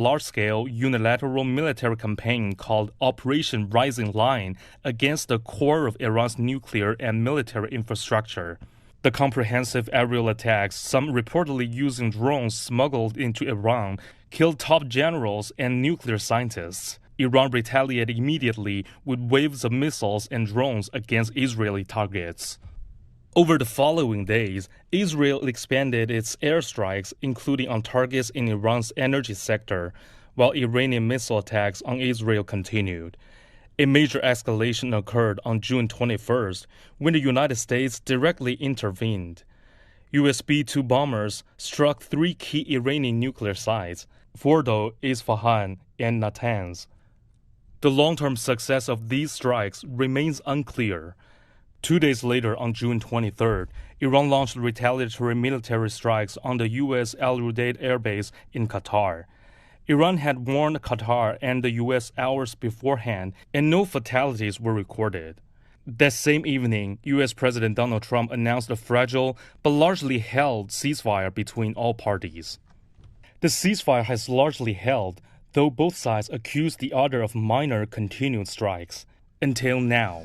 large-scale unilateral military campaign called Operation Rising Line against the core of Iran's nuclear and military infrastructure. The comprehensive aerial attacks, some reportedly using drones smuggled into Iran, killed top generals and nuclear scientists. Iran retaliated immediately with waves of missiles and drones against Israeli targets. Over the following days, Israel expanded its airstrikes, including on targets in Iran's energy sector, while Iranian missile attacks on Israel continued. A major escalation occurred on June 21st when the United States directly intervened. US B-2 bombers struck 3 key Iranian nuclear sites: Fordo, Isfahan, and Natanz. The long-term success of these strikes remains unclear. 2 days later, on June 23rd, Iran launched retaliatory military strikes on the U.S. Al Udeid Air Base in Qatar. Iran had warned Qatar and the U.S. hours beforehand, and no fatalities were recorded. That same evening, U.S. President Donald Trump announced a fragile but largely held ceasefire between all parties. The ceasefire has largely held, though both sides accuse the other of minor continued strikes. Until now.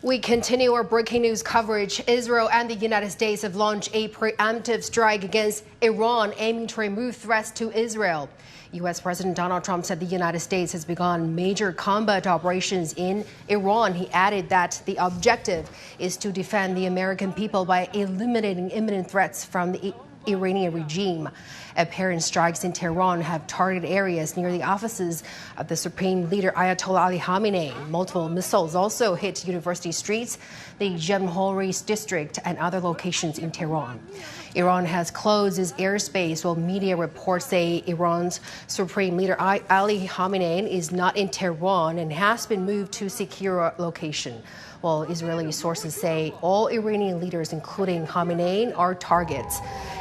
We continue our breaking news coverage. Israel and the United States have launched a preemptive strike against Iran, aiming to remove threats to Israel. U.S. President Donald Trump said the United States has begun major combat operations in Iran. He added that the objective is to defend the American people by eliminating imminent threats from the Iranian regime. Apparent strikes in Tehran have targeted areas near the offices of the Supreme Leader Ayatollah Ali Khamenei. Multiple missiles also hit university streets, the Jamhuri district, and other locations in Tehran. Iran has closed its airspace, while media reports say Iran's Supreme Leader Ali Khamenei is not in Tehran and has been moved to secure location. While Israeli sources say all Iranian leaders, including Khamenei, are targets.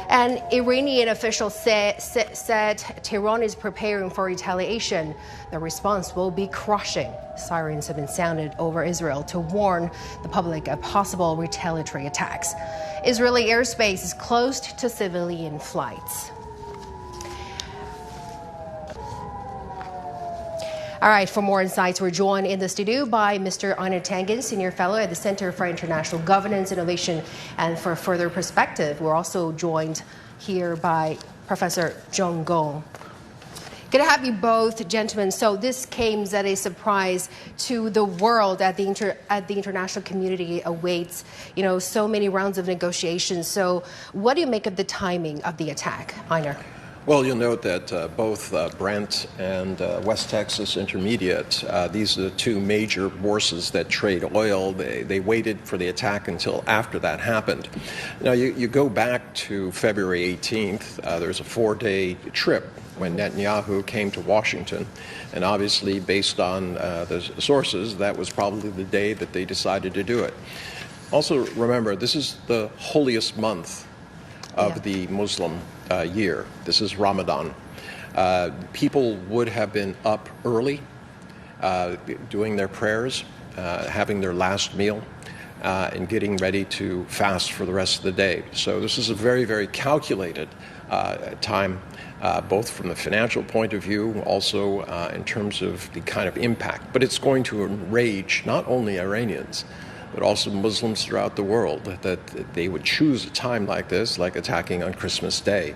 An Iranian official said Tehran is preparing for retaliation. The response will be crushing. Sirens have been sounded over Israel to warn the public of possible retaliatory attacks. Israeli airspace is closed to civilian flights. All right, for more insights, we're joined in the studio by Mr. Einar Tangen, Senior Fellow at the Center for International Governance, Innovation, and for further perspective, we're also joined here by Professor Zhong Gong. Good to have you both, gentlemen. So this came as a surprise to the world at the international community awaits, so many rounds of negotiations. So what do you make of the timing of the attack, Einar? Well, you'll note that both Brent and West Texas Intermediate, these are the two major bourses that trade oil. They waited for the attack until after that happened. Now, you go back to February 18th, there's a 4-day trip when Netanyahu came to Washington. And obviously, based on the sources, that was probably the day that they decided to do it. Also, remember, this is the holiest month of the Muslim year. This is Ramadan. People would have been up early, doing their prayers, having their last meal, and getting ready to fast for the rest of the day. So this is a very, very calculated time, both from the financial point of view, also in terms of the kind of impact. But it's going to enrage not only Iranians, but also Muslims throughout the world, that they would choose a time like this, like attacking on Christmas Day.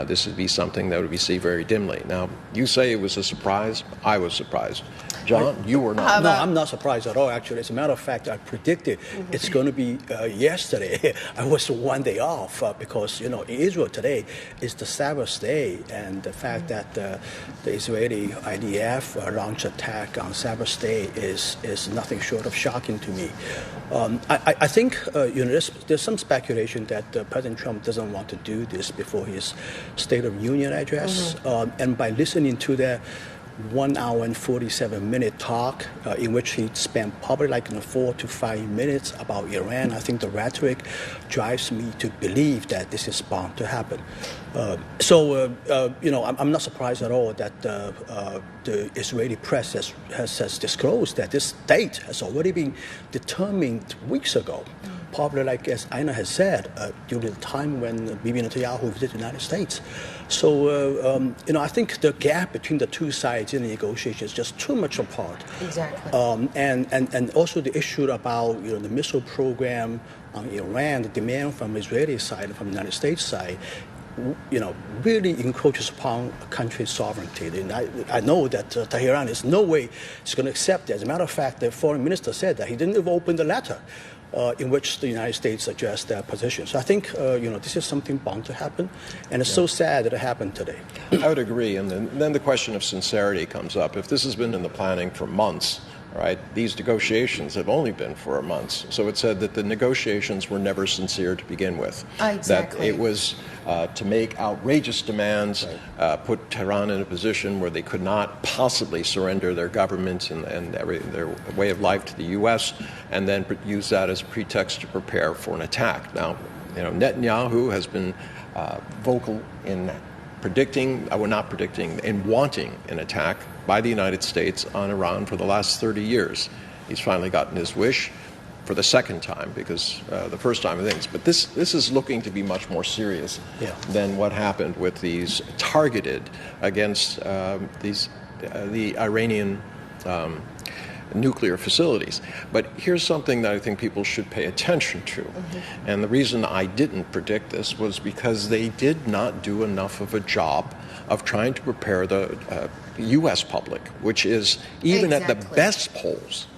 This would be something that would be seen very dimly. Now, you say it was a surprise. I was surprised. John, you were not. No, I'm not surprised at all, actually. As a matter of fact, I predicted it's going to be yesterday. I was 1 day off because, in Israel today is the Sabbath day, and the fact that the Israeli IDF launched attack on Sabbath day is nothing short of shocking to me. I think there's some speculation that President Trump doesn't want to do this before his State of Union address, and by listening to that 1 hour and 47-minute talk in which he spent probably 4 to 5 minutes about Iran, I think the rhetoric drives me to believe that this is bound to happen. I'm not surprised at all that the Israeli press has disclosed that this date has already been determined weeks ago. probably, like as Aina has said, during the time when Bibi Netanyahu visited the United States. So, I think the gap between the two sides in the negotiations is just too much apart. Exactly. And also the issue about the missile program on Iran, the demand from the Israeli side and from the United States side, really encroaches upon a country's sovereignty. And I know that Tehran is no way is going to accept that. As a matter of fact, the foreign minister said that he didn't even open the letter in which the United States addressed their position. So I think, this is something bound to happen, and it's so sad that it happened today. I would agree, and then the question of sincerity comes up. If this has been in the planning for months, right, these negotiations have only been for months. So it said that the negotiations were never sincere to begin with. Exactly. That it was to make outrageous demands, put Tehran in a position where they could not possibly surrender their government and their way of life to the U.S., and then use that as a pretext to prepare for an attack. Now, Netanyahu has been vocal in in wanting an attack by the United States on Iran for the last 30 years. He's finally gotten his wish for the second time, because the first time of things. But this is looking to be much more serious than what happened with these targeted against the Iranian nuclear facilities. But here's something that I think people should pay attention to. Mm-hmm. And the reason I didn't predict this was because they did not do enough of a job of trying to prepare the U.S. public, which is, even at the best polls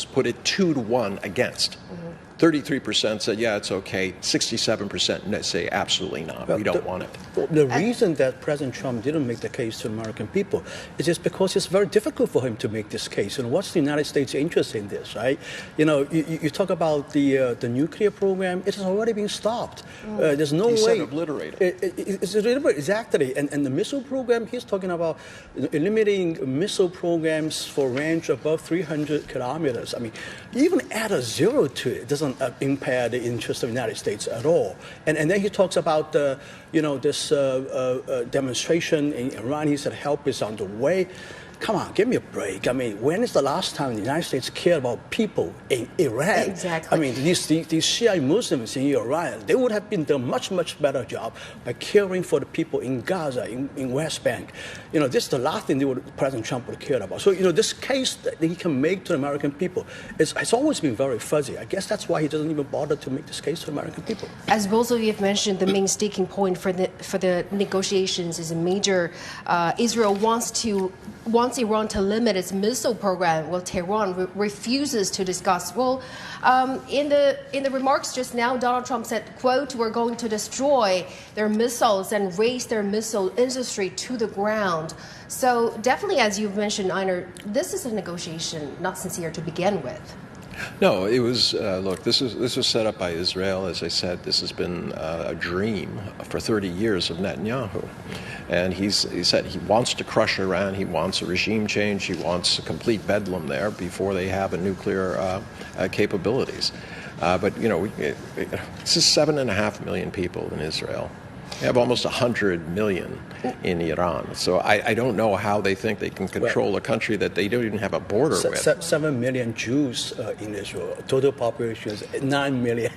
put it 2-1 against. Mm-hmm. 33% said, yeah, it's okay. 67% say, absolutely not. We don't want it. The reason that President Trump didn't make the case to the American people is just because it's very difficult for him to make this case. And what's the United States' interest in this, right? You talk about the nuclear program. It has already been stopped. There's no way. He said obliterated. It's obliterated, exactly. And the missile program, he's talking about eliminating missile programs for range above 300 kilometers. I mean, even add a zero to it doesn't impair the interest of the United States at all. And then he talks about this demonstration in Iran. He said help is on the way. Come on, give me a break. I mean, when is the last time the United States cared about people in Iran? Exactly. I mean, these Shiite Muslims in Iran, they would have been done much, much better job by caring for the people in Gaza, in West Bank. This is the last thing President Trump would care about. So, this case that he can make to the American people has always been very fuzzy. I guess that's why he doesn't even bother to make this case to the American people. As both of you have mentioned, the main sticking point for the negotiations is a major. Israel wants Iran to limit its missile program, while Tehran refuses to discuss. Well, in the remarks just now, Donald Trump said, quote, "We're going to destroy their missiles and raise their missile industry to the ground." So definitely, as you've mentioned, Einar, this is a negotiation not sincere to begin with. No, it was, look, this was set up by Israel. As I said, this has been a dream for 30 years of Netanyahu. And he said he wants to crush Iran. He wants a regime change. He wants a complete bedlam there before they have a nuclear capabilities. But, this is 7.5 million people in Israel. They have almost 100 million in Iran. So I don't know how they think they can control a country that they don't even have a border with. 7 million Jews in Israel. Total population is 9 million,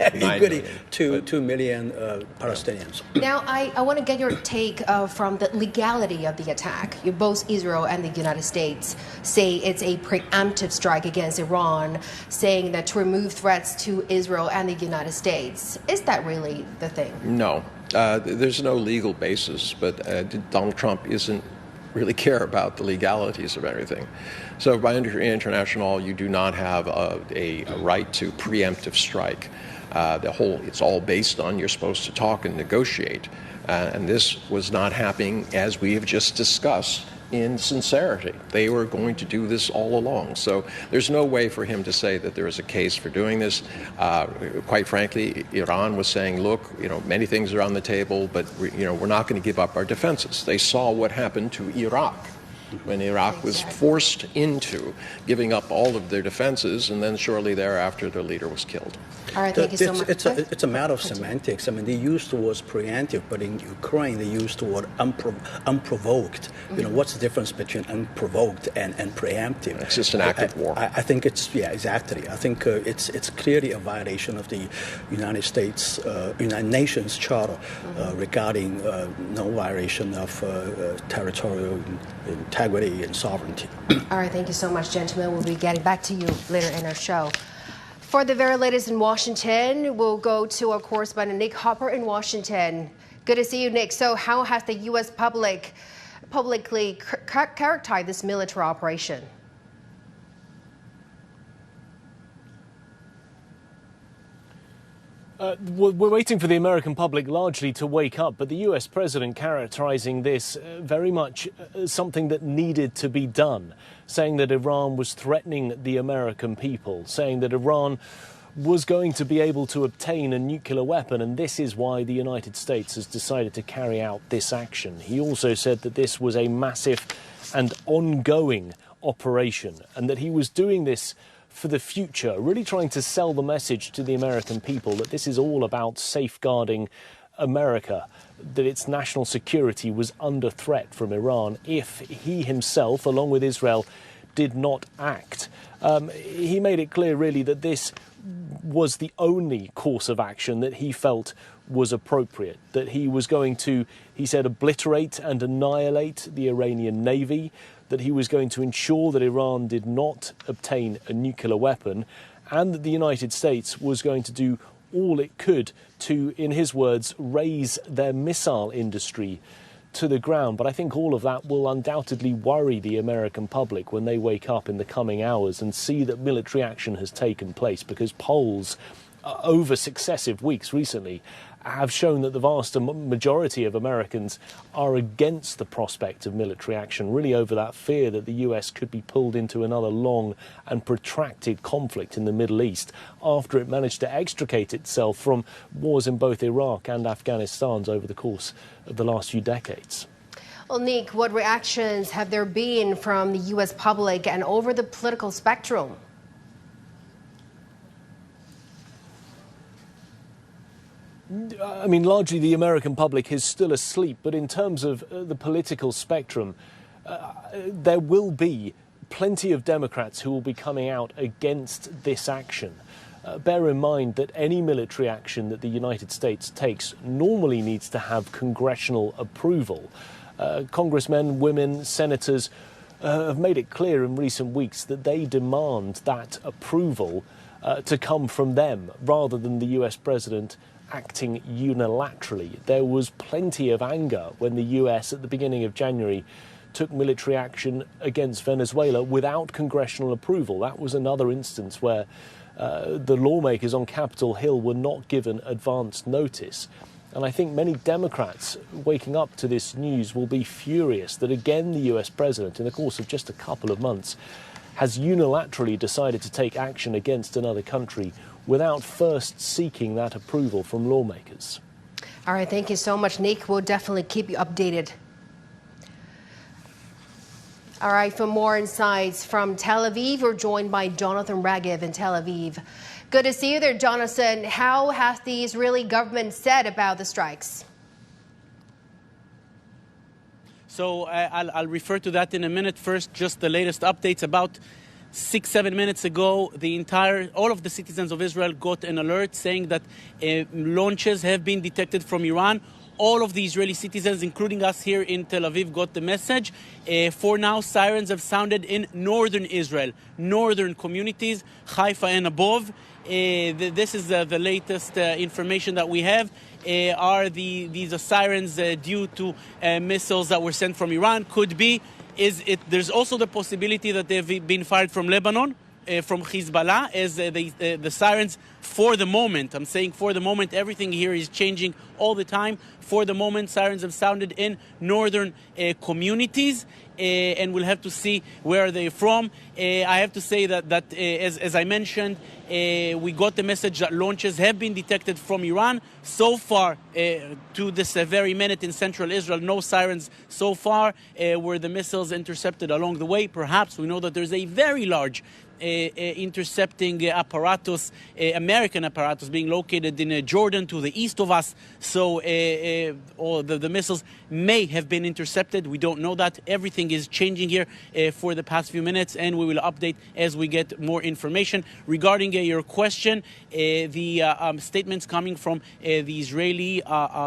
2 million Palestinians. Now, I want to get your take from the legality of the attack. Both Israel and the United States say it's a preemptive strike against Iran, saying that to remove threats to Israel and the United States. Is that really the thing? No. There's no legal basis, but Donald Trump isn't really care about the legalities of everything. So by international, you do not have a right to preemptive strike. It's all based on you're supposed to talk and negotiate. And this was not happening, as we have just discussed, in sincerity. They were going to do this all along. So there's no way for him to say that there is a case for doing this. Quite frankly, Iran was saying, look, many things are on the table, but we're not going to give up our defenses. They saw what happened to Iraq when Iraq was forced into giving up all of their defenses, and then shortly thereafter their leader was killed. All right, thank you so much. It's a matter of semantics. I mean, they use the words preemptive, but in Ukraine, they use the word unprovoked. You know, what's the difference between unprovoked and preemptive? It's just an act of war. I think it's, yeah, exactly. I think it's clearly a violation of the United Nations Charter regarding no violation of territorial integrity and sovereignty. All right, thank you so much, gentlemen. We'll be getting back to you later in our show. For the very latest in Washington, we'll go to our correspondent Nick Hopper in Washington. Good to see you, Nick. So how has the U.S. publicly characterized this military operation? We're waiting for the American public largely to wake up, but the US president characterizing this very much something that needed to be done, saying that Iran was threatening the American people, saying that Iran was going to be able to obtain a nuclear weapon, and this is why the United States has decided to carry out this action. He also said that this was a massive and ongoing operation, and that he was doing this for the future, really trying to sell the message to the American people that this is all about safeguarding America, that its national security was under threat from Iran if he himself, along with Israel, did not act. He made it clear, really, that this was the only course of action that he felt was appropriate, that he was going to, he said, obliterate and annihilate the Iranian Navy, that he was going to ensure that Iran did not obtain a nuclear weapon, and that the United States was going to do all it could to, in his words, raise their missile industry to the ground. But I think all of that will undoubtedly worry the American public when they wake up in the coming hours and see that military action has taken place, because polls over successive weeks recently have shown that the vast majority of Americans are against the prospect of military action, really over that fear that the US could be pulled into another long and protracted conflict in the Middle East after it managed to extricate itself from wars in both Iraq and Afghanistan over the course of the last few decades. Well, Nick, what reactions have there been from the US public and over the political spectrum? I mean, largely the American public is still asleep, but in terms of the political spectrum, there will be plenty of Democrats who will be coming out against this action. Bear in mind that any military action that the United States takes normally needs to have congressional approval. Congressmen, women, senators have made it clear in recent weeks that they demand that approval to come from them rather than the US president acting unilaterally. There was plenty of anger when the US at the beginning of January took military action against Venezuela without congressional approval. That was another instance where the lawmakers on Capitol Hill were not given advance notice. And I think many Democrats waking up to this news will be furious that again the US president, in the course of just a couple of months, has unilaterally decided to take action against another country without first seeking that approval from lawmakers. All right, thank you so much, Nick. We'll definitely keep you updated. All right, for more insights from Tel Aviv, we're joined by Jonathan Ragiv in Tel Aviv. Good to see you there, Jonathan. How has the Israeli government said about the strikes? So I'll refer to that in a minute. First, just the latest updates. About 6-7 minutes ago, all of the citizens of Israel got an alert saying that launches have been detected from Iran. All of the Israeli citizens, including us here in Tel Aviv, got the message. For now, sirens have sounded in northern Israel, northern communities, Haifa and above. This is the latest information that we have. These are sirens due to missiles that were sent from Iran? Could be. There's also the possibility that they've been fired from Lebanon, from Hezbollah, as the sirens, for the moment, I'm saying for the moment, everything here is changing all the time. For the moment, sirens have sounded in northern communities, and we'll have to see where they're from. I have to say that as I mentioned, we got the message that launches have been detected from Iran. So far, to this very minute in central Israel, no sirens so far. Were the missiles intercepted along the way? Perhaps. We know that there's a very large intercepting apparatus, American apparatus being located in Jordan to the east of us. So all the missiles may have been intercepted. We don't know that. Everything is changing here for the past few minutes, and we will update as we get more information. Regarding your question, the statements coming from the Israeli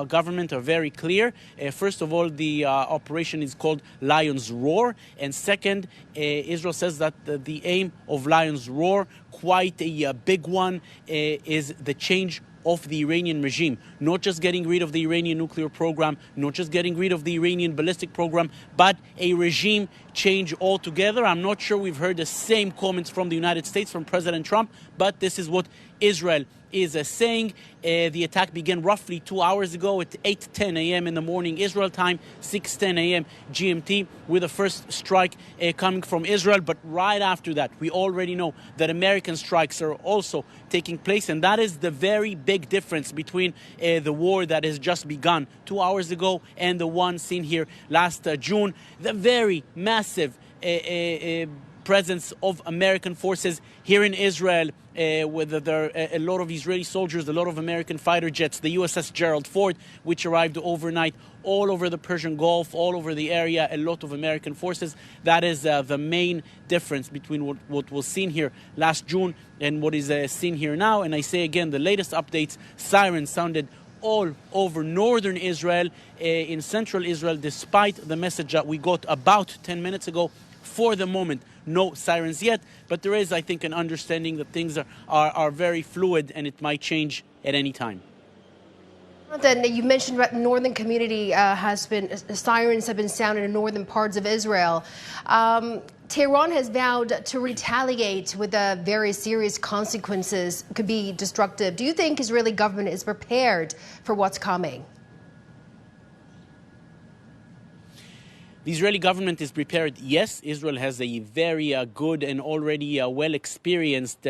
government are very clear. First of all, the operation is called Lion's Roar. And second, Israel says that the aim of Lion's Roar, quite a big one, is the change of the Iranian regime. Not just getting rid of the Iranian nuclear program, not just getting rid of the Iranian ballistic program, but a regime change altogether. I'm not sure we've heard the same comments from the United States, from President Trump, but this is what Israel is saying. The attack began roughly 2 hours ago at 8:10 a.m. in the morning Israel time, 6:10 a.m. GMT, with the first strike coming from Israel. But right after that, we already know that American strikes are also taking place, and that is the very big difference between the war that has just begun 2 hours ago and the one seen here last June. The very massive presence of American forces here in Israel, with a lot of Israeli soldiers, a lot of American fighter jets, the USS Gerald Ford, which arrived overnight all over the Persian Gulf, all over the area, a lot of American forces. That is the main difference between what was seen here last June and what is seen here now. And I say again, the latest updates, sirens sounded all over northern Israel, in central Israel, despite the message that we got about 10 minutes ago. For the moment, no sirens yet, but there is, I think, an understanding that things are very fluid and it might change at any time. Then you mentioned that the northern community sirens have been sounded in northern parts of Israel. Tehran has vowed to retaliate with very serious consequences, could be destructive. Do you think Israeli government is prepared for what's coming? The Israeli government is prepared. Yes, Israel has a very good and already well-experienced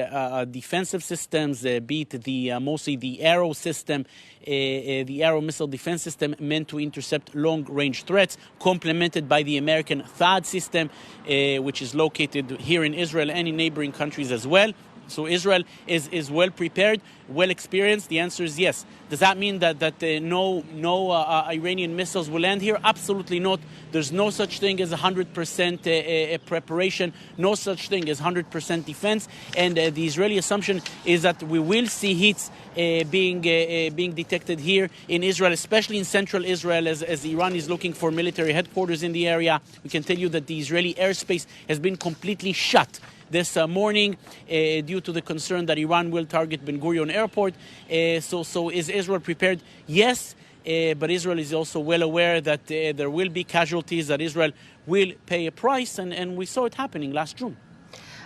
defensive systems, be it mostly the Arrow system, the Arrow missile defense system meant to intercept long-range threats, complemented by the American THAAD system, which is located here in Israel and in neighboring countries as well. So Israel is well prepared, well experienced. The answer is yes. Does that mean that no Iranian missiles will land here? Absolutely not. There's no such thing as 100% preparation, no such thing as 100% defense. And the Israeli assumption is that we will see hits being detected here in Israel, especially in central Israel, as Iran is looking for military headquarters in the area. We can tell you that the Israeli airspace has been completely shut this morning due to the concern that Iran will target Ben Gurion Airport. So is Israel prepared? Yes, but Israel is also well aware that there will be casualties, that Israel will pay a price, and we saw it happening last June.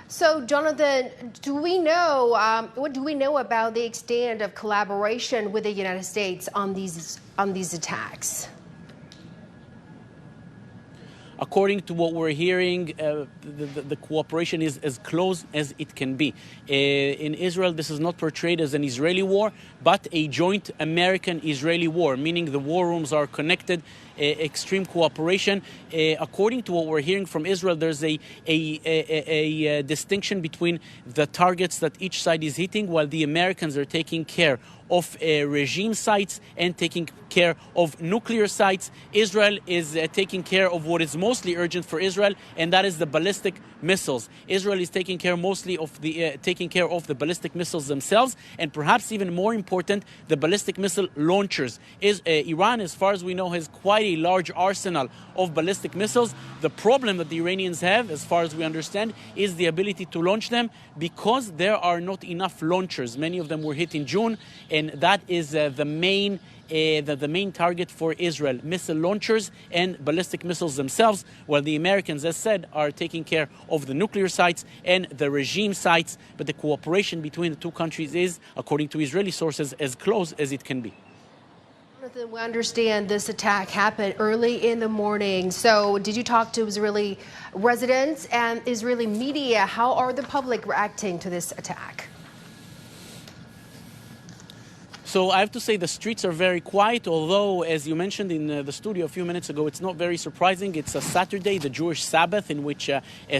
So, Jonathan, what do we know about the extent of collaboration with the United States on these attacks? According to what we're hearing, the cooperation is as close as it can be. In Israel, this is not portrayed as an Israeli war, but a joint American-Israeli war, meaning the war rooms are connected, extreme cooperation. According to what we're hearing from Israel, there's a distinction between the targets that each side is hitting, while the Americans are taking care of regime sites and taking care of nuclear sites. Israel is taking care of what is mostly urgent for Israel, and that is the ballistic missiles. Israel is taking care mostly of the ballistic missiles themselves, and perhaps even more important, the ballistic missile launchers. Iran, as far as we know, has quite a large arsenal of ballistic missiles. The problem that the Iranians have, as far as we understand, is the ability to launch them, because there are not enough launchers. Many of them were hit in June, and that is the main target for Israel, missile launchers and ballistic missiles themselves, while the Americans, as said, are taking care of the nuclear sites and the regime sites. But the cooperation between the two countries is, according to Israeli sources, as close as it can be. Jonathan, we understand this attack happened early in the morning. So did you talk to Israeli residents and Israeli media? How are the public reacting to this attack? So I have to say the streets are very quiet, although, as you mentioned in the studio a few minutes ago, it's not very surprising. It's a Saturday, the Jewish Sabbath, in which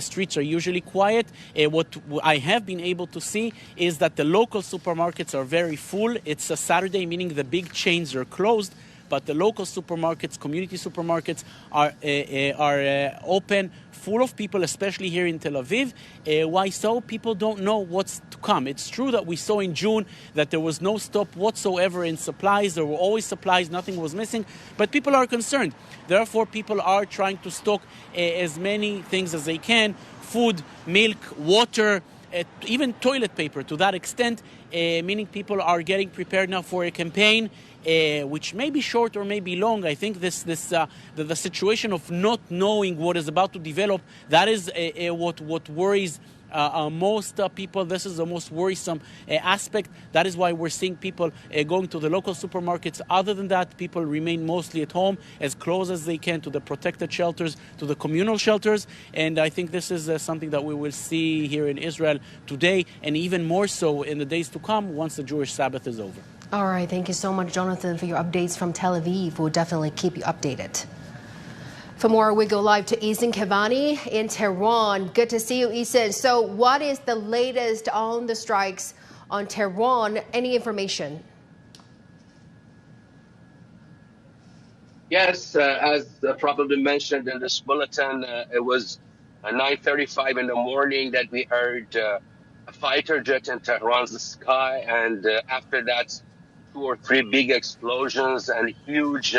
streets are usually quiet. What I have been able to see is that the local supermarkets are very full. It's a Saturday, meaning the big chains are closed, but the local supermarkets, community supermarkets are open, full of people, especially here in Tel Aviv. Why so? People don't know what's to come. It's true that we saw in June that there was no stop whatsoever in supplies. There were always supplies. Nothing was missing. But people are concerned. Therefore, people are trying to stock as many things as they can: food, milk, water, even toilet paper to that extent, meaning people are getting prepared now for a campaign which may be short or may be long. I think the situation of not knowing what is about to develop, that is what worries most people. This is the most worrisome aspect. That is why we're seeing people going to the local supermarkets. Other than that, people remain mostly at home, as close as they can to the protected shelters, to the communal shelters. And I think this is something that we will see here in Israel today, and even more so in the days to come once the Jewish Sabbath is over. All right. Thank you so much, Jonathan, for your updates from Tel Aviv. We'll definitely keep you updated. For more, we go live to Ethan Kavani in Tehran. Good to see you, Ethan. So what is the latest on the strikes on Tehran? Any information? Yes, as probably mentioned in this bulletin, it was 9:35 in the morning that we heard a fighter jet in Tehran's sky, and after that, 2 or 3 big explosions and huge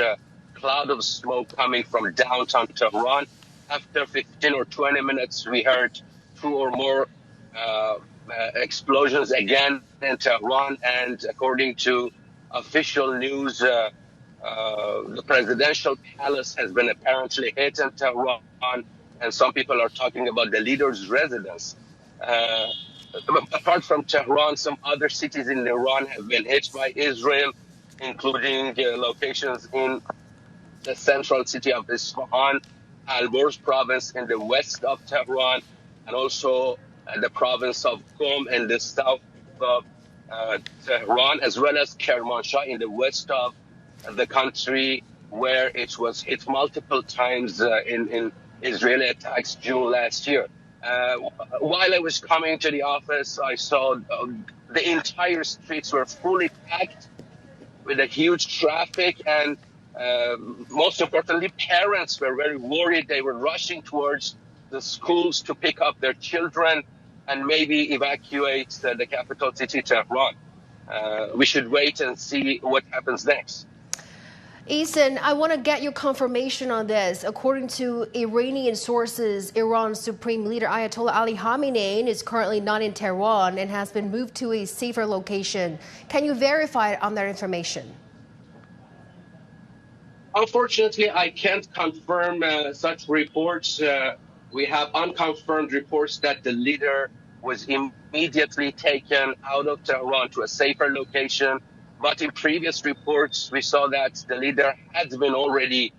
cloud of smoke coming from downtown Tehran. After 15 or 20 minutes, we heard 2 or more explosions again in Tehran, and according to official news, the presidential palace has been apparently hit in Tehran, and some people are talking about the leader's residence. Apart from Tehran, some other cities in Iran have been hit by Israel, including locations in the central city of Isfahan, Alborz province in the west of Tehran, and also the province of Qom in the south of Tehran, as well as Kermanshah in the west of the country, where it was hit multiple times in Israeli attacks June last year. While I was coming to the office, I saw the entire streets were fully packed with a huge traffic, and most importantly, parents were very worried. They were rushing towards the schools to pick up their children and maybe evacuate the capital city, Tehran. We should wait and see what happens next. Ethan, I want to get your confirmation on this. According to Iranian sources, Iran's Supreme Leader Ayatollah Ali Khamenei is currently not in Tehran and has been moved to a safer location. Can you verify on that information? Unfortunately, I can't confirm such reports. We have unconfirmed reports that the leader was immediately taken out of Tehran to a safer location. But in previous reports, we saw that the leader had been already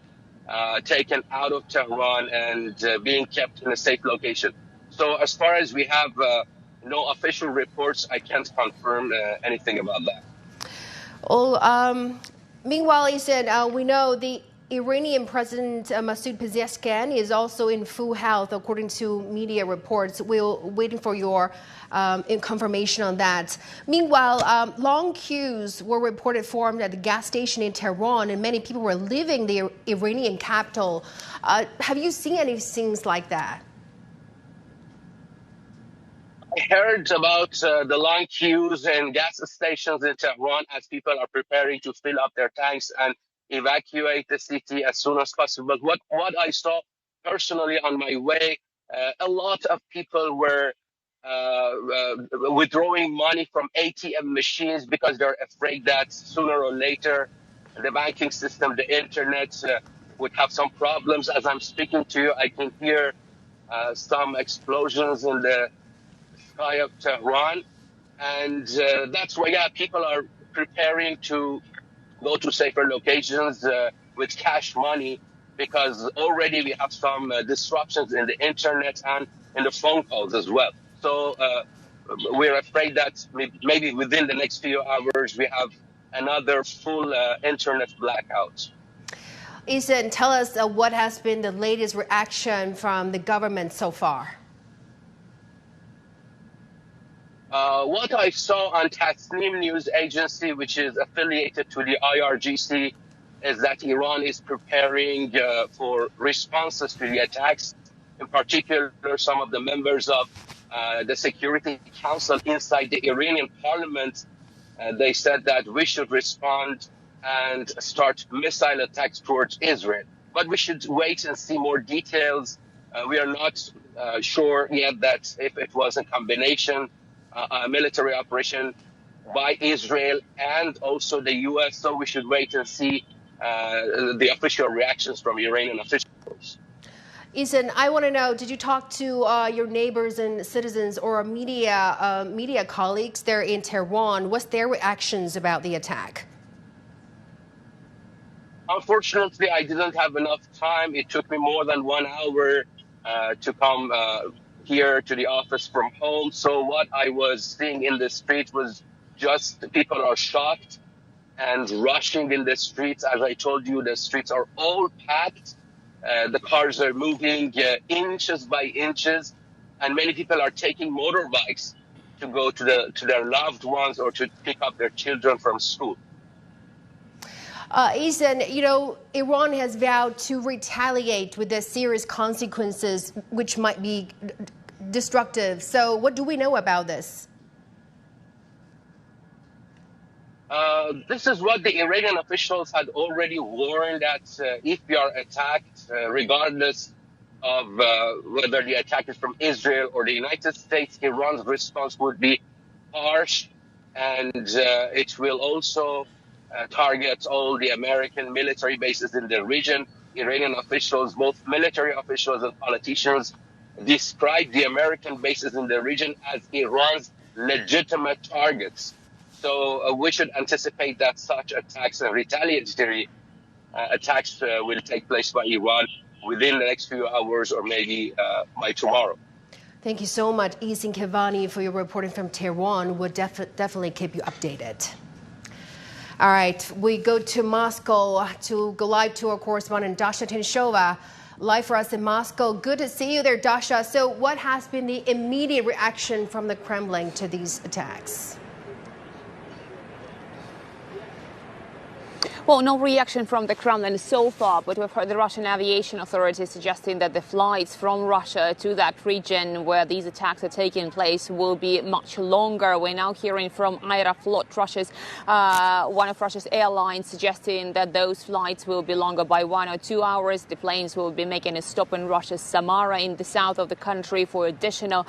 taken out of Tehran and being kept in a safe location. So as far as we have no official reports, I can't confirm anything about that. Well, meanwhile, Ethan, we know the Iranian President Masoud Pezeshkian is also in full health, according to media reports. We're waiting for your confirmation on that. Meanwhile, long queues were reported formed at the gas station in Tehran, and many people were leaving the Iranian capital. Have you seen any things like that? I heard about the long queues and gas stations in Tehran as people are preparing to fill up their tanks and evacuate the city as soon as possible. What I saw personally on my way, a lot of people were withdrawing money from ATM machines because they're afraid that sooner or later the banking system, the internet would have some problems. As I'm speaking to you, I can hear some explosions in the sky of Tehran. And that's why, people are preparing to go to safer locations with cash money, because already we have some disruptions in the internet and in the phone calls as well. So we're afraid that maybe within the next few hours we have another full internet blackout. Ethan, tell us what has been the latest reaction from the government so far. What I saw on Tasnim news agency, which is affiliated to the IRGC, is that Iran is preparing for responses to the attacks. In particular, some of the members of the Security Council inside the Iranian parliament, they said that we should respond and start missile attacks towards Israel. But we should wait and see more details. We are not sure yet that if it was a combination, a military operation by Israel and also the U.S., so we should wait and see the official reactions from Iranian officials. Ethan, I want to know, did you talk to your neighbors and citizens or media colleagues there in Tehran? What's their reactions about the attack? Unfortunately, I didn't have enough time. It took me more than 1 hour to come here to the office from home. So what I was seeing in the street was just people are shocked and rushing in the streets. As I told you, the streets are all packed. The cars are moving inches by inches, and many people are taking motorbikes to go to their loved ones or to pick up their children from school. Ethan, you know, Iran has vowed to retaliate with the serious consequences, which might be destructive. So what do we know about this? This is what the Iranian officials had already warned, that if we are attacked, regardless of whether the attack is from Israel or the United States, Iran's response would be harsh, and it will also target all the American military bases in the region. Iranian officials, both military officials and politicians, describe the American bases in the region as Iran's legitimate targets. So we should anticipate that such attacks and retaliatory attacks will take place by Iran within the next few hours or maybe by tomorrow. Thank you so much, Ethan Kevani, for your reporting from Tehran. We'll definitely keep you updated. All right, we go to Moscow to go live to our correspondent Dasha Tinshova, live for us in Moscow. Good to see you there, Dasha. So what has been the immediate reaction from the Kremlin to these attacks? Well, no reaction from the Kremlin so far, but we've heard the Russian aviation authorities suggesting that the flights from Russia to that region where these attacks are taking place will be much longer. We're now hearing from Aeroflot, one of Russia's airlines, suggesting that those flights will be longer by 1 or 2 hours. The planes will be making a stop in Russia's Samara in the south of the country for additional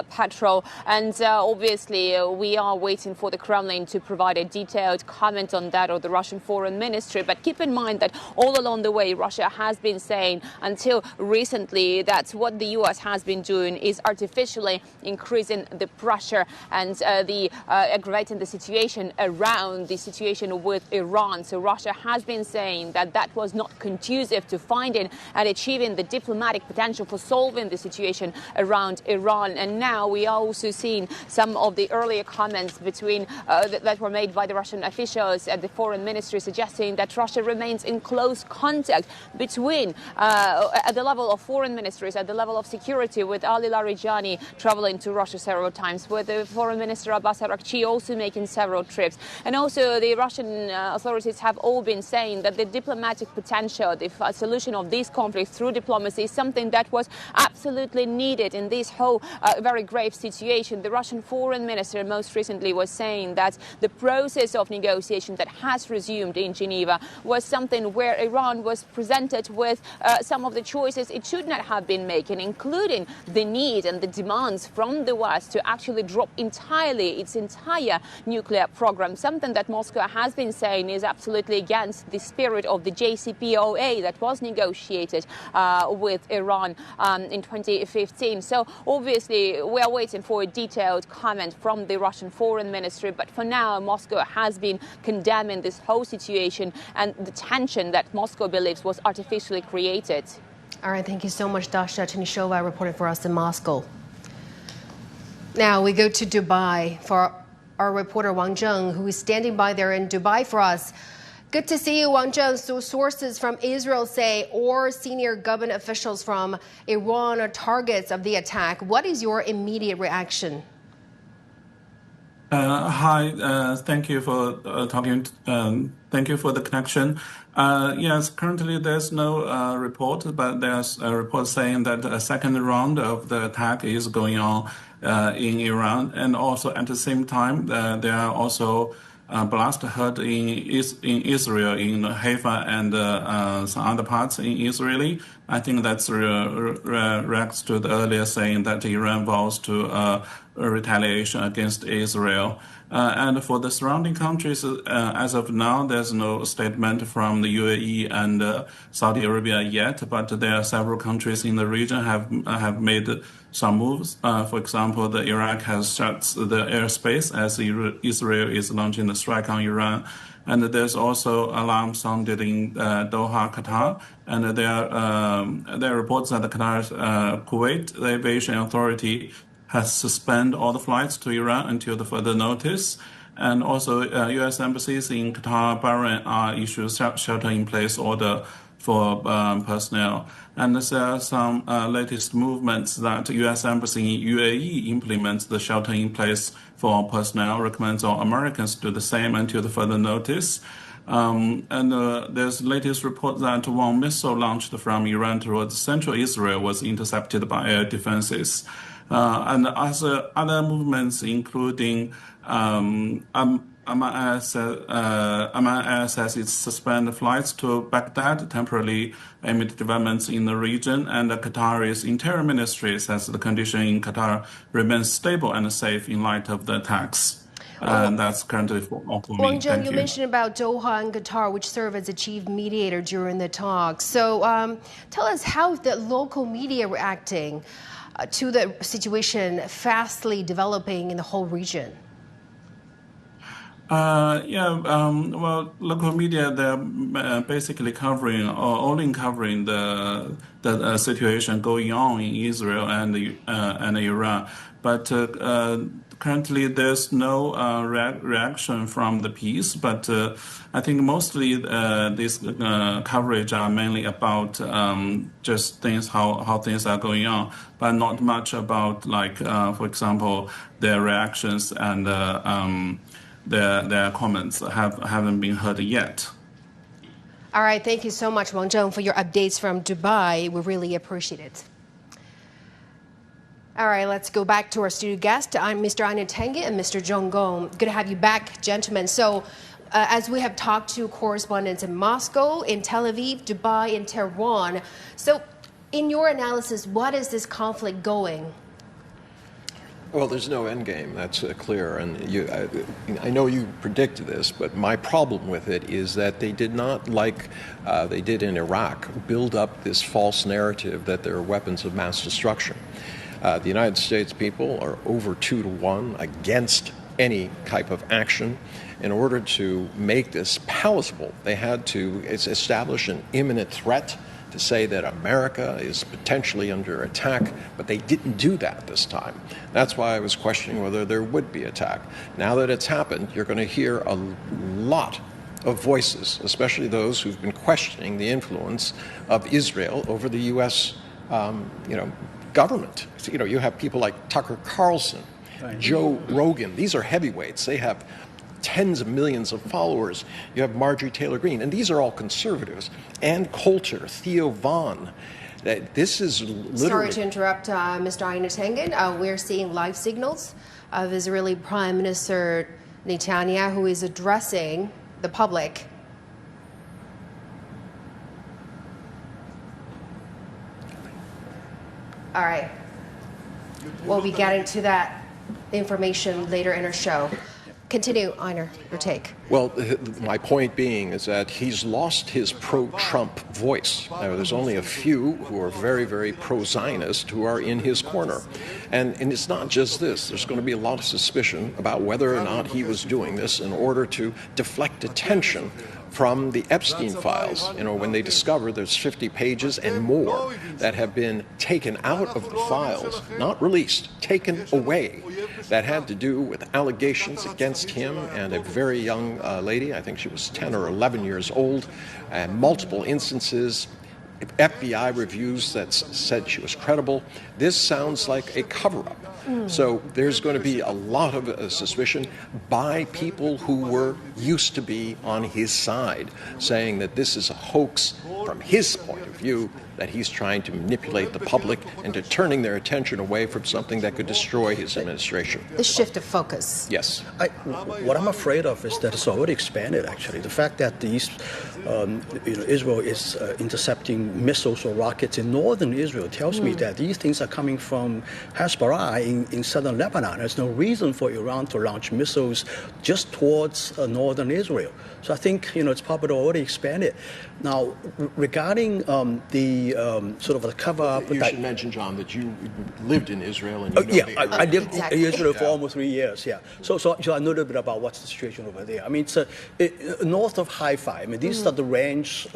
patrol. And obviously, we are waiting for the Kremlin to provide a detailed comment on that, or the Russian Foreign Ministry. But keep in mind that all along the way, Russia has been saying until recently that what the U.S. has been doing is artificially increasing the pressure and aggravating the situation around the situation with Iran. So Russia has been saying that that was not conducive to finding and achieving the diplomatic potential for solving the situation around Iran. And now we are also seeing some of the earlier comments that were made by the Russian officials at the Foreign Ministry, suggesting that Russia remains in close contact between at the level of foreign ministries, at the level of security, with Ali Larijani traveling to Russia several times, with the Foreign Minister Abbas Araghchi also making several trips. And also the Russian authorities have all been saying that the diplomatic potential, the solution of these conflicts through diplomacy, is something that was absolutely needed in this whole very grave situation. The Russian Foreign Minister most recently was saying that the process of negotiation that has resumed in Geneva was something where Iran was presented with some of the choices it should not have been making, including the need and the demands from the West to actually drop entirely its entire nuclear program, something that Moscow has been saying is absolutely against the spirit of the JCPOA that was negotiated with Iran in 2015. So obviously we are waiting for a detailed comment from the Russian Foreign Ministry, but for now Moscow has been condemning this whole situation and the tension that Moscow believes was artificially created. All right, thank you so much, Dasha Tinishova, reporting for us in Moscow. Now we go to Dubai for our reporter Wang Zheng, who is standing by there in Dubai for us. Good to see you, Wang Zheng. So sources from Israel say, or senior government officials from Iran are targets of the attack. What is your immediate reaction? Hi, thank you for talking. Thank you for the connection. Yes, currently there's no report, but there's a report saying that a second round of the attack is going on in Iran, and also at the same time there are also blast heard in Israel, in Haifa and some other parts in Israel. I think that's reacts to the earlier saying that Iran vows to retaliation against Israel. And for the surrounding countries, as of now, there's no statement from the UAE and Saudi Arabia yet, but there are several countries in the region have made some moves. For example, the Iraq has shut the airspace as Israel is launching the strike on Iran. And there's also alarm sounded in Doha, Qatar, and there are reports that the Kuwait, the aviation authority, has suspended all the flights to Iran until the further notice. And also, U.S. embassies in Qatar, Bahrain are issuing shelter-in-place order for personnel. And there are some latest movements that U.S. Embassy in UAE implements the shelter-in-place for personnel, recommends all Americans do the same until the further notice. And there's latest report that one missile launched from Iran towards central Israel was intercepted by air defenses. And other movements, including Amman says it suspended flights to Baghdad temporarily amid developments in the region, and the Qatari's interior ministry says the condition in Qatar remains stable and safe in light of the attacks. And that's currently for me. Wang Zheng, you mentioned about Doha and Qatar, which serve as a chief mediator during the talks. So tell us how the local media reacting to the situation fastly developing in the whole region. Well, local media, they're basically covering or only covering the situation going on in Israel and Iran. But currently, there's no reaction from the piece. But I think mostly this coverage are mainly about just things, how things are going on, but not much about, like, for example, their reactions and their comments haven't been heard yet. All right, thank you so much, Wang Zheng, for your updates from Dubai. We really appreciate it. All right, let's go back to our studio guest. I'm Mr. Anya Tengi and Mr. Zhong Gong. Good to have you back, gentlemen. So, as we have talked to correspondents in Moscow, in Tel Aviv, Dubai, and Tehran, so in your analysis, what is this conflict going? Well, there's no end game, that's clear. And I know you predicted this, but my problem with it is that they did not, like they did in Iraq, build up this false narrative that there are weapons of mass destruction. The United States people are over 2-1 against any type of action. In order to make this palatable, they had to establish an imminent threat to say that America is potentially under attack, but they didn't do that this time. That's why I was questioning whether there would be attack. Now that it's happened, you're going to hear a lot of voices, especially those who've been questioning the influence of Israel over the U.S. Government. You have people like Tucker Carlson, right, Joe Rogan. These are heavyweights. They have tens of millions of followers. You have Marjorie Taylor Greene, and these are all conservatives. Ann Coulter, Theo Vaughn. This is literally... Sorry to interrupt, Mr. Anya Tengen. We're seeing live signals of Israeli Prime Minister Netanyahu, who is addressing the public. All right. We'll be getting to that information later in our show. Continue, Einar, your take. Well, my point being is that he's lost his pro-Trump voice. Now, there's only a few who are very, very pro-Zionist who are in his corner. And it's not just this. There's going to be a lot of suspicion about whether or not he was doing this in order to deflect attention from the Epstein files. You know, when they discover there's 50 pages and more that have been taken out of the files, not released, taken away, that had to do with allegations against him and a very young lady, I think she was 10 or 11 years old, and multiple instances, FBI reviews that said she was credible. This sounds like a cover-up. So there's going to be a lot of suspicion by people who were used to be on his side, saying that this is a hoax from his point of view, that he's trying to manipulate the public into turning their attention away from something that could destroy his administration. The shift of focus. Yes. What I'm afraid of is that it's already expanded, actually. The fact that Israel is intercepting missiles or rockets in northern Israel tells me that these things are coming from Hezbollah in southern Lebanon. There's no reason for Iran to launch missiles just towards northern Israel. So I think, it's probably already expanded. Now, regarding the sort of the cover-up... You should mention, John, that you lived in Israel and I lived in Israel for almost 3 years, So I know a little bit about what's the situation over there. I mean, it's north of Haifa. I mean, these are the range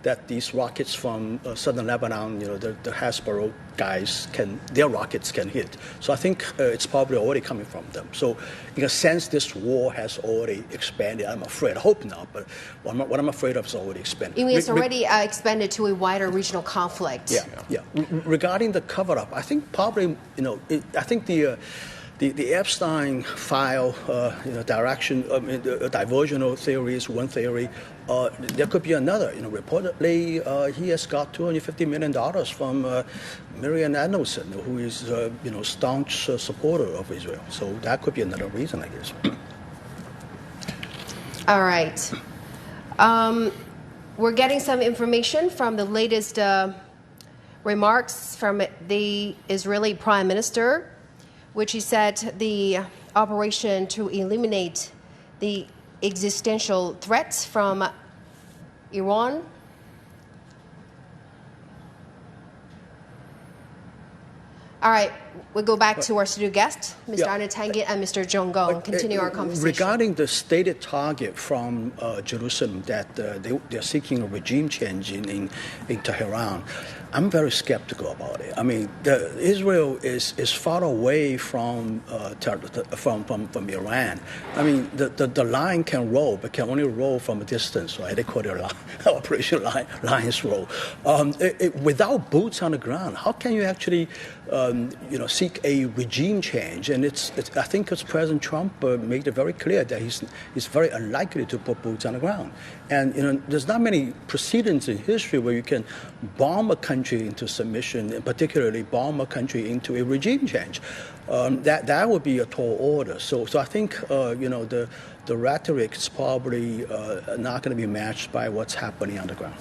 that these rockets from southern Lebanon, the Hezbollah guys their rockets can hit. So I think it's probably already coming from them. So in a sense, this war has already expanded. I'm afraid. I hope not, but what I'm afraid of is already expanded. You mean it's already expanded to a wider regional conflict? Yeah. Regarding the cover-up, I think probably, I think the Epstein file, diversional theory is one theory. There could be another. Reportedly, he has got $250 million from Marian Adelson, who is, staunch supporter of Israel. So that could be another reason, I guess. All right. We're getting some information from the latest remarks from the Israeli Prime Minister, which he said the operation to eliminate the existential threats from Iran. All right, we go back to our studio guests, Mr. Arne Tanguy and Mr. Zhong Gong. Continue our conversation. Regarding the stated target from Jerusalem that they're seeking a regime change in Tehran, I'm very skeptical about it. I mean, Israel is far away from Iran. I mean, the line can roll, but can only roll from a distance, right? They call it Operation Lion's Roll. Without boots on the ground, how can you actually seek a regime change? And I think it's President Trump made it very clear that he's very unlikely to put boots on the ground. And there's not many precedents in history where you can bomb a country into submission, and particularly bomb a country into a regime change. That would be a tall order. So I think the rhetoric is probably not going to be matched by what's happening on the ground.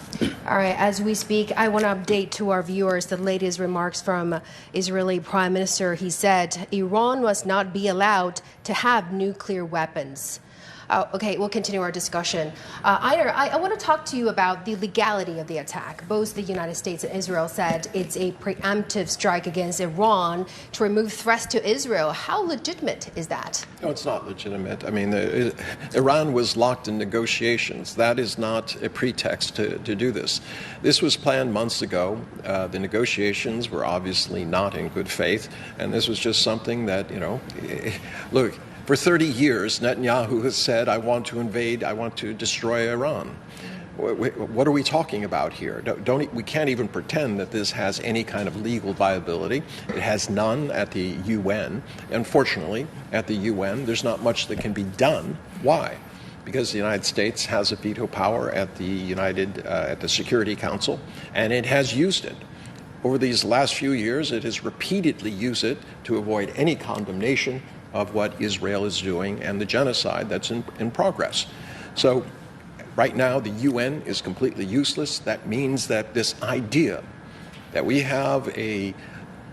All right, as we speak, I want to update to our viewers the latest remarks from Israeli Prime Minister. He said Iran must not be allowed to have nuclear weapons. Okay, we'll continue our discussion. Einar, I want to talk to you about the legality of the attack. Both the United States and Israel said it's a preemptive strike against Iran to remove threats to Israel. How legitimate is that? No, it's not legitimate. I mean, Iran was locked in negotiations. That is not a pretext to do this. This was planned months ago. The negotiations were obviously not in good faith, and this was just something that, look, for 30 years, Netanyahu has said, I want to invade, I want to destroy Iran. What are we talking about here? We can't even pretend that this has any kind of legal viability. It has none at the UN. Unfortunately, at the UN, there's not much that can be done. Why? Because the United States has a veto power at the Security Council, and it has used it. Over these last few years, it has repeatedly used it to avoid any condemnation of what Israel is doing and the genocide that's in progress. So right now, the UN is completely useless. That means that this idea that we have a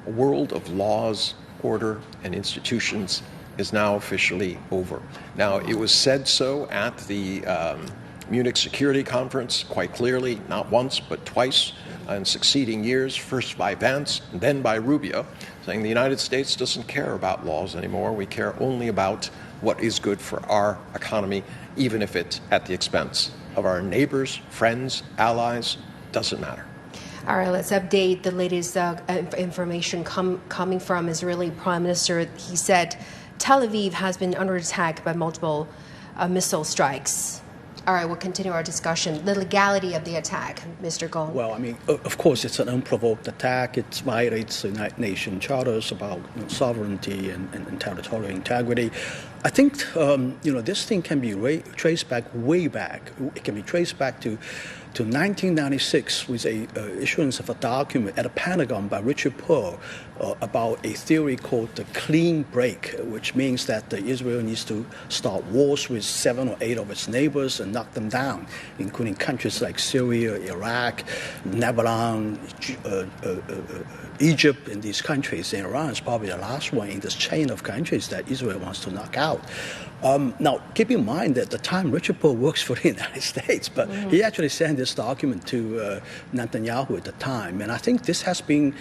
world of laws, order, and institutions is now officially over. Now, it was said so at the Munich Security Conference quite clearly, not once, but twice in succeeding years, first by Vance and then by Rubio, saying the United States doesn't care about laws anymore. We care only about what is good for our economy, even if it's at the expense of our neighbors, friends, allies, doesn't matter. All right, let's update the latest information coming from Israeli Prime Minister. He said Tel Aviv has been under attack by multiple missile strikes. All right, we'll continue our discussion. The legality of the attack, Mr. Gong. Well, I mean, of course, it's an unprovoked attack. It violates the United Nations charters about sovereignty and territorial integrity. I think, this thing can be traced back way back. It can be traced back to 1996 with a issuance of a document at the Pentagon by Richard Pearl about a theory called the clean break, which means that Israel needs to start wars with 7 or 8 of its neighbors and knock them down, including countries like Syria, Iraq, Lebanon, Egypt, and these countries. And Iran is probably the last one in this chain of countries that Israel wants to knock out. Now, keep in mind that at the time Richard Pearl works for the United States, but he actually sent this document to Netanyahu at the time. And I think this has been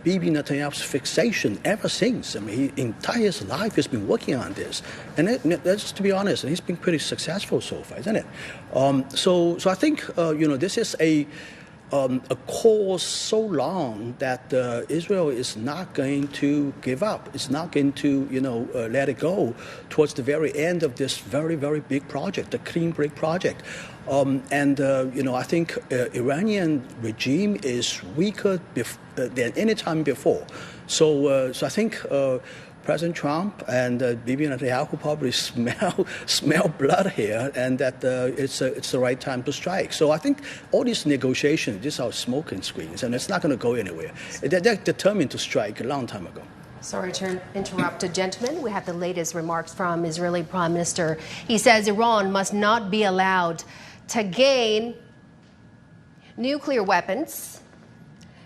Bibi Netanyahu's fixation ever since. I mean, his entire life has been working on this. And that's, to be honest, he's been pretty successful so far, isn't it? So I think, this is a cause so long that Israel is not going to give up. It's not going to, let it go towards the very end of this very, very big project, the Clean Break project. I think Iranian regime is weaker than any time before. So I think President Trump and Bibi Netanyahu probably smell blood here, and that it's the right time to strike. So I think all these negotiations, these are smoke and screens, and it's not going to go anywhere. They're determined to strike a long time ago. Sorry to interrupt, gentlemen. We have the latest remarks from Israeli Prime Minister. He says Iran must not be allowed to gain nuclear weapons,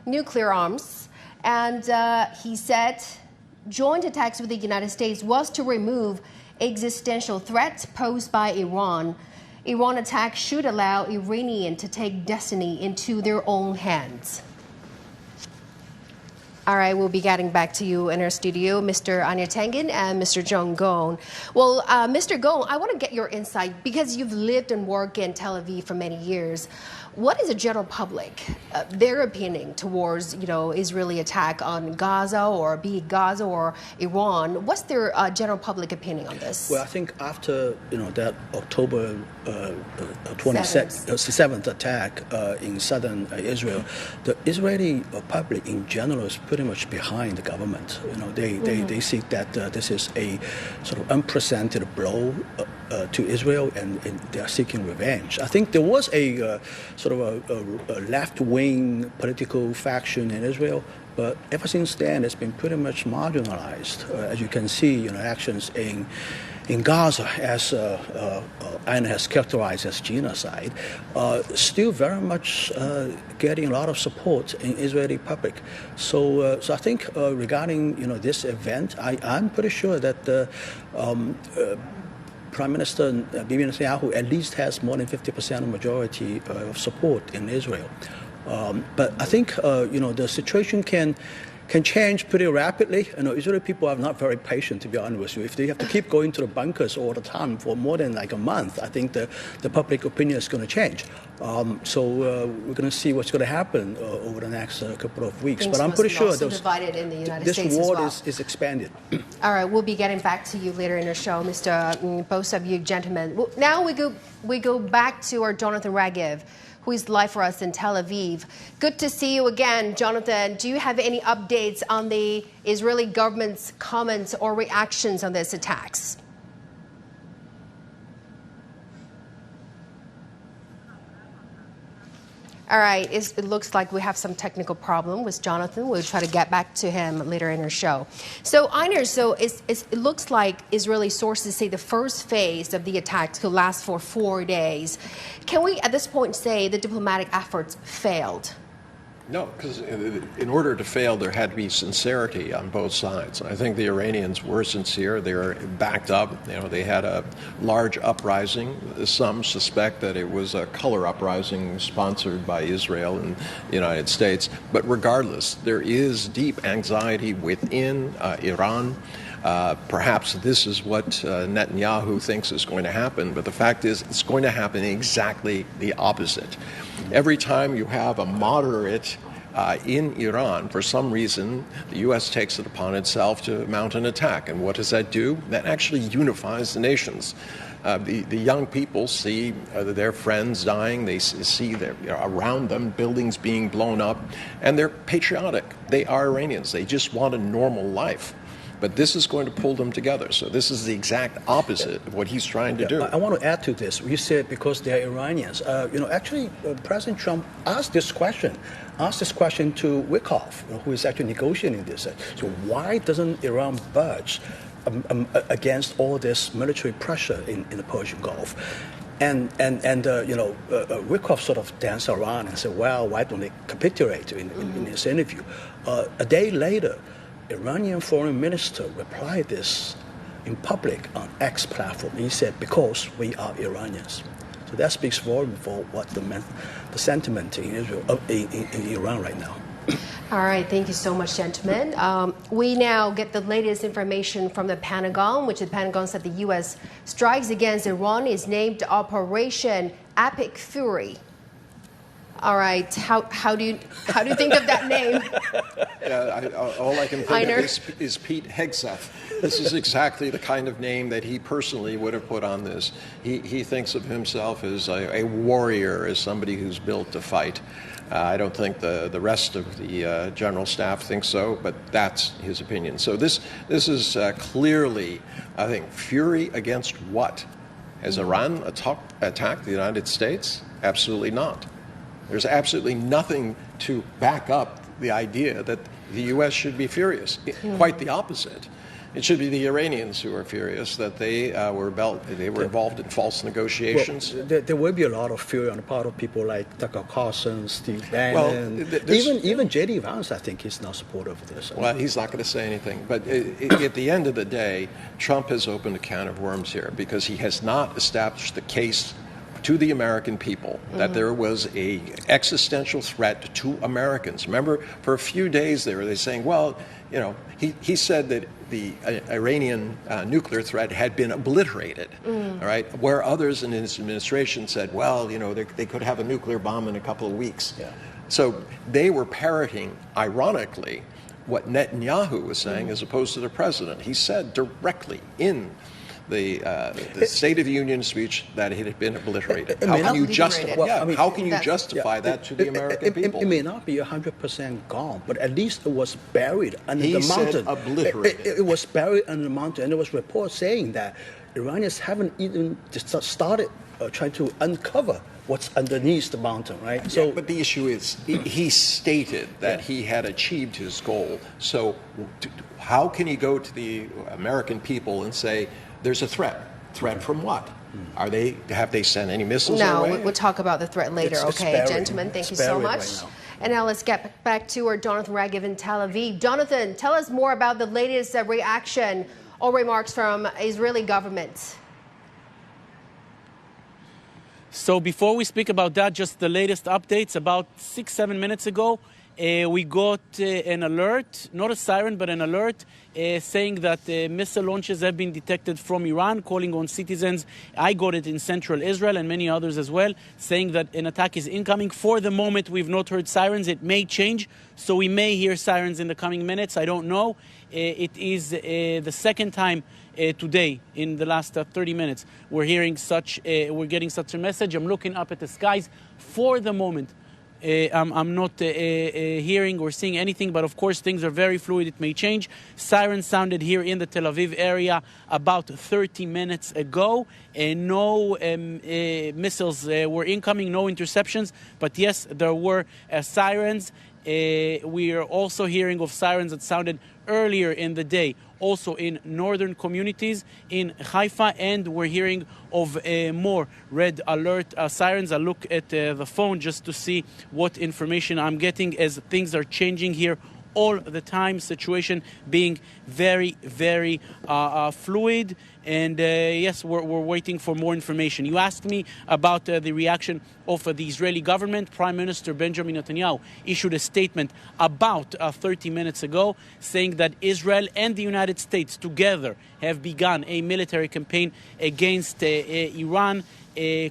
nuclear arms, and he said joint attacks with the United States was to remove existential threats posed by Iran. Iran attacks should allow Iranians to take destiny into their own hands. All right, we'll be getting back to you in our studio, Mr. Anyatengin and Mr. Jung Gong. Well, Mr. Gong, I want to get your insight because you've lived and worked in Tel Aviv for many years. What is the general public, their opinion towards, Israeli attack on Gaza or be it Gaza or Iran? What's their general public opinion on this? Well, I think after, that October 27th attack in southern Israel, the Israeli public in general is pretty much behind the government. They see that this is a sort of unprecedented blow to Israel, and they are seeking revenge. I think there was a sort of a left-wing political faction in Israel, but ever since then it's been pretty much marginalized. As you can see, actions in Gaza, as Ayn has characterized as genocide, still very much getting a lot of support in Israeli public. So I think regarding this event, I'm pretty sure that Prime Minister Bibi Netanyahu at least has more than 50% of majority of support in Israel. But I think, the situation can change pretty rapidly. Israeli people are not very patient, to be honest with you. If they have to keep going to the bunkers all the time for more than like a month, I think the public opinion is going to change. So we're going to see what's going to happen over the next couple of weeks. Things but I'm pretty sure divided in the United this States war as well. is expanded. All right, we'll be getting back to you later in the show, both of you gentlemen. Well, now we go back to our Jonathan Ragiv, who is live for us in Tel Aviv. Good to see you again, Jonathan. Do you have any updates on the Israeli government's comments or reactions on these attacks? All right, it looks like we have some technical problem with Jonathan. We'll try to get back to him later in our show. So, Einar, it looks like Israeli sources say the first phase of the attacks could last for 4 days. Can we, at this point, say the diplomatic efforts failed? No, because in order to fail, there had to be sincerity on both sides. I think the Iranians were sincere. They were backed up. They had a large uprising. Some suspect that it was a color uprising sponsored by Israel and the United States. But regardless, there is deep anxiety within Iran. Perhaps this is what Netanyahu thinks is going to happen, but the fact is it's going to happen exactly the opposite. Every time you have a moderate in Iran, for some reason, the U.S. takes it upon itself to mount an attack. And what does that do? That actually unifies the nations. The young people see their friends dying. They see around them buildings being blown up, and they're patriotic. They are Iranians. They just want a normal life. But this is going to pull them together. So this is the exact opposite of what he's trying to do. I want to add to this. You said because they're Iranians. Actually, President Trump asked this question to Wickoff, who is actually negotiating this. So why doesn't Iran budge against all this military pressure in the Persian Gulf? And Wickoff sort of danced around and said, well, why don't they capitulate in his interview? A day later, Iranian foreign minister replied this in public on X platform. He said, because we are Iranians. So that speaks volume for what the sentiment in Israel, in Iran right now. All right, thank you so much, gentlemen. We now get the latest information from the Pentagon, which the Pentagon said the U.S. strikes against Iran is named Operation Epic Fury. All right, how do you think of that name? All I can think of is Pete Hegseth. This is exactly the kind of name that he personally would have put on this. He thinks of himself as a warrior, as somebody who's built to fight. I don't think the rest of the general staff thinks so, but that's his opinion. So this is clearly, I think, fury against what? Has Iran attacked the United States? Absolutely not. There's absolutely nothing to back up the idea that the U.S. should be furious. Quite the opposite. It should be the Iranians who are furious that they were involved in false negotiations. Well, there will be a lot of fury on the part of people like Tucker Carlson, Steve Bannon, even J.D. Vance. I think he's not supportive of this. Well, he's not going to say anything. But at the end of the day, Trump has opened a can of worms here because he has not established the case to the American people that there was a existential threat to Americans. Remember, for a few days there, they were saying, well, he said that the Iranian nuclear threat had been obliterated, all right, where others in his administration said, well, they could have a nuclear bomb in a couple of weeks. Yeah. So they were parroting, ironically, what Netanyahu was saying as opposed to the president. He said directly in the State of the Union speech that it had been obliterated. How can you justify that to the American people? It may not be 100% gone, but at least it was buried under the mountain. He said obliterated. It was buried under the mountain, and there was reports saying that Iranians haven't even started trying to uncover what's underneath the mountain, right? So, but the issue is, he stated that he had achieved his goal. So how can he go to the American people and say, there's a threat? Threat from what? Have they sent any missiles our way? No, we'll talk about the threat later. Okay, gentlemen, thank you so much. Right, and now let's get back to our Jonathan Ragiv in Tel Aviv. Jonathan, tell us more about the latest reaction or remarks from Israeli government. So before we speak about that, just the latest updates. About 6-7 minutes ago, we got an alert, not a siren, but an alert saying that missile launches have been detected from Iran, calling on citizens. I got it in central Israel and many others as well, saying that an attack is incoming. For the moment, we've not heard sirens. It may change, so we may hear sirens in the coming minutes. I don't know. It is the second time today, in the last 30 minutes, we're getting such a message. I'm looking up at the skies. For the moment, I'm not hearing or seeing anything, but of course things are very fluid. It may change. Sirens sounded here in the Tel Aviv area about 30 minutes ago. No missiles were incoming, no interceptions, but yes, there were sirens. We are also hearing of sirens that sounded earlier in the day, also in northern communities in Haifa, and we're hearing of more red alert sirens. I look at the phone just to see what information I'm getting as things are changing here all the time, situation being very, very fluid. And yes, we're waiting for more information. You asked me about the reaction of the Israeli government. Prime Minister Benjamin Netanyahu issued a statement about 30 minutes ago saying that Israel and the United States together have begun a military campaign against Iran,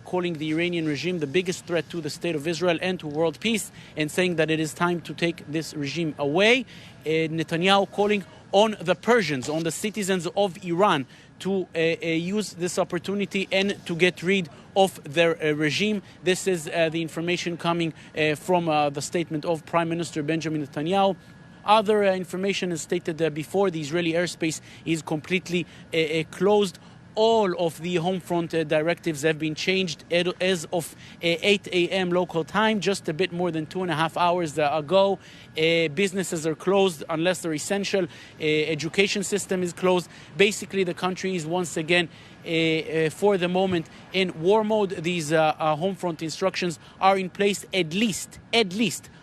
calling the Iranian regime the biggest threat to the state of Israel and to world peace, and saying that it is time to take this regime away. Netanyahu calling on the Persians, on the citizens of Iran, to use this opportunity and to get rid of their regime. This is the information coming from the statement of Prime Minister Benjamin Netanyahu. Other information is stated before. The Israeli airspace is completely closed. All of the home front directives have been changed as of 8 a.m. local time, just a bit more than 2.5 hours ago. Businesses are closed unless they're essential. Education system is closed. Basically, the country is once again, for the moment, in war mode. These home front instructions are in place at least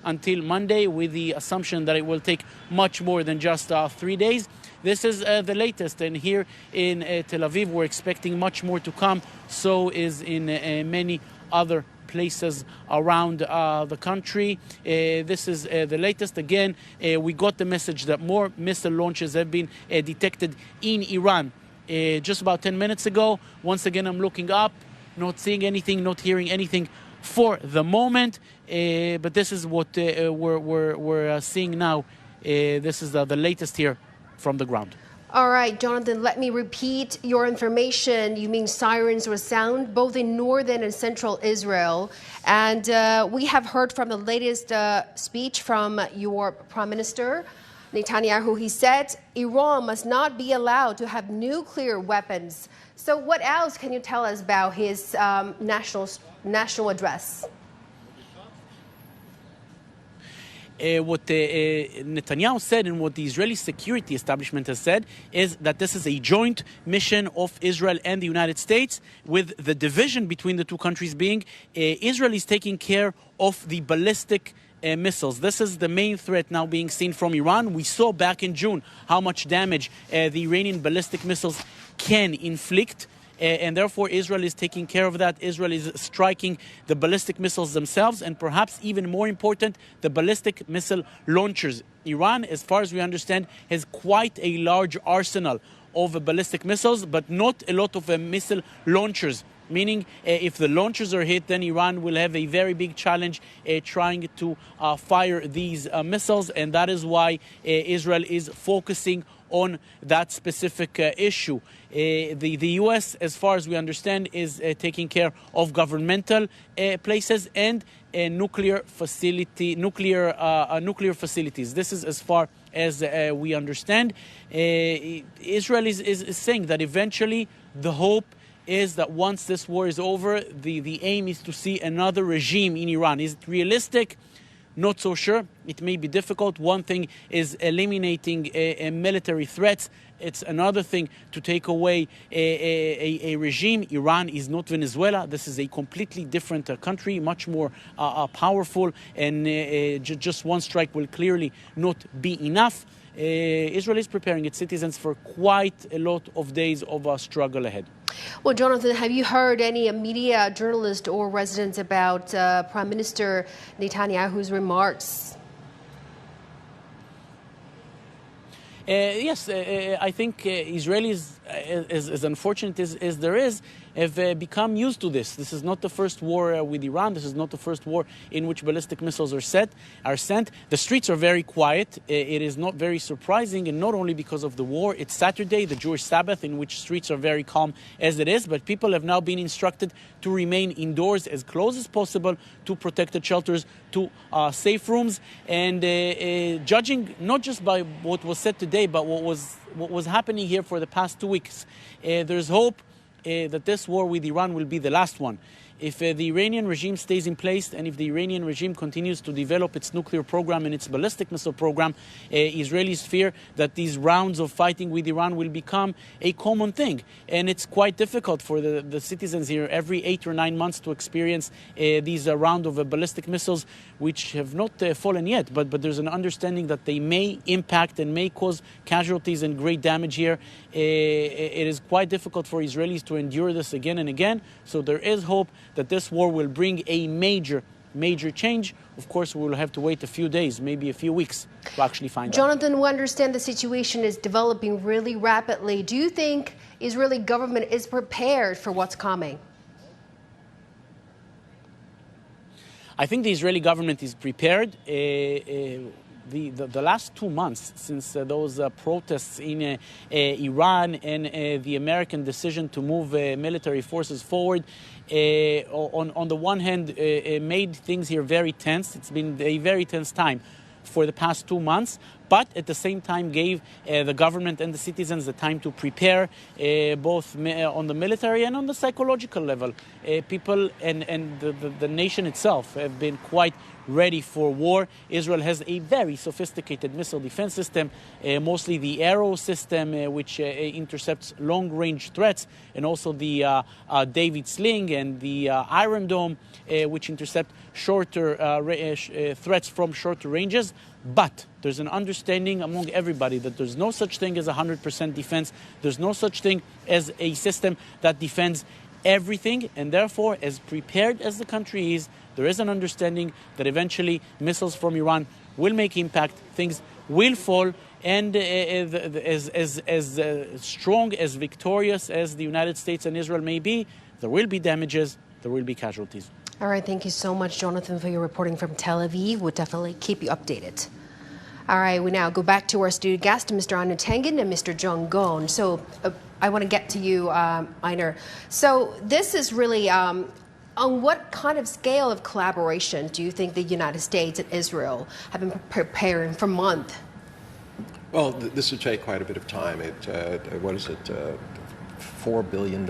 until Monday, with the assumption that it will take much more than just 3 days. This is the latest, and here in Tel Aviv we're expecting much more to come. So is in many other places around the country. This is the latest. Again, we got the message that more missile launches have been detected in Iran just about 10 minutes ago. Once again, I'm looking up, not seeing anything, not hearing anything for the moment. But this is what we're seeing now. This is the latest here from the ground. All right, Jonathan, let me repeat your information. You mean sirens or sound, both in northern and central Israel. And we have heard from the latest speech from your Prime Minister, Netanyahu. He said Iran must not be allowed to have nuclear weapons. So what else can you tell us about his national address? What Netanyahu said and what the Israeli security establishment has said is that this is a joint mission of Israel and the United States, with the division between the two countries being Israel is taking care of the ballistic missiles. This is the main threat now being seen from Iran. We saw back in June how much damage the Iranian ballistic missiles can inflict. And therefore, Israel is taking care of that. Israel is striking the ballistic missiles themselves, and perhaps even more important, the ballistic missile launchers. Iran, as far as we understand, has quite a large arsenal of ballistic missiles, but not a lot of missile launchers. Meaning, if the launchers are hit, then Iran will have a very big challenge trying to fire these missiles. And that is why Israel is focusing on that specific issue. The U.S., as far as we understand, is taking care of governmental places and nuclear facilities. This is as far as we understand. Israel is saying that eventually the hope is that once this war is over, the aim is to see another regime in Iran. Is it realistic? Not so sure. It may be difficult. One thing is eliminating military threats. It's another thing to take away a regime. Iran is not Venezuela. This is a completely different country, much more powerful, and just one strike will clearly not be enough. Israel is preparing its citizens for quite a lot of days of struggle ahead. Well, Jonathan, have you heard any media, journalists or residents about Prime Minister Netanyahu's remarks? Yes, I think Israelis, as unfortunate as there is, have become used to this. This is not the first war with Iran. This is not the first war in which ballistic missiles are sent. The streets are very quiet. It is not very surprising, and not only because of the war. It's Saturday, the Jewish Sabbath, in which streets are very calm as it is, but people have now been instructed to remain indoors as close as possible to protected shelters, to safe rooms, and judging not just by what was said today, but what was happening here for the past 2 weeks, there's hope that this war with Iran will be the last one. If the Iranian regime stays in place and if the Iranian regime continues to develop its nuclear program and its ballistic missile program, Israelis fear that these rounds of fighting with Iran will become a common thing. And it's quite difficult for the citizens here every 8 or 9 months to experience these round of ballistic missiles, which have not fallen yet. But there's an understanding that they may impact and may cause casualties and great damage here. It is quite difficult for Israelis to endure this again and again. So there is hope that this war will bring a major change. Of course, we will have to wait a few days, maybe a few weeks, to actually find out. Jonathan, we understand the situation is developing really rapidly. Do you think Israeli government is prepared for what's coming? I think the Israeli government is prepared. The last 2 months since those protests in Iran and the American decision to move military forces forward, on the one hand, made things here very tense. It's been a very tense time for the past 2 months, but at the same time gave the government and the citizens the time to prepare, both on the military and on the psychological level. People and the nation itself have been quite ready for war. Israel has a very sophisticated missile defense system, mostly the Arrow system, which intercepts long-range threats, and also the David Sling and the Iron Dome, which intercept shorter threats from shorter ranges. But there's an understanding among everybody that there's no such thing as 100% defense. There's no such thing as a system that defends everything, and therefore, as prepared as the country is, there is an understanding that eventually missiles from Iran will make impact, things will fall, and as strong, as victorious as the United States and Israel may be, there will be damages, there will be casualties. All right, thank you so much, Jonathan, for your reporting from Tel Aviv. We'll definitely keep you updated. All right, we now go back to our studio guests, Mr. Anu Tengen and Mr. Jung Gon. So I want to get to you, Einar. So this is really, on what kind of scale of collaboration do you think the United States and Israel have been preparing for months? Well, this would take quite a bit of time. What is it? $4 billion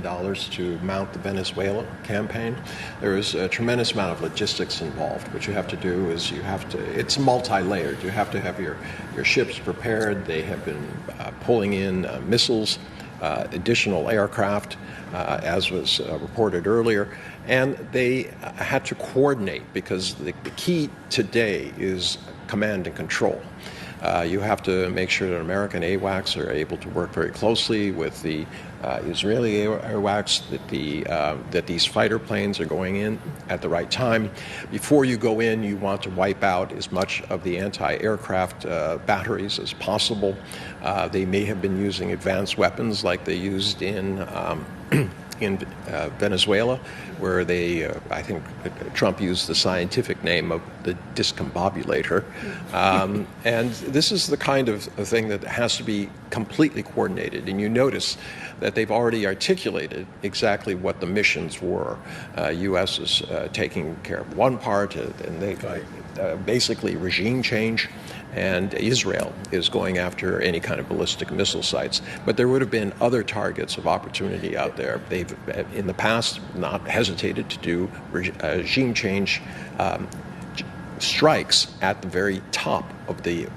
to mount the Venezuela campaign. There is a tremendous amount of logistics involved. What you have to do is it's multi-layered. You have to have your ships prepared. They have been pulling in missiles, additional aircraft, as was reported earlier, and they had to coordinate because the key today is command and control. You have to make sure that American AWACS are able to work very closely with the Israeli AWACS, that these fighter planes are going in at the right time. Before you go in, you want to wipe out as much of the anti-aircraft batteries as possible. They may have been using advanced weapons like they used in Venezuela, where I think Trump used the scientific name of the discombobulator. And this is the kind of thing that has to be completely coordinated. And you notice that they've already articulated exactly what the missions were. U.S. is taking care of one part, and they basically regime change. And Israel is going after any kind of ballistic missile sites. But there would have been other targets of opportunity out there. They've, in the past, not hesitated to do regime change strikes at the very top of the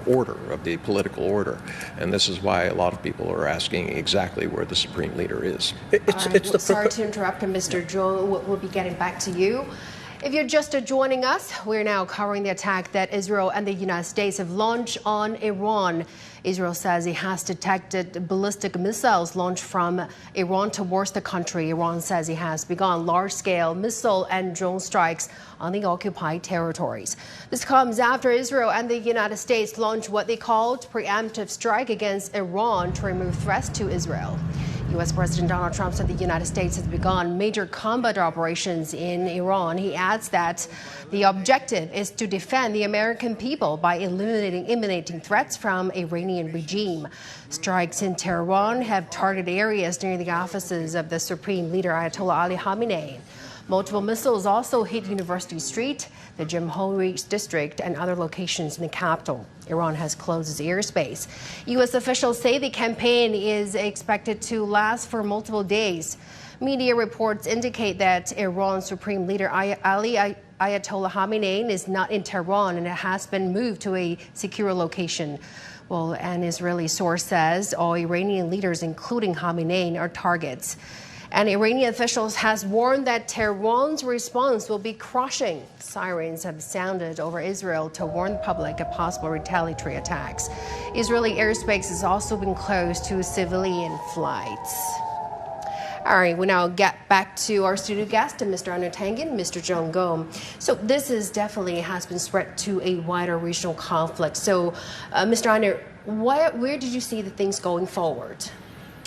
order, of the political order. And this is why a lot of people are asking exactly where the supreme leader is. Sorry to interrupt, Mr. Joe. We'll be getting back to you. If you're just joining us, we're now covering the attack that Israel and the United States have launched on Iran. Israel says it has detected ballistic missiles launched from Iran towards the country. Iran says it has begun large-scale missile and drone strikes on the occupied territories. This comes after Israel and the United States launched what they called preemptive strike against Iran to remove threats to Israel. U.S. President Donald Trump said the United States has begun major combat operations in Iran. He adds that the objective is to defend the American people by eliminating imminent threats from Iranian regime. Strikes in Tehran have targeted areas near the offices of the Supreme Leader Ayatollah Ali Khamenei. Multiple missiles also hit University Street, the Jamhuri district, and other locations in the capital. Iran has closed its airspace. U.S. officials say the campaign is expected to last for multiple days. Media reports indicate that Iran's Supreme Leader Ali Ayatollah Khamenei is not in Tehran and has been moved to a secure location. Well, an Israeli source says all Iranian leaders, including Khamenei, are targets. And Iranian officials has warned that Tehran's response will be crushing. Sirens have sounded over Israel to warn the public of possible retaliatory attacks. Israeli airspace has also been closed to civilian flights. All right, we now get back to our studio guest, Mr. Anu Tangen, Mr. John Gom. So this is definitely has been spread to a wider regional conflict. So, Mr. Anu, where did you see the things going forward?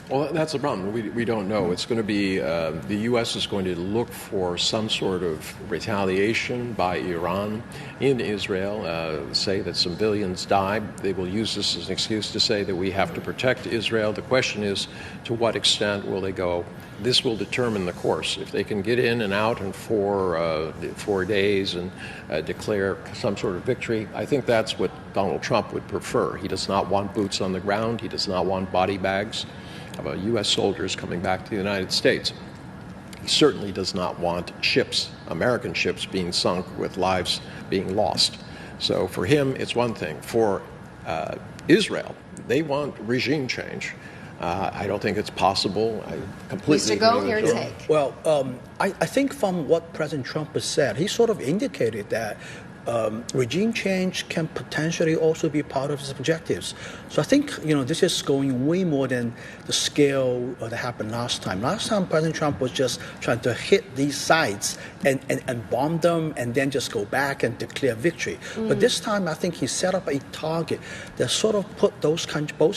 Well, that's the problem. We don't know. It's going to be, the U.S. is going to look for some sort of retaliation by Iran in Israel, say that civilians died. They will use this as an excuse to say that we have to protect Israel. The question is, to what extent will they go? This will determine the course. If they can get in and out in 4 days and declare some sort of victory, I think that's what Donald Trump would prefer. He does not want boots on the ground. He does not want body bags of U.S. soldiers coming back to the United States. He certainly does not want ships, American ships, being sunk with lives being lost. So for him, it's one thing. For Israel, they want regime change. I don't think it's possible. I completely Mr. Go, agree your with take. Well, I think from what President Trump has said, he sort of indicated that regime change can potentially also be part of his objectives. So I think, this is going way more than the scale that happened last time. Last time, President Trump was just trying to hit these sites and bomb them and then just go back and declare victory. But this time, I think he set up a target that sort of put both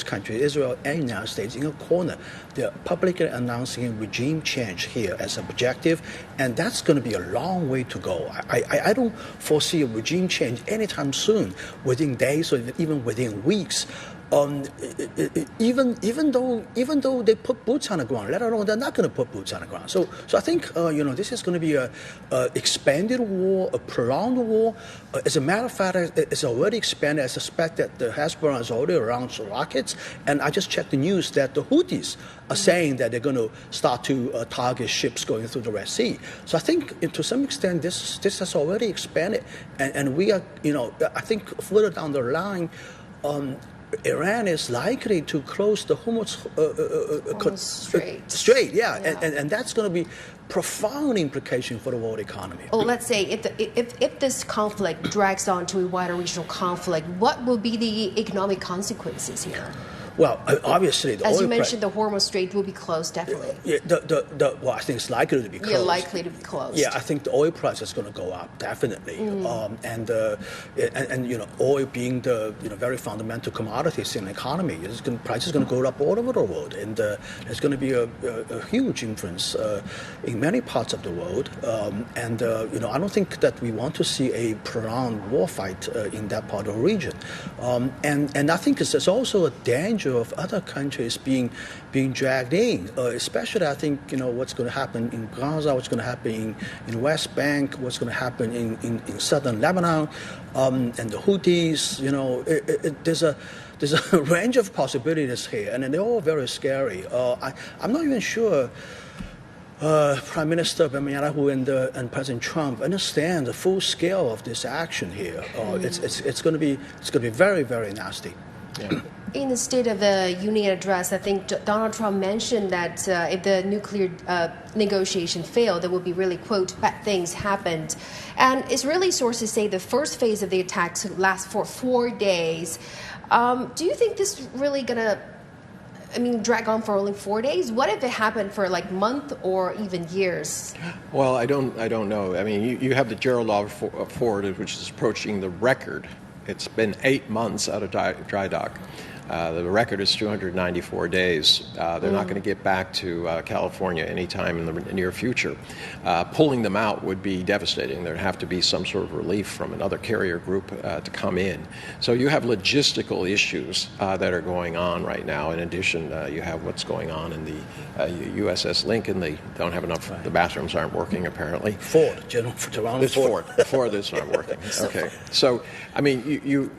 countries, Israel and the United States, in a corner. They're publicly announcing regime change here as an objective, and that's going to be a long way to go. I don't foresee a regime change anytime soon, within days or even within weeks. Even though they put boots on the ground, let alone they're not going to put boots on the ground. So I think this is going to be a expanded war, a prolonged war. As a matter of fact, it's already expanded. I suspect that the Hezbollah is already around rockets, and I just checked the news that the Houthis are saying that they're going to start to target ships going through the Red Sea. So I think to some extent this has already expanded, and we are, I think further down the line. Iran is likely to close the Hormuz Strait, and that's going to be profound implication for the world economy. Well, let's say if this conflict drags on to a wider regional conflict, what will be the economic consequences here? Well, obviously, as you mentioned, the Hormuz Strait will be closed, definitely. Yeah, well, I think it's likely to be closed. Yeah, likely to be closed. Yeah, I think the oil price is going to go up, definitely. And oil being the very fundamental commodities in the economy, price is going to go up all over the world, and there's going to be a huge influence in many parts of the world. I don't think that we want to see a prolonged war fight in that part of the region. And I think there's also a danger of other countries being dragged in, especially I think what's going to happen in Gaza, what's going to happen in West Bank, what's going to happen in southern Lebanon, and the Houthis. There's a range of possibilities here, and they're all very scary. I'm not even sure Prime Minister Netanyahu and President Trump understand the full scale of this action here. It's going to be very, very nasty. Yeah. In the State of the Union address, I think Donald Trump mentioned that if the nuclear negotiation failed, there will be really, quote, bad things happened. And Israeli sources say the first phase of the attacks would last for 4 days. Do you think this is really going to, drag on for only 4 days? What if it happened for like month or even years? Well, I don't know. You have the Gerald R. Ford, which is approaching the record. It's been 8 months out of dry dock. The record is 294 days. They're not going to get back to California anytime in the near future. Pulling them out would be devastating. There'd have to be some sort of relief from another carrier group to come in. So you have logistical issues that are going on right now. In addition, you have what's going on in the USS Lincoln. They don't have enough, the bathrooms aren't working apparently. Ford, General It's Ford. Ford is not working. Okay. So, I mean,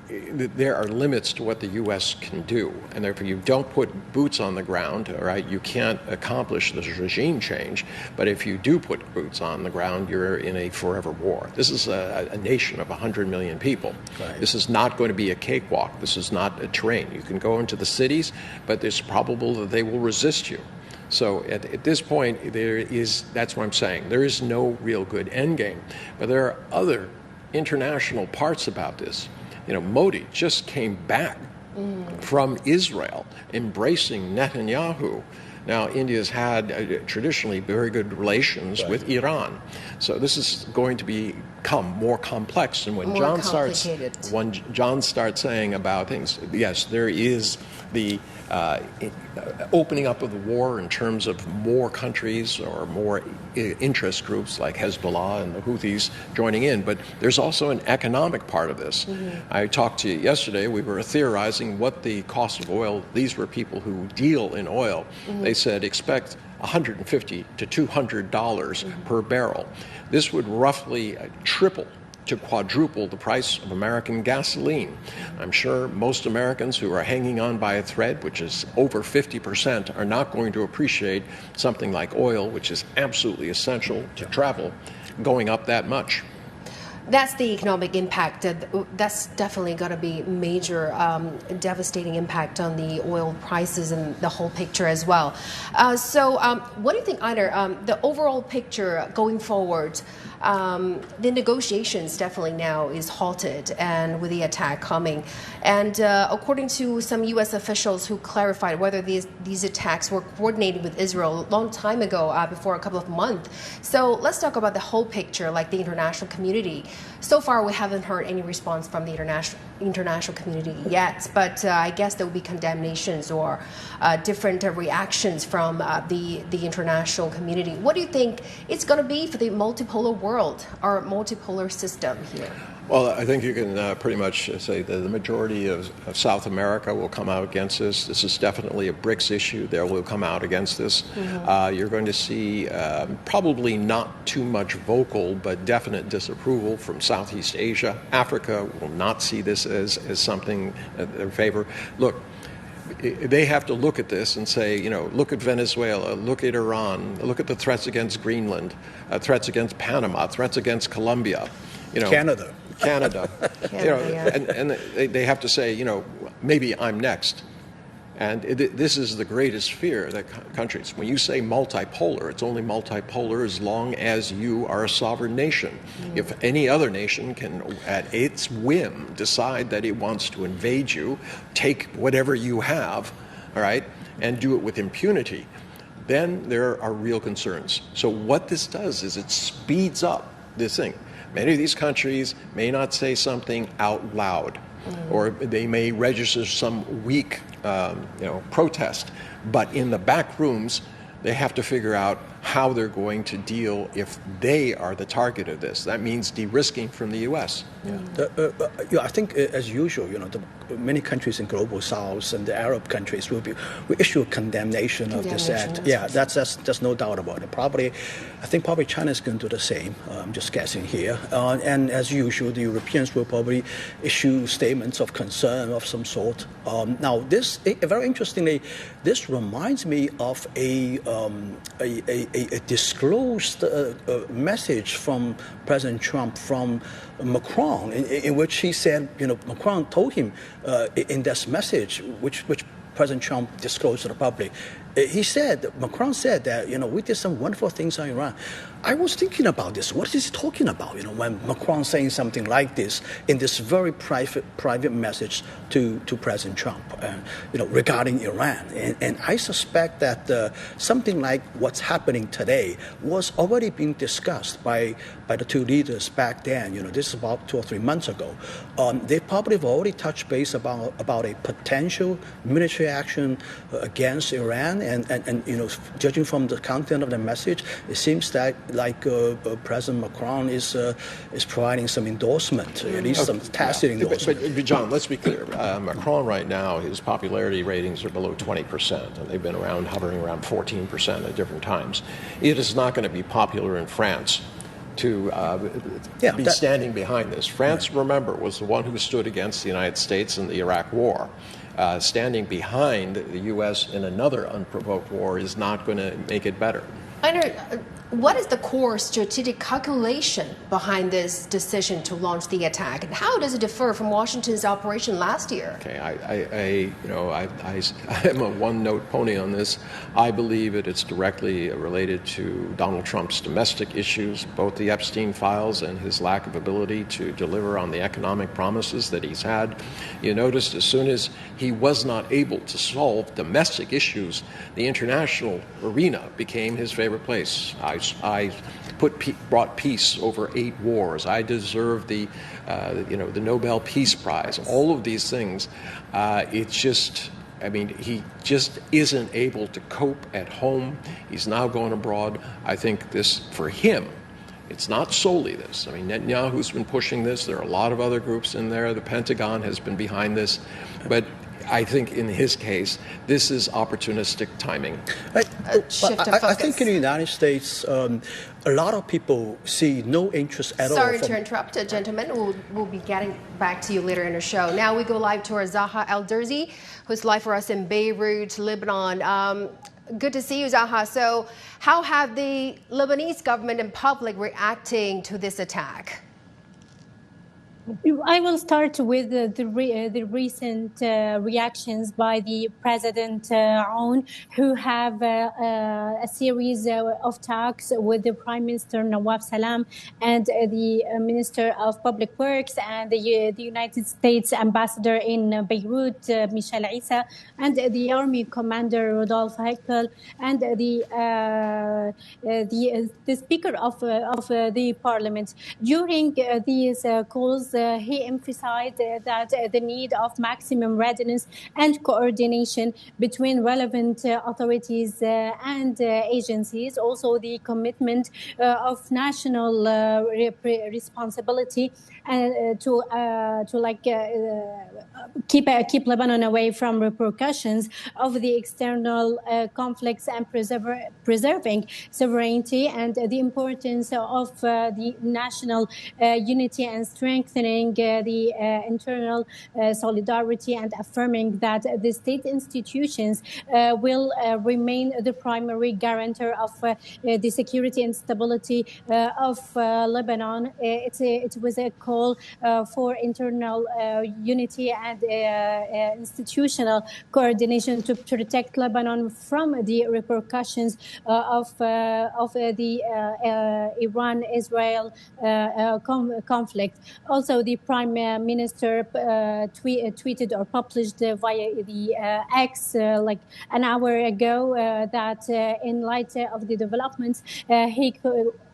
there are limits to what the U.S. can do. And therefore, you don't put boots on the ground, all right? You can't accomplish this regime change. But if you do put boots on the ground, you're in a forever war. This is a nation of 100 million people. Right. This is not going to be a cakewalk. This is not a terrain. You can go into the cities, but it's probable that they will resist you. So at this point, that's what I'm saying. There is no real good end game. But there are other international parts about this. You know, Modi just came back from Israel, embracing Netanyahu. Now, India's had traditionally very good relations with Iran. So this is going to become more complex. And when John starts saying about things, yes, there is the opening up of the war in terms of more countries or more interest groups like Hezbollah and the Houthis joining in. But there's also an economic part of this. I talked to you yesterday. We were theorizing what the cost of oil, these were people who deal in oil. They said expect $150 to $200 per barrel. This would roughly triple to quadruple the price of American gasoline. I'm sure most Americans who are hanging on by a thread, which is over 50%, are not going to appreciate something like oil, which is absolutely essential to travel, going up that much. That's the economic impact. That's definitely going to be major, devastating impact on the oil prices and the whole picture as well. So what do you think, Einar, the overall picture going forward? The negotiations definitely now is halted, and with the attack coming. And according to some U.S. officials who clarified whether these attacks were coordinated with Israel a long time ago, before a couple of months. So let's talk about the whole picture, like the international community. So far, we haven't heard any response from the international community yet, but I guess there will be condemnations or different reactions from the international community. What do you think it's going to be for the multipolar world, our multipolar system here? Well, I think you can pretty much say that the majority of South America will come out against this. This is definitely a BRICS issue. They will come out against this. You're going to see probably not too much vocal, but definite disapproval from Southeast Asia. Africa will not see this as something in their favor. Look, they have to look at this and say, you know, look at Venezuela, look at Iran, look at the threats against Greenland, threats against Panama, threats against Colombia. You know, Canada. You know, and they have to say, you know, maybe I'm next. And this is the greatest fear that countries, when you say multipolar, it's only multipolar as long as you are a sovereign nation. If any other nation can, at its whim, decide that it wants to invade you, take whatever you have, all right, and do it with impunity, then there are real concerns. So what this does is it speeds up this thing. Many of these countries may not say something out loud, or they may register some weak protest, but in the back rooms, they have to figure out how they're going to deal if they are the target of this. That means de-risking from the U.S. I think, as usual, many countries in global south and the Arab countries will issue a condemnation of this act. Yeah, that's no doubt about it. I think China is going to do the same. I'm just guessing here. And as usual, the Europeans will probably issue statements of concern of some sort. Now, very interestingly, this reminds me of a disclosed message from President Trump from Macron, in which he said, Macron told him in this message, which President Trump disclosed to the public. Macron said that, we did some wonderful things on Iran. I was thinking about this. What is he talking about? When Macron saying something like this in this very private message to President Trump, regarding Iran. And I suspect that something like what's happening today was already being discussed by the two leaders back then. This is about 2 or 3 months ago. They probably have already touched base about a potential military action against Iran. And judging from the content of the message, it seems that President Macron is providing some endorsement, at least some tacit endorsement. But John, let's be clear. Macron right now, his popularity ratings are below 20%, and they've been hovering around 14% at different times. It is not going to be popular in France to be standing behind this. France, remember, was the one who stood against the United States in the Iraq War. Standing behind the U.S. in another unprovoked war is not going to make it better. What is the core strategic calculation behind this decision to launch the attack, and how does it differ from Washington's operation last year? Okay, I am a one-note pony on this. I believe it's directly related to Donald Trump's domestic issues, both the Epstein files and his lack of ability to deliver on the economic promises that he's had. You noticed as soon as he was not able to solve domestic issues, the international arena became his favorite place. I brought peace over 8 wars. I deserve the Nobel Peace Prize. All of these things. He just isn't able to cope at home. He's now going abroad. I think this, for him, it's not solely this. Netanyahu's been pushing this. There are a lot of other groups in there. The Pentagon has been behind this. But I think in his case, this is opportunistic timing. I think in the United States, a lot of people see no interest at all. Sorry to interrupt, gentlemen. We'll be getting back to you later in the show. Now we go live to our Zaha El-Derzi, who's live for us in Beirut, Lebanon. Good to see you, Zaha. So how have the Lebanese government and public reacting to this attack? I will start with the recent reactions by the President Aoun, who have a series of talks with the Prime Minister Nawaf Salam and the Minister of Public Works and the United States Ambassador in Beirut, Michel Issa, and the Army Commander Rodolphe Heikel, and the Speaker of the Parliament. During these calls, he emphasized that the need of maximum readiness and coordination between relevant authorities and agencies, also the commitment of national responsibility to keep Lebanon away from repercussions of the external conflicts and preserving sovereignty, and the importance of the national unity and strengthening the internal solidarity, and affirming that the state institutions will remain the primary guarantor of the security and stability of Lebanon. It was a call for internal unity and institutional coordination to protect Lebanon from the repercussions of the Iran-Israel conflict. Also, the Prime Minister tweeted or published via the X like an hour ago that in light of the developments, he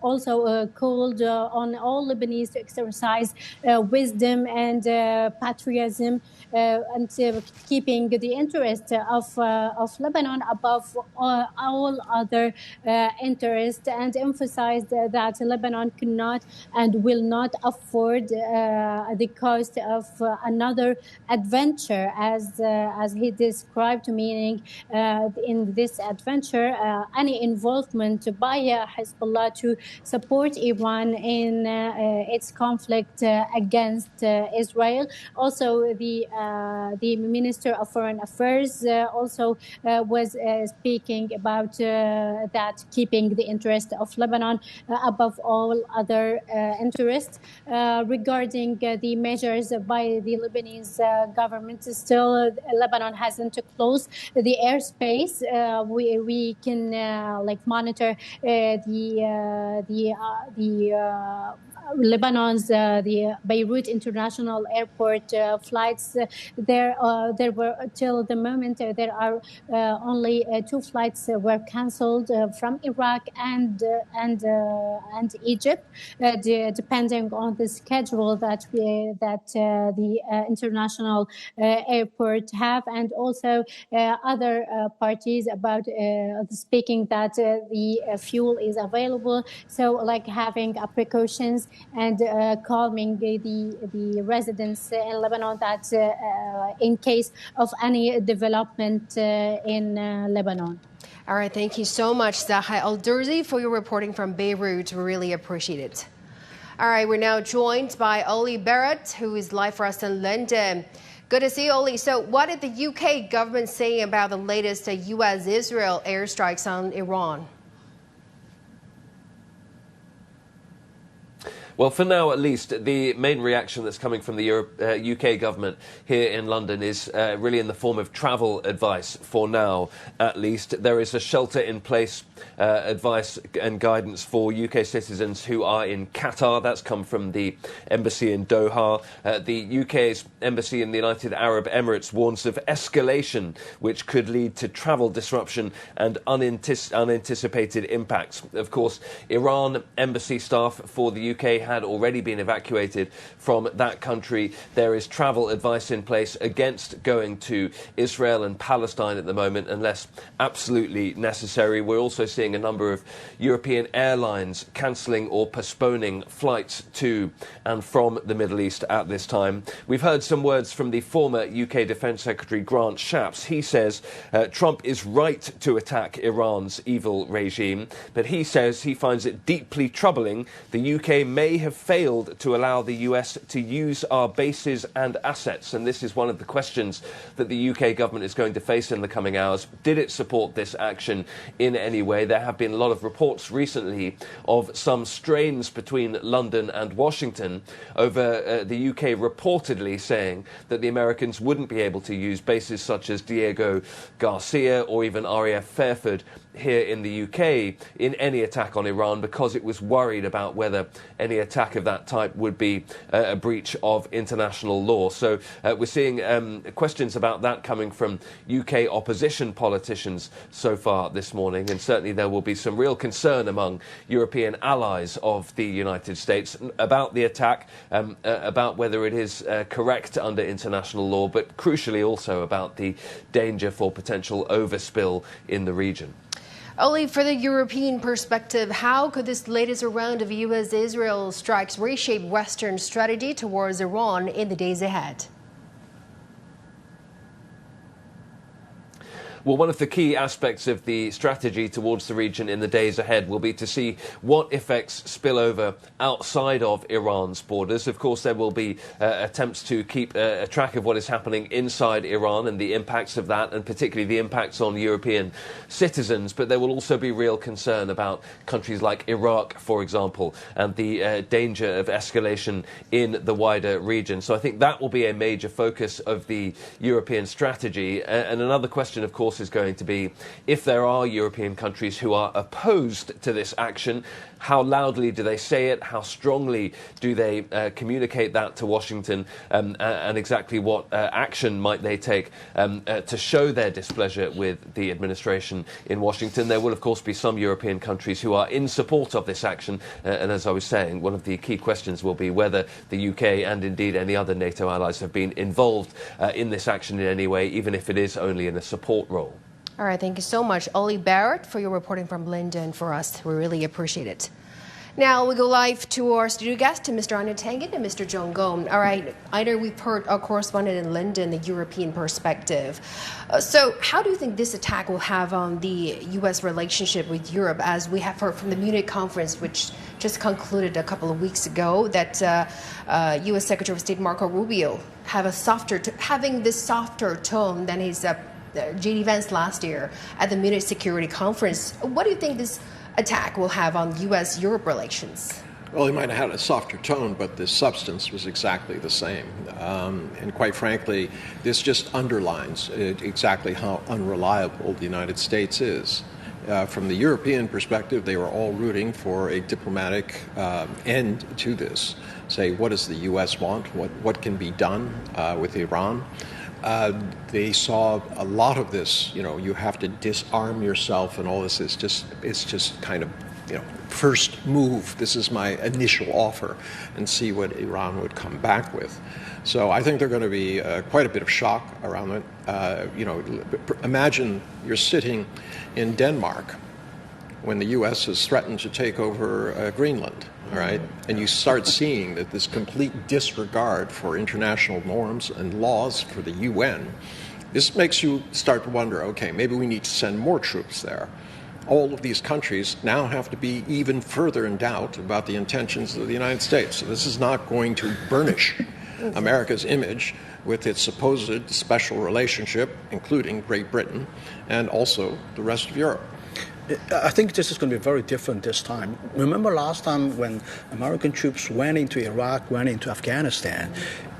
also called on all Lebanese to exercise wisdom and patriotism, and keeping the interest of Lebanon above all other interests, and emphasized that Lebanon cannot and will not afford the cost of another adventure, as he described, meaning in this adventure any involvement by Hezbollah to support Iran in its conflict against Israel. Also, the the Minister of Foreign Affairs also was speaking about that keeping the interest of Lebanon above all other interests. Regarding the measures by the Lebanese government, still Lebanon hasn't closed the airspace. We can monitor Lebanon's the Beirut International Airport flights. There were till the moment there are only 2 flights were cancelled from Iraq and Egypt, depending on the schedule that the international airport have, and also other parties about speaking that the fuel is available. So like having precautions and calming the residents in Lebanon that in case of any development in Lebanon. All right, thank you so much, Zaha El-Durzi, for your reporting from Beirut. We really appreciate it. All right, we're now joined by Oli Barrett, who is live for us in London. Good to see you, Oli. So what did the UK government say about the latest U.S.-Israel airstrikes on Iran? Well, for now, at least, the main reaction that's coming from the UK government here in London is really in the form of travel advice. For now, at least, there is a shelter-in-place advice and guidance for UK citizens who are in Qatar. That's come from the embassy in Doha. The UK's embassy in the United Arab Emirates warns of escalation, which could lead to travel disruption and unanticipated impacts. Of course, Iran embassy staff for the UK had already been evacuated from that country. There is travel advice in place against going to Israel and Palestine at the moment unless absolutely necessary. We're also seeing a number of European airlines cancelling or postponing flights to and from the Middle East at this time. We've heard some words from the former UK Defence Secretary Grant Shapps. He says Trump is right to attack Iran's evil regime, but he says he finds it deeply troubling the UK may have failed to allow the US to use our bases and assets. And this is one of the questions that the UK government is going to face in the coming hours. Did it support this action in any way? There have been a lot of reports recently of some strains between London and Washington over the UK reportedly saying that the Americans wouldn't be able to use bases such as Diego Garcia or even RAF Fairford here in the UK in any attack on Iran because it was worried about whether any attack of that type would be a breach of international law. So we're seeing questions about that coming from UK opposition politicians so far this morning, and certainly there will be some real concern among European allies of the United States about the attack, about whether it is correct under international law, but crucially also about the danger for potential overspill in the region. Oli, for the European perspective, how could this latest round of U.S.-Israel strikes reshape Western strategy towards Iran in the days ahead? Well, one of the key aspects of the strategy towards the region in the days ahead will be to see what effects spill over outside of Iran's borders. Of course, there will be attempts to keep a track of what is happening inside Iran and the impacts of that, and particularly the impacts on European citizens. But there will also be real concern about countries like Iraq, for example, and the danger of escalation in the wider region. So I think that will be a major focus of the European strategy. And another question, of course, is going to be if there are European countries who are opposed to this action, how loudly do they say it? How strongly do they communicate that to Washington? And exactly what action might they take to show their displeasure with the administration in Washington? There will, of course, be some European countries who are in support of this action. And as I was saying, one of the key questions will be whether the UK and indeed any other NATO allies have been involved in this action in any way, even if it is only in a support role. All right, thank you so much, Oli Barrett, for your reporting from London for us. We really appreciate it. Now we go live to our studio guests, to Mr. Einar Tangen and Mr. John Gong. All right, Einar, we've heard our correspondent in London, the European perspective. So how do you think this attack will have on the U.S. relationship with Europe, as we have heard from the Munich conference, which just concluded a couple of weeks ago, that U.S. Secretary of State Marco Rubio having this softer tone than his J.D. Vance last year at the Munich Security Conference. What do you think this attack will have on U.S.-Europe relations? Well, he might have had a softer tone, but the substance was exactly the same. And quite frankly, this just underlines exactly how unreliable the United States is. From the European perspective, they were all rooting for a diplomatic end to this. Say, what does the U.S. want? What can be done with Iran? They saw a lot of this, you have to disarm yourself and all this. It's just kind of, first move. This is my initial offer, and see what Iran would come back with. So I think there's going to be quite a bit of shock around it. Imagine you're sitting in Denmark when the U.S. has threatened to take over Greenland, all right? And you start seeing that this complete disregard for international norms and laws for the UN, this makes you start to wonder, okay, maybe we need to send more troops there. All of these countries now have to be even further in doubt about the intentions of the United States. So this is not going to burnish America's image with its supposed special relationship, including Great Britain, and also the rest of Europe. I think this is going to be very different this time. Remember last time when American troops went into Iraq, went into Afghanistan,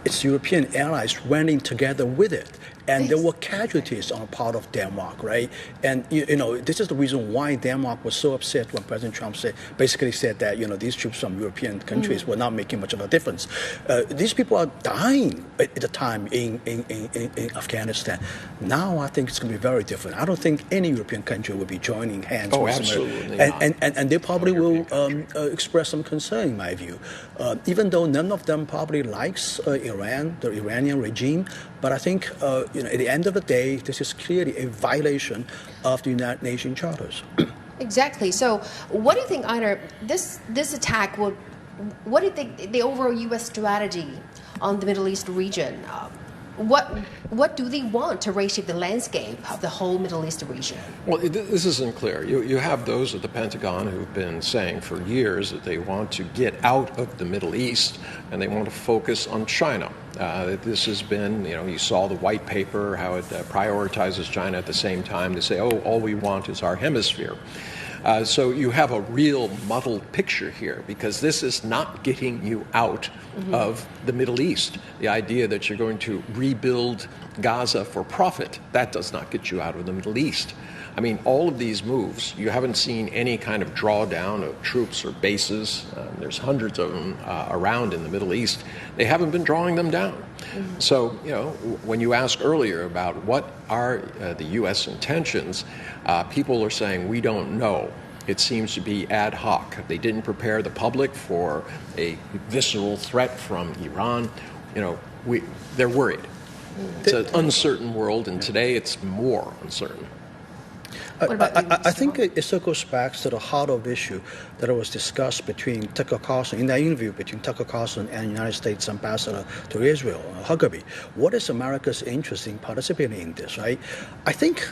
its European allies went in together with it. And there were casualties on the part of Denmark, right? And, this is the reason why Denmark was so upset when President Trump basically said that, these troops from European countries were not making much of a difference. These people are dying at the time in Afghanistan. Now I think it's going to be very different. I don't think any European country will be joining hands with absolutely and they probably will express some concern, in my view. Even though none of them probably likes Iran, the Iranian regime, but I think, at the end of the day, this is clearly a violation of the United Nations charters. Exactly. So what do you think, Einar, this attack what do you think the overall U.S. strategy on the Middle East region? What do they want to reshape the landscape of the whole Middle East region? Well, this isn't clear. You have those at the Pentagon who've been saying for years that they want to get out of the Middle East and they want to focus on China. This has been, you saw the white paper, how it prioritizes China at the same time. They say, all we want is our hemisphere. So you have a real muddled picture here, because this is not getting you out of the Middle East. The idea that you're going to rebuild Gaza for profit, that does not get you out of the Middle East. I mean, all of these moves, you haven't seen any kind of drawdown of troops or bases. There's hundreds of them around in the Middle East. They haven't been drawing them down. So, when you ask earlier about what are the U.S. intentions, people are saying, we don't know. It seems to be ad hoc. They didn't prepare the public for a visceral threat from Iran. They're worried. It's an uncertain world, and today it's more uncertain. I think it circles back to the heart of the issue that was discussed between Tucker Carlson, in that interview between Tucker Carlson and United States Ambassador to Israel, Huckabee. What is America's interest in participating in this, right? I think,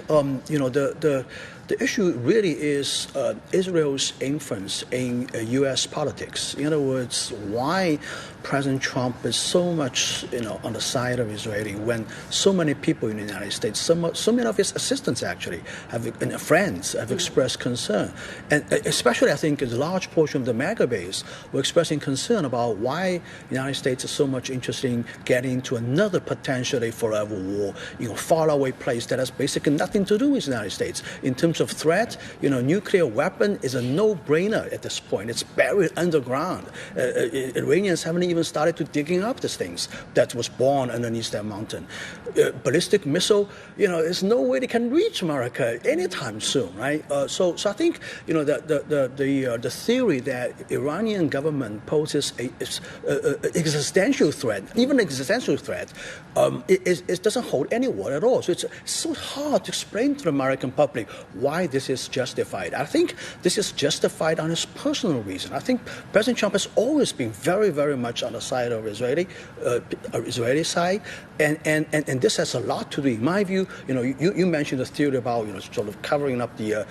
the issue really is Israel's influence in U.S. politics. In other words, why President Trump is so much, on the side of Israeli when so many people in the United States, so many of his assistants actually and friends have expressed concern, and especially I think a large portion of the MAGA base were expressing concern about why the United States is so much interested in getting into another potentially forever war, faraway place that has basically nothing to do with the United States in terms of threat. Nuclear weapon is a no-brainer at this point. It's buried underground. Iranians haven't even started to digging up these things that was born underneath that mountain. Ballistic missile, there's no way they can reach America. Any anytime soon, right? So I think the theory that Iranian government poses a existential threat, even existential threat, it doesn't hold any water at all. So it's so hard to explain to the American public why this is justified. I think this is justified on his personal reason. I think President Trump has always been very, very much on the side of Israeli side, and this has a lot to do, in my view. You mentioned the theory about sort of covering up the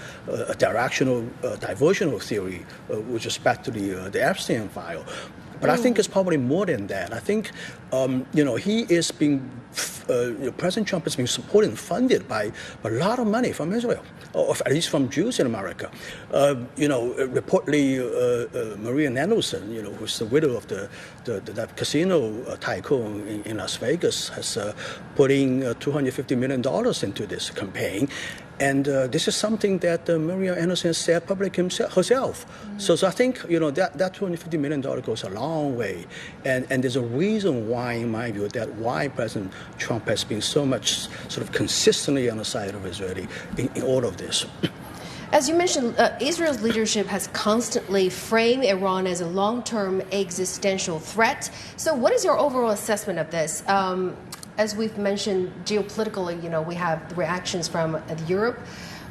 diversional theory with respect to the Epstein file. But I think it's probably more than that. I think, he is being, President Trump has been supported and funded by a lot of money from Israel, or at least from Jews in America. Reportedly, Maria Nelson, who's the widow of that casino tycoon in Las Vegas, has put in $250 million into this campaign. And this is something that Maria Anderson said publicly herself. So I think that $250 million goes a long way, and there's a reason why, in my view, why President Trump has been so much sort of consistently on the side of Israel in all of this. As you mentioned, Israel's leadership has constantly framed Iran as a long-term existential threat. So what is your overall assessment of this? As we've mentioned, geopolitically, we have reactions from Europe,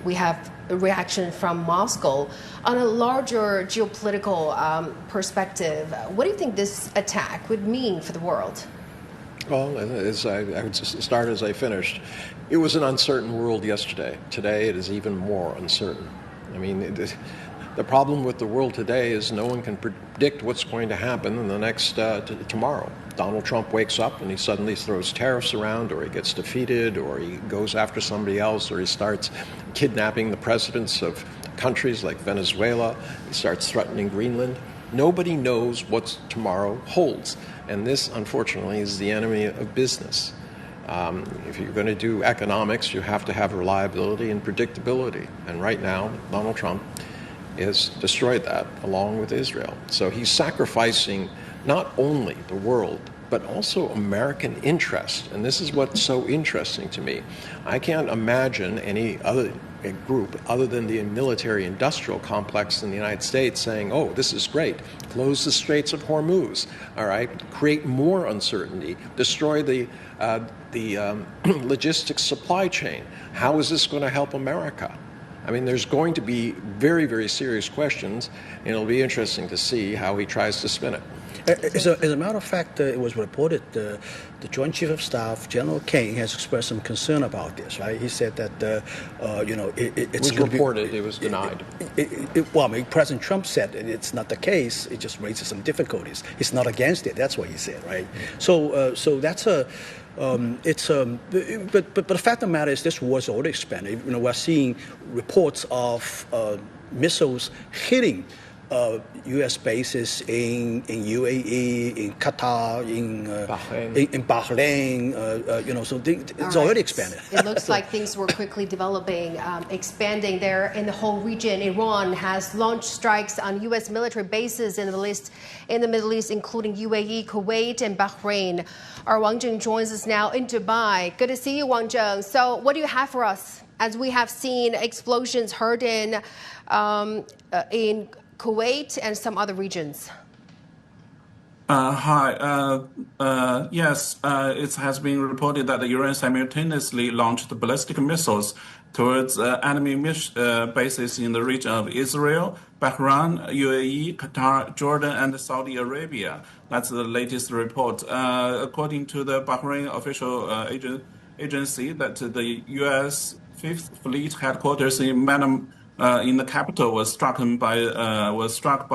we have a reaction from Moscow. On a larger geopolitical perspective, what do you think this attack would mean for the world? Well, I would start as I finished. It was an uncertain world yesterday. Today, it is even more uncertain. I mean, the problem with the world today is no one can predict what's going to happen in the next tomorrow. Donald Trump wakes up and he suddenly throws tariffs around, or he gets defeated, or he goes after somebody else, or he starts kidnapping the presidents of countries like Venezuela. He starts threatening Greenland. Nobody knows what tomorrow holds. And this, unfortunately, is the enemy of business. If you're going to do economics, you have to have reliability and predictability. And right now, Donald Trump has destroyed that along with Israel. So he's sacrificing not only the world, but also American interest. And this is what's so interesting to me. I can't imagine any other group other than the military-industrial complex in the United States saying, oh, this is great. Close the Straits of Hormuz, all right? Create more uncertainty. Destroy the logistics supply chain. How is this going to help America? I mean, there's going to be very, very serious questions, and it'll be interesting to see how he tries to spin it. As a matter of fact, it was reported the Joint Chief of Staff, General King, has expressed some concern about this, right? He said that, it's it was reported, it was denied. Well, I mean, President Trump said it's not the case. It just raises some difficulties. He's not against it. That's what he said, right? So that's a... but the fact of the matter is this war is already expanded. We're seeing reports of missiles hitting U.S. bases in UAE, in Qatar, in Bahrain. So it's already expanded. It looks like things were quickly developing, expanding there in the whole region. Iran has launched strikes on U.S. military bases in the Middle East, including UAE, Kuwait, and Bahrain. Our Wang Zheng joins us now in Dubai. Good to see you, Wang Zheng. So what do you have for us? As we have seen explosions heard in Kuwait and some other regions. Hi. Yes, it has been reported that Iran simultaneously launched ballistic missiles towards enemy bases in the region of Israel, Bahrain, UAE, Qatar, Jordan, and Saudi Arabia. That's the latest report. According to the Bahrain official agency, that the U.S. Fifth Fleet headquarters in Manam in the capital was struck by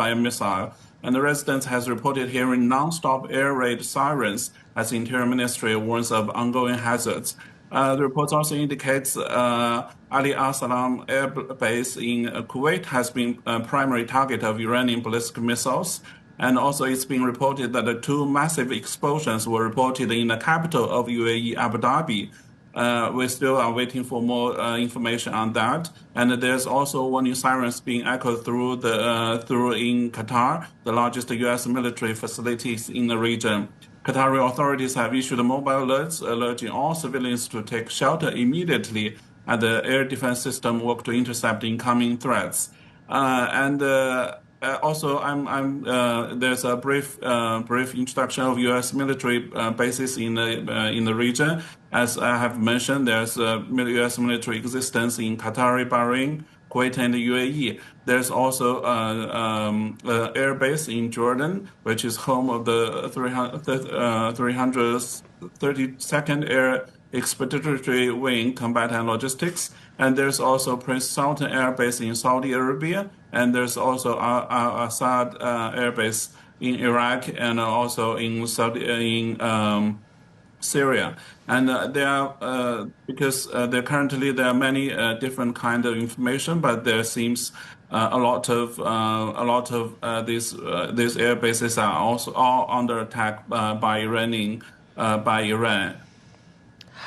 a missile, and the residents has reported hearing non-stop air raid sirens as the Interior Ministry warns of ongoing hazards. The report also indicates Ali Al-Salam Air Base in Kuwait has been a primary target of Iranian ballistic missiles, and also it's been reported that the two massive explosions were reported in the capital of UAE, Abu Dhabi. We still are waiting for more information on that. And there's also warning sirens being echoed through in Qatar, the largest U.S. military facilities in the region. Qatari authorities have issued mobile alerts, alerting all civilians to take shelter immediately and the air defense system work to intercept incoming threats. Also, there's a brief introduction of U.S. military bases in the region. As I have mentioned, there's a U.S. military existence in Qatar, Bahrain, Kuwait, and the UAE. There's also air base in Jordan, which is home of the 332nd Air Expeditionary Wing Combat and Logistics. And there's also Prince Sultan Air Base in Saudi Arabia, and there's also Assad Air Base in Iraq, and also in Syria. And because there are many different kind of information, but there seems a lot of these air bases are also all under attack by Iran.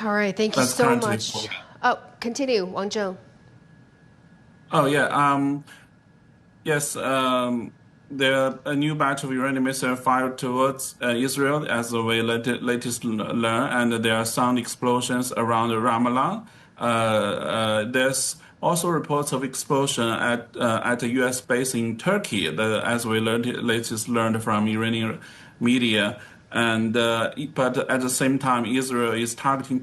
All right, thank you so much. Oh, continue, Wang Zhou. Oh yeah. Yes. There a new batch of Iranian missiles fired towards Israel, as we latest learn, and there are sound explosions around Ramallah. There's also reports of explosion at a U.S. base in Turkey, as we latest learned from Iranian media. And but at the same time, Israel is attacking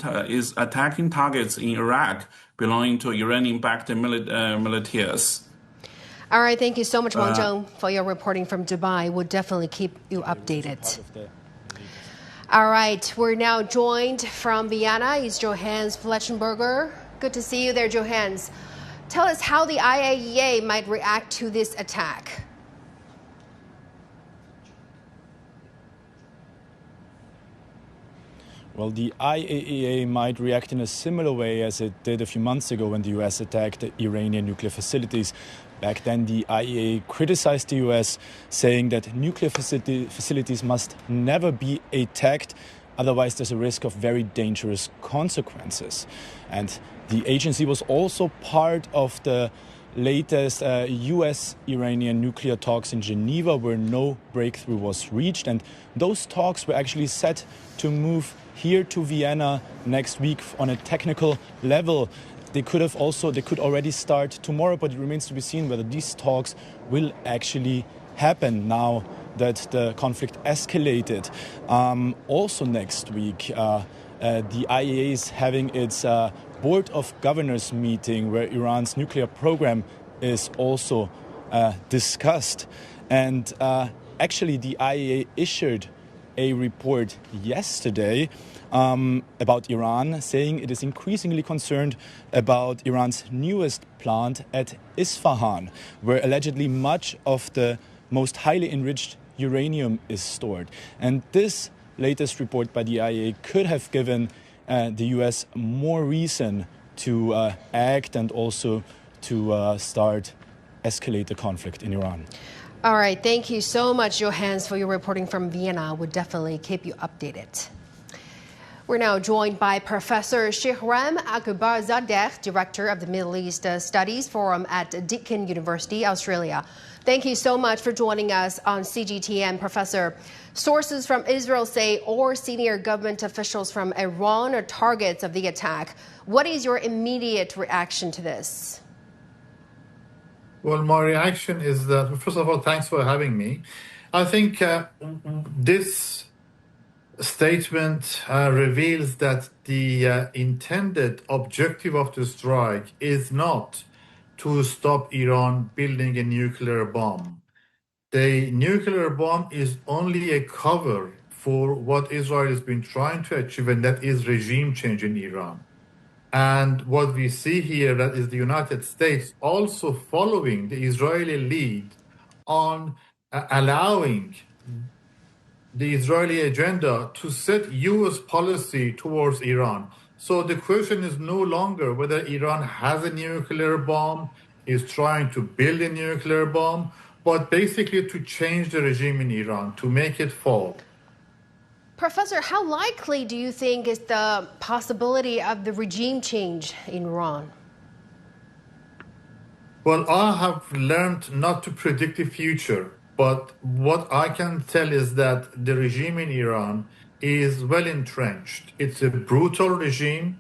targets in Iraq belonging to Iranian-backed militias. All right, thank you so much, Wang Zhou, for your reporting from Dubai. We'll definitely keep you updated. All right, we're now joined from Vienna. Is Johannes Fletchenberger. Good to see you there, Johannes. Tell us how the IAEA might react to this attack. Well, the IAEA might react in a similar way as it did a few months ago when the US attacked the Iranian nuclear facilities. Back then, the IAEA criticized the US, saying that nuclear facilities must never be attacked, otherwise there's a risk of very dangerous consequences. And the agency was also part of the latest US-Iranian nuclear talks in Geneva, where no breakthrough was reached. And those talks were actually set to move here to Vienna next week on a technical level. They could already start tomorrow, but it remains to be seen whether these talks will actually happen now that the conflict escalated. Also next week, the IAEA is having its Board of Governors meeting, where Iran's nuclear program is also discussed. And actually, the IAEA issued a report yesterday about Iran, saying it is increasingly concerned about Iran's newest plant at Isfahan, where allegedly much of the most highly enriched uranium is stored. And this latest report by the IAEA could have given the US more reason to act and also to start escalate the conflict in Iran. All right, thank you so much, Johannes, for your reporting from Vienna. We'll definitely keep you updated. We're now joined by Professor Shihram Akbarzadeh, Director of the Middle East Studies Forum at Deakin University, Australia. Thank you so much for joining us on CGTN, Professor. Sources from Israel say all senior government officials from Iran are targets of the attack. What is your immediate reaction to this? Well, my reaction is that, first of all, thanks for having me. I think this statement reveals that the intended objective of the strike is not to stop Iran building a nuclear bomb. The nuclear bomb is only a cover for what Israel has been trying to achieve, and that is regime change in Iran. And what we see here that is the United States also following the Israeli lead on allowing the Israeli agenda to set US policy towards Iran. So the question is no longer whether Iran has a nuclear bomb, is trying to build a nuclear bomb, but basically to change the regime in Iran, to make it fall. Professor, how likely do you think is the possibility of the regime change in Iran? Well, I have learned not to predict the future, but what I can tell is that the regime in Iran is well entrenched. It's a brutal regime.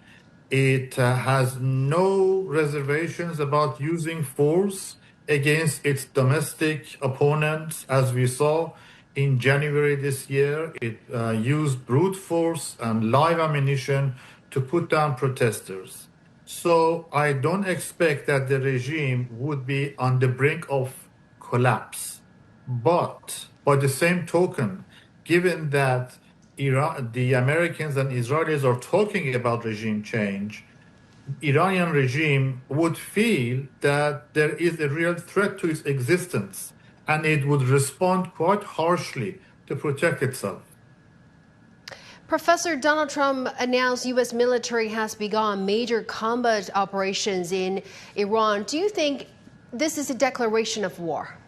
It has no reservations about using force against its domestic opponents, as we saw in January this year. It used brute force and live ammunition to put down protesters. So I don't expect that the regime would be on the brink of collapse. But by the same token, given that Iran, the Americans and Israelis are talking about regime change, Iranian regime would feel that there is a real threat to its existence, and it would respond quite harshly to protect itself. Professor, Donald Trump announced U.S. military has begun major combat operations in Iran. Do you think this is a declaration of war?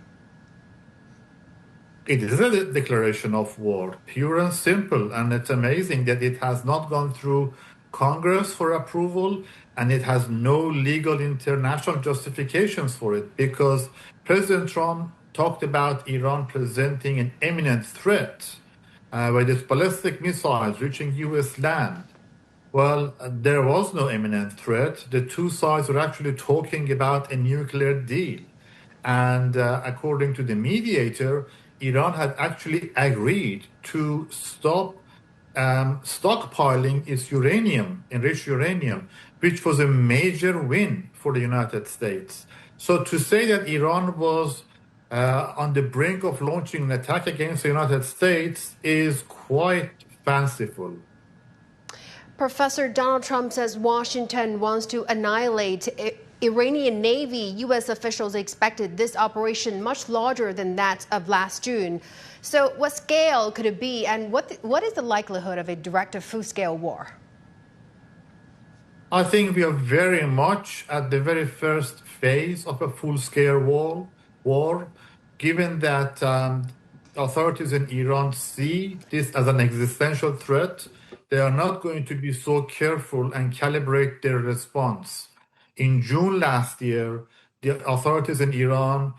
It is a declaration of war, pure and simple, and it's amazing that it has not gone through Congress for approval, and it has no legal international justifications for it, because President Trump talked about Iran presenting an imminent threat with its ballistic missiles reaching U.S. land. Well, there was no imminent threat. The two sides were actually talking about a nuclear deal. And according to the mediator, Iran had actually agreed to stop stockpiling its uranium, enriched uranium, which was a major win for the United States. So to say that Iran was on the brink of launching an attack against the United States is quite fanciful. Professor, Donald Trump says Washington wants to annihilate Iranian Navy. U.S. officials expected this operation much larger than that of last June. So what scale could it be, and what is the likelihood of a direct full-scale war? I think we are very much at the very first phase of a full-scale war, given that authorities in Iran see this as an existential threat. They are not going to be so careful and calibrate their response. In June last year, the authorities in Iran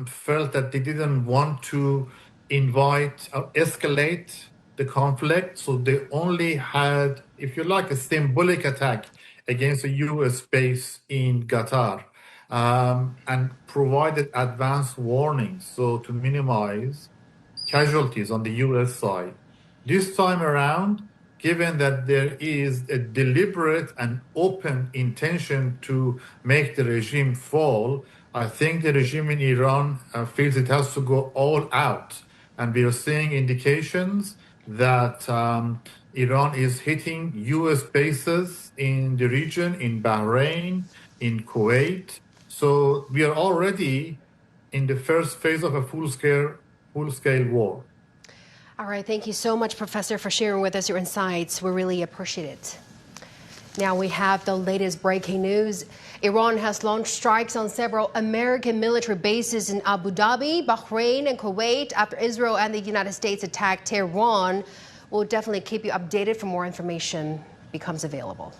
felt that they didn't want to invite or escalate the conflict, so they only had, if you like, a symbolic attack against a U.S. base in Qatar, and provided advance warnings so to minimize casualties on the U.S. side. This time around, given that there is a deliberate and open intention to make the regime fall, I think the regime in Iran feels it has to go all out. And we are seeing indications that Iran is hitting U.S. bases in the region, in Bahrain, in Kuwait. So we are already in the first phase of a full-scale war. All right, thank you so much, Professor, for sharing with us your insights. We really appreciate it. Now we have the latest breaking news. Iran has launched strikes on several American military bases in Abu Dhabi, Bahrain, and Kuwait after Israel and the United States attacked Tehran. We'll definitely keep you updated for more information becomes available.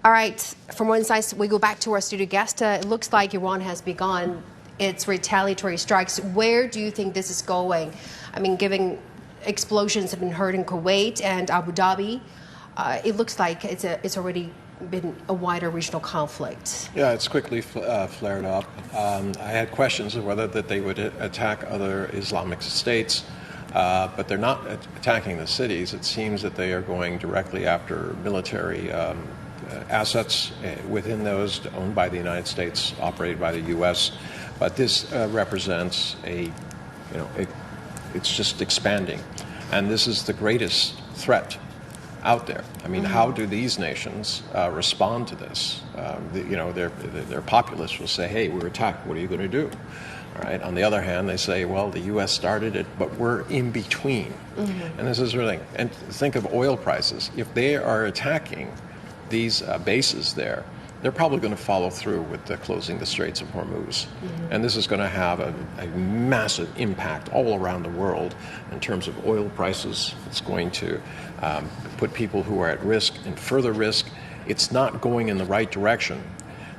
All right, from one side, we go back to our studio guest. It looks like Iran has begun its retaliatory strikes. Where do you think this is going? I mean, given explosions have been heard in Kuwait and Abu Dhabi, it looks like it's already been a wider regional conflict. Yeah, it's quickly flared up. I had questions of whether that they would attack other Islamic states, but they're not attacking the cities. It seems that they are going directly after military assets within those owned by the United States, operated by the U.S. But this represents it's just expanding. And this is the greatest threat out there. I mean, how do these nations respond to this? Their populace will say, hey, we're attacked, what are you going to do? All right. On the other hand, they say, well, the U.S. started it, but we're in between. And this is really, and think of oil prices. If they are attacking these bases there, they're probably going to follow through with closing the Straits of Hormuz. And this is going to have a massive impact all around the world in terms of oil prices. It's going to put people who are at risk in further risk. It's not going in the right direction.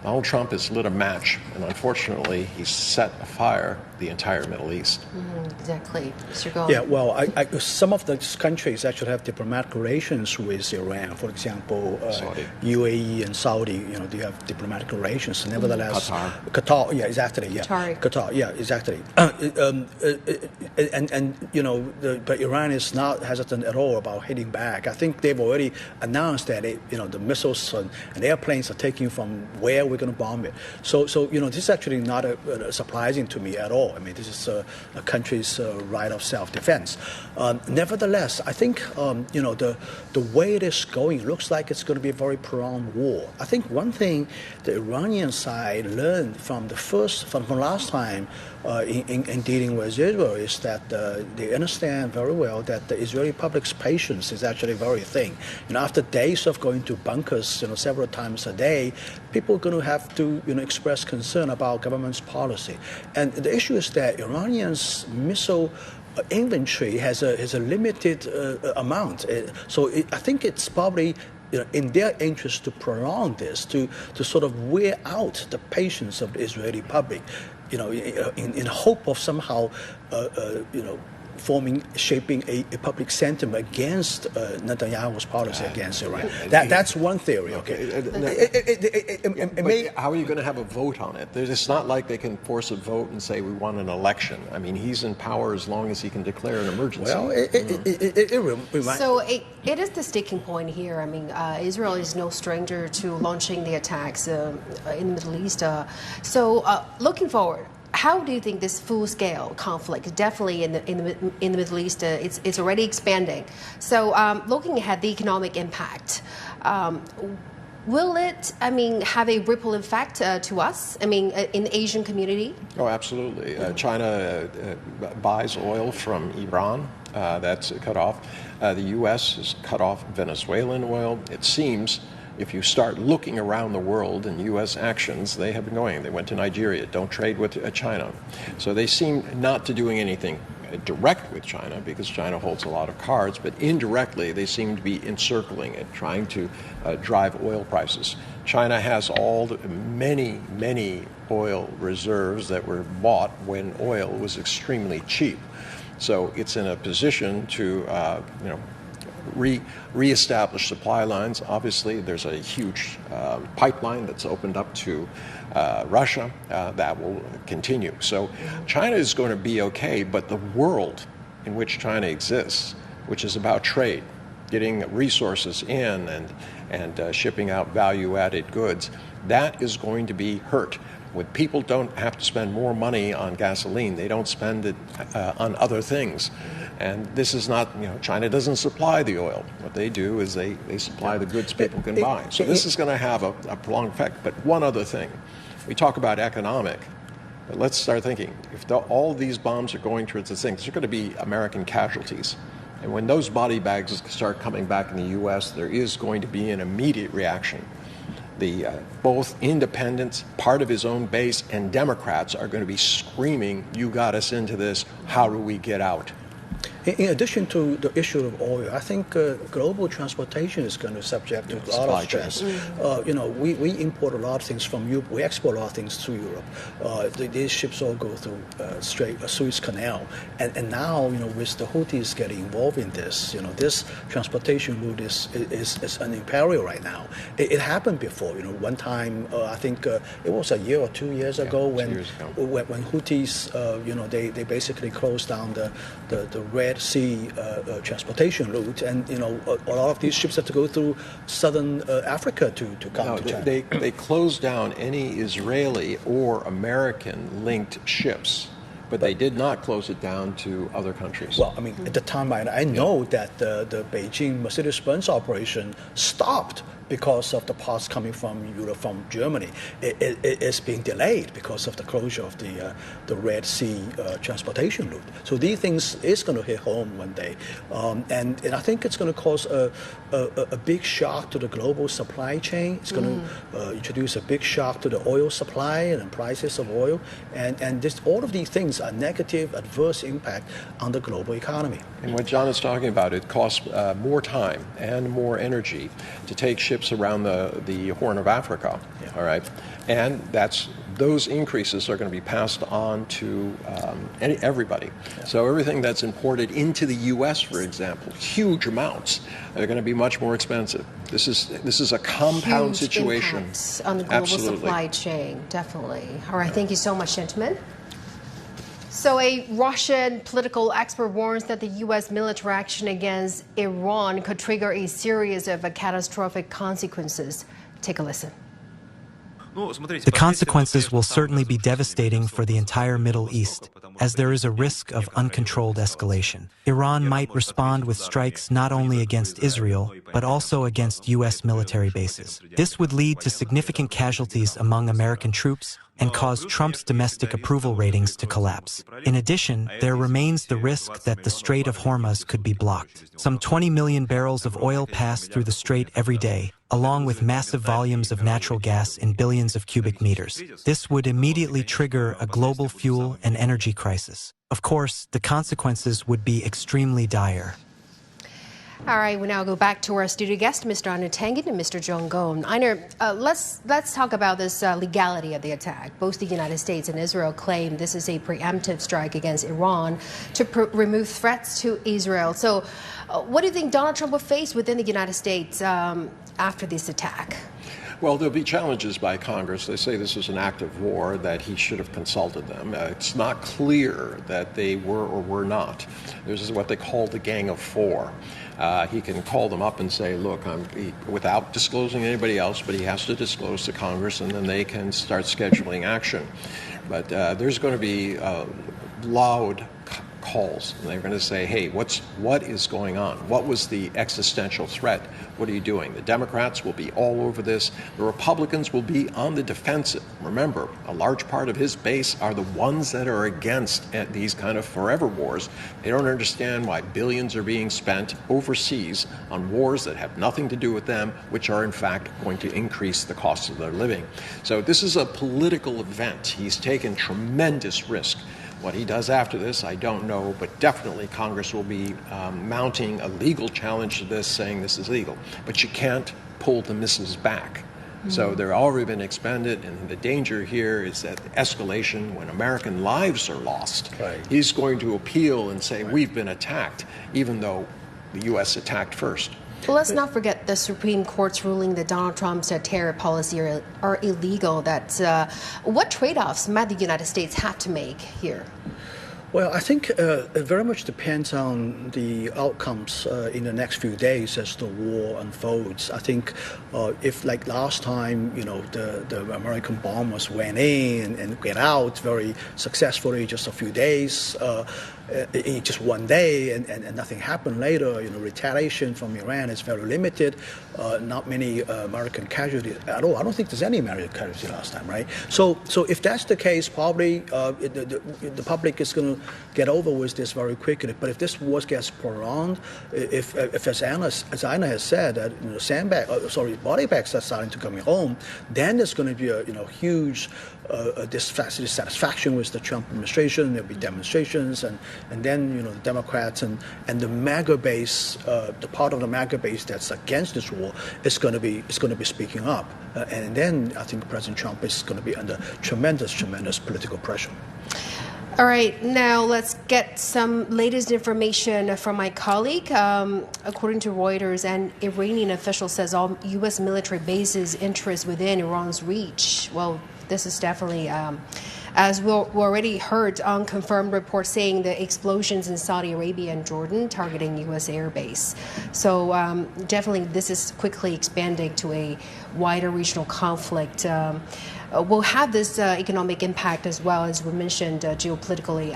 Donald Trump has lit a match, and unfortunately, he's set afire the entire Middle East. Exactly. Mr. Gong. Yeah, well, some of the countries actually have diplomatic relations with Iran. For example, UAE and Saudi, they have diplomatic relations. Nevertheless, Qatar, yeah, exactly, yeah. Qatar, yeah, exactly. But Iran is not hesitant at all about hitting back. I think they've already announced that the missiles and airplanes are taking from where we're going to bomb it. So this is actually not surprising to me at all. I mean, this is a country's right of self-defense. Nevertheless, I think the way it is going looks like it's going to be a very prolonged war. I think one thing the Iranian side learned from last time in dealing with Israel is that they understand very well that the Israeli public's patience is actually very thin. After days of going to bunkers, several times a day, people are going to have to, express concern about government's policy. And the issue is that Iranians' missile inventory has a limited amount. I think it's probably in their interest to prolong this, to sort of wear out the patience of the Israeli public, in hope of somehow, shaping a public sentiment against Netanyahu's policy against Iran. That's one theory. Okay. But how are you going to have a vote on it? It's not like they can force a vote and say we want an election. I mean, he's in power as long as he can declare an emergency. So it is the sticking point here. I mean, Israel is no stranger to launching the attacks in the Middle East. Looking forward, how do you think this full-scale conflict, definitely in the Middle East, it's already expanding? So, looking ahead, the economic impact, will it, have a ripple effect to us? In the Asian community? Oh, absolutely. China buys oil from Iran. That's cut off. The U.S. has cut off Venezuelan oil. It seems, if you start looking around the world and U.S. actions, they have been going. They went to Nigeria, don't trade with China. So they seem not to doing anything direct with China because China holds a lot of cards, but indirectly they seem to be encircling it, trying to drive oil prices. China has many oil reserves that were bought when oil was extremely cheap. So it's in a position to, reestablish supply lines. Obviously, there's a huge pipeline that's opened up to Russia that will continue. So China is going to be okay, but the world in which China exists, which is about trade, getting resources in and shipping out value-added goods, that is going to be hurt. When people don't have to spend more money on gasoline, they don't spend it on other things. And this is not, China doesn't supply the oil. What they do is they supply the goods people can buy. So this is going to have a prolonged effect. But one other thing, we talk about economic, but let's start thinking, if all these bombs are going towards the things, there are going to be American casualties. And when those body bags start coming back in the U.S., there is going to be an immediate reaction. Both independents, part of his own base, and Democrats are going to be screaming, you got us into this, how do we get out? In addition to the issue of oil, I think global transportation is going to be subject to a lot of stress. We import a lot of things from Europe. We export a lot of things to Europe. These ships all go through Suez Canal. And now, with the Houthis getting involved in this, this transportation route is an imperil right now. It happened before. One time, I think it was a year or 2 years ago when Houthis, they basically closed down the Red Sea transportation route, and a lot of these ships have to go through southern Africa to come to China. They closed down any Israeli or American-linked ships, but they did not close it down to other countries. Well, at the time, I know that the Beijing Mercedes-Benz operation stopped because of the parts coming from Europe, from Germany. It's being delayed because of the closure of the Red Sea transportation route. So these things is going to hit home one day. And I think it's going to cause a big shock to the global supply chain. It's going to introduce a big shock to the oil supply and prices of oil. And all of these things are negative, adverse impact on the global economy. And what John is talking about, it costs more time and more energy to take ships ships around the Horn of Africa. All right, and those increases are going to be passed on to everybody. So everything that's imported into the U.S., for example, huge amounts, are going to be much more expensive. This is a compound huge situation impacts on the global supply chain. Definitely. All right. Thank you so much, gentlemen. So a Russian political expert warns that the U.S. military action against Iran could trigger a series of catastrophic consequences. Take a listen. The consequences will certainly be devastating for the entire Middle East, as there is a risk of uncontrolled escalation. Iran might respond with strikes not only against Israel, but also against U.S. military bases. This would lead to significant casualties among American troops and cause Trump's domestic approval ratings to collapse. In addition, there remains the risk that the Strait of Hormuz could be blocked. Some 20 million barrels of oil pass through the strait every day, along with massive volumes of natural gas in billions of cubic meters. This would immediately trigger a global fuel and energy crisis. Of course, the consequences would be extremely dire. All right, we now go back to our studio guest, Mr. Einar Tangen and Mr. Jong Gon. Einar, let's talk about this legality of the attack. Both the United States and Israel claim this is a preemptive strike against Iran to remove threats to Israel. So what do you think Donald Trump will face within the United States after this attack? Well, there'll be challenges by Congress. They say this is an act of war, that he should have consulted them. It's not clear that they were or were not. This is what they call the Gang of Four. He can call them up and say, look, without disclosing anybody else, but he has to disclose to Congress, and then they can start scheduling action. But there's going to be loud calls, and they're going to say, hey, what is going on? What was the existential threat? What are you doing? The Democrats will be all over this. The Republicans will be on the defensive. Remember, a large part of his base are the ones that are against these kind of forever wars. They don't understand why billions are being spent overseas on wars that have nothing to do with them, which are in fact going to increase the cost of their living. So this is a political event. He's taken tremendous risk. What he does after this, I don't know, but definitely Congress will be mounting a legal challenge to this, saying this is legal. But you can't pull the missiles back. So they're already been expended, and the danger here is that the escalation, when American lives are lost, he's going to appeal and say, we've been attacked, even though the U.S. attacked first. Well, let's not forget the Supreme Court's ruling that Donald Trump's tariff policy are illegal. What trade-offs might the United States have to make here? Well, I think it very much depends on the outcomes in the next few days as the war unfolds. I think if, like last time, the American bombers went in and get out very successfully just a few days, in just one day, and nothing happened later. Retaliation from Iran is very limited. Not many American casualties at all. I don't think there's any American casualty last time, right? So if that's the case, probably the public is going to get over with this very quickly. But if this war gets prolonged, if as Einar has said, that body bags are starting to come home, then there's going to be a huge dissatisfaction with the Trump administration. There'll be demonstrations, and then the Democrats and the MAGA base, the part of the MAGA base that's against this war, is going to be speaking up, and then I think President Trump is going to be under tremendous political pressure. All right, now let's get some latest information from my colleague. According to Reuters, an Iranian official says all U.S. military bases' interests within Iran's reach. Well, this is definitely, as we already heard, unconfirmed reports saying the explosions in Saudi Arabia and Jordan targeting U.S. airbase. So definitely this is quickly expanding to a wider regional conflict. Will have this economic impact as well, as we mentioned, geopolitically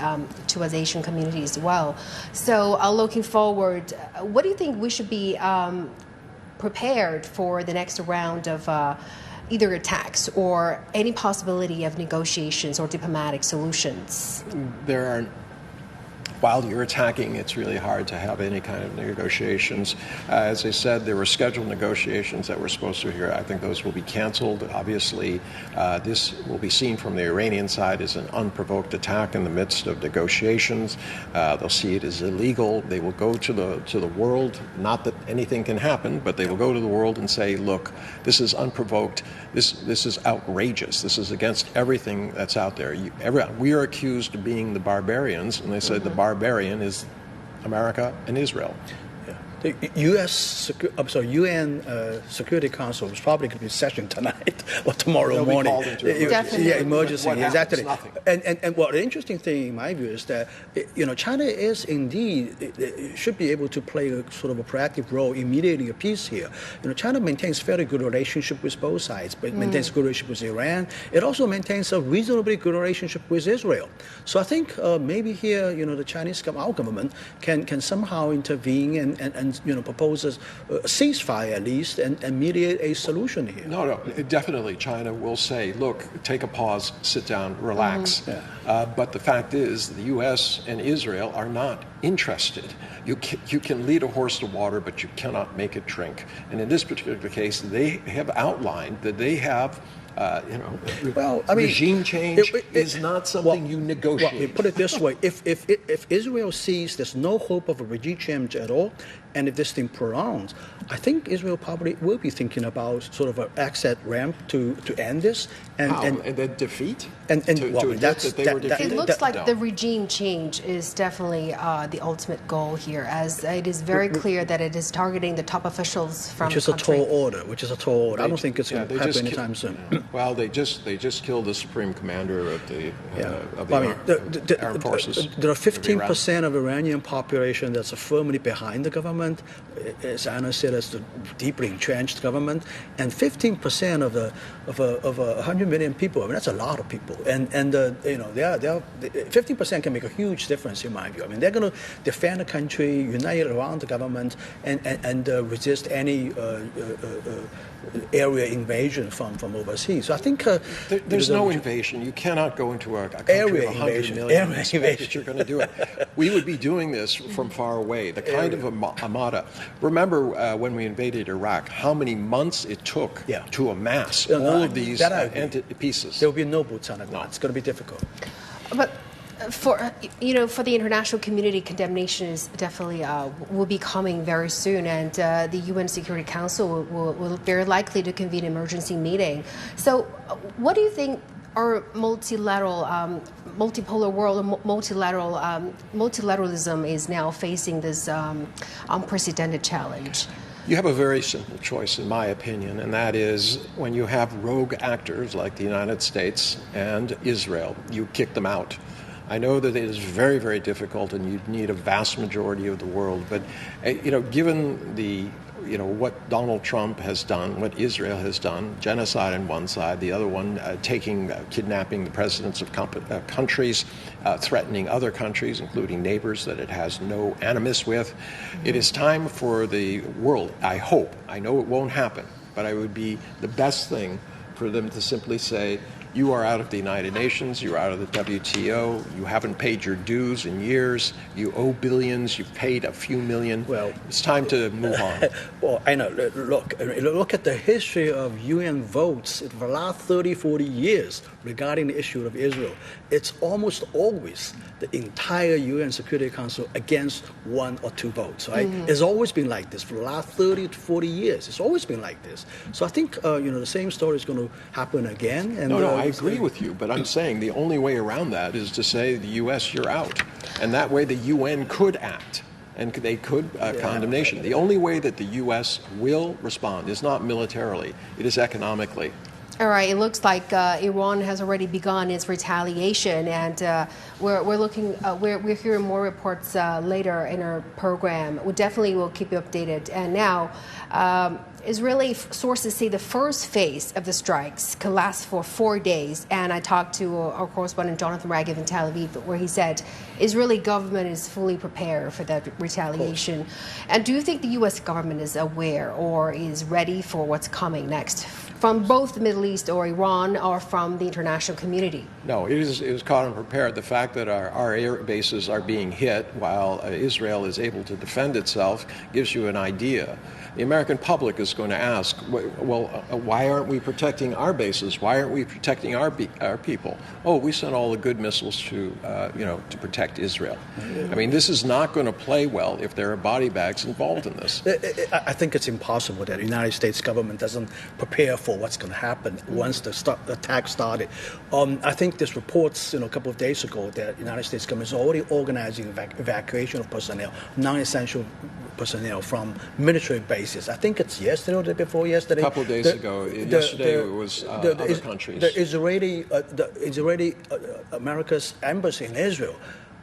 to us Asian communities as well. So looking forward, what do you think we should be prepared for the next round of either attacks or any possibility of negotiations or diplomatic solutions? There are while you're attacking, it's really hard to have any kind of negotiations. As I said, there were scheduled negotiations that were supposed to occur. I think those will be canceled. Obviously, this will be seen from the Iranian side as an unprovoked attack in the midst of negotiations. They'll see it as illegal. They will go to the world, not that anything can happen, but they will go to the world and say, look, this is unprovoked. This is outrageous. This is against everything that's out there. We are accused of being the barbarians, and they said the barbarian is America and Israel. The UN Security Council is probably going to be session tonight or tomorrow morning. Emergency. Exactly. And what the interesting thing, in my view, is that China is indeed should be able to play a sort of a proactive role in mediating a peace here. China maintains fairly good relationship with both sides, but it maintains a good relationship with Iran. It also maintains a reasonably good relationship with Israel. So I think maybe here, the Chinese our government can somehow intervene and propose a ceasefire at least and mediate a solution here. No, definitely China will say, look, take a pause, sit down, relax. But the fact is the U.S. and Israel are not interested. You can lead a horse to water, but you cannot make it drink. And in this particular case, they have outlined that they have regime change is not something you negotiate. Well, put it this way: if Israel sees there's no hope of a regime change at all, and if this thing prolongs, I think Israel probably will be thinking about sort of an exit ramp to end this and then defeat. It looks like the regime change is definitely the ultimate goal here, as it is very clear that it is targeting the top officials from the country. Which is a tall order. I don't think it's going to happen anytime soon. Well, they just killed the supreme commander of the armed forces. There are 15% of Iranian population that's firmly behind the government. As Anna said, it's a deeply entrenched government, and 15% of 100 million people. I mean, that's a lot of people, and 15% can make a huge difference in my view. I mean, they're going to defend the country, unite around the government, and resist any area invasion from overseas. So I think there's no invasion. You cannot go into a country area of 100 million and expect that you're going to do it. We would be doing this from far away. The kind of armada. Remember when we invaded Iraq, how many months it took to amass all of these pieces. There will be no boots on the ground. It's going to be difficult. But for the international community, condemnation is definitely will be coming very soon, and the UN Security Council will very likely to convene an emergency meeting. So, what do you think our multipolar world, multilateralism is now facing this unprecedented challenge? You have a very simple choice, in my opinion, and that is when you have rogue actors like the United States and Israel, you kick them out. I know that it is very, very difficult, and you'd need a vast majority of the world. But given what Donald Trump has done, what Israel has done, genocide on one side, the other one kidnapping the presidents of countries, threatening other countries, including neighbors that it has no animus with. It is time for the world. I know it won't happen, but it would be the best thing for them to simply say, you are out of the United Nations, you're out of the WTO, you haven't paid your dues in years, you owe billions, you've paid a few million. Well, it's time to move on. Well, I know. Look at the history of UN votes for the last 30, 40 years regarding the issue of Israel. It's almost always the entire UN Security Council against one or two votes, right? It's always been like this for the last 30 to 40 years. It's always been like this. So I think, the same story is going to happen again. And, I agree with you, but I'm saying the only way around that is to say the U.S., you're out. And that way the UN could act, and they could condemnation. The only way that the U.S. will respond is not militarily, it is economically. All right, it looks like Iran has already begun its retaliation, and we're hearing more reports later in our program. We definitely will keep you updated. And now, Israeli sources say the first phase of the strikes could last for 4 days. And I talked to our correspondent Jonathan Ragiv in Tel Aviv, where he said Israeli government is fully prepared for that retaliation. And do you think the U.S. government is aware or is ready for what's coming next from both the Middle East or Iran or from the international community? No, it is caught unprepared. The fact that our air bases are being hit while Israel is able to defend itself gives you an idea. The American public is going to ask, well, why aren't we protecting our bases? Why aren't we protecting our people? Oh, we sent all the good missiles to protect Israel. I mean, this is not going to play well if there are body bags involved in this. I think it's impossible that the United States government doesn't prepare for what's going to happen once the attack started. I think this reports, a couple of days ago that the United States government is already organizing evacuation of personnel, non-essential personnel from military bases. I think it's yesterday or the day before yesterday. A couple of days ago. Yesterday it was other countries. The Israeli America's embassy in Israel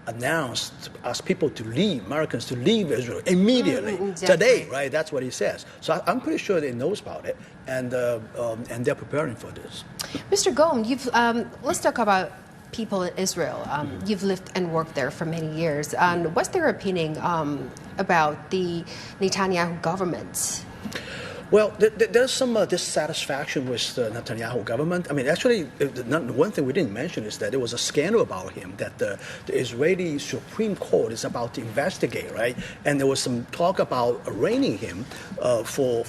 announced asked people to leave, Americans to leave Israel immediately today, right? That's what he says. So I'm pretty sure they knows about it, and they're preparing for this. Mr. Gohm, let's talk about people in Israel. You've lived and worked there for many years. And what's their opinion about the Netanyahu government? Well, there's some dissatisfaction with the Netanyahu government. I mean, actually, one thing we didn't mention is that there was a scandal about him that the Israeli Supreme Court is about to investigate, right? And there was some talk about arraigning him for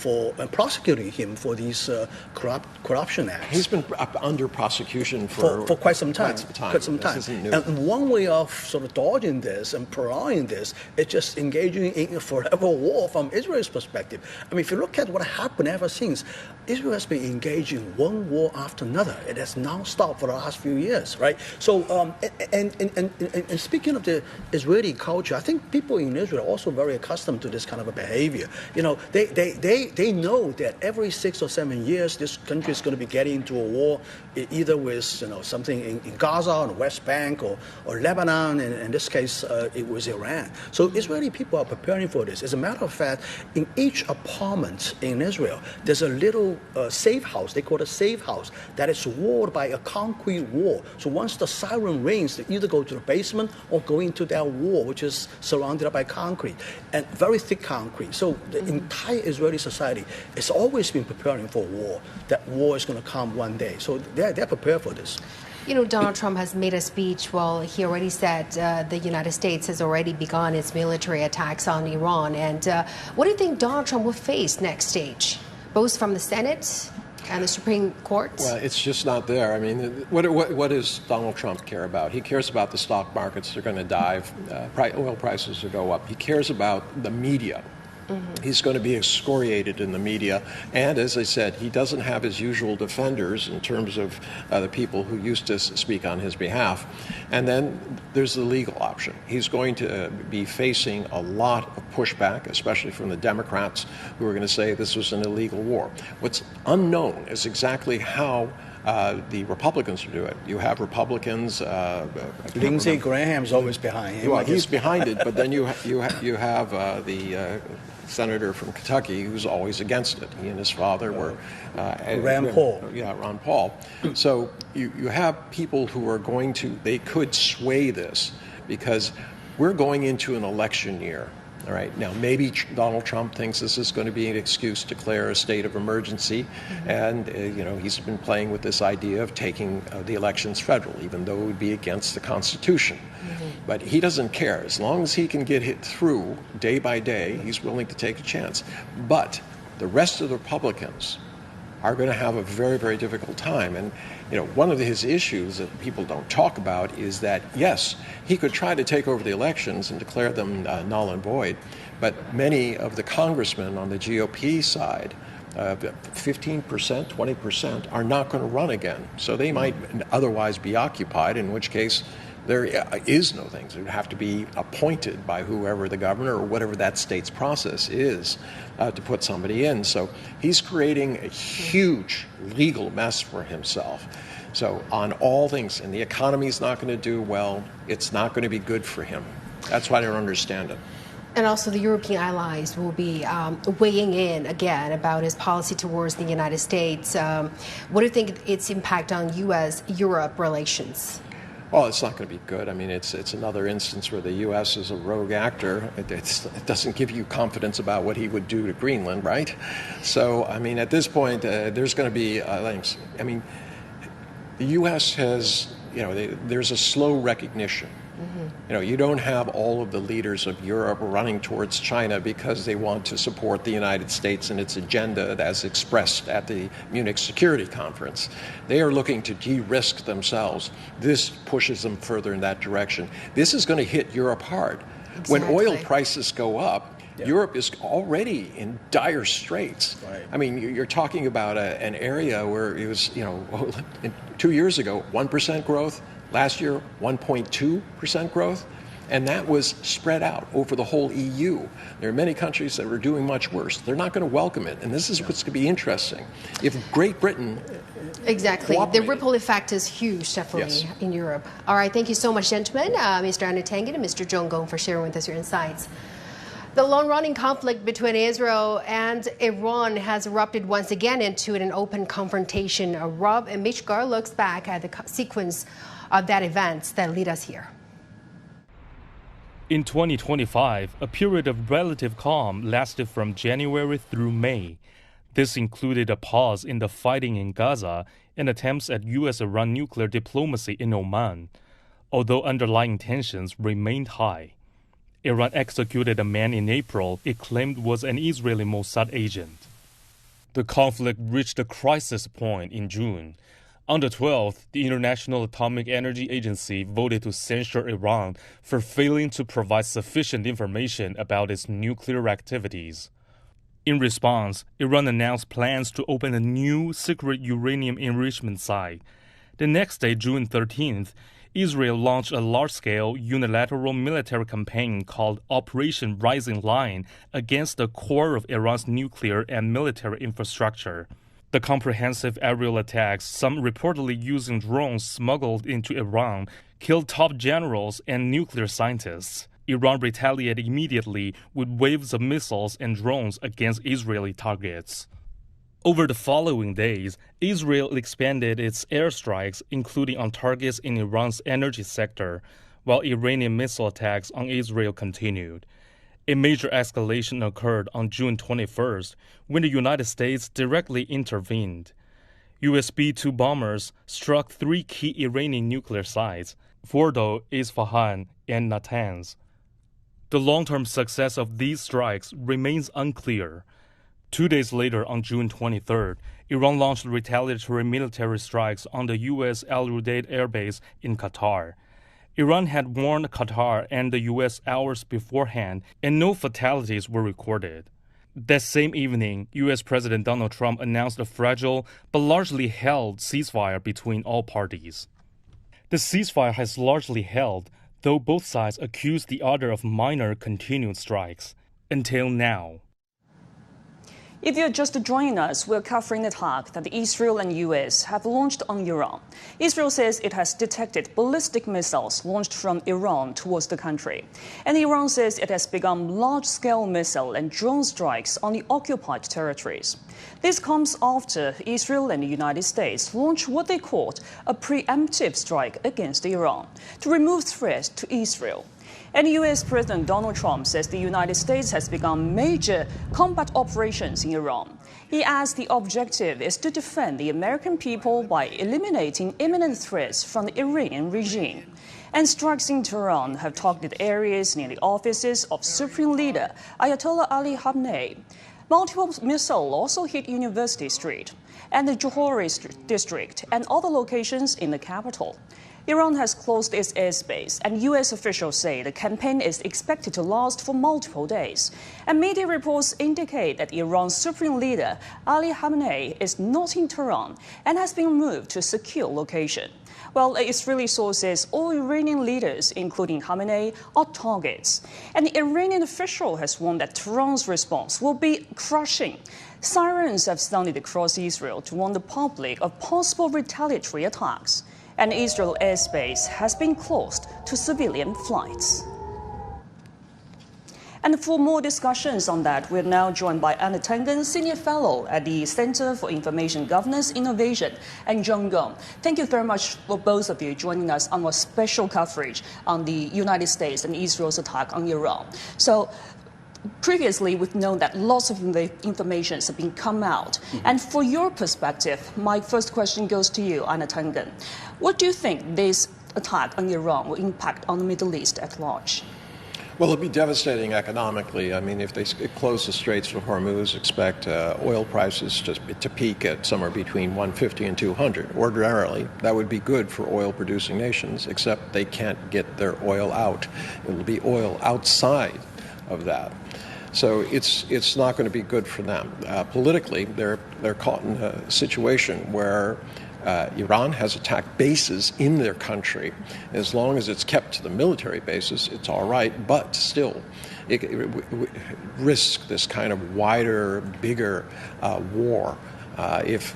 prosecuting him for these corruption acts. He's been under prosecution for quite some time. Quite some time. This isn't new. And one way of sort of dodging this and prolonging this is just engaging in a forever war from Israel's perspective. I mean, if you look at what happened ever since, Israel has been engaged in one war after another. It has non-stop for the last few years, right? So, and speaking of the Israeli culture, I think people in Israel are also very accustomed to this kind of a behavior. They know that every 6 or 7 years, this country is going to be getting into a war, either with something in Gaza, on the West Bank, or Lebanon, and in this case, it was Iran. So Israeli people are preparing for this. As a matter of fact, in each apartment in Israel, there's a little safe house, they call it a safe house, that is walled by a concrete wall. So once the siren rings, they either go to the basement or go into that wall, which is surrounded by concrete, and very thick concrete. So the entire Israeli society has always been preparing for war. That war is going to come one day. So they're prepared for this. Donald Trump has made a speech. Well, he already said the United States has already begun its military attacks on Iran. And what do you think Donald Trump will face next stage, both from the Senate and the Supreme Court? Well, it's just not there. I mean, what does Donald Trump care about? He cares about the stock markets. They're going to dive. Oil prices will go up. He cares about the media. He's going to be excoriated in the media. And as I said, he doesn't have his usual defenders in terms of the people who used to speak on his behalf. And then there's the legal option. He's going to be facing a lot of pushback, especially from the Democrats, who are going to say this was an illegal war. What's unknown is exactly how the Republicans will do it. You have Republicans. Lindsey Graham's always behind him. Well, he's behind it, but then you have the senator from Kentucky who's always against it. He and his father were Rand Paul. Yeah, Ron Paul. So you have people who are they could sway this, because we're going into an election year. All right. Now, maybe Donald Trump thinks this is going to be an excuse to declare a state of emergency. And, he's been playing with this idea of taking the elections federal, even though it would be against the Constitution. But he doesn't care. As long as he can get it through day by day, he's willing to take a chance. But the rest of the Republicans are going to have a very, very difficult time. And, one of his issues that people don't talk about is that, yes, he could try to take over the elections and declare them null and void, but many of the congressmen on the GOP side, 15%, 20%, are not going to run again. So they might otherwise be occupied, in which case there is no things. It would have to be appointed by whoever the governor or whatever that state's process is to put somebody in. So he's creating a huge legal mess for himself. So on all things, and the economy's not going to do well, it's not going to be good for him. That's why I don't understand it. And also the European allies will be weighing in again about his policy towards the United States. What do you think its impact on U.S.-Europe relations? Well, it's not going to be good. I mean, it's another instance where the U.S. is a rogue actor. It doesn't give you confidence about what he would do to Greenland, right? So, I mean, at this point, there's going to be, I mean, the U.S. has, there's a slow recognition. You don't have all of the leaders of Europe running towards China because they want to support the United States and its agenda as expressed at the Munich Security Conference. They are looking to de-risk themselves. This pushes them further in that direction. This is going to hit Europe hard. Exactly. When oil prices go up, Europe is already in dire straits. Right. I mean, you're talking about an area where it was, 2 years ago, 1% growth. Last year, 1.2% growth, and that was spread out over the whole EU. There are many countries that are doing much worse. They're not going to welcome it, and this is what's going to be interesting. If Great Britain... Exactly. The ripple effect is huge, definitely, in Europe. All right, thank you so much, gentlemen, Mr. Andy Tangen and Mr. Zhong Gong, for sharing with us your insights. The long-running conflict between Israel and Iran has erupted once again into an open confrontation. Rob and Mishgar looks back at the sequence of that events that lead us here. In 2025, a period of relative calm lasted from January through May. This included a pause in the fighting in Gaza and attempts at U.S.-Iran nuclear diplomacy in Oman, although underlying tensions remained high. Iran executed a man in April it claimed was an Israeli Mossad agent. The conflict reached a crisis point in June. On the 12th, the International Atomic Energy Agency voted to censure Iran for failing to provide sufficient information about its nuclear activities. In response, Iran announced plans to open a new secret uranium enrichment site. The next day, June 13th, Israel launched a large-scale unilateral military campaign called Operation Rising Line against the core of Iran's nuclear and military infrastructure. The comprehensive aerial attacks, some reportedly using drones smuggled into Iran, killed top generals and nuclear scientists. Iran retaliated immediately with waves of missiles and drones against Israeli targets. Over the following days, Israel expanded its airstrikes, including on targets in Iran's energy sector, while Iranian missile attacks on Israel continued. A major escalation occurred on June 21st when the United States directly intervened. US B-2 bombers struck 3 key Iranian nuclear sites, Fordo, Isfahan, and Natanz. The long-term success of these strikes remains unclear. 2 days later, on June 23rd, Iran launched retaliatory military strikes on the U.S. Al Udeid Air Base in Qatar. Iran had warned Qatar and the U.S. hours beforehand, and no fatalities were recorded. That same evening, U.S. President Donald Trump announced a fragile but largely held ceasefire between all parties. The ceasefire has largely held, though both sides accuse the other of minor continued strikes. Until now. If you're just joining us, we're covering the attack that Israel and U.S. have launched on Iran. Israel says it has detected ballistic missiles launched from Iran towards the country. And Iran says it has begun large-scale missile and drone strikes on the occupied territories. This comes after Israel and the United States launched what they called a preemptive strike against Iran to remove threats to Israel. And U.S. President Donald Trump says the United States has begun major combat operations in Iran. He adds the objective is to defend the American people by eliminating imminent threats from the Iranian regime. And strikes in Tehran have targeted areas near the offices of Supreme Leader Ayatollah Ali Khamenei. Multiple missiles also hit University Street and the Johari district and other locations in the capital. Iran has closed its airspace, and U.S. officials say the campaign is expected to last for multiple days. And media reports indicate that Iran's supreme leader, Ali Khamenei, is not in Tehran and has been moved to a secure location. Well, Israeli sources, all Iranian leaders, including Khamenei, are targets. And the Iranian official has warned that Tehran's response will be crushing. Sirens have sounded across Israel to warn the public of possible retaliatory attacks. And Israel airspace has been closed to civilian flights. And for more discussions on that, we're now joined by Anna Tangen, Senior Fellow at the Center for Information Governance Innovation, and John Gong. Thank you very much for both of you joining us on our special coverage on the United States and Israel's attack on Iran. So, previously, we've known that lots of information have been come out. And for your perspective, my first question goes to you, Anna Tangen. What do you think this attack on Iran will impact on the Middle East at large? Well, it'll be devastating economically. I mean, if they close the Straits of Hormuz, expect oil prices to peak at somewhere between 150 and 200. Ordinarily, that would be good for oil-producing nations, except they can't get their oil out. It will be oil outside of that. So it's not going to be good for them. Politically, they're caught in a situation where Iran has attacked bases in their country. As long as it's kept to the military bases, it's all right, but still, it risks this kind of wider, bigger war. If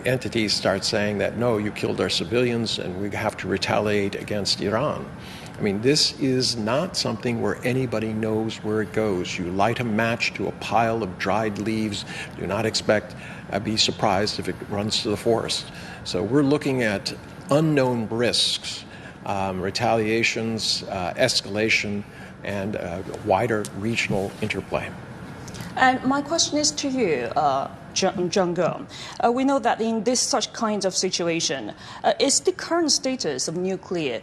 entities start saying that, no, you killed our civilians and we have to retaliate against Iran. I mean, this is not something where anybody knows where it goes. You light a match to a pile of dried leaves. Do not expect, be surprised if it runs to the forest. So we're looking at unknown risks, retaliations, escalation, and wider regional interplay. And my question is to you, John Gong. We know that in this such kind of situation, is the current status of nuclear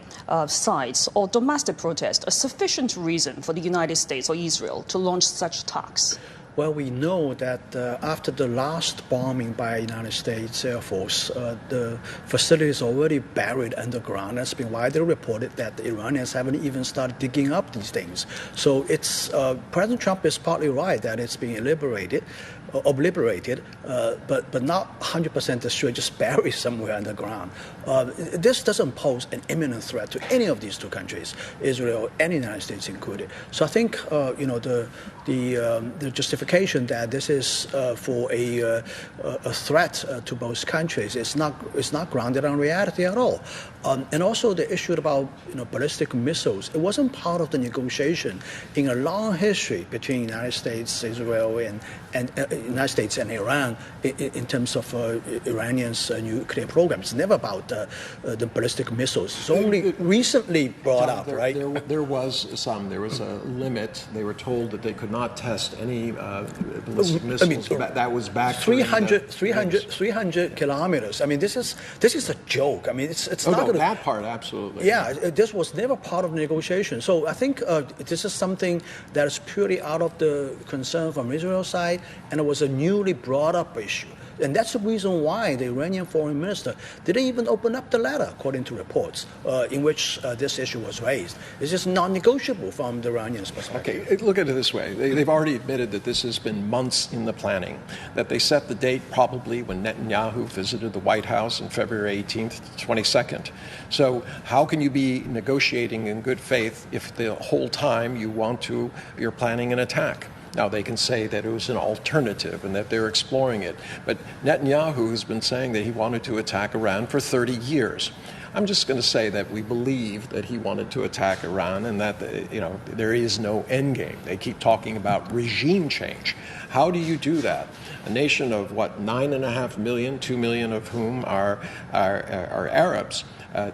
sites or domestic protest a sufficient reason for the United States or Israel to launch such attacks? Well, we know that after the last bombing by the United States Air Force, the facility is already buried underground. It's been widely reported that the Iranians haven't even started digging up these things. So it's President Trump is partly right that it's being obliterated, but not 100% destroyed, just buried somewhere underground. This doesn't pose an imminent threat to any of these two countries, Israel and the United States included. So I think the justification that this is for a threat to both countries is not grounded on reality at all. And also the issue about ballistic missiles, it wasn't part of the negotiation in a long history between the United States, Israel, and United States and Iran in terms of Iranians' nuclear program. It's never about the ballistic missiles. It's only recently brought up, right? There was a limit. They were told that they could not test any ballistic missiles. That was back 300 kilometers. I mean, this is a joke. I mean, it's not going to... That part, absolutely. Yeah, this was never part of negotiation. So I think this is something that is purely out of the concern from Israel's side, and it was a newly brought up issue. And that's the reason why the Iranian foreign minister didn't even open up the letter, according to reports, in which this issue was raised. It's just non-negotiable from the Iranians' perspective. Okay, look at it this way. They've already admitted that this has been months in the planning, that they set the date probably when Netanyahu visited the White House on February 18th, 22nd. So how can you be negotiating in good faith if the whole time you're planning an attack? Now, they can say that it was an alternative and that they're exploring it. But Netanyahu has been saying that he wanted to attack Iran for 30 years. I'm just going to say that we believe that he wanted to attack Iran and that there is no end game. They keep talking about regime change. How do you do that? A nation of 9.5 million, 2 million of whom are Arabs,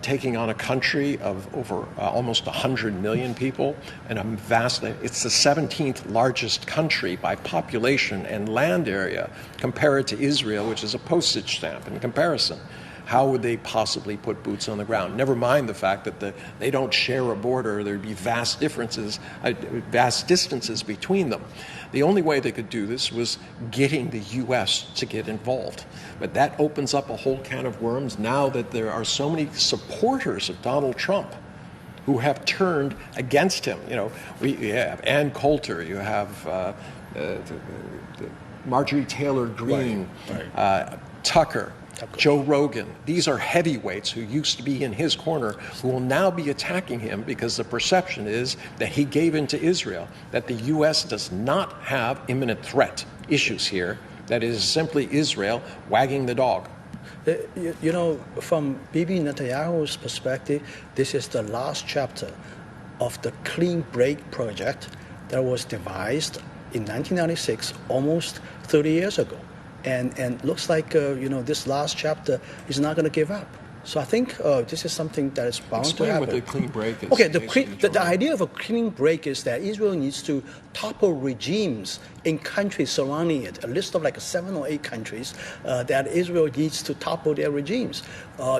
taking on a country of over almost 100 million people and it's the 17th largest country by population and land area compared to Israel, which is a postage stamp in comparison. How would they possibly put boots on the ground? Never mind the fact that they don't share a border. There'd be vast distances between them. The only way they could do this was getting the U.S. to get involved. But that opens up a whole can of worms now that there are so many supporters of Donald Trump who have turned against him. You have Ann Coulter, you have Marjorie Taylor Greene, right. Tucker, Joe Rogan. These are heavyweights who used to be in his corner who will now be attacking him because the perception is that he gave in to Israel, that the U.S. does not have imminent threat issues here, that is simply Israel wagging the dog. From Bibi Netanyahu's perspective, this is the last chapter of the clean break project that was devised in 1996, almost 30 years ago. And looks like, this last chapter is not going to give up. So I think this is something that is bound to happen. Explain what the clean break is. Okay, the idea of a clean break is that Israel needs to topple regimes in countries surrounding it, a list of like 7 or 8 countries that Israel needs to topple their regimes,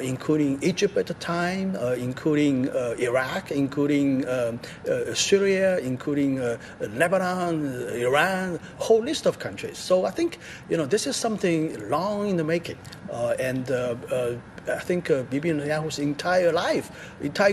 including Egypt at the time, including Iraq, including Syria, including Lebanon, Iran, a whole list of countries. So I think, this is something long in the making. I think Bibi Netanyahu's entire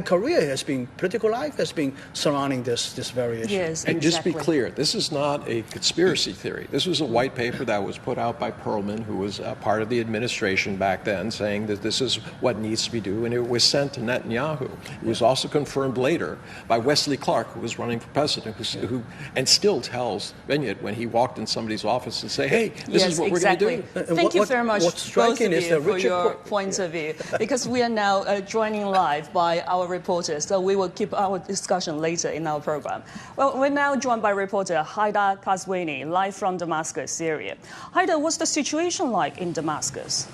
career political life has been surrounding this very issue. Yes, and exactly. just be clear, this is not a conspiracy theory. This was a white paper that was put out by Perlman, who was part of the administration back then, saying that this is what needs to be done, and it was sent to Netanyahu. It was also confirmed later by Wesley Clark, who was running for president, who and still tells Benyat when he walked in somebody's office and say, hey, this is what we're going to do. Thank you very much, both of you, for your points of view. Because we are now joining live by our reporters, so we will keep our discussion later in our program. Well, we're now joined by reporter Haida Kazwini, live from Damascus, Syria. Haida, what's the situation like in Damascus?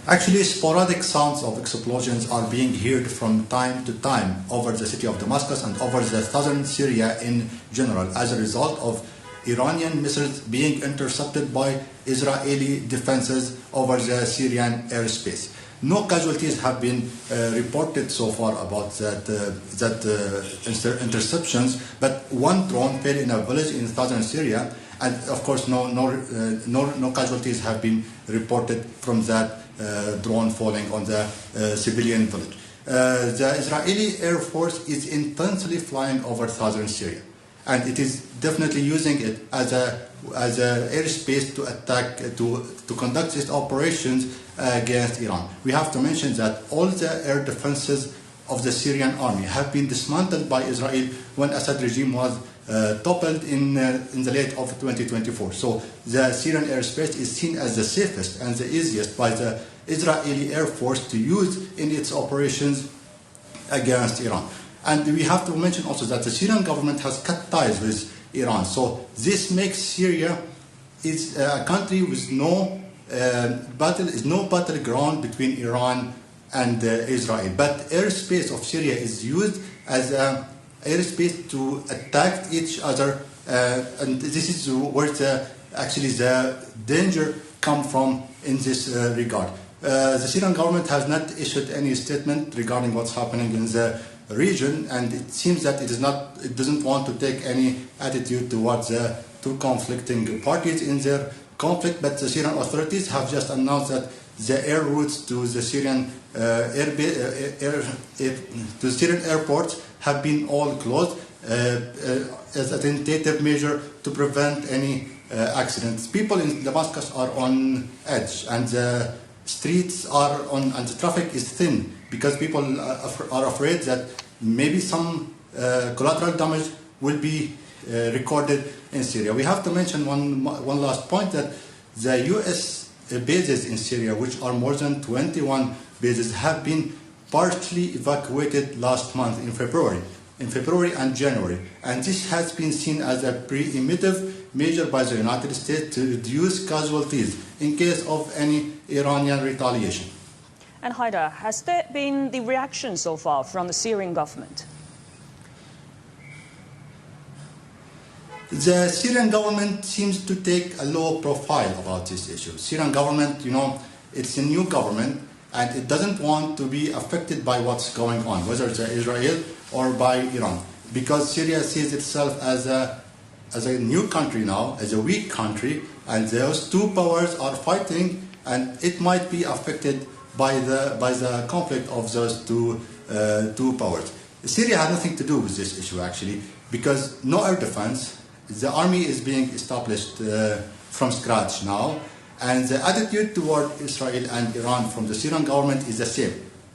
Actually, sporadic sounds of explosions are being heard from time to time over the city of Damascus and over the southern Syria in general as a result of Iranian missiles being intercepted by Israeli defenses over the Syrian airspace. No casualties have been reported so far about interceptions, but one drone fell in a village in southern Syria, and of course no casualties have been reported from that drone falling on the civilian village. The Israeli Air Force is intensely flying over southern Syria, and it is definitely using it as a airspace to attack, to conduct its operations against Iran. We have to mention that all the air defenses of the Syrian army have been dismantled by Israel when Assad regime was toppled in the late of 2024. So the Syrian airspace is seen as the safest and the easiest by the Israeli Air Force to use in its operations against Iran. And we have to mention also that the Syrian government has cut ties with Iran. So this makes Syria is a country with no battleground between Iran and Israel. But airspace of Syria is used as airspace to attack each other, and this is where the danger comes from in this regard. The Syrian government has not issued any statement regarding what's happening in the region, and it seems that it doesn't want to take any attitude towards the two conflicting parties in their conflict. But the Syrian authorities have just announced that the air routes to the Syrian to Syrian airports have been all closed as a tentative measure to prevent any accidents. People in Damascus are on edge, and the streets and the traffic is thin because people are afraid that maybe some collateral damage will be recorded in Syria. We have to mention one last point, that the U.S. bases in Syria, which are more than 21 bases, have been partially evacuated last month in February and January. And this has been seen as a preemptive measure by the United States to reduce casualties in case of any Iranian retaliation. And Haida, has there been the reaction so far from the Syrian government? The Syrian government seems to take a low profile about this issue. Syrian government, it's a new government, and it doesn't want to be affected by what's going on, whether it's Israel or by Iran, because Syria sees itself as a new country now, as a weak country, and those two powers are fighting, and it might be affected by the conflict of those two powers. Syria has nothing to do with this issue, actually, because no air defense. The army is being established from scratch now, and the attitude toward Israel and Iran from the Syrian government is the same.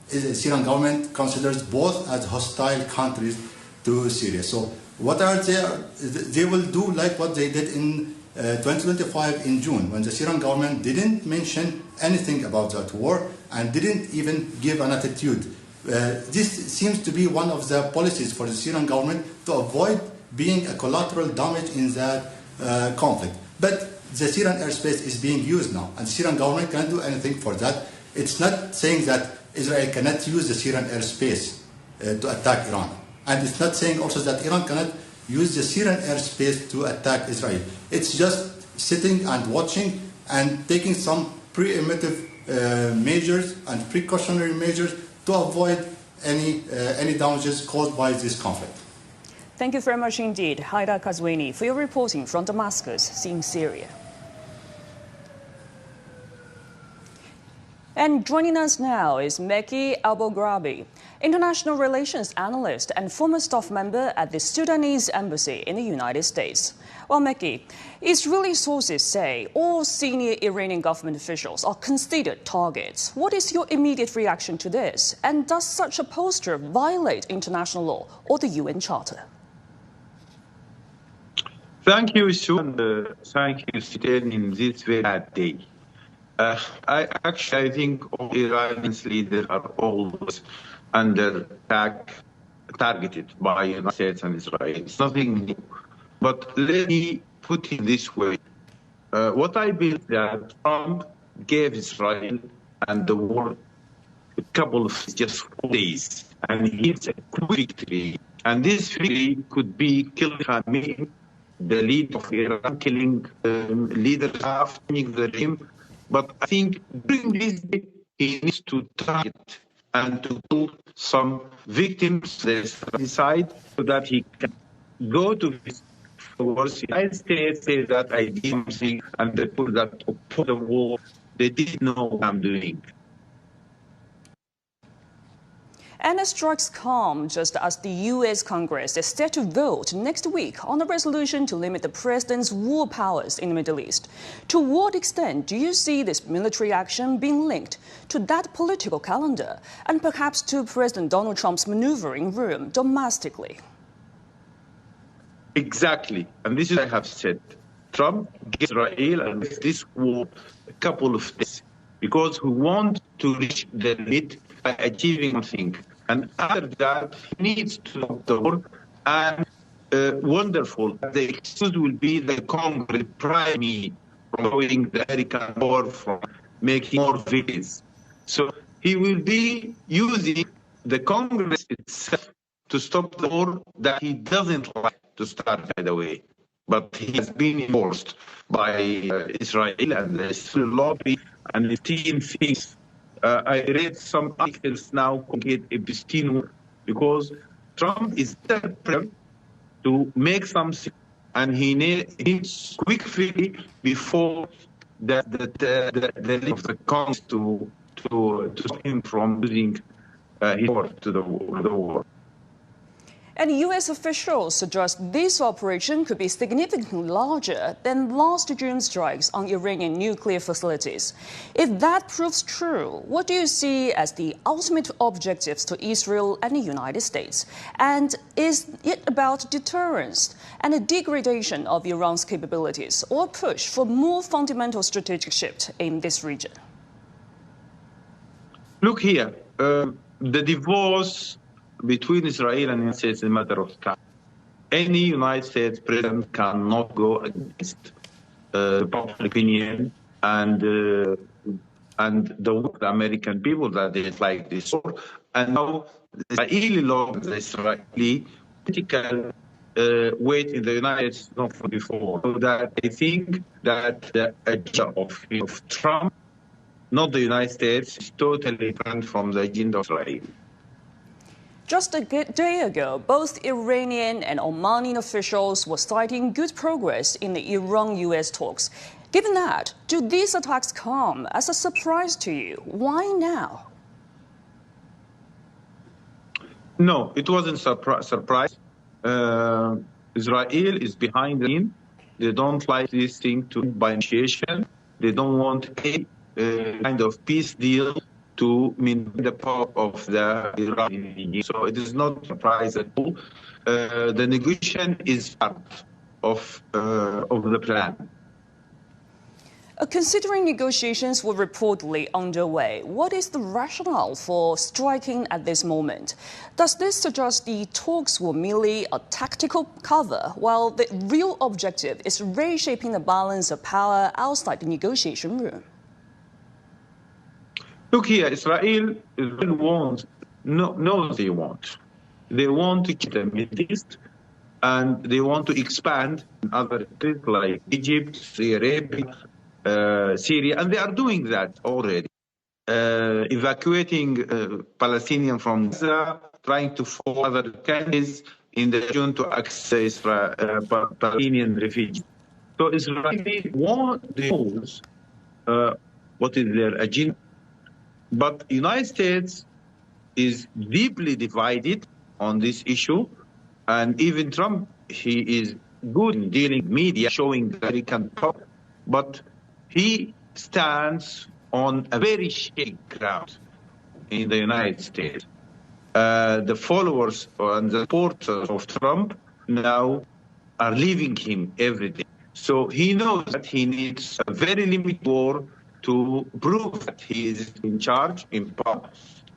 The Syrian government considers both as hostile countries to Syria. So what are they will do like what they did in 2025 in June, when the Syrian government didn't mention anything about that war and didn't even give an attitude This seems to be one of the policies for the Syrian government to avoid being a collateral damage in that conflict. But the Syrian airspace is being used now, and the Syrian government can't do anything for that. It's not saying that Israel cannot use the Syrian airspace to attack Iran. And it's not saying also that Iran cannot use the Syrian airspace to attack Israel. It's just sitting and watching and taking some preemptive measures and precautionary measures to avoid any damages caused by this conflict. Thank you very much indeed, Haidar Kazwini, for your reporting from Damascus in Syria. And joining us now is Meki Albograbi, international relations analyst and former staff member at the Sudanese embassy in the United States. Well, Meki, Israeli sources say all senior Iranian government officials are considered targets. What is your immediate reaction to this? And does such a posture violate international law or the UN Charter? Thank you, Sue, and thank you, Sudan, in this very bad day. I think all Iranian leaders are always under attack, targeted by the United States and Israel. It's nothing new. But let me put it this way. What I believe that Trump gave Israel and the world a couple of just 4 days, and it's a quick victory. And this victory could be killing Khamenei, the leader of Iran, killing leaders after the regime. But I think during this day, he needs to target and to kill some victims side so that he can go to his wars. The United States say that I did something, and the people that oppose the war, they didn't know what I'm doing. And it strikes calm just as the U.S. Congress is set to vote next week on a resolution to limit the president's war powers in the Middle East. To what extent do you see this military action being linked to that political calendar and perhaps to President Donald Trump's maneuvering room domestically? Exactly. And this is what I have said. Trump gives Israel and this war a couple of days because we want to reach the limit by achieving something. And after that, he needs to stop the war. And wonderful, the excuse will be the Congress prime me from going the American war, from making more victims. So he will be using the Congress itself to stop the war that he doesn't like to start, by the way. But he has been enforced by Israel and the Israeli lobby and the team things. I read some articles now calling it Epstein because Trump is desperate to make something, and he needs quickly before the lead of the Congress to stop him from using his word to the war. And U.S. officials suggest this operation could be significantly larger than last June's strikes on Iranian nuclear facilities. If that proves true, what do you see as the ultimate objectives to Israel and the United States? And is it about deterrence and a degradation of Iran's capabilities or a push for more fundamental strategic shift in this region? Look here, the divorce between Israel and the United States is a matter of time. Any United States president cannot go against the public opinion and the American people that they like this war. And now the Israeli law, the Israeli political weight in the United States not from before. So that I think that the agenda of Trump, not the United States, is totally different from the agenda of Israel. Just a day ago, both Iranian and Omani officials were citing good progress in the Iran-US talks. Given that, do these attacks come as a surprise to you? Why now? No, it wasn't surprise. Israel is behind the scene. They don't like this thing to by initiation. They don't want a kind of peace deal to maintain the power of the Iranian regime. So it is not a surprise at all. The negotiation is part of the plan. Considering negotiations were reportedly underway, what is the rationale for striking at this moment? Does this suggest the talks were merely a tactical cover, while the real objective is reshaping the balance of power outside the negotiation room? Look here, Israel wants, knows they want. They want to keep the Middle East, and they want to expand in other countries like Egypt, Saudi Arabia, Syria, and they are doing that already. Evacuating Palestinians from Gaza, trying to force other countries in the region to access Palestinian refugees. So Israeli knows what is their agenda. But the United States is deeply divided on this issue, and even Trump, he is good in dealing with media, showing that he can talk, but he stands on a very shaky ground in the United States. The followers and the supporters of Trump now are leaving him every day. So he knows that he needs a very limited war to prove that he is in charge, in power.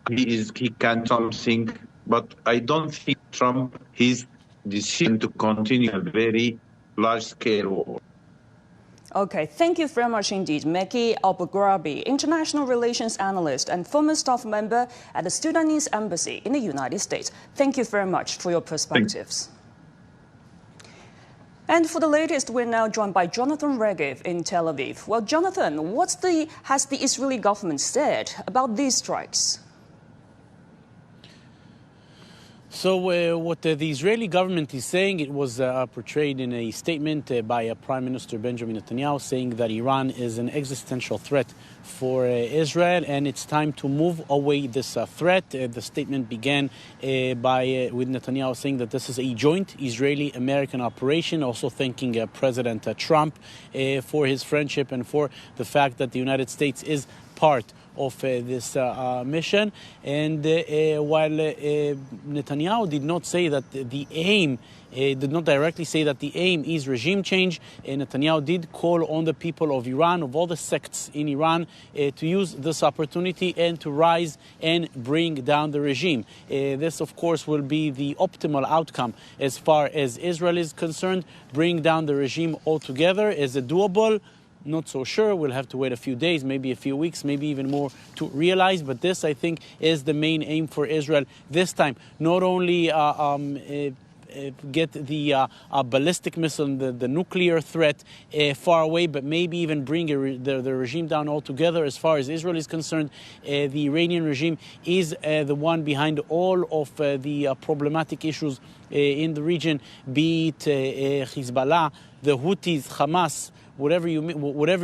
He can something, but I don't think Trump, his decision to continue a very large-scale war. Okay, thank you very much indeed. Meki Albugrabi, international relations analyst and former staff member at the Sudanese embassy in the United States. Thank you very much for your perspectives. And for the latest, we're now joined by Jonathan Regev in Tel Aviv. Well, Jonathan, has the Israeli government said about these strikes? So what the Israeli government is saying, it was portrayed in a statement by Prime Minister Benjamin Netanyahu, saying that Iran is an existential threat for Israel, and it's time to move away this threat. The statement began with Netanyahu saying that this is a joint Israeli-American operation, also thanking President Trump for his friendship and for the fact that the United States is part of this mission. And while Netanyahu did not say that the aim, did not directly say that the aim is regime change, Netanyahu did call on the people of Iran, of all the sects in Iran, to use this opportunity and to rise and bring down the regime. This, of course, will be the optimal outcome as far as Israel is concerned. Bring down the regime altogether. Is it doable? Not so sure. We'll have to wait a few days, maybe a few weeks, maybe even more to realize. But this, I think, is the main aim for Israel this time. Not only get the ballistic missile, the nuclear threat far away, but maybe even bring the regime down altogether. As far as Israel is concerned, the Iranian regime is the one behind all of the problematic issues in the region, be it Hezbollah, the Houthis, Hamas, whatever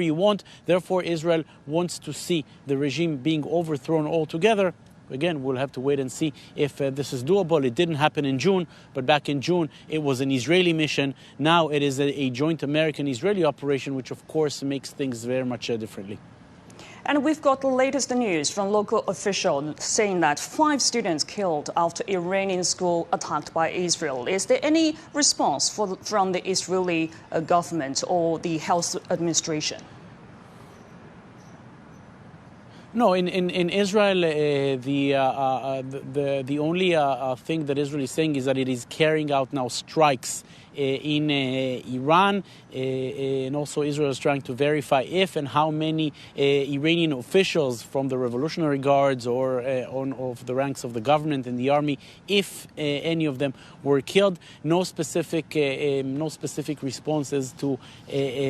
you want. Therefore, Israel wants to see the regime being overthrown altogether. Again, we'll have to wait and see if this is doable. It didn't happen in June, but back in June, it was an Israeli mission. Now it is a joint American-Israeli operation, which, of course, makes things very much differently. And we've got the latest news from local officials saying that 5 students killed after Iranian school attacked by Israel. Is there any response from the Israeli government or the health administration? No, in Israel, the only thing that Israel is saying is that it is carrying out now strikes in Iran, and also Israel is trying to verify if and how many Iranian officials from the Revolutionary Guards or of the ranks of the government and the army, if any of them were killed. No specific responses to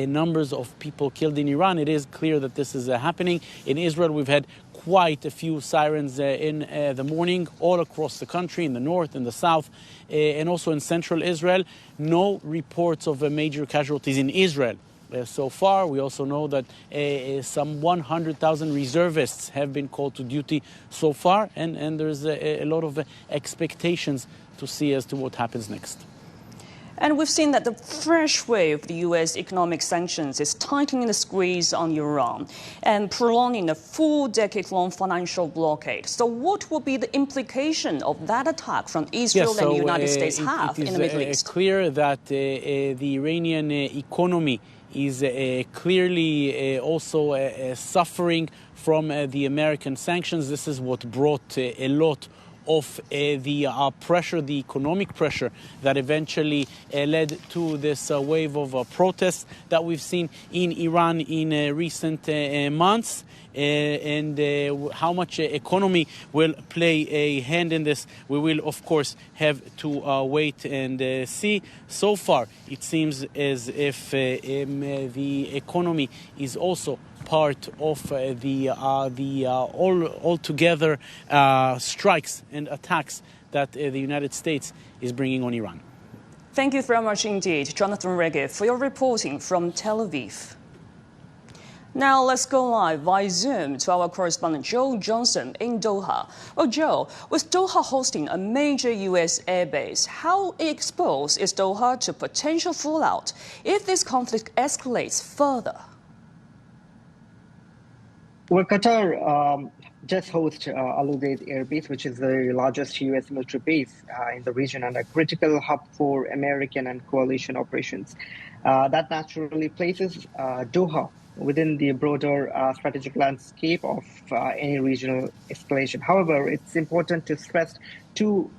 numbers of people killed in Iran. It is clear that this is happening. In Israel, we've had quite a few sirens in the morning all across the country, in the north, in the south, and also in central Israel. No reports of major casualties in Israel so far. We also know that some 100,000 reservists have been called to duty so far, and there's a lot of expectations to see as to what happens next. And we've seen that the fresh wave of the U.S. economic sanctions is tightening the squeeze on Iran and prolonging a full decade-long financial blockade. So what will be the implication of that attack from Israel and the United States have in the Middle East? It's clear that the Iranian economy is clearly also suffering from the American sanctions. This is what brought a lot of the pressure, the economic pressure that eventually led to this wave of protests that we've seen in Iran in recent months. And how much economy will play a hand in this, we will, of course, have to wait and see. So far, it seems as if the economy is also part of the altogether strikes and attacks that the United States is bringing on Iran. Thank you very much indeed, Jonathan Regev, for your reporting from Tel Aviv. Now let's go live via Zoom to our correspondent Joe Johnson in Doha. Well, Joe, with Doha hosting a major U.S. airbase, how exposed is Doha to potential fallout if this conflict escalates further? Well, Qatar just hosts Al-Udeid Air Base, which is the largest U.S. military base in the region and a critical hub for American and coalition operations. That naturally places Doha within the broader strategic landscape of any regional escalation. However, it's important to stress two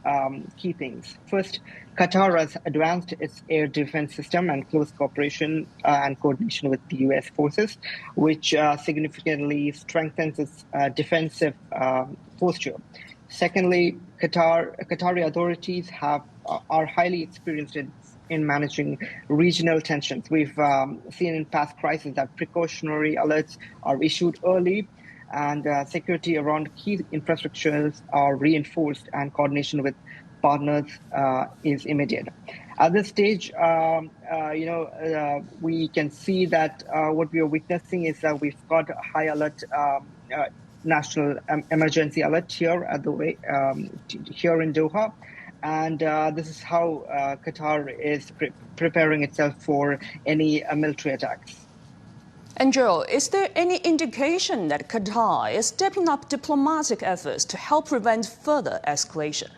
key things. First, Qatar has advanced its air defense system and close cooperation and coordination with the U.S. forces, which significantly strengthens its defensive posture. Secondly, Qatari authorities are highly experienced in managing regional tensions. We've seen in past crises that precautionary alerts are issued early and security around key infrastructures are reinforced and coordination with partners is immediate. At this stage, we can see that what we are witnessing is that we've got a high alert national emergency alert here here in Doha. And this is how Qatar is preparing itself for any military attacks. And Joe, is there any indication that Qatar is stepping up diplomatic efforts to help prevent further escalation?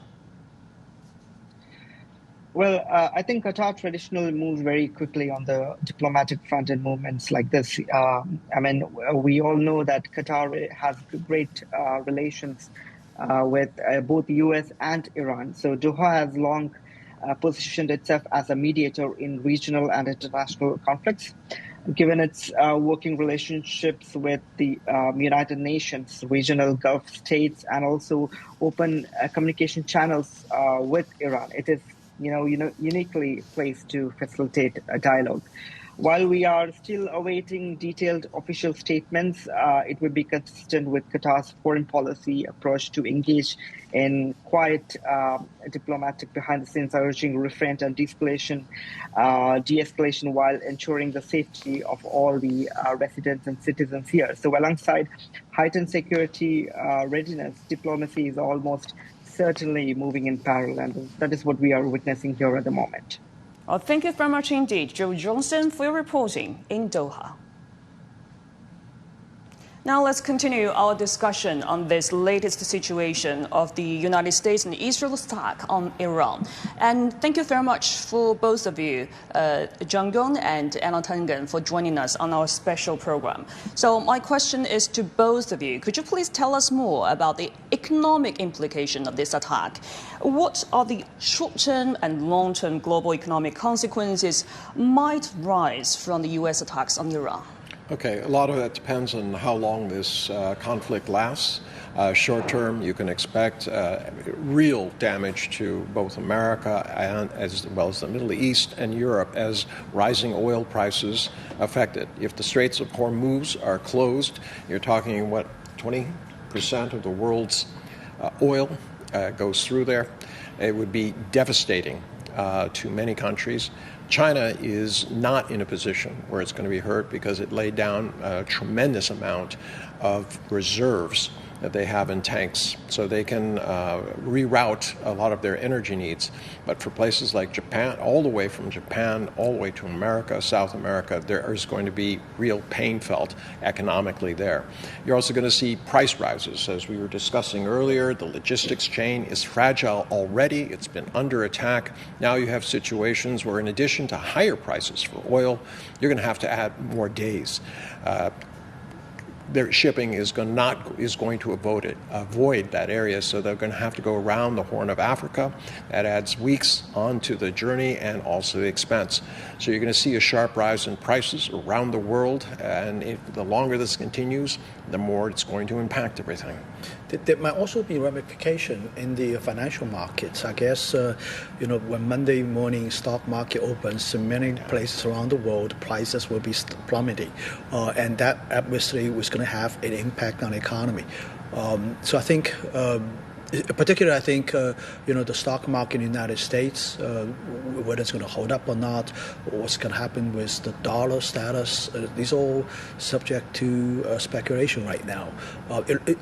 Well, I think Qatar traditionally moves very quickly on the diplomatic front in movements like this. We all know that Qatar has great relations with both the U.S. and Iran. So Doha has long positioned itself as a mediator in regional and international conflicts. Given its working relationships with the United Nations, regional Gulf states, and also open communication channels with Iran, it is uniquely placed to facilitate a dialogue. While we are still awaiting detailed official statements, it would be consistent with Qatar's foreign policy approach to engage in quiet diplomatic behind-the-scenes, urging restraint and de-escalation while ensuring the safety of all the residents and citizens here. So alongside heightened security readiness, diplomacy is almost certainly moving in parallel, and that is what we are witnessing here at the moment. Well, thank you very much indeed, Joe Johnson, for your reporting in Doha. Now let's continue our discussion on this latest situation of the United States and Israel's attack on Iran. And thank you very much for both of you, Jung-Gun and Anna Tengen, for joining us on our special program. So my question is to both of you. Could you please tell us more about the economic implication of this attack? What are the short-term and long-term global economic consequences might rise from the U.S. attacks on Iran? Okay, a lot of that depends on how long this conflict lasts. Short term, you can expect real damage to both America and as well as the Middle East and Europe as rising oil prices affect it. If the Straits of Hormuz are closed, you're talking, 20% of the world's oil goes through there. It would be devastating to many countries. China is not in a position where it's going to be hurt because it laid down a tremendous amount of reserves that they have in tanks, so they can reroute a lot of their energy needs. But for places like Japan, all the way from Japan all the way to America, South America, there is going to be real pain felt economically there. You're also going to see price rises. As we were discussing earlier, the logistics chain is fragile already. It's been under attack. Now you have situations where, in addition to higher prices for oil, you're going to have to add more days. Their shipping is going to avoid that area, so they're going to have to go around the Horn of Africa. That adds weeks onto the journey and also the expense. So you're going to see a sharp rise in prices around the world, and the longer this continues, the more it's going to impact everything. There might also be ramification in the financial markets. I guess, when Monday morning stock market opens in many places around the world, prices will be plummeting. And that obviously was going to have an impact on the economy. So I think, particularly, I think, the stock market in the United States, whether it's going to hold up or not, or what's going to happen with the dollar status, these are all subject to speculation right now.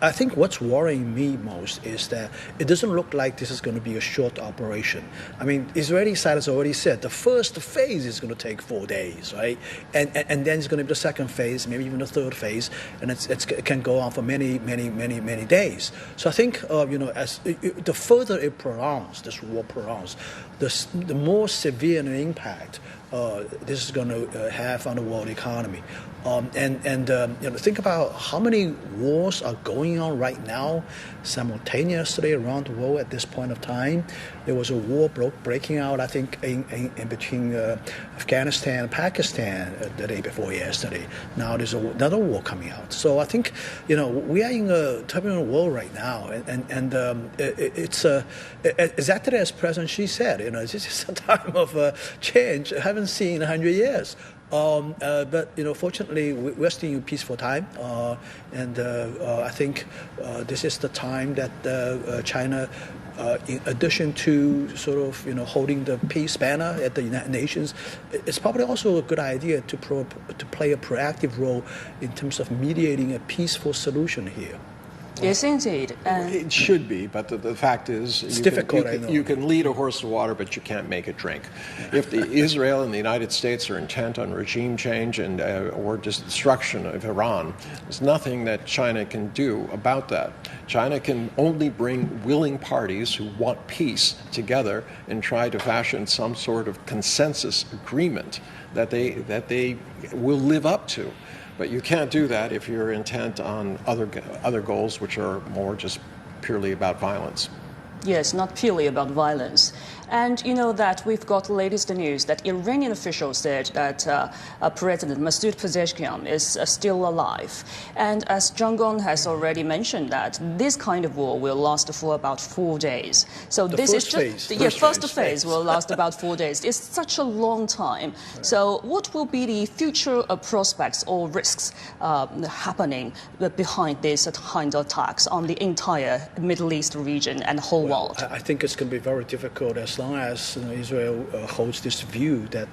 I think what's worrying me most is that it doesn't look like this is going to be a short operation. I mean, Israeli side has already said the first phase is going to take 4 days, right? And then it's going to be the second phase, maybe even the third phase, and it can go on for many days. So I think, as the further it prolongs, this war prolongs, the more severe an impact this is going to have on the world economy. Think about how many wars are going on right now simultaneously around the world at this point of time. There was a war breaking out, I think, in between Afghanistan and Pakistan the day before yesterday. Now there's another war coming out. So I think, we are in a turbulent world right now, and it's exactly as President Xi said. This is a time of change I haven't seen in 100 years. But fortunately, we're still in a peaceful time, and I think this is the time that China, in addition to sort of holding the peace banner at the United Nations, it's probably also a good idea to play a proactive role in terms of mediating a peaceful solution here. Yes, indeed. It should be, but the fact is, it's difficult. You can lead a horse to water, but you can't make it drink. If Israel and the United States are intent on regime change or destruction of Iran, there's nothing that China can do about that. China can only bring willing parties who want peace together and try to fashion some sort of consensus agreement that they will live up to. But you can't do that if you're intent on other goals, which are more just purely about violence. Yes, not purely about violence. And that we've got latest news that Iranian officials said that President Masoud Pezeshkian is still alive. And as Zhang Gong has already mentioned, that this kind of war will last for about 4 days. So this is just the first phase will last about 4 days. It's such a long time. So what will be the future prospects or risks happening behind these kind of attacks on the entire Middle East region and whole world? I think it's going to be very difficult as long as Israel holds this view that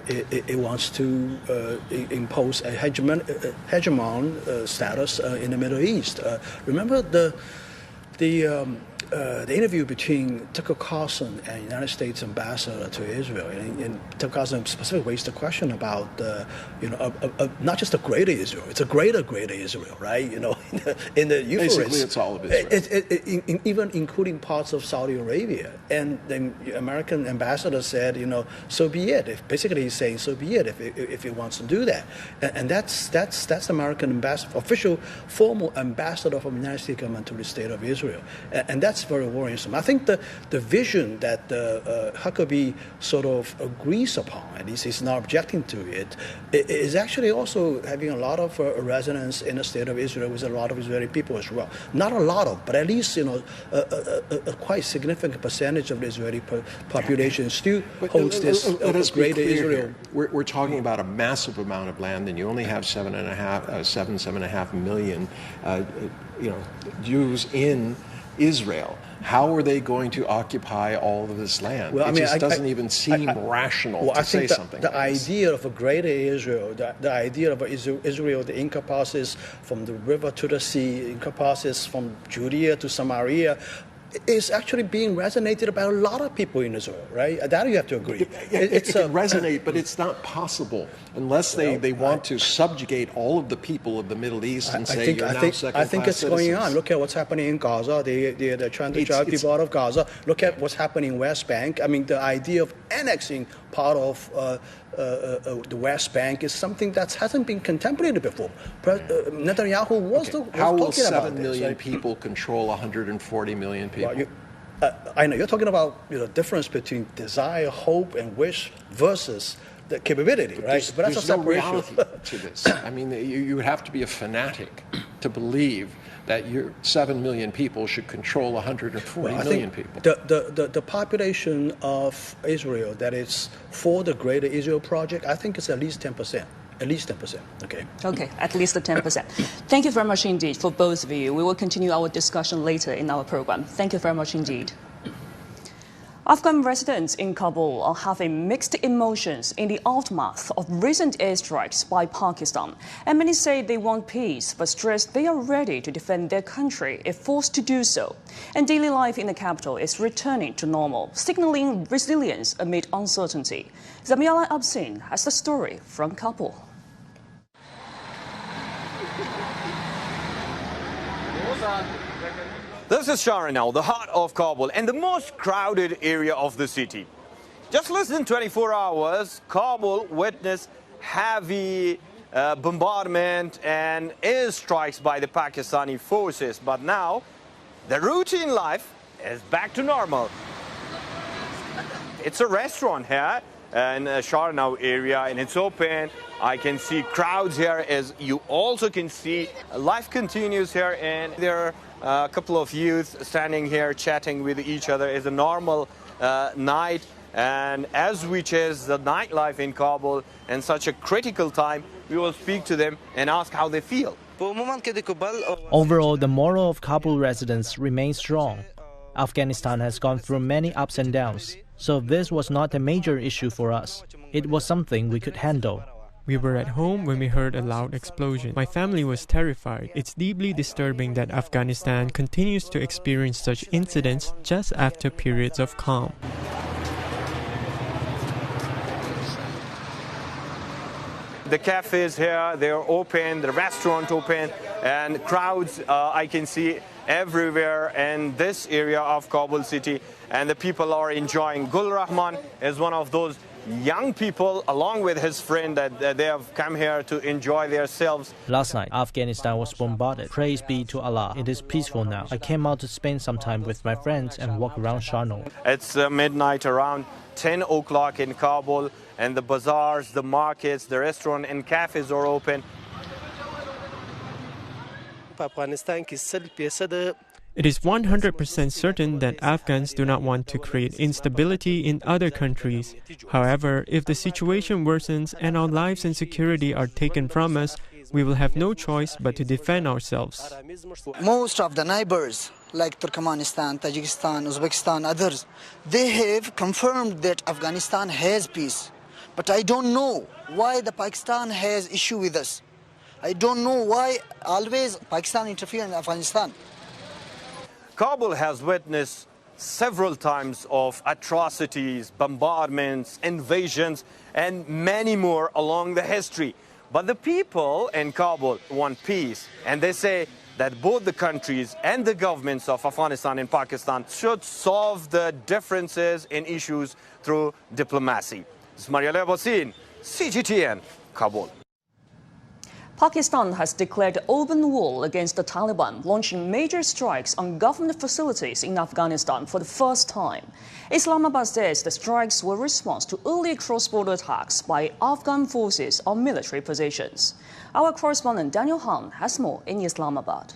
it wants to impose a hegemon status in the Middle East. Remember the interview between Tucker Carlson and United States ambassador to Israel, and Tucker Carlson specifically raised the question about not just a greater Israel, it's a greater Israel, right? In the Euphrates. Basically, it's all of Israel. Even including parts of Saudi Arabia. And the American ambassador said, so be it. Basically, he's saying, so be it if he wants to do that. And that's American ambassador, official, formal ambassador from the United States government to the state of Israel. And that's very worrisome. I think the vision that Huckabee sort of agrees upon, at least he's not objecting to it, is actually also having a lot of resonance in the state of Israel with a lot of Israeli people as well. Not a lot of, but at least a quite significant percentage of the Israeli population still holds this greater Israel. We're talking about a massive amount of land, and you only have 7.5 million Jews in Israel. How are they going to occupy all of this land? Well, it just doesn't even seem rational to say something like this. The idea of a greater Israel, the idea of Israel that encompasses from the river to the sea, encompasses from Judea to Samaria, is actually being resonated by a lot of people in Israel, right? That you have to agree. It can resonate, but it's not possible unless they want to subjugate all of the people of the Middle East and say you're now second-class citizens. I think it's going on. Look at what's happening in Gaza. They're trying to drive people out of Gaza. Look at what's happening in West Bank. I mean, the idea of annexing part of the West Bank is something that hasn't been contemplated before. Netanyahu was talking about this. How will 7 million people control 140 million people? Well, I know you're talking about the difference between desire, hope, and wish versus the capability, right? But that's no reality to this. I mean, you would have to be a fanatic to believe that 7 million people should control 140 million people. The population of Israel that is for the Greater Israel Project, I think it's at least 10%. At least 10%, okay? Okay, at least 10%. Thank you very much indeed for both of you. We will continue our discussion later in our program. Thank you very much indeed. Afghan residents in Kabul are having mixed emotions in the aftermath of recent airstrikes by Pakistan. And many say they want peace, but stress they are ready to defend their country if forced to do so. And daily life in the capital is returning to normal, signaling resilience amid uncertainty. Zamiala Absin has the story from Kabul. This is Sharanal, the heart of Kabul and the most crowded area of the city. Just less than 24 hours, Kabul witnessed heavy bombardment and airstrikes by the Pakistani forces. But now, the routine life is back to normal. It's a restaurant here in Sharanal area and it's open. I can see crowds here, as you also can see. Life continues here, and there are a couple of youth standing here chatting with each other. It's a normal night, and as we chase the nightlife in Kabul in such a critical time, we will speak to them and ask how they feel. Overall, the moral of Kabul residents remains strong. Afghanistan has gone through many ups and downs, so this was not a major issue for us. It was something we could handle. We were at home when we heard a loud explosion. My family was terrified. It's deeply disturbing that Afghanistan continues to experience such incidents just after periods of calm. The cafes here, they're open, the restaurant open, and crowds I can see everywhere in this area of Kabul city, and the people are enjoying. Gul Rahman is one of those young people, along with his friend, that they have come here to enjoy themselves. Last night, Afghanistan was bombarded. Praise be to Allah. It is peaceful now. I came out to spend some time with my friends and walk around Sharanal. It's midnight, around 10 o'clock in Kabul, and the bazaars, the markets, the restaurant and cafes are open. It is 100% certain that Afghans do not want to create instability in other countries. However, if the situation worsens and our lives and security are taken from us, we will have no choice but to defend ourselves. Most of the neighbors, like Turkmenistan, Tajikistan, Uzbekistan, others, they have confirmed that Afghanistan has peace. But I don't know why the Pakistan has issue with us. I don't know why always Pakistan interfere in Afghanistan. Kabul has witnessed several times of atrocities, bombardments, invasions, and many more along the history. But the people in Kabul want peace, and they say that both the countries and the governments of Afghanistan and Pakistan should solve the differences in issues through diplomacy. This is Mariale Basin, CGTN, Kabul. Pakistan has declared open war against the Taliban, launching major strikes on government facilities in Afghanistan for the first time. Islamabad says the strikes were a response to earlier cross-border attacks by Afghan forces on military positions. Our correspondent Daniel Han has more in Islamabad.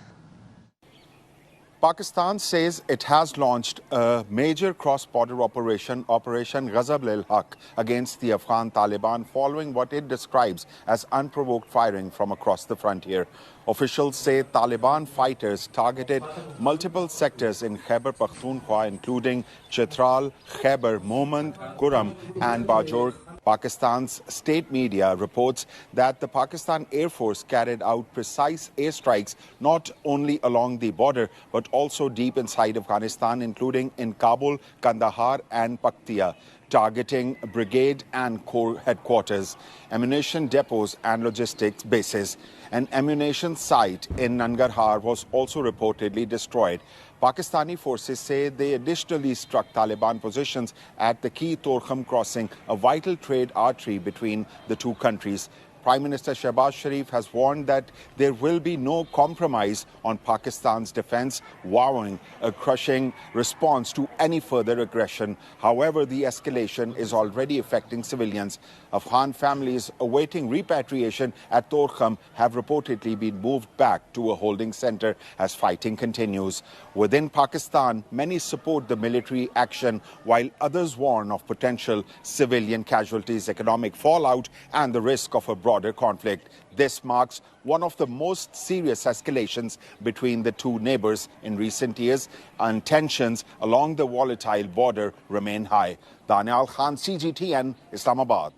Pakistan says it has launched a major cross-border Operation Ghazab-ul-Haq against the Afghan Taliban following what it describes as unprovoked firing from across the frontier. Officials say Taliban fighters targeted multiple sectors in Khyber Pakhtunkhwa, including Chitral, Khyber, Mohmand, Kuram and Bajor. Pakistan's state media reports that the Pakistan Air Force carried out precise airstrikes not only along the border but also deep inside Afghanistan, including in Kabul, Kandahar and Paktia, targeting brigade and corps headquarters, ammunition depots and logistics bases. An ammunition site in Nangarhar was also reportedly destroyed. Pakistani forces say they additionally struck Taliban positions at the key Torkham crossing, a vital trade artery between the two countries. Prime Minister Shehbaz Sharif has warned that there will be no compromise on Pakistan's defense, vowing a crushing response to any further aggression. However, the escalation is already affecting civilians. Afghan families awaiting repatriation at Torkham have reportedly been moved back to a holding center as fighting continues. Within Pakistan, many support the military action, while others warn of potential civilian casualties, economic fallout, and the risk of a broader conflict. This marks one of the most serious escalations between the two neighbors in recent years, and tensions along the volatile border remain high. Daniel Khan, CGTN, Islamabad.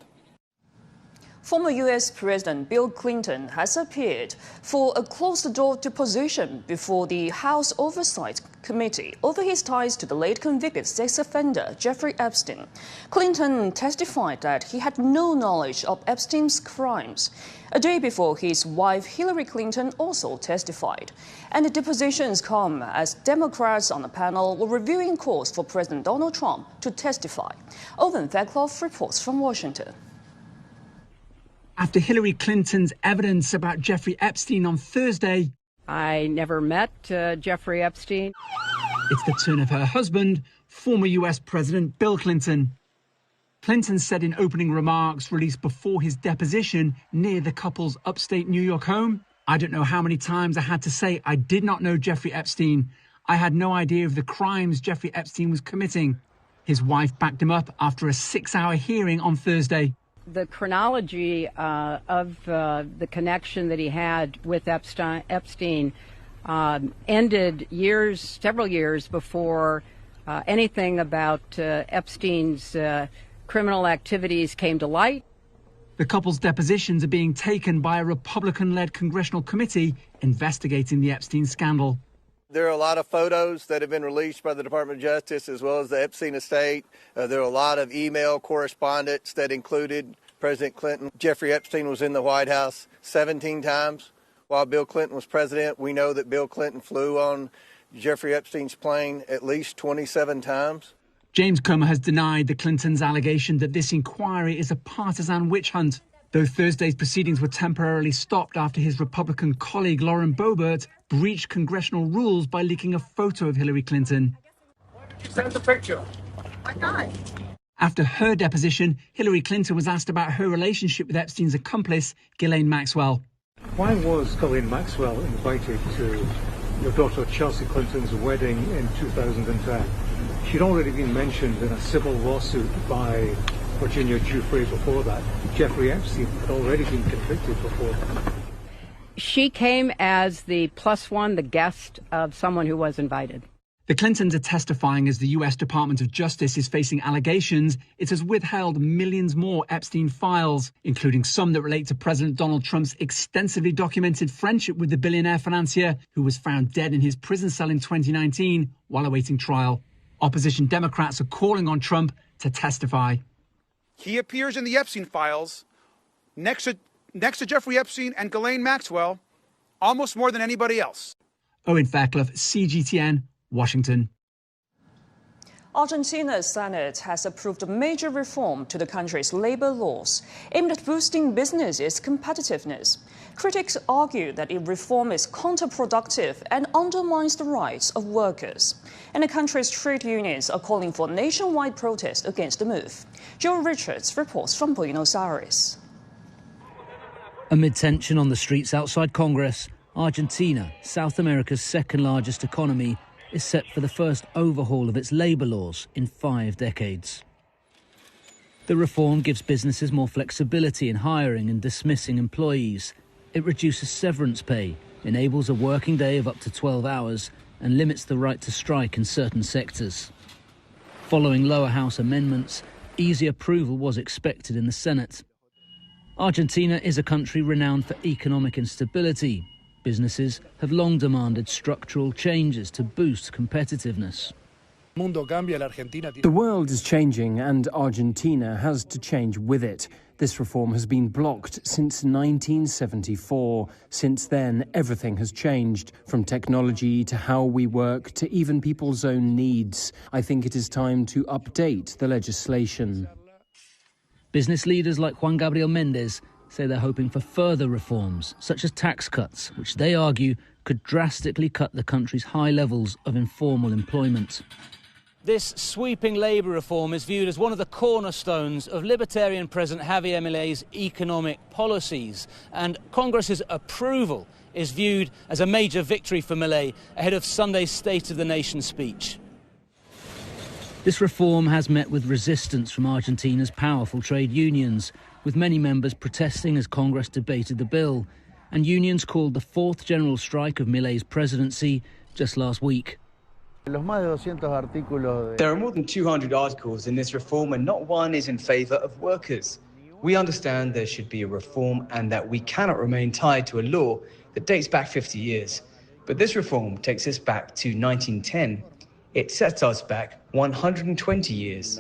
Former U.S. President Bill Clinton has appeared for a closed-door deposition before the House Oversight Committee over his ties to the late convicted sex offender Jeffrey Epstein. Clinton testified that he had no knowledge of Epstein's crimes. A day before, his wife Hillary Clinton also testified. And the depositions come as Democrats on the panel were reviewing calls for President Donald Trump to testify. Owen Vekloff reports from Washington. After Hillary Clinton's evidence about Jeffrey Epstein on Thursday, I never met Jeffrey Epstein. It's the turn of her husband, former U.S. President Bill Clinton. Clinton said in opening remarks released before his deposition near the couple's upstate New York home, "I don't know how many times I had to say I did not know Jeffrey Epstein. I had no idea of the crimes Jeffrey Epstein was committing." His wife backed him up after a 6-hour hearing on Thursday. The chronology of the connection that he had with Epstein ended several years before anything about Epstein's criminal activities came to light. The couple's depositions are being taken by a Republican-led congressional committee investigating the Epstein scandal. There are a lot of photos that have been released by the Department of Justice as well as the Epstein estate. There are a lot of email correspondence that included President Clinton. Jeffrey Epstein was in the White House 17 times while Bill Clinton was president. We know that Bill Clinton flew on Jeffrey Epstein's plane at least 27 times. James Comer has denied the Clintons' allegation that this inquiry is a partisan witch hunt, though Thursday's proceedings were temporarily stopped after his Republican colleague Lauren Boebert breached congressional rules by leaking a photo of Hillary Clinton. Why did you send the picture? Why not? After her deposition, Hillary Clinton was asked about her relationship with Epstein's accomplice, Ghislaine Maxwell. Why was Ghislaine Maxwell invited to your daughter Chelsea Clinton's wedding in 2010? She'd already been mentioned in a civil lawsuit by Virginia Giuffre before that. Jeffrey Epstein had already been convicted before that. She came as the plus one, the guest of someone who was invited. The Clintons are testifying as the U.S. Department of Justice is facing allegations it has withheld millions more Epstein files, including some that relate to President Donald Trump's extensively documented friendship with the billionaire financier who was found dead in his prison cell in 2019 while awaiting trial. Opposition Democrats are calling on Trump to testify. He appears in the Epstein files next to Jeffrey Epstein and Ghislaine Maxwell almost more than anybody else. Owen Fairclough, CGTN, Washington. Argentina's Senate has approved a major reform to the country's labor laws aimed at boosting businesses' competitiveness. Critics argue that the reform is counterproductive and undermines the rights of workers. And the country's trade unions are calling for nationwide protest against the move. Joe Richards reports from Buenos Aires. Amid tension on the streets outside Congress, Argentina, South America's second-largest economy, is set for the first overhaul of its labour laws in 5 decades. The reform gives businesses more flexibility in hiring and dismissing employees. It reduces severance pay, enables a working day of up to 12 hours, and limits the right to strike in certain sectors. Following lower house amendments, easy approval was expected in the Senate. Argentina is a country renowned for economic instability. Businesses have long demanded structural changes to boost competitiveness. The world is changing and Argentina has to change with it. This reform has been blocked since 1974. Since then, everything has changed, from technology to how we work to even people's own needs. I think it is time to update the legislation. Business leaders like Juan Gabriel Mendez say they're hoping for further reforms, such as tax cuts, which they argue could drastically cut the country's high levels of informal employment. This sweeping labour reform is viewed as one of the cornerstones of Libertarian President Javier Milei's economic policies, and Congress's approval is viewed as a major victory for Milei ahead of Sunday's State of the Nation speech. This reform has met with resistance from Argentina's powerful trade unions, with many members protesting as Congress debated the bill, and unions called the 4th general strike of Milei's presidency just last week. There are more than 200 articles in this reform and not one is in favour of workers. We understand there should be a reform and that we cannot remain tied to a law that dates back 50 years. But this reform takes us back to 1910. It sets us back 120 years.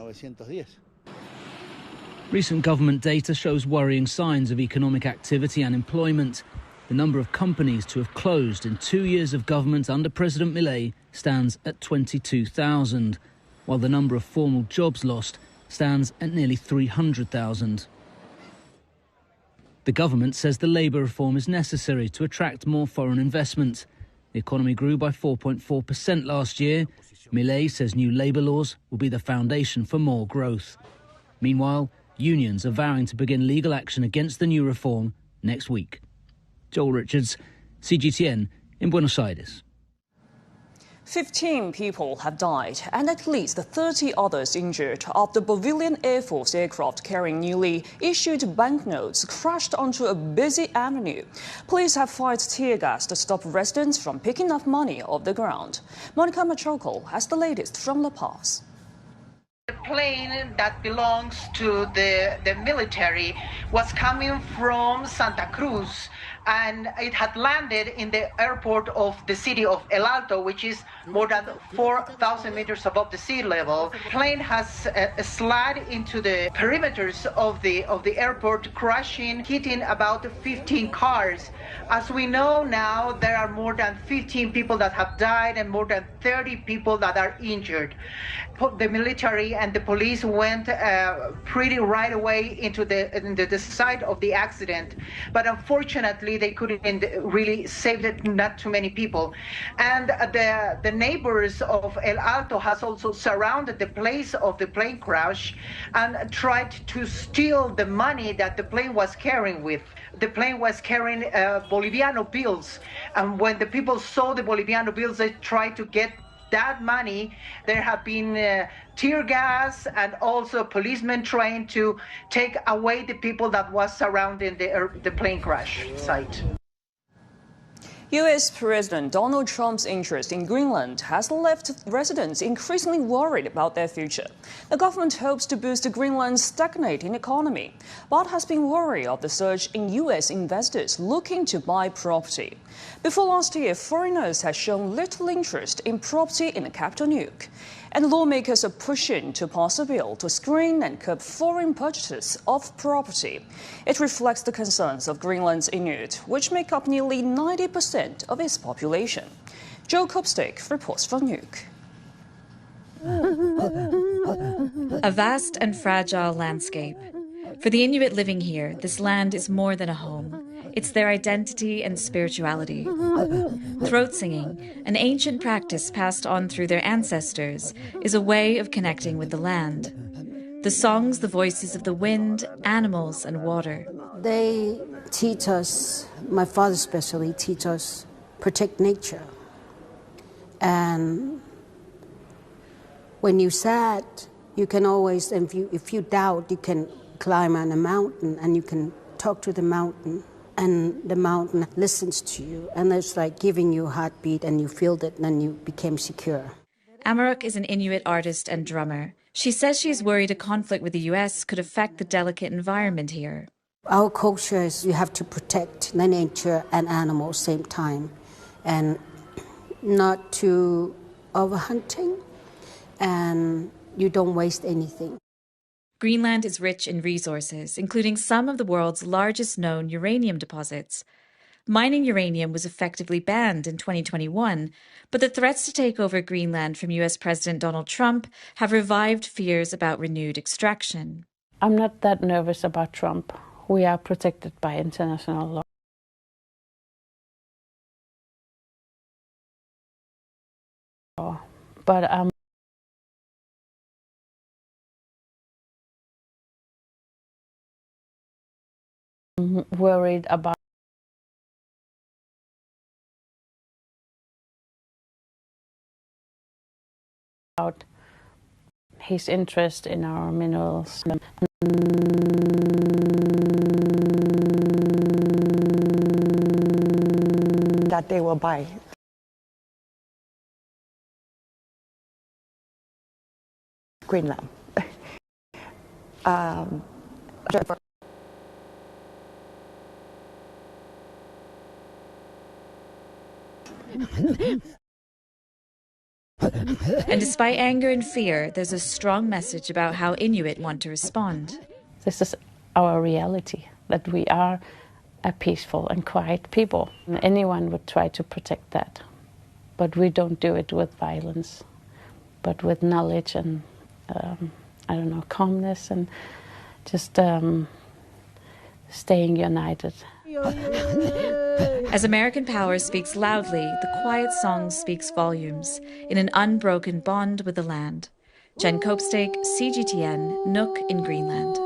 Recent government data shows worrying signs of economic activity and employment. The number of companies to have closed in 2 years of government under President Milei stands at 22,000, while the number of formal jobs lost stands at nearly 300,000. The government says the labour reform is necessary to attract more foreign investment. The economy grew by 4.4% last year. Milei says new labour laws will be the foundation for more growth. Meanwhile, unions are vowing to begin legal action against the new reform next week. Joel Richards, CGTN in Buenos Aires. 15 people have died and at least 30 others injured after Bolivian Air Force aircraft carrying newly issued banknotes crashed onto a busy avenue. Police have fired tear gas to stop residents from picking up money off the ground. Monica Machoco has the latest from La Paz. The plane that belongs to the military was coming from Santa Cruz, and it had landed in the airport of the city of El Alto, which is more than 4,000 meters above the sea level. The plane has slid into the perimeters of the airport, crashing, hitting about 15 cars. As we know now, there are more than 15 people that have died and more than 30 people that are injured. The military and the police went pretty right away into the site of the accident, but unfortunately they couldn't really save not too many people. And the neighbors of El Alto has also surrounded the place of the plane crash and tried to steal the money that the plane was carrying with. The plane was carrying Boliviano bills, and when the people saw the Boliviano bills, they tried to get that money. There have been tear gas and also policemen trying to take away the people that was surrounding the plane crash site. U.S. President Donald Trump's interest in Greenland has left residents increasingly worried about their future. The government hopes to boost Greenland's stagnating economy, but has been worried of the surge in U.S. investors looking to buy property. Before last year, foreigners had shown little interest in property in the capital Nuuk, and lawmakers are pushing to pass a bill to screen and curb foreign purchases of property. It reflects the concerns of Greenland's Inuit, which make up nearly 90% of its population. Joe Kopstick reports from Nuuk. A vast and fragile landscape. For the Inuit living here, this land is more than a home. It's their identity and spirituality. Throat singing, an ancient practice passed on through their ancestors, is a way of connecting with the land. The songs, the voices of the wind, animals, and water. They teach us, my father especially, teach us, protect nature. And when you're sad, you can always, if you doubt, you can climb on a mountain and you can talk to the mountain, and the mountain listens to you, and it's like giving you a heartbeat, and you feel it, and then you became secure. Amaruk is an Inuit artist and drummer. She says she's worried a conflict with the US could affect the delicate environment here. Our culture is you have to protect the nature and animals same time, and not to overhunting, and you don't waste anything. Greenland is rich in resources, including some of the world's largest known uranium deposits. Mining uranium was effectively banned in 2021, but the threats to take over Greenland from US President Donald Trump have revived fears about renewed extraction. I'm not that nervous about Trump. We are protected by international law. But I'm worried about his interest in our minerals. That they will buy. Greenland. And despite anger and fear, there's a strong message about how Inuit want to respond. This is our reality, that we are a peaceful and quiet people. Anyone would try to protect that, but we don't do it with violence, but with knowledge and, calmness and just staying united. As American power speaks loudly, the quiet song speaks volumes in an unbroken bond with the land. Jen Copestake, CGTN, Nook in Greenland.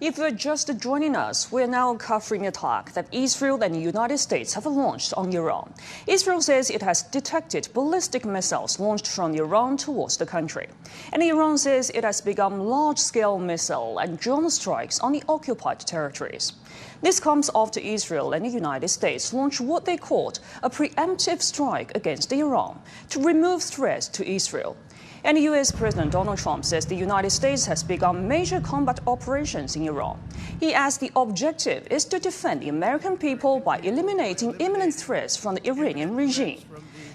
If you're just joining us, we're now covering a attack that Israel and the United States have launched on Iran. Israel says it has detected ballistic missiles launched from Iran towards the country. And Iran says it has begun large-scale missile and drone strikes on the occupied territories. This comes after Israel and the United States launched what they called a preemptive strike against Iran to remove threats to Israel. And US President Donald Trump says the United States has begun major combat operations in Iran. He adds the objective is to defend the American people by eliminating imminent threats from the Iranian regime.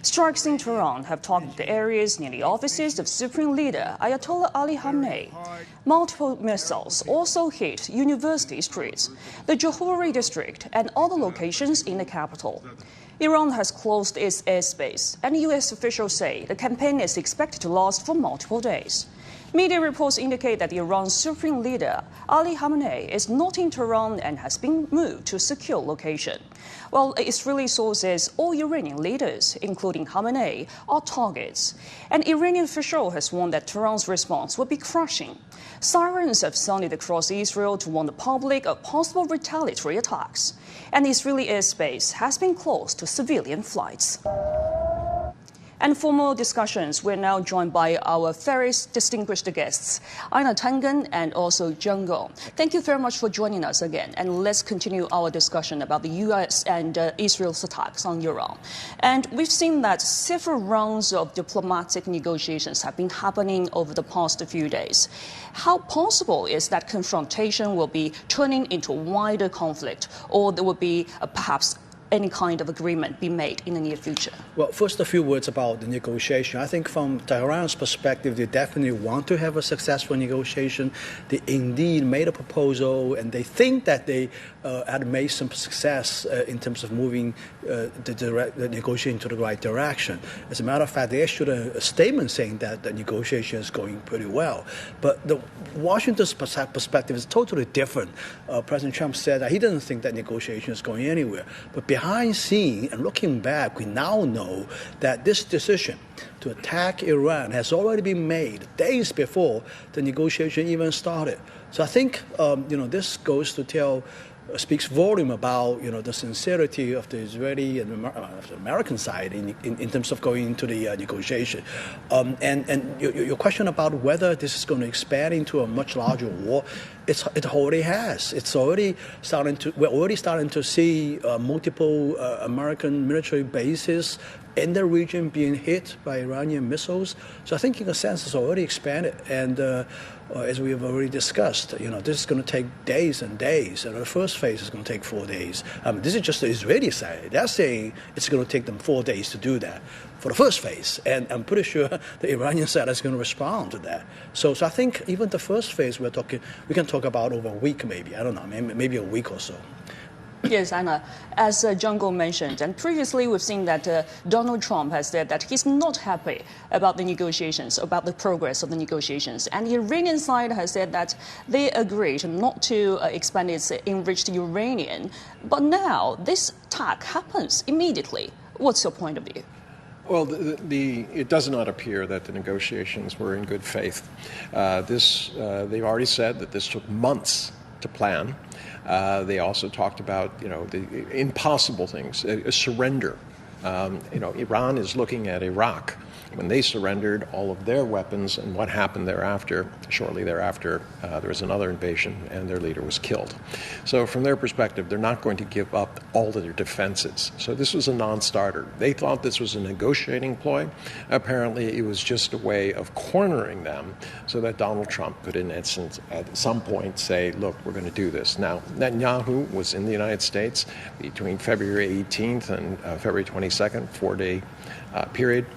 Strikes in Tehran have targeted areas near the offices of Supreme Leader Ayatollah Ali Khamenei. Multiple missiles also hit university streets, the Johari district, and other locations in the capital. Iran has closed its airspace, and U.S. officials say the campaign is expected to last for multiple days. Media reports indicate that Iran's supreme leader, Ali Khamenei, is not in Tehran and has been moved to a secure location. While Israeli sources, all Iranian leaders, including Khamenei, are targets. An Iranian official has warned that Tehran's response would be crushing. Sirens have sounded across Israel to warn the public of possible retaliatory attacks. And Israeli airspace has been closed to civilian flights. And for more discussions, we're now joined by our very distinguished guests, Aina Tangen and also Zheng Gong. Thank you very much for joining us again. And let's continue our discussion about the U.S. and Israel's attacks on Iran. And we've seen that several rounds of diplomatic negotiations have been happening over the past few days. How possible is that confrontation will be turning into a wider conflict, or there will be perhaps any kind of agreement be made in the near future? Well, first, a few words about the negotiation. I think from Tehran's perspective, they definitely want to have a successful negotiation. They indeed made a proposal, and they think that they had made some success in terms of moving the negotiation to the right direction. As a matter of fact, they issued a statement saying that the negotiation is going pretty well. But the Washington's perspective is totally different. President Trump said that he doesn't think that negotiation is going anywhere. But behind scene and looking back, we now know that this decision to attack Iran has already been made days before the negotiation even started. So I think this goes to tell. Speaks volume about the sincerity of the Israeli and the American side in terms of going into the negotiation. And your question about whether this is going to expand into a much larger war, it already has. We're already starting to see multiple American military bases in the region being hit by Iranian missiles. So I think in a sense it's already expanded. And as we have already discussed, this is going to take days and days. And the first phase is going to take 4 days. This is just the Israeli side. They're saying it's going to take them 4 days to do that for the first phase. And I'm pretty sure the Iranian side is going to respond to that. So I think even the first phase we can talk about over a week maybe. I don't know, maybe a week or so. Yes, Anna, as Jungle mentioned, and previously we've seen that Donald Trump has said that he's not happy about the negotiations, about the progress of the negotiations. And the Iranian side has said that they agreed not to expand its enriched uranium. But now this attack happens immediately. What's your point of view? Well, it does not appear that the negotiations were in good faith. They've already said that this took months to plan. They also talked about, the impossible things, a surrender. Iran is looking at Iraq when they surrendered all of their weapons, and what happened thereafter. Shortly thereafter, there was another invasion, and their leader was killed. So from their perspective, they're not going to give up all of their defenses. So this was a non-starter. They thought this was a negotiating ploy. Apparently, it was just a way of cornering them so that Donald Trump could, in essence, at some point say, look, we're going to do this. Now, Netanyahu was in the United States between February 18th and February 22nd, 4-day period.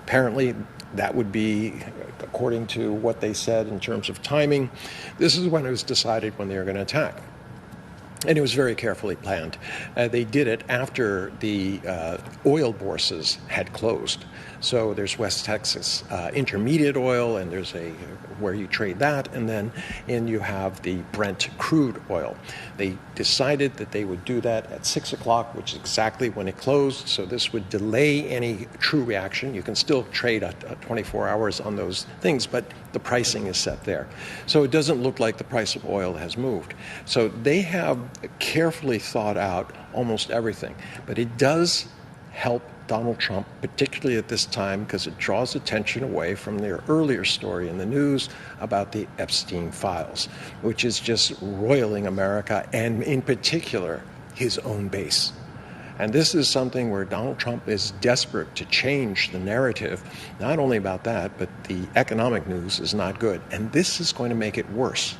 Apparently, that would be, according to what they said in terms of timing, this is when it was decided when they were going to attack. And it was very carefully planned. They did it after the oil bourses had closed. So there's West Texas intermediate oil, and there's where you trade that, and then you have the Brent crude oil. They decided that they would do that at 6 o'clock, which is exactly when it closed. So this would delay any true reaction. You can still trade at 24 hours on those things, but the pricing is set there. So it doesn't look like the price of oil has moved. So they have carefully thought out almost everything, but it does help Donald Trump, particularly at this time, because it draws attention away from their earlier story in the news about the Epstein files, which is just roiling America, and in particular, his own base. And this is something where Donald Trump is desperate to change the narrative, not only about that, but the economic news is not good. And this is going to make it worse.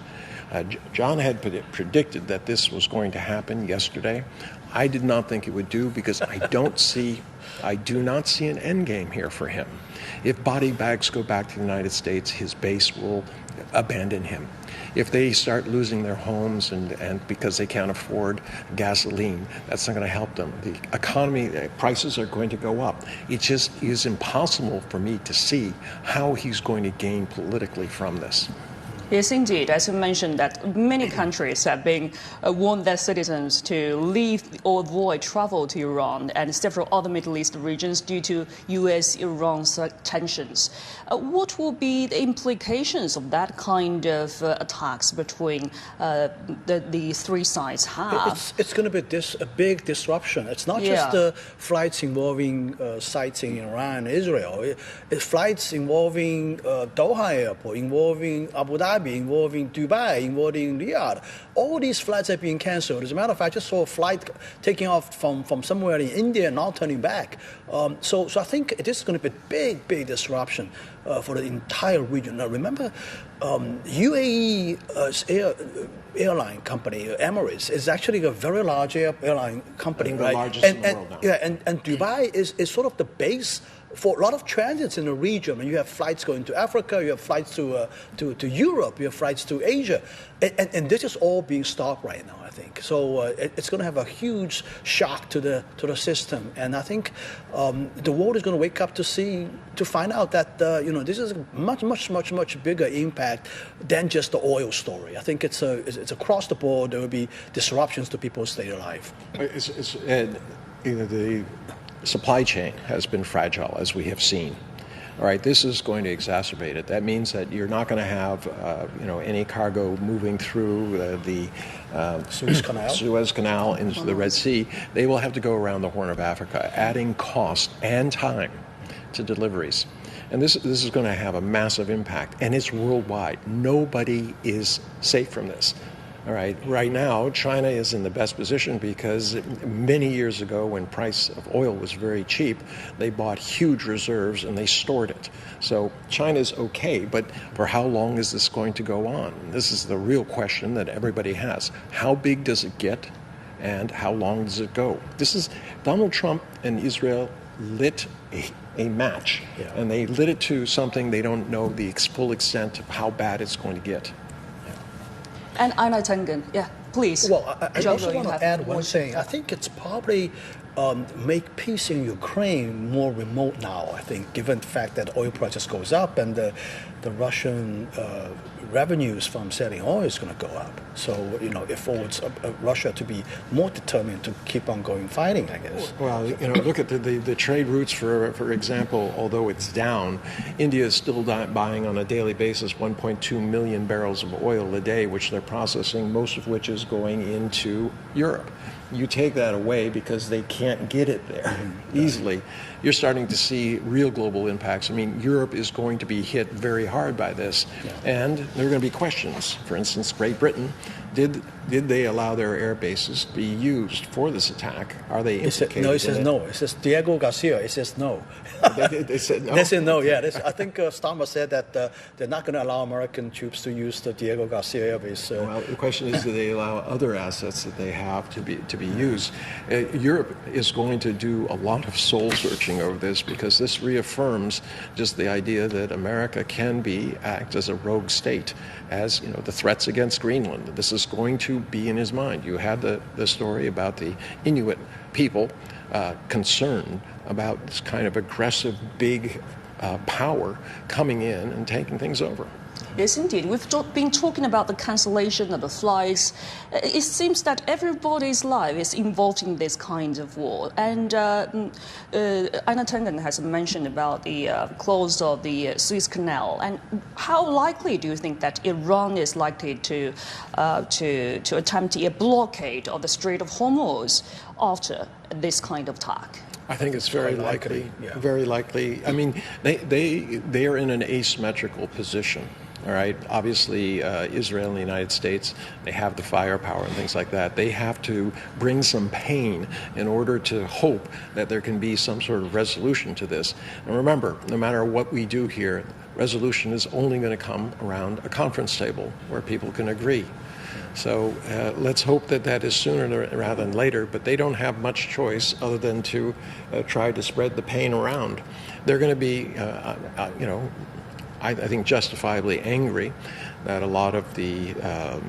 John had predicted that this was going to happen yesterday. I did not think it would do, because I do not see an end game here for him. If body bags go back to the United States, his base will abandon him. If they start losing their homes and because they can't afford gasoline, that's not going to help them. The economy, prices are going to go up. It just is impossible for me to see how he's going to gain politically from this. Yes, indeed. As you mentioned, that many countries have been warned their citizens to leave or avoid travel to Iran and several other Middle East regions due to U.S.-Iran tensions. What will be the implications of that kind of attacks between the three sides have? It's going to be a big disruption. It's not just the flights involving sites in Iran and Israel. It's flights involving Doha Airport, involving Abu Dhabi, involving Dubai, involving Riyadh. All these flights have been cancelled. As a matter of fact, I just saw a flight taking off from somewhere in India and not turning back. So I think this is going to be a big disruption for the entire region. Now remember, UAE airline company, Emirates, is actually a very large airline company, right? The largest in the world now. Yeah, and Dubai is sort of the base for a lot of transits in the region. And you have flights going to Africa, you have flights to Europe, you have flights to Asia. And this is all being stopped right now, I think. So it's going to have a huge shock to the system. And I think the world is going to wake up to find out that this is a much bigger impact than just the oil story. I think it's across the board. There will be disruptions to people's daily life. the supply chain has been fragile, as we have seen. All right, this is going to exacerbate it. That means that you're not going to have, any cargo moving through the Suez Canal into the Red Sea. They will have to go around the Horn of Africa, adding cost and time to deliveries. And this is going to have a massive impact, and it's worldwide. Nobody is safe from this. All right. Right now, China is in the best position because many years ago, when price of oil was very cheap, they bought huge reserves and they stored it. So China's okay, but for how long is this going to go on? This is the real question that everybody has. How big does it get, and how long does it go? This is Donald Trump and Israel lit a match, and they lit it to something they don't know the full extent of how bad it's going to get. And Aina Tengen, please. Well, I also want to add one thing. I think it's probably make peace in Ukraine more remote now, I think, given the fact that oil prices goes up and the Russian revenues from selling oil is going to go up. So, it forwards Russia to be more determined to keep on going fighting, I guess. Well, look at the trade routes, for example, although it's down, India is still buying on a daily basis 1.2 million barrels of oil a day, which they're processing, most of which is going into Europe. You take that away because they can't get it there easily. You're starting to see real global impacts. I mean, Europe is going to be hit very hard by this, and there are going to be questions. For instance, Great Britain, did they allow their air bases to be used for this attack? Are they implicated? No, it says no. It says Diego Garcia. It says no. They said no. They said no. Yeah, I think Starmer said that they're not going to allow American troops to use the Diego Garcia air base. Well, the question is, do they allow other assets that they have to be used? Europe is going to do a lot of soul searching over this, because this reaffirms just the idea that America can act as a rogue state, as the threats against Greenland. This is going to be in his mind. You had the story about the Inuit people concerned about this kind of aggressive big power coming in and taking things over. Yes, indeed. We've been talking about the cancellation of the flights. It seems that everybody's life is involved in this kind of war. And Aina Tengen has mentioned about the close of the Suez Canal. And how likely do you think that Iran is likely to attempt a blockade of the Strait of Hormuz after this kind of attack? I think it's very likely. Very likely. I mean, they are in an asymmetrical position. All right. Obviously, Israel and the United States, they have the firepower and things like that. They have to bring some pain in order to hope that there can be some sort of resolution to this. And remember, no matter what we do here, resolution is only going to come around a conference table where people can agree. So let's hope that is sooner rather than later, but they don't have much choice other than to try to spread the pain around. They're going to be, I think justifiably angry that a lot of the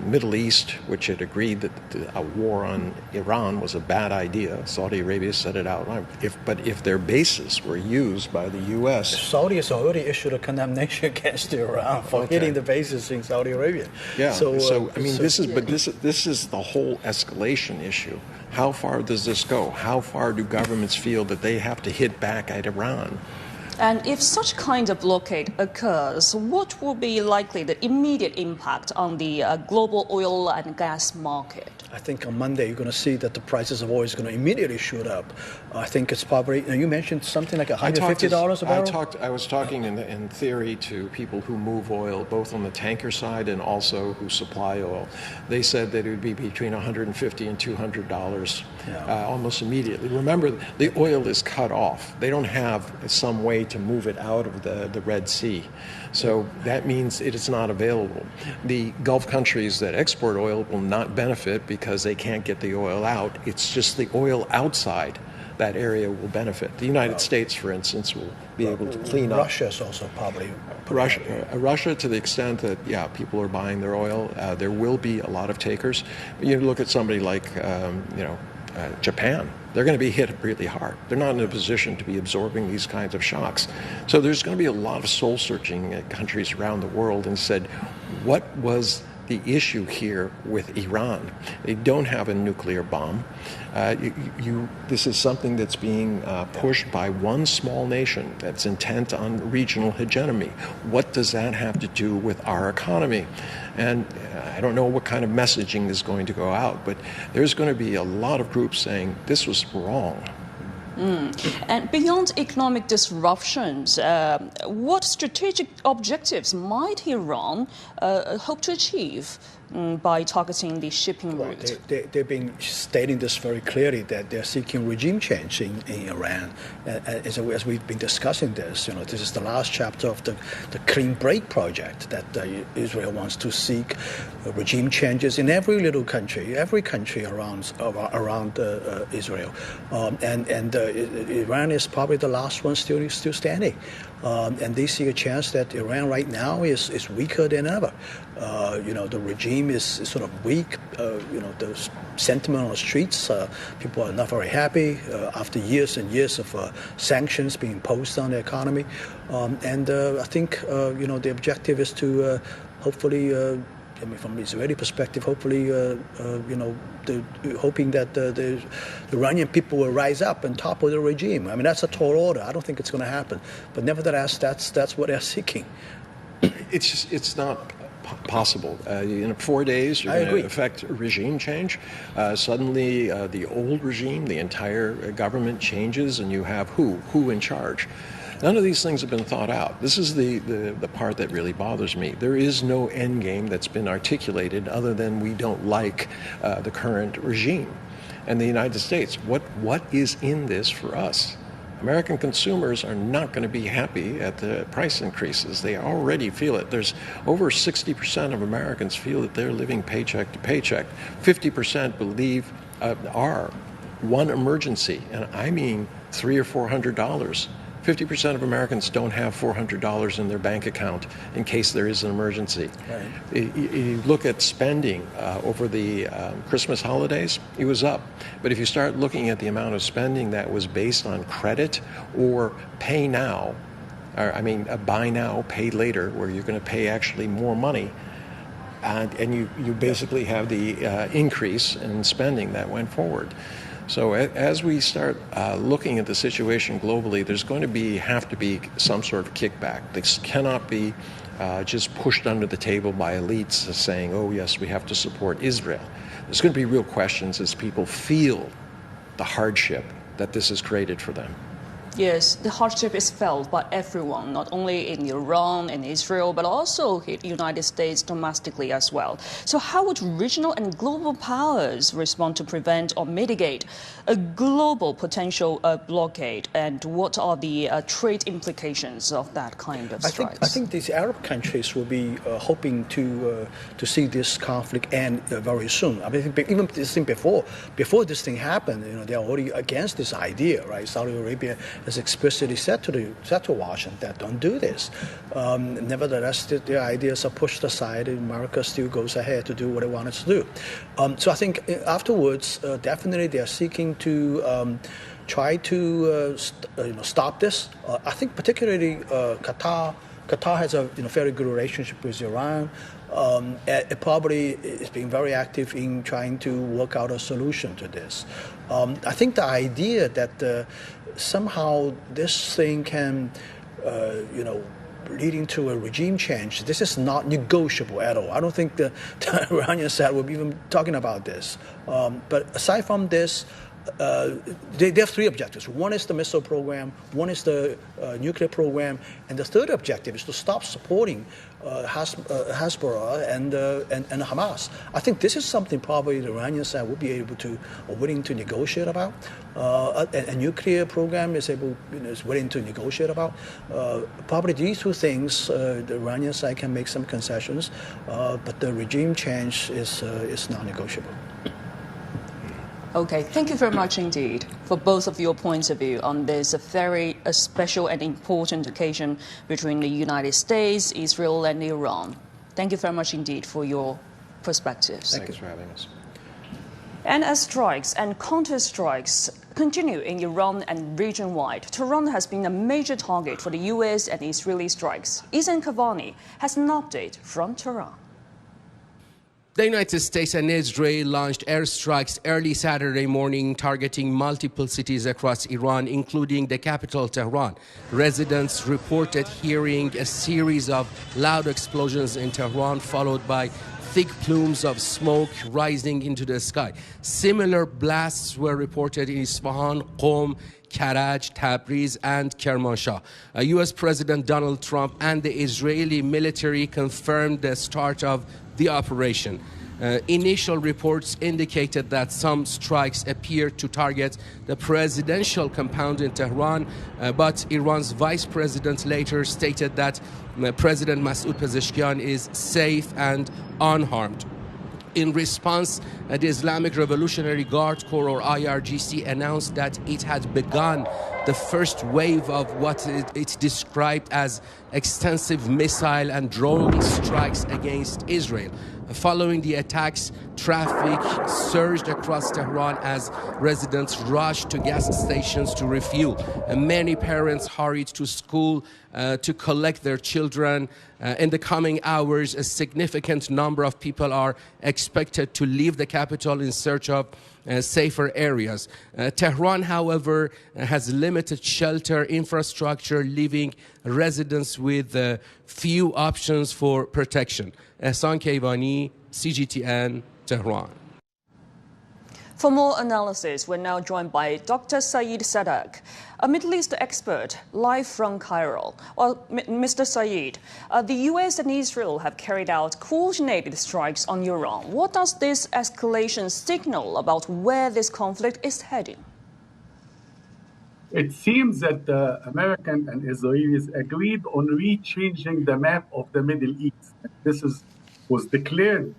Middle East, which had agreed that a war on Iran was a bad idea, Saudi Arabia said it outright. But if their bases were used by the U.S., Saudi has already issued a condemnation against Iran for hitting the bases in Saudi Arabia. Yeah. So I mean, this is the whole escalation issue. How far does this go? How far do governments feel that they have to hit back at Iran? And if such kind of blockade occurs, what will be likely the immediate impact on the global oil and gas market? I think on Monday you're going to see that the prices of oil is going to immediately shoot up. I think it's probably, you mentioned something like $150 a barrel? I was talking in theory to people who move oil, both on the tanker side and also who supply oil. They said that it would be between $150 and $200 almost immediately. Remember, the oil is cut off. They don't have some way to move it out of the Red Sea. So that means it is not available. The Gulf countries that export oil will not benefit because they can't get the oil out. It's just the oil outside that area will benefit. The United States, for instance, will be able to clean up. Russia is also probably... Russia, to the extent that, people are buying their oil, there will be a lot of takers. But you look at somebody like, Japan. They're going to be hit really hard. They're not in a position to be absorbing these kinds of shocks. So there's going to be a lot of soul-searching at countries around the world and said, what was the issue here with Iran. They don't have a nuclear bomb. This is something that's being pushed by one small nation that's intent on regional hegemony. What does that have to do with our economy? And I don't know what kind of messaging is going to go out, but there's going to be a lot of groups saying this was wrong. And beyond economic disruptions, what strategic objectives might Iran hope to achieve by targeting the shipping route? They've been stating this very clearly, that they're seeking regime change in Iran. As we've been discussing this, this is the last chapter of the Clean Break project, that Israel wants to seek regime changes in every little country, every country around Israel. And Iran is probably the last one still standing. And they see a chance that Iran right now is weaker than ever. The regime is sort of weak. The sentiment on the streets, people are not very happy after years and years of sanctions being imposed on the economy. And I think, the objective is to hopefully, from the Israeli perspective, hopefully, hoping that the Iranian people will rise up and topple the regime. I mean, that's a tall order. I don't think it's going to happen. But nevertheless, that's what they're seeking. It's not possible. In 4 days, you're going to affect regime change. Suddenly, the old regime, the entire government changes, and you have who in charge. None of these things have been thought out. This is the part that really bothers me. There is no end game that's been articulated other than we don't like the current regime. And the United States, what is in this for us? American consumers are not going to be happy at the price increases. They already feel it. There's over 60% of Americans feel that they're living paycheck to paycheck. 50% believe are one emergency, and I mean $300 or $400. 50% of Americans don't have $400 in their bank account in case there is an emergency. Right. You look at spending over the Christmas holidays, it was up. But if you start looking at the amount of spending that was based on credit or pay now, buy now, pay later, where you're going to pay actually more money, and you basically have the increase in spending that went forward. So as we start looking at the situation globally, there's going to have to be some sort of kickback. This cannot be just pushed under the table by elites saying, oh, yes, we have to support Israel. There's going to be real questions as people feel the hardship that this has created for them. Yes, the hardship is felt by everyone, not only in Iran and Israel, but also in the United States domestically as well. So how would regional and global powers respond to prevent or mitigate a global potential blockade? And what are the trade implications of that kind of strikes? I think these Arab countries will be hoping to see this conflict end very soon. I mean, even this thing before this thing happened, they're already against this idea, right? Saudi Arabia has explicitly said to Washington that don't do this. Nevertheless, the ideas are pushed aside, and America still goes ahead to do what it wanted to do. So I think afterwards, definitely they are seeking to try to stop this. I think particularly Qatar has a very good relationship with Iran. It probably is being very active in trying to work out a solution to this. I think the idea that somehow this thing can, leading to a regime change, this is not negotiable at all. I don't think the Iranian side will be even talking about this. But aside from this, they have three objectives. One is the missile program, one is the nuclear program, and the third objective is to stop supporting Hezbollah and Hamas. I think this is something probably the Iranian side will be able to or willing to negotiate about. A nuclear program is willing to negotiate about. Probably these two things, the Iranian side can make some concessions, but the regime change is non-negotiable. Okay, thank you very much indeed for both of your points of view on this very special and important occasion between the United States, Israel, and Iran. Thank you very much indeed for your perspectives. Thanks for having us. And as strikes and counter-strikes continue in Iran and region-wide, Tehran has been a major target for the US and Israeli strikes. Izan Kavani has an update from Tehran. The United States and Israel launched airstrikes early Saturday morning, targeting multiple cities across Iran, including the capital, Tehran. Residents reported hearing a series of loud explosions in Tehran, followed by thick plumes of smoke rising into the sky. Similar blasts were reported in Isfahan, Qom, Karaj, Tabriz, and Kermanshah. U.S. President Donald Trump and the Israeli military confirmed the start of the operation. Initial reports indicated that some strikes appeared to target the presidential compound in Tehran, but Iran's vice president later stated that President Masoud Pezeshkian is safe and unharmed. In response, the Islamic Revolutionary Guard Corps, or IRGC, announced that it had begun the first wave of what it described as extensive missile and drone strikes against Israel. Following the attacks, traffic surged across Tehran as residents rushed to gas stations to refuel. Many parents hurried to school to collect their children. In the coming hours, a significant number of people are expected to leave the capital in search of safer areas. Tehran, however, has limited shelter infrastructure, leaving residents with few options for protection. Ehsan Keivani, CGTN, Tehran. For more analysis, we're now joined by Dr. Saeed Sadak, a Middle East expert, live from Cairo. Well, Mr. Saeed, the US and Israel have carried out coordinated strikes on Iran. What does this escalation signal about where this conflict is heading? It seems that the Americans and Israelis agreed on rechanging the map of the Middle East. This was declared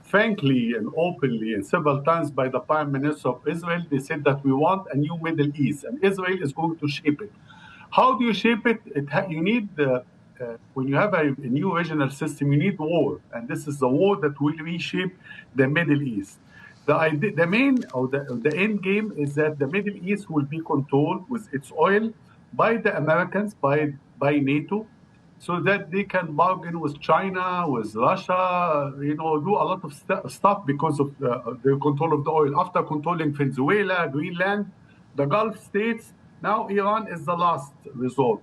frankly and openly and several times by the Prime Minister of Israel. They said that we want a new Middle East, and Israel is going to shape it. How do you shape it? You need, when you have a new regional system, you need war, and this is the war that will reshape the Middle East. The main or the end game is that the Middle East will be controlled with its oil by the Americans, by NATO, so that they can bargain with China, with Russia, do a lot of stuff because of the control of the oil. After controlling Venezuela, Greenland, the Gulf states, now Iran is the last resort.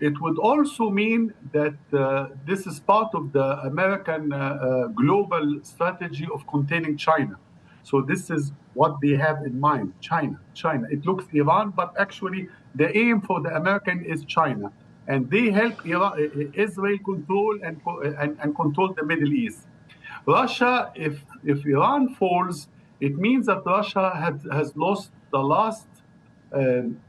It would also mean that this is part of the American global strategy of containing China. So this is what they have in mind, China. It looks Iran, but actually the aim for the American is China. And they help Israel control and control the Middle East. Russia, if Iran falls, it means that Russia has lost the last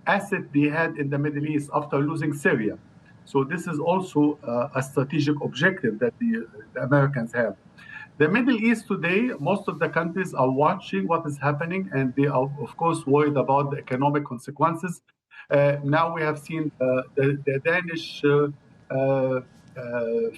asset they had in the Middle East after losing Syria. So this is also a strategic objective that the Americans have. The Middle East today, most of the countries are watching what is happening, and they are, of course, worried about the economic consequences. Now we have seen the Danish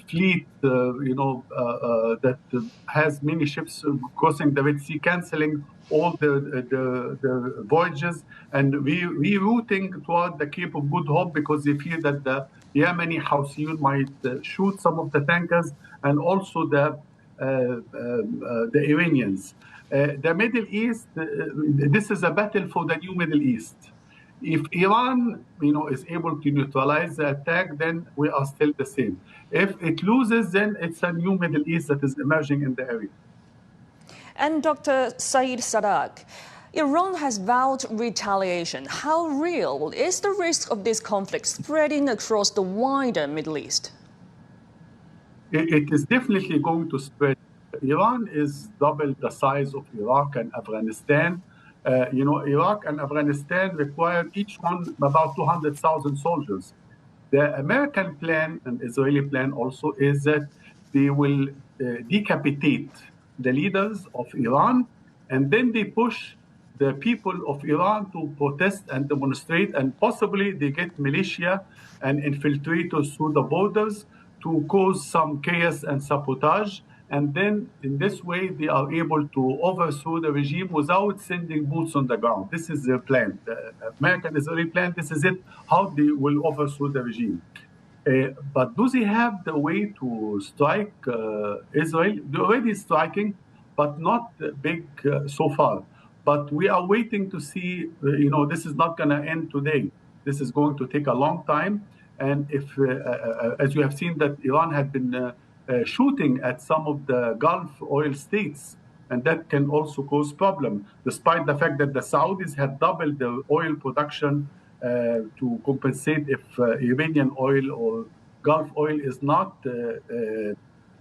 fleet, that has many ships crossing the Red Sea, canceling all the voyages and rerouting toward the Cape of Good Hope because they fear that the Yemeni Houthis might shoot some of the tankers and also the Iranians. The Middle East, this is a battle for the new Middle East. If Iran, is able to neutralize the attack, then we are still the same. If it loses, then it's a new Middle East that is emerging in the area. And Dr. Saeed Sadak, Iran has vowed retaliation. How real is the risk of this conflict spreading across the wider Middle East? It is definitely going to spread. Iran is double the size of Iraq and Afghanistan. Iraq and Afghanistan require each one about 200,000 soldiers. The American plan and Israeli plan also is that they will decapitate the leaders of Iran, and then they push the people of Iran to protest and demonstrate, and possibly they get militia and infiltrators through the borders to cause some chaos and sabotage. And then in this way, they are able to overthrow the regime without sending boots on the ground. This is their plan. The American-Israeli plan, this is it, how they will overthrow the regime. But do they have the way to strike Israel? They're already striking, but not big so far. But we are waiting to see, this is not going to end today. This is going to take a long time. And if, as you have seen, that Iran had been shooting at some of the Gulf oil states, and that can also cause problem, despite the fact that the Saudis had doubled the oil production to compensate if Iranian oil or Gulf oil is not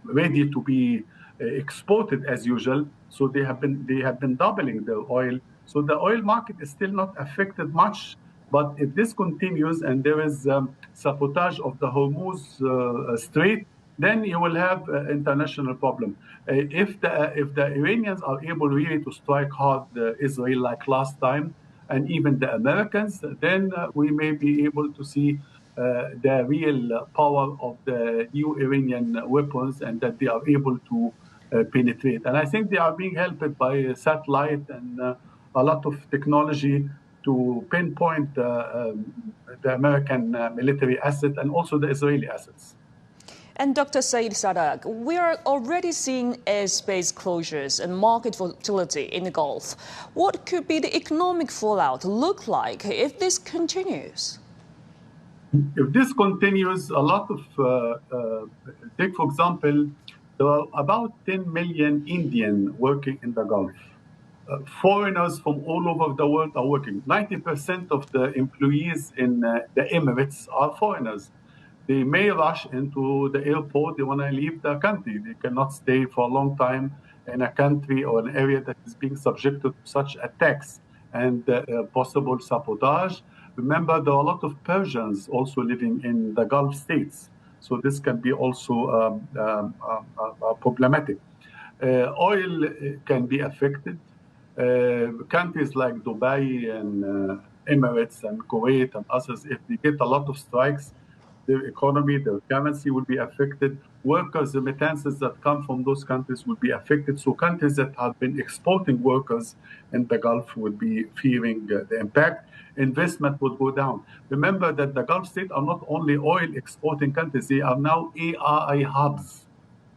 ready to be exported as usual. So they have been doubling the oil. So the oil market is still not affected much. But if this continues and there is sabotage of the Hormuz Strait, then you will have international problem. If the Iranians are able really to strike hard Israel like last time, and even the Americans, then we may be able to see the real power of the new Iranian weapons and that they are able to penetrate. And I think they are being helped by satellite and a lot of technology to pinpoint the American military asset and also the Israeli assets. And Dr. Saeed Sadak, we are already seeing airspace closures and market volatility in the Gulf. What could be the economic fallout look like if this continues? If this continues, a lot of, take for example, there are about 10 million Indian working in the Gulf. Foreigners from all over the world are working. 90% of the employees in the Emirates are foreigners. They may rush into the airport, they want to leave the country. They cannot stay for a long time in a country or an area that is being subjected to such attacks and possible sabotage. Remember, there are a lot of Persians also living in the Gulf states. So this can be also problematic. Oil can be affected. Countries like Dubai and Emirates and Kuwait and others, if they get a lot of strikes, their economy, their currency will be affected. Workers, remittances that come from those countries will be affected. So countries that have been exporting workers in the Gulf would be fearing the impact. Investment would go down. Remember that the Gulf states are not only oil exporting countries, they are now AI hubs.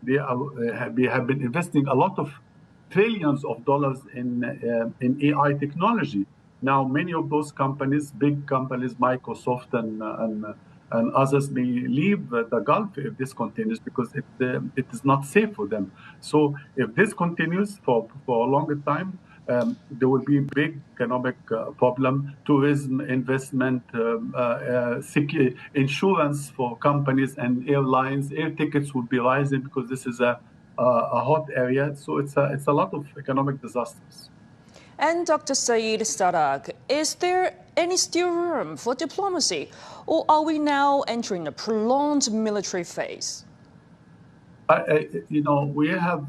They have been investing a lot of trillions of dollars in AI technology. Now, many of those companies, big companies, Microsoft and others, may leave the Gulf if this continues because it is not safe for them. So if this continues for a longer time, there will be big economic problem, tourism, investment, insurance for companies and airlines. Air tickets will be rising because this is a hot area. So it's a lot of economic disasters. And Dr. Saeed Sadak, is there any still room for diplomacy, or are we now entering a prolonged military phase? We have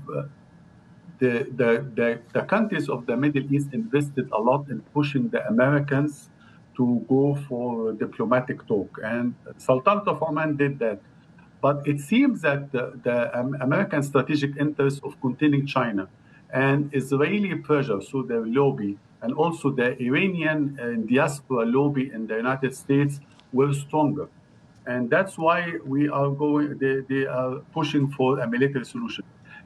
the countries of the Middle East invested a lot in pushing the Americans to go for diplomatic talk, and Sultanate of Oman did that. But it seems that the American strategic interest of containing China and Israeli pressure, so the lobby, and also the Iranian diaspora lobby in the United States were stronger. And that's why they are pushing for a military solution.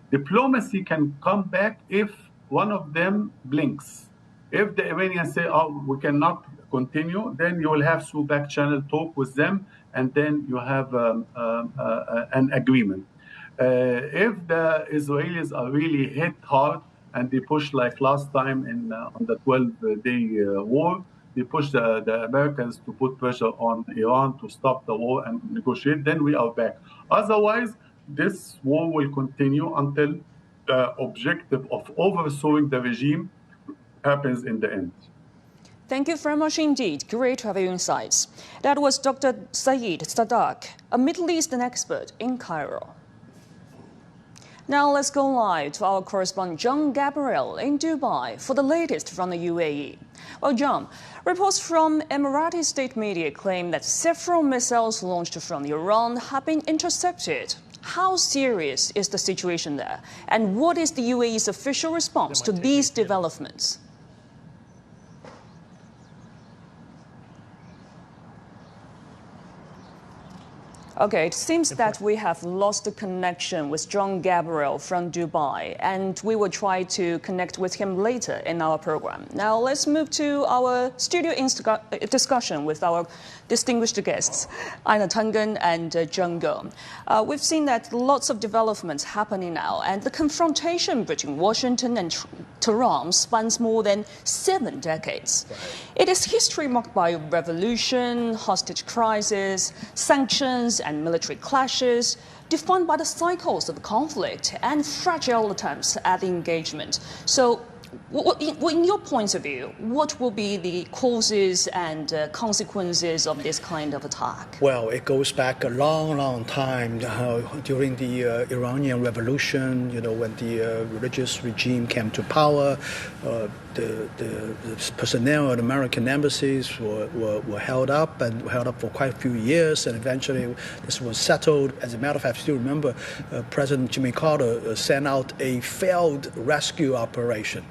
Diplomacy can come back if one of them blinks. If the Iranians say, oh, we cannot continue, then you will have through back channel talk with them, and then you have an agreement. If the Israelis are really hit hard and they push like last time on the 12-day war, they push the Americans to put pressure on Iran to stop the war and negotiate, then we are back. Otherwise, this war will continue until the objective of overthrowing the regime happens in the end. Thank you very much indeed. Great to have your insights. That was Dr. Saeed Sadak, a Middle Eastern expert in Cairo. Now let's go live to our correspondent John Gabriel in Dubai for the latest from the UAE. Well, John, reports from Emirati state media claim that several missiles launched from Iran have been intercepted. How serious is the situation there? And what is the UAE's official response to these developments? Okay, it seems that we have lost the connection with John Gabriel from Dubai, and we will try to connect with him later in our program. Now, let's move to our studio discussion with our distinguished guests, Aina Tungan and Zheng Ge. We've seen that lots of developments happening now, and the confrontation between Washington and Tehran spans more than 7 decades. Right. It is history marked by revolution, hostage crisis, sanctions, and military clashes, defined by the cycles of conflict and fragile attempts at the engagement. So, in your point of view, what will be the causes and consequences of this kind of attack? Well, it goes back a long, long time during the Iranian Revolution, when the religious regime came to power. The personnel at American embassies were held up for quite a few years, and eventually this was settled. As a matter of fact, I still remember President Jimmy Carter sent out a failed rescue operation,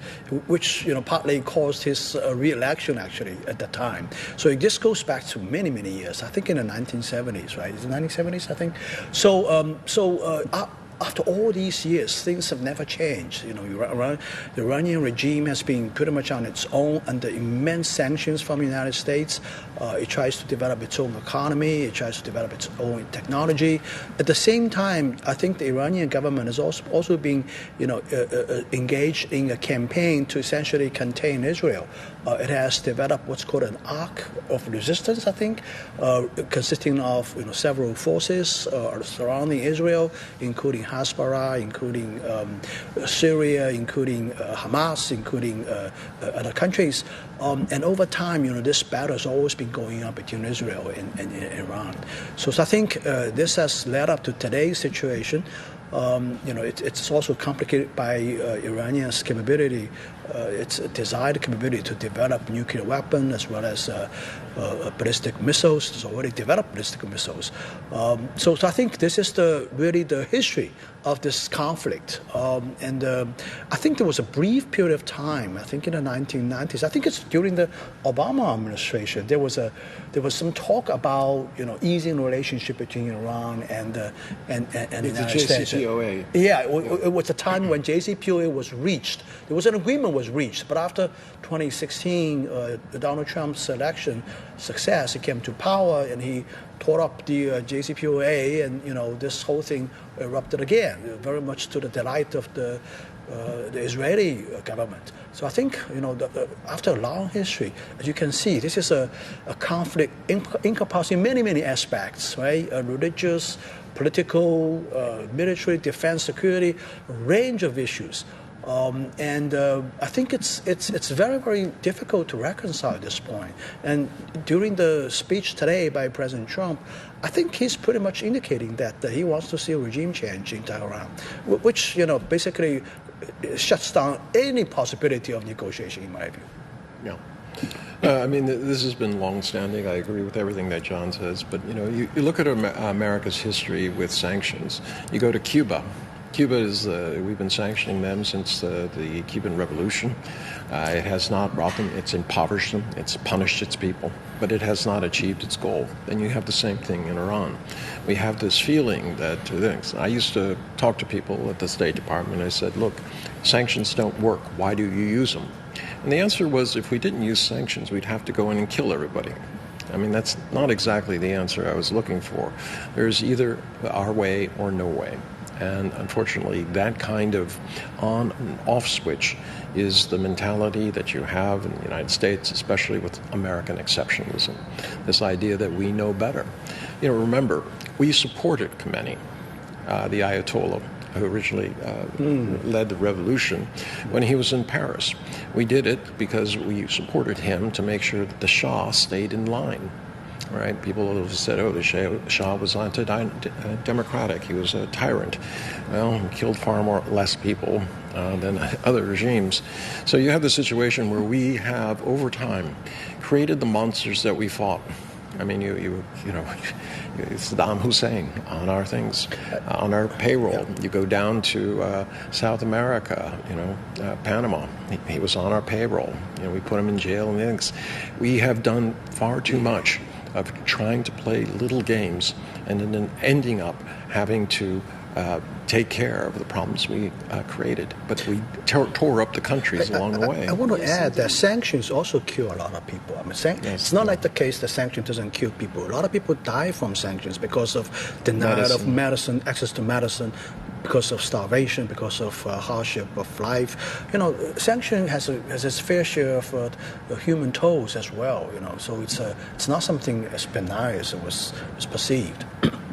which partly caused his re-election actually at that time. So this goes back to many, many years. I think in the 1970s, right? Is it 1970s? I think. After all these years, things have never changed. The Iranian regime has been pretty much on its own under immense sanctions from the United States. It tries to develop its own economy. It tries to develop its own technology. At the same time, I think the Iranian government has also been, engaged in a campaign to essentially contain Israel. It has developed what's called an arc of resistance, I think, consisting of several forces surrounding Israel, including Hezbollah, including Syria, including Hamas, including other countries. And over time, this battle has always been going on between Israel and Iran. So I think this has led up to today's situation. It's also complicated by Iranian's capability, its desired capability to develop nuclear weapons as well as ballistic missiles. It's already developed ballistic missiles. So I think this is really the history of this conflict. And I think there was a brief period of time, I think in the 1990s, I think it's during the Obama administration, there was some talk about easing the relationship between Iran and the United States. JCPOA. Yeah, it was a time when JCPOA was reached. There was an agreement was reached, but after 2016, Donald Trump's election success, he came to power and he tore up the JCPOA, and this whole thing erupted again, very much to the delight of the Israeli government. So I think after a long history, as you can see, this is a conflict encompassing many, many aspects, right? Religious, political, military, defense, security, a range of issues. And I think it's very, very difficult to reconcile at this point. And during the speech today by President Trump, I think he's pretty much indicating that he wants to see a regime change in Tehran, which basically shuts down any possibility of negotiation, in my view. Yeah. This has been long-standing. I agree with everything that John says. But, you look at America's history with sanctions. You go to Cuba. Cuba we've been sanctioning them since the Cuban Revolution. It has not brought them, it's impoverished them, it's punished its people, but it has not achieved its goal. And you have the same thing in Iran. We have this feeling that I used to talk to people at the State Department. I said, look, sanctions don't work. Why do you use them? And the answer was, if we didn't use sanctions, we'd have to go in and kill everybody. That's not exactly the answer I was looking for. There's either our way or no way. And unfortunately, that kind of on and off switch is the mentality that you have in the United States, especially with American exceptionalism. This idea that we know better. Remember, we supported Khomeini, the Ayatollah, who originally led the revolution, when he was in Paris. We did it because we supported him to make sure that the Shah stayed in line. Right? People have said, the Shah was anti-democratic. He was a tyrant. Well, he killed less people than other regimes. So you have the situation where we have, over time, created the monsters that we fought. Saddam Hussein on our things, on our payroll. You go down to South America, Panama. He was on our payroll. We put him in jail and things. We have done far too much of trying to play little games and then ending up having to take care of the problems we created. But we tore up the countries along the way. I want to add that sanctions also kill a lot of people. I mean, it's not like the case that sanctions doesn't kill people. A lot of people die from sanctions because of denial of medicine, access to medicine, because of starvation, because of hardship of life. You know, sanction has its fair share of human tolls as well. You know, so it's not something as benign as it was perceived.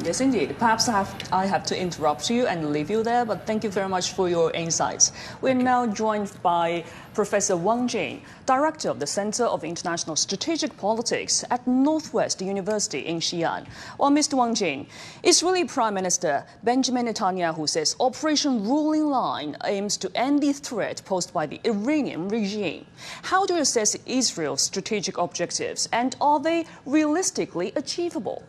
Yes, indeed. Perhaps I have to interrupt you and leave you there, but thank you very much for your insights. We're now joined by Professor Wang Jing, Director of the Center of International Strategic Politics at Northwest University in Xi'an. Well, Mr. Wang Jing, Israeli Prime Minister Benjamin Netanyahu says Operation Ruling Line aims to end the threat posed by the Iranian regime. How do you assess Israel's strategic objectives, and are they realistically achievable?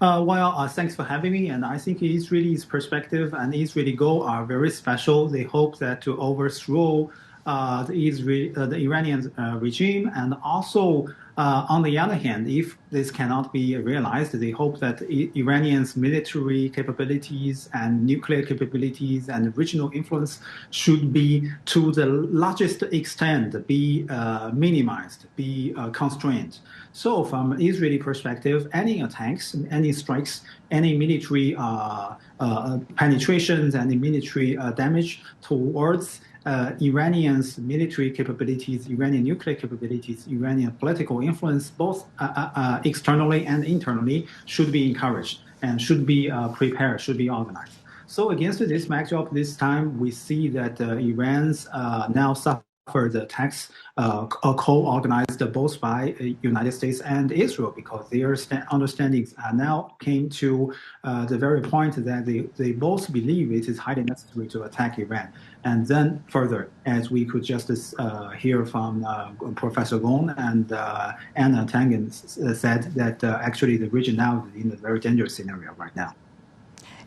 Thanks for having me. And I think Israel's perspective and Israeli goal are very special. They hope that to overthrow the Iranian regime, and also on the other hand, if this cannot be realized, they hope that Iranians' military capabilities and nuclear capabilities and regional influence should be, to the largest extent, be minimized, be constrained. So from Israeli perspective, any attacks, any strikes, any military penetrations, any military damage towards Iranians' military capabilities, Iranian nuclear capabilities, Iranian political influence, both externally and internally, should be encouraged and should be prepared, should be organized. So against this backdrop, this time we see that Iran's now suffer the attacks co-organized both by United States and Israel, because their understandings now came to the very point that they both believe it is highly necessary to attack Iran. And then further, as we could just hear from Professor Gong and Anna Tangen said, that actually the region now is in a very dangerous scenario right now.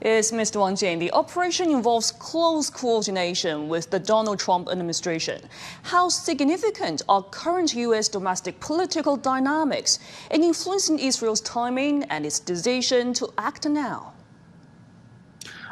Is Mr. Wang Jing, the operation involves close coordination with the Donald Trump administration. How significant are current U.S. domestic political dynamics in influencing Israel's timing and its decision to act now?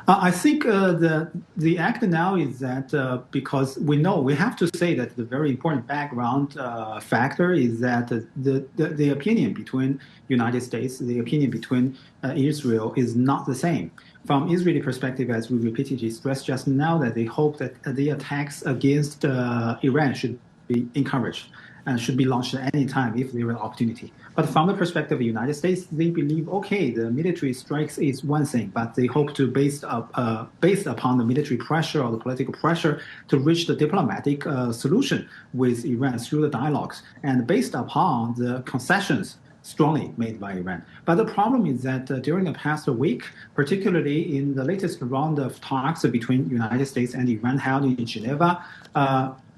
I think the act now is that because we have to say that the very important background factor is that the opinion between United States, the opinion between Israel is not the same. From Israeli perspective, as we repeatedly stressed just now, that they hope that the attacks against Iran should be encouraged and should be launched at any time if there is an opportunity. But from the perspective of the United States, they believe, okay, the military strikes is one thing, but they hope to, based upon the military pressure or the political pressure, to reach the diplomatic solution with Iran through the dialogues, and based upon the concessions strongly made by Iran. But the problem is that during the past week, particularly in the latest round of talks between United States and Iran held in Geneva,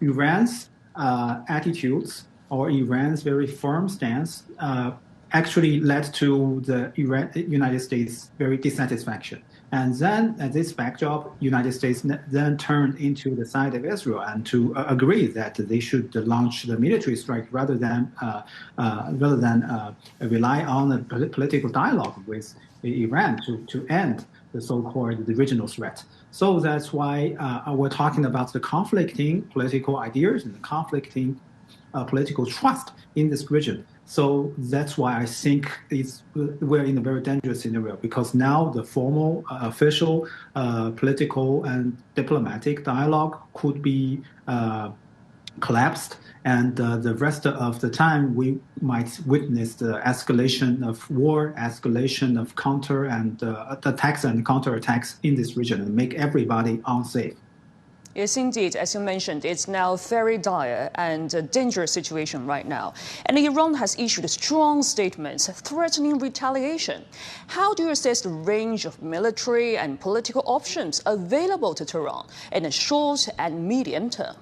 Iran's attitudes or Iran's very firm stance actually led to the United States very dissatisfaction. And then at this backdrop, United States then turned into the side of Israel and to agree that they should launch the military strike rather than rely on the political dialogue with Iran to end the so-called regional threat. So that's why we're talking about the conflicting political ideas and the conflicting political trust in this region. So that's why I think we're in a very dangerous scenario, because now the formal, official, political and diplomatic dialogue could be collapsed, and the rest of the time we might witness the escalation of war, escalation of counter and attacks and counterattacks in this region, and make everybody unsafe. Yes, indeed. As you mentioned, it's now a very dire and dangerous situation right now. And Iran has issued strong statements threatening retaliation. How do you assess the range of military and political options available to Tehran in the short and medium term?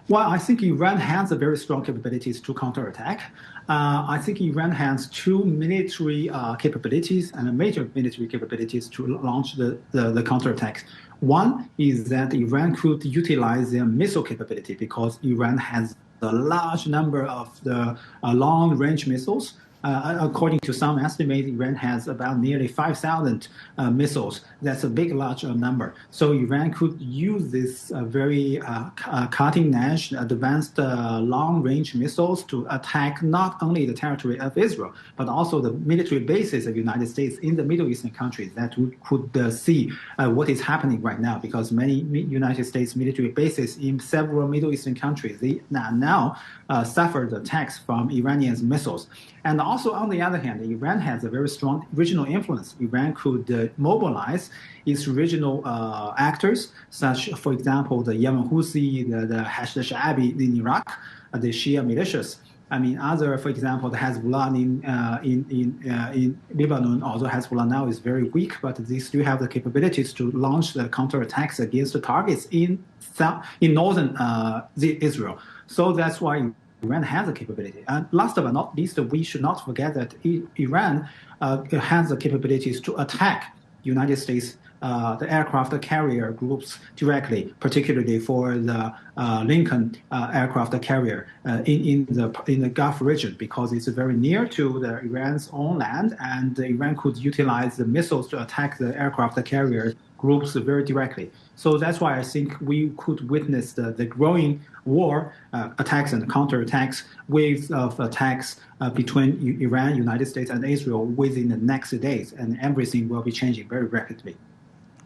Well, I think Iran has a very strong capabilities to counterattack. I think Iran has two military capabilities and major military capabilities to launch the counterattacks. One is that Iran could utilize their missile capability, because Iran has a large number of the long-range missiles. According to some estimates, Iran has about nearly 5,000 missiles. That's a large number. So Iran could use this very cutting-edge, advanced long-range missiles to attack not only the territory of Israel, but also the military bases of the United States in the Middle Eastern countries that we could see what is happening right now, because many United States military bases in several Middle Eastern countries, they now suffered attacks from Iranian missiles. And also, on the other hand, Iran has a very strong regional influence. Iran could mobilize its regional actors, such, for example, the Yemen Houthi, the Hashd-e-Sha'abi in Iraq, the Shia militias. I mean, for example, the Hezbollah in Lebanon, although Hezbollah now is very weak, but they still have the capabilities to launch the counterattacks against the targets in northern Israel. So that's why Iran has a capability. And last but not least, we should not forget that Iran has the capabilities to attack United States, the aircraft carrier groups directly, particularly for the Lincoln aircraft carrier in the Gulf region, because it's very near to Iran's own land, and Iran could utilize the missiles to attack the aircraft carrier groups very directly. So that's why I think we could witness the growing war, attacks and counterattacks, waves of attacks between Iran, United States, and Israel within the next days, and everything will be changing very rapidly.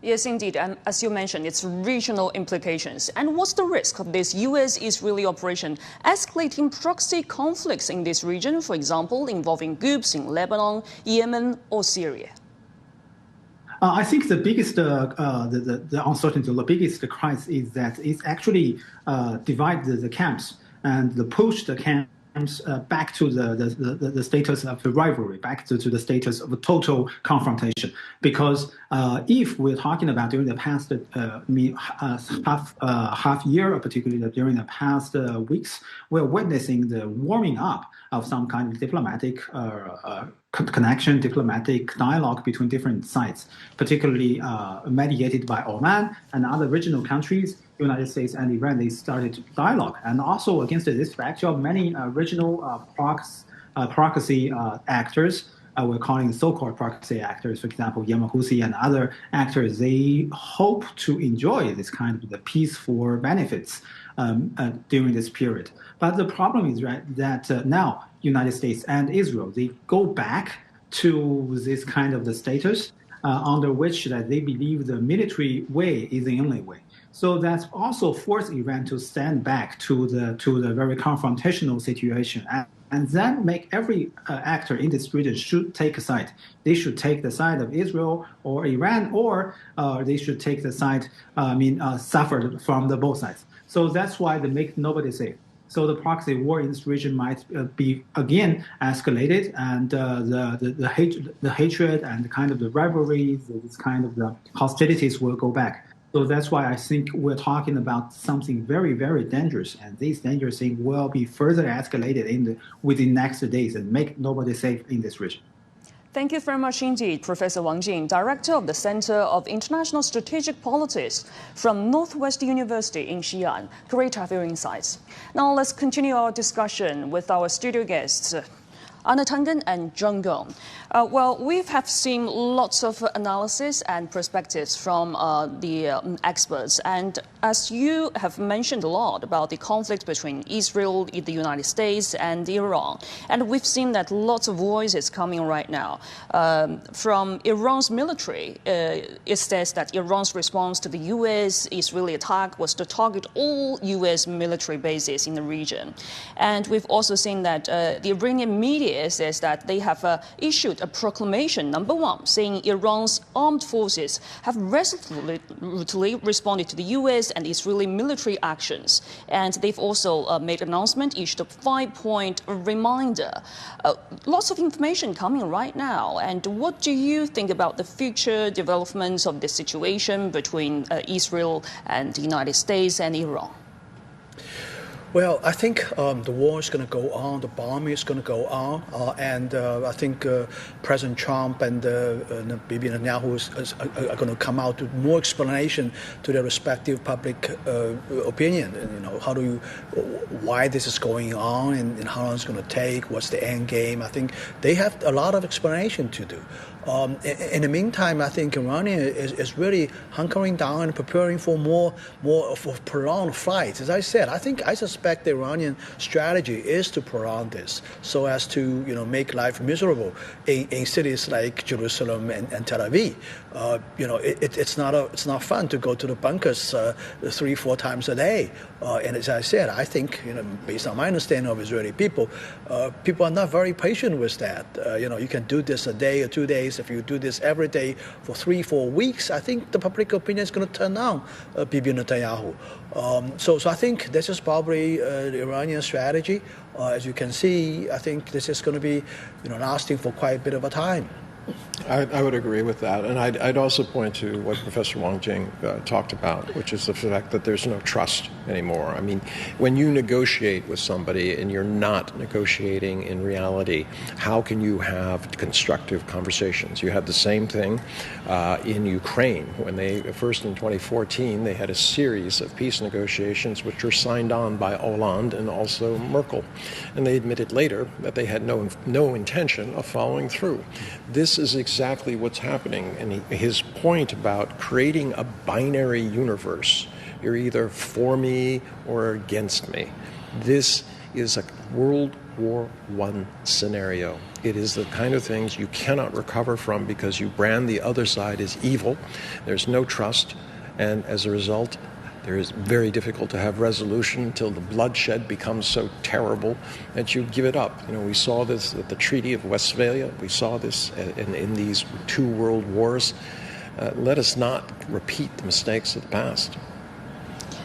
Yes, indeed. And as you mentioned, it's regional implications. And what's the risk of this U.S.-Israeli operation escalating proxy conflicts in this region, for example, involving groups in Lebanon, Yemen, or Syria? I think the biggest the uncertainty, the biggest crisis is that it's actually divided the camps and push the camps back to the status of the rivalry, back to the status of a total confrontation. Because if we're talking about during the past half year, or particularly during the past weeks, we're witnessing the warming up of some kind of diplomatic connection, diplomatic dialogue between different sides, particularly mediated by Oman and other regional countries. United States and Iran, they started dialogue. And also against this backdrop, many regional proxy actors, we're calling so-called proxy actors, for example, Yemen Houthi and other actors, they hope to enjoy this kind of the peaceful benefits during this period. But the problem is that now United States and Israel, they go back to this kind of the status under which that they believe the military way is the only way. So that's also forced Iran to stand back to the very confrontational situation, and then make every actor in this region should take a side. They should take the side of Israel or Iran, or they should take the side, suffered from the both sides. So that's why they make nobody safe. So the proxy war in this region might be again escalated, and the hatred and the kind of the rivalries, this kind of the hostilities will go back. So that's why I think we're talking about something very, very dangerous, and these dangerous things will be further escalated within next days and make nobody safe in this region. Thank you very much indeed, Professor Wang Jing, Director of the Center of International Strategic Politics from Northwest University in Xi'an. Great to have your insights. Now let's continue our discussion with our studio guests, Anna Tangen and Zheng Gong. Well, we have seen lots of analysis and perspectives from the experts. And as you have mentioned a lot about the conflict between Israel, the United States, and Iran, and we've seen that lots of voices coming right now. From Iran's military, it says that Iran's response to the U.S. Israeli attack was to target all U.S. military bases in the region. And we've also seen that the Iranian media says that they have issued a proclamation, number one, saying Iran's armed forces have resolutely responded to the U.S. and Israeli military actions. And they've also made an announcement, issued a 5-point reminder. Lots of information coming right now. And what do you think about the future developments of this situation between Israel and the United States and Iran? Well, I think the war is going to go on, the bombing is going to go on, and I think President Trump and Bibi Netanyahu are going to come out with more explanation to their respective public opinion. And, why this is going on and how long it's going to take, what's the end game. I think they have a lot of explanation to do. In the meantime, I think Iran is really hunkering down and preparing for more of prolonged fights. As I said, I suspect the Iranian strategy is to prolong this so as to make life miserable in cities like Jerusalem and Tel Aviv. It's not fun to go to the bunkers 3-4 times a day. And as I said, I think based on my understanding of Israeli people are not very patient with that. You can do this a day or 2 days. If you do this every day for 3-4 weeks, I think the public opinion is going to turn on Bibi Netanyahu. So I think this is probably the Iranian strategy. As you can see, I think this is going to be lasting for quite a bit of a time. I would agree with that. And I'd also point to what Professor Wang Jing talked about, which is the fact that there's no trust anymore. I mean, when you negotiate with somebody and you're not negotiating in reality, how can you have constructive conversations? You had the same thing in Ukraine when they first in 2014, they had a series of peace negotiations which were signed on by Hollande and also Merkel. And they admitted later that they had no intention of following through. This is exactly what's happening. And his point about creating a binary universe, you're either for me or against me. This is a World War I scenario. It is the kind of things you cannot recover from because you brand the other side as evil. There's no trust. And as a result, it is very difficult to have resolution until the bloodshed becomes so terrible that you give it up. We saw this at the Treaty of Westphalia. We saw this in these 2 world wars. Let us not repeat the mistakes of the past.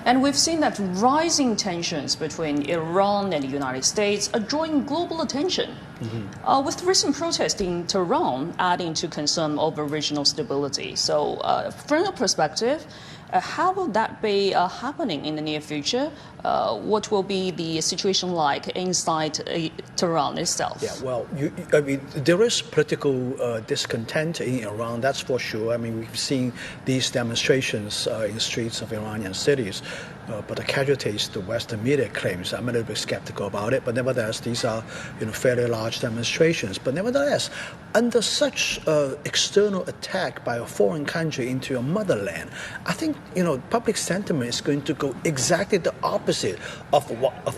And we've seen that rising tensions between Iran and the United States are drawing global attention. Mm-hmm. With recent protests in Tehran adding to concern over regional stability. So from your perspective, how will that be happening in the near future? What will be the situation like inside Tehran itself? Yeah, well, there is political discontent in Iran, that's for sure. I mean, we've seen these demonstrations in the streets of Iranian cities. But the casualties, the Western media claims, I'm a little bit skeptical about it. But nevertheless, these are fairly large demonstrations. But nevertheless, under such external attack by a foreign country into your motherland, I think public sentiment is going to go exactly the opposite of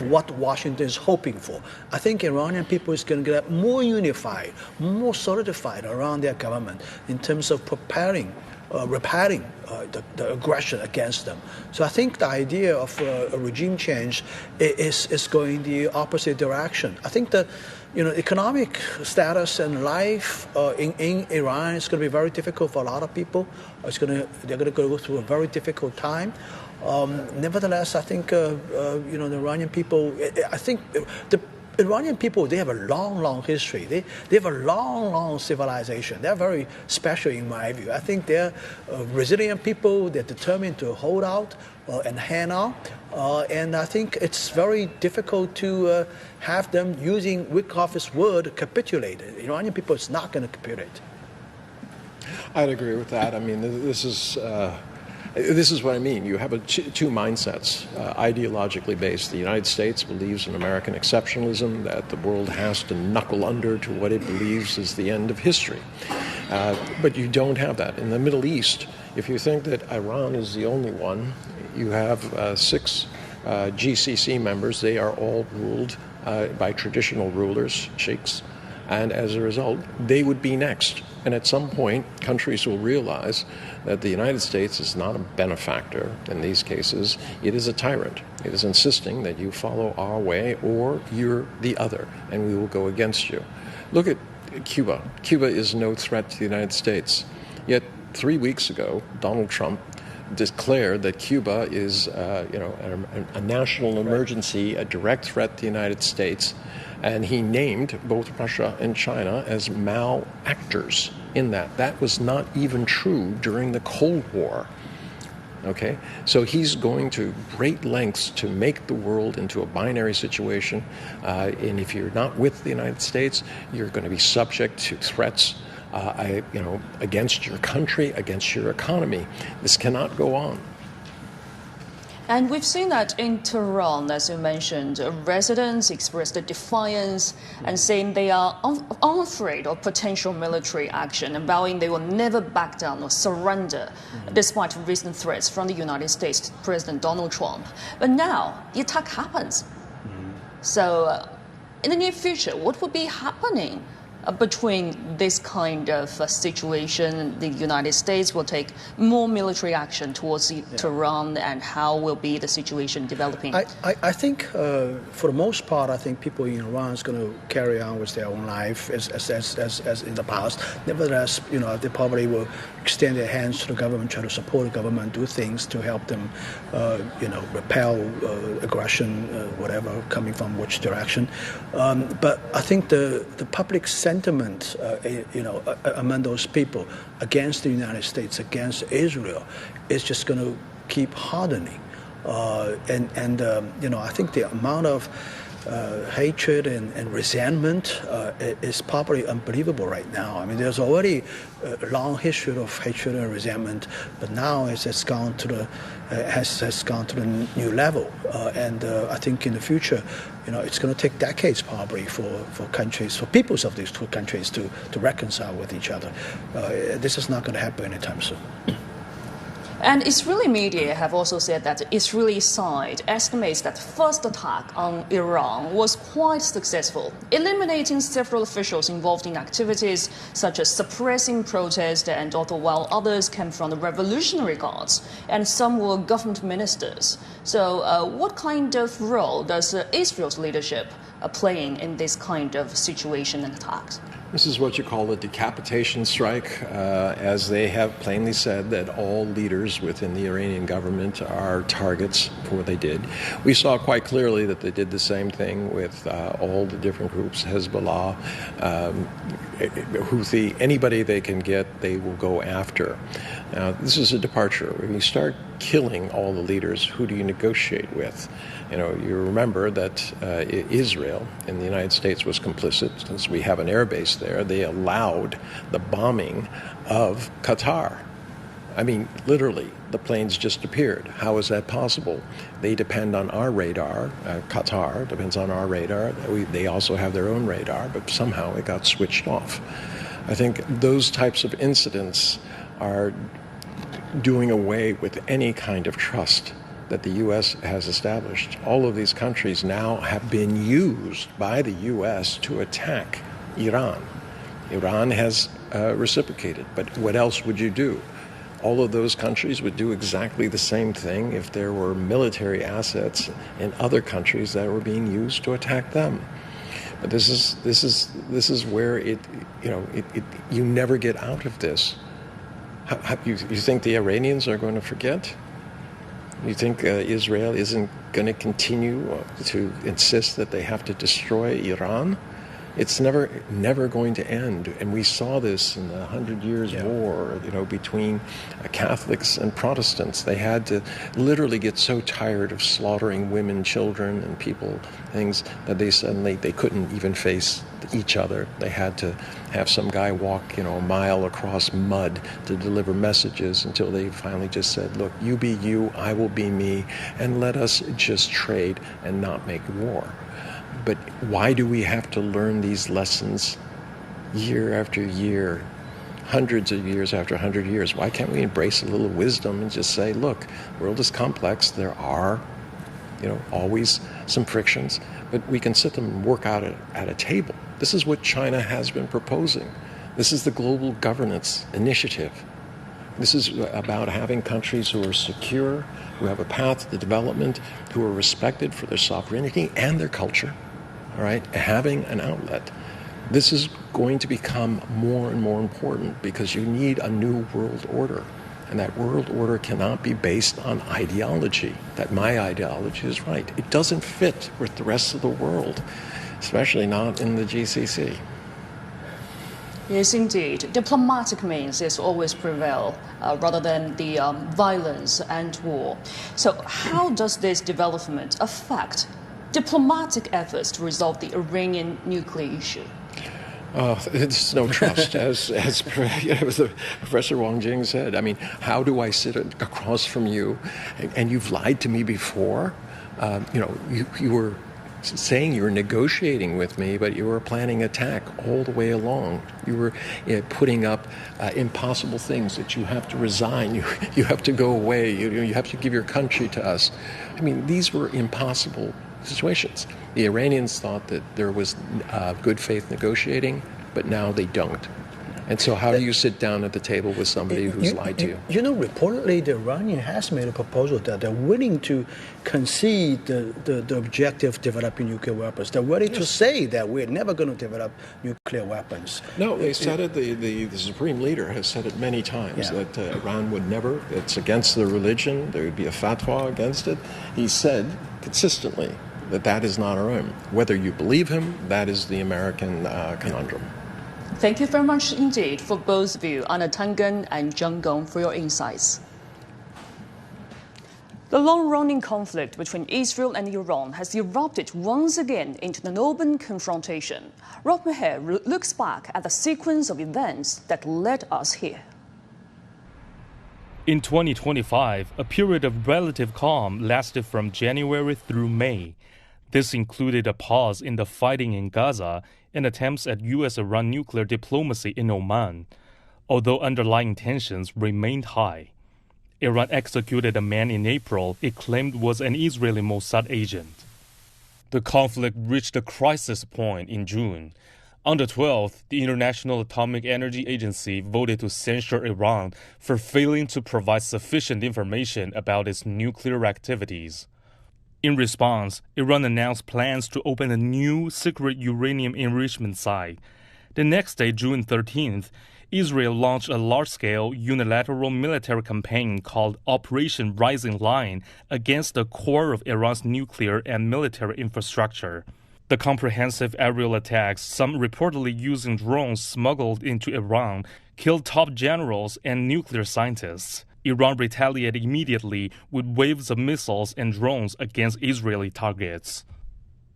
what Washington is hoping for. I think Iranian people is going to get more unified, more solidified around their government in terms of repelling the aggression against them. So I think the idea of a regime change is going the opposite direction. I think the economic status and life in Iran is going to be very difficult for a lot of people. They're going to go through a very difficult time. Nevertheless, I think the Iranian people. I think the Iranian people, they have a long history. They have a long civilization. They're very special in my view. I think they're resilient people. They're determined to hold out and hang out. And I think it's very difficult to have them using Wyckoff's word, capitulate. The Iranian people is not going to capitulate. I'd agree with that. I mean, this is what I mean. You have two mindsets, ideologically based. The United States believes in American exceptionalism, that the world has to knuckle under to what it believes is the end of history. But you don't have that. In the Middle East, if you think that Iran is the only one, you have 6 GCC members. They are all ruled by traditional rulers, sheikhs. And as a result, they would be next. And at some point, countries will realize that the United States is not a benefactor in these cases. It is a tyrant. It is insisting that you follow our way or you're the other, and we will go against you. Look at Cuba. Cuba is no threat to the United States. Yet 3 weeks ago, Donald Trump declared that Cuba is a national emergency, a direct threat to the United States. And he named both Russia and China as malactors in that. That was not even true during the Cold War. Okay, so he's going to great lengths to make the world into a binary situation, and if you're not with the United States, you're going to be subject to threats, against your country, against your economy. This cannot go on. And we've seen that in Tehran, as you mentioned, residents expressed defiance and saying they are unafraid of potential military action and vowing they will never back down or surrender, despite recent threats from the United States President Donald Trump. But now the attack happens. So in the near future, what will be happening between this kind of situation? The United States will take more military action towards Tehran, and how will be the situation developing? I think, for the most part, I think people in Iran is going to carry on with their own life as in the past. Nevertheless, they probably will extend their hands to the government, try to support the government, do things to help them, repel aggression, whatever, coming from which direction. But I think the public sentiment, among those people against the United States, against Israel, is just going to keep hardening. I think the amount of hatred and resentment is probably unbelievable right now. I mean, there's already a long history of hatred and resentment, but now it has gone to the new level. I think in the future, it's going to take decades probably for countries, for peoples of these two countries to reconcile with each other. This is not going to happen anytime soon. And Israeli media have also said that the Israeli side estimates that the first attack on Iran was quite successful, eliminating several officials involved in activities such as suppressing protests, and although while others came from the Revolutionary Guards and some were government ministers. So what kind of role does Israel's leadership playing in this kind of situation and attacks? This is what you call a decapitation strike, as they have plainly said that all leaders within the Iranian government are targets for what they did. We saw quite clearly that they did the same thing with all the different groups, Hezbollah, Houthi, anybody they can get, they will go after. Now, this is a departure. When you start killing all the leaders, who do you negotiate with? You remember that Israel in the United States was complicit, since we have an air base there. They allowed the bombing of Qatar. I mean, literally, the planes just appeared. How is that possible? They depend on our radar. Qatar depends on our radar. They also have their own radar, but somehow it got switched off. I think those types of incidents are doing away with any kind of trust that the U.S. has established. All of these countries now have been used by the U.S. to attack Iran. Iran has reciprocated, but what else would you do? All of those countries would do exactly the same thing if there were military assets in other countries that were being used to attack them. But this is where you never get out of this. You think the Iranians are going to forget? You think Israel isn't going to continue to insist that they have to destroy Iran? It's never going to end. And we saw this in the 100 Years' War, between Catholics and Protestants. They had to literally get so tired of slaughtering women, children, and people, things, that they couldn't even face each other. They had to have some guy walk, a mile across mud to deliver messages, until they finally just said, look, you be you, I will be me, and let us just trade and not make war. But why do we have to learn these lessons year after year, hundreds of years after 100 years? Why can't we embrace a little wisdom and just say, look, the world is complex. There are, always some frictions, but we can sit them and work out at a table. This is what China has been proposing. This is the Global Governance Initiative. This is about having countries who are secure, who have a path to development, who are respected for their sovereignty and their culture, all right, having an outlet. This is going to become more and more important because you need a new world order. And that world order cannot be based on ideology, that my ideology is right. It doesn't fit with the rest of the world, especially not in the GCC. Yes, indeed. Diplomatic means is always prevail rather than the violence and war. So how does this development affect diplomatic efforts to resolve the Iranian nuclear issue? It's no trust, as Professor Wang Jing said. I mean, how do I sit across from you, and you've lied to me before? You were saying you were negotiating with me, but you were planning attack all the way along. You were putting up impossible things that you have to resign, you have to go away, you have to give your country to us. I mean, these were impossible situations. The Iranians thought that there was good faith negotiating, but now they don't. And so how do you sit down at the table with somebody who's lied to you? Reportedly, the Iranian has made a proposal that they're willing to concede the objective of developing nuclear weapons. They're ready to say that we're never going to develop nuclear weapons. No, they said it. The supreme leader has said it many times that Iran would never, it's against the religion, there would be a fatwa against it. He said consistently that is not our aim. Whether you believe him, that is the American conundrum. Thank you very much indeed for both of you, Anna Tangen and Zhang Gong, for your insights. The long-running conflict between Israel and Iran has erupted once again into an open confrontation. Rob Meher looks back at the sequence of events that led us here. In 2025, a period of relative calm lasted from January through May. This included a pause in the fighting in Gaza and attempts at U.S.-Iran nuclear diplomacy in Oman, although underlying tensions remained high. Iran executed a man in April it claimed was an Israeli Mossad agent. The conflict reached a crisis point in June. On the 12th, the International Atomic Energy Agency voted to censure Iran for failing to provide sufficient information about its nuclear activities. In response, Iran announced plans to open a new secret uranium enrichment site. The next day, June 13th, Israel launched a large-scale unilateral military campaign called Operation Rising Lion against the core of Iran's nuclear and military infrastructure. The comprehensive aerial attacks, some reportedly using drones smuggled into Iran, killed top generals and nuclear scientists. Iran retaliated immediately with waves of missiles and drones against Israeli targets.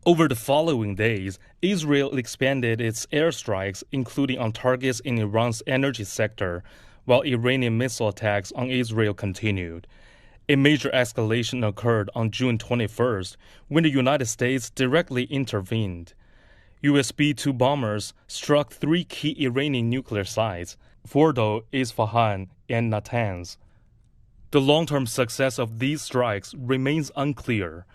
Over the following days, Israel expanded its airstrikes, including on targets in Iran's energy sector, while Iranian missile attacks on Israel continued. A major escalation occurred on June 21st when the United States directly intervened. US B-2 bombers struck 3 key Iranian nuclear sites: Fordo, Isfahan, and Natanz. The long-term success of these strikes remains unclear.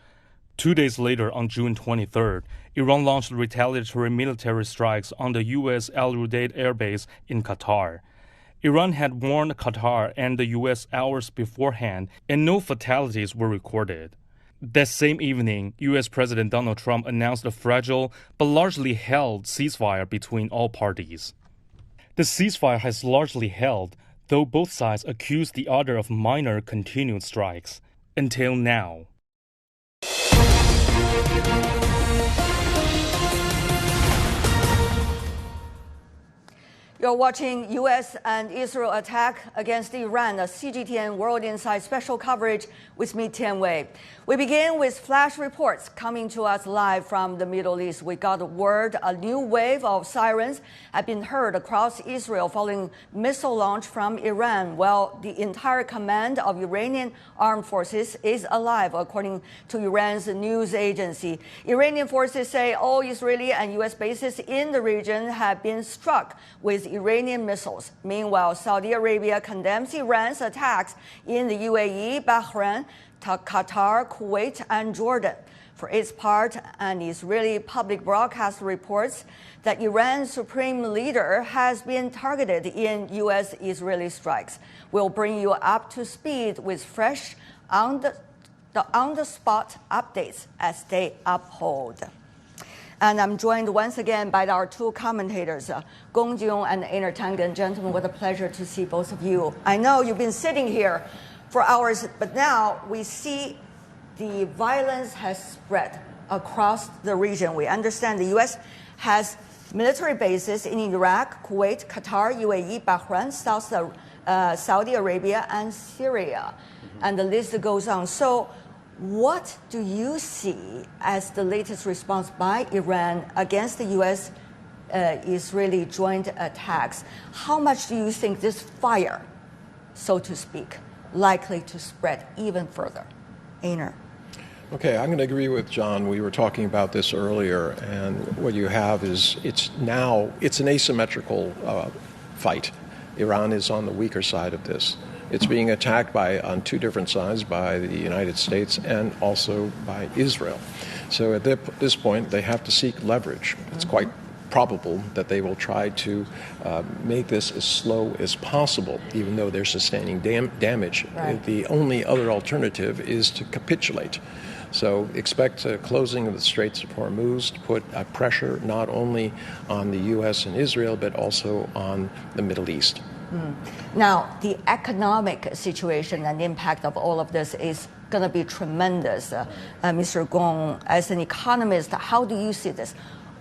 2 days later, on June 23rd, Iran launched retaliatory military strikes on the U.S. Al Udeid Air Base in Qatar. Iran had warned Qatar and the U.S. hours beforehand, and no fatalities were recorded. That same evening, U.S. President Donald Trump announced a fragile but largely held ceasefire between all parties. The ceasefire has largely held, though both sides accuse the other of minor continued strikes. Until now. You're watching U.S. and Israel attack against Iran, a CGTN World Insight special coverage with me, Tian Wei. We begin with flash reports coming to us live from the Middle East. We got word a new wave of sirens have been heard across Israel following missile launch from Iran. Well, the entire command of Iranian armed forces is alive, according to Iran's news agency. Iranian forces say all Israeli and U.S. bases in the region have been struck with Iranian missiles. Meanwhile, Saudi Arabia condemns Iran's attacks in the UAE, Bahrain, Qatar, Kuwait, and Jordan. For its part, an Israeli public broadcast reports that Iran's supreme leader has been targeted in U.S.-Israeli strikes. We'll bring you up to speed with fresh on-the-spot updates as they unfold. And I'm joined once again by our two commentators, Gong Jung and Anna Tangen. Gentlemen, what a pleasure to see both of you. I know you've been sitting here for hours, but now we see the violence has spread across the region. We understand the U.S. has military bases in Iraq, Kuwait, Qatar, UAE, Bahrain, Saudi Arabia, and Syria. And the list goes on. So what do you see as the latest response by Iran against the U.S. Israeli joint attacks? How much do you think this fire, so to speak, likely to spread even further? Einar. Okay, I'm going to agree with John. We were talking about this earlier, and what you have is it's an asymmetrical fight. Iran is on the weaker side of this. It's being attacked on two different sides, by the United States and also by Israel. So at this point, they have to seek leverage. It's quite probable that they will try to make this as slow as possible, even though they're sustaining damage. Right. The only other alternative is to capitulate. So expect a closing of the Straits of Hormuz to put pressure not only on the U.S. and Israel, but also on the Middle East. Now, the economic situation and impact of all of this is going to be tremendous. Mr. Gong, as an economist, how do you see this?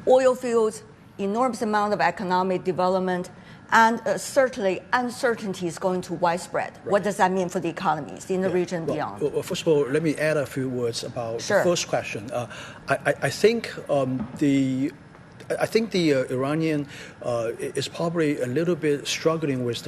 Oil fields, enormous amount of economic development, and certainly uncertainty is going to widespread. Right. What does that mean for the economies in the region and beyond? Well, first of all, let me add a few words about the first question. I think the Iranian is probably a little bit struggling with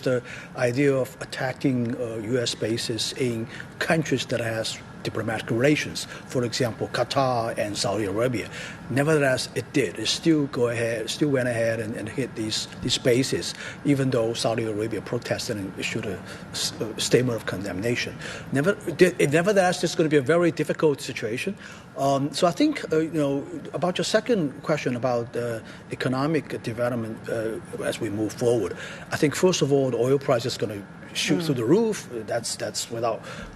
the idea of attacking U.S. bases in countries that has diplomatic relations. For example, Qatar and Saudi Arabia. Nevertheless, it did. It still went ahead and hit these bases, even though Saudi Arabia protested and issued a statement of condemnation. Nevertheless, it's going to be a very difficult situation. So I think about your second question about economic development as we move forward. I think first of all, the oil price is going to shoot through the roof. That's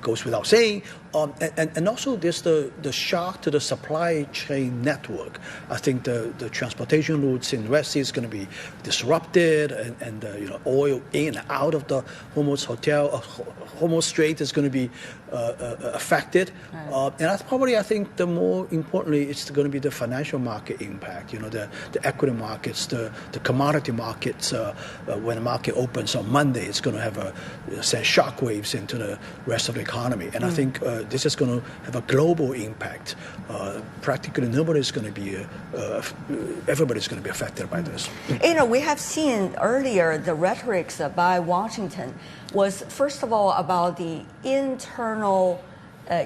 goes without saying. And also there's the shock to the supply chain network. I think the transportation routes in the Red Sea is going to be disrupted, and oil in and out of the Hormuz Strait is going to be affected. Right. And that's probably, I think, the more importantly, it's going to be the financial market impact. The equity markets, the commodity markets. When the market opens on Monday, it's going to have send shockwaves into the rest of the economy. And I think this is going to have a global impact. Practically everybody's going to be affected by this. We have seen earlier the rhetorics by Washington was, first of all, about the internal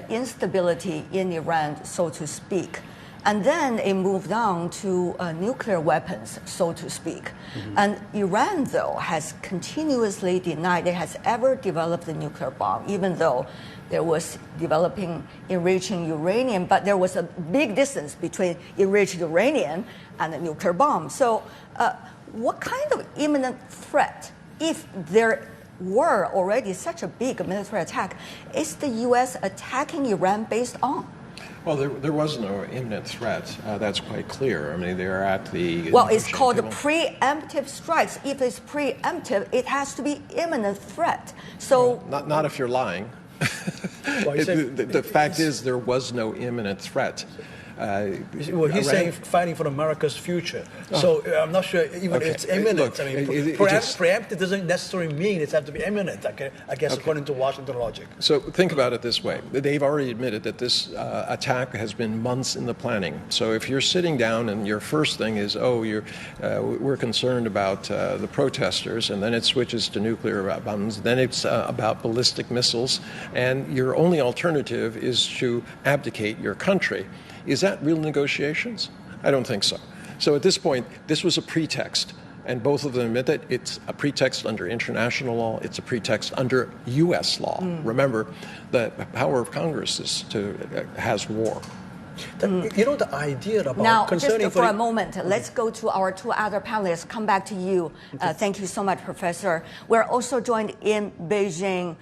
instability in Iran, so to speak. And then it moved on to nuclear weapons, so to speak. And Iran, though, has continuously denied it has ever developed a nuclear bomb, even though there was developing enriching uranium, but there was a big distance between enriched uranium and a nuclear bomb. So what kind of imminent threat, if there were already such a big military attack, is the U.S. attacking Iran based on? Well, there was no imminent threat. That's quite clear. I mean, they're at the... Well, it's called preemptive strikes. If it's preemptive, it has to be imminent threat. So... Well, not if you're lying. The fact is there was no imminent threat. He's saying fighting for America's future. So I'm not sure even if it's imminent. Look, preemptive doesn't necessarily mean it has to be imminent, I guess, according to Washington logic. So think about it this way. They've already admitted that this attack has been months in the planning. So if you're sitting down and your first thing is, we're concerned about the protesters, and then it switches to nuclear bombs, then it's about ballistic missiles, and your only alternative is to abdicate your country. Is that real negotiations? I don't think so. So at this point, this was a pretext, and both of them admit that it's a pretext under international law, it's a pretext under U.S. law. Remember, the power of Congress has war. The idea about now, just for a moment, let's go to our two other panelists. Come back to you. Thank you so much, Professor. We're also joined in Beijing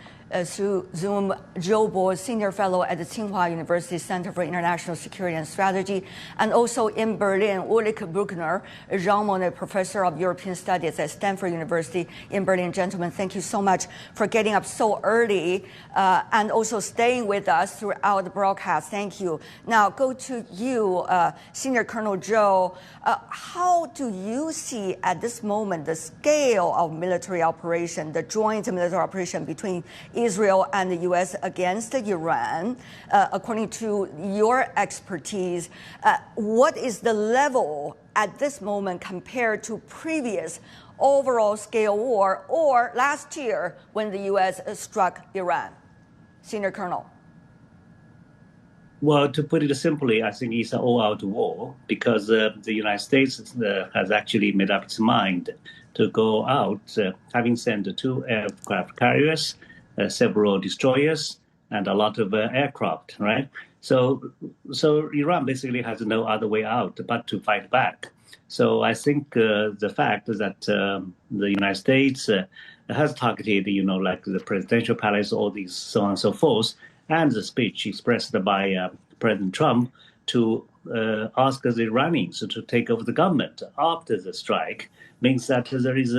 through Zoom Joe Bo, Senior Fellow at the Tsinghua University Center for International Security and Strategy, and also in Berlin, Ulrich Bruckner, Jean Monnet Professor of European Studies at Stanford University in Berlin. Gentlemen, thank you so much for getting up so early and also staying with us throughout the broadcast. Thank you. Now, go to you, Senior Colonel Joe. How do you see at this moment the scale of military operation, the joint military operation between Israel and the U.S. against Iran? According to your expertise, what is the level at this moment compared to previous overall scale war or last year when the U.S. struck Iran? Senior Colonel. Well, to put it simply, I think it's an all-out war because the United States has actually made up its mind to go out, having sent 2 aircraft carriers, several destroyers, and a lot of aircraft, right? So Iran basically has no other way out but to fight back. So I think the fact that the United States has targeted, like the presidential palace, all these so on and so forth, and the speech expressed by President Trump to ask the Iranians to take over the government after the strike means that there is,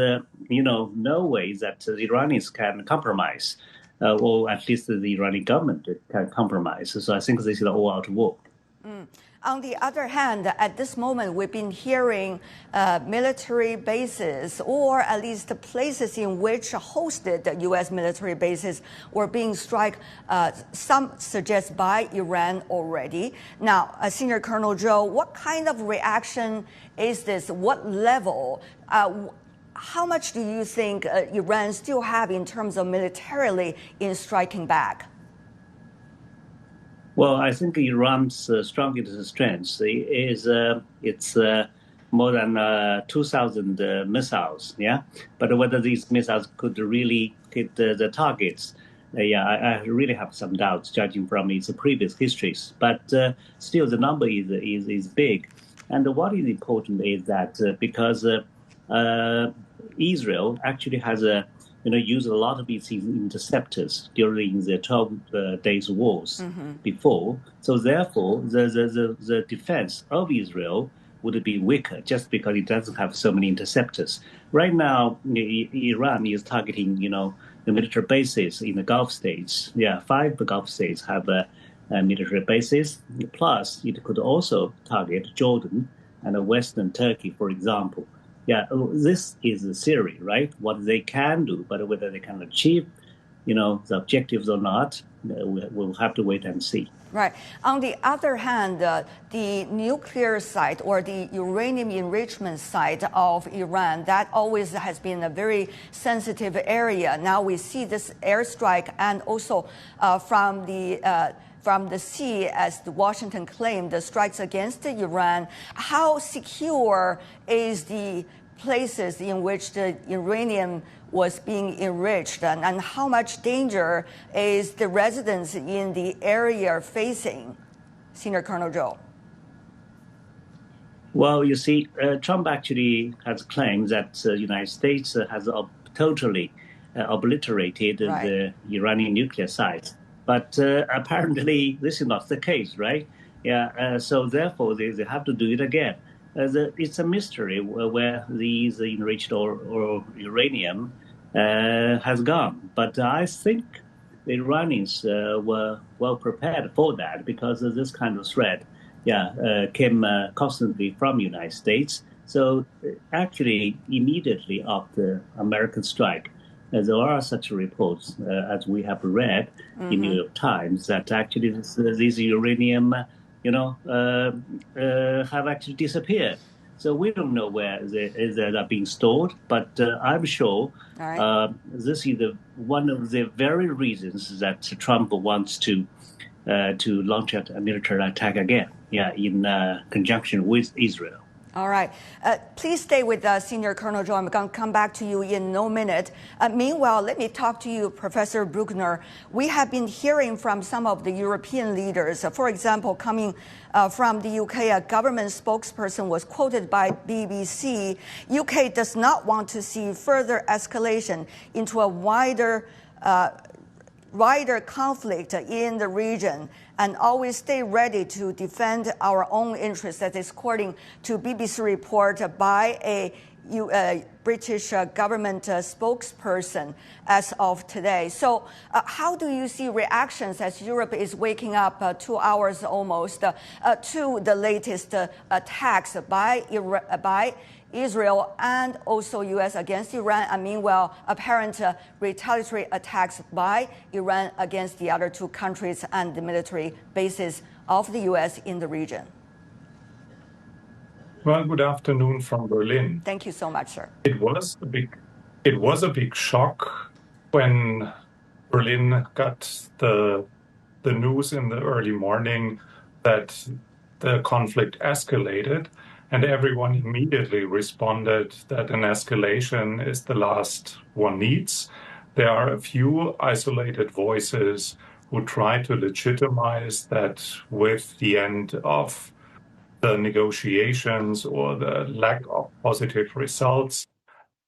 no way that the Iranians can compromise, or at least the Iranian government can compromise. So I think this is an all-out war. On the other hand, at this moment, we've been hearing military bases, or at least the places in which hosted U.S. military bases, were being struck, some suggest by Iran already. Now, Senior Colonel Joe, what kind of reaction is this? What level? How much do you think Iran still have in terms of militarily in striking back? Well, I think Iran's strongest strength is it's more than 2,000 missiles, yeah? But whether these missiles could really hit the targets, I really have some doubts, judging from its previous histories. But still, the number is big. And what is important is that because Israel actually has used a lot of its interceptors during the 12 days wars before. So therefore, the defense of Israel would be weaker just because it doesn't have so many interceptors. Right now, Iran is targeting, the military bases in the Gulf states. 5 Gulf states have military bases. Plus, it could also target Jordan and Western Turkey, for example. This is the theory, right? What they can do, but whether they can achieve, the objectives or not, we'll have to wait and see. Right. On the other hand, the nuclear side or the uranium enrichment side of Iran, that always has been a very sensitive area. Now we see this airstrike and also from the sea, as Washington claimed, the strikes against Iran. How secure is the places in which the uranium was being enriched, and how much danger is the residents in the area facing? Senior Colonel Joe. Well, you see, Trump actually has claimed that the United States has totally obliterated the Iranian nuclear sites. But apparently, this is not the case, right? So therefore, they have to do it again. It's a mystery where these enriched or uranium has gone. But I think the Iranians were well prepared for that because of this kind of threat came constantly from the United States. So actually, immediately after American strike, there are such reports, as we have read in New York Times, that actually these uranium, have actually disappeared. So we don't know where they are being stored, but I'm sure this is one of the very reasons that Trump wants to launch a military attack again, in conjunction with Israel. All right. Please stay with us, Senior Colonel Joe. I'm going to come back to you in no minute. Meanwhile, let me talk to you, Professor Bruckner. We have been hearing from some of the European leaders. For example, coming from the UK, a government spokesperson was quoted by BBC. UK does not want to see further escalation into a wider wider conflict in the region and always stay ready to defend our own interests. That is according to BBC report by a British government spokesperson as of today. So how do you see reactions as Europe is waking up 2 hours almost to the latest attacks by Israel and also U.S. against Iran, and meanwhile, apparent retaliatory attacks by Iran against the other two countries and the military bases of the U.S. in the region? Well, good afternoon from Berlin. Thank you so much, sir. It was a big shock when Berlin got the news in the early morning that the conflict escalated, and everyone immediately responded that an escalation is the last one needs. There are a few isolated voices who try to legitimize that with the end of the negotiations or the lack of positive results,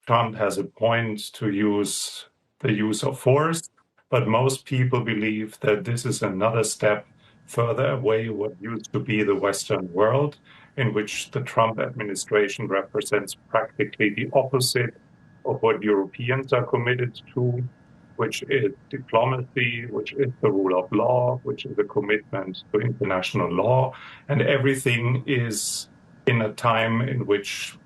Trump has a point to use the use of force, but most people believe that this is another step further away what used to be the Western world, in which the Trump administration represents practically the opposite of what Europeans are committed to, which is diplomacy, which is the rule of law, which is a commitment to international law. And everything is in a time in which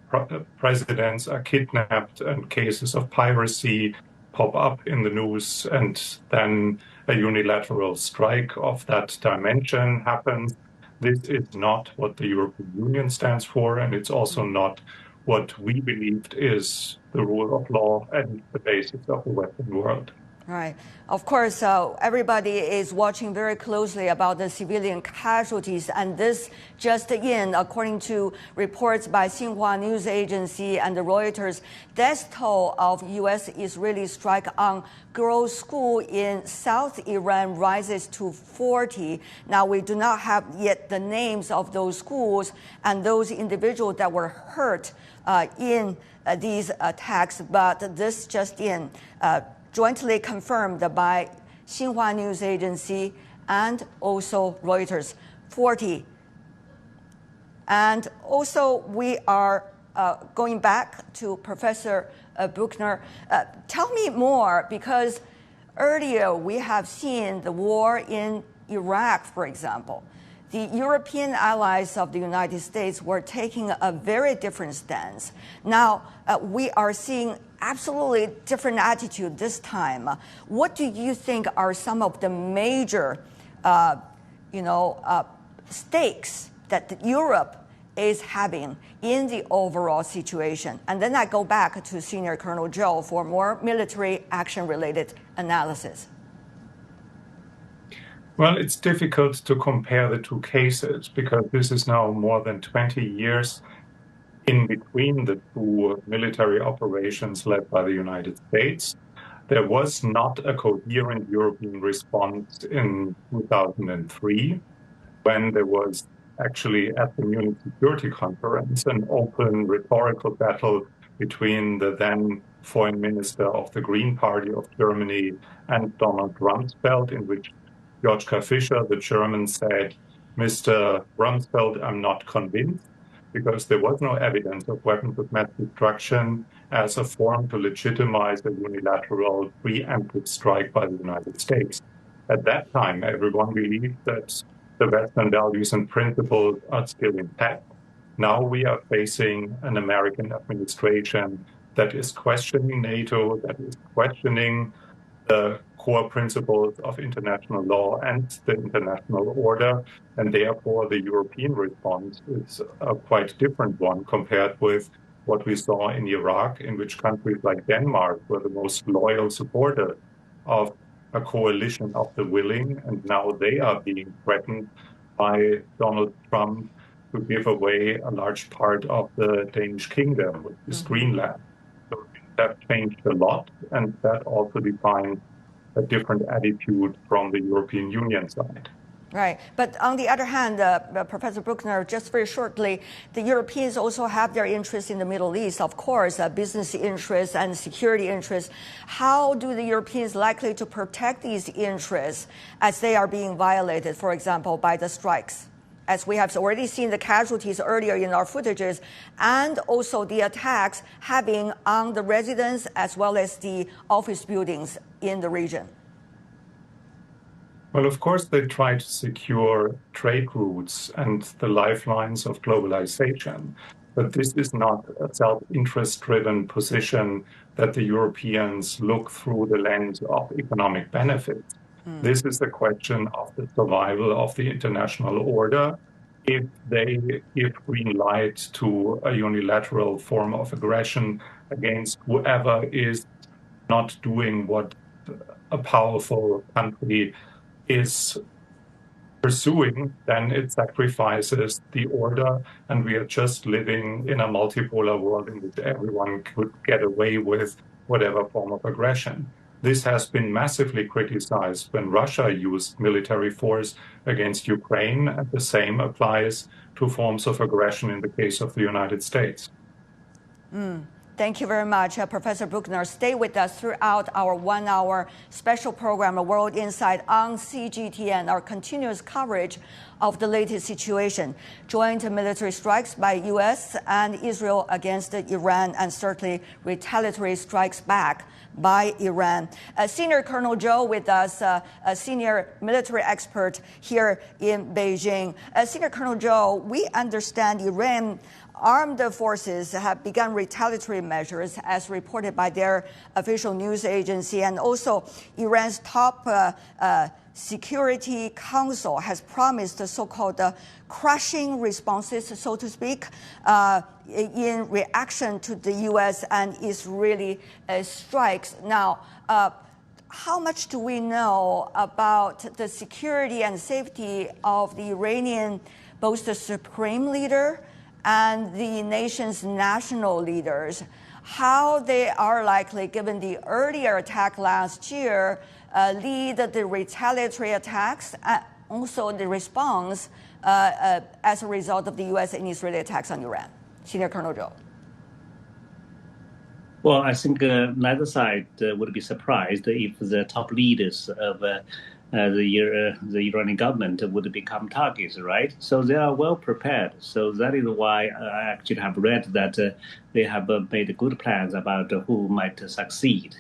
presidents are kidnapped and cases of piracy pop up in the news, and then a unilateral strike of that dimension happens. This is not what the European Union stands for, and it's also not what we believed is the rule of law and the basis of the Western world. Right. Of course, everybody is watching very closely about the civilian casualties, and this just in, according to reports by Xinhua News Agency and the Reuters, death toll of U.S.-Israeli strike on girls' school in South Iran rises to 40. Now, we do not have yet the names of those schools and those individuals that were hurt in these attacks, but this just in, jointly confirmed by Xinhua News Agency and also Reuters, 40. And also we are going back to Professor Buchner. Tell me more, because earlier we have seen the war in Iraq, for example. The European allies of the United States were taking a very different stance. Now, we are seeing absolutely different attitude this time. What do you think are some of the major, stakes that Europe is having in the overall situation? And then I go back to Senior Colonel Joe for more military action-related analysis. Well, it's difficult to compare the two cases because this is now more than 20 years in between the two military operations led by the United States. There was not a coherent European response in 2003 when there was actually at the Munich Security Conference an open rhetorical battle between the then foreign minister of the Green Party of Germany and Donald Rumsfeld, in which Joschka Fischer, the German, said, "Mr. Rumsfeld, I'm not convinced," because there was no evidence of weapons of mass destruction as a form to legitimize a unilateral preemptive strike by the United States. At that time, everyone believed that the Western values and principles are still intact. Now we are facing an American administration that is questioning NATO, that is questioning the core principles of international law and the international order, and therefore the European response is a quite different one compared with what we saw in Iraq, in which countries like Denmark were the most loyal supporter of a coalition of the willing, and now they are being threatened by Donald Trump to give away a large part of the Danish kingdom, which is Greenland. So that changed a lot, and that also defines a different attitude from the European Union side. Right. But on the other hand, Professor Bruckner, just very shortly, the Europeans also have their interests in the Middle East, of course, business interests and security interests. How do the Europeans likely to protect these interests as they are being violated, for example, by the strikes? As we have already seen the casualties earlier in our footages, and also the attacks having on the residents as well as the office buildings in the region. Well, of course, they try to secure trade routes and the lifelines of globalization. But this is not a self-interest-driven position that the Europeans look through the lens of economic benefits. This is a question of the survival of the international order. If they give green light to a unilateral form of aggression against whoever is not doing what a powerful country is pursuing, then it sacrifices the order, and we are just living in a multipolar world in which everyone could get away with whatever form of aggression. This has been massively criticized when Russia used military force against Ukraine, and the same applies to forms of aggression in the case of the United States. Thank you very much, Professor Bruckner. Stay with us throughout our 1-hour special program, World Insight on CGTN, our continuous coverage of the latest situation. Joint military strikes by U.S. and Israel against Iran, and certainly retaliatory strikes back by Iran. Senior Colonel Joe with us, a senior military expert here in Beijing. Senior Colonel Joe, we understand Iran armed forces have begun retaliatory measures as reported by their official news agency, and also Iran's top Security Council has promised the so-called crushing responses, so to speak, in reaction to the U.S. and Israeli strikes. Now, how much do we know about the security and safety of the Iranian, both the supreme leader and the nation's national leaders, how they are likely, given the earlier attack last year, lead the retaliatory attacks, and also the response as a result of the U.S. and Israeli attacks on Iran? Senior Colonel Joe. Well, I think neither side would be surprised if the top leaders of the Iranian government would become targets, right? So they are well prepared. So that is why I actually have read that they have made good plans about who might succeed,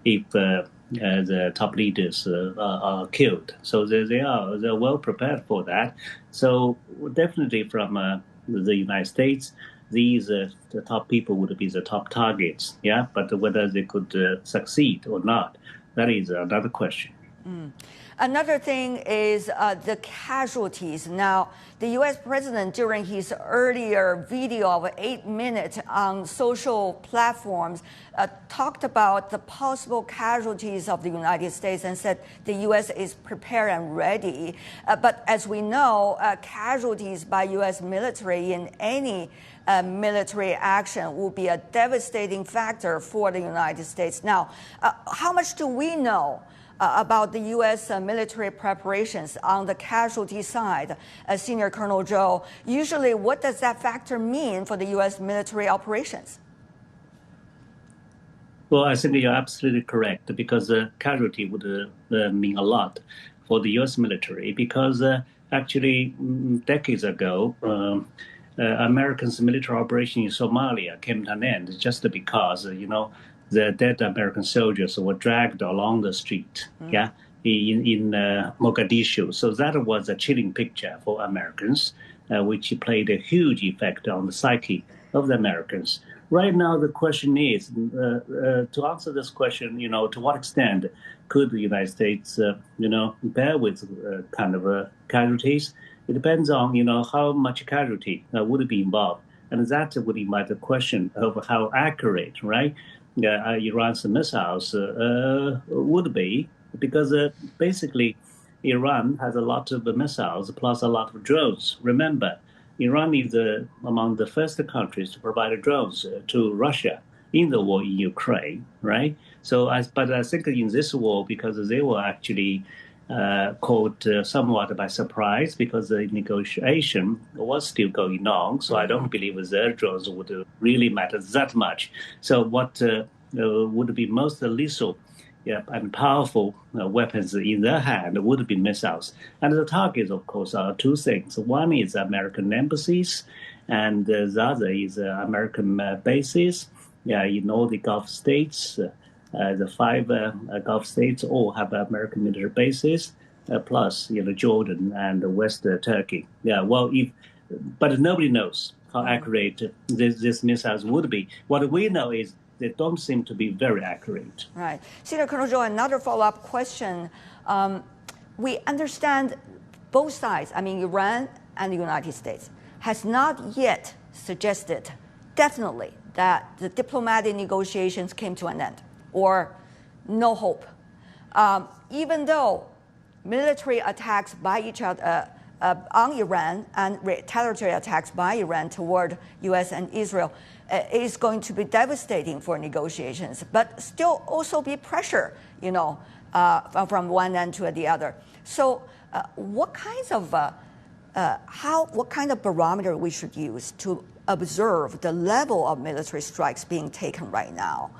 if the top leaders are killed. So they're well prepared for that. So definitely from the United States, these the top people would be the top targets, But whether they could succeed or not, that is another question. Another thing is the casualties. Now, the U.S. president, during his earlier video of 8 minutes on social platforms, talked about the possible casualties of the United States and said the U.S. is prepared and ready. But as we know, casualties by U.S. military in any military action will be a devastating factor for the United States. Now, how much do we know about the U.S. Military preparations on the casualty side, Senior Colonel Joe? Usually, what does that factor mean for the U.S. military operations? Well, I think you're absolutely correct, because casualty would mean a lot for the U.S. military, because actually decades ago, Americans' military operation in Somalia came to an end just because, the dead American soldiers were dragged along the street, in Mogadishu. So that was a chilling picture for Americans, which played a huge effect on the psyche of the Americans. Right now, the question is, to answer this question, to what extent could the United States, bear with kind of casualties? It depends on, how much casualty would be involved. And that would invite the question of how accurate, right, Iran's missiles would be, because basically Iran has a lot of missiles plus a lot of drones. Remember, Iran is among the first countries to provide drones to Russia in the war in Ukraine, right? So, but I think in this war, because they were actually caught somewhat by surprise because the negotiation was still going on. So I don't believe the air drones would really matter that much. So what would be most lethal and powerful weapons in their hand would be missiles. And the targets, of course, are two things. One is American embassies, and the other is American bases in all the Gulf states. The 5 Gulf states all have American military bases, plus Jordan and West Turkey. But nobody knows how accurate these missiles would be. What we know is they don't seem to be very accurate. Right. Senior Colonel Zhou, another follow-up question. We understand both sides, I mean Iran and the United States, has not yet suggested definitely that the diplomatic negotiations came to an end, or no hope. Even though military attacks by each other on Iran and retaliatory attacks by Iran toward U.S. and Israel is going to be devastating for negotiations, but still also be pressure, from one end to the other. So, what kind of barometer we should use to observe the level of military strikes being taken right now?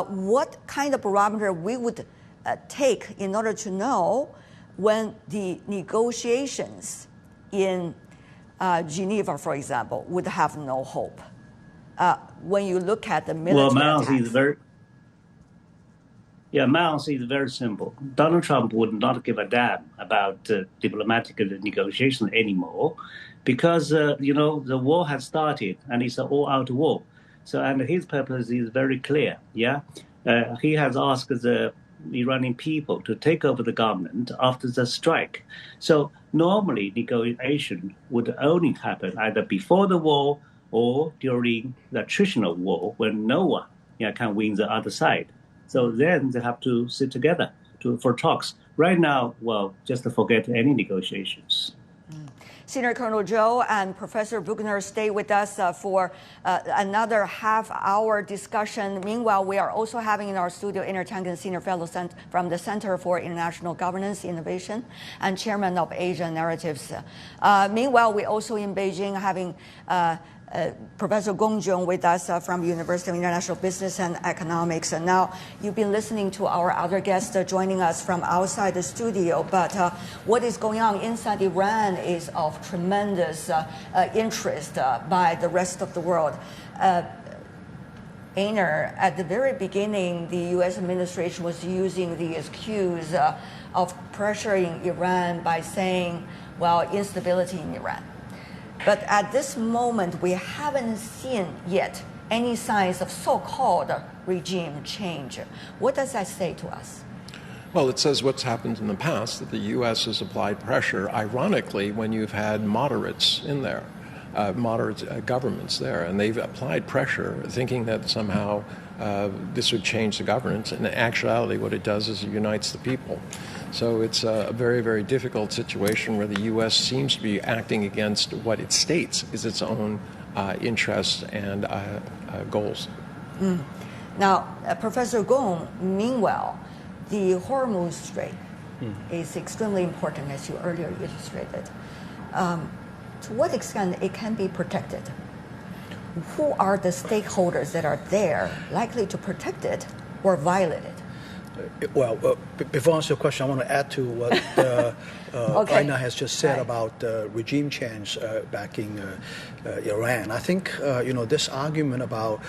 What kind of barometer we would take in order to know when the negotiations in Geneva, for example, would have no hope? When you look at the military my answer is very simple. Donald Trump would not give a damn about diplomatic negotiation anymore, because the war has started and it's an all-out war. So, and his purpose is very clear. He has asked the Iranian people to take over the government after the strike. So normally negotiation would only happen either before the war or during the attritional war, when no one can win the other side. So then they have to sit together for talks. Right now, just to forget any negotiations. Senior Colonel Zhou and Professor Buchner stay with us for another half-hour discussion. Meanwhile, we are also having in our studio Iner Tangen, Senior Fellow from the Center for International Governance Innovation and Chairman of Asia Narratives. Meanwhile, we're also in Beijing having Professor Gong Zhong with us from University of International Business and Economics. And now you've been listening to our other guests joining us from outside the studio, but what is going on inside Iran is of tremendous interest by the rest of the world. Einer, at the very beginning, the U.S. administration was using the excuse of pressuring Iran by saying, instability in Iran. But at this moment, we haven't seen yet any signs of so-called regime change. What does that say to us? Well, it says what's happened in the past, that the U.S. has applied pressure, ironically, when you've had moderates in there, moderate governments there, and they've applied pressure thinking that somehow this would change the governance. In actuality, what it does is it unites the people. So it's a very, very difficult situation where the U.S. seems to be acting against what it states is its own interests and goals. Now, Professor Gong, meanwhile, the Hormuz Strait is extremely important, as you earlier illustrated. To what extent it can be protected? Who are the stakeholders that are there likely to protect it or violate it? Before I answer your question, I want to add to what Aina has just said about regime change back in Iran. I think this argument about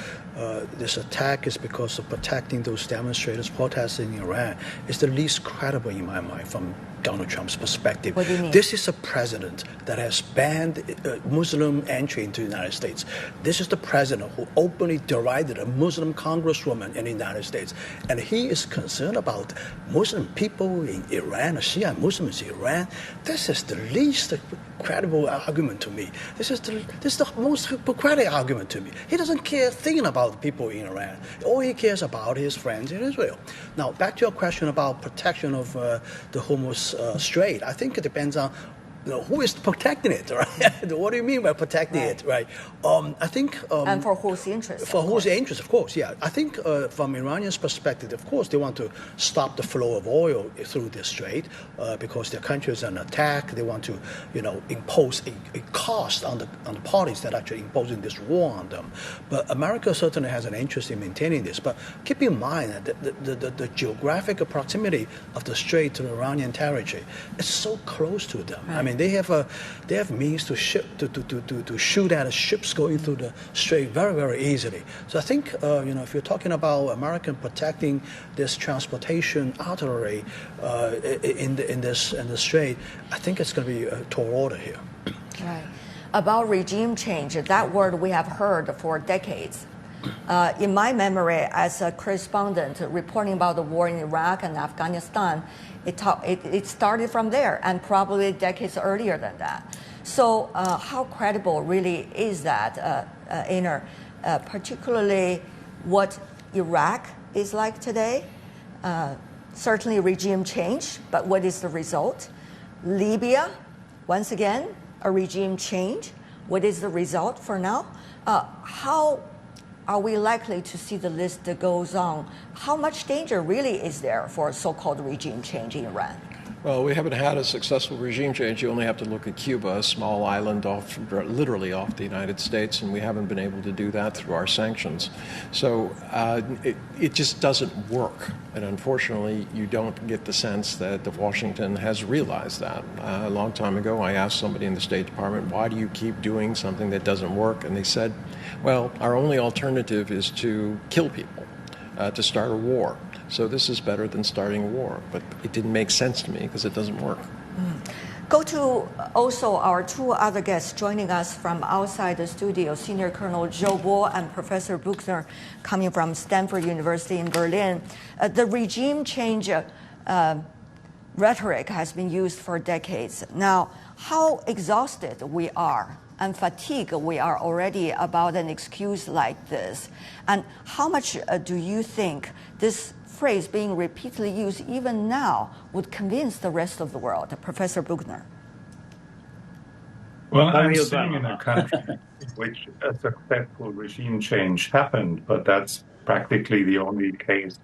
this attack is because of protecting those demonstrators protesting in Iran is the least credible in my mind from Donald Trump's perspective. What do you mean? This is a president that has banned Muslim entry into the United States. This is the president who openly derided a Muslim congresswoman in the United States. And he is concerned about Muslim people in Iran, Shia Muslims in Iran. This is the least credible argument to me. This is the most hypocritical argument to me. He doesn't care a thing about people in Iran. All he cares about is his friends in Israel. Now, back to your question about protection of the Hormuz Strait. I think it depends on who is protecting it, right? What do you mean by protecting it, right? I think... and for whose interest? For whose interest, of course, yeah. I think from Iranians' perspective, of course, they want to stop the flow of oil through the strait because their country is under attack. They want to, impose a cost on the parties that are actually imposing this war on them. But America certainly has an interest in maintaining this. But keep in mind that the geographic proximity of the strait to the Iranian territory is so close to them. Right. I mean, they have means to shoot at ships going through the strait very, very easily. So I think if you're talking about American protecting this transportation artery in the strait, I think it's going to be a tall order here. Right. About regime change, that word we have heard for decades. In my memory, as a correspondent reporting about the war in Iraq and Afghanistan, it started from there and probably decades earlier than that. So how credible really is that, Einar, particularly what Iraq is like today? Certainly regime change, but what is the result? Libya, once again, a regime change. What is the result for now? How are we likely to see the list that goes on? How much danger really is there for so-called regime change in Iran? Well, we haven't had a successful regime change. You only have to look at Cuba, a small island literally off the United States, and we haven't been able to do that through our sanctions. So it just doesn't work. And unfortunately, you don't get the sense that Washington has realized that. A long time ago, I asked somebody in the State Department, why do you keep doing something that doesn't work? And they said, well, our only alternative is to kill people, to start a war. So this is better than starting a war. But it didn't make sense to me because it doesn't work. Go to also our two other guests joining us from outside the studio, Senior Colonel Zhou Bo and Professor Buchner, coming from Stanford University in Berlin. The regime change rhetoric has been used for decades. Now, how exhausted we are and fatigued we are already about an excuse like this, and how much do you think this phrase being repeatedly used even now would convince the rest of the world? Professor Buchner. Well, I'm sitting in a country in which a successful regime change happened, but that's practically the only case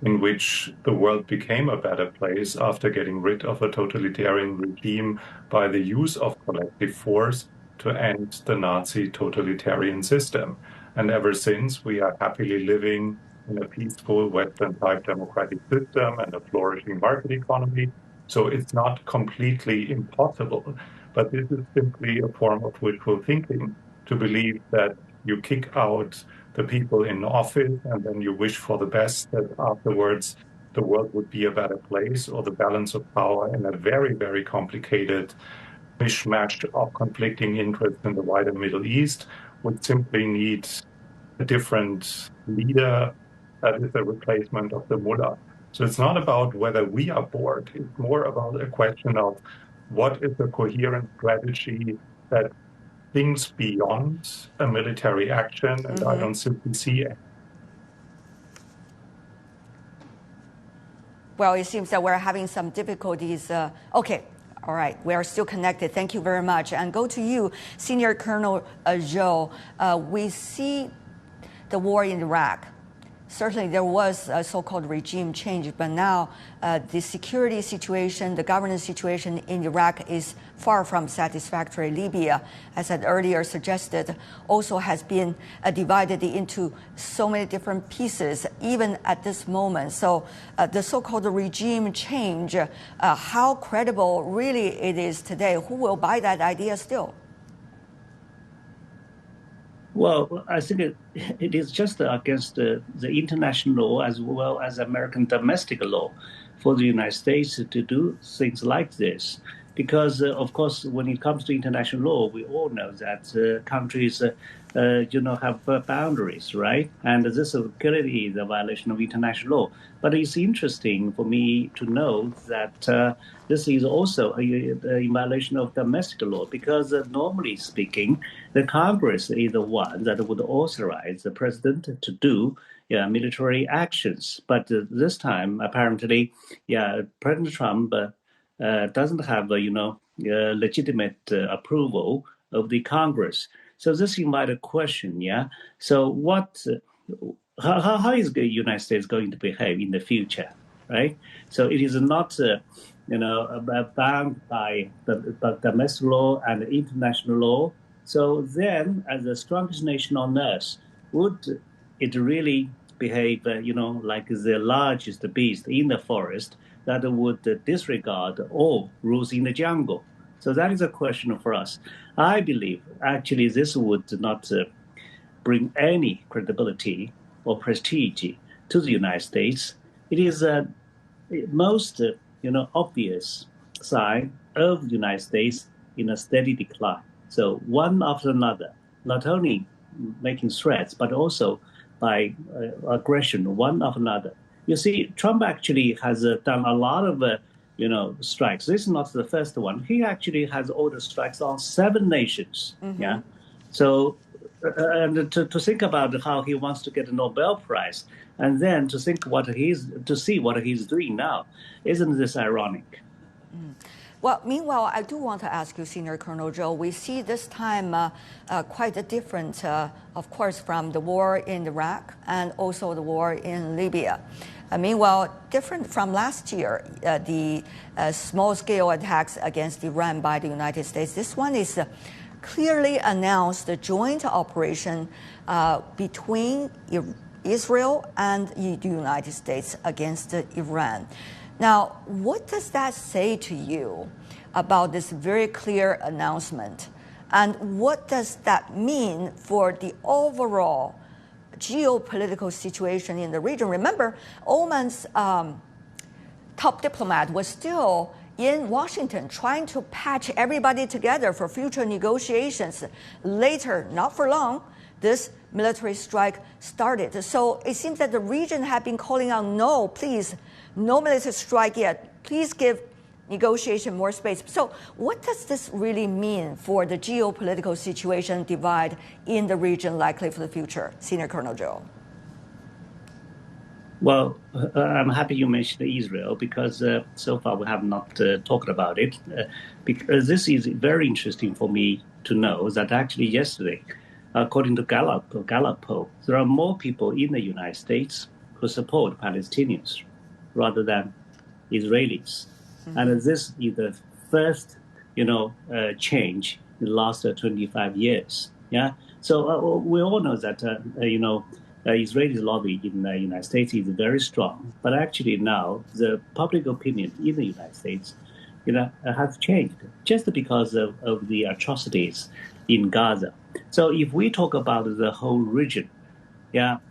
in which the world became a better place after getting rid of a totalitarian regime by the use of collective force to end the Nazi totalitarian system. And ever since, we are happily living in a peaceful Western-type democratic system and a flourishing market economy. So it's not completely impossible, but this is simply a form of wishful thinking, to believe that you kick out the people in office and then you wish for the best, that afterwards the world would be a better place, or the balance of power in a very, very complicated mishmash of conflicting interests in the wider Middle East would simply need a different leader that is a replacement of the mullah. So it's not about whether we are bored. It's more about a question of what is a coherent strategy that thinks beyond a military action, and I don't simply see it. Well, it seems that we're having some difficulties. Okay. All right, we are still connected. Thank you very much. And go to you, Senior Colonel Zhou. We see the war in Iraq. Certainly there was a so-called regime change, but now the security situation, the governance situation in Iraq is far from satisfactory. Libya, as I earlier suggested, also has been divided into so many different pieces, even at this moment. So the so-called regime change, how credible really it is today? Who will buy that idea still? Well, I think it is just against the international law as well as American domestic law for the United States to do things like this. Because, of course, when it comes to international law, we all know that countries, have boundaries, right? And this is clearly the violation of international law. But it's interesting for me to know that this is also a violation of domestic law, because normally speaking, the Congress is the one that would authorize the president to do military actions. But this time, apparently, President Trump doesn't have legitimate approval of the Congress. So this invite a question, yeah. So how is the United States going to behave in the future, right? So it is not bound by the domestic law and international law. So then, as the strongest nation on earth, would it really behave, like the largest beast in the forest that would disregard all rules in the jungle? So that is a question for us. I believe, actually, this would not bring any credibility or prestige to the United States. It is the most, obvious sign of the United States in a steady decline. So one after another, not only making threats, but also by aggression, one after another. You see, Trump actually has done a lot of, strikes. This is not the first one. He actually has ordered strikes on 7 nations. Mm-hmm. Yeah. So, and to think about how he wants to get a Nobel Prize, and then to see what he's doing now, isn't this ironic? Mm. Well, meanwhile, I do want to ask you, Senior Colonel Zhou, we see this time quite a different, of course, from the war in Iraq and also the war in Libya. Meanwhile, different from last year, the small-scale attacks against Iran by the United States. This one is clearly announced a joint operation between Israel and the United States against Iran. Now, what does that say to you about this very clear announcement? And what does that mean for the overall geopolitical situation in the region? Remember, Oman's top diplomat was still in Washington trying to patch everybody together for future negotiations. Later, not for long, this military strike started. So it seems that the region had been calling out, no, please, no military strike yet. Please give negotiation more space. So what does this really mean for the geopolitical situation divide in the region likely for the future? Senior Colonel Zhou. Well, I'm happy you mentioned Israel because so far we have not talked about it. Because this is very interesting for me to know that actually yesterday, according to Gallup poll, there are more people in the United States who support Palestinians rather than Israelis. Mm-hmm. And this is the first, change in the last 25 years. Yeah. So we all know that, Israeli lobby in the United States is very strong, but actually now the public opinion in the United States, has changed just because of the atrocities in Gaza. So if we talk about the whole region,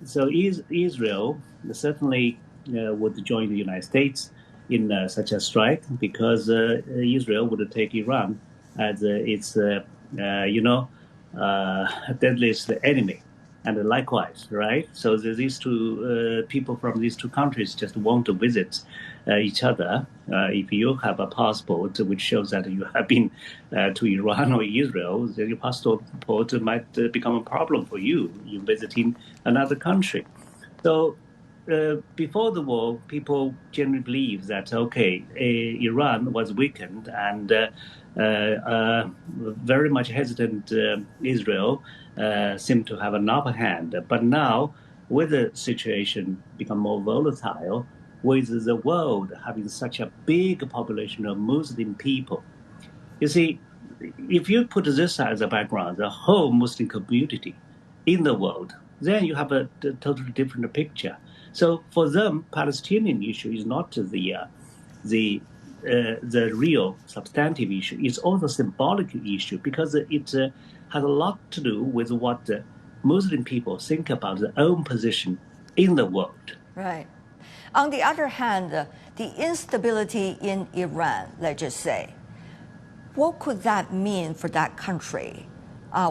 so Israel certainly would join the United States in such a strike because Israel would take Iran as its, deadliest enemy. And likewise, right? So these two people from these two countries just want to visit each other. If you have a passport which shows that you have been to Iran or Israel, then your passport might become a problem for you visiting another country. So before the war, people generally believe that, Iran was weakened and very much hesitant Israel seemed to have an upper hand. But now, with the situation become more volatile, with the world having such a big population of Muslim people, you see, if you put this as a background, the whole Muslim community in the world, then you have a totally different picture. So for them, Palestinian issue is not the real substantive issue. It's also a symbolic issue because it has a lot to do with what Muslim people think about their own position in the world. Right. On the other hand, the instability in Iran, let's just say, what could that mean for that country,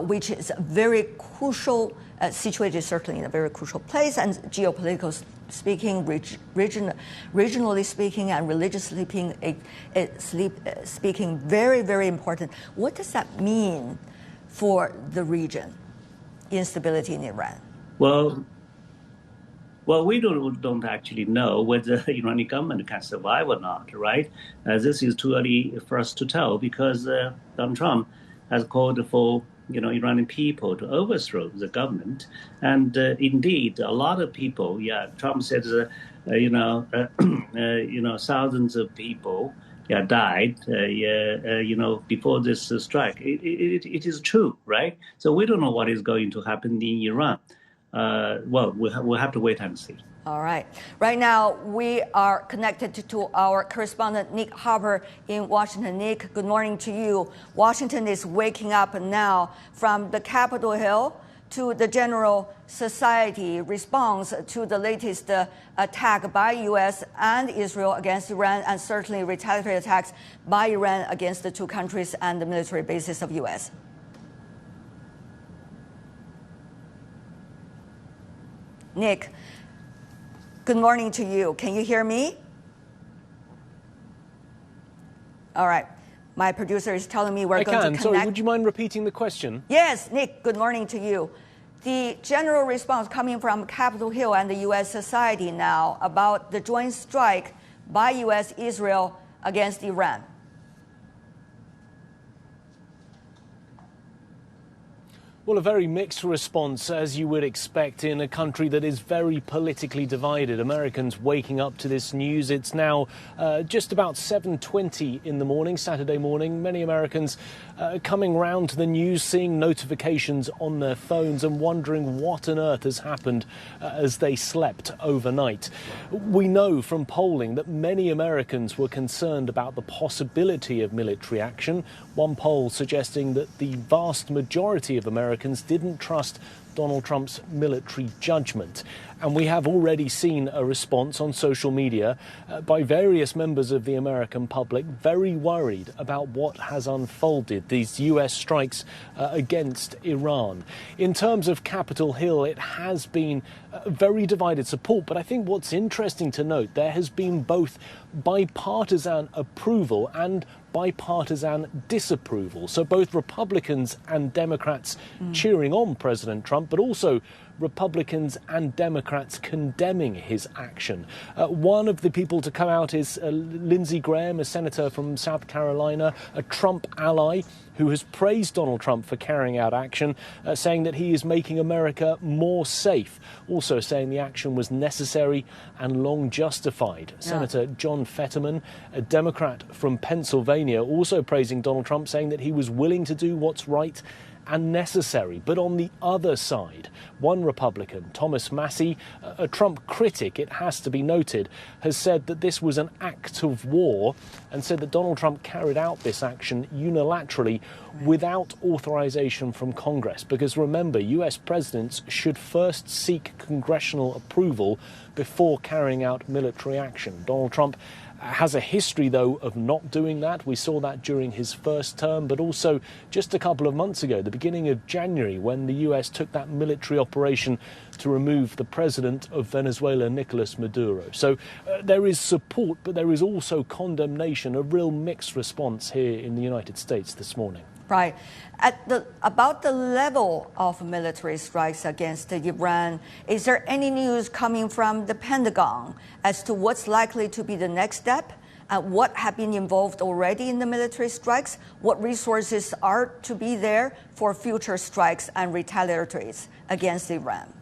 which is a very crucial, situated certainly in a very crucial place, and geopolitical speaking, regionally speaking, and religiously speaking, very, very important. What does that mean for the region, instability in Iran? Well, Well, we don't actually know whether the Iranian government can survive or not, right? This is too early for us to tell because Donald Trump has called for Iranian people to overthrow the government, and indeed, a lot of people. Yeah, Trump said, thousands of people died, before this strike. It is true, right? So we don't know what is going to happen in Iran. We'll have to wait and see. All right. Right now, we are connected to our correspondent, Nick Harper in Washington. Nick, good morning to you. Washington is waking up now from the Capitol Hill to the general society response to the latest attack by U.S. and Israel against Iran, and certainly retaliatory attacks by Iran against the two countries and the military bases of U.S. Nick, good morning to you. Can you hear me? All right. My producer is telling me we're going to connect. Sorry, would you mind repeating the question? Yes, Nick, good morning to you. The general response coming from Capitol Hill and the U.S. society now about the joint strike by U.S. Israel against Iran. Well, a very mixed response, as you would expect in a country that is very politically divided. Americans waking up to this news. It's now just about 7:20 in the morning, Saturday morning. Many Americans coming round to the news, seeing notifications on their phones and wondering what on earth has happened as they slept overnight. We know from polling that many Americans were concerned about the possibility of military action. One poll suggesting that the vast majority of Americans didn't trust Donald Trump's military judgment. And we have already seen a response on social media by various members of the American public very worried about what has unfolded, these US strikes against Iran. In terms of Capitol Hill, it has been very divided support. But I think what's interesting to note, there has been both bipartisan approval and bipartisan disapproval. So both Republicans and Democrats cheering on President Trump, but also Republicans and Democrats condemning his action. One of the people to come out is Lindsey Graham, a senator from South Carolina, a Trump ally, who has praised Donald Trump for carrying out action, saying that he is making America more safe, also saying the action was necessary and long justified. Yeah. Senator John Fetterman, a Democrat from Pennsylvania, also praising Donald Trump, saying that he was willing to do what's right and necessary. But on the other side, one Republican, Thomas Massie, a Trump critic, it has to be noted, has said that this was an act of war and said that Donald Trump carried out this action unilaterally without authorization from Congress. Because remember, US presidents should first seek congressional approval before carrying out military action. Donald Trump has a history, though, of not doing that. We saw that during his first term, but also just a couple of months ago, the beginning of January, when the US took that military operation to remove the president of Venezuela, Nicolas Maduro. So there is support, but there is also condemnation, a real mixed response here in the United States this morning. Right. About the level of military strikes against Iran, is there any news coming from the Pentagon as to what's likely to be the next step? What have been involved already in the military strikes? What resources are to be there for future strikes and retaliatories against Iran?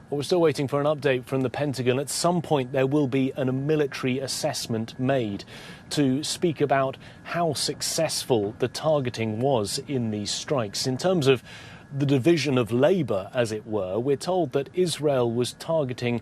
Well, we're still waiting for an update from the Pentagon. At some point, there will be a military assessment made to speak about how successful the targeting was in these strikes. In terms of the division of labor, as it were, we're told that Israel was targeting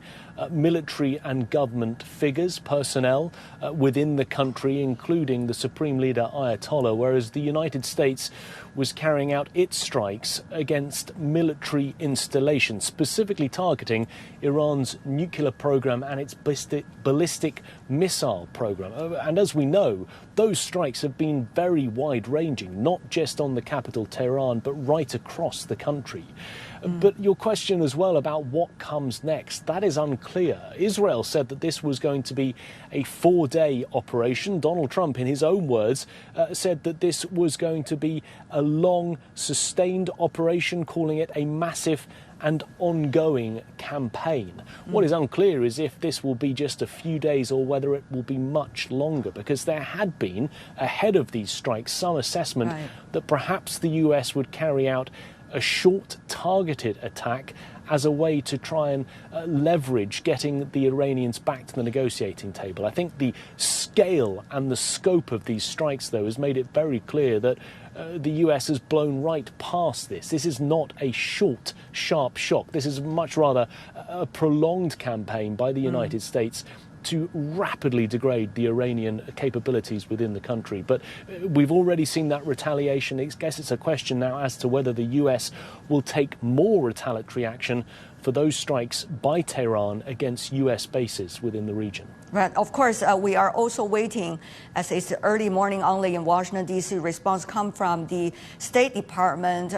military and government figures, personnel within the country, including the Supreme Leader Ayatollah, whereas the United States was carrying out its strikes against military installations, specifically targeting Iran's nuclear program and its ballistic missile program. And as we know, those strikes have been very wide-ranging, not just on the capital, Tehran, but right across across the country. But your question as well about what comes next, that is unclear. Israel said that this was going to be a 4-day operation. Donald Trump, in his own words, said that this was going to be a long, sustained operation, calling it a massive and ongoing campaign. What is unclear is if this will be just a few days or whether it will be much longer, because there had been, ahead of these strikes, some assessment that perhaps the US would carry out a short targeted attack as a way to try and leverage getting the Iranians back to the negotiating table. I think the scale and the scope of these strikes, though, has made it very clear that the US has blown right past this. This is not a short, sharp shock. This is much rather a prolonged campaign by the United States to rapidly degrade the Iranian capabilities within the country. But we've already seen that retaliation. I guess it's a question now as to whether the US will take more retaliatory action for those strikes by Tehran against US bases within the region. Right. Of course, we are also waiting, as it's early morning only in Washington, D.C., response come from the State Department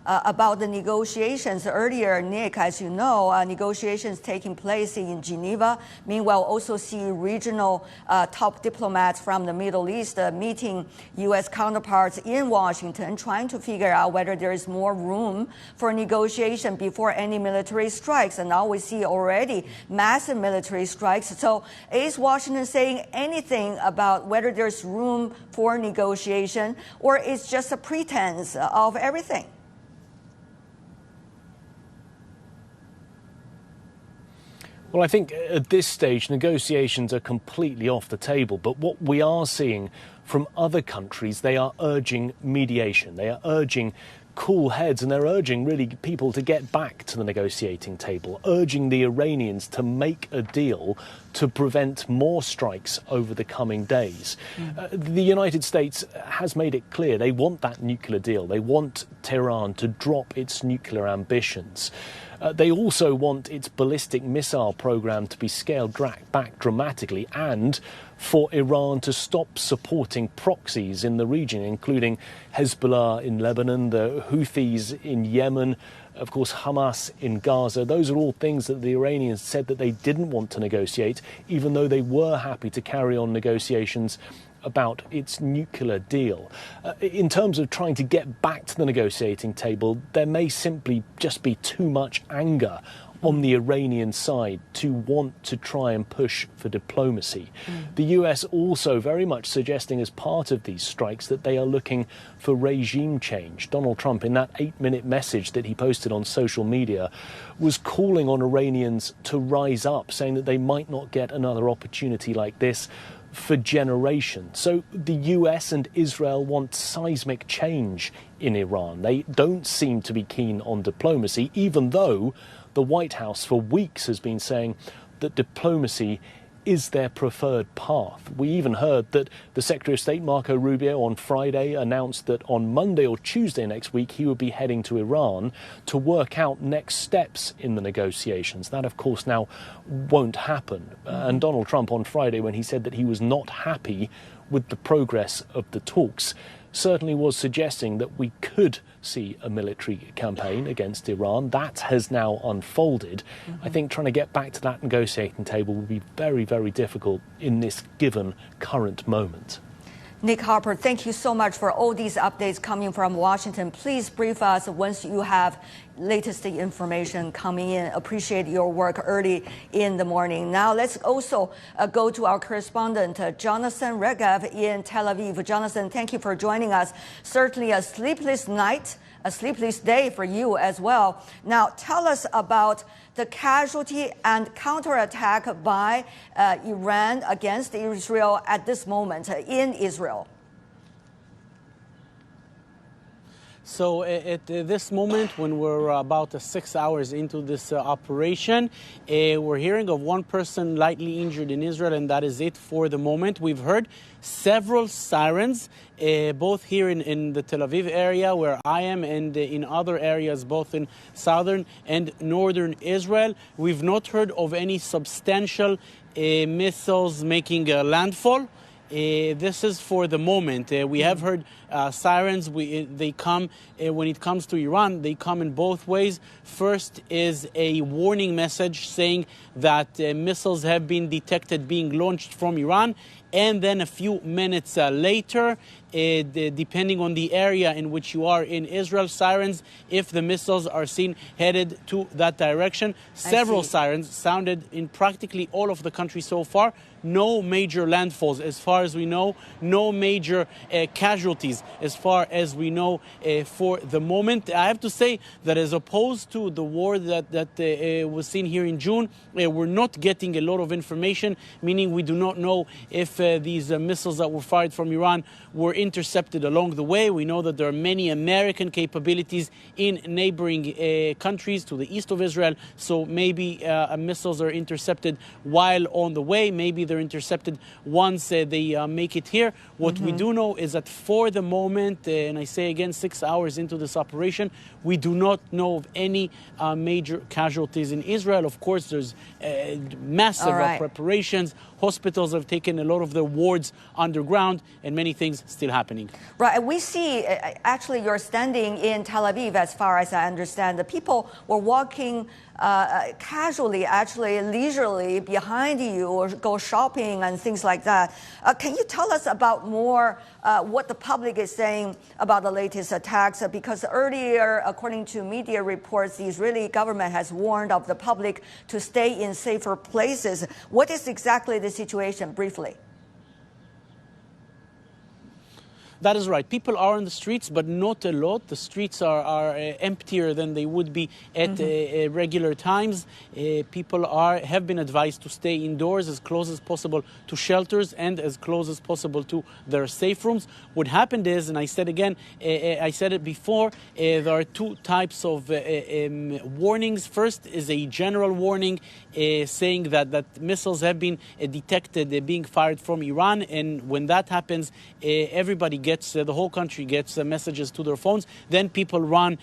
about the negotiations. Earlier, Nick, as you know, negotiations taking place in Geneva. Meanwhile, also see regional top diplomats from the Middle East meeting U.S. counterparts in Washington, trying to figure out whether there is more room for negotiation before any military strikes. And now we see already massive military strikes. So is Washington saying anything about whether there's room for negotiation, or it's just a pretense of everything? Well, I think at this stage, negotiations are completely off the table. But what we are seeing from other countries, they are urging mediation. They are urging cool heads, and they're urging really people to get back to the negotiating table, urging the Iranians to make a deal to prevent more strikes over the coming days. The United States has made it clear they want that nuclear deal. They want Tehran to drop its nuclear ambitions. They also want its ballistic missile program to be scaled back dramatically, and for Iran to stop supporting proxies in the region, including Hezbollah in Lebanon, the Houthis in Yemen, of course Hamas in Gaza. Those are all things that the Iranians said that they didn't want to negotiate, even though they were happy to carry on negotiations about its nuclear deal. In terms of trying to get back to the negotiating table, there may simply just be too much anger on the Iranian side to want to try and push for diplomacy. The US also very much suggesting as part of these strikes that they are looking for regime change. Donald Trump, in that 8-minute message that he posted on social media, was calling on Iranians to rise up, saying that they might not get another opportunity like this for generations. So the US and Israel want seismic change in Iran. They don't seem to be keen on diplomacy, even though the White House for weeks has been saying that diplomacy is their preferred path. We even heard that the Secretary of State, Marco Rubio, on Friday announced that on Monday or Tuesday next week he would be heading to Iran to work out next steps in the negotiations. That, of course, now won't happen. And Donald Trump on Friday, when he said that he was not happy with the progress of the talks, certainly was suggesting that we could see a military campaign against Iran. That has now unfolded. I think trying to get back to that negotiating table will be very, very difficult in this given current moment. Nick Harper, thank you so much for all these updates coming from Washington. Please brief us once you have latest information coming in. Appreciate your work early in the morning. Now let's also go to our correspondent, Jonathan Regev in Tel Aviv. Jonathan, thank you for joining us. Certainly a sleepless night, a sleepless day for you as well. Now tell us about the casualty and counterattack by Iran against Israel at this moment in Israel. So at this moment, when we're about 6 hours into this operation, we're hearing of one person lightly injured in Israel, and that is it for the moment. We've heard several sirens, both here in the Tel Aviv area where I am, and in other areas, both in southern and northern Israel. We've not heard of any substantial missiles making a landfall This is for the moment. We have heard sirens. They come, when it comes to Iran, they come in both ways. First is a warning message saying that missiles have been detected being launched from Iran. And then a few minutes later, depending on the area in which you are in Israel, sirens, if the missiles are seen headed to that direction. Several sirens sounded in practically all of the country so far. No major landfalls as far as we know. No major casualties as far as we know for the moment. I have to say that as opposed to the war that was seen here in June, we're not getting a lot of information, meaning we do not know if these missiles that were fired from Iran were intercepted along the way. We know that there are many American capabilities in neighboring countries to the east of Israel, so maybe missiles are intercepted while on the way. Maybe they're intercepted once they make it here. What we do know is that for the moment, and I say again, 6 hours into this operation, we do not know of any major casualties in Israel. Of course, there's massive preparations. Hospitals have taken a lot of their wards underground, and many things still happening. Right. We see, actually, you're standing in Tel Aviv, as far as I understand. The people were walking casually, actually, leisurely behind you, or go shopping and things like that. Can you tell us about more what the public is saying about the latest attacks? Because earlier, according to media reports, the Israeli government has warned of the public to stay in safer places. What is exactly the situation, briefly? That is right. People are on the streets, but not a lot. The streets are emptier than they would be at regular times. People have been advised to stay indoors as close as possible to shelters and as close as possible to their safe rooms. What happened is, and I said again, I said it before, there are two types of warnings. First is a general warning saying that missiles have been detected being fired from Iran, and when that happens, everybody the whole country gets messages to their phones. Then people run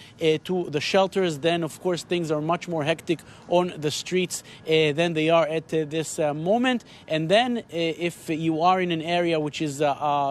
to the shelters. Then, of course, things are much more hectic on the streets than they are at this moment. And then if you are in an area which is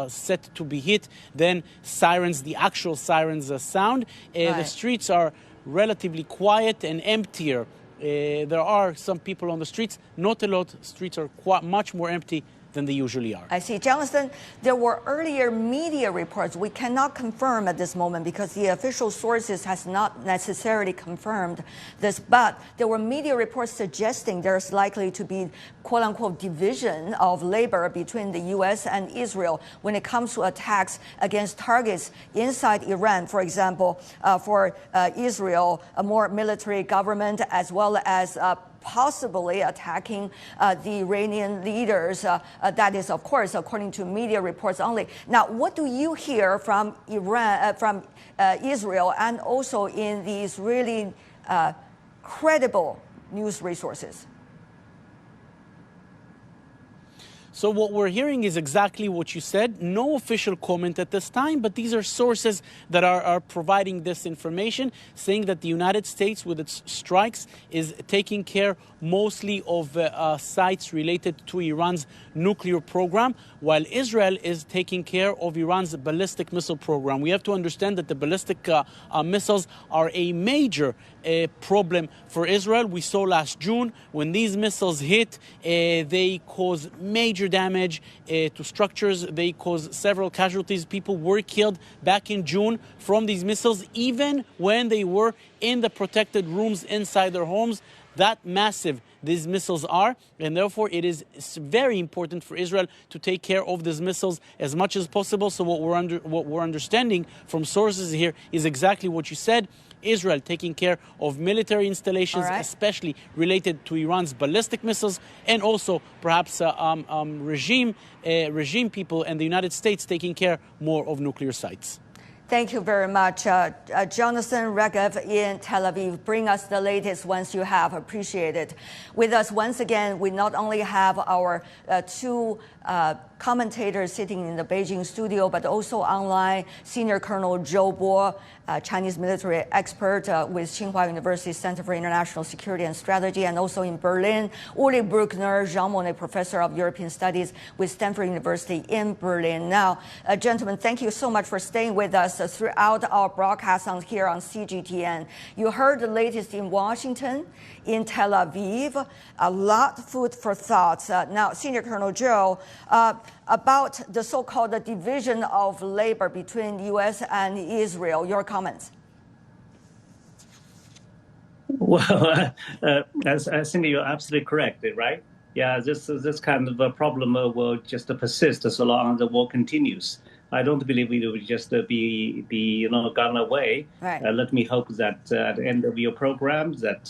set to be hit, then sirens, the actual sirens sound. The streets are relatively quiet and emptier. There are some people on the streets, not a lot. Streets are much more empty than they usually are. I see. Jonathan, there were earlier media reports. We cannot confirm at this moment because the official sources has not necessarily confirmed this, but there were media reports suggesting there's likely to be quote-unquote division of labor between the U.S. and Israel when it comes to attacks against targets inside Iran. For example, for Israel, a more military government, as well as possibly attacking the Iranian leaders. That is, of course, according to media reports only. Now, what do you hear from Israel, and also in these really credible news resources? So what we're hearing is exactly what you said. No official comment at this time, but these are sources that are providing this information, saying that the United States, with its strikes, is taking care mostly of sites related to Iran's nuclear program, while Israel is taking care of Iran's ballistic missile program. We have to understand that the ballistic missiles are a major problem for Israel. We saw last June when these missiles hit, they cause major damage to structures. They caused several casualties. People were killed back in June from these missiles, even when they were in the protected rooms inside their homes. That massive these missiles are, and therefore it's very important for Israel to take care of these missiles as much as possible. So what we're understanding from sources here is exactly what you said. Israel taking care of military installations, especially related to Iran's ballistic missiles, and also perhaps regime people, and the United States taking care more of nuclear sites. Thank you very much. Jonathan Regev in Tel Aviv. Bring us the latest once you have. Appreciate it. With us once again, we not only have our two commentators sitting in the Beijing studio, but also online, Senior Colonel Zhou Bo, Chinese military expert with Tsinghua University Center for International Security and Strategy, and also in Berlin, Uli Bruckner, Jean Monnet Professor of European Studies with Stanford University in Berlin. Now, gentlemen, thank you so much for staying with us throughout our broadcast here on CGTN. You heard the latest in Washington, in Tel Aviv, a lot of food for thought. Now, Senior Colonel Zhou, about the so-called division of labor between U.S. and Israel, your comments? Well, Cindy, you're absolutely correct, right? Yeah, this kind of a problem will just persist so long as the war continues. I don't believe it will just be gone away. Right. Let me hope that at the end of your program that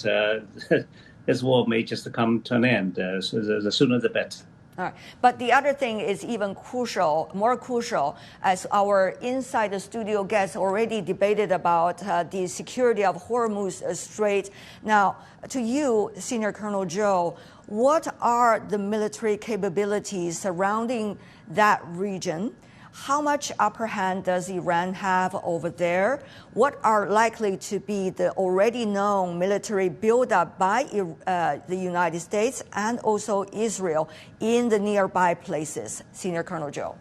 this war may just come to an end. So the sooner the better. All right. But the other thing is even more crucial, as our inside the studio guests already debated about the security of Hormuz Strait. Now, to you, Senior Colonel Zhou, what are the military capabilities surrounding that region? How much upper hand does Iran have over there? What are likely to be the already known military buildup by the United States and also Israel in the nearby places? Senior Colonel Zhou.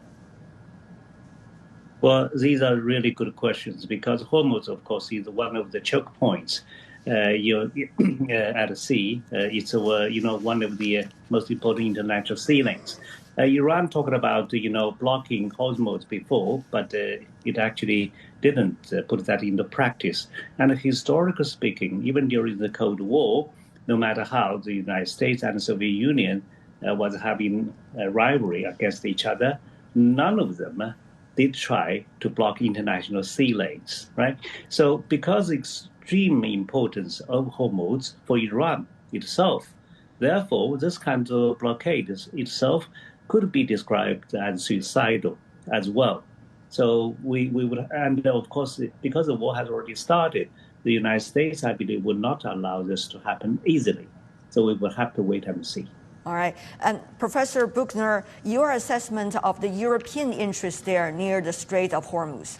Well, these are really good questions because Hormuz, of course, is one of the choke points. At sea, it's one of the most important international sea lanes. Iran talked about blocking Hormuz before, but it actually didn't put that into practice. And historically speaking, even during the Cold War, no matter how the United States and the Soviet Union was having a rivalry against each other, none of them did try to block international sea lanes, right? So because extreme importance of Hormuz for Iran itself, therefore, this kind of blockade itself could be described as suicidal as well. So we would, and of course, because the war has already started, the United States, I believe, would not allow this to happen easily. So we will have to wait and see. All right. And Professor Bruckner, your assessment of the European interest there near the Strait of Hormuz?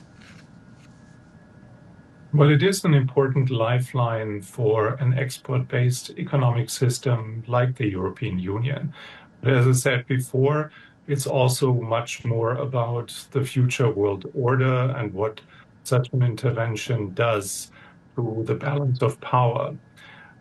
Well, it is an important lifeline for an export-based economic system like the European Union. But as I said before, it's also much more about the future world order and what such an intervention does to the balance of power.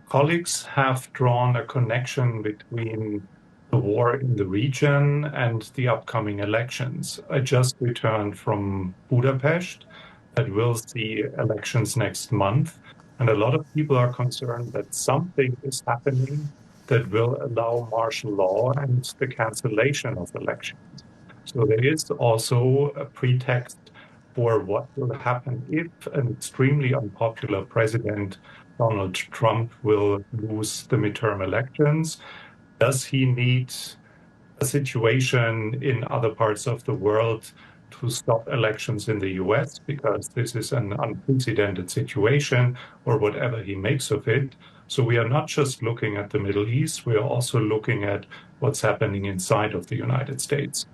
Colleagues have drawn a connection between the war in the region and the upcoming elections. I just returned from Budapest that will see elections next month. And a lot of people are concerned that something is happening that will allow martial law and the cancellation of elections. So there is also a pretext for what will happen if an extremely unpopular president, Donald Trump, will lose the midterm elections. Does he need a situation in other parts of the world to stop elections in the US because this is an unprecedented situation, or whatever he makes of it? So we are not just looking at the Middle East, we are also looking at what's happening inside of the United States.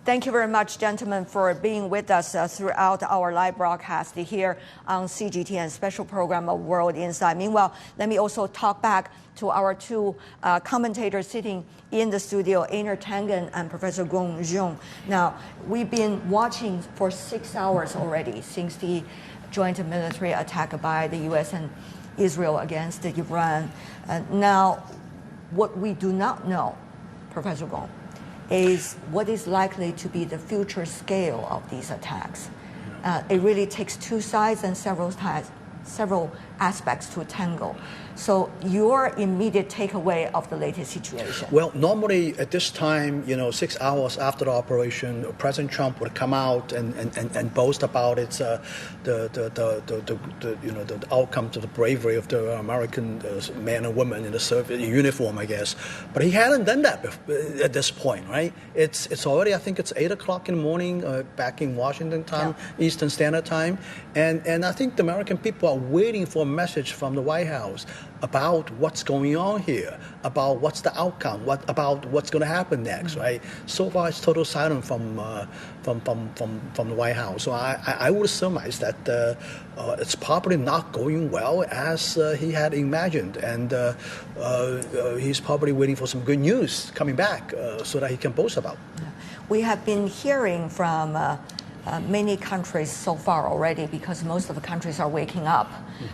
Thank you very much, gentlemen, for being with us throughout our live broadcast here on CGTN special program of World Insight. Meanwhile, let me also talk back to our two commentators sitting in the studio, Einar Tangen and Professor Gong Zhong. Now, we've been watching for 6 hours already since the joint military attack by the U.S. and Israel against Iran. Now, what we do not know, Professor Gong, is what is likely to be the future scale of these attacks. It really takes two sides and several aspects to tangle. So your immediate takeaway of the latest situation? Well, normally at this time, 6 hours after the operation, President Trump would come out and boast about its the outcome to the bravery of the American men and women in the service uniform, I guess. But he hadn't done that at this point, right? It's already, I think it's 8 o'clock in the morning back in Washington time, Eastern Standard Time, and I think the American people are waiting for a message from the White House about what's going on here, about what's the outcome, about what's going to happen next, right? So far, it's total silence from the White House. So I would surmise that it's probably not going well as he had imagined, and he's probably waiting for some good news coming back so that he can boast about. We have been hearing from many countries so far already, because most of the countries are waking up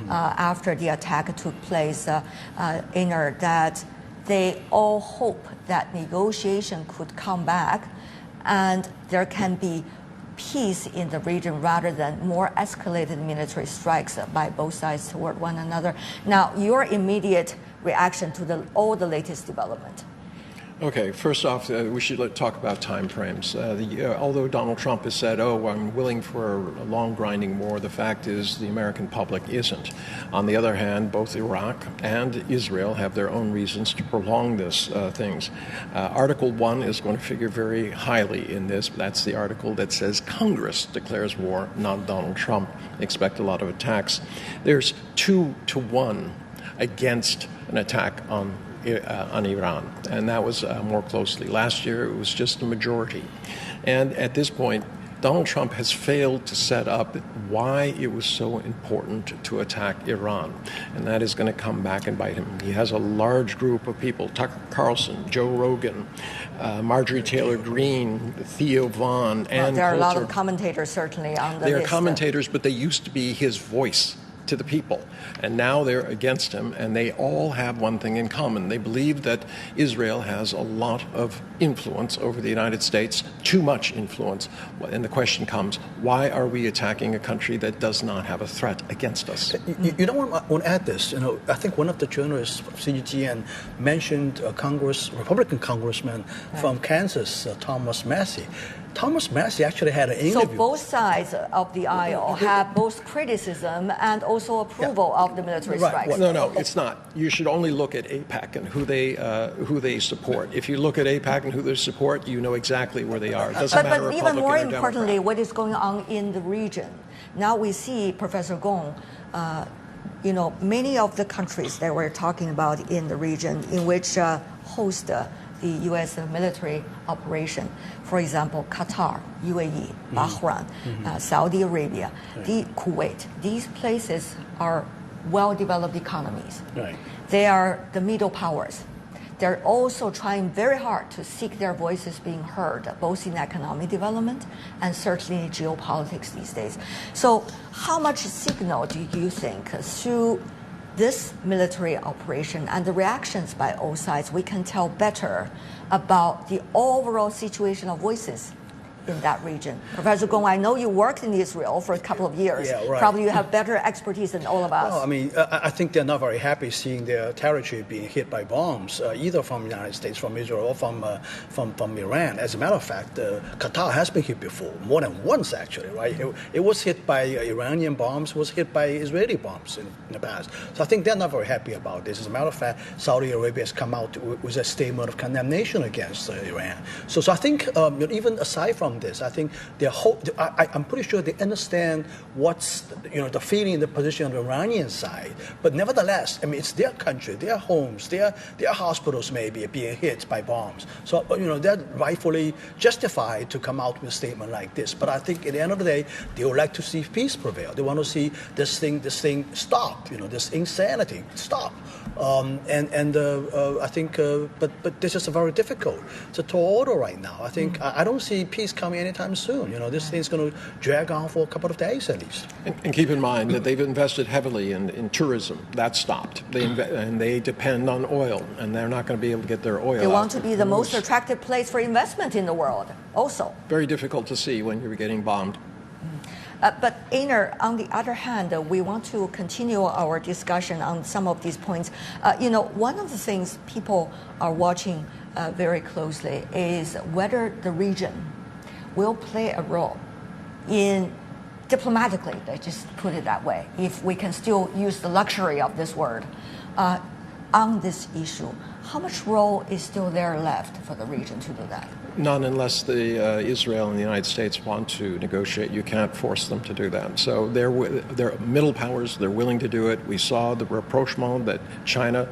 after the attack took place, that they all hope that negotiation could come back and there can be peace in the region rather than more escalated military strikes by both sides toward one another. Now, your immediate reaction to all the latest development? Okay, first off, we should talk about time frames. Although Donald Trump has said, I'm willing for a long grinding war, the fact is the American public isn't. On the other hand, both Iraq and Israel have their own reasons to prolong this things. Article 1 is going to figure very highly in this. That's the article that says Congress declares war, not Donald Trump. Expect a lot of attacks. There's 2-1 against an attack on Iran, and that was more closely. Last year, it was just a majority. And at this point, Donald Trump has failed to set up why it was so important to attack Iran, and that is going to come back and bite him. He has a large group of people, Tucker Carlson, Joe Rogan, Marjorie Taylor Greene, Theo Vaughn, and there are Coulter. a lot of commentators certainly on the list. They're commentators, but they used to be his voice to the people, and now they're against him, and they all have one thing in common. They believe that Israel has a lot of influence over the United States, too much influence, and the question comes, why are we attacking a country that does not have a threat against us? You know what, I want to add this. I think one of the journalists from CGTN mentioned Republican congressman from Kansas, Thomas Massey. Thomas Massey actually had an interview. So both sides of the aisle have both criticism and also approval of the military strikes. No, it's not. You should only look at AIPAC and who they support. If you look at AIPAC and who they support, you know exactly where they are. It doesn't matter but even more importantly, what is going on in the region. Now we see, Professor Gong, many of the countries that we're talking about in the region in which host the U.S. military operation, for example, Qatar, UAE, Bahrain, Saudi Arabia, Kuwait. These places are well-developed economies. Right. They are the middle powers. They're also trying very hard to seek their voices being heard, both in economic development and certainly geopolitics these days. So how much signal do you think through this military operation and the reactions by all sides, we can tell better about the overall situation of voices in that region? Professor Gong, I know you worked in Israel for a couple of years. Yeah, right. Probably you have better expertise than all of us. Well, I mean, I think they're not very happy seeing their territory being hit by bombs, either from the United States, from Israel, or from Iran. As a matter of fact, Qatar has been hit before, more than once actually, right? It was hit by Iranian bombs, was hit by Israeli bombs in the past. So I think they're not very happy about this. As a matter of fact, Saudi Arabia has come out with a statement of condemnation against Iran. So I think even aside from this, I think I'm pretty sure they understand what's the feeling, the position on the Iranian side. But nevertheless, I mean, it's their country, their homes, their hospitals maybe being hit by bombs. So they're rightfully justified to come out with a statement like this. But I think at the end of the day, they would like to see peace prevail. They want to see this thing stop. This insanity stop. I think, but this is very difficult. It's a tall order right now. I think I don't see peace coming anytime soon. This thing's going to drag on for a couple of days at least. And keep in mind that they've invested heavily in tourism. That stopped. And they depend on oil, and they're not going to be able to get their oil. They want to be the most attractive place for investment in the world. Also, very difficult to see when you're getting bombed. But Einar, on the other hand, we want to continue our discussion on some of these points. One of the things people are watching very closely is whether the region will play a role in diplomatically, let's just put it that way, if we can still use the luxury of this word, on this issue. How much role is still there left for the region to do that? Not unless Israel and the United States want to negotiate. You can't force them to do that. So they're middle powers. They're willing to do it. We saw the rapprochement that China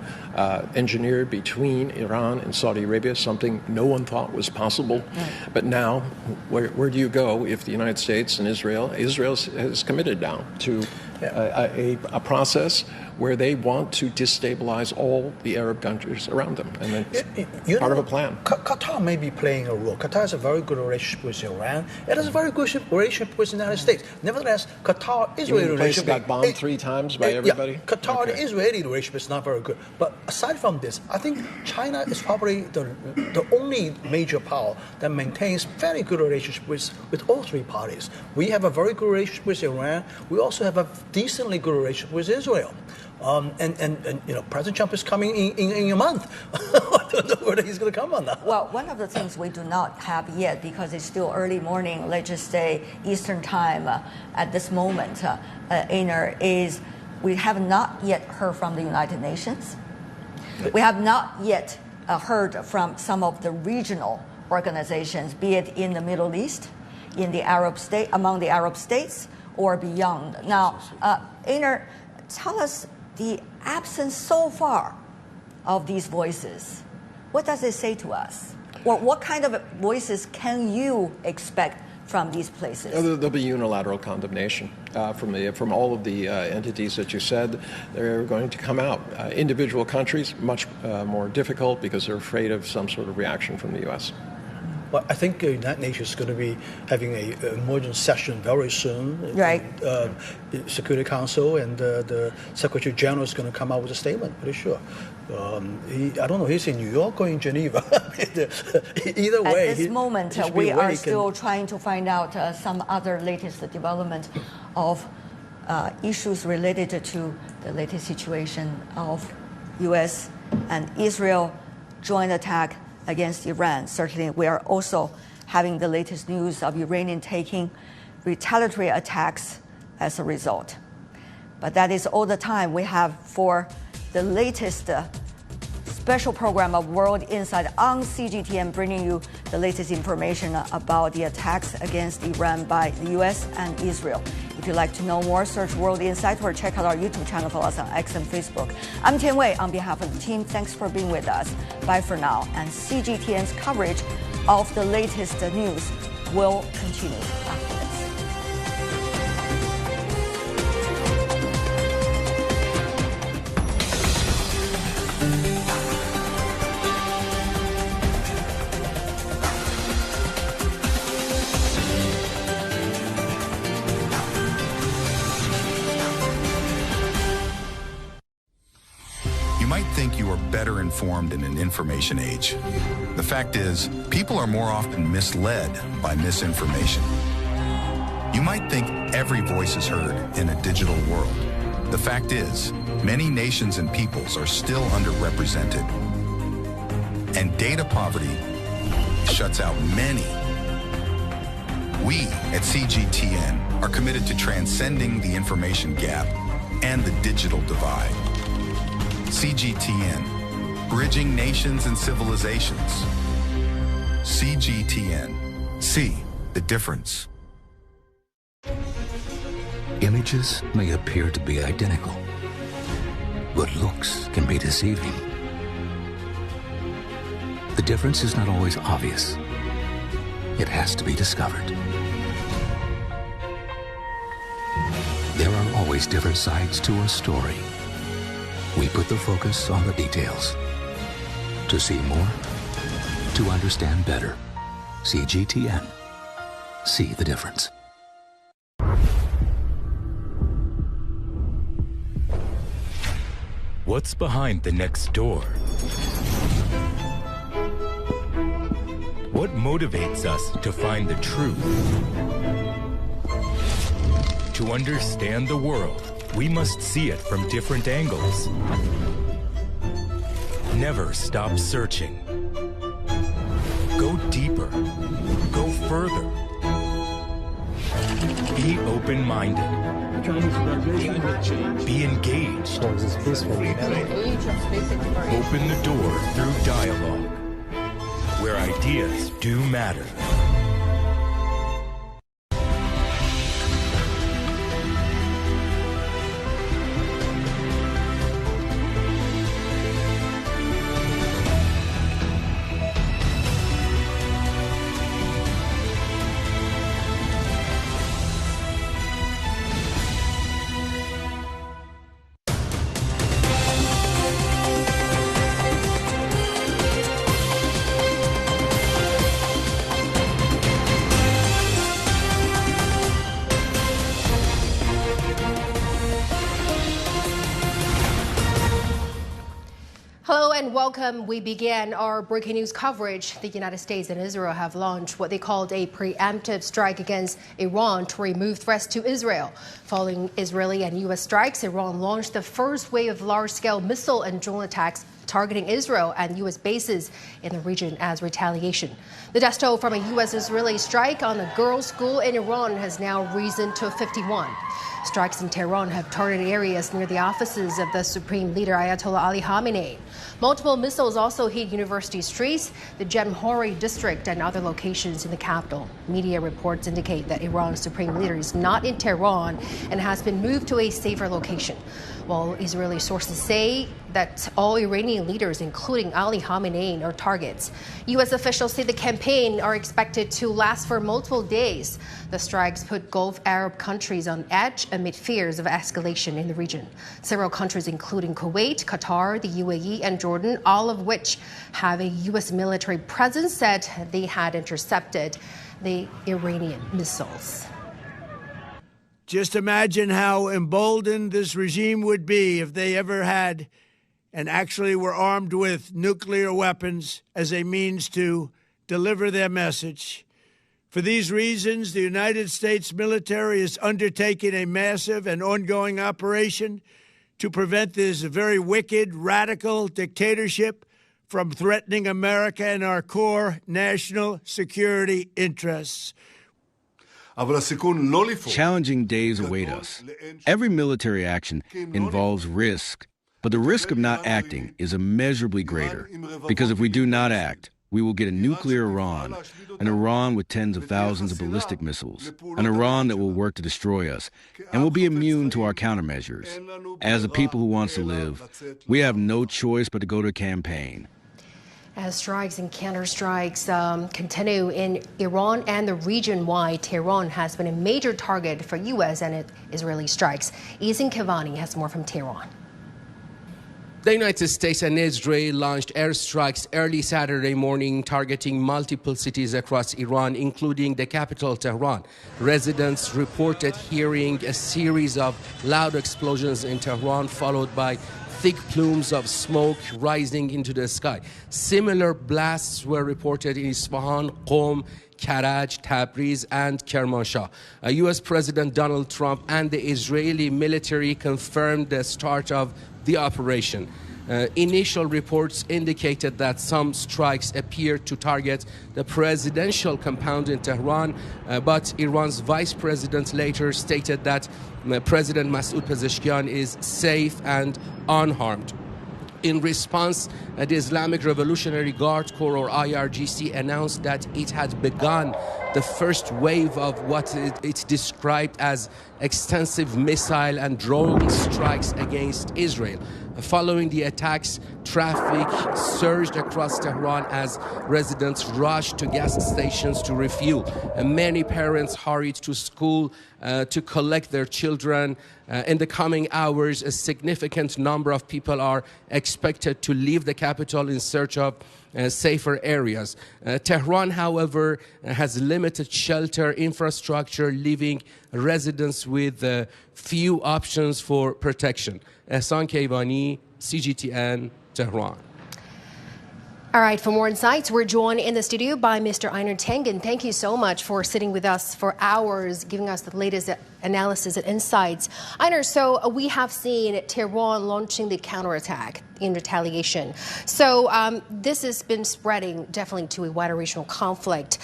engineered between Iran and Saudi Arabia, something no one thought was possible. Right. But now, where do you go if the United States and Israel has committed now to a process where they want to destabilize all the Arab countries around them, and it's part of a plan. Qatar may be playing a role. Qatar has a very good relationship with Iran. It has a very good relationship with the United States. Nevertheless, Qatar-Israeli relationship got bombed 3 times by everybody? Yeah, Qatar-Israeli relationship is not very good. But aside from this, I think China is probably the only major power that maintains very good relationship with all 3 parties. We have a very good relationship with Iran. We also have a decently good relationship with Israel. And President Trump is coming in a month. I don't know whether he's going to come on that. Well, one of the things we do not have yet, because it's still early morning, let's just say Eastern time at this moment, Einar, is we have not yet heard from the United Nations. We have not yet heard from some of the regional organizations, be it in the Middle East, in the Arab state, among the Arab states, or beyond. Now, Einar, tell us the absence so far of these voices. What does it say to us? Or what kind of voices can you expect from these places? There'll be unilateral condemnation from all of the entities that you said. They're going to come out. Individual countries, much more difficult because they're afraid of some sort of reaction from the U.S. Well, I think the United Nations is going to be having an emergency session very soon. Right. Security Council, and the Secretary General is going to come out with a statement, pretty sure. I don't know, he's in New York or in Geneva. Either way. At this moment, we are still trying to find out some other latest development of issues related to the latest situation of U.S. and Israel joint attack against Iran. Certainly, we are also having the latest news of Iranian taking retaliatory attacks as a result. But that is all the time we have for the latest special program of World Insight on CGTN, bringing you the latest information about the attacks against Iran by the U.S. and Israel. If you'd like to know more, search World Insight or check out our YouTube channel, follow us on X and Facebook. I'm Tian Wei on behalf of the team. Thanks for being with us. Bye for now. And CGTN's coverage of the latest news will continue after this. Think you are better informed in an information age. The fact is, people are more often misled by misinformation. You might think every voice is heard in a digital world. The fact is, many nations and peoples are still underrepresented. And data poverty shuts out many. We at CGTN are committed to transcending the information gap and the digital divide. CGTN, bridging nations and civilizations. CGTN, see the difference. Images may appear to be identical, but looks can be deceiving. The difference is not always obvious. It has to be discovered. There are always different sides to a story. We put the focus on the details. To see more, to understand better. CGTN. See the difference. What's behind the next door? What motivates us to find the truth? To understand the world, we must see it from different angles. Never stop searching. Go deeper. Go further. Be open-minded. Be engaged. Open the door through dialogue. where ideas do matter. Hello and welcome. We began our breaking news coverage. The United States and Israel have launched what they called a preemptive strike against Iran to remove threats to Israel. Following Israeli and U.S. strikes, Iran launched the first wave of large-scale missile and drone attacks targeting Israel and U.S. bases in the region as retaliation. The death toll from a U.S.-Israeli strike on a girls' school in Iran has now risen to 51. Strikes in Tehran have targeted areas near the offices of the Supreme Leader Ayatollah Ali Khamenei. Multiple missiles also hit university streets, the Jamhuri district, and other locations in the capital. Media reports indicate that Iran's Supreme Leader is not in Tehran and has been moved to a safer location, while Israeli sources say that all Iranian leaders, including Ali Khamenei, are targets. U.S. officials say the campaign are expected to last for multiple days. The strikes put Gulf Arab countries on edge amid fears of escalation in the region. Several countries, including Kuwait, Qatar, the UAE, and Jordan, all of which have a U.S. military presence, said they had intercepted the Iranian missiles. Just imagine how emboldened this regime would be if they ever had and actually were armed with nuclear weapons as a means to deliver their message. For these reasons, the United States military is undertaking a massive and ongoing operation to prevent this very wicked, radical dictatorship from threatening America and our core national security interests. Challenging days await us. Every military action involves risk, but the risk of not acting is immeasurably greater, because if we do not act, we will get a nuclear Iran, an Iran with tens of thousands of ballistic missiles, an Iran that will work to destroy us, and will be immune to our countermeasures. As a people who wants to live, we have no choice but to go to campaign. As strikes and counterstrikes continue in Iran and the region-wide, Tehran has been a major target for U.S. and Israeli strikes. Izin Kevani has more from Tehran. The United States and Israel launched airstrikes early Saturday morning targeting multiple cities across Iran, including the capital, Tehran. Residents reported hearing a series of loud explosions in Tehran, followed by thick plumes of smoke rising into the sky. Similar blasts were reported in Isfahan, Qom, Karaj, Tabriz, and Kermanshah. U.S. President Donald Trump and the Israeli military confirmed the start of the operation. Initial reports indicated that some strikes appeared to target the presidential compound in Tehran, but Iran's vice president later stated that President Masoud Pezeshkian is safe and unharmed. In response, the Islamic Revolutionary Guard Corps, or IRGC, announced that it had begun the first wave of what it described as extensive missile and drone strikes against Israel. Following the attacks, traffic surged across Tehran as residents rushed to gas stations to refuel. Many parents hurried to school to collect their children. In the coming hours, a significant number of people are expected to leave the capital in search of safer areas. Tehran, however, has limited shelter infrastructure, leaving residents with few options for protection. Ehsan Keivani, CGTN, Tehran. All right, for more insights, we're joined in the studio by Mr. Einar Tengen. Thank you so much for sitting with us for hours, giving us the latest analysis and insights. Einar, so we have seen Tehran launching the counterattack in retaliation. So this has been spreading definitely to a wider regional conflict.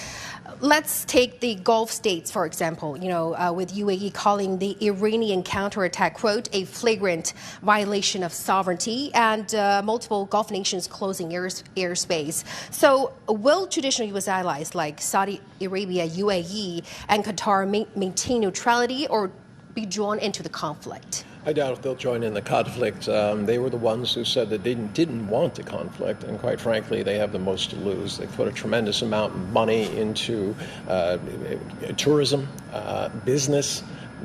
Let's take the Gulf states, for example, with UAE calling the Iranian counterattack, quote, a flagrant violation of sovereignty, and multiple Gulf nations closing airspace. So will traditional U.S. allies like Saudi Arabia, UAE, and Qatar maintain neutrality or be drawn into the conflict? I doubt if they'll join in the conflict. They were the ones who said that they didn't want the conflict, and quite frankly, they have the most to lose. They put a tremendous amount of money into tourism, business.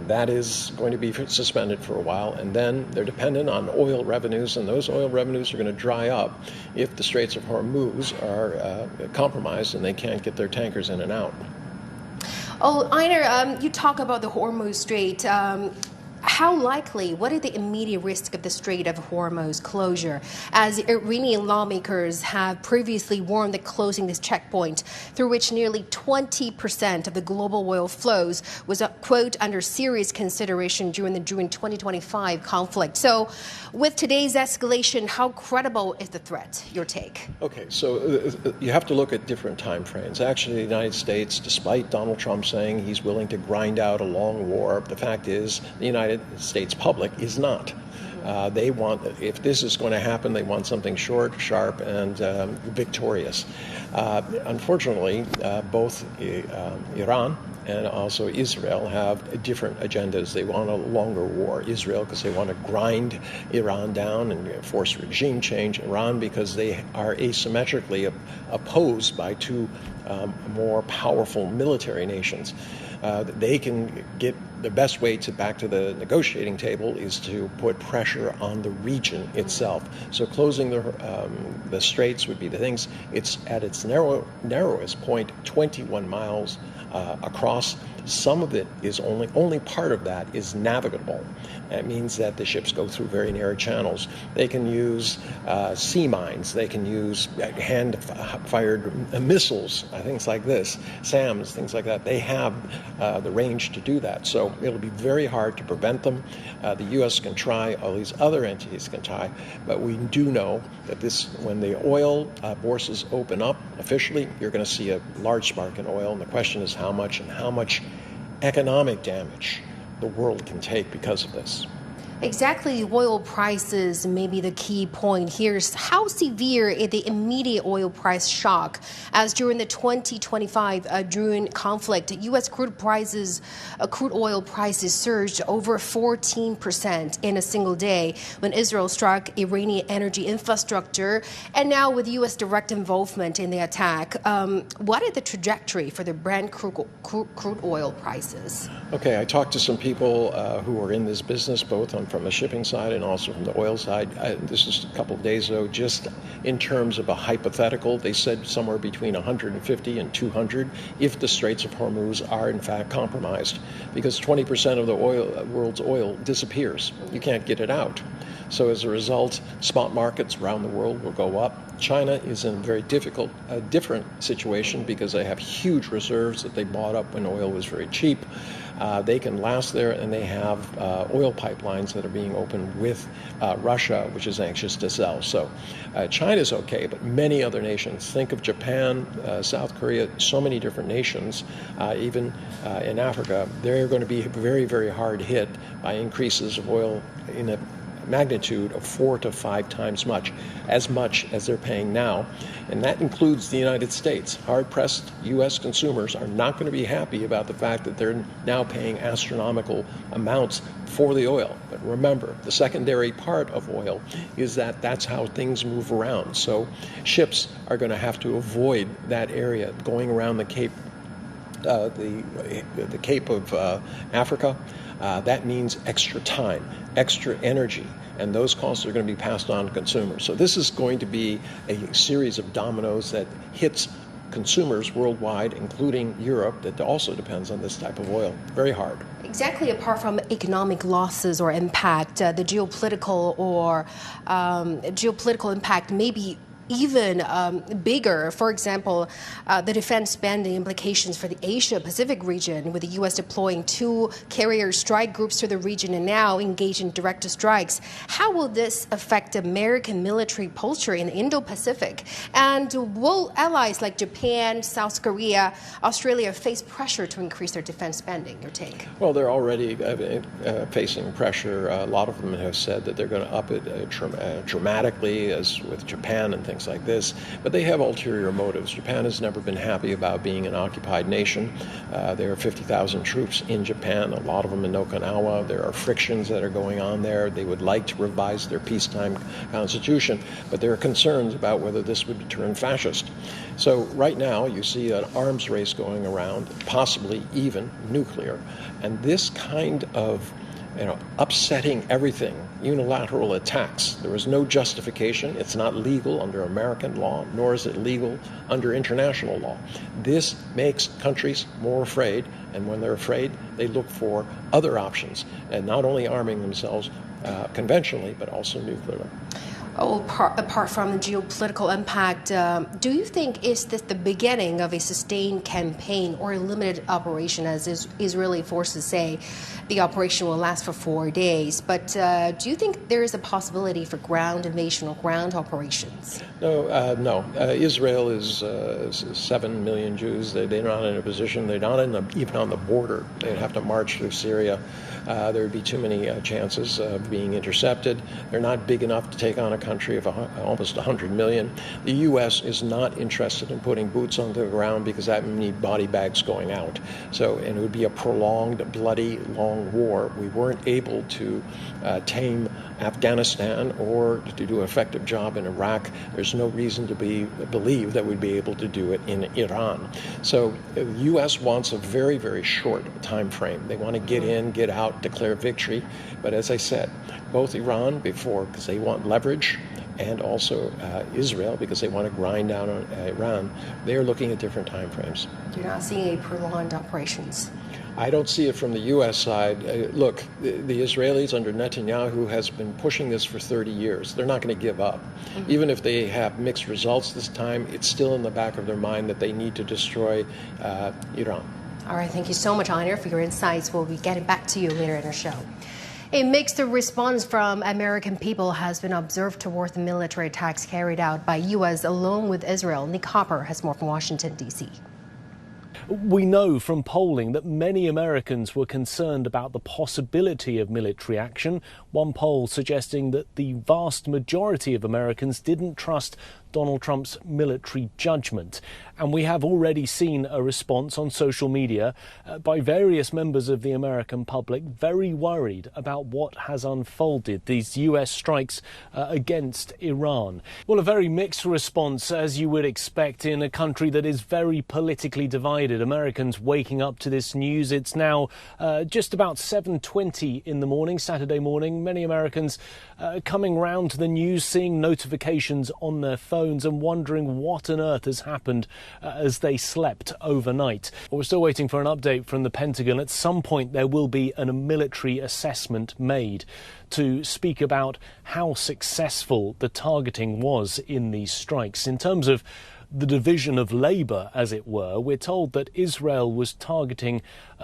That is going to be suspended for a while, and then they're dependent on oil revenues, and those oil revenues are going to dry up if the Straits of Hormuz are compromised and they can't get their tankers in and out. Oh, Einar, you talk about the Hormuz Strait. How likely, what is the immediate risk of the Strait of Hormuz closure, as Iranian lawmakers have previously warned that closing this checkpoint, through which nearly 20% of the global oil flows, was, quote, under serious consideration during the June 2025 conflict. So with today's escalation, how credible is the threat, your take? Okay, so you have to look at different time frames. Actually, the United States, despite Donald Trump saying he's willing to grind out a long war, the fact is the United States public is not. They want, if this is going to happen, they want something short, sharp, and victorious. Unfortunately, both Iran and also Israel have different agendas. They want a longer war. Israel because they want to grind Iran down and force regime change. Iran because they are asymmetrically opposed by two more powerful military nations. They can get the best way back to the negotiating table is to put pressure on the region itself. So closing the straits would be the things. It's at its narrowest point, 21 miles across. Some of it is only part of that is navigable. That means that the ships go through very narrow channels. They can use sea mines. They can use hand-fired missiles, things like this, SAMs, things like that. They have the range to do that. So it'll be very hard to prevent them. The U.S. can try, all these other entities can try, but we do know that when the oil bourses open up officially, you're going to see a large spark in oil, and the question is how much and how much economic damage the world can take because of this. Exactly, oil prices may be the key point here. How severe is the immediate oil price shock? As during the 2025 June conflict, U.S. crude oil prices surged over 14% in a single day when Israel struck Iranian energy infrastructure, and now with U.S. direct involvement in the attack. What is the trajectory for the Brent crude oil prices? Okay, I talked to some people who are in this business, both from the shipping side and also from the oil side. This is a couple of days ago, just in terms of a hypothetical. They said somewhere between 150 and 200 if the Straits of Hormuz are in fact compromised, because 20% of the world's oil disappears. You can't get it out. So as a result, spot markets around the world will go up. China is in a very different situation because they have huge reserves that they bought up when oil was very cheap. They can last there, and they have oil pipelines that are being opened with Russia, which is anxious to sell. So China's okay, but many other nations, think of Japan, South Korea, so many different nations, even in Africa, they're going to be very, very hard hit by increases of oil in a magnitude of 4 to 5 times as much as they're paying now. And that includes the United States. Hard-pressed U.S. consumers are not going to be happy about the fact that they're now paying astronomical amounts for the oil. But remember, the secondary part of oil is that that's how things move around. So ships are going to have to avoid that area, going around the Cape, the Cape of Africa. That means extra time, extra energy, and those costs are going to be passed on to consumers. So this is going to be a series of dominoes that hits consumers worldwide, including Europe, that also depends on this type of oil. Very hard. Exactly. Apart from economic losses or impact, the geopolitical impact may be even bigger. For example, the defense spending implications for the Asia-Pacific region, with the U.S. deploying 2 carrier strike groups to the region and now engaged in direct strikes. How will this affect American military posture in the Indo-Pacific? And will allies like Japan, South Korea, Australia face pressure to increase their defense spending? Your take? Well, they're already facing pressure. A lot of them have said that they're going to up it dramatically, as with Japan and things like this. But they have ulterior motives. Japan has never been happy about being an occupied nation. There are 50,000 troops in Japan, a lot of them in Okinawa. There are frictions that are going on there. They would like to revise their peacetime constitution, but there are concerns about whether this would turn fascist. So right now you see an arms race going around, possibly even nuclear. And this kind of upsetting everything, unilateral attacks. There is no justification. It's not legal under American law, nor is it legal under international law. This makes countries more afraid, and when they're afraid, they look for other options, and not only arming themselves conventionally, but also nuclearly. Apart from the geopolitical impact, do you think is this the beginning of a sustained campaign or a limited operation, as Israeli forces say the operation will last for 4 days? But do you think there is a possibility for ground invasion or ground operations? No. Israel is 7 million Jews. They're not in a position. They're not even on the border. They'd have to march through Syria. There would be too many chances of being intercepted. They're not big enough to take on a country of almost 100 million. The U.S. is not interested in putting boots on the ground because that would need body bags going out. And it would be a prolonged, bloody, long war. We weren't able to tame Afghanistan or to do an effective job in Iraq. There's no reason to believe that we'd be able to do it in Iran. So the U.S. wants a very, very short time frame. They want to get in, get out, declare victory. But as I said, both Iran because they want leverage, and also Israel because they want to grind down on Iran, they're looking at different time frames. You're not seeing a prolonged operations? I don't see it from the U.S. side. Look, the Israelis under Netanyahu has been pushing this for 30 years. They're not going to give up. Mm-hmm. Even if they have mixed results this time, it's still in the back of their mind that they need to destroy Iran. All right, thank you so much, Einer, for your insights. We'll be getting back to you later in our show. A mixed response from American people has been observed toward the military attacks carried out by U.S. along with Israel. Nick Hopper has more from Washington, D.C. We know from polling that many Americans were concerned about the possibility of military action. One poll suggesting that the vast majority of Americans didn't trust Donald Trump's military judgment. And we have already seen a response on social media by various members of the American public very worried about what has unfolded, these US strikes against Iran. Well, a very mixed response, as you would expect in a country that is very politically divided. Americans waking up to this news. It's now just about 7:20 in the morning, Saturday morning. Many Americans coming round to the news, seeing notifications on their phones and wondering what on earth has happened as they slept overnight. Well, we're still waiting for an update from the Pentagon. At some point there will be a military assessment made to speak about how successful the targeting was in these strikes. In terms of the division of labour, as it were, we're told that Israel was targeting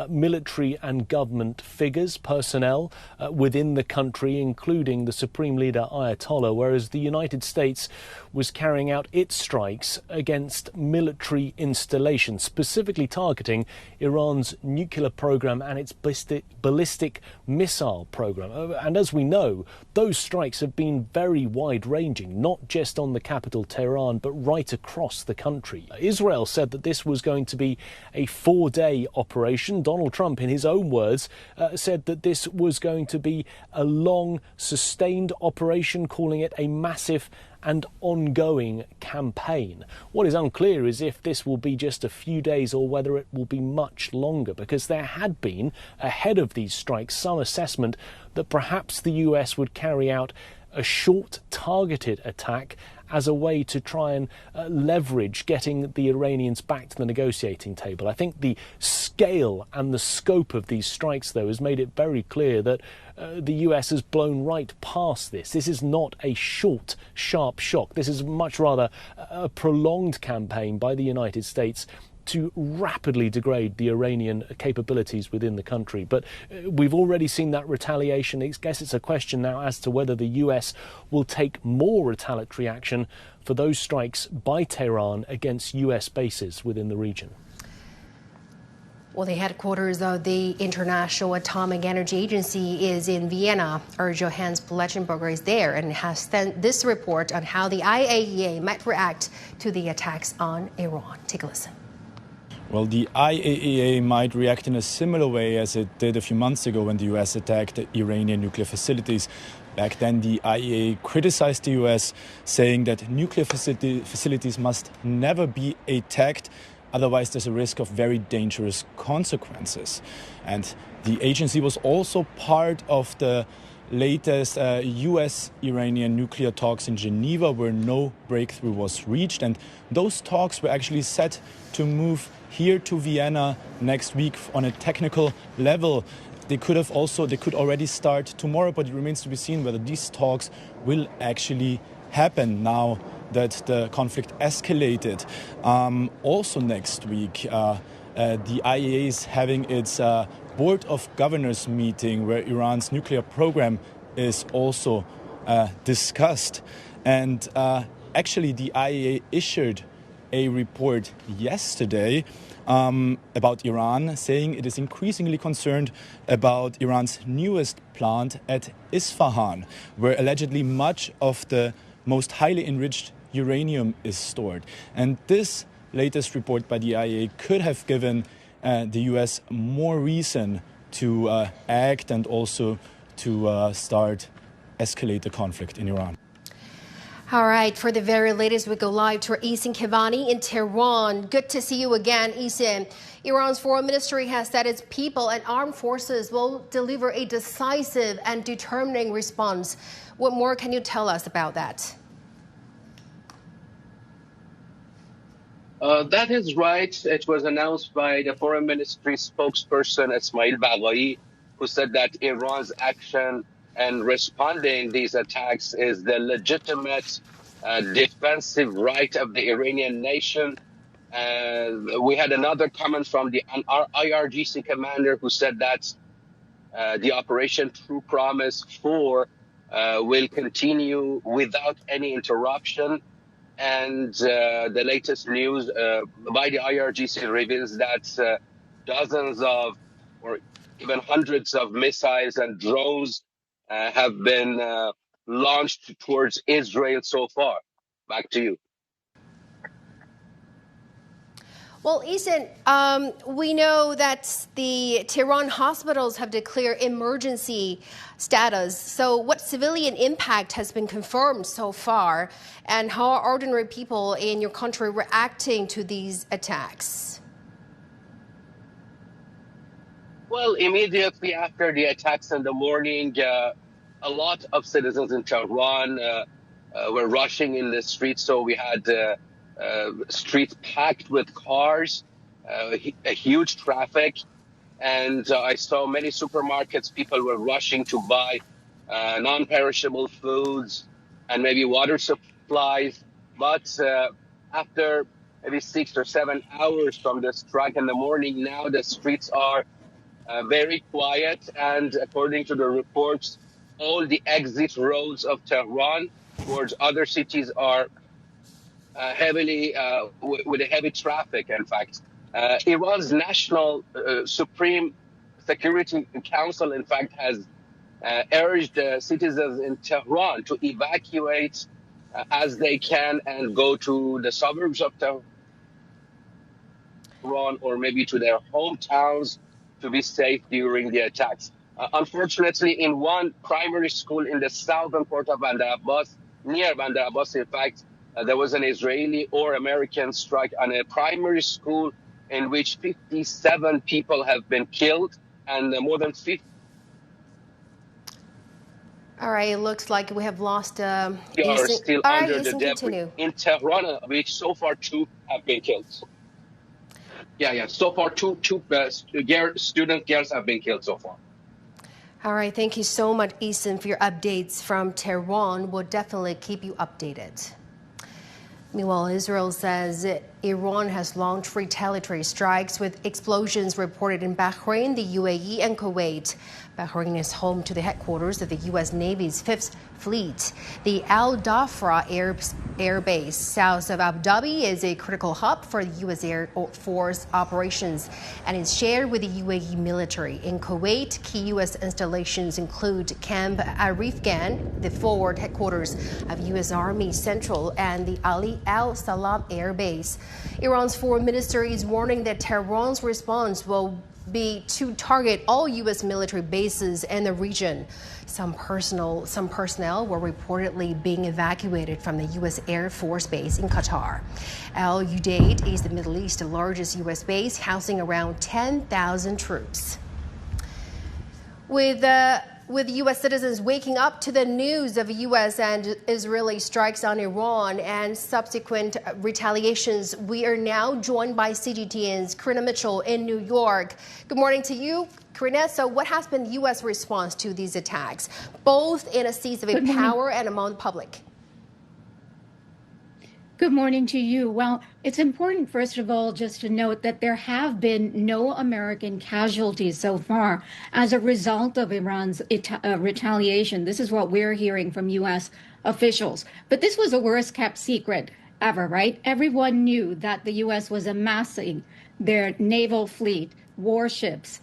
military and government figures, personnel within the country, including the Supreme Leader Ayatollah, whereas the United States was carrying out its strikes against military installations, specifically targeting Iran's nuclear program and its ballistic missile program. And as we know, those strikes have been very wide-ranging, not just on the capital, Tehran, but right across the country. Israel said that this was going to be a 4-day operation. Donald Trump, in his own words, said that this was going to be a long, sustained operation, calling it a massive and ongoing campaign. What is unclear is if this will be just a few days or whether it will be much longer, because there had been, ahead of these strikes, some assessment that perhaps the US would carry out a short, targeted attack as a way to try and leverage getting the Iranians back to the negotiating table. I think the scale and the scope of these strikes, though, has made it very clear that the US has blown right past this. This is not a short, sharp shock. This is much rather a prolonged campaign by the United States to rapidly degrade the Iranian capabilities within the country. But we've already seen that retaliation. I guess it's a question now as to whether the US will take more retaliatory action for those strikes by Tehran against US bases within the region. Well, the headquarters of the International Atomic Energy Agency is in Vienna. Our Johannes Blechenberger is there and has sent this report on how the IAEA might react to the attacks on Iran. Take a listen. Well, the IAEA might react in a similar way as it did a few months ago when the US attacked Iranian nuclear facilities. Back then, the IAEA criticized the US, saying that nuclear facilities must never be attacked, otherwise there's a risk of very dangerous consequences. And the agency was also part of the latest US-Iranian nuclear talks in Geneva, where no breakthrough was reached. And those talks were actually set to move here to Vienna next week on a technical level. They could already start tomorrow, but it remains to be seen whether these talks will actually happen now that the conflict escalated. Also next week, the IAEA is having its Board of Governors meeting, where Iran's nuclear program is also discussed. And actually, the IAEA issued a report yesterday about Iran, saying it is increasingly concerned about Iran's newest plant at Isfahan, where allegedly much of the most highly enriched uranium is stored. And this latest report by the IAEA could have given the US more reason to act and also to start escalate the conflict in Iran. All right, for the very latest, we go live to Ihsan Kevani in Tehran. Good to see you again, Ihsan. Iran's foreign ministry has said its people and armed forces will deliver a decisive and determining response. What more can you tell us about that? That is right. It was announced by the foreign ministry spokesperson, Ismail Baghai, who said that Iran's action and responding these attacks is the legitimate defensive right of the Iranian nation. We had another comment from the IRGC commander who said that the Operation True Promise 4 will continue without any interruption. And the latest news by the IRGC reveals that dozens of, or even hundreds of missiles and drones have been launched towards Israel so far. Back to you. Well, Ihsan, we know that the Tehran hospitals have declared emergency status. So what civilian impact has been confirmed so far, and how are ordinary people in your country reacting to these attacks? Well, immediately after the attacks in the morning, a lot of citizens in Tehran were rushing in the streets. So we had streets packed with cars, a huge traffic. And I saw many supermarkets, people were rushing to buy non-perishable foods and maybe water supplies. But after maybe 6 or 7 hours from the strike in the morning, now the streets are very quiet. And according to the reports, all the exit roads of Tehran towards other cities are heavily with a heavy traffic. In fact, Iran's National Supreme Security Council, in fact, has urged citizens in Tehran to evacuate as they can and go to the suburbs of Tehran or maybe to their hometowns to be safe during the attacks. Unfortunately, in one primary school in the southern port of Bandar Abbas, near Bandar Abbas, in fact, there was an Israeli or American strike on a primary school in which 57 people have been killed and more than 50 All right, it looks like we have lost We are Eason. still All right, under the Eason, debris. continue. In Tehran, which so far 2 have been killed. Yeah. So far, two student girls have been killed so far. All right, thank you so much, Eason, for your updates from Tehran. We'll definitely keep you updated. Meanwhile, Israel says Iran has launched retaliatory strikes with explosions reported in Bahrain, the UAE, and Kuwait. Bahrain is home to the headquarters of the U.S. Navy's 5th Fleet. The Al Dhafra Air Base south of Abu Dhabi is a critical hub for the U.S. Air Force operations and is shared with the UAE military. In Kuwait, key U.S. installations include Camp Arifgan, the forward headquarters of U.S. Army Central, and the Ali Al Salam Air Base. Iran's foreign minister is warning that Tehran's response will be to target all U.S. military bases in the region. Some personnel were reportedly being evacuated from the U.S. Air Force Base in Qatar. Al Udeid is the Middle East's largest U.S. base, housing around 10,000 troops. With U.S. citizens waking up to the news of U.S. and Israeli strikes on Iran and subsequent retaliations, we are now joined by CGTN's Karina Mitchell in New York. Good morning to you, Karina. So what has been the U.S. response to these attacks, both in a seize of power and among the public? Good morning to you. Well, it's important, first of all, just to note that there have been no American casualties so far as a result of Iran's retaliation. This is what we're hearing from U.S. officials. But this was the worst kept secret ever, right? Everyone knew that the U.S. was amassing their naval fleet, warships,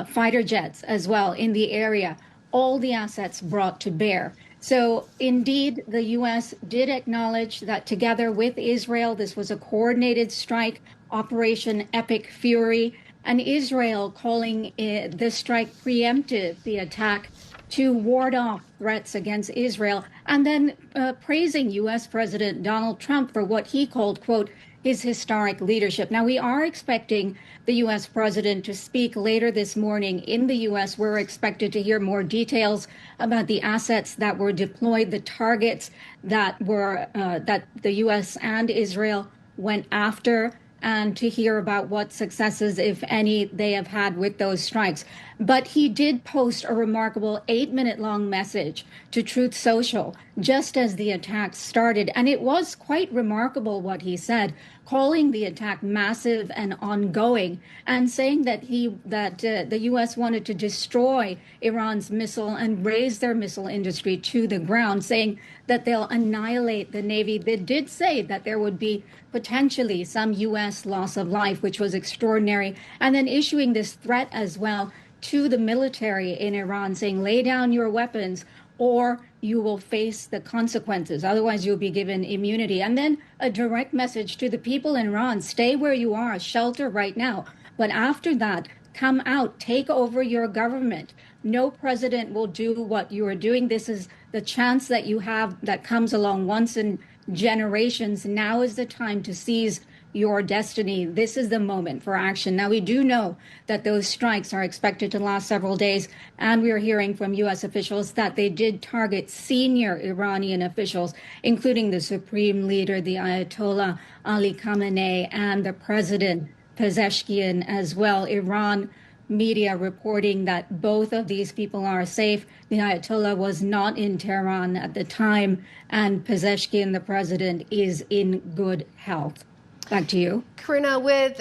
fighter jets as well in the area, all the assets brought to bear. So indeed, the U.S. did acknowledge that together with Israel, this was a coordinated strike, Operation Epic Fury, and Israel calling the strike preemptive, the attack to ward off threats against Israel, and then praising U.S. President Donald Trump for what he called, quote, his historic leadership. Now, we are expecting the U.S. president to speak later this morning in the U.S. We're expected to hear more details about the assets that were deployed, the targets that were that the U.S. and Israel went after, and to hear about what successes, if any, they have had with those strikes. But he did post a remarkable 8-minute-long message to Truth Social just as the attack started. And it was quite remarkable what he said, calling the attack massive and ongoing, and saying that the U.S. wanted to destroy Iran's missile and raise their missile industry to the ground, saying that they'll annihilate the Navy. They did say that there would be potentially some U.S. loss of life, which was extraordinary, and then issuing this threat as well to the military in Iran, saying, lay down your weapons or you will face the consequences. Otherwise, you'll be given immunity. And then a direct message to the people in Iran, stay where you are, shelter right now. But after that, come out, take over your government. No president will do what you are doing. This is the chance that you have that comes along once in generations. Now is the time to seize your destiny. This is the moment for action. Now, we do know that those strikes are expected to last several days, and we are hearing from U.S. officials that they did target senior Iranian officials, including the supreme leader, the Ayatollah Ali Khamenei, and the president, Pezeshkian, as well. Iran media reporting that both of these people are safe. The Ayatollah was not in Tehran at the time, and Pezeshkian, the president, is in good health. Back to you. Karina, with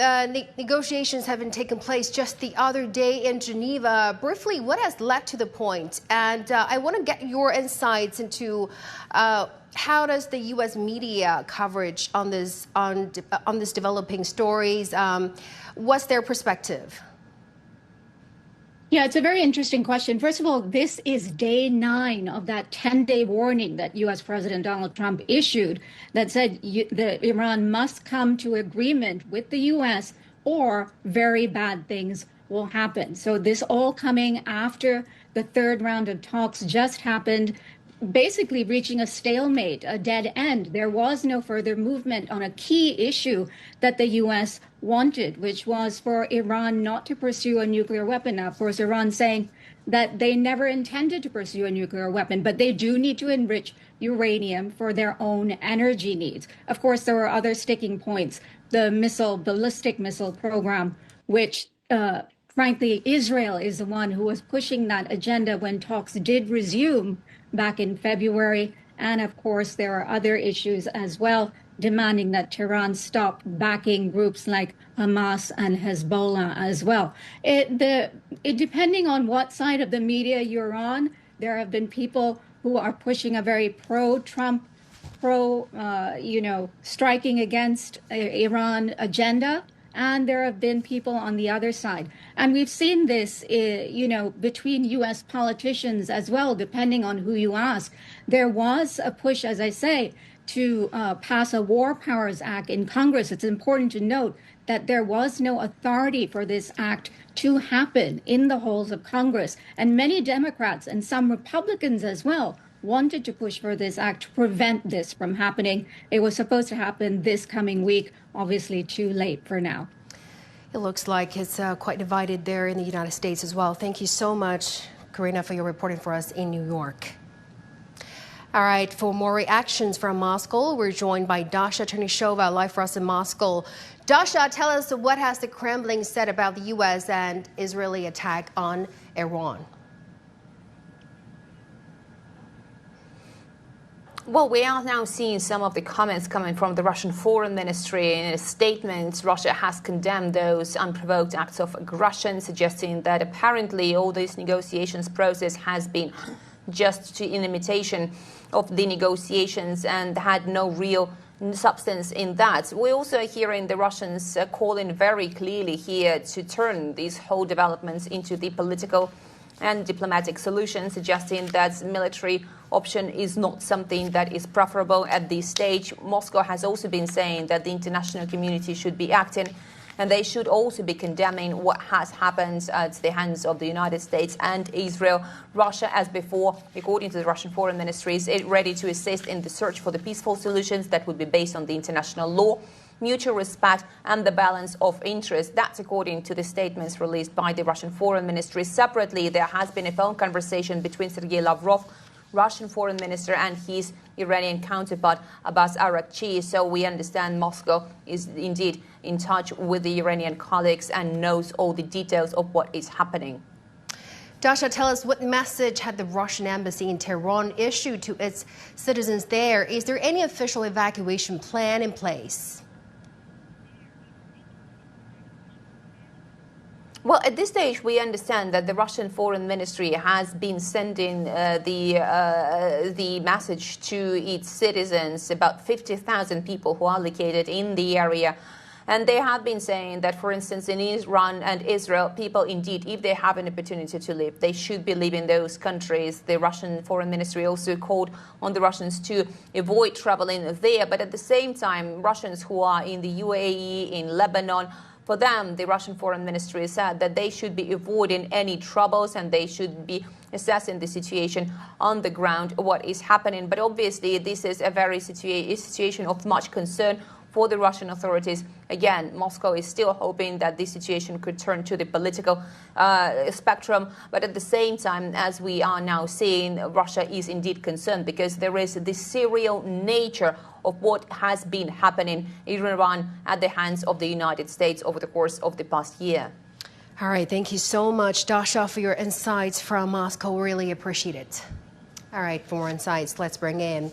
negotiations having taken place just the other day in Geneva, briefly, what has led to the point? And I want to get your insights into how does the U.S. media coverage on this developing stories? What's their perspective? Yeah, it's a very interesting question. First of all, this is day 9 of that 10-day warning that U.S. President Donald Trump issued that said that Iran must come to agreement with the U.S. or very bad things will happen. So this all coming after the third round of talks just happened, basically reaching a stalemate, a dead end. There was no further movement on a key issue that the U.S. wanted, which was for Iran not to pursue a nuclear weapon. Now, of course, Iran saying that they never intended to pursue a nuclear weapon, but they do need to enrich uranium for their own energy needs. Of course, there are other sticking points. The ballistic missile program, which frankly, Israel is the one who was pushing that agenda when talks did resume back in February. And of course, there are other issues as well, demanding that Tehran stop backing groups like Hamas and Hezbollah as well. Depending on what side of the media you're on, there have been people who are pushing a very pro-Trump, striking against Iran agenda. And there have been people on the other side. And we've seen this, between U.S. politicians as well, depending on who you ask. There was a push, as I say, to pass a War Powers Act in Congress. It's important to note that there was no authority for this act to happen in the halls of Congress. And many Democrats and some Republicans as well wanted to push for this act to prevent this from happening. It was supposed to happen this coming week, obviously too late for now. It looks like it's quite divided there in the United States as well. Thank you so much, Karina, for your reporting for us in New York. All right, for more reactions from Moscow, we're joined by Dasha Chernyshova, live for us in Moscow. Dasha, tell us, what has the Kremlin said about the U.S. and Israeli attack on Iran? Well, we are now seeing some of the comments coming from the Russian Foreign Ministry. In a statement, Russia has condemned those unprovoked acts of aggression, suggesting that apparently all this negotiations process has been just in imitation of the negotiations and had no real substance in that. We're also hearing the Russians calling very clearly here to turn these whole developments into the political and diplomatic solution, suggesting that military option is not something that is preferable at this stage. Moscow has also been saying that the international community should be acting, and they should also be condemning what has happened at the hands of the United States and Israel. Russia, as before, according to the Russian Foreign Ministry, is ready to assist in the search for the peaceful solutions that would be based on the international law, mutual respect and the balance of interest. That's according to the statements released by the Russian Foreign Ministry. Separately, there has been a phone conversation between Sergei Lavrov, Russian Foreign Minister, and his Iranian counterpart, Abbas Araghchi. So we understand Moscow is indeed in touch with the Iranian colleagues and knows all the details of what is happening. Dasha, tell us, what message had the Russian embassy in Tehran issued to its citizens there? Is there any official evacuation plan in place? Well, at this stage, we understand that the Russian Foreign Ministry has been sending the message to its citizens, about 50,000 people who are located in the area. And they have been saying that, for instance, in Iran and Israel, people indeed, if they have an opportunity to live, they should be leaving those countries. The Russian Foreign Ministry also called on the Russians to avoid traveling there. But at the same time, Russians who are in the UAE, in Lebanon, for them, the Russian Foreign Ministry said that they should be avoiding any troubles and they should be assessing the situation on the ground, what is happening. But obviously, this is a situation of much concern for the Russian authorities. Again, Moscow is still hoping that this situation could turn to the political spectrum. But at the same time, as we are now seeing, Russia is indeed concerned because there is the serial nature of what has been happening in Iran at the hands of the United States over the course of the past year. All right. Thank you so much, Dasha, for your insights from Moscow. Really appreciate it. All right. For more insights, let's bring in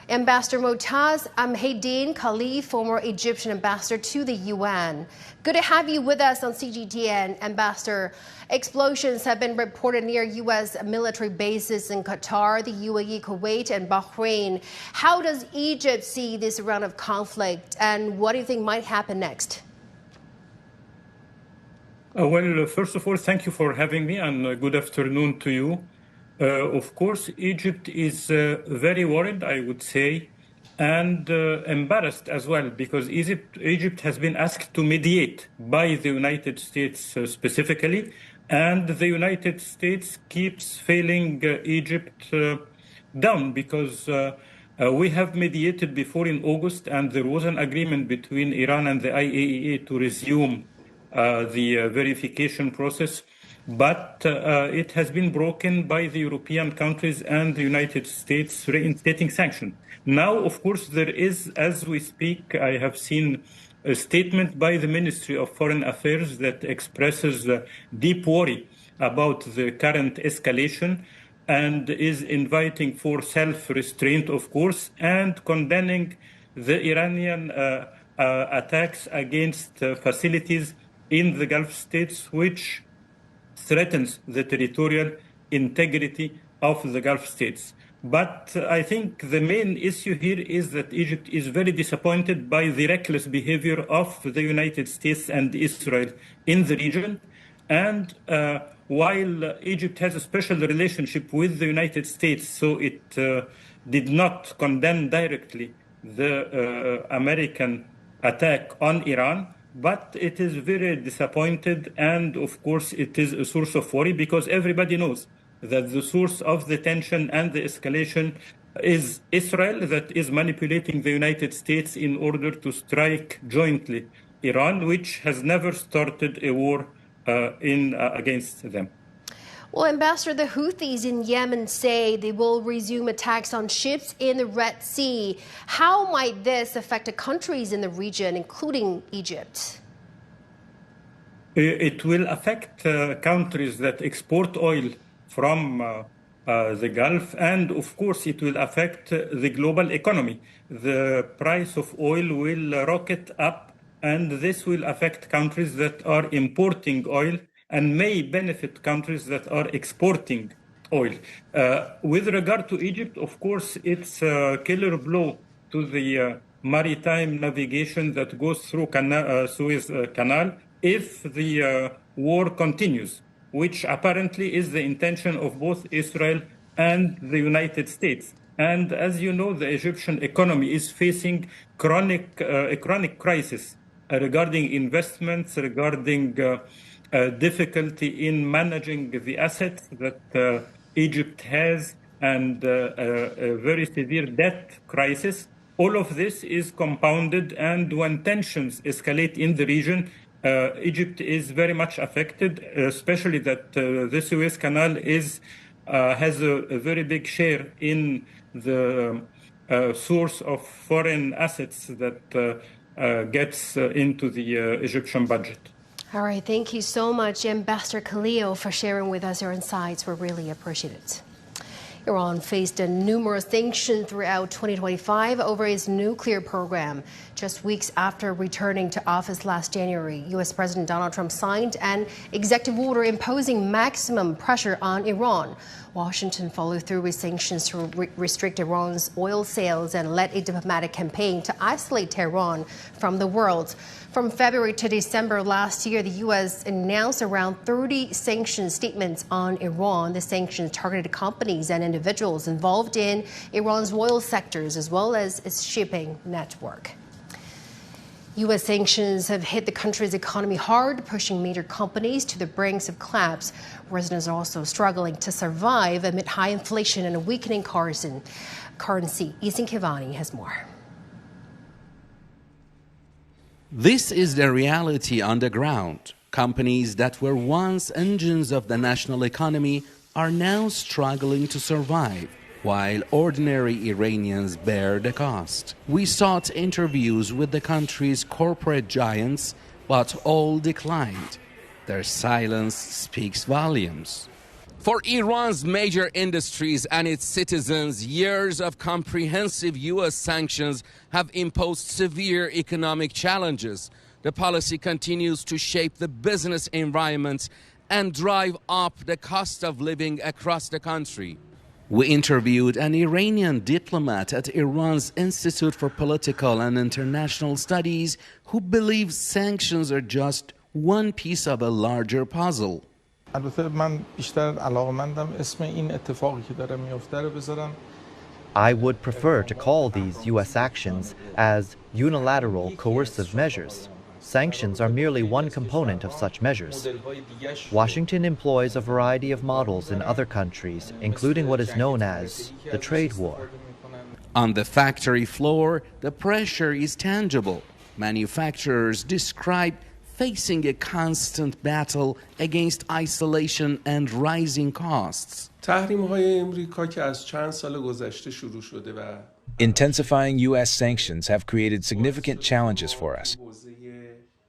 Ambassador Motaz Amheddin Khalif, former Egyptian ambassador to the UN. Good to have you with us on CGTN, Ambassador. Explosions have been reported near U.S. military bases in Qatar, the UAE, Kuwait, and Bahrain. How does Egypt see this round of conflict, and what do you think might happen next? Well, first of all, thank you for having me, and good afternoon to you. Of course, Egypt is very worried, I would say, and embarrassed as well, because Egypt has been asked to mediate by the United States specifically, and the United States keeps failing Egypt down because we have mediated before in August, and there was an agreement between Iran and the IAEA to resume the verification process. but it has been broken by the European countries and the United States reinstating sanctions. Now, of course, there is, as we speak, I have seen a statement by the Ministry of Foreign Affairs that expresses deep worry about the current escalation and is inviting for self-restraint, of course, and condemning the Iranian attacks against facilities in the Gulf states, which threatens the territorial integrity of the Gulf states. But I think the main issue here is that Egypt is very disappointed by the reckless behavior of the United States and Israel in the region. And while Egypt has a special relationship with the United States, so it did not condemn directly the American attack on Iran, but it is very disappointed, and of course it is a source of worry because everybody knows that the source of the tension and the escalation is Israel, that is manipulating the United States in order to strike jointly Iran, which has never started a war against them. Well, Ambassador, the Houthis in Yemen say they will resume attacks on ships in the Red Sea. How might this affect the countries in the region, including Egypt? It will affect countries that export oil from the Gulf, and of course it will affect the global economy. The price of oil will rocket up, and this will affect countries that are importing oil and may benefit countries that are exporting oil. With regard to Egypt, of course, it's a killer blow to the maritime navigation that goes through Suez Canal if the war continues, which apparently is the intention of both Israel and the United States. And as you know, the Egyptian economy is facing a chronic crisis regarding investments, regarding difficulty in managing the assets that Egypt has, and a very severe debt crisis. All of this is compounded, and when tensions escalate in the region, Egypt is very much affected, especially that the Suez Canal has a very big share in the source of foreign assets that gets into the Egyptian budget. All right, thank you so much, Ambassador Khalil, for sharing with us your insights. We really appreciate it. Iran faced numerous sanctions throughout 2025 over its nuclear program. Just weeks after returning to office last January, U.S. President Donald Trump signed an executive order imposing maximum pressure on Iran. Washington followed through with sanctions to restrict Iran's oil sales and led a diplomatic campaign to isolate Tehran from the world. From February to December last year, the U.S. announced around 30 sanction statements on Iran. The sanctions targeted companies and individuals involved in Iran's oil sectors as well as its shipping network. U.S. sanctions have hit the country's economy hard, pushing major companies to the brink of collapse. Residents are also struggling to survive amid high inflation and a weakening currency. Isin Kivani has more. This is the reality on the ground. Companies that were once engines of the national economy are now struggling to survive, while ordinary Iranians bear the cost. We sought interviews with the country's corporate giants, but all declined. Their silence speaks volumes. For Iran's major industries and its citizens, years of comprehensive U.S. sanctions have imposed severe economic challenges. The policy continues to shape the business environment and drive up the cost of living across the country. We interviewed an Iranian diplomat at Iran's Institute for Political and International Studies who believes sanctions are just one piece of a larger puzzle. I would prefer to call these U.S. actions as unilateral coercive measures. Sanctions are merely one component of such measures. Washington employs a variety of models in other countries, including what is known as the trade war. On the factory floor, the pressure is tangible. Manufacturers describe facing a constant battle against isolation and rising costs. Intensifying U.S. sanctions have created significant challenges for us,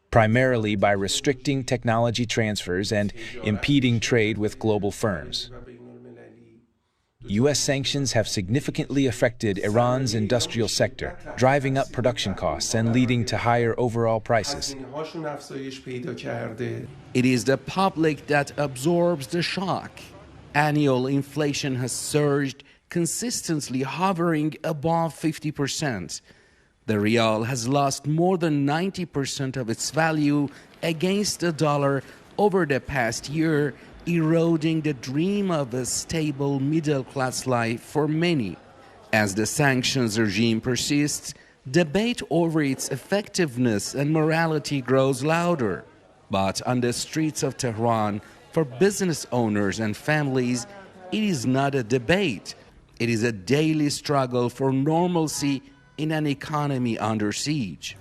primarily by restricting technology transfers and impeding trade with global firms. U.S. sanctions have significantly affected Iran's industrial sector, driving up production costs and leading to higher overall prices. It is the public that absorbs the shock. Annual inflation has surged, consistently hovering above 50%. The rial has lost more than 90% of its value against the dollar over the past year, eroding the dream of a stable middle-class life for many. As the sanctions regime persists, debate over its effectiveness and morality grows louder. But on the streets of Tehran, for business owners and families, it is not a debate. It is a daily struggle for normalcy in an economy under siege.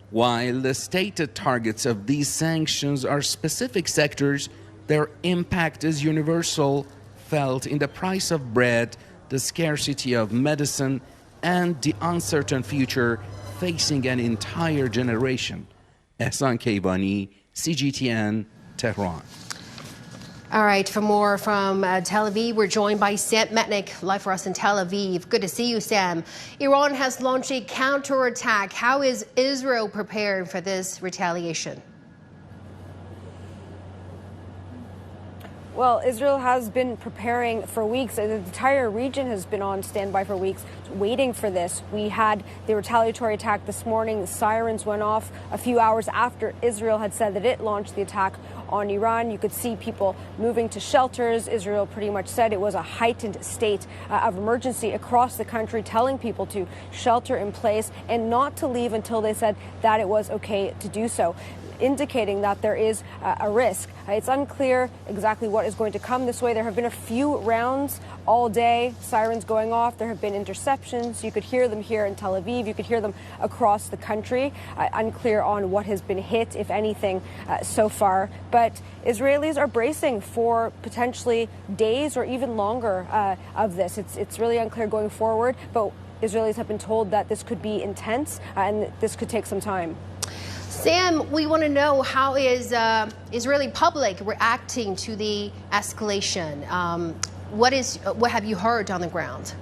While the stated targets of these sanctions are specific sectors, their impact is universal, felt in the price of bread, the scarcity of medicine, and the uncertain future facing an entire generation. Ehsan Keibani, CGTN, Tehran. All right, for more from Tel Aviv, we're joined by Sam Metnick, live for us in Tel Aviv. Good to see you, Sam. Iran has launched a counterattack. How is Israel prepared for this retaliation? Well, Israel has been preparing for weeks. The entire region has been on standby for weeks, waiting for this. We had the retaliatory attack this morning. Sirens went off a few hours after Israel had said that it launched the attack on Iran. You could see people moving to shelters. Israel pretty much said it was a heightened state of emergency across the country, telling people to shelter in place and not to leave until they said that it was okay to do so, indicating that there is a risk. It's unclear exactly what is going to come this way. There have been a few rounds all day, sirens going off. There have been interceptions. You could hear them here in Tel Aviv. You could hear them across the country. Unclear on what has been hit, if anything, so far. But Israelis are bracing for potentially days or even longer of this. It's really unclear going forward, but Israelis have been told that this could be intense and this could take some time. Sam, we want to know, how is Israeli public reacting to the escalation? What have you heard on the ground?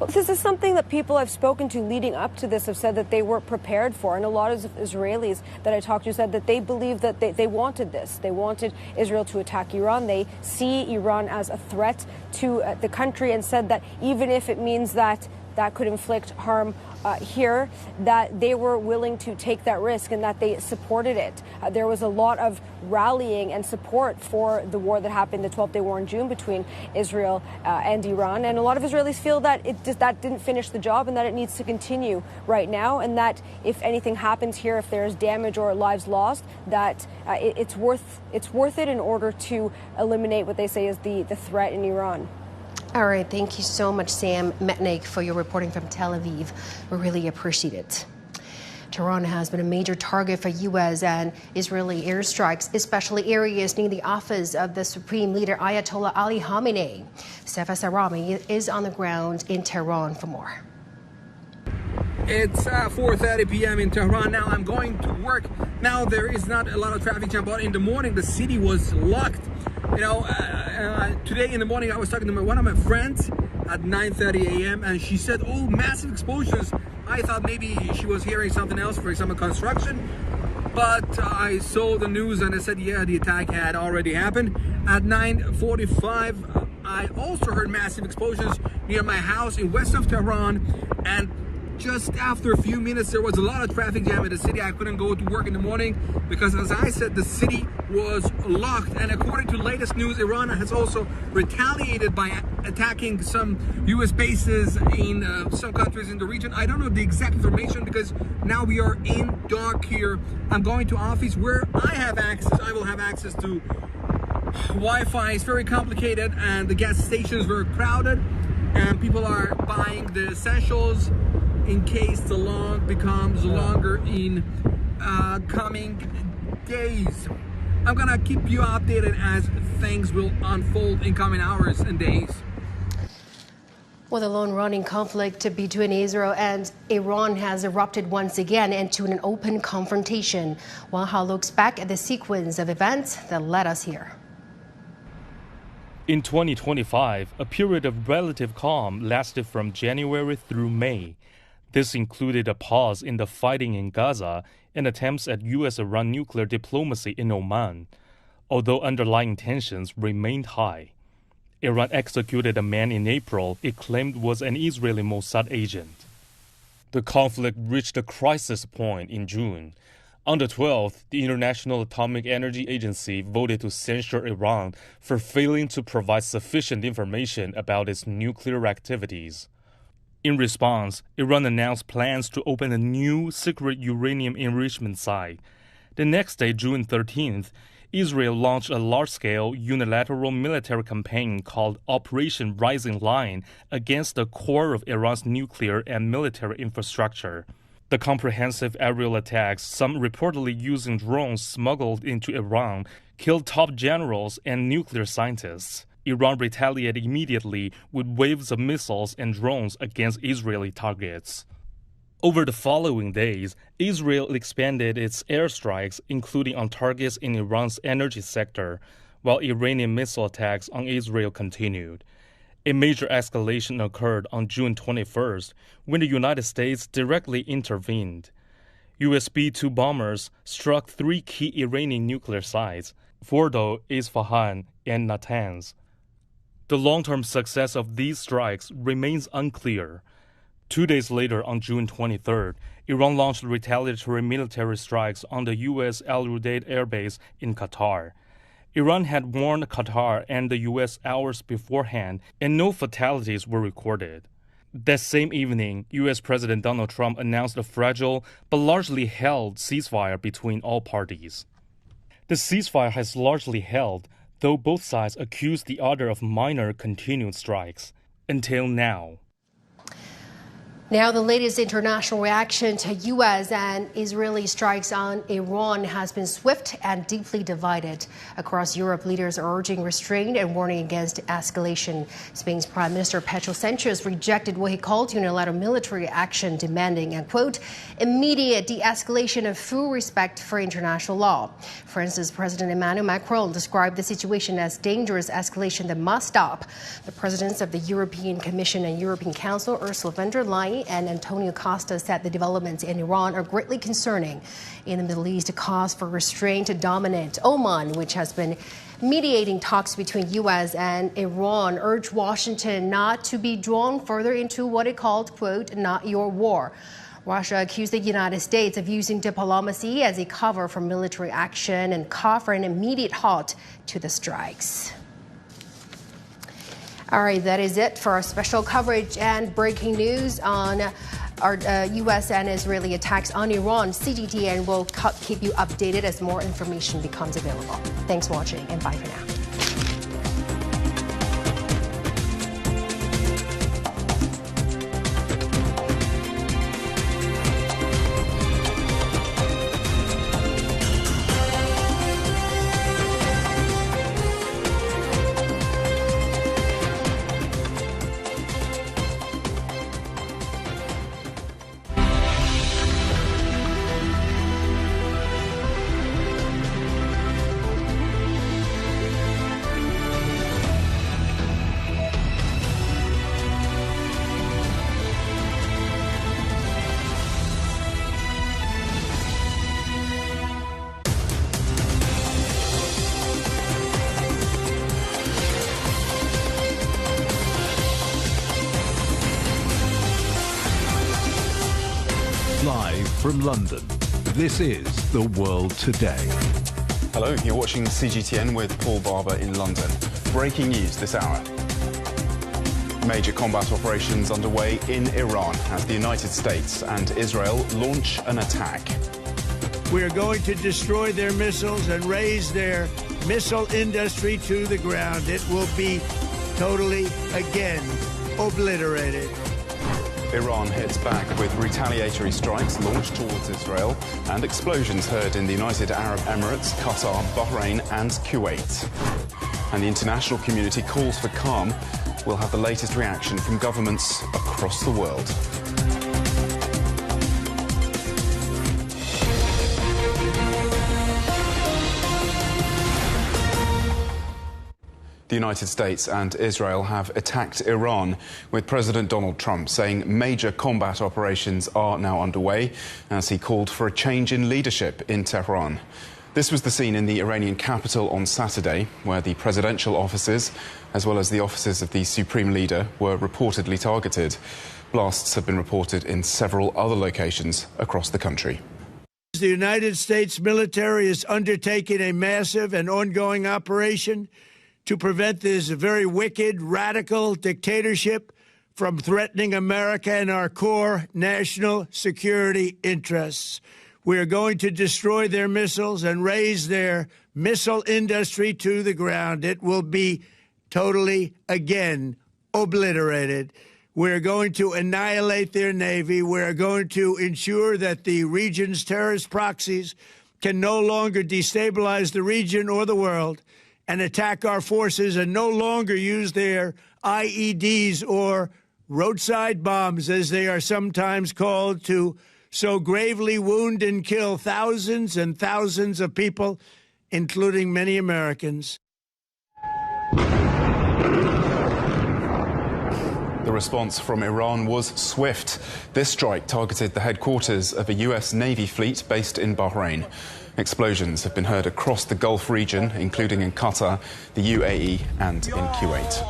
Well, this is something that people I've spoken to leading up to this have said that they were prepared for. And a lot of Israelis that I talked to said that they believe that they wanted this. They wanted Israel to attack Iran. They see Iran as a threat to the country, and said that even if it means that could inflict harm here, that they were willing to take that risk and that they supported it. There was a lot of rallying and support for the war that happened, the 12-day war in June between Israel and Iran. And a lot of Israelis feel that that didn't finish the job and that it needs to continue right now, and that if anything happens here, if there's damage or lives lost, that it's worth it in order to eliminate what they say is the threat in Iran. All right. Thank you so much, Sam Metnick, for your reporting from Tel Aviv. We really appreciate it. Tehran has been a major target for U.S. and Israeli airstrikes, especially areas near the office of the Supreme Leader Ayatollah Ali Khamenei. Sefa Sarami is on the ground in Tehran for more. It's 4:30 p.m. in Tehran now. I'm going to work. Now there is not a lot of traffic jam, but in the morning the city was locked. You know, today in the morning I was talking to one of my friends at 9:30 a.m. and she said, "Oh, massive explosions." I thought maybe she was hearing something else, for example, construction. But I saw the news and I said, yeah, the attack had already happened. At 9:45, I also heard massive explosions near my house in west of Tehran. And just after a few minutes, there was a lot of traffic jam in the city. I couldn't go to work in the morning because, as I said, the city was locked. And according to latest news, Iran has also retaliated by attacking some U.S. bases in some countries in the region. I don't know the exact information because now we are in dark here. I'm going to office where I have access. I will have access to Wi-Fi. It's very complicated and the gas stations were crowded and people are buying the essentials. in case the long becomes longer in coming days. I'm gonna keep you updated as things will unfold in coming hours and days. Well, the long-running conflict between Israel and Iran has erupted once again into an open confrontation. Waha looks back at the sequence of events that led us here. In 2025, a period of relative calm lasted from January through May. This included a pause in the fighting in Gaza and attempts at U.S.-Iran nuclear diplomacy in Oman, although underlying tensions remained high. Iran executed a man in April it claimed was an Israeli Mossad agent. The conflict reached a crisis point in June. On the 12th, the International Atomic Energy Agency voted to censure Iran for failing to provide sufficient information about its nuclear activities. In response, Iran announced plans to open a new secret uranium enrichment site. The next day, June 13th, Israel launched a large-scale unilateral military campaign called Operation Rising Lion against the core of Iran's nuclear and military infrastructure. The comprehensive aerial attacks, some reportedly using drones smuggled into Iran, killed top generals and nuclear scientists. Iran retaliated immediately with waves of missiles and drones against Israeli targets. Over the following days, Israel expanded its airstrikes, including on targets in Iran's energy sector, while Iranian missile attacks on Israel continued. A major escalation occurred on June 21st when the United States directly intervened. US B-2 bombers struck 3 key Iranian nuclear sites: Fordo, Isfahan, and Natanz. The long-term success of these strikes remains unclear. 2 days later, on June 23rd, Iran launched retaliatory military strikes on the U.S. Al Udeid Air Base in Qatar. Iran had warned Qatar and the U.S. hours beforehand, and no fatalities were recorded. That same evening, U.S. President Donald Trump announced a fragile but largely held ceasefire between all parties. The ceasefire has largely held, though both sides accused the other of minor continued strikes. Until now. Now, the latest international reaction to U.S. and Israeli strikes on Iran has been swift and deeply divided. Across Europe, leaders are urging restraint and warning against escalation. Spain's Prime Minister Pedro Sánchez rejected what he called unilateral military action, demanding a, quote, immediate de-escalation and full respect for international law. France's President Emmanuel Macron described the situation as dangerous escalation that must stop. The presidents of the European Commission and European Council, Ursula von der Leyen and Antonio Costa, said the developments in Iran are greatly concerning. In the Middle East, a cause for restraint dominant. Oman, which has been mediating talks between U.S. and Iran, urged Washington not to be drawn further into what it called, quote, not your war. Russia accused the United States of using diplomacy as a cover for military action and called for an immediate halt to the strikes. All right, that is it for our special coverage and breaking news on our U.S. and Israeli attacks on Iran. CGTN will keep you updated as more information becomes available. Thanks for watching, and bye for now. Live from London, this is The World Today. Hello, you're watching CGTN with Paul Barber in London. Breaking news this hour. Major combat operations underway in Iran as the United States and Israel launch an attack. We are going to destroy their missiles and raise their missile industry to the ground. It will be totally, again, obliterated. Iran hits back with retaliatory strikes launched towards Israel and explosions heard in the United Arab Emirates, Qatar, Bahrain and Kuwait. And the international community calls for calm. We'll have the latest reaction from governments across the world. The United States and Israel have attacked Iran, with President Donald Trump saying major combat operations are now underway as he called for a change in leadership in Tehran. This was the scene in the Iranian capital on Saturday, where the presidential offices, as well as the offices of the supreme leader, were reportedly targeted. Blasts have been reported in several other locations across the country. The United States military is undertaking a massive and ongoing operation to prevent this very wicked, radical dictatorship from threatening America and our core national security interests. We are going to destroy their missiles and raise their missile industry to the ground. It will be totally, again, obliterated. We're going to annihilate their Navy. We're going to ensure that the region's terrorist proxies can no longer destabilize the region or the world and attack our forces and no longer use their IEDs or roadside bombs, as they are sometimes called, to so gravely wound and kill thousands and thousands of people, including many Americans. The response from Iran was swift. This strike targeted the headquarters of a US Navy fleet based in Bahrain. Explosions have been heard across the Gulf region, including in Qatar, the UAE and in Kuwait.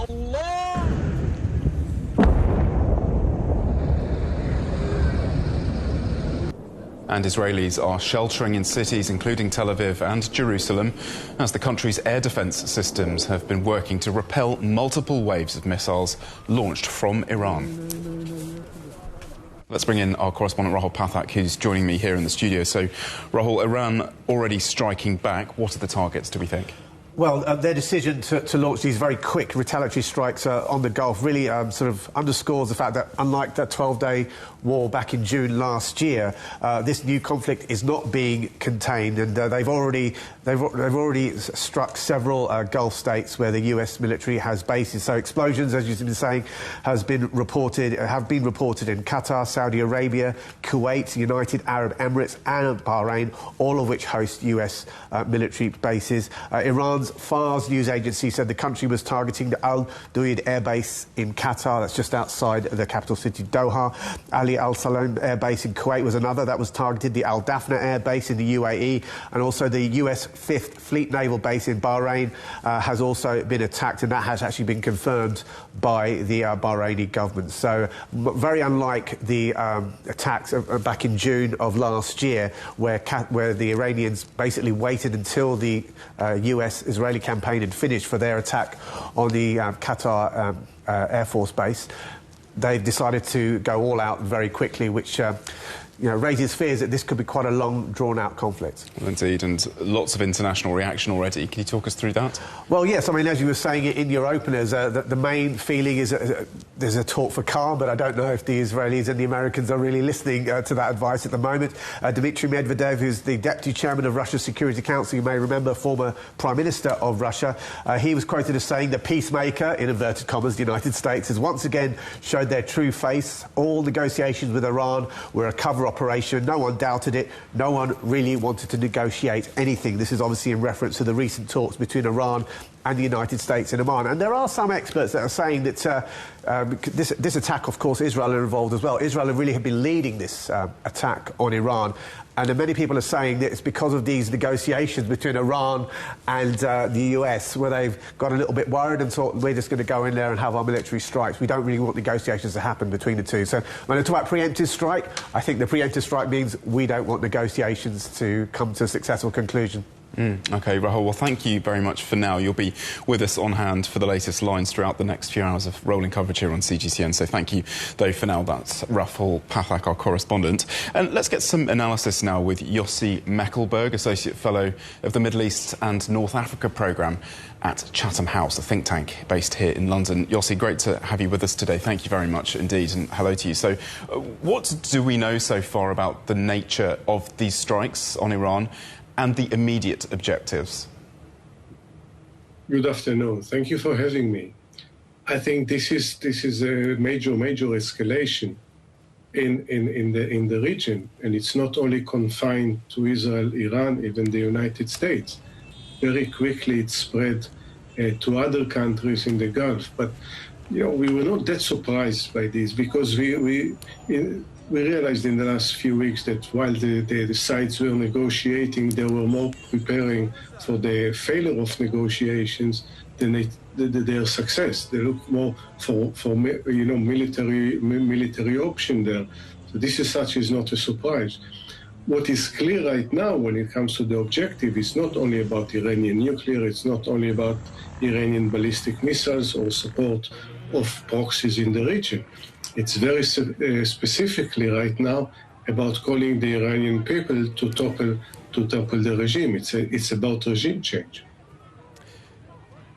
And Israelis are sheltering in cities including Tel Aviv and Jerusalem as the country's air defense systems have been working to repel multiple waves of missiles launched from Iran. Let's bring in our correspondent Rahul Pathak, who's joining me here in the studio. So, Rahul, Iran already striking back. What are the targets, do we think? Well, their decision to launch these very quick retaliatory strikes on the Gulf really sort of underscores the fact that, unlike that 12-day war back in June last year, this new conflict is not being contained, and they've already struck several Gulf states where the US military has bases. So explosions, as you've been saying, have been reported in Qatar, Saudi Arabia, Kuwait, United Arab Emirates, and Bahrain, all of which host US military bases. Iran's Fars news agency said the country was targeting the Al Duaid air base in Qatar, that's just outside the capital city Doha. Ali Al Salam air base in Kuwait was another that was targeted, the Al Dafna air base in the UAE, and also the US 5th Fleet Naval Base in Bahrain has also been attacked, and that has actually been confirmed by the Bahraini government. So very unlike the attacks back in June of last year, where the Iranians basically waited until the US-Israeli campaign had finished for their attack on the Qatar Air Force Base. They've decided to go all out very quickly, which raises fears that this could be quite a long, drawn-out conflict. Well, indeed, and lots of international reaction already. Can you talk us through that? Well, yes. I mean, as you were saying in your openers, the main feeling is there's a talk for calm, but I don't know if the Israelis and the Americans are really listening to that advice at the moment. Dmitry Medvedev, who's the deputy chairman of Russia's Security Council, you may remember, former prime minister of Russia, he was quoted as saying the peacemaker, in inverted commas, the United States, has once again showed their true face. All negotiations with Iran were a cover operation. No one doubted it. No one really wanted to negotiate anything. This is obviously in reference to the recent talks between Iran and the United States and Oman. And there are some experts that are saying that this attack, of course, Israel are involved as well. Israel really have been leading this attack on Iran. And many people are saying that it's because of these negotiations between Iran and the US, where they've got a little bit worried and thought, we're just going to go in there and have our military strikes. We don't really want negotiations to happen between the two. So when I talk about preemptive strike, I think the preemptive strike means we don't want negotiations to come to a successful conclusion. OK, Rahul, well, thank you very much for now. You'll be with us on hand for the latest lines throughout the next few hours of rolling coverage here on CGTN. So thank you, though, for now. That's Rahul Pathak, our correspondent. And let's get some analysis now with Yossi Meckelberg, Associate Fellow of the Middle East and North Africa Programme at Chatham House, a think tank based here in London. Yossi, great to have you with us today. Thank you very much indeed, and hello to you. So what do we know so far about the nature of these strikes on Iran and the immediate objectives? Good afternoon. Thank you for having me. I think this is a major escalation in the region, and it's not only confined to Israel, Iran, even the United States. Very quickly it spread to other countries in the Gulf. But we were not that surprised by this, because we realized in the last few weeks that while the sides were negotiating, they were more preparing for the failure of negotiations than their success. They look more for military option there. So this is not a surprise. What is clear right now when it comes to the objective is not only about Iranian nuclear, it's not only about Iranian ballistic missiles or support of proxies in the region. It's very specifically right now about calling the Iranian people to topple the regime. It's about regime change.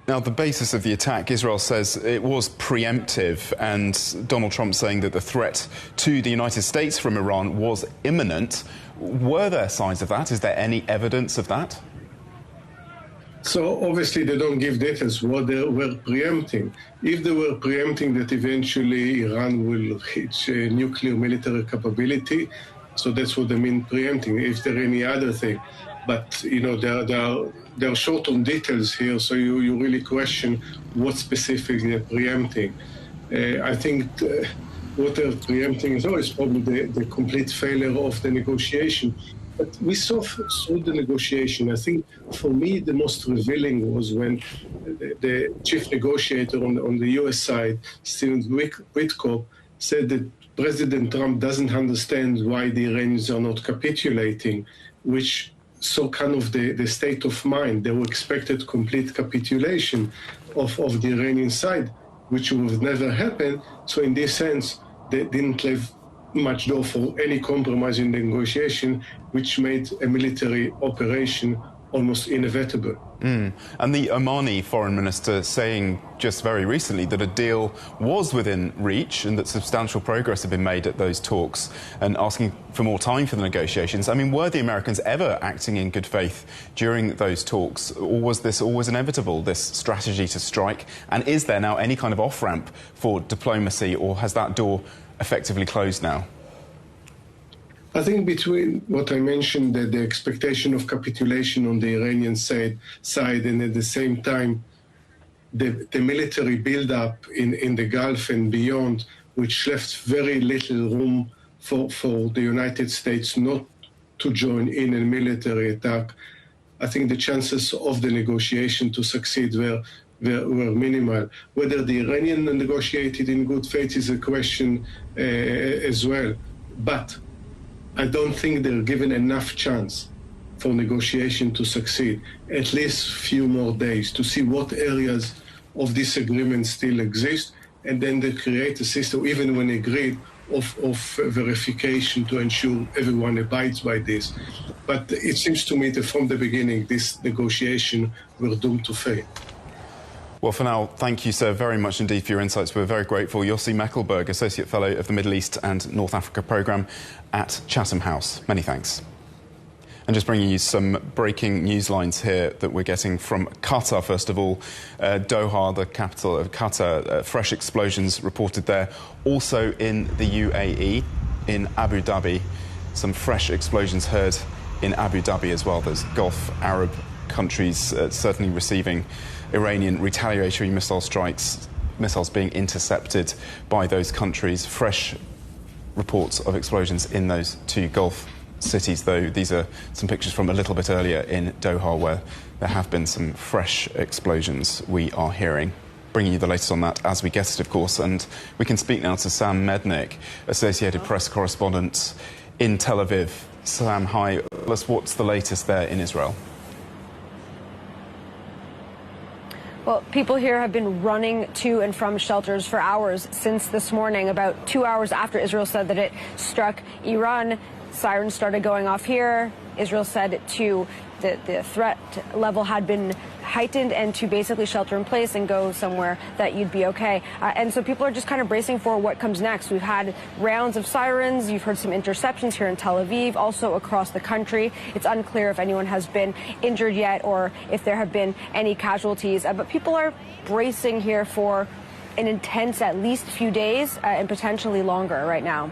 Now, the basis of the attack, Israel says it was preemptive, and Donald Trump saying that the threat to the United States from Iran was imminent. Were there signs of that? Is there any evidence of that? So obviously they don't give details what they were preempting. If they were preempting that eventually Iran will reach nuclear military capability, so that's what they mean preempting. If there any other thing, but they're short on details here, so you really question what specifically they're preempting. I think what they're preempting is always probably the complete failure of the negotiation. But we saw through the negotiation, I think for me the most revealing was when the chief negotiator on the US side, Stephen Witkoff, said that President Trump doesn't understand why the Iranians are not capitulating, which saw kind of the state of mind. They were expected complete capitulation of the Iranian side, which would never happen. So in this sense, they didn't leave much door for any compromise in the negotiation, which made a military operation almost inevitable. And the Omani foreign minister saying just very recently that a deal was within reach and that substantial progress had been made at those talks, and asking for more time for the negotiations. I mean, were the Americans ever acting in good faith during those talks, or was this always inevitable, this strategy to strike? And is there now any kind of off-ramp for diplomacy, or has that door effectively closed now? I think between what I mentioned, the expectation of capitulation on the Iranian side, and at the same time, the military build-up in the Gulf and beyond, which left very little room for the United States not to join in a military attack, I think the chances of the negotiation to succeed were minimal. Whether the Iranian negotiated in good faith is a question as well. But I don't think they're given enough chance for negotiation to succeed. At least a few more days to see what areas of disagreement still exist, and then they create a system, even when agreed, of verification to ensure everyone abides by this. But it seems to me that from the beginning, this negotiation were doomed to fail. Well, for now, thank you, sir, very much indeed for your insights. We're very grateful. Yossi Meckelberg, Associate Fellow of the Middle East and North Africa Programme at Chatham House. Many thanks. And just bringing you some breaking news lines here that we're getting from Qatar, first of all. Doha, the capital of Qatar, fresh explosions reported there. Also in the UAE, in Abu Dhabi, some fresh explosions heard in Abu Dhabi as well. Those Gulf Arab countries certainly receiving Iranian retaliatory missile strikes, missiles being intercepted by those countries. Fresh reports of explosions in those two Gulf cities, though these are some pictures from a little bit earlier in Doha where there have been some fresh explosions we are hearing. Bringing you the latest on that as we get it, of course. And we can speak now to Sam Mednick, Associated Press correspondent in Tel Aviv. Sam, hi. Tell us what's the latest there in Israel. Well, people here have been running to and from shelters for hours since this morning. About 2 hours after Israel said that it struck Iran, sirens started going off here. Israel said the threat level had been heightened and to basically shelter in place and go somewhere that you'd be okay. And so people are just kind of bracing for what comes next. We've had rounds of sirens. You've heard some interceptions here in Tel Aviv, also across the country. It's unclear if anyone has been injured yet or if there have been any casualties. But people are bracing here for an intense at least few days and potentially longer right now.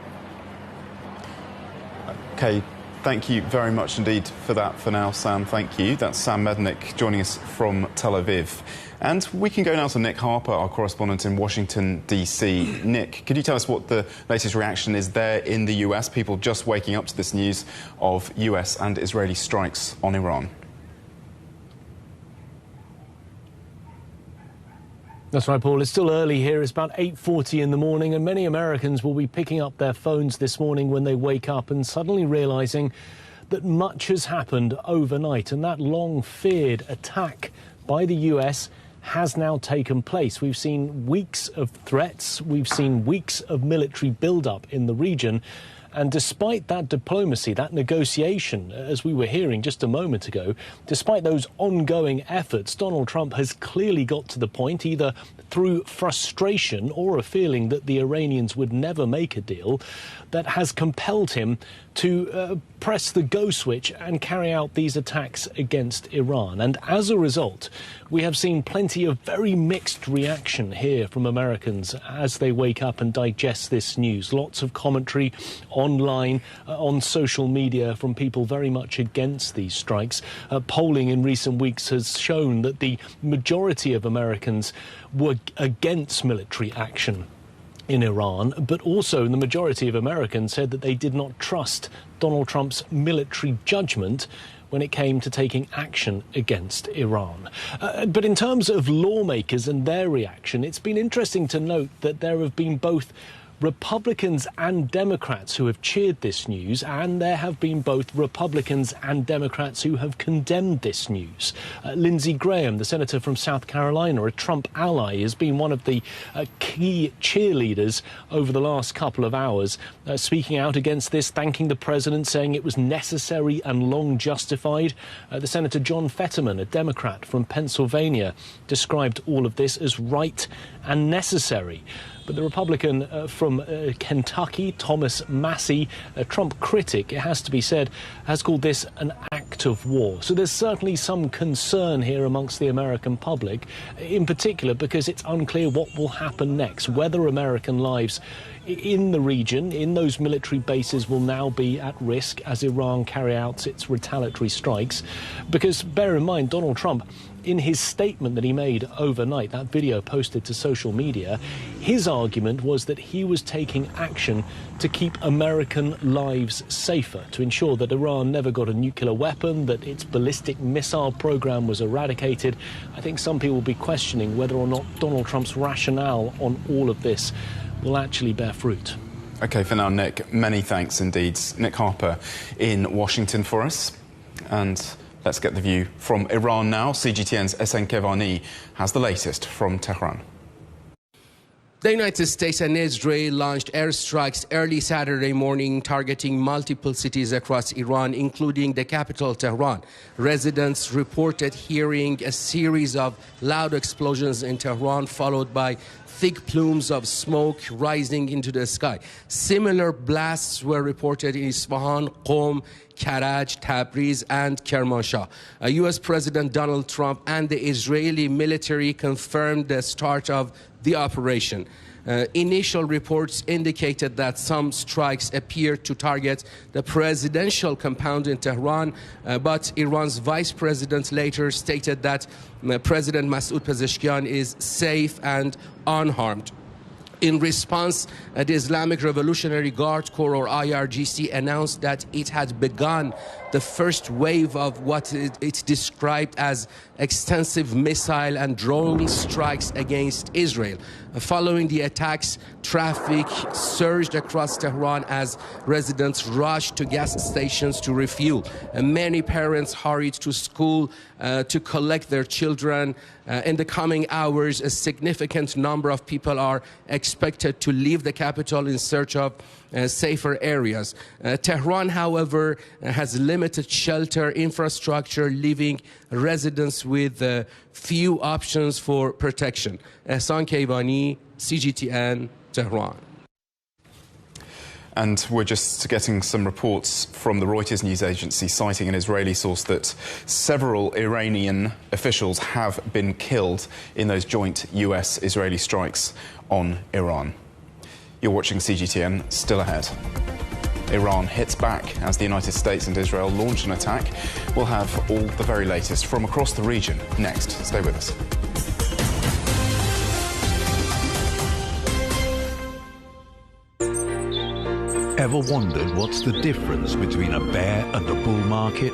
Okay. Thank you very much indeed for that for now, Sam. Thank you. That's Sam Mednick joining us from Tel Aviv. And we can go now to Nick Harper, our correspondent in Washington, D.C. Nick, could you tell us what the latest reaction is there in the US? People just waking up to this news of US and Israeli strikes on Iran. That's right, Paul. It's still early here. It's about 8:40 in the morning, and many Americans will be picking up their phones this morning when they wake up and suddenly realizing that much has happened overnight, and that long-feared attack by the US has now taken place. We've seen weeks of threats. We've seen weeks of military build-up in the region. And despite that diplomacy, that negotiation, as we were hearing just a moment ago, despite those ongoing efforts, Donald Trump has clearly got to the point, either through frustration or a feeling that the Iranians would never make a deal, that has compelled him to press the go switch and carry out these attacks against Iran. And as a result, we have seen plenty of very mixed reaction here from Americans as they wake up and digest this news. Lots of commentary online, on social media from people very much against these strikes. Polling in recent weeks has shown that the majority of Americans were against military action in Iran, but also the majority of Americans said that they did not trust Donald Trump's military judgment when it came to taking action against Iran. But in terms of lawmakers and their reaction, it's been interesting to note that there have been both Republicans and Democrats who have cheered this news, and there have been both Republicans and Democrats who have condemned this news. Lindsey Graham, the senator from South Carolina, a Trump ally, has been one of the key cheerleaders over the last couple of hours, speaking out against this, thanking the president, saying it was necessary and long justified. The Senator John Fetterman, a Democrat from Pennsylvania, described all of this as right and necessary. But the Republican from Kentucky, Thomas Massey, a Trump critic, it has to be said, has called this an act of war. So there's certainly some concern here amongst the American public, in particular because it's unclear what will happen next, whether American lives in the region, in those military bases, will now be at risk as Iran carry out its retaliatory strikes. Because bear in mind, Donald Trump, in his statement that he made overnight, that video posted to social media, his argument was that he was taking action to keep American lives safer, to ensure that Iran never got a nuclear weapon, that its ballistic missile program was eradicated. I think some people will be questioning whether or not Donald Trump's rationale on all of this will actually bear fruit. OK, for now, Nick, many thanks indeed. Nick Harper in Washington for us. And let's get the view from Iran now. CGTN's Esen Kevani has the latest from Tehran. The United States and Israel launched airstrikes early Saturday morning, targeting multiple cities across Iran, including the capital, Tehran. Residents reported hearing a series of loud explosions in Tehran, followed by thick plumes of smoke rising into the sky. Similar blasts were reported in Isfahan, Qom, Karaj, Tabriz, and Kermanshah. U.S. President Donald Trump and the Israeli military confirmed the start of the operation. Initial reports indicated that some strikes appeared to target the presidential compound in Tehran, but Iran's vice president later stated that President Masoud Pezeshkian is safe and unharmed. In response, the Islamic Revolutionary Guard Corps, or IRGC, announced that it had begun the first wave of what it described as extensive missile and drone strikes against Israel. Following the attacks, traffic surged across Tehran as residents rushed to gas stations to refuel. Many parents hurried to school to collect their children. In the coming hours, a significant number of people are expected to leave the capital in search of safer areas. Tehran, however, has limited shelter infrastructure, leaving residents with few options for protection. Ehsan Keivani, CGTN, Tehran. And we're just getting some reports from the Reuters news agency citing an Israeli source that several Iranian officials have been killed in those joint US-Israeli strikes on Iran. You're watching CGTN, still ahead. Iran hits back as the United States and Israel launch an attack. We'll have all the very latest from across the region next. Stay with us. Ever wondered what's the difference between a bear and a bull market?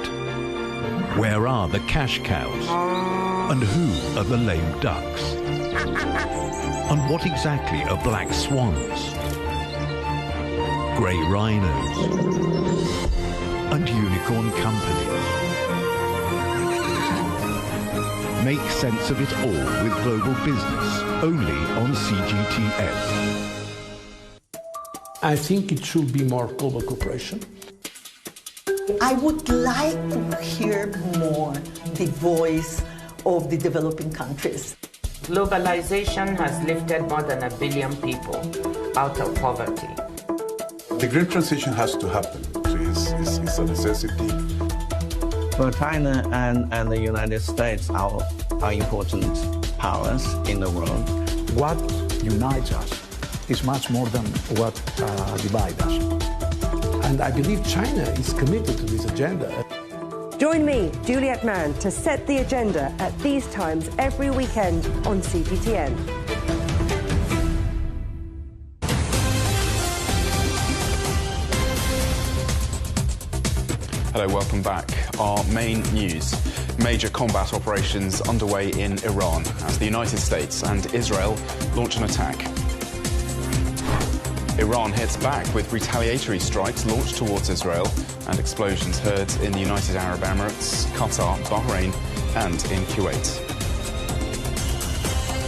Where are the cash cows? And who are the lame ducks? And what exactly are black swans? Grey rhinos? And unicorn companies? Make sense of it all with Global Business, only on CGTN. I think it should be more global cooperation. I would like to hear more the voice of the developing countries. Globalization has lifted more than 1 billion people out of poverty. The great transition has to happen. It's a necessity. Well, China and the United States are important powers in the world. What unites us is much more than what divides us. And I believe China is committed to this agenda. Join me, Juliet Mann, to set the agenda at these times every weekend on CGTN. Hello, welcome back. Our main news. Major combat operations underway in Iran as the United States and Israel launch an attack. Iran hits back with retaliatory strikes launched towards Israel and explosions heard in the United Arab Emirates, Qatar, Bahrain and in Kuwait.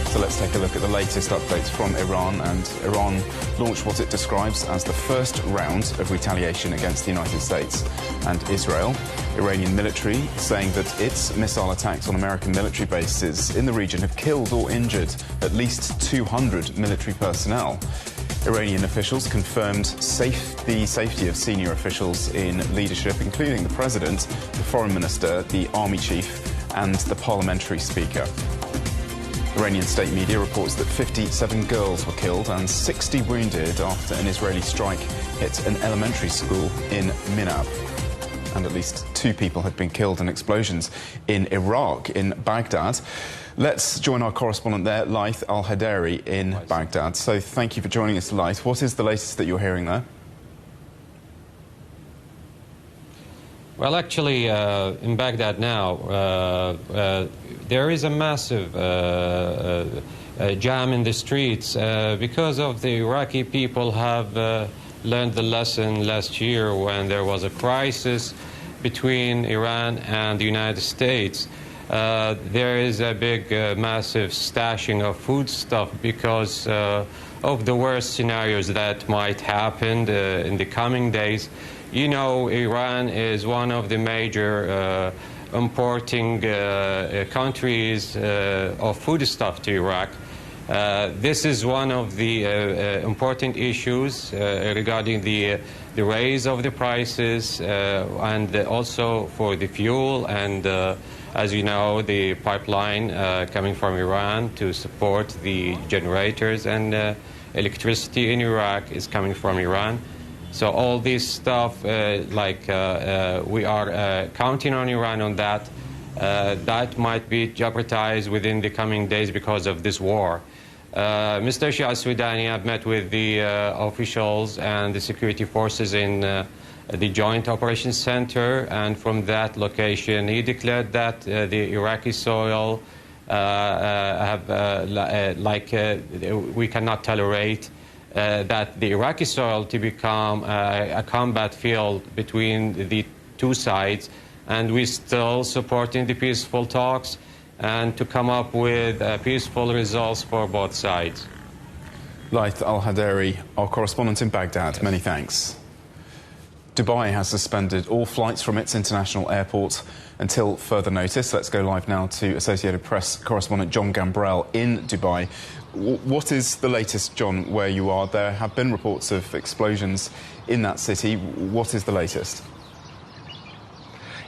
So let's take a look at the latest updates from Iran. And Iran launched what it describes as the first round of retaliation against the United States and Israel. Iranian military saying that its missile attacks on American military bases in the region have killed or injured at least 200 military personnel. Iranian officials confirmed the safety of senior officials in leadership, including the president, the foreign minister, the army chief and the parliamentary speaker. Iranian state media reports that 57 girls were killed and 60 wounded after an Israeli strike hit an elementary school in Minab. And at least 2 people had been killed in explosions in Iraq, in Baghdad. Let's join our correspondent there, Laith Al-Haderi in Baghdad. So thank you for joining us, Laith. What is the latest that you're hearing there? Well, actually, in Baghdad now, there is a massive jam in the streets because of the Iraqi people have learned the lesson last year when there was a crisis between Iran and the United States. There is a big, massive stashing of foodstuff because of the worst scenarios that might happen in the coming days. You know, Iran is one of the major importing countries of foodstuff to Iraq. This is one of the important issues regarding the raise of the prices and also for the fuel and as you know, the pipeline coming from Iran to support the generators and electricity in Iraq is coming from Iran. So all this stuff, we are counting on Iran on that. That might be jeopardized within the coming days because of this war. Mr. Shah Sudani have met with the officials and the security forces in the Joint Operations Center, and from that location he declared that the Iraqi soil we cannot tolerate that the Iraqi soil to become a combat field between the two sides, and we're still supporting the peaceful talks and to come up with peaceful results for both sides. Laith Al-Haderi, our correspondent in Baghdad, yes. Many thanks. Dubai has suspended all flights from its international airport until further notice. Let's go live now to Associated Press correspondent John Gambrell in Dubai. What is the latest, John, where you are? There have been reports of explosions in that city. What is the latest?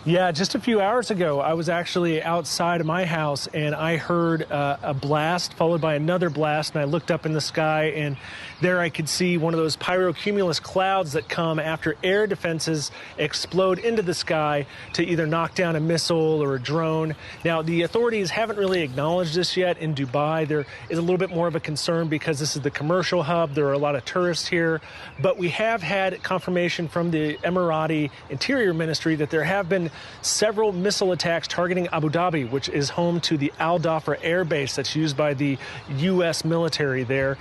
Yeah, just a few hours ago, I was actually outside of my house and I heard a blast followed by another blast, and I looked up in the sky and there I could see one of those pyrocumulus clouds that come after air defenses explode into the sky to either knock down a missile or a drone. Now, the authorities haven't really acknowledged this yet in Dubai. There is a little bit more of a concern because this is the commercial hub. There are a lot of tourists here, but we have had confirmation from the Emirati Interior Ministry that there have been several missile attacks targeting Abu Dhabi, which is home to the Al Dhafra Air Base that's used by the U.S. military there.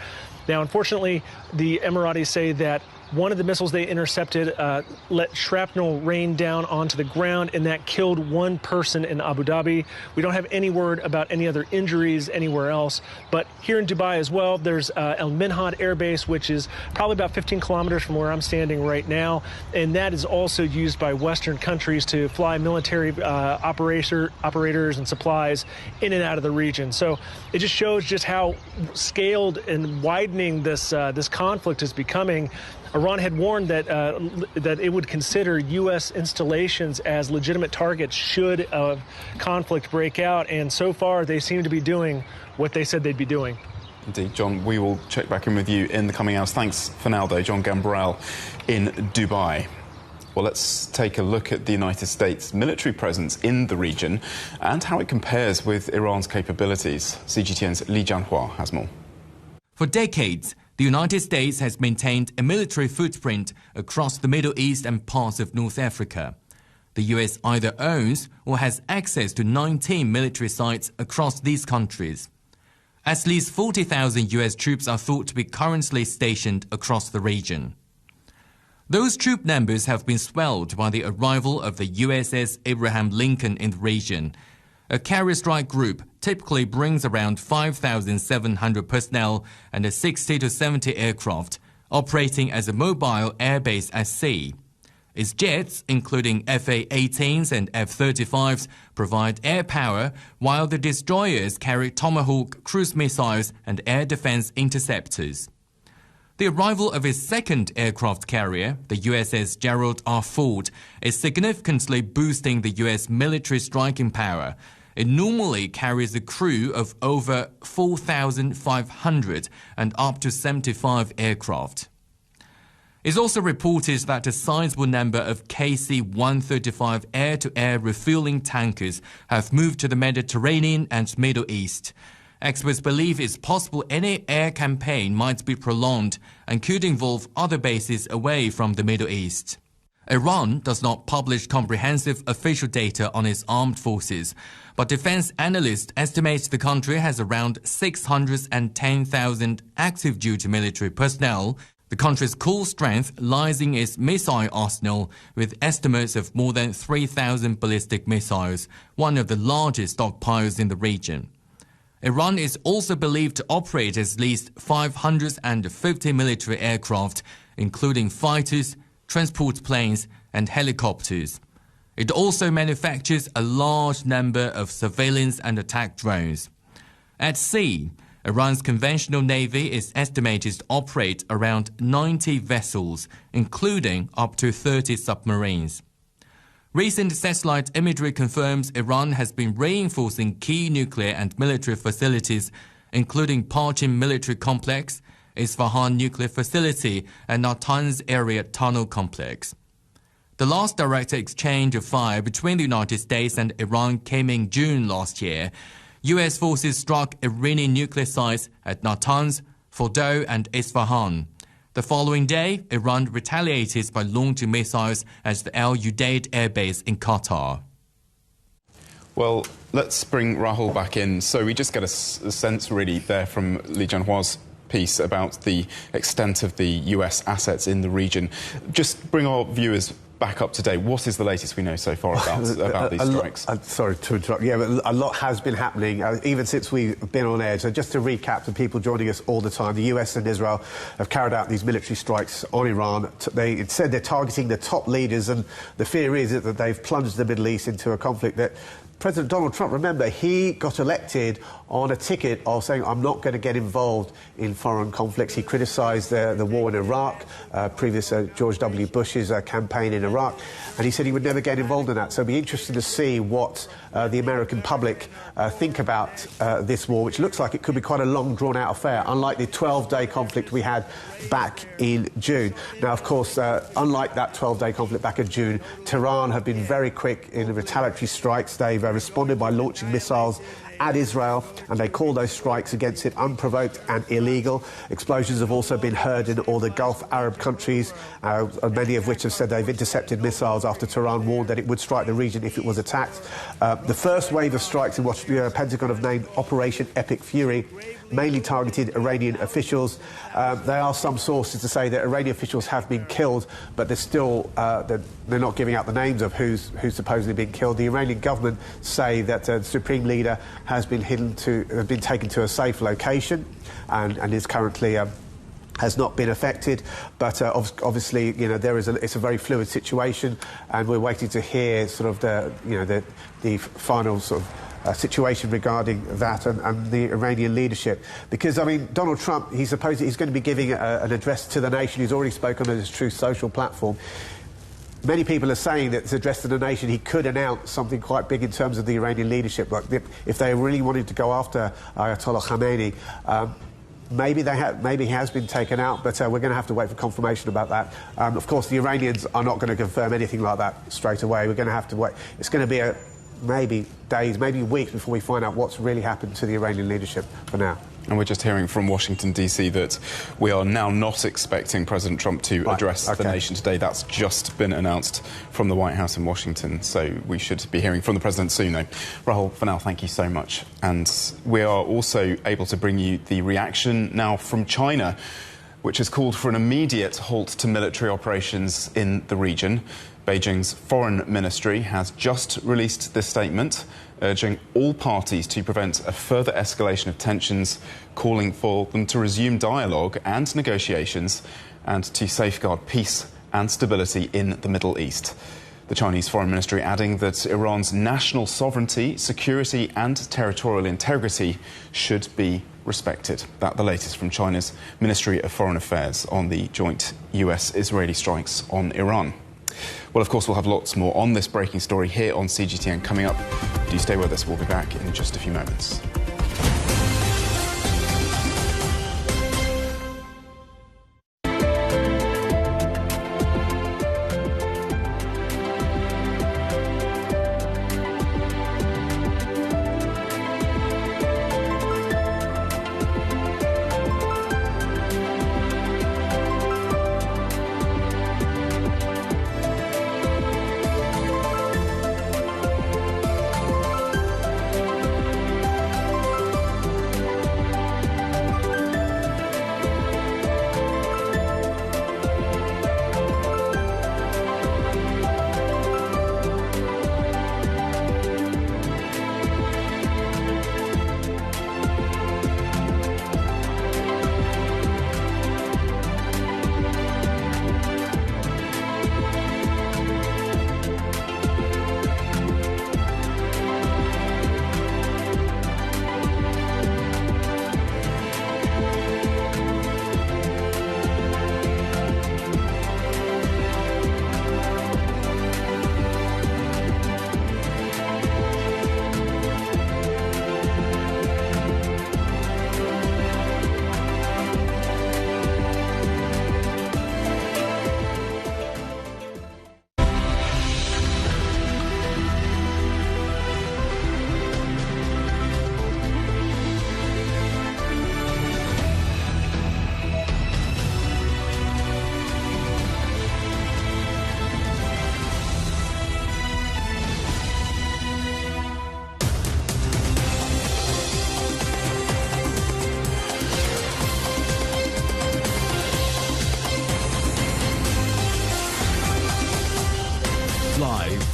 Now, unfortunately, the Emiratis say that one of the missiles they intercepted let shrapnel rain down onto the ground, and that killed one person in Abu Dhabi. We don't have any word about any other injuries anywhere else. But here in Dubai as well, there's Al Minhad Air Base, which is probably about 15 kilometers from where I'm standing right now. And that is also used by Western countries to fly military operators and supplies in and out of the region. So it just shows just how scaled and widening this conflict is becoming. Iran had warned that that it would consider U.S. installations as legitimate targets should a conflict break out, and so far they seem to be doing what they said they'd be doing. Indeed, John, we will check back in with you in the coming hours. Thanks for now, though. John Gambrell in Dubai. Well, let's take a look at the United States' military presence in the region and how it compares with Iran's capabilities. CGTN's Li Jianhua has more. For decades, the United States has maintained a military footprint across the Middle East and parts of North Africa. The US either owns or has access to 19 military sites across these countries. At least 40,000 US troops are thought to be currently stationed across the region. Those troop numbers have been swelled by the arrival of the USS Abraham Lincoln in the region. A carrier strike group typically brings around 5,700 personnel and a 60 to 70 aircraft, operating as a mobile airbase at sea. Its jets, including FA-18s and F-35s, provide air power, while the destroyers carry Tomahawk cruise missiles and air defense interceptors. The arrival of its second aircraft carrier, the USS Gerald R. Ford, is significantly boosting the U.S. military striking power. It normally carries a crew of over 4,500 and up to 75 aircraft. It's also reported that a sizable number of KC-135 air-to-air refueling tankers have moved to the Mediterranean and Middle East. Experts believe it's possible any air campaign might be prolonged and could involve other bases away from the Middle East. Iran does not publish comprehensive official data on its armed forces, but defense analysts estimate the country has around 610,000 active duty military personnel. The country's core strength lies in its missile arsenal, with estimates of more than 3,000 ballistic missiles, one of the largest stockpiles in the region. Iran is also believed to operate at least 550 military aircraft, including fighters, transport planes and helicopters. It also manufactures a large number of surveillance and attack drones. At sea, Iran's conventional navy is estimated to operate around 90 vessels, including up to 30 submarines. Recent satellite imagery confirms Iran has been reinforcing key nuclear and military facilities, including Parchin Military Complex, Isfahan Nuclear Facility and Natanz Area Tunnel Complex. The last direct exchange of fire between the United States and Iran came in June last year. US forces struck Iranian nuclear sites at Natanz, Fordow and Isfahan. The following day, Iran retaliated by launching missiles at the Al Udeid airbase in Qatar. Well, let's bring Rahul back in. So we just get a sense, really, there from Li Jianhua's piece about the extent of the US assets in the region. Just bring our viewers back up to date. What is the latest we know so far about these strikes? Sorry to interrupt. Yeah, but a lot has been happening, even since we've been on air. So just to recap, to people joining us all the time, the US and Israel have carried out these military strikes on Iran. It said they're targeting the top leaders, and the fear is that they've plunged the Middle East into a conflict that President Donald Trump, remember, he got elected on a ticket of saying, I'm not going to get involved in foreign conflicts. He criticised the war in Iraq, previous George W. Bush's campaign in Iraq, and he said he would never get involved in that. So it'll be interesting to see what the American public think about this war, which looks like it could be quite a long, drawn-out affair, unlike the 12-day conflict we had back in June. Now, of course, unlike that 12-day conflict back in June, Tehran have been very quick in the retaliatory strikes. They've responded by launching missiles at Israel, and they call those strikes against it unprovoked and illegal. Explosions have also been heard in all the Gulf Arab countries, many of which have said they've intercepted missiles after Tehran warned that it would strike the region if it was attacked. The first wave of strikes in what the Pentagon have named Operation Epic Fury mainly targeted Iranian officials. There are some sources to say that Iranian officials have been killed, but they're still they're not giving out the names of who's supposedly been killed. The Iranian government say that the supreme leader has been taken to a safe location and is currently has not been affected, but obviously, you know, it's a very fluid situation, and we're waiting to hear sort of the final sort of situation regarding that and the Iranian leadership. Because, I mean, Donald Trump, he's going to be giving an address to the nation. He's already spoken on his Truth Social platform. Many people are saying that this address to the nation, he could announce something quite big in terms of the Iranian leadership. Like if they really wanted to go after Ayatollah Khamenei, maybe he has been taken out, but we're going to have to wait for confirmation about that. Of course, the Iranians are not going to confirm anything like that straight away. We're going to have to wait. It's going to be maybe days, maybe weeks before we find out what's really happened to the Iranian leadership for now. And we're just hearing from Washington, D.C. that we are now not expecting President Trump to address the nation today. That's just been announced from the White House in Washington, so we should be hearing from the President soon, though. Rahul, for now, thank you so much. And we are also able to bring you the reaction now from China, which has called for an immediate halt to military operations in the region. Beijing's foreign ministry has just released this statement, urging all parties to prevent a further escalation of tensions, calling for them to resume dialogue and negotiations and to safeguard peace and stability in the Middle East. The Chinese Foreign Ministry adding that Iran's national sovereignty, security and territorial integrity should be respected. That the latest from China's Ministry of Foreign Affairs on the joint US-Israeli strikes on Iran. Well, of course, we'll have lots more on this breaking story here on CGTN coming up. Do stay with us. We'll be back in just a few moments.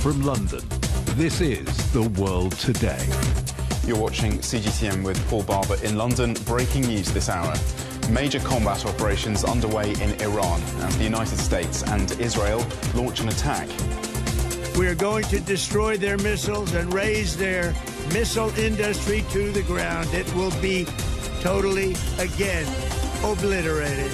from London, this is The World Today. You're watching CGTN with Paul Barber in London. Breaking news this hour. Major combat operations underway in Iran as the United States and Israel launch an attack. We are going to destroy their missiles and raise their missile industry to the ground. It will be totally, again, obliterated.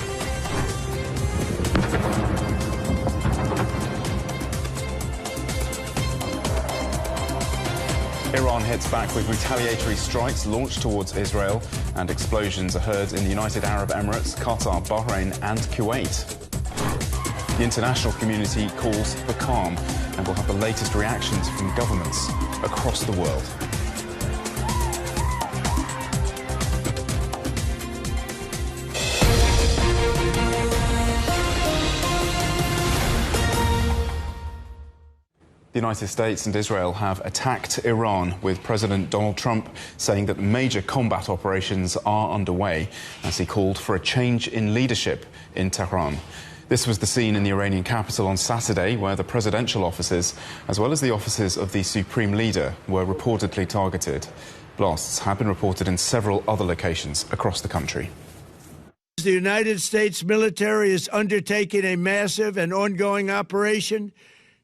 Iran hits back with retaliatory strikes launched towards Israel, and explosions are heard in the United Arab Emirates, Qatar, Bahrain and Kuwait. The international community calls for calm, and we'll have the latest reactions from governments across the world. The United States and Israel have attacked Iran, with President Donald Trump saying that major combat operations are underway as he called for a change in leadership in Tehran. This was the scene in the Iranian capital on Saturday, where the presidential offices, as well as the offices of the supreme leader, were reportedly targeted. Blasts have been reported in several other locations across the country. The United States military is undertaking a massive and ongoing operation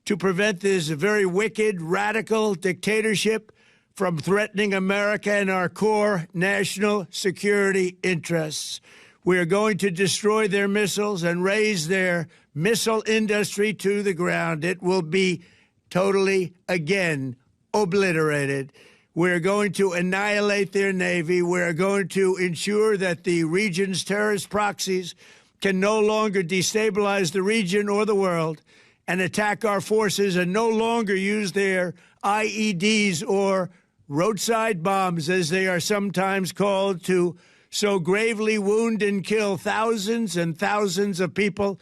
to prevent this very wicked, radical dictatorship from threatening America and our core national security interests. We are going to destroy their missiles and raise their missile industry to the ground. It will be totally, again, obliterated. We're going to annihilate their Navy. We're going to ensure that the region's terrorist proxies can no longer destabilize the region or the world and attack our forces, and no longer use their IEDs or roadside bombs, as they are sometimes called, to so gravely wound and kill thousands and thousands of people,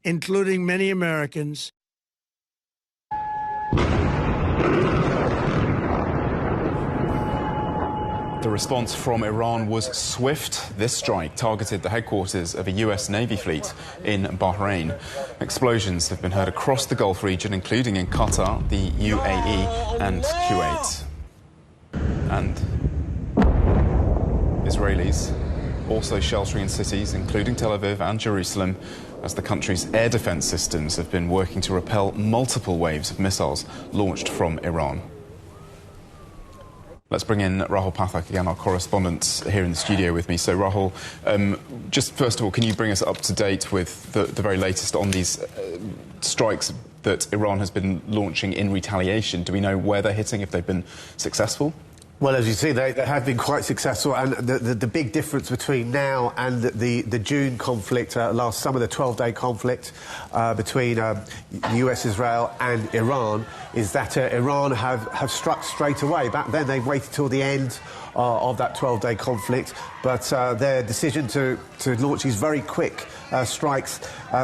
including many Americans. The response from Iran was swift. This strike targeted the headquarters of a US Navy fleet in Bahrain. Explosions have been heard across the Gulf region, including in Qatar, the UAE and Kuwait. And Israelis also sheltering in cities, including Tel Aviv and Jerusalem, as the country's air defense systems have been working to repel multiple waves of missiles launched from Iran. Let's bring in Rahul Pathak again, our correspondent here in the studio with me. So, Rahul, just first of all, can you bring us up to date with the very latest on these strikes that Iran has been launching in retaliation? Do we know where they're hitting, if they've been successful? Well, as you see, they have been quite successful, and the big difference between now and the June conflict, last summer, the 12-day conflict between US, Israel and Iran, is that Iran have struck straight away. Back then, they waited till the end of that 12-day conflict, but their decision to launch these very quick strikes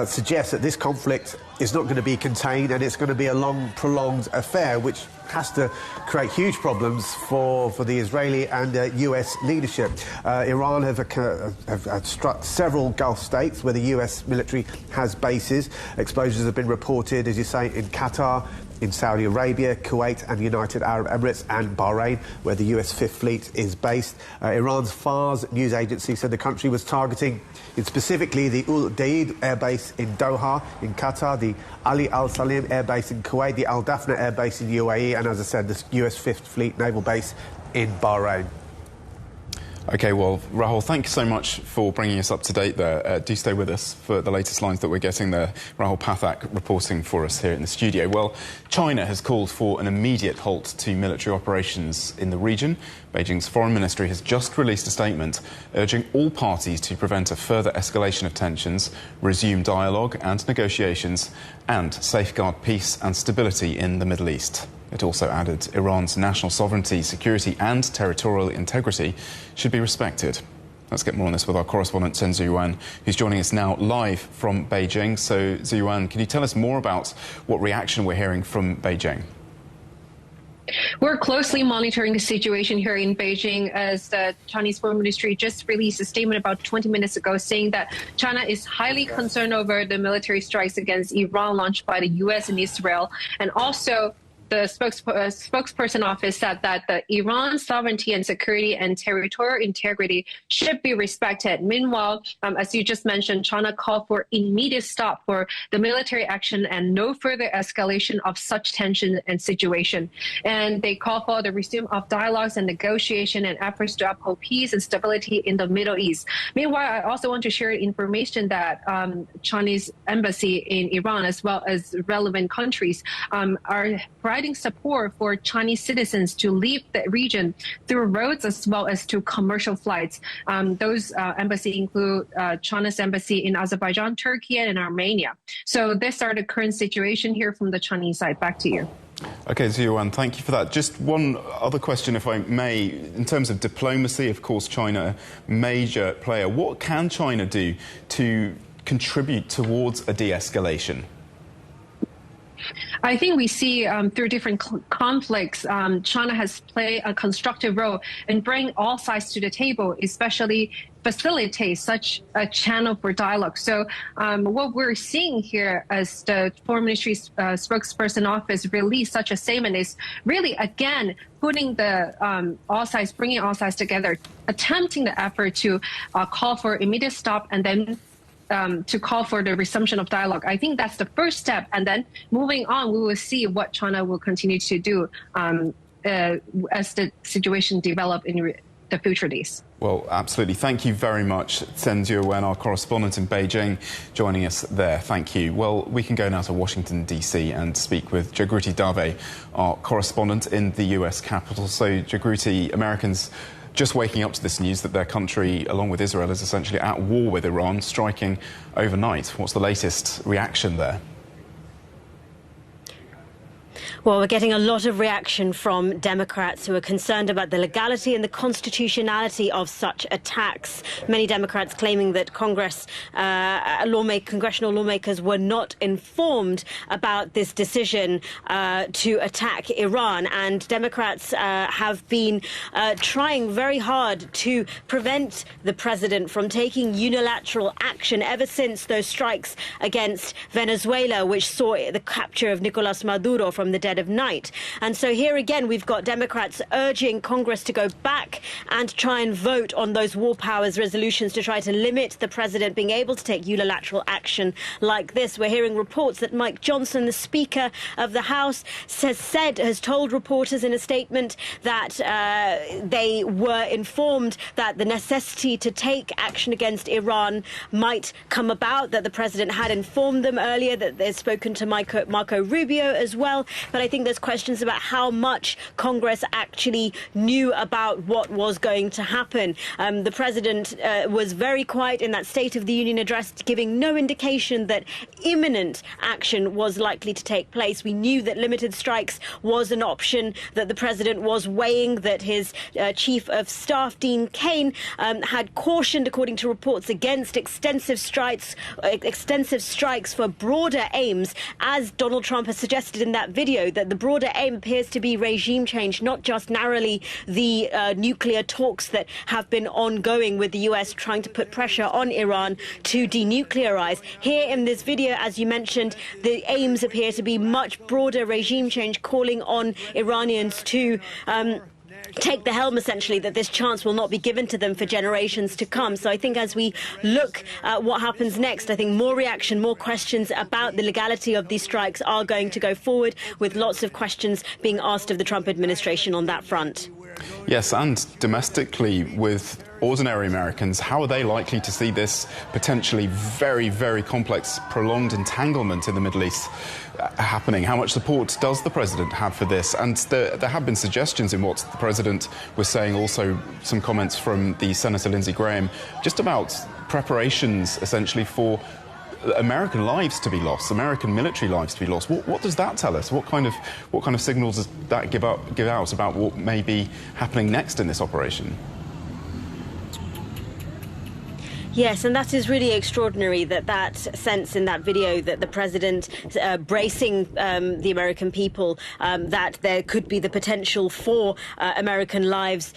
suggests that this conflict is not going to be contained, and it's going to be a long, prolonged affair, which has to create huge problems for the Israeli and US leadership. Iran have struck several Gulf states where the US military has bases. Explosions have been reported, as you say, in Qatar, in Saudi Arabia, Kuwait and the United Arab Emirates and Bahrain, where the US Fifth Fleet is based. Iran's Fars news agency said the country was targeting specifically the Ul Daid air base in Doha in Qatar, the Ali Al Salim air base in Kuwait, the Al Dafna air base in UAE, and as I said, the US Fifth Fleet naval base in Bahrain. OK, well, Rahul, thank you so much for bringing us up to date there. Do stay with us for the latest lines that we're getting there. Rahul Pathak reporting for us here in the studio. Well, China has called for an immediate halt to military operations in the region. Beijing's foreign ministry has just released a statement urging all parties to prevent a further escalation of tensions, resume dialogue and negotiations, and safeguard peace and stability in the Middle East. It also added Iran's national sovereignty, security and territorial integrity should be respected. Let's get more on this with our correspondent, Chen Ziyuan, who's joining us now live from Beijing. So, Ziyuan, can you tell us more about what reaction we're hearing from Beijing? We're closely monitoring the situation here in Beijing, as the Chinese Foreign Ministry just released a statement about 20 minutes ago saying that China is highly concerned over the military strikes against Iran launched by the U.S. and Israel, and also the spokesperson office said that the Iran's sovereignty and security and territorial integrity should be respected. Meanwhile, as you just mentioned, China called for immediate stop for the military action and no further escalation of such tension and situation. And they call for the resume of dialogues and negotiation and efforts to uphold peace and stability in the Middle East. Meanwhile, I also want to share information that Chinese embassy in Iran, as well as relevant countries, are providing support for Chinese citizens to leave the region through roads as well as to commercial flights. Those embassies include China's embassy in Azerbaijan, Turkey, and Armenia. So these are the current situation here from the Chinese side. Back to you. OK, Ziyuan, thank you for that. Just one other question, if I may. In terms of diplomacy, of course, China, major player. What can China do to contribute towards a de-escalation? I think we see through different conflicts, China has played a constructive role in bringing all sides to the table, especially facilitate such a channel for dialogue. So what we're seeing here as the Foreign Ministry's spokesperson office released such a statement is really, again, putting the all sides, bringing all sides together, attempting the effort to call for immediate stop and then to call for the resumption of dialogue. I think that's the first step. And then moving on, we will see what China will continue to do as the situation develops in the future days. Well, absolutely. Thank you very much, Sen Ziyuan, our correspondent in Beijing, joining us there. Thank you. Well, we can go now to Washington, D.C. and speak with Jagruti Dave, our correspondent in the U.S. Capitol. So, Jagruti, Americans just waking up to this news that their country, along with Israel, is essentially at war with Iran, striking overnight. What's the latest reaction there? Well, we're getting a lot of reaction from Democrats who are concerned about the legality and the constitutionality of such attacks. Many Democrats claiming that congressional lawmakers were not informed about this decision to attack Iran. And Democrats have been trying very hard to prevent the president from taking unilateral action ever since those strikes against Venezuela, which saw the capture of Nicolas Maduro from the dead of night. And so here again, we've got Democrats urging Congress to go back and try and vote on those war powers resolutions to try to limit the president being able to take unilateral action like this. We're hearing reports that Mike Johnson, the Speaker of the House, has told reporters in a statement that they were informed that the necessity to take action against Iran might come about, that the president had informed them earlier, that they've spoken to Marco Rubio as well. But I think there's questions about how much Congress actually knew about what was going to happen. The president was very quiet in that State of the Union address, giving no indication that imminent action was likely to take place. We knew that limited strikes was an option that the president was weighing, that his chief of staff, Dean Cain, had cautioned, according to reports, against extensive strikes for broader aims, as Donald Trump has suggested in that video, that the broader aim appears to be regime change, not just narrowly the nuclear talks that have been ongoing with the US trying to put pressure on Iran to denuclearize. Here in this video, as you mentioned, the aims appear to be much broader regime change, calling on Iranians to take the helm, essentially, that this chance will not be given to them for generations to come. So I think as we look at what happens next, I think more reaction, more questions about the legality of these strikes are going to go forward, with lots of questions being asked of the Trump administration on that front. Yes, and domestically, with ordinary Americans, how are they likely to see this potentially very, very complex, prolonged entanglement in the Middle East happening? How much support does the president have for this? And there have been suggestions in what the president was saying, also some comments from the Senator Lindsey Graham, just about preparations, essentially, for American lives to be lost, American military lives to be lost. What does that tell us? What kind of signals does that give out about what may be happening next in this operation? Yes, and that is really extraordinary, that sense in that video that the president bracing the American people, that there could be the potential for American lives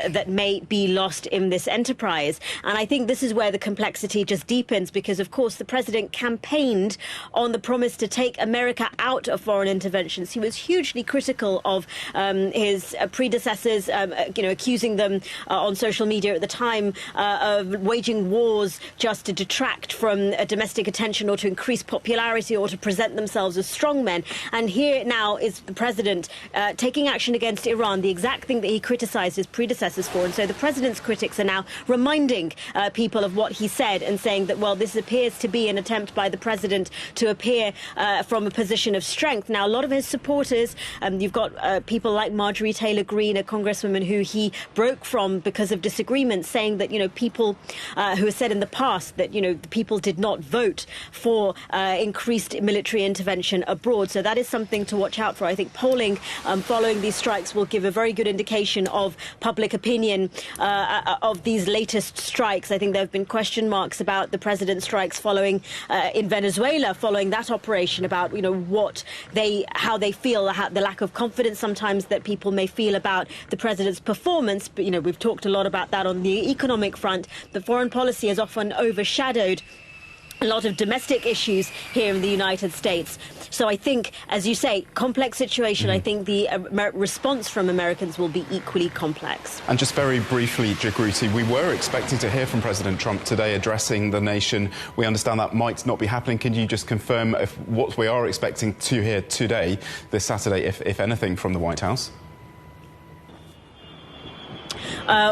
that may be lost in this enterprise. And I think this is where the complexity just deepens, because, of course, the president campaigned on the promise to take America out of foreign interventions. He was hugely critical of his predecessors, accusing them on social media at the time of waging wars just to detract from domestic attention or to increase popularity or to present themselves as strongmen. And here now is the president taking action against Iran, the exact thing that he criticised his predecessors for. And so the president's critics are now reminding people of what he said and saying that, well, this appears to be an attempt by the president to appear from a position of strength. Now, a lot of his supporters, you've got people like Marjorie Taylor Greene, a congresswoman who he broke from because of disagreements, saying that, people who said in the past that, the people did not vote for increased military intervention abroad. So that is something to watch out for. I think polling following these strikes will give a very good indication of public opinion of these latest strikes. I think there have been question marks about the president's strikes following in Venezuela, following that operation, about, how they feel, the lack of confidence sometimes that people may feel about the president's performance. But, we've talked a lot about that on the economic front. The foreign policy has often overshadowed a lot of domestic issues here in the United States. So I think, as you say, complex situation. I think the response from Americans will be equally complex. And just very briefly, Jagruti, we were expecting to hear from President Trump today addressing the nation. We understand that might not be happening. Can you just confirm what we are expecting to hear today, this Saturday, if anything, from the White House?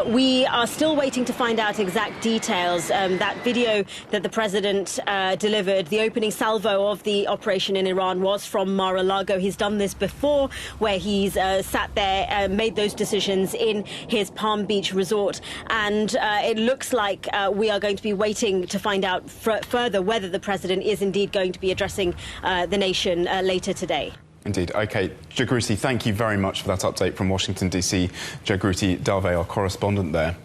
We are still waiting to find out exact details. That video that the president delivered, the opening salvo of the operation in Iran, was from Mar-a-Lago. He's done this before, where he's sat there, made those decisions in his Palm Beach resort. And it looks like we are going to be waiting to find out further whether the president is indeed going to be addressing the nation later today. Indeed. OK, Jagruti, thank you very much for that update from Washington, D.C. Jagruti Dave, our correspondent there.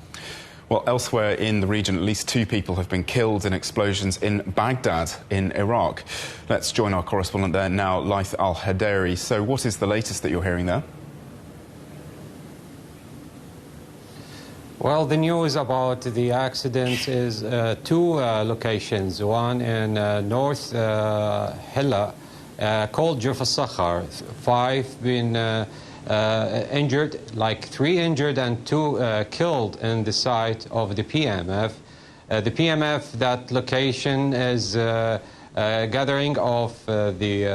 Well, elsewhere in the region, at least 2 people have been killed in explosions in Baghdad in Iraq. Let's join our correspondent there now, Laith Al-Haderi. So what is the latest that you're hearing there? Well, the news about the accident is 2 locations, one in North Hilla, called Juf al-Sakhar. 5 been injured, like 3 injured and 2 killed in the site of the PMF. The PMF, that location is gathering of the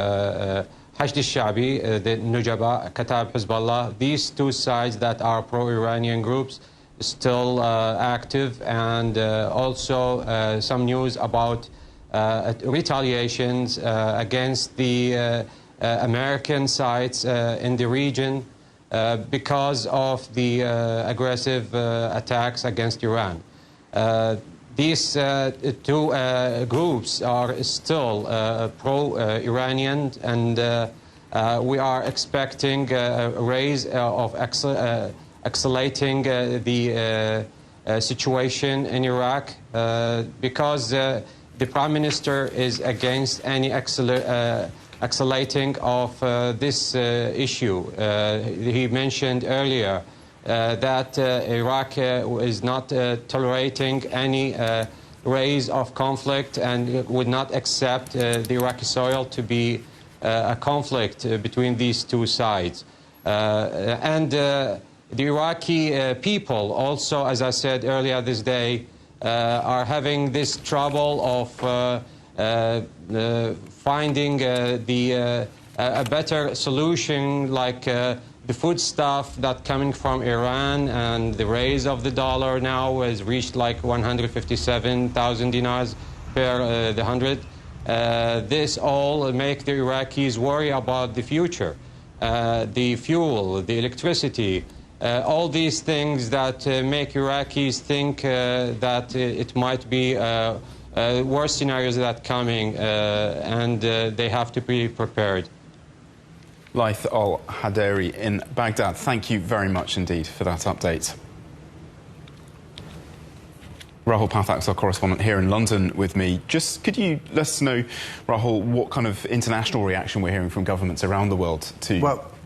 Hashd al-Shabi, the Nujaba, Katab Hezbollah. These 2 sides that are pro-Iranian groups still active, and also some news about retaliations against the American sites in the region because of the aggressive attacks against Iran. These 2 groups are still pro-Iranian, and we are expecting a raise of escalating the situation in Iraq because the Prime Minister is against any escalating of this issue. He mentioned earlier that Iraq is not tolerating any raise of conflict and would not accept the Iraqi soil to be a conflict between these 2 sides. The Iraqi people also, as I said earlier this day, are having this trouble of finding a better solution, like the foodstuff that coming from Iran, and the raise of the dollar now has reached like 157,000 dinars per the 100. This all make the Iraqis worry about the future, the fuel, the electricity, all these things that make Iraqis think that it might be worse scenarios that coming, and they have to be prepared. Laith Al-Haderi in Baghdad, thank you very much indeed for that update. Rahul Pathak's our correspondent here in London with me. Just could you let us know, Rahul, what kind of international reaction we're hearing from governments around the world to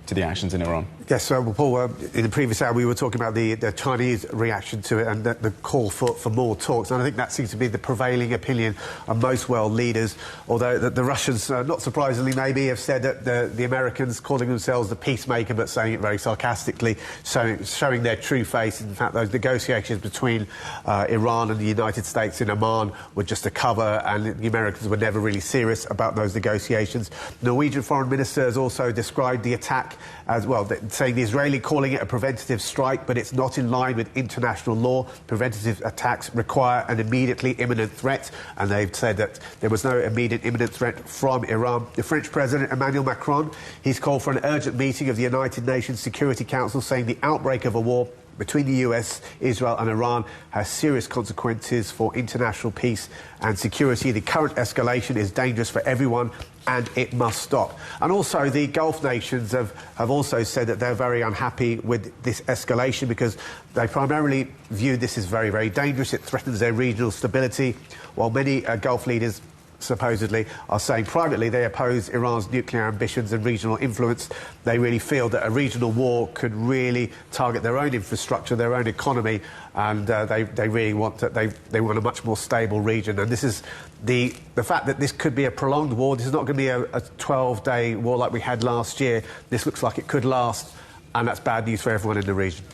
the actions in Iran? Yes, well, Paul, in the previous hour we were talking about the Chinese reaction to it and the call for more talks, and I think that seems to be the prevailing opinion of most world leaders, although the Russians, not surprisingly maybe, have said that the Americans, calling themselves the peacemaker but saying it very sarcastically, showing their true face. In fact, those negotiations between Iran and the United States in Oman were just a cover, and the Americans were never really serious about those negotiations. The Norwegian foreign minister has also described the attack as well, saying the Israeli calling it a preventative strike, but it's not in line with international law. Preventative attacks require an immediately imminent threat, and they've said that there was no immediate imminent threat from Iran. The French President Emmanuel Macron, he's called for an urgent meeting of the United Nations Security Council, saying the outbreak of a war between the US, Israel and Iran has serious consequences for international peace and security. The current escalation is dangerous for everyone and it must stop. And also the Gulf nations have also said that they're very unhappy with this escalation because they primarily view this as very, very dangerous. It threatens their regional stability, while many Gulf leaders supposedly are saying privately they oppose Iran's nuclear ambitions and regional influence. They really feel that a regional war could really target their own infrastructure, their own economy, and they really want they want a much more stable region. And this is the fact that this could be a prolonged war. This is not going to be a 12-day war like we had last year. This looks like it could last, and that's bad news for everyone in the region.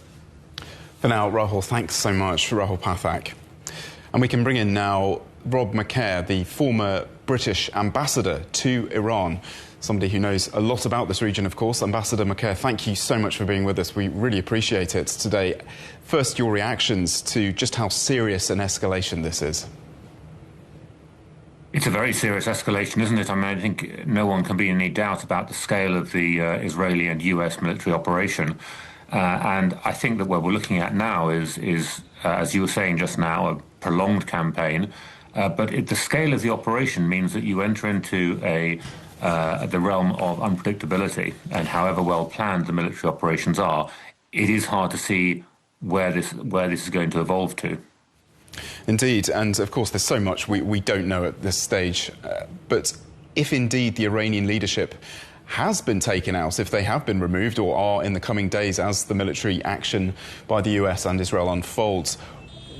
For now, Rahul, thanks so much, Rahul Pathak. And we can bring in now Rob McCare, the former British ambassador to Iran, somebody who knows a lot about this region, of course. Ambassador McCare, thank you so much for being with us. We really appreciate it today. First, your reactions to just how serious an escalation this is. It's a very serious escalation, isn't it? I mean, I think no one can be in any doubt about the scale of the Israeli and US military operation. And I think that what we're looking at now is as you were saying just now, a prolonged campaign. But the scale of the operation means that you enter into the realm of unpredictability. And however well planned the military operations are, it is hard to see where this is going to evolve to. Indeed, and of course there's so much we don't know at this stage. But if indeed the Iranian leadership has been taken out, if they have been removed or are in the coming days as the military action by the US and Israel unfolds,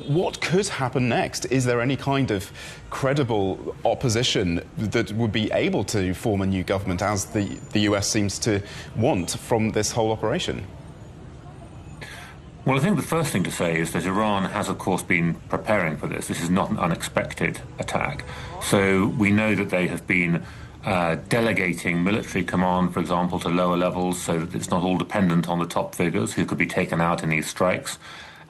what could happen next? Is there any kind of credible opposition that would be able to form a new government, as the US seems to want from this whole operation? Well, I think the first thing to say is that Iran has, of course, been preparing for this. This is not an unexpected attack. So we know that they have been delegating military command, for example, to lower levels so that it's not all dependent on the top figures who could be taken out in these strikes.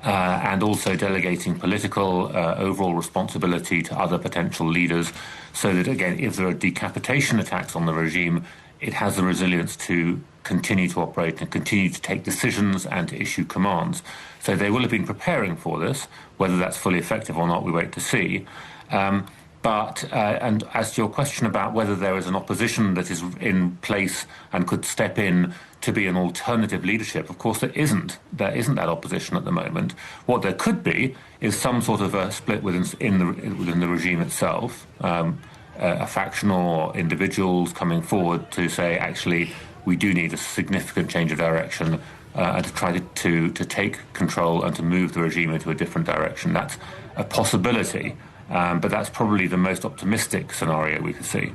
And also delegating political overall responsibility to other potential leaders so that, again, if there are decapitation attacks on the regime, it has the resilience to continue to operate and continue to take decisions and to issue commands. So they will have been preparing for this. Whether that's fully effective or not, we wait to see. And as to your question about whether there is an opposition that is in place and could step in to be an alternative leadership, of course there isn't. There isn't that opposition at the moment. What there could be is some sort of a split within the regime itself, a faction or individuals coming forward to say, actually, we do need a significant change of direction and to try to take control and to move the regime into a different direction. That's a possibility. But that's probably the most optimistic scenario we could see.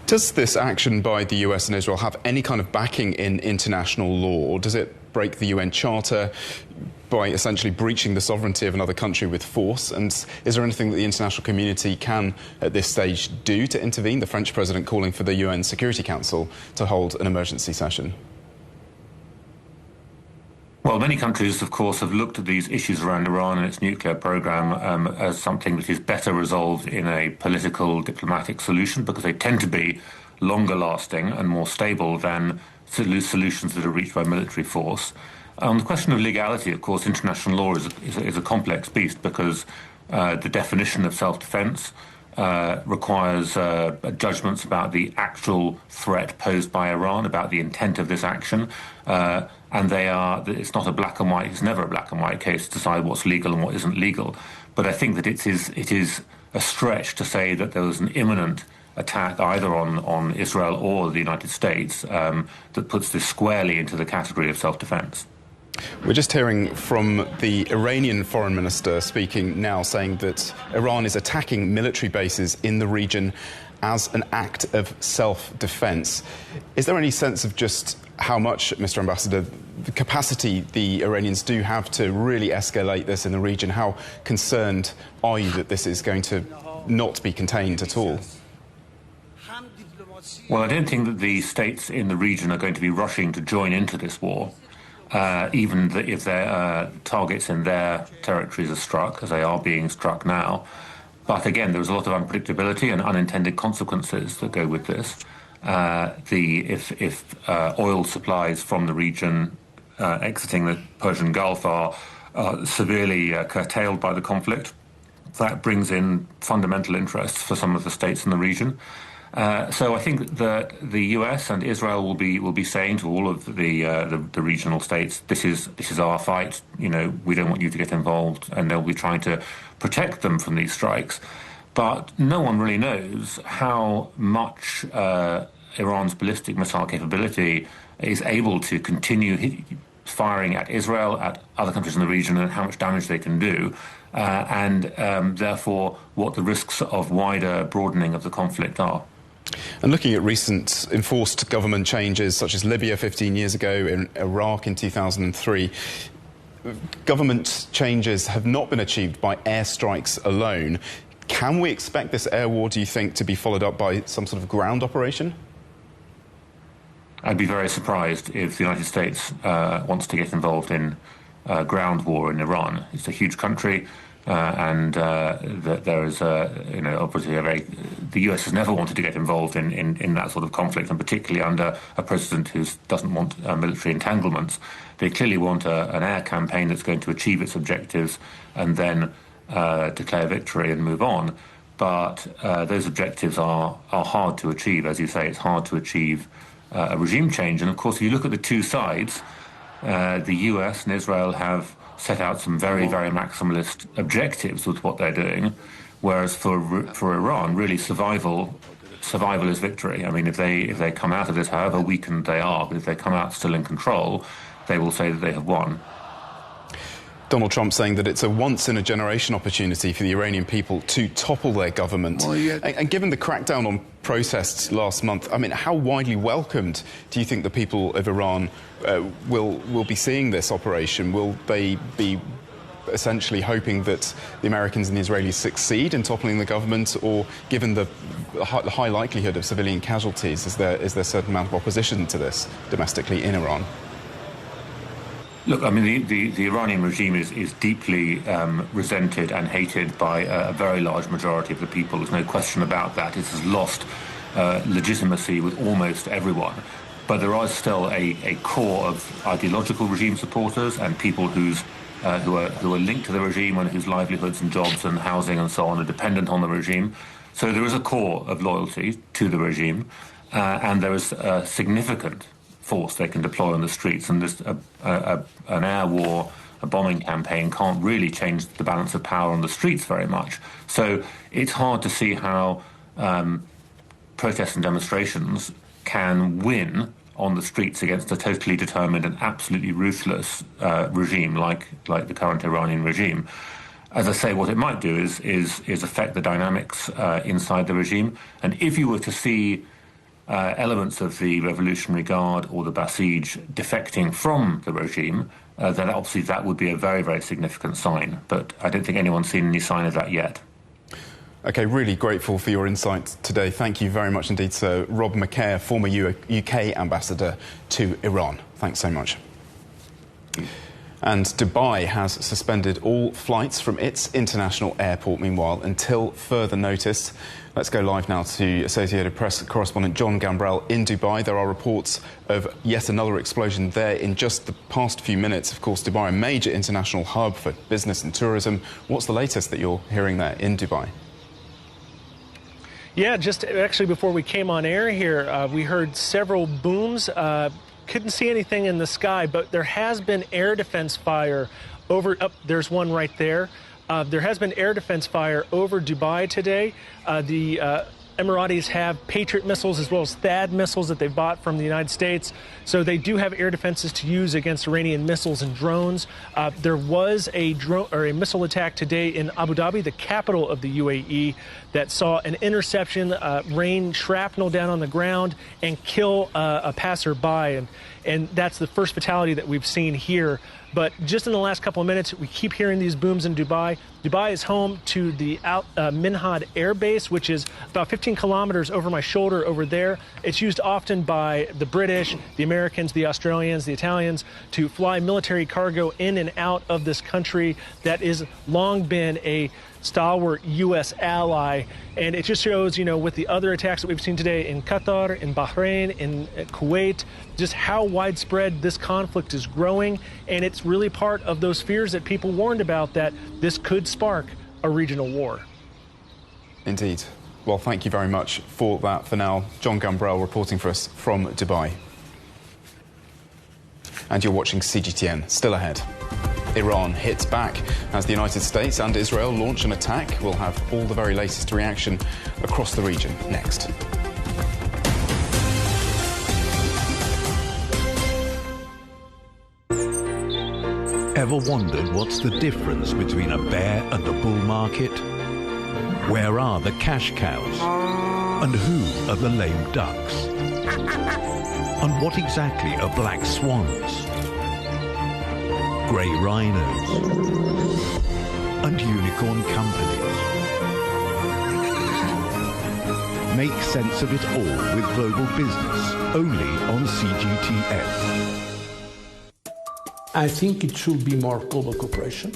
Does this action by the US and Israel have any kind of backing in international law, or does it break the UN Charter by essentially breaching the sovereignty of another country with force? And is there anything that the international community can, at this stage, do to intervene? The French president calling for the UN Security Council to hold an emergency session. Well, many countries, of course, have looked at these issues around Iran and its nuclear program as something that is better resolved in a political, diplomatic solution because they tend to be longer lasting and more stable than solutions that are reached by military force. On the question of legality, of course, international law is a complex beast because the definition of self-defense requires judgments about the actual threat posed by Iran, about the intent of this action. and it's not a black and white, it's never a black and white case to decide what's legal and what isn't legal. But I think that it is a stretch to say that there was an imminent attack either on Israel or the United States that puts this squarely into the category of self-defense. We're just hearing from the Iranian foreign minister speaking now, saying that Iran is attacking military bases in the region as an act of self-defense. Is there any sense of just how much, Mr. Ambassador, the capacity the Iranians do have to really escalate this in the region? How concerned are you that this is going to not be contained at all? Well, I don't think that the states in the region are going to be rushing to join into this war, even if their targets in their territories are struck, as they are being struck now. But again, there's a lot of unpredictability and unintended consequences that go with this. If oil supplies from the region exiting the Persian Gulf are severely curtailed by the conflict, that brings in fundamental interests for some of the states in the region. So I think that the US and Israel will be saying to all of the regional states, this is our fight. You know, we don't want you to get involved, and they'll be trying to protect them from these strikes. But no one really knows how much Iran's ballistic missile capability is able to continue firing at Israel, at other countries in the region, and how much damage they can do, and therefore what the risks of wider broadening of the conflict are. And looking at recent enforced government changes, such as Libya 15 years ago, in Iraq in 2003, government changes have not been achieved by airstrikes alone. Can we expect this air war, do you think, to be followed up by some sort of ground operation? I'd be very surprised if the United States wants to get involved in ground war in Iran. It's a huge country. And there is, obviously the US has never wanted to get involved in that sort of conflict, and particularly under a president who doesn't want military entanglements. They clearly want an air campaign that's going to achieve its objectives and then declare victory and move on. But those objectives are hard to achieve. As you say, it's hard to achieve a regime change. And of course, if you look at the two sides, the US and Israel have set out some very, very maximalist objectives with what they're doing, whereas for Iran, really survival is victory. I mean, if they come out of this, however weakened they are, but if they come out still in control, they will say that they have won. Donald Trump saying that it's a once-in-a-generation opportunity for the Iranian people to topple their government. Well, yeah. And given the crackdown on protests last month, I mean, how widely welcomed do you think the people of Iran will be seeing this operation? Will they be essentially hoping that the Americans and the Israelis succeed in toppling the government, or given the high likelihood of civilian casualties, is there a certain amount of opposition to this domestically in Iran? Look, I mean, the Iranian regime is deeply resented and hated by a very large majority of the people. There's no question about that. It has lost legitimacy with almost everyone. But there are still a core of ideological regime supporters and people who are linked to the regime and whose livelihoods and jobs and housing and so on are dependent on the regime. So there is a core of loyalty to the regime, and there is a significant force they can deploy on the streets, and this an air war, a bombing campaign can't really change the balance of power on the streets very much. So it's hard to see how protests and demonstrations can win on the streets against a totally determined and absolutely ruthless regime like the current Iranian regime. As I say, what it might do is affect the dynamics inside the regime, and if you were to see elements of the Revolutionary Guard or the Basij defecting from the regime, then obviously that would be a very, very significant sign. But I don't think anyone's seen any sign of that yet. OK, really grateful for your insight today. Thank you very much indeed, Sir Rob McCare, former UK ambassador to Iran. Thanks so much. And Dubai has suspended all flights from its international airport, meanwhile, until further notice. Let's go live now to Associated Press correspondent John Gambrell in Dubai. There are reports of yet another explosion there in just the past few minutes. Of course, Dubai, a major international hub for business and tourism. What's the latest that you're hearing there in Dubai? Yeah, just actually before we came on air here, we heard several booms couldn't see anything in the sky, but there has been air defense fire over, there's one right there. There has been air defense fire over Dubai today. The Emiratis have Patriot missiles as well as THAAD missiles that they bought from the United States. So they do have air defenses to use against Iranian missiles and drones. There was a drone or a missile attack today in Abu Dhabi, the capital of the UAE, that saw an interception rain shrapnel down on the ground and kill a passerby. And that's the first fatality that we've seen here. But just in the last couple of minutes, we keep hearing these booms in Dubai. Dubai is home to the Minhad Air Base, which is about 15 kilometers over my shoulder over there. It's used often by the British, the Americans, the Australians, the Italians to fly military cargo in and out of this country that has long been a stalwart U.S. ally. And it just shows, you know, with the other attacks that we've seen today in Qatar, in Bahrain, in Kuwait, just how widespread this conflict is growing. And it's really part of those fears that people warned about, that this could spark a regional war. Indeed. Well, thank you very much for that. For now, John Gambrell reporting for us from Dubai. And you're watching CGTN. Still ahead. Iran hits back as the United States and Israel launch an attack. We'll have all the very latest reaction across the region next. Ever wondered what's the difference between a bear and a bull market? Where are the cash cows? And who are the lame ducks? And what exactly are black swans? Grey rhinos? And unicorn companies? Make sense of it all with global business, only on CGTN. I think it should be more global cooperation.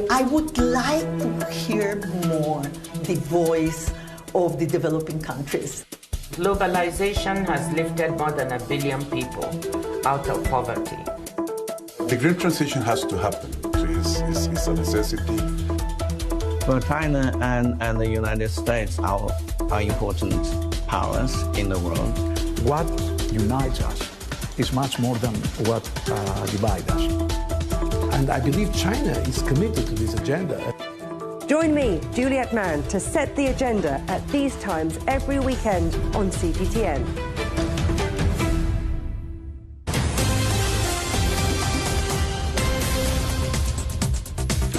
I would like to hear more the voice of the developing countries. Globalization has lifted more than 1 billion people out of poverty. The green transition has to happen. It's a necessity. Well, China and the United States are important powers in the world. What unites us is much more than what divides us. And I believe China is committed to this agenda. Join me, Juliet Mann, to set the agenda at these times every weekend on CGTN.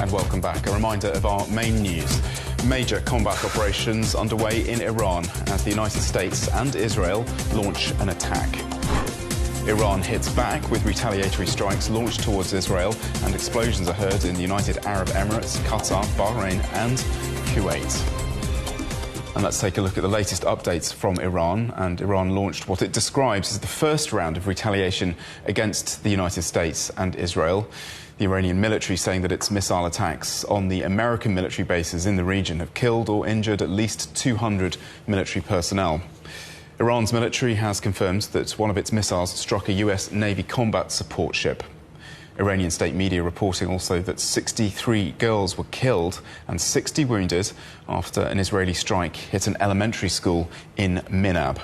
And welcome back. A reminder of our main news. Major combat operations underway in Iran as the United States and Israel launch an attack. Iran hits back with retaliatory strikes launched towards Israel, and explosions are heard in the United Arab Emirates, Qatar, Bahrain and Kuwait. And let's take a look at the latest updates from Iran. And Iran launched what it describes as the first round of retaliation against the United States and Israel. The Iranian military saying that its missile attacks on the American military bases in the region have killed or injured at least 200 military personnel. Iran's military has confirmed that one of its missiles struck a US Navy combat support ship. Iranian state media reporting also that 63 girls were killed and 60 wounded after an Israeli strike hit an elementary school in Minab.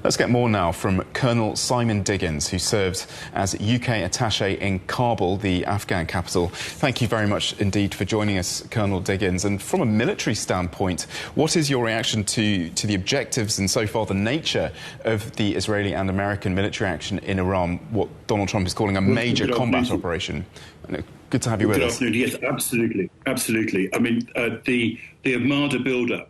Let's get more now from Colonel Simon Diggins, who served as UK attaché in Kabul, the Afghan capital. Thank you very much indeed for joining us, Colonel Diggins. And from a military standpoint, what is your reaction to the objectives and so far the nature of the Israeli and American military action in Iran, what Donald Trump is calling a major combat operation? Good to have you with us. Good afternoon. Yes, absolutely. Absolutely. I mean, the Armada build-up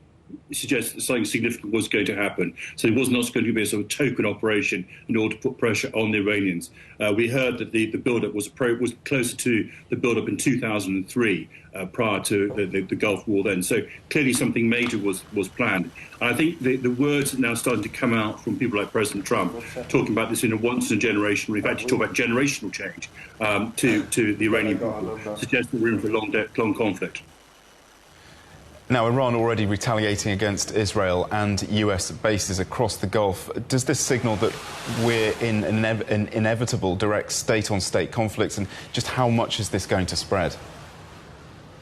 suggests that something significant was going to happen. So it was not going to be a sort of token operation in order to put pressure on the Iranians. We heard that the build-up was closer to the build-up in 2003, prior to the Gulf War then. So clearly something major was planned. And I think the words are now starting to come out from people like President Trump, talking about this in a once-in-a-generation, in fact, he talked about generational change to the Iranian people, suggesting we're in for a long conflict. Now, Iran already retaliating against Israel and US bases across the Gulf. Does this signal that we're in an inevitable direct state-on-state conflict, and just how much is this going to spread?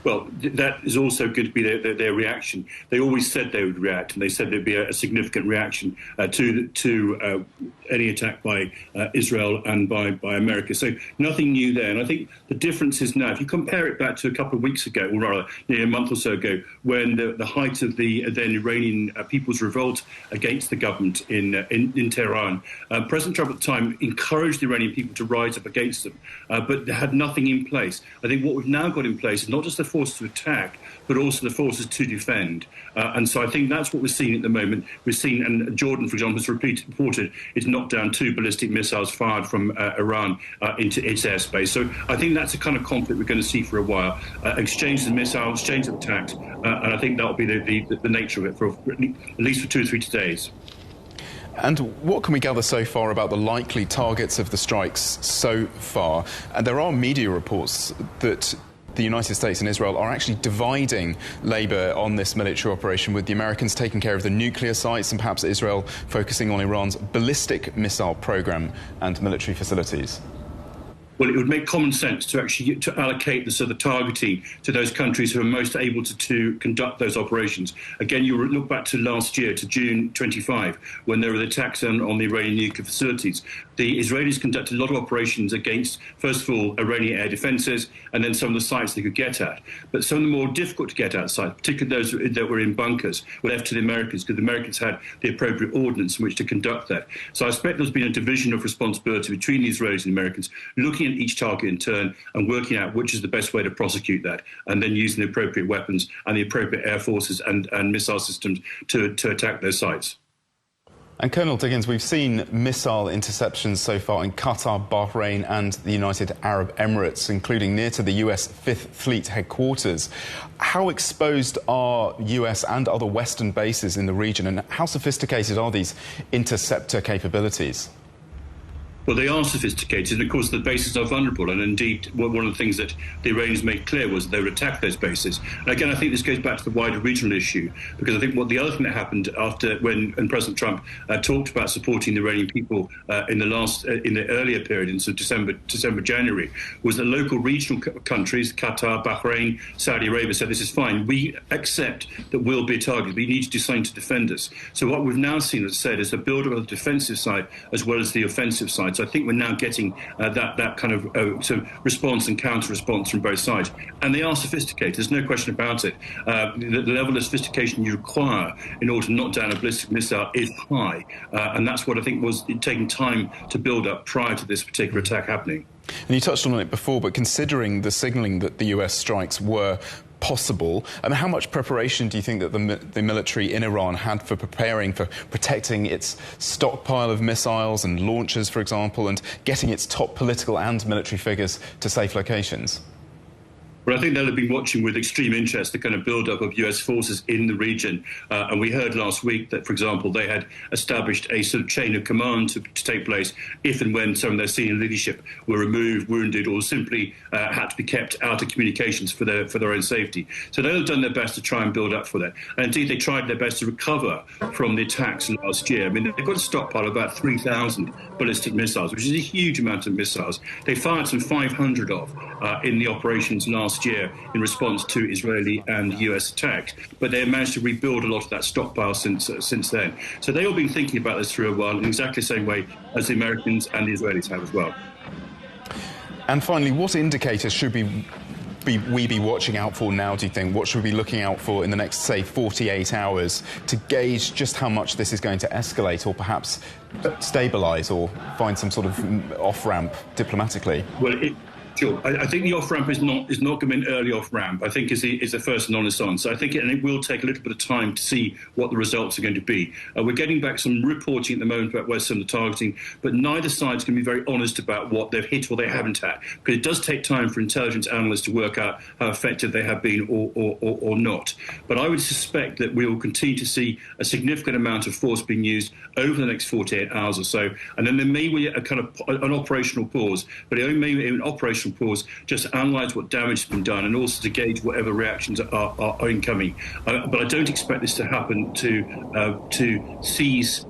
Well, that is also going to be their reaction. They always said they would react, and they said there'd be a significant reaction to any attack by Israel and by America. So nothing new there. And I think the difference is now, if you compare it back to a couple of weeks ago, or rather nearly a month or so ago, when the height of the then Iranian people's revolt against the government in Tehran, President Trump at the time encouraged the Iranian people to rise up against them, but they had nothing in place. I think what we've now got in place is not just the forces to attack, but also the forces to defend. And so I think that's what we're seeing at the moment. We're seeing, and Jordan, for example, has reported it's knocked down 2 ballistic missiles fired from Iran into its airspace. So I think that's the kind of conflict we're going to see for a while. Exchange of missiles, exchange of attacks, and I think that'll be the nature of it for at least for 2 or 3 days. And what can we gather so far about the likely targets of the strikes so far? And there are media reports that the United States and Israel are actually dividing labour on this military operation, with the Americans taking care of the nuclear sites and perhaps Israel focusing on Iran's ballistic missile programme and military facilities. Well, it would make common sense to actually allocate the sort of targeting to those countries who are most able to conduct those operations. Again, you look back to last year, to June 25, when there were the attacks on the Iranian nuclear facilities. The Israelis conducted a lot of operations against, first of all, Iranian air defences, and then some of the sites they could get at. But some of the more difficult to get at sites, particularly those that were in bunkers, were left to the Americans, because the Americans had the appropriate ordnance in which to conduct that. So I expect there's been a division of responsibility between the Israelis and the Americans, looking at each target in turn and working out which is the best way to prosecute that, and then using the appropriate weapons and the appropriate air forces and missile systems to attack those sites. And Colonel Diggins, we've seen missile interceptions so far in Qatar, Bahrain and the United Arab Emirates, including near to the US 5th Fleet headquarters. How exposed are US and other Western bases in the region, and how sophisticated are these interceptor capabilities? Well, they are sophisticated, and of course the bases are vulnerable. And indeed, one of the things that the Iranians made clear was that they would attack those bases. And again, I think this goes back to the wider regional issue, because I think what the other thing that happened after when President Trump talked about supporting the Iranian people in the earlier period, in sort of December, January, was that local regional countries, Qatar, Bahrain, Saudi Arabia, said this is fine. We accept that we'll be a target. We need to do something to defend us. So what we've now seen, as I said, is a build-up of the defensive side as well as the offensive side. So I think we're now getting that kind of sort of response and counter-response from both sides. And they are sophisticated, there's no question about it. The level of sophistication you require in order to knock down a ballistic missile is high. And that's what I think was taking time to build up prior to this particular attack happening. And you touched on it before, but considering the signalling that the US strikes were possible, how much preparation do you think that the military in Iran had for preparing for protecting its stockpile of missiles and launchers, for example, and getting its top political and military figures to safe locations? Well, I think they'll have been watching with extreme interest the kind of build-up of US forces in the region. And we heard last week that, for example, they had established a sort of chain of command to take place if and when some of their senior leadership were removed, wounded, or simply had to be kept out of communications for their own safety. So they'll have done their best to try and build up for that. And indeed, they tried their best to recover from the attacks last year. I mean, they've got a stockpile of about 3,000 ballistic missiles, which is a huge amount of missiles. They fired some 500 of in the operations last year in response to Israeli and US attacks, but they have managed to rebuild a lot of that stockpile since then. So they've all been thinking about this for a while in exactly the same way as the Americans and the Israelis have as well. And finally, what indicators should we be watching out for now, do you think? What should we be looking out for in the next, say, 48 hours to gauge just how much this is going to escalate, or perhaps stabilise or find some sort of off-ramp diplomatically? Well, sure. I think the off-ramp is not going to be an early off-ramp. I think is the first and honest answer. I think it will take a little bit of time to see what the results are going to be. We're getting back some reporting at the moment about where some of the targeting, but neither side's going to be very honest about what they've hit or they haven't had, because it does take time for intelligence analysts to work out how effective they have been or not. But I would suspect that we will continue to see a significant amount of force being used over the next 48 hours or so, and then there may be a kind of an operational pause, but it only may be an operational pause just to analyse what damage has been done and also to gauge whatever reactions are incoming. But I don't expect this to happen to cease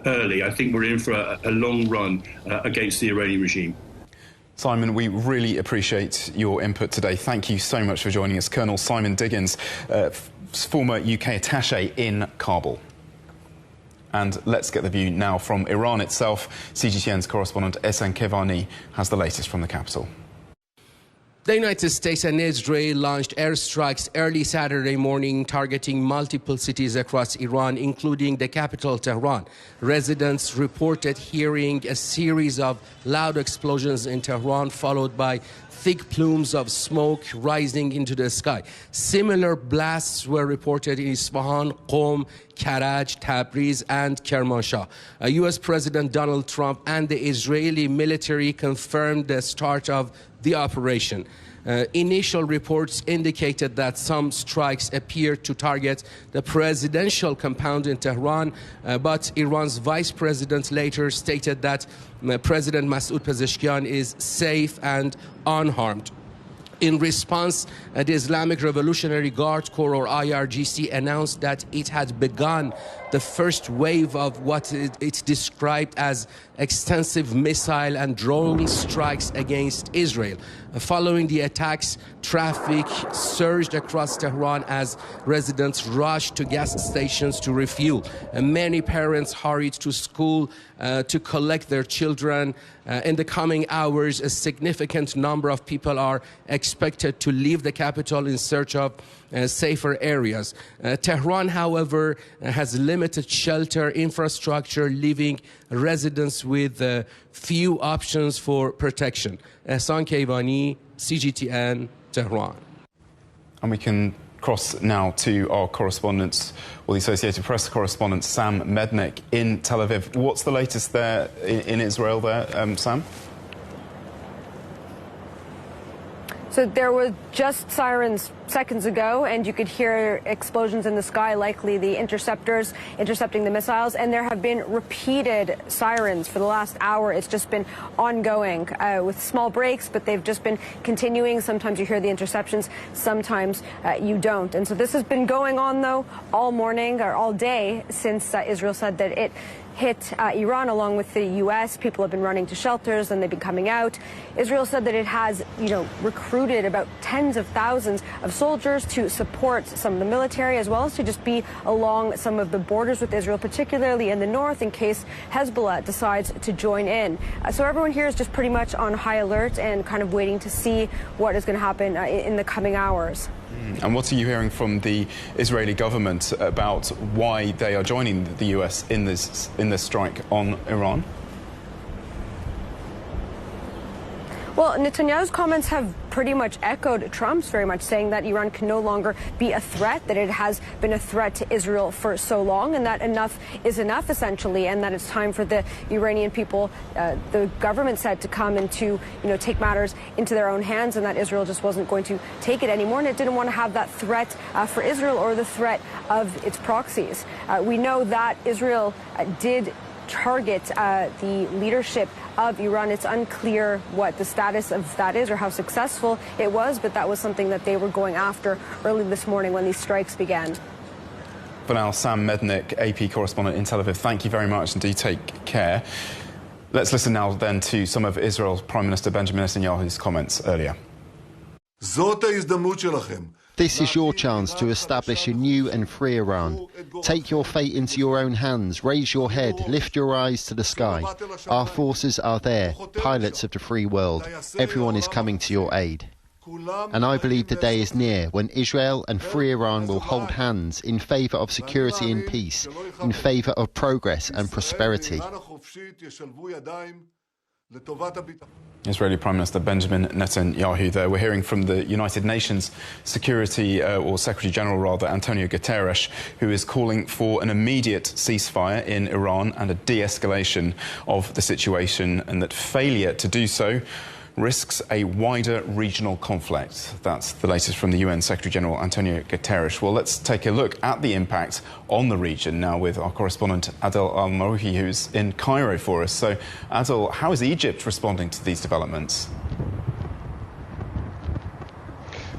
early. I think we're in for a long run against the Iranian regime. Simon, we really appreciate your input today. Thank you so much for joining us. Colonel Simon Diggins, former UK attaché in Kabul. And let's get the view now from Iran itself. CGTN's correspondent Ehsan Kevani has the latest from the capital. The United States and Israel launched airstrikes early Saturday morning targeting multiple cities across Iran, including the capital, Tehran. Residents reported hearing a series of loud explosions in Tehran, followed by thick plumes of smoke rising into the sky. Similar blasts were reported in Isfahan, Qom, Karaj, Tabriz, and Kermanshah. U.S. President Donald Trump and the Israeli military confirmed the start of the operation. Initial reports indicated that some strikes appeared to target the presidential compound in Tehran, but Iran's vice president later stated that President Masoud Pezeshkian is safe and unharmed. In response, the Islamic Revolutionary Guard Corps, or IRGC, announced that it had begun the first wave of what it described as extensive missile and drone strikes against Israel. Following the attacks, traffic surged across Tehran as residents rushed to gas stations to refuel. Many parents hurried to school to collect their children. In the coming hours, a significant number of people are expected to leave the capital in search of safer areas. Tehran, however, has limited shelter infrastructure, leaving residents with few options for protection. Ehsan Kevani, CGTN, Tehran. And we can cross now to our correspondent, or the Associated Press correspondent, Sam Mednick in Tel Aviv. What's the latest there in Israel there, Sam? So there were just sirens seconds ago, and you could hear explosions in the sky, likely the interceptors intercepting the missiles. And there have been repeated sirens for the last hour. It's just been ongoing with small breaks, but they've just been continuing. Sometimes you hear the interceptions, sometimes you don't. And so this has been going on, though, all morning or all day since Israel said that it hit Iran along with the U.S. People have been running to shelters and they've been coming out. Israel said that it has, recruited about tens of thousands of soldiers to support some of the military, as well as to just be along some of the borders with Israel, particularly in the north, in case Hezbollah decides to join in. So everyone here is just pretty much on high alert and kind of waiting to see what is going to happen in the coming hours. And what are you hearing from the Israeli government about why they are joining the US in this strike on Iran? Well, Netanyahu's comments have pretty much echoed Trump's, very much saying that Iran can no longer be a threat, that it has been a threat to Israel for so long, and that enough is enough, essentially, and that it's time for the Iranian people, the government said, to come and to, take matters into their own hands, and that Israel just wasn't going to take it anymore, and it didn't want to have that threat for Israel or the threat of its proxies. We know that Israel did target the leadership of Iran. It's unclear what the status of that is or how successful it was, but that was something that they were going after early this morning when these strikes began. For now, Sam Mednick, AP correspondent in Tel Aviv, thank you very much and do take care. Let's listen now then to some of Israel's Prime Minister Benjamin Netanyahu's comments earlier. This is your chance to establish a new and free Iran. Take your fate into your own hands, raise your head, lift your eyes to the sky. Our forces are there, pilots of the free world. Everyone is coming to your aid. And I believe the day is near when Israel and free Iran will hold hands in favour of security and peace, in favour of progress and prosperity. Israeli Prime Minister Benjamin Netanyahu there. We're hearing from the United Nations Security, or Secretary General rather, Antonio Guterres, who is calling for an immediate ceasefire in Iran and a de-escalation of the situation, and that failure to do so risks a wider regional conflict. That's the latest from the UN Secretary-General Antonio Guterres. Well, let's take a look at the impact on the region now with our correspondent Adel Al-Marouhi, who's in Cairo for us. So, Adel, how is Egypt responding to these developments?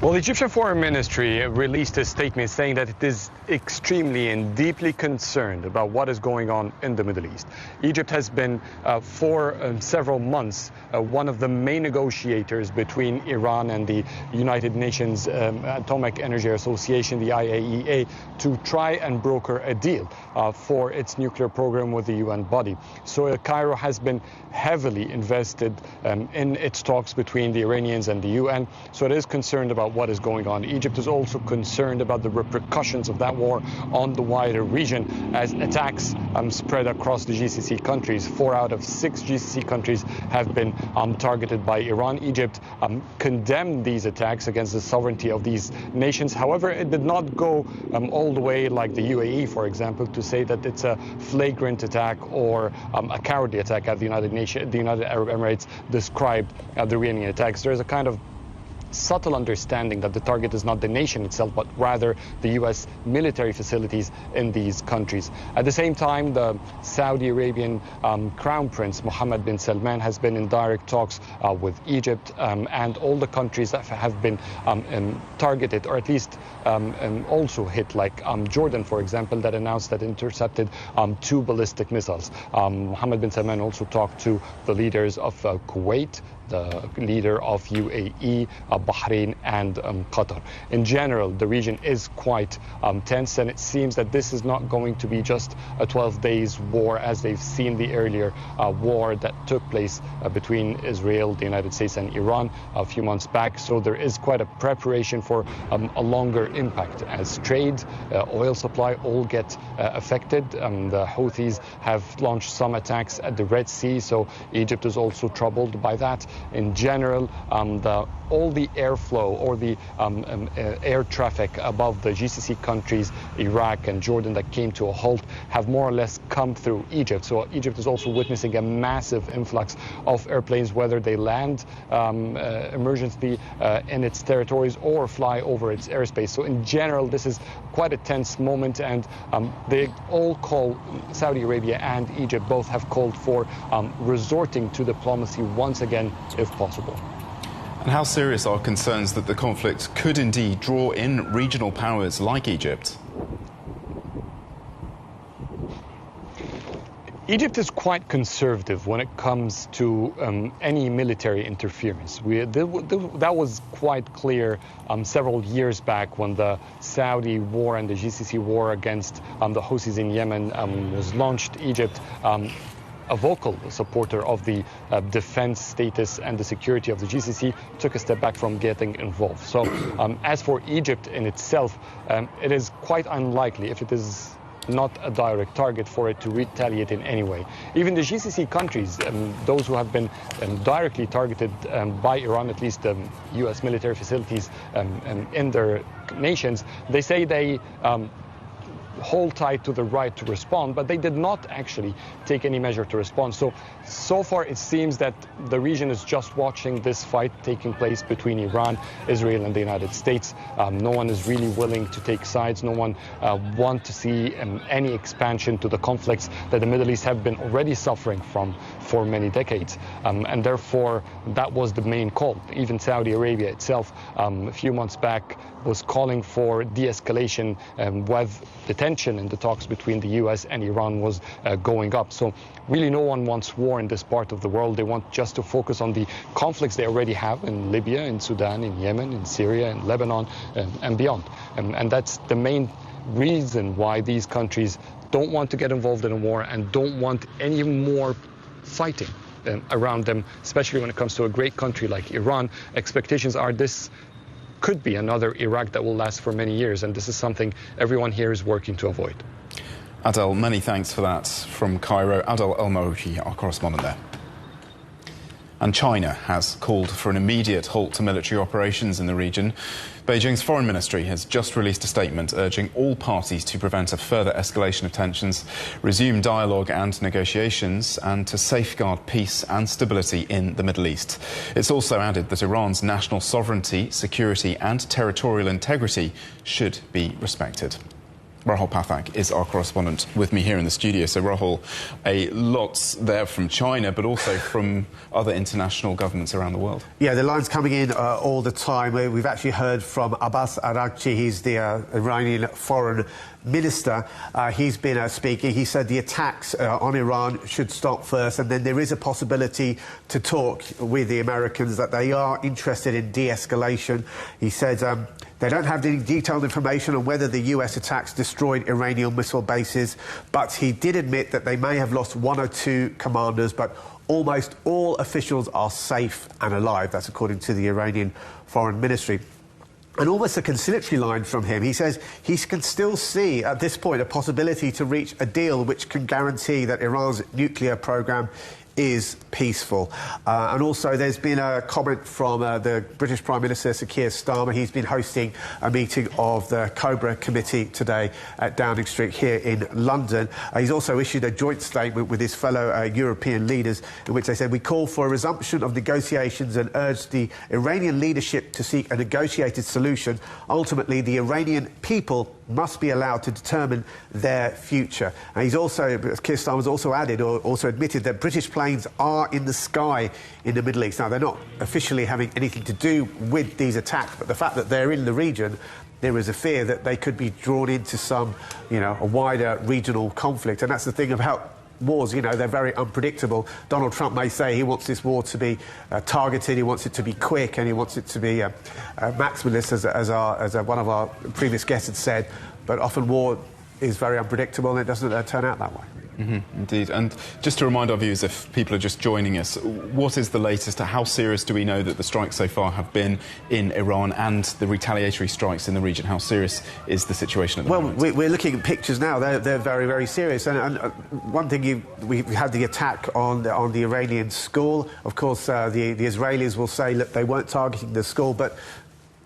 Well, the Egyptian Foreign Ministry released a statement saying that it is extremely and deeply concerned about what is going on in the Middle East. Egypt has been, for several months, one of the main negotiators between Iran and the United Nations Atomic Energy Association, the IAEA, to try and broker a deal for its nuclear program with the UN body. So Cairo has been heavily invested in its talks between the Iranians and the UN. So it is concerned about what is going on. Egypt is also concerned about the repercussions of that war on the wider region as attacks spread across the GCC countries. 4 out of 6 GCC countries have been targeted by Iran. Egypt condemned these attacks against the sovereignty of these nations. However, it did not go all the way like the UAE, for example, to say that it's a flagrant attack or a cowardly attack as the United Arab Emirates described the Iranian attacks. There is a kind of subtle understanding that the target is not the nation itself, but rather the U.S. military facilities in these countries. At the same time, the Saudi Arabian Crown Prince Mohammed bin Salman has been in direct talks with Egypt and all the countries that have been targeted, or at least also hit, like Jordan, for example, that announced that intercepted 2 ballistic missiles. Mohammed bin Salman also talked to the leaders of Kuwait, the leader of UAE, Bahrain and Qatar. In general, the region is quite tense, and it seems that this is not going to be just a 12 days war as they've seen the earlier war that took place between Israel, the United States and Iran a few months back. So there is quite a preparation for a longer impact as trade, oil supply all get affected. The Houthis have launched some attacks at the Red Sea, so Egypt is also troubled by that. In general, all the airflow or the air traffic above the GCC countries, Iraq and Jordan, that came to a halt have more or less come through Egypt. So Egypt is also witnessing a massive influx of airplanes, whether they land emergently in its territories or fly over its airspace. So in general, this is quite a tense moment, and they all call, Saudi Arabia and Egypt both have called for resorting to diplomacy once again, if possible. And how serious are concerns that the conflict could indeed draw in regional powers like Egypt? Egypt is quite conservative when it comes to any military interference. That was quite clear several years back when the Saudi war and the GCC war against the Houthis in Yemen was launched. Egypt, a vocal supporter of the defense status and the security of the GCC, took a step back from getting involved. So as for Egypt in itself, it is quite unlikely, if it is not a direct target, for it to retaliate in any way. Even the GCC countries, those who have been directly targeted by Iran, at least U.S. military facilities in their nations, they say they hold tight to the right to respond, but they did not actually take any measure to respond. So far it seems that the region is just watching this fight taking place between Iran, Israel and the United States. No one is really willing to take sides. No one wants to see any expansion to the conflicts that the Middle East have been already suffering from for many decades. And therefore, that was the main call. Even Saudi Arabia itself, a few months back, was calling for de-escalation with the tension in the talks between the U.S. and Iran was going up. So really no one wants war in this part of the world. They want just to focus on the conflicts they already have in Libya, in Sudan, in Yemen, in Syria, in Lebanon, and beyond. And that's the main reason why these countries don't want to get involved in a war and don't want any more fighting around them, especially when it comes to a great country like Iran. Expectations are this could be another Iraq that will last for many years, and this is something everyone here is working to avoid. Adel, many thanks for that from Cairo. Adel El-Marouchi, our correspondent there. And China has called for an immediate halt to military operations in the region. Beijing's foreign ministry has just released a statement urging all parties to prevent a further escalation of tensions, resume dialogue and negotiations, and to safeguard peace and stability in the Middle East. It's also added that Iran's national sovereignty, security and territorial integrity should be respected. Rahul Pathak is our correspondent with me here in the studio. So, Rahul, a lot there from China, but also from other international governments around the world. Yeah, the line's coming in all the time. We've actually heard from Abbas Araghchi. He's the Iranian foreign minister. He's been speaking. He said the attacks on Iran should stop first, and then there is a possibility to talk with the Americans, that they are interested in de-escalation. He said they don't have any detailed information on whether the US attacks destroyed Iranian missile bases, but he did admit that they may have lost 1 or 2 commanders, but almost all officials are safe and alive. That's according to the Iranian Foreign Ministry. And almost a conciliatory line from him. He says he can still see at this point a possibility to reach a deal which can guarantee that Iran's nuclear program is peaceful. And also there's been a comment from the British Prime Minister, Sir Keir Starmer. He's been hosting a meeting of the Cobra Committee today at Downing Street here in London. He's also issued a joint statement with his fellow European leaders in which they said, "We call for a resumption of negotiations and urge the Iranian leadership to seek a negotiated solution. Ultimately, the Iranian people must be allowed to determine their future." And he's also, Keir Starmer's also added, or also admitted, that British planes are in the sky in the Middle East. Now, they're not officially having anything to do with these attacks, but the fact that they're in the region, there is a fear that they could be drawn into some, a wider regional conflict. And that's the thing about wars, they're very unpredictable. Donald Trump may say he wants this war to be targeted, he wants it to be quick, and he wants it to be maximalist, as one of our previous guests had said. But often war is very unpredictable, and it doesn't turn out that way. Indeed. And just to remind our viewers, if people are just joining us, what is the latest? How serious do we know that the strikes so far have been in Iran and the retaliatory strikes in the region? How serious is the situation at the moment? Well, we're looking at pictures now. They're very, very serious. And one thing, we had the attack on the Iranian school. Of course, the Israelis will say, look, they weren't targeting the school, but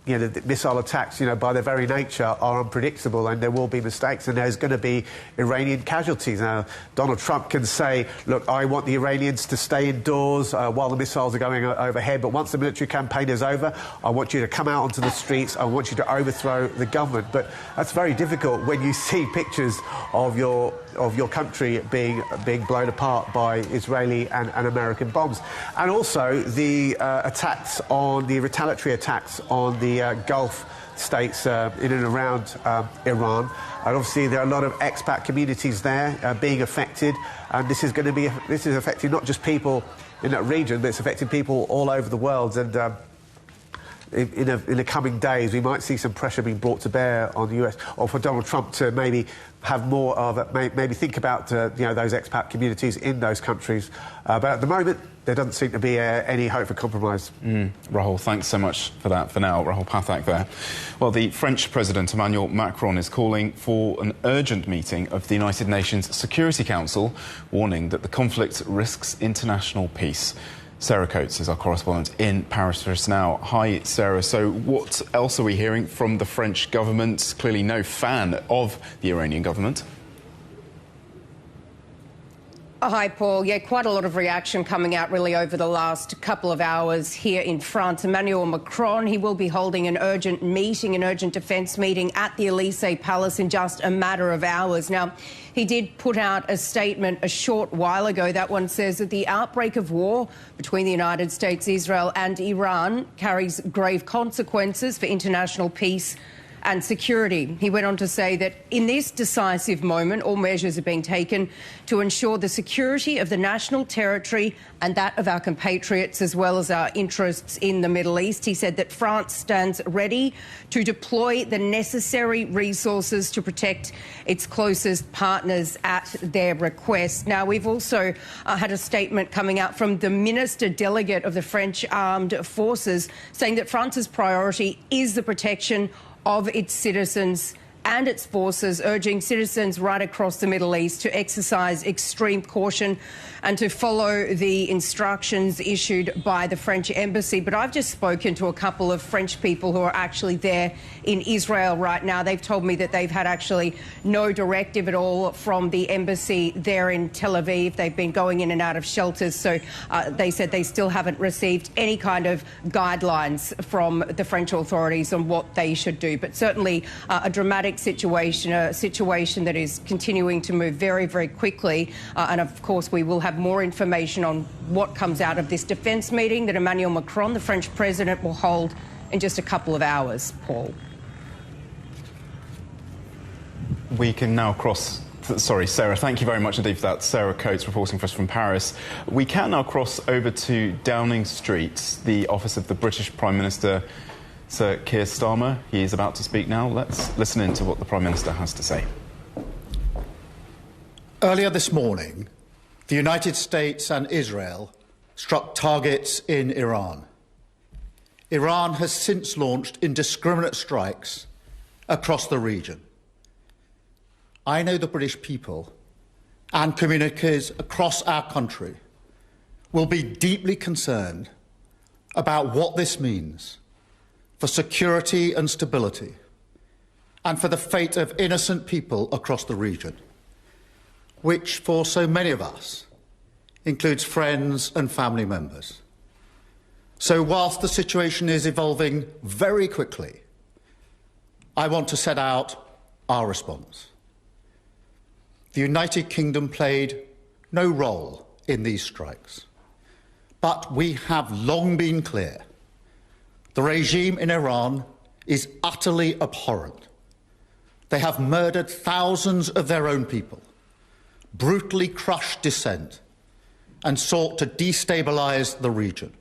the missile attacks, by their very nature, are unpredictable, and there will be mistakes, and there's going to be Iranian casualties. Now, Donald Trump can say, look, I want the Iranians to stay indoors while the missiles are going overhead, but once the military campaign is over, I want you to come out onto the streets, I want you to overthrow the government. But that's very difficult when you see pictures of your country being blown apart by Israeli and American bombs. And also the retaliatory attacks on the Gulf states in and around Iran. And obviously there are a lot of expat communities there being affected, and this is affecting not just people in that region, but it's affecting people all over the world. And in the coming days, we might see some pressure being brought to bear on the US, or for Donald Trump to maybe have more of it, maybe think about those expat communities in those countries. But at the moment, there doesn't seem to be any hope for compromise. Rahul, thanks so much for that for now. Rahul Pathak there. Well, the French President Emmanuel Macron is calling for an urgent meeting of the United Nations Security Council, warning that the conflict risks international peace. Sarah Coates is our correspondent in Paris for us now. Hi, Sarah. So what else are we hearing from the French government? Clearly no fan of the Iranian government. Oh, hi, Paul. Yeah, quite a lot of reaction coming out really over the last couple of hours here in France. Emmanuel Macron, he will be holding an urgent defence meeting at the Elysee Palace in just a matter of hours. Now, he did put out a statement a short while ago. That one says that the outbreak of war between the United States, Israel and Iran carries grave consequences for international peace and security. He went on to say that in this decisive moment, all measures are being taken to ensure the security of the national territory and that of our compatriots, as well as our interests in the Middle East. He said that France stands ready to deploy the necessary resources to protect its closest partners at their request. Now, we've also had a statement coming out from the Minister Delegate of the French Armed Forces saying that France's priority is the protection of its citizens and its forces, urging citizens right across the Middle East to exercise extreme caution and to follow the instructions issued by the French embassy. But I've just spoken to a couple of French people who are actually there in Israel right now. They've told me that they've had actually no directive at all from the embassy there in Tel Aviv. They've been going in and out of shelters, so they said they still haven't received any kind of guidelines from the French authorities on what they should do. But certainly a dramatic dynamic situation, a situation that is continuing to move very, very quickly. And of course, we will have more information on what comes out of this defence meeting that Emmanuel Macron, the French president, will hold in just a couple of hours, Paul. We can now cross... Sorry, Sarah, thank you very much indeed for that. Sarah Coates reporting for us from Paris. We can now cross over to Downing Street, the office of the British Prime Minister, Sir Keir Starmer. He is about to speak now. Let's listen in to what the Prime Minister has to say. Earlier this morning, the United States and Israel struck targets in Iran. Iran has since launched indiscriminate strikes across the region. I know the British people and communities across our country will be deeply concerned about what this means for security and stability and for the fate of innocent people across the region, which for so many of us includes friends and family members. So whilst the situation is evolving very quickly, I want to set out our response. The United Kingdom played no role in these strikes, but we have long been clear the regime in Iran is utterly abhorrent. They have murdered thousands of their own people, brutally crushed dissent, and sought to destabilise the region.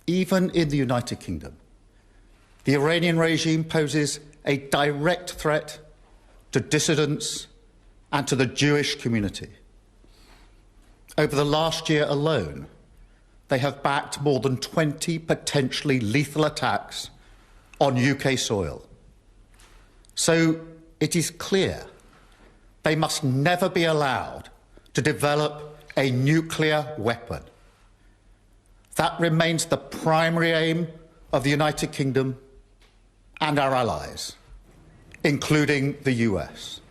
Even in the United Kingdom, the Iranian regime poses a direct threat to dissidents and to the Jewish community. Over the last year alone, they have backed more than 20 potentially lethal attacks on UK soil. So it is clear they must never be allowed to develop a nuclear weapon. That remains the primary aim of the United Kingdom and our allies, including the US.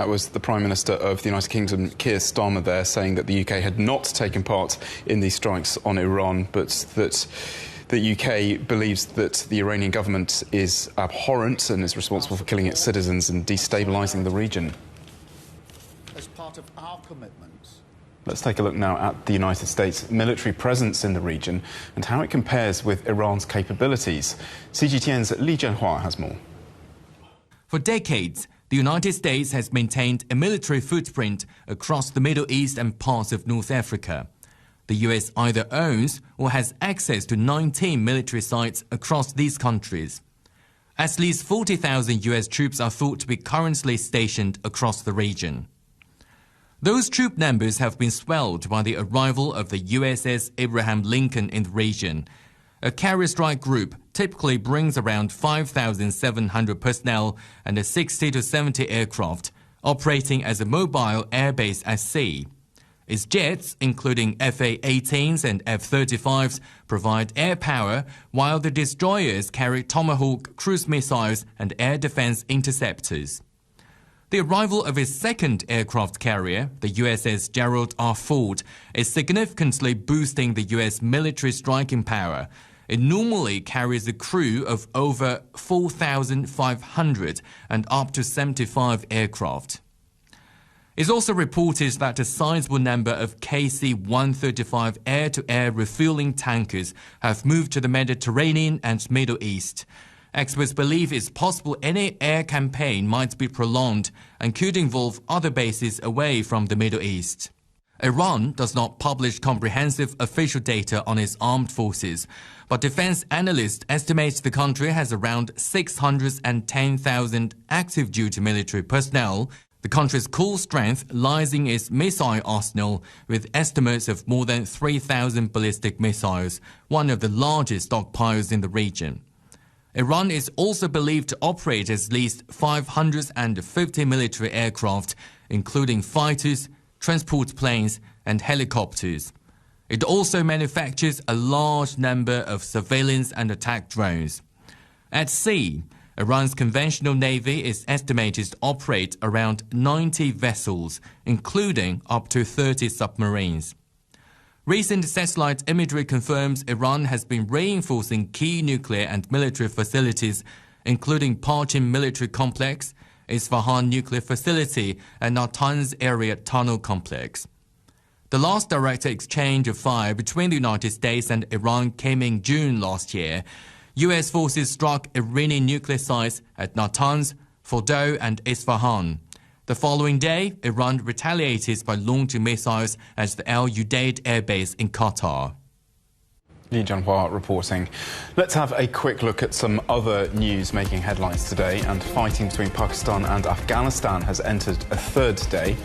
That was the Prime Minister of the United Kingdom, Keir Starmer, there, saying that the UK had not taken part in these strikes on Iran, but that the UK believes that the Iranian government is abhorrent and is responsible for killing its citizens and destabilising the region. As part of our commitments. Let's take a look now at the United States' military presence in the region and how it compares with Iran's capabilities. CGTN's Li Jianhua has more. For decades, the United States has maintained a military footprint across the Middle East and parts of North Africa. The US either owns or has access to 19 military sites across these countries. At least 40,000 US troops are thought to be currently stationed across the region. Those troop numbers have been swelled by the arrival of the USS Abraham Lincoln in the region. A carrier strike group typically brings around 5,700 personnel and 60 to 70 aircraft, operating as a mobile airbase at sea. Its jets, including FA-18s and F-35s, provide air power, while the destroyers carry Tomahawk cruise missiles and air defense interceptors. The arrival of its second aircraft carrier, the USS Gerald R. Ford, is significantly boosting the U.S. military striking power. It normally carries a crew of over 4,500 and up to 75 aircraft. It's also reported that a sizable number of KC-135 air-to-air refueling tankers have moved to the Mediterranean and Middle East. Experts believe it's possible any air campaign might be prolonged and could involve other bases away from the Middle East. Iran does not publish comprehensive official data on its armed forces, but defense analysts estimate the country has around 610,000 active duty military personnel. The country's core strength lies in its missile arsenal, with estimates of more than 3,000 ballistic missiles, one of the largest stockpiles in the region. Iran is also believed to operate at least 550 military aircraft, including fighters, transport planes and helicopters. It also manufactures a large number of surveillance and attack drones. At sea, Iran's conventional navy is estimated to operate around 90 vessels, including up to 30 submarines. Recent satellite imagery confirms Iran has been reinforcing key nuclear and military facilities including Parchin military complex, Isfahan nuclear facility, and Natanz area tunnel complex. The last direct exchange of fire between the United States and Iran came in June last year. U.S. forces struck Iranian nuclear sites at Natanz, Fordow, and Isfahan. The following day, Iran retaliated by launching missiles at the Al Udeid airbase in Qatar. Li Jianhua reporting. Let's have a quick look at some other news making headlines today. And fighting between Pakistan and Afghanistan has entered a third day.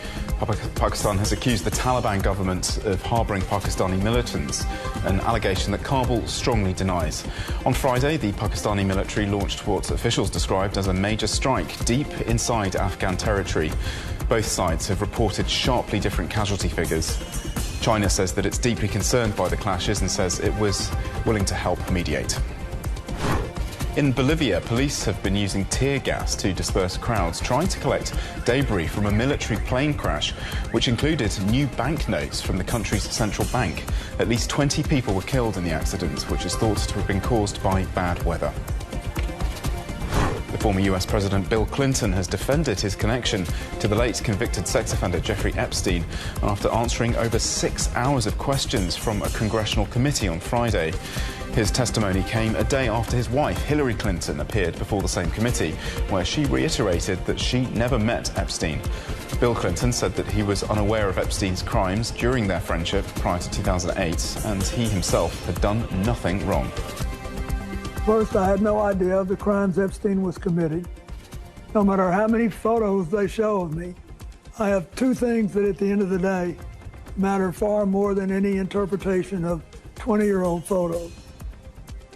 Pakistan has accused the Taliban government of harbouring Pakistani militants, an allegation that Kabul strongly denies. On Friday, the Pakistani military launched what officials described as a major strike deep inside Afghan territory. Both sides have reported sharply different casualty figures. China says that it's deeply concerned by the clashes and says it was willing to help mediate. In Bolivia, police have been using tear gas to disperse crowds, trying to collect debris from a military plane crash, which included new banknotes from the country's central bank. At least 20 people were killed in the accident, which is thought to have been caused by bad weather. The former US President Bill Clinton has defended his connection to the late convicted sex offender Jeffrey Epstein after answering over 6 hours of questions from a congressional committee on Friday. His testimony came a day after his wife, Hillary Clinton, appeared before the same committee, where she reiterated that she never met Epstein. Bill Clinton said that he was unaware of Epstein's crimes during their friendship prior to 2008, and he himself had done nothing wrong. First, I had no idea of the crimes Epstein was committing. No matter how many photos they show of me, I have two things that at the end of the day matter far more than any interpretation of 20-year-old photos.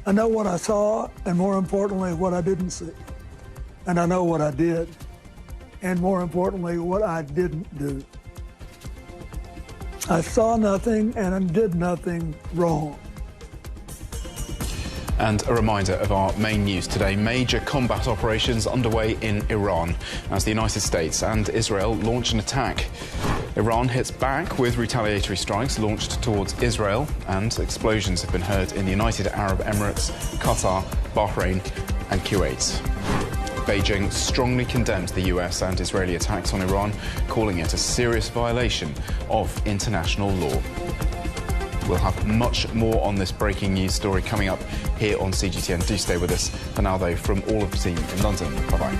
I know what I saw, and more importantly, what I didn't see. And I know what I did, and more importantly, what I didn't do. I saw nothing and I did nothing wrong. And a reminder of our main news today. Major combat operations underway in Iran as the United States and Israel launch an attack. Iran hits back with retaliatory strikes launched towards Israel, and explosions have been heard in the United Arab Emirates, Qatar, Bahrain and Kuwait. Beijing strongly condemns the US and Israeli attacks on Iran, calling it a serious violation of international law. We'll have much more on this breaking news story coming up here on CGTN. Do stay with us. For now, though, from all of the team in London, bye-bye.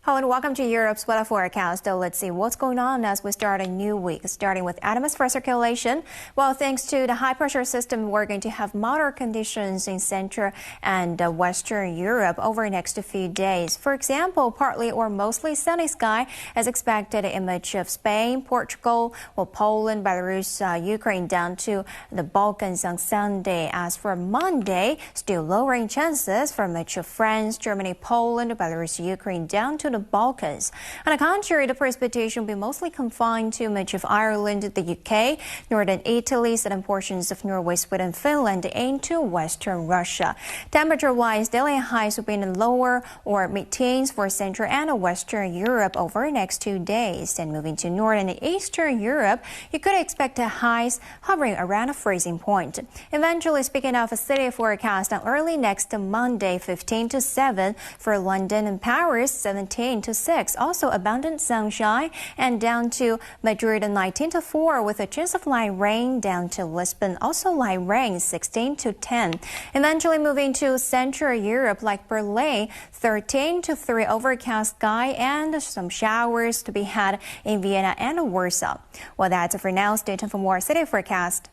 Hello and welcome to Europe's weather forecast. Let's see what's going on as we start a new week, starting with atmospheric circulation. Well, thanks to the high pressure system, we're going to have moderate conditions in Central and Western Europe over the next few days. For example, partly or mostly sunny sky as expected in much of Spain, Portugal, Poland, Belarus, Ukraine down to the Balkans on Sunday. As for Monday, still lowering chances for much of France, Germany, Poland, Belarus, Ukraine down to the Balkans. On the contrary, the precipitation will be mostly confined to much of Ireland, the UK, northern Italy, southern portions of Norway, Sweden, Finland, and to western Russia. Temperature-wise, daily highs will be in the lower or mid-teens for Central and Western Europe over the next 2 days. And moving to northern and eastern Europe, you could expect highs hovering around a freezing point. Eventually, speaking of a city forecast, on early next Monday, 15 to 7 for London and Paris, 17 to 6. Also abundant sunshine, and down to Madrid 19 to 4 with a chance of light rain. Down to Lisbon, also light rain, 16 to 10. Eventually moving to Central Europe like Berlin, 13 to 3 overcast sky and some showers to be had in Vienna and Warsaw. Well, that's it for now. Stay tuned for more city forecast.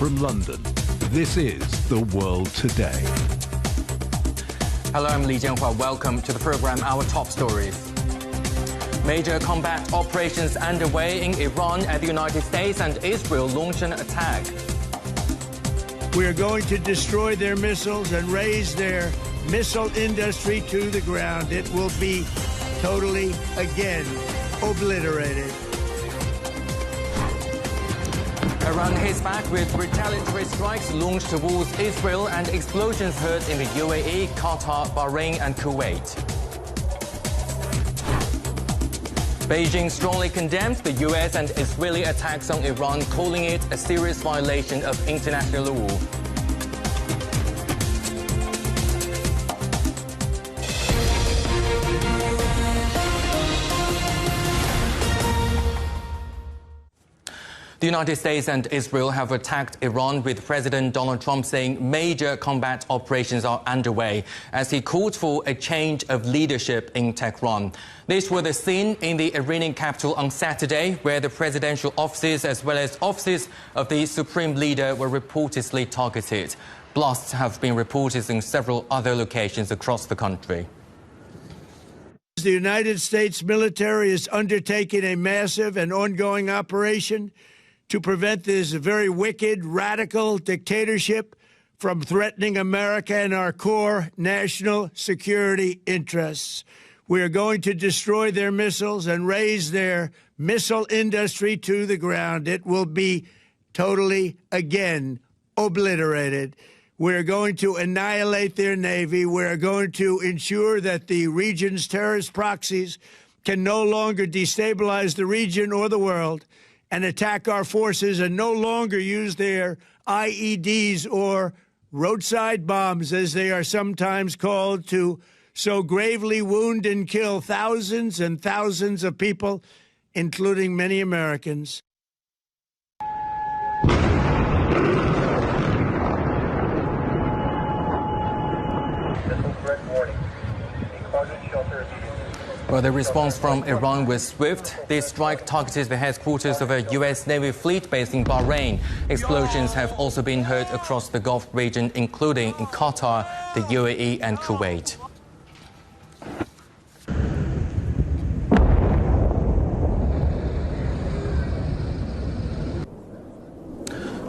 from London, this is The World Today. Hello, I'm Li Jianhua. Welcome to the program. Our top stories. Major combat operations underway in Iran as the United States and Israel launch an attack. We are going to destroy their missiles and raise their missile industry to the ground. It will be totally, again, obliterated. Iran hits back with retaliatory strikes launched towards Israel and explosions heard in the UAE, Qatar, Bahrain and Kuwait. Beijing strongly condemned the US and Israeli attacks on Iran, calling it a serious violation of international law. The United States and Israel have attacked Iran, with President Donald Trump saying major combat operations are underway as he called for a change of leadership in Tehran. These were the scene in the Iranian capital on Saturday, where the presidential offices as well as offices of the supreme leader were reportedly targeted. Blasts have been reported in several other locations across the country. The United States military is undertaking a massive and ongoing operation to prevent this very wicked, radical dictatorship from threatening America and our core national security interests. We are going to destroy their missiles and raise their missile industry to the ground. It will be totally, again, obliterated. We're going to annihilate their Navy. We're going to ensure that the region's terrorist proxies can no longer destabilize the region or the world and attack our forces, and no longer use their IEDs or roadside bombs, as they are sometimes called, to so gravely wound and kill thousands and thousands of people, including many Americans. Well, the response from Iran was swift. This strike targeted the headquarters of a U.S. Navy fleet based in Bahrain. Explosions have also been heard across the Gulf region, including in Qatar, the UAE and Kuwait.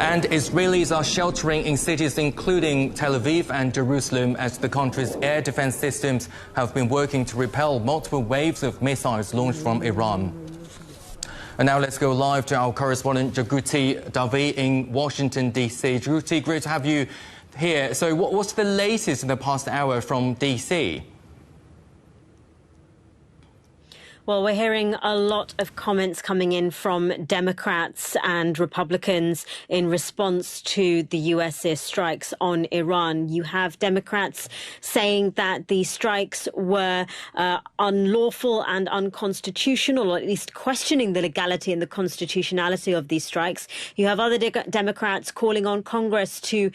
And Israelis are sheltering in cities including Tel Aviv and Jerusalem as the country's air defense systems have been working to repel multiple waves of missiles launched from Iran. And now let's go live to our correspondent Jaguti Davi in Washington, D.C. Jaguti, great to have you here. So what's the latest in the past hour from D.C.? Well, we're hearing a lot of comments coming in from Democrats and Republicans in response to the U.S. strikes on Iran. You have Democrats saying that the strikes were unlawful and unconstitutional, or at least questioning the legality and the constitutionality of these strikes. You have other Democrats calling on Congress to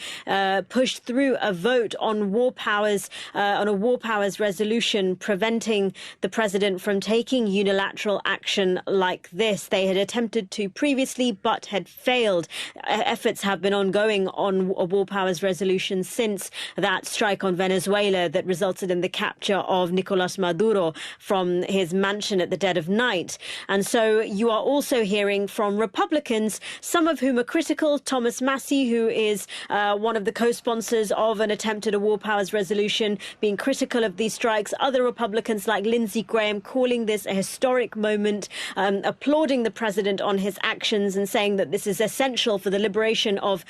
push through a vote on on a war powers resolution, preventing the president from taking unilateral action like this. They had attempted to previously but had failed. Efforts have been ongoing on a war powers resolution since that strike on Venezuela that resulted in the capture of Nicolas Maduro from his mansion at the dead of night. And so you are also hearing from Republicans, some of whom are critical. Thomas Massie, who is one of the co-sponsors of an attempt at a war powers resolution, being critical of these strikes. Other Republicans like Lindsey Graham calling this a historic moment, applauding the president on his actions and saying that this is essential for the liberation of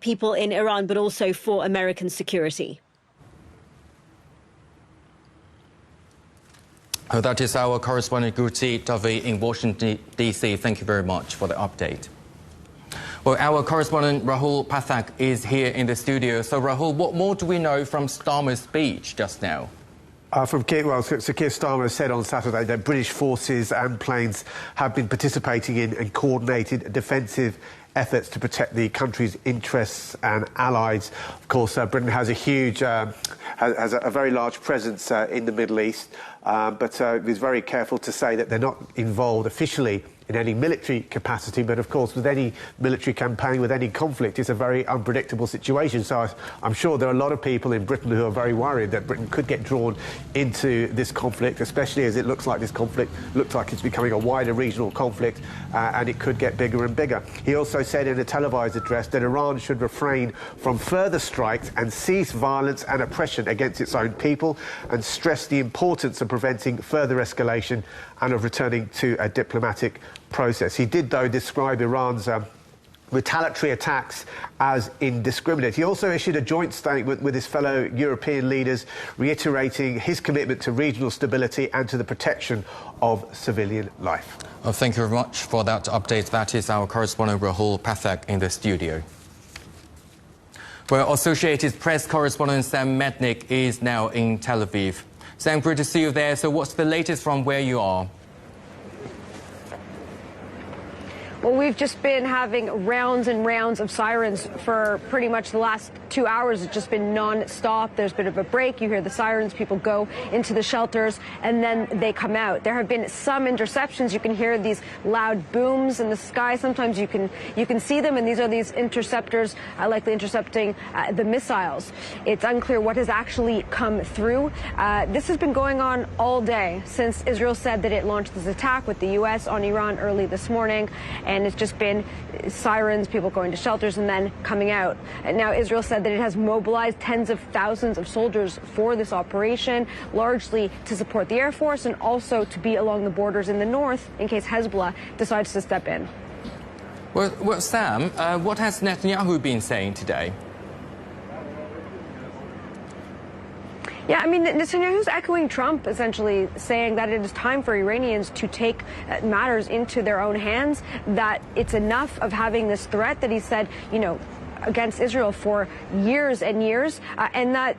people in Iran, but also for American security. That is our correspondent Jaguti Davi in Washington, D.C. Thank you very much for the update. Well, our correspondent Rahul Pathak is here in the studio. So, Rahul, what more do we know from Starmer's speech just now? Sir Keir Starmer said on Saturday that British forces and planes have been participating in and coordinated defensive efforts to protect the country's interests and allies. Of course, Britain has has a very large presence in the Middle East, but is very careful to say that they're not involved officially in any military capacity, but of course with any military campaign, with any conflict, it's a very unpredictable situation. So I'm sure there are a lot of people in Britain who are very worried that Britain could get drawn into this conflict, especially as it looks like this conflict looks like it's becoming a wider regional conflict, and it could get bigger and bigger. He also said in a televised address that Iran should refrain from further strikes and cease violence and oppression against its own people, and stressed the importance of preventing further escalation and of returning to a diplomatic process. He did, though, describe Iran's retaliatory attacks as indiscriminate. He also issued a joint statement with his fellow European leaders, reiterating his commitment to regional stability and to the protection of civilian life. Well, thank you very much for that update. That is our correspondent Rahul Pathak in the studio. Well, Associated Press correspondent Sam Mednick is now in Tel Aviv. Sam, great to see you there. So what's the latest from where you are? Well, we've just been having rounds and rounds of sirens for pretty much the last 2 hours. It's just been non-stop. There's a bit of a break. You hear the sirens, people go into the shelters, and then they come out. There have been some interceptions. You can hear these loud booms in the sky. Sometimes you can see them, and these are these interceptors likely intercepting the missiles. It's unclear what has actually come through. This has been going on all day since Israel said that it launched this attack with the U.S. on Iran early this morning. And it's just been sirens, people going to shelters and then coming out. And now Israel said that it has mobilized tens of thousands of soldiers for this operation, largely to support the Air Force and also to be along the borders in the north in case Hezbollah decides to step in. Well, Sam, what has Netanyahu been saying today? Yeah, I mean, Netanyahu's echoing Trump, essentially saying that it is time for Iranians to take matters into their own hands, that it's enough of having this threat that he said, you know, against Israel for years and years, and that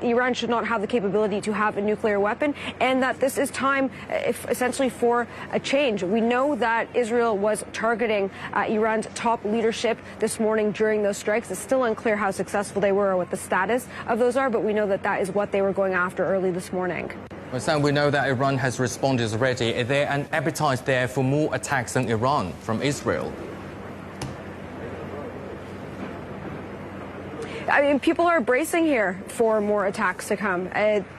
Iran should not have the capability to have a nuclear weapon, and that this is time essentially for a change. We know that Israel was targeting Iran's top leadership this morning during those strikes. It's still unclear how successful they were or what the status of those are, but we know that that is what they were going after early this morning. Well, Sam, we know that Iran has responded already. Is there an appetite there for more attacks on Iran from Israel? I mean, people are bracing here for more attacks to come.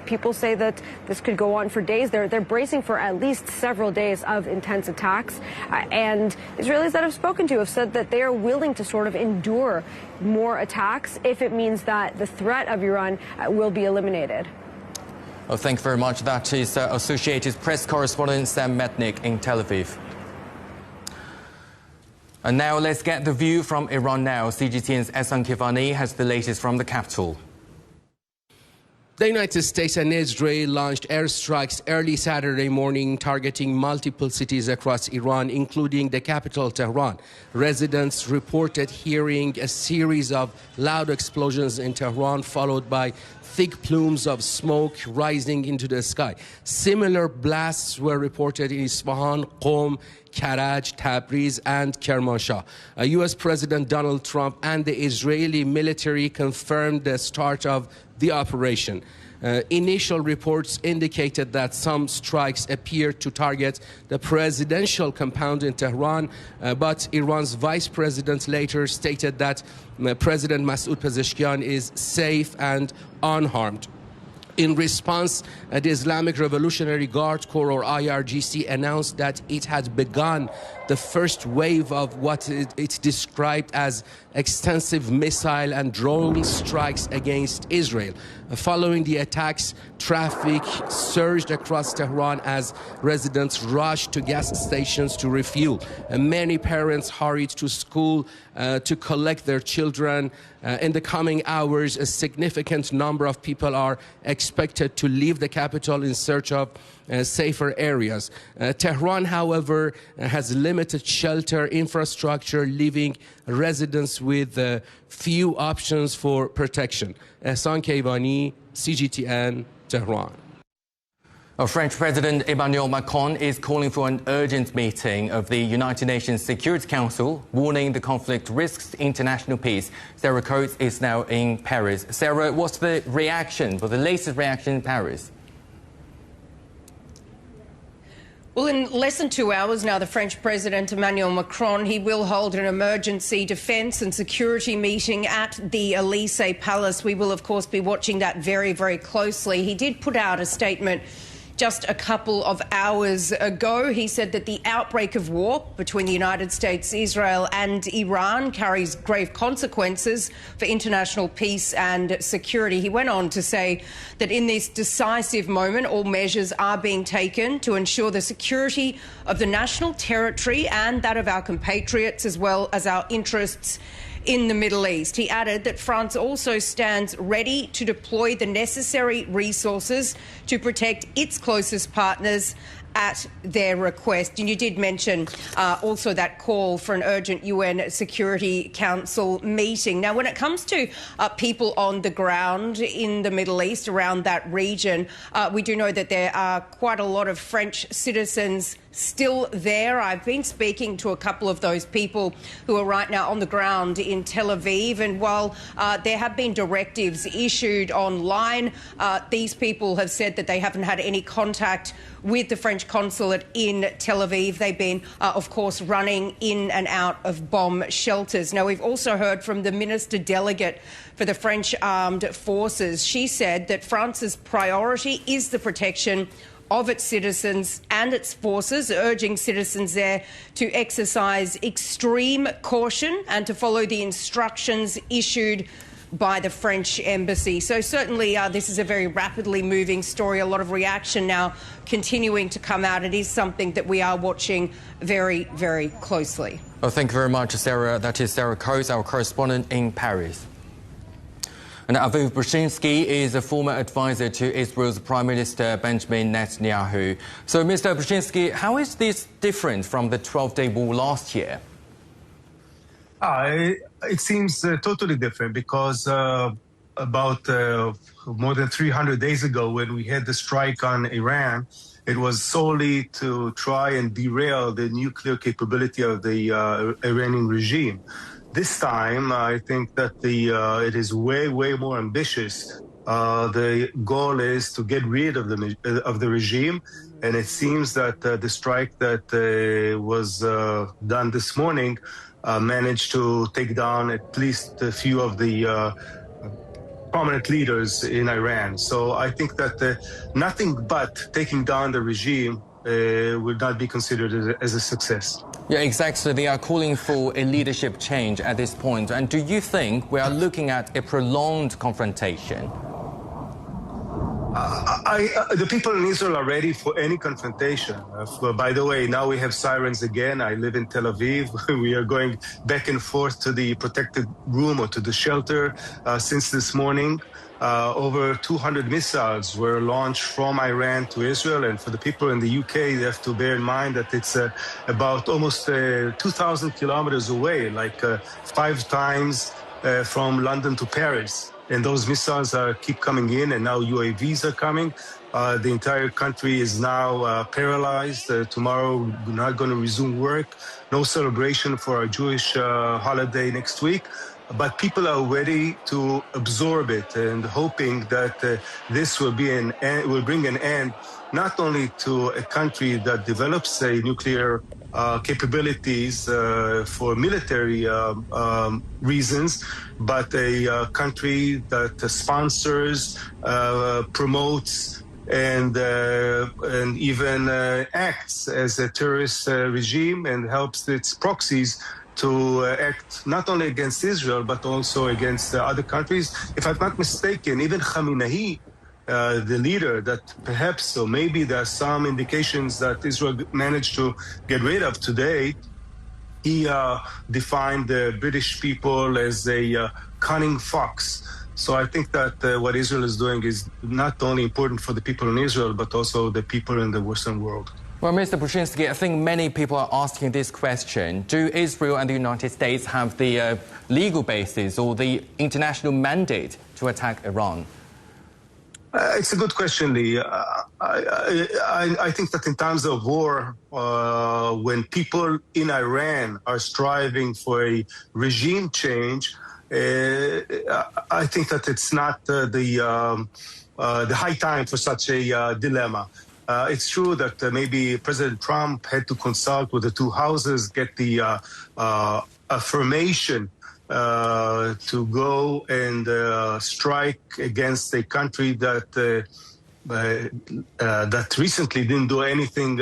People say that this could go on for days. They're bracing for at least several days of intense attacks. And Israelis that I've spoken to have said that they are willing to sort of endure more attacks if it means that the threat of Iran will be eliminated. Well, thank you very much. That is Associated Press correspondent Sam Mednick in Tel Aviv. And now let's get the view from Iran now. CGTN's Ehsan Kivani has the latest from the capital. The United States and Israel launched airstrikes early Saturday morning targeting multiple cities across Iran, including the capital, Tehran. Residents reported hearing a series of loud explosions in Tehran, followed by thick plumes of smoke rising into the sky. Similar blasts were reported in Isfahan, Qom, Karaj, Tabriz, and Kermanshah. U.S. President Donald Trump and the Israeli military confirmed the start of the operation. Initial reports indicated that some strikes appeared to target the presidential compound in Tehran, but Iran's vice president later stated that President Masoud Pezeshkian is safe and unharmed. In response, the Islamic Revolutionary Guard Corps, or IRGC, announced that it had begun the first wave of what it described as extensive missile and drone strikes against Israel. Following the attacks, traffic surged across Tehran as residents rushed to gas stations to refuel. Many parents hurried to school to collect their children. In the coming hours, a significant number of people are expected to leave the capital in search of safer areas. Tehran, however, has limited shelter infrastructure, leaving residents with few options for protection. Ehsan Kivani, CGTN, Tehran. French President Emmanuel Macron is calling for an urgent meeting of the United Nations Security Council, warning the conflict risks international peace. Sarah Coates is now in Paris. Sarah, what's the reaction, the latest reaction in Paris? Well, in less than 2 hours now, the French President Emmanuel Macron, he will hold an emergency defence and security meeting at the Elysee Palace. We will, of course, be watching that very, very closely. He did put out a statement just a couple of hours ago. He said that the outbreak of war between the United States, Israel and Iran carries grave consequences for international peace and security. He went on to say that in this decisive moment, all measures are being taken to ensure the security of the national territory and that of our compatriots, as well as our interests in the Middle East. He added that France also stands ready to deploy the necessary resources to protect its closest partners at their request. And you did mention also that call for an urgent UN Security Council meeting. Now, when it comes to people on the ground in the Middle East, around that region, we do know that there are quite a lot of French citizens still there. I've been speaking to a couple of those people who are right now on the ground in Tel Aviv, and while there have been directives issued online, these people have said that they haven't had any contact with the French consulate in Tel Aviv. They've been, of course, running in and out of bomb shelters. Now, we've also heard from the Minister Delegate for the French Armed Forces. She said that France's priority is the protection of its citizens and its forces, urging citizens there to exercise extreme caution and to follow the instructions issued by the French embassy. So certainly this is a very rapidly moving story, a lot of reaction now continuing to come out. It is something that we are watching very, very closely. Well, thank you very much, Sarah. That is Sarah Coates, our correspondent in Paris. And Aviv Brzezinski is a former advisor to Israel's Prime Minister Benjamin Netanyahu. So, Mr. Brzezinski, how is this different from the 12-day war last year? It seems totally different because about more than 300 days ago, when we had the strike on Iran, it was solely to try and derail the nuclear capability of the Iranian regime. This time, I think that it is way, way more ambitious. The goal is to get rid of the regime, and it seems that the strike that was done this morning managed to take down at least a few of the prominent leaders in Iran. So I think that nothing but taking down the regime would not be considered as a success. Yeah, exactly. They are calling for a leadership change at this point. And do you think we are looking at a prolonged confrontation? The people in Israel are ready for any confrontation. By the way, now we have sirens again. I live in Tel Aviv. We are going back and forth to the protected room or to the shelter since this morning. Over 200 missiles were launched from Iran to Israel. And for the people in the UK, they have to bear in mind that it's about almost 2,000 kilometers away, like 5 times from London to Paris. And those missiles keep coming in, and now UAVs are coming. The entire country is now paralyzed. Tomorrow, we're not going to resume work. No celebration for our Jewish holiday next week. But people are ready to absorb it and hoping that this will bring an end not only to a country that develops nuclear capabilities for military reasons, but a country that sponsors, promotes, and even acts as a terrorist regime and helps its proxies to act not only against Israel, but also against other countries. If I'm not mistaken, even Khamenei, the leader that perhaps, or maybe there are some indications that Israel managed to get rid of today, he defined the British people as a cunning fox. So I think that what Israel is doing is not only important for the people in Israel, but also the people in the Western world. Well, Mr. Brzezinski, I think many people are asking this question. Do Israel and the United States have the legal basis or the international mandate to attack Iran? It's a good question, Lee. I think that in times of war, when people in Iran are striving for a regime change, I think that it's not the high time for such a dilemma. It's true that maybe President Trump had to consult with the two houses, get the affirmation to go and strike against a country that that recently didn't do anything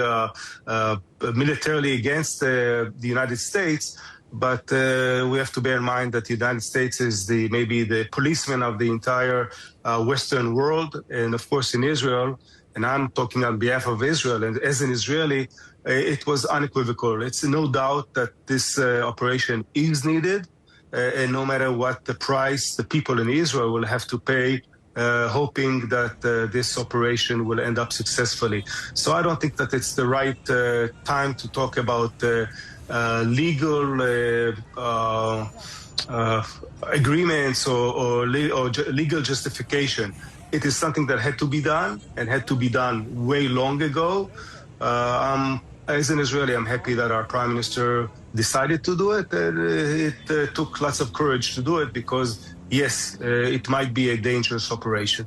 militarily against the United States. But we have to bear in mind that the United States is maybe the policeman of the entire Western world, and of course in Israel. And I'm talking on behalf of Israel, and as an Israeli, it was unequivocal. It's no doubt that this operation is needed, and no matter what the price, the people in Israel will have to pay, hoping that this operation will end up successfully. So I don't think that it's the right time to talk about legal agreements or legal justification. It is something that had to be done and had to be done way long ago. As an Israeli, I'm happy that our prime minister decided to do it. It took lots of courage to do it because, yes, it might be a dangerous operation.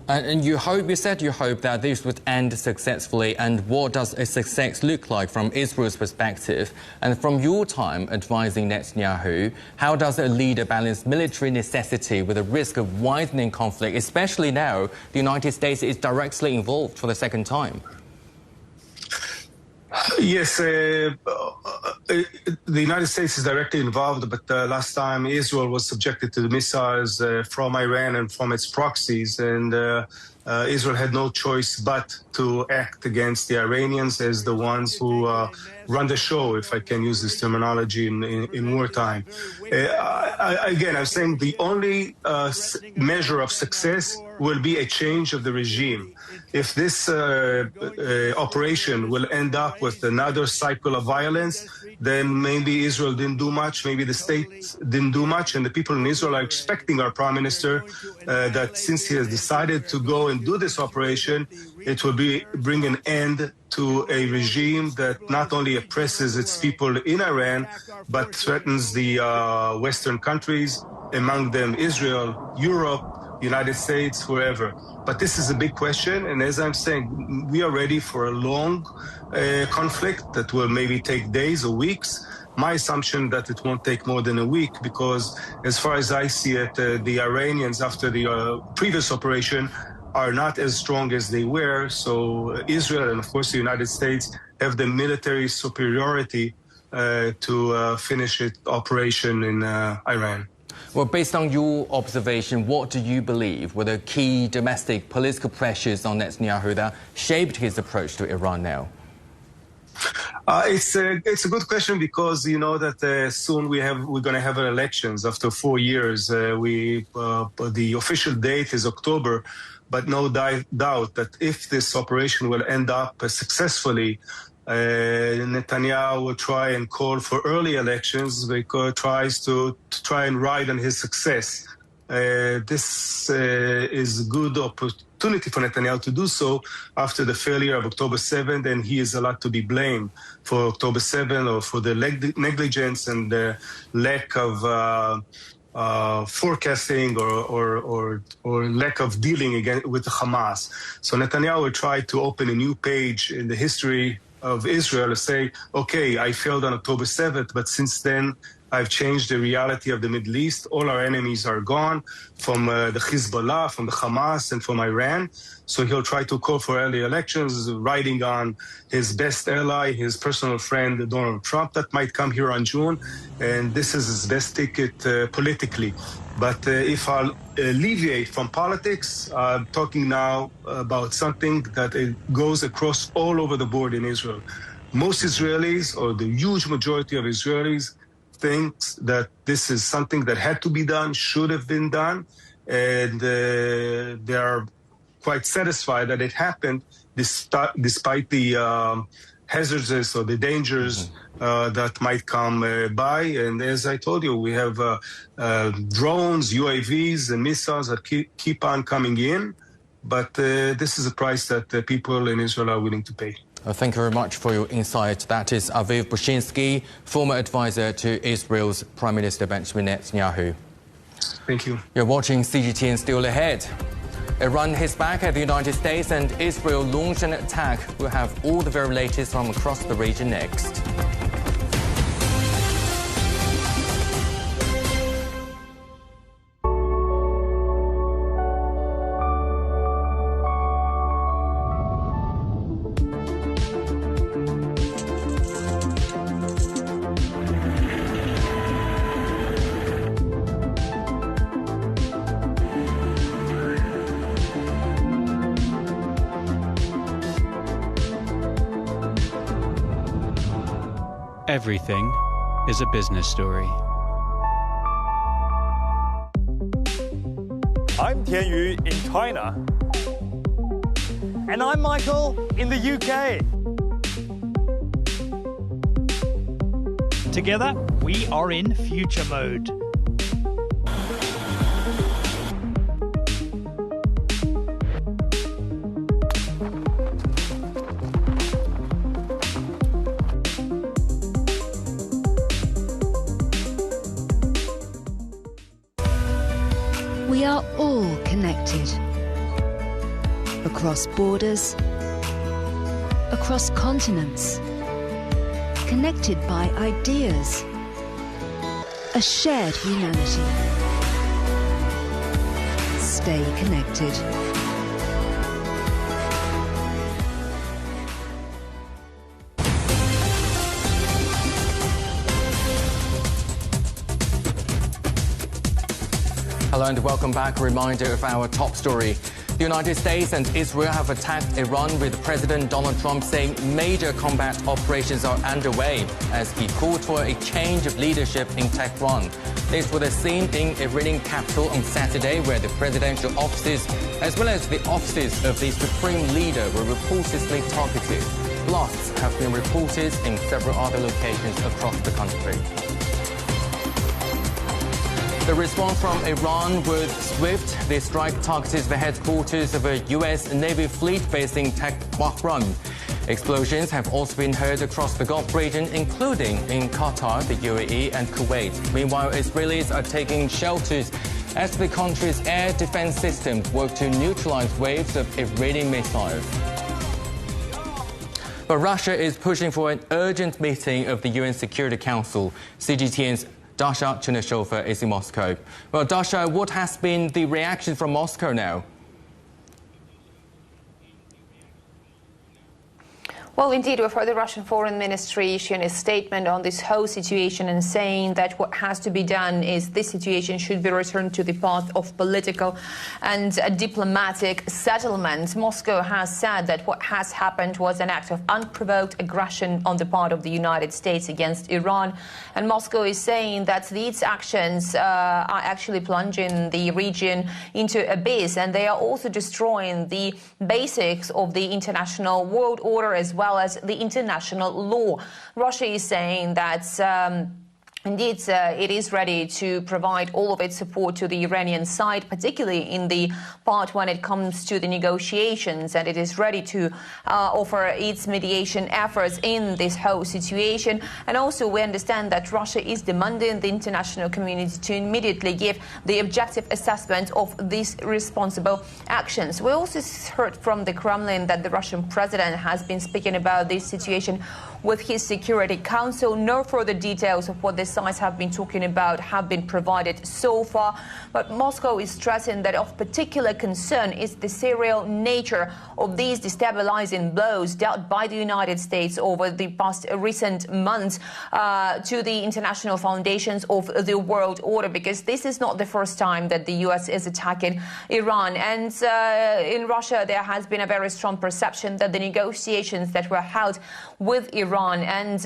And you said you hope that this would end successfully. And what does a success look like from Israel's perspective? And from your time advising Netanyahu, how does a leader balance military necessity with the risk of widening conflict, especially now the United States is directly involved for the second time? Yes, the United States is directly involved, but last time Israel was subjected to the missiles from Iran and from its proxies, and Israel had no choice but to act against the Iranians as the ones who run the show, if I can use this terminology in wartime. Again, I'm saying the only measure of success will be a change of the regime. If this operation will end up with another cycle of violence, then maybe Israel didn't do much, maybe the state didn't do much, and the people in Israel are expecting our prime minister that since he has decided to go and do this operation, it will bring an end to a regime that not only oppresses its people in Iran, but threatens the Western countries, among them Israel, Europe, United States, wherever. But this is a big question, and as I'm saying, we are ready for a long conflict that will maybe take days or weeks. My assumption that it won't take more than a week because, as far as I see it, the Iranians, after the previous operation, are not as strong as they were. So Israel and, of course, the United States have the military superiority to finish its operation in Iran. Well, based on your observation, what do you believe were the key domestic political pressures on Netanyahu that shaped his approach to Iran now? It's a good question because you know that soon we're going to have elections after 4 years. The official date is October, but no doubt that if this operation will end up successfully, Netanyahu will try and call for early elections because tries to try and ride on his success. This is a good opportunity for Netanyahu to do so after the failure of October 7th, and he is a lot to be blamed for October 7th or for the negligence and the lack of forecasting or lack of dealing again with the Hamas. So Netanyahu will try to open a new page in the history of Israel to say, okay, I failed on October 7th, but since then I've changed the reality of the Middle East. All our enemies are gone from the Hezbollah, from the Hamas, and from Iran. So he'll try to call for early elections, riding on his best ally, his personal friend, Donald Trump, that might come here on June. And this is his best ticket politically. But if I'll alleviate from politics, I'm talking now about something that goes across all over the board in Israel. Most Israelis, or the huge majority of Israelis, thinks that this is something that had to be done, should have been done, and they are quite satisfied that it happened despite the hazards or the dangers that might come by. And as I told you, we have drones, UAVs, and missiles that keep on coming in. But this is a price that people in Israel are willing to pay. Thank you very much for your insight. That is Aviv Bushinsky, former advisor to Israel's Prime Minister Benjamin Netanyahu. Thank you. You're watching CGTN Still Ahead. Iran hits back at the United States and Israel launched an attack. We'll have all the very latest from across the region next. Everything is a business story. I'm Tianyu in China. And I'm Michael in the UK. Together, we are in future mode. We are all connected. Across borders, across continents, connected by ideas, a shared humanity. Stay connected. Hello and welcome back. A reminder of our top story. The United States and Israel have attacked Iran, with President Donald Trump saying major combat operations are underway as he called for a change of leadership in Tehran. This was seen in Iranian capital on Saturday, where the presidential offices as well as the offices of the supreme leader were reportedly targeted. Blasts have been reported in several other locations across the country. The response from Iran was swift. The strike targeted the headquarters of a U.S. Navy fleet based in Tehran. Explosions have also been heard across the Gulf region, including in Qatar, the UAE and Kuwait. Meanwhile, Israelis are taking shelters as the country's air defense systems work to neutralize waves of Iranian missiles. But Russia is pushing for an urgent meeting of the UN Security Council. CGTN's Dasha Chernyshova is in Moscow. Well, Dasha, what has been the reaction from Moscow now? Well, indeed, we've heard the Russian Foreign Ministry issuing a statement on this whole situation and saying that what has to be done is this situation should be returned to the path of political and diplomatic settlement. Moscow has said that what has happened was an act of unprovoked aggression on the part of the United States against Iran. And Moscow is saying that these actions are actually plunging the region into abyss, and they are also destroying the basics of the international world order as well as the international law. Russia is saying that indeed, it is ready to provide all of its support to the Iranian side, particularly in the part when it comes to the negotiations, and it is ready to offer its mediation efforts in this whole situation. And also, we understand that Russia is demanding the international community to immediately give the objective assessment of these responsible actions. We also heard from the Kremlin that the Russian president has been speaking about this situation with his Security Council. No further details of what the sides have been talking about have been provided so far, but Moscow is stressing that of particular concern is the serial nature of these destabilizing blows dealt by the United States over the past recent months to the international foundations of the world order, because this is not the first time that the U.S. is attacking Iran. And in Russia, there has been a very strong perception that the negotiations that were held with Iran and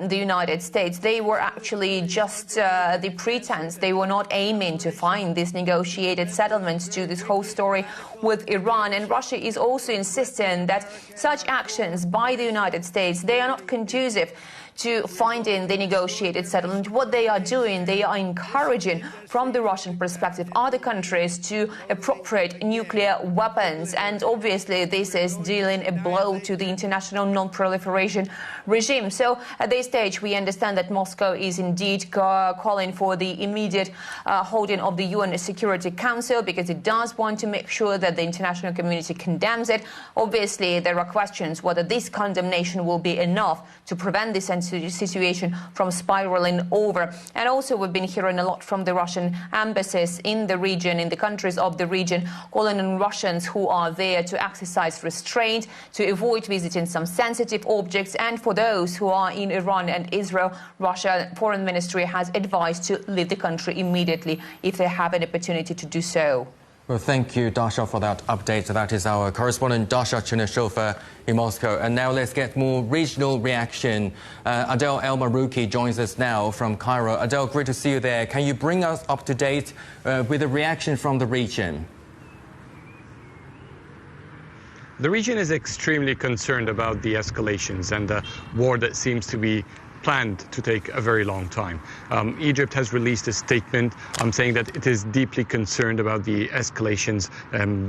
the United States, they were actually just the pretense. They were not aiming to find this negotiated settlement to this whole story with Iran. And Russia is also insisting that such actions by the United States, they are not conducive to finding the negotiated settlement. What they are doing, they are encouraging, from the Russian perspective, other countries to appropriate nuclear weapons. And obviously, this is dealing a blow to the international non-proliferation regime. So at this stage, we understand that Moscow is indeed calling for the immediate holding of the UN Security Council, because it does want to make sure that the international community condemns it. Obviously, there are questions whether this condemnation will be enough to prevent this situation from spiraling over. And also, we've been hearing a lot from the Russian embassies in the region, in the countries of the region, calling on Russians who are there to exercise restraint, to avoid visiting some sensitive objects. And for those who are in Iran and Israel, Russia Foreign Ministry has advised to leave the country immediately if they have an opportunity to do so. Well, thank you, Dasha, for that update. That is our correspondent, Dasha Chernyshova, in Moscow. And now let's get more regional reaction. Adel El-Marouki joins us now from Cairo. Adel, great to see you there. Can you bring us up to date with the reaction from the region? The region is extremely concerned about the escalations and the war that seems to be planned to take a very long time. Egypt has released a statement saying that it is deeply concerned about the escalations,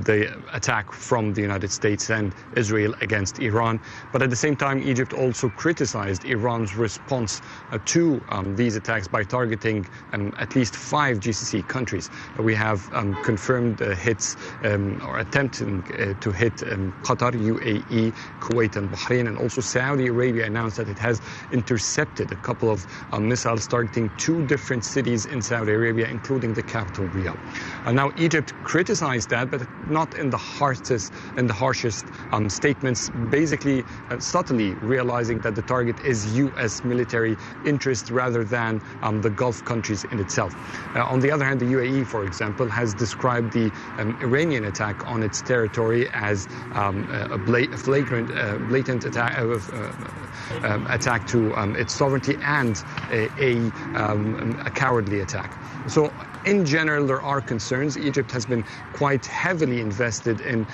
the attack from the United States and Israel against Iran. But at the same time, Egypt also criticized Iran's response to these attacks by targeting at least 5 GCC countries. We have confirmed hits or attempting to hit Qatar, UAE, Kuwait and Bahrain, and also Saudi Arabia announced that it has intercepted a couple of missiles targeting 2 different cities in Saudi Arabia, including the capital, Riyadh. Now, Egypt criticized that, but not in the harshest statements, basically subtly realizing that the target is U.S. military interest rather than the Gulf countries in itself. On the other hand, the UAE, for example, has described the Iranian attack on its territory as a blatant attack, attack to its sovereignty and a cowardly attack. So in general, there are concerns. Egypt has been quite heavily invested in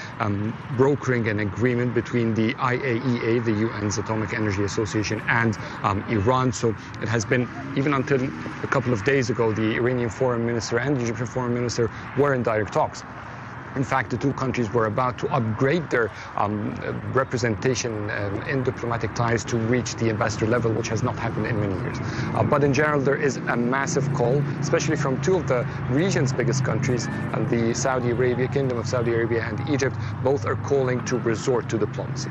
brokering an agreement between the IAEA, the UN's Atomic Energy Association, and Iran. So it has been, even until a couple of days ago, the Iranian foreign minister and the Egyptian foreign minister were in direct talks. In fact, the 2 countries were about to upgrade their representation in diplomatic ties to reach the ambassador level, which has not happened in many years. But in general, there is a massive call, especially from 2 of the region's biggest countries, the Saudi Arabia, Kingdom of Saudi Arabia and Egypt. Both are calling to resort to diplomacy.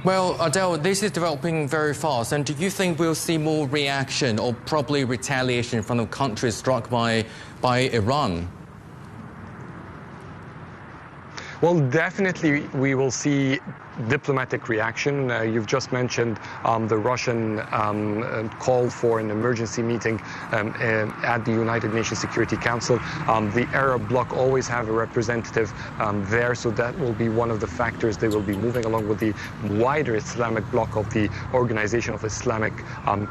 Well, Adel, this is developing very fast. And do you think we'll see more reaction or probably retaliation from the countries struck by Iran? Well, definitely we will see diplomatic reaction. You've just mentioned the Russian call for an emergency meeting at the United Nations Security Council. The Arab bloc always have a representative there, so that will be one of the factors they will be moving along with the wider Islamic bloc of the Organization of Islamic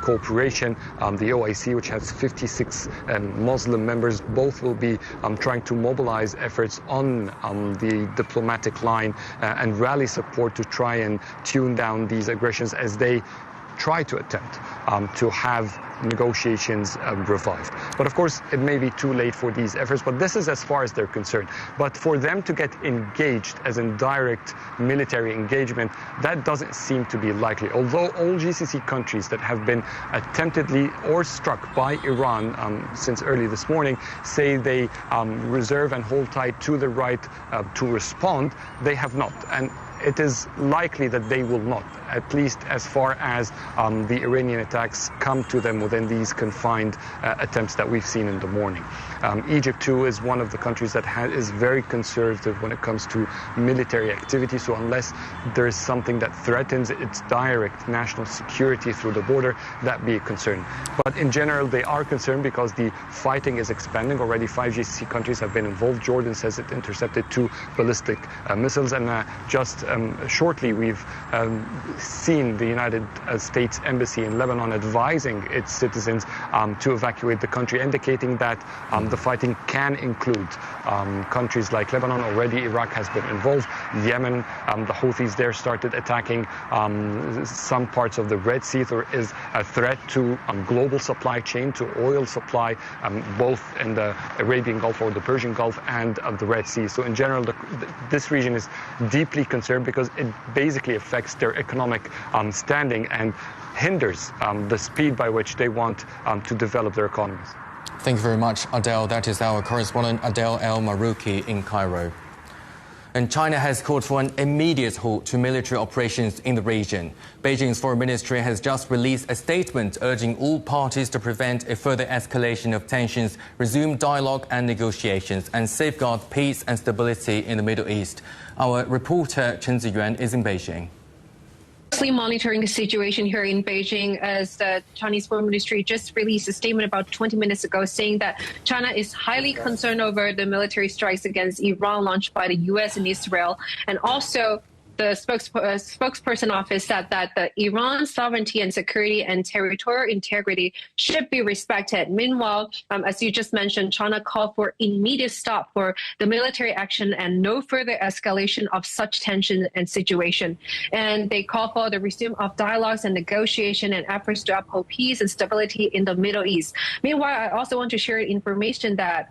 Cooperation, the OIC, which has 56 Muslim members. Both will be trying to mobilize efforts on the diplomatic line and rally support to try and tune down these aggressions as they try to attempt to have negotiations revived. But of course, it may be too late for these efforts, but this is as far as they're concerned. But for them to get engaged as in direct military engagement, that doesn't seem to be likely. Although all GCC countries that have been attemptedly or struck by Iran since early this morning say they reserve and hold tight to the right to respond, they have not. And it is likely that they will not, at least as far as the Iranian attacks come to them within these confined attempts that we've seen in the morning. Egypt, too, is one of the countries that is very conservative when it comes to military activity. So unless there is something that threatens its direct national security through the border, that be a concern. But in general, they are concerned because the fighting is expanding. Already 5 GCC countries have been involved. Jordan says it intercepted 2 ballistic missiles. And just shortly, we've seen the United States Embassy in Lebanon advising its citizens to evacuate the country, indicating that the fighting can include countries like Lebanon. Already Iraq has been involved. Yemen, the Houthis there started attacking some parts of the Red Sea. There is a threat to global supply chain, to oil supply, both in the Arabian Gulf or the Persian Gulf and the Red Sea. So in general, this region is deeply concerned because it basically affects their economic standing and hinders the speed by which they want to develop their economies. Thank you very much, Adel. That is our correspondent, Adel El-Marouki in Cairo. And China has called for an immediate halt to military operations in the region. Beijing's foreign ministry has just released a statement urging all parties to prevent a further escalation of tensions, resume dialogue and negotiations, and safeguard peace and stability in the Middle East. Our reporter Chen Ziyuan is in Beijing. Monitoring the situation here in Beijing, as the Chinese Foreign Ministry just released a statement about 20 minutes ago saying that China is highly concerned over the military strikes against Iran launched by the U.S. and Israel. And also, the spokesperson office said that the Iran's sovereignty and security and territorial integrity should be respected. Meanwhile, as you just mentioned, China called for immediate stop for the military action and no further escalation of such tension and situation. And they call for the resume of dialogues and negotiation and efforts to uphold peace and stability in the Middle East. Meanwhile, I also want to share information that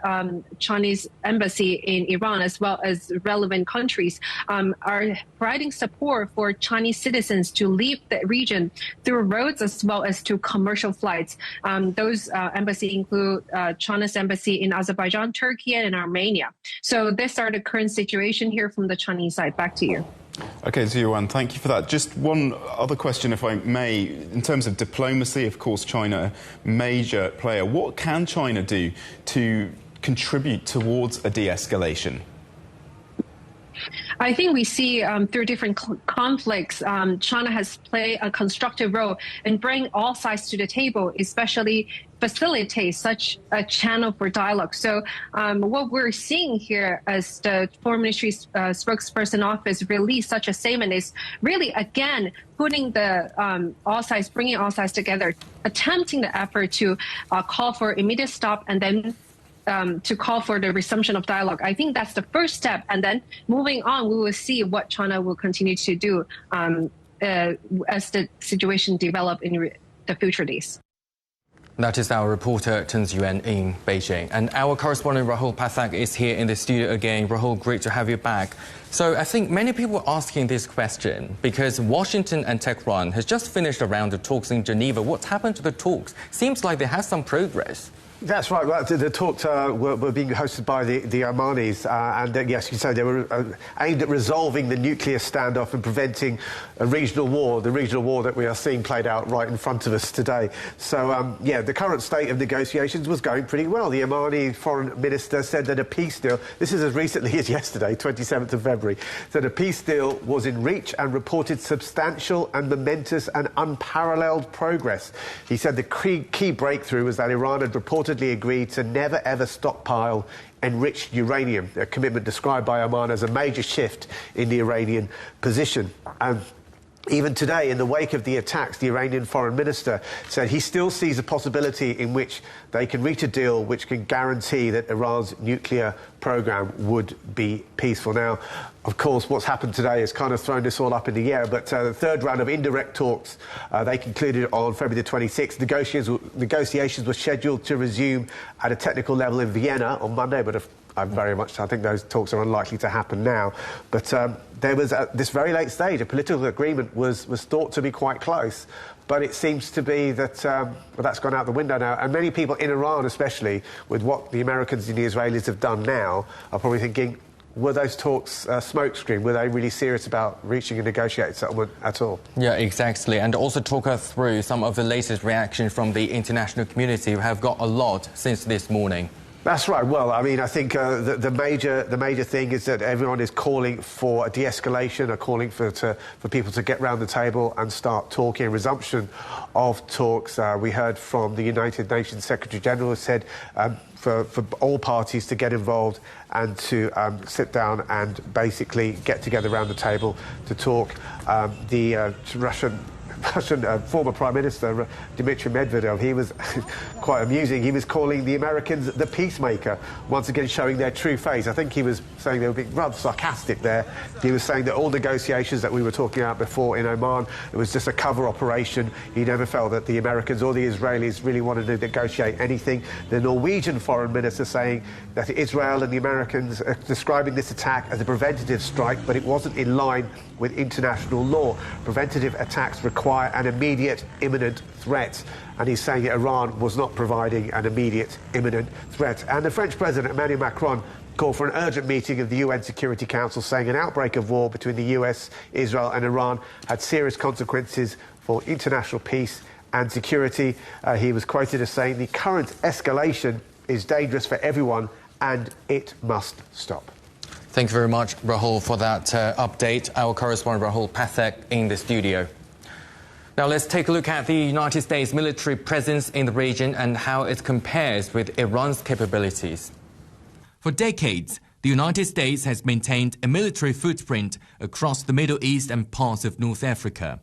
Chinese embassy in Iran, as well as relevant countries, are providing support for Chinese citizens to leave the region through roads as well as to commercial flights. Those embassies include China's embassy in Azerbaijan, Turkey, and Armenia. So these are the current situation here from the Chinese side. Back to you. OK, Ziyuan, thank you for that. Just one other question, if I may. In terms of diplomacy, of course, China, major player. What can China do to contribute towards a de-escalation? I think we see through different conflicts, China has played a constructive role in bringing all sides to the table, especially facilitate such a channel for dialogue. So what we're seeing here as the Foreign Ministry's spokesperson office released such a statement is really, again, putting the bringing all sides together, attempting the effort to call for immediate stop and then to call for the resumption of dialogue. I think that's the first step. And then moving on, we will see what China will continue to do as the situation develops in the future days. That is our reporter, Chen Ziyuan, in Beijing. And our correspondent, Rahul Pathak, is here in the studio again. Rahul, great to have you back. So I think many people are asking this question because Washington and Tehran has just finished a round of talks in Geneva. What's happened to the talks? Seems like they have some progress. That's right. Well, the talks were being hosted by the Omanis, and yes, you say they were aimed at resolving the nuclear standoff and preventing a regional war, the regional war that we are seeing played out right in front of us today. So, yeah, the current state of negotiations was going pretty well. The Omani foreign minister said that a peace deal, this is as recently as yesterday, 27th of February, that a peace deal was in reach and reported substantial and momentous and unparalleled progress. He said the key breakthrough was that Iran had reportedly agreed to never ever stockpile enriched uranium, a commitment described by Oman as a major shift in the Iranian position. Even today, in the wake of the attacks, the Iranian foreign minister said he still sees a possibility in which they can reach a deal which can guarantee that Iran's nuclear program would be peaceful. Now, of course, what's happened today has kind of thrown this all up in the air, but the third round of indirect talks, they concluded on February the 26th. Negotiations were scheduled to resume at a technical level in Vienna on Monday, but I think those talks are unlikely to happen now. But there was, at this very late stage, a political agreement was thought to be quite close. But it seems to be that that's gone out the window now. And many people in Iran, especially, with what the Americans and the Israelis have done now, are probably thinking, were those talks smokescreen? Were they really serious about reaching a negotiated settlement at all? Yeah, exactly. And also talk us through some of the latest reactions from the international community, who have got a lot since this morning. That's right. Well, I mean, I think the major thing is that everyone is calling for a de-escalation, are calling for people to get round the table and start talking, resumption of talks. We heard from the United Nations Secretary General who said for all parties to get involved and to sit down and basically get together around the table to talk. The Russian Russian former Prime Minister Dmitry Medvedev, he was quite amusing. He was calling the Americans the peacemaker, once again showing their true face. I think he was saying they were being rather sarcastic there. He was saying that all negotiations that we were talking about before in Oman, it was just a cover operation. He never felt that the Americans or the Israelis really wanted to negotiate anything. The Norwegian foreign minister saying that Israel and the Americans are describing this attack as a preventative strike, but it wasn't in line with international law. Preventative attacks require an immediate, imminent threat. And he's saying that Iran was not providing an immediate, imminent threat. And the French President, Emmanuel Macron, called for an urgent meeting of the UN Security Council, saying an outbreak of war between the US, Israel and Iran had serious consequences for international peace and security. He was quoted as saying the current escalation is dangerous for everyone and it must stop. Thank you very much, Rahul, for that update. Our correspondent Rahul Pathak in the studio. Now let's take a look at the United States military presence in the region and how it compares with Iran's capabilities. For decades, the United States has maintained a military footprint across the Middle East and parts of North Africa.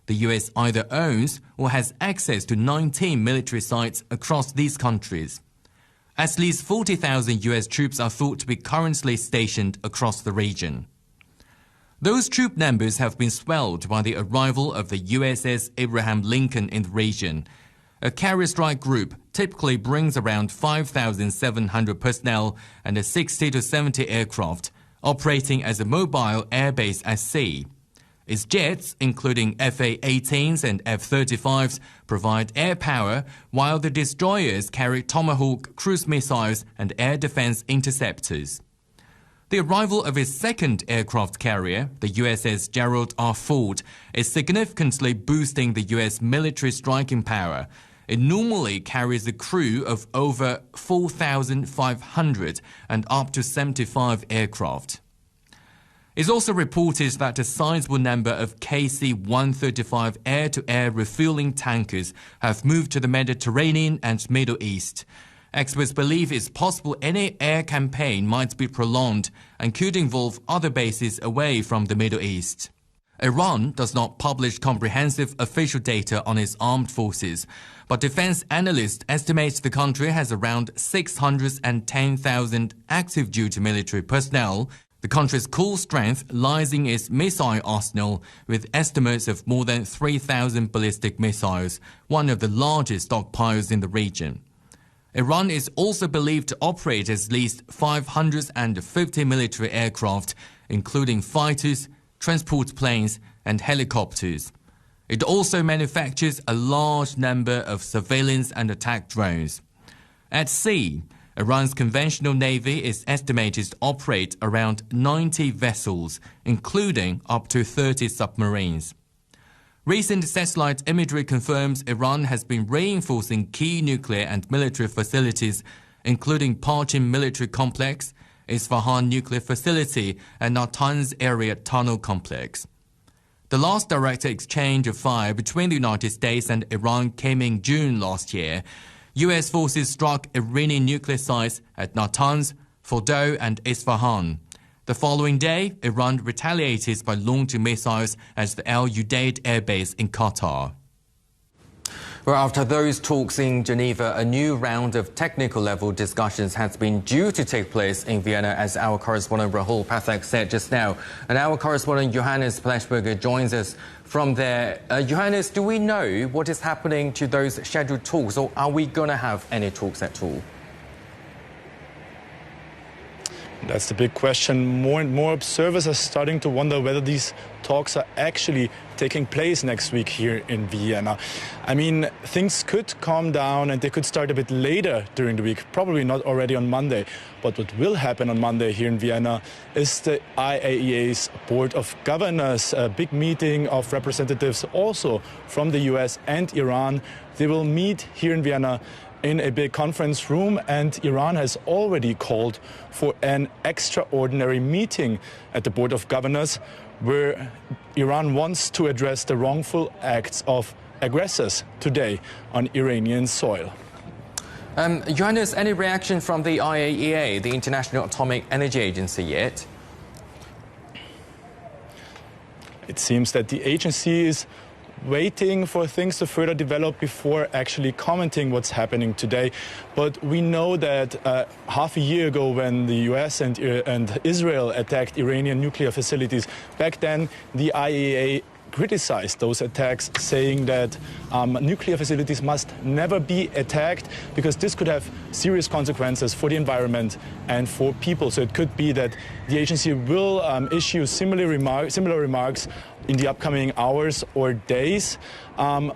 The US either owns or has access to 19 military sites across these countries. At least 40,000 US troops are thought to be currently stationed across the region. Those troop numbers have been swelled by the arrival of the USS Abraham Lincoln in the region. A carrier strike group typically brings around 5,700 personnel and a 60 to 70 aircraft, operating as a mobile airbase at sea. Its jets, including FA-18s and F-35s, provide air power, while the destroyers carry Tomahawk cruise missiles and air defense interceptors. The arrival of its second aircraft carrier, the USS Gerald R. Ford, is significantly boosting the U.S. military striking power. It normally carries a crew of over 4,500 and up to 75 aircraft. It's also reported that a sizable number of KC-135 air-to-air refueling tankers have moved to the Mediterranean and Middle East. Experts believe it's possible any air campaign might be prolonged and could involve other bases away from the Middle East. Iran does not publish comprehensive official data on its armed forces, but defense analysts estimate the country has around 610,000 active duty military personnel. The country's core strength lies in its missile arsenal, with estimates of more than 3,000 ballistic missiles, one of the largest stockpiles in the region. Iran is also believed to operate at least 550 military aircraft, including fighters, transport planes, and helicopters. It also manufactures a large number of surveillance and attack drones. At sea, Iran's conventional navy is estimated to operate around 90 vessels, including up to 30 submarines. Recent satellite imagery confirms Iran has been reinforcing key nuclear and military facilities, including Parchin military complex, Isfahan nuclear facility, and Natanz area tunnel complex. The last direct exchange of fire between the United States and Iran came in June last year. U.S. forces struck Iranian nuclear sites at Natanz, Fordow, and Isfahan. The following day, Iran retaliated by launching missiles at the Al Udeid airbase in Qatar. Well, after those talks in Geneva, a new round of technical-level discussions has been due to take place in Vienna, as our correspondent Rahul Pathak said just now. And our correspondent Johannes Pleshberger joins us from there. Johannes, do we know what is happening to those scheduled talks, or are we going to have any talks at all? That's the big question. More and more observers are starting to wonder whether these talks are actually taking place next week here in Vienna. I mean, things could calm down and they could start a bit later during the week, probably not already on Monday. But what will happen on Monday here in Vienna is the IAEA's Board of Governors, a big meeting of representatives also from the US and Iran. They will meet here in Vienna in a big conference room, and Iran has already called for an extraordinary meeting at the Board of Governors, where Iran wants to address the wrongful acts of aggressors today on Iranian soil. Johannes, any reaction from the IAEA, the International Atomic Energy Agency, yet? It seems that the agency is waiting for things to further develop before actually commenting what's happening today. But we know that half a year ago, when the US and Israel attacked Iranian nuclear facilities, back then the IAEA criticized those attacks, saying that nuclear facilities must never be attacked because this could have serious consequences for the environment and for people. So it could be that the agency will issue similar remarks in the upcoming hours or days.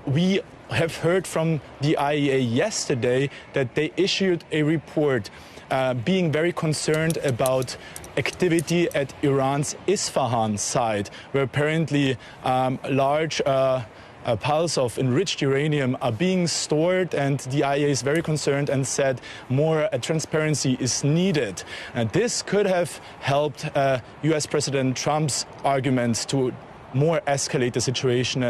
We have heard from the IAEA yesterday that they issued a report being very concerned about activity at Iran's Isfahan site, where apparently large piles of enriched uranium are being stored, and the IAEA is very concerned and said more transparency is needed. And this could have helped US President Trump's arguments to more escalate the situation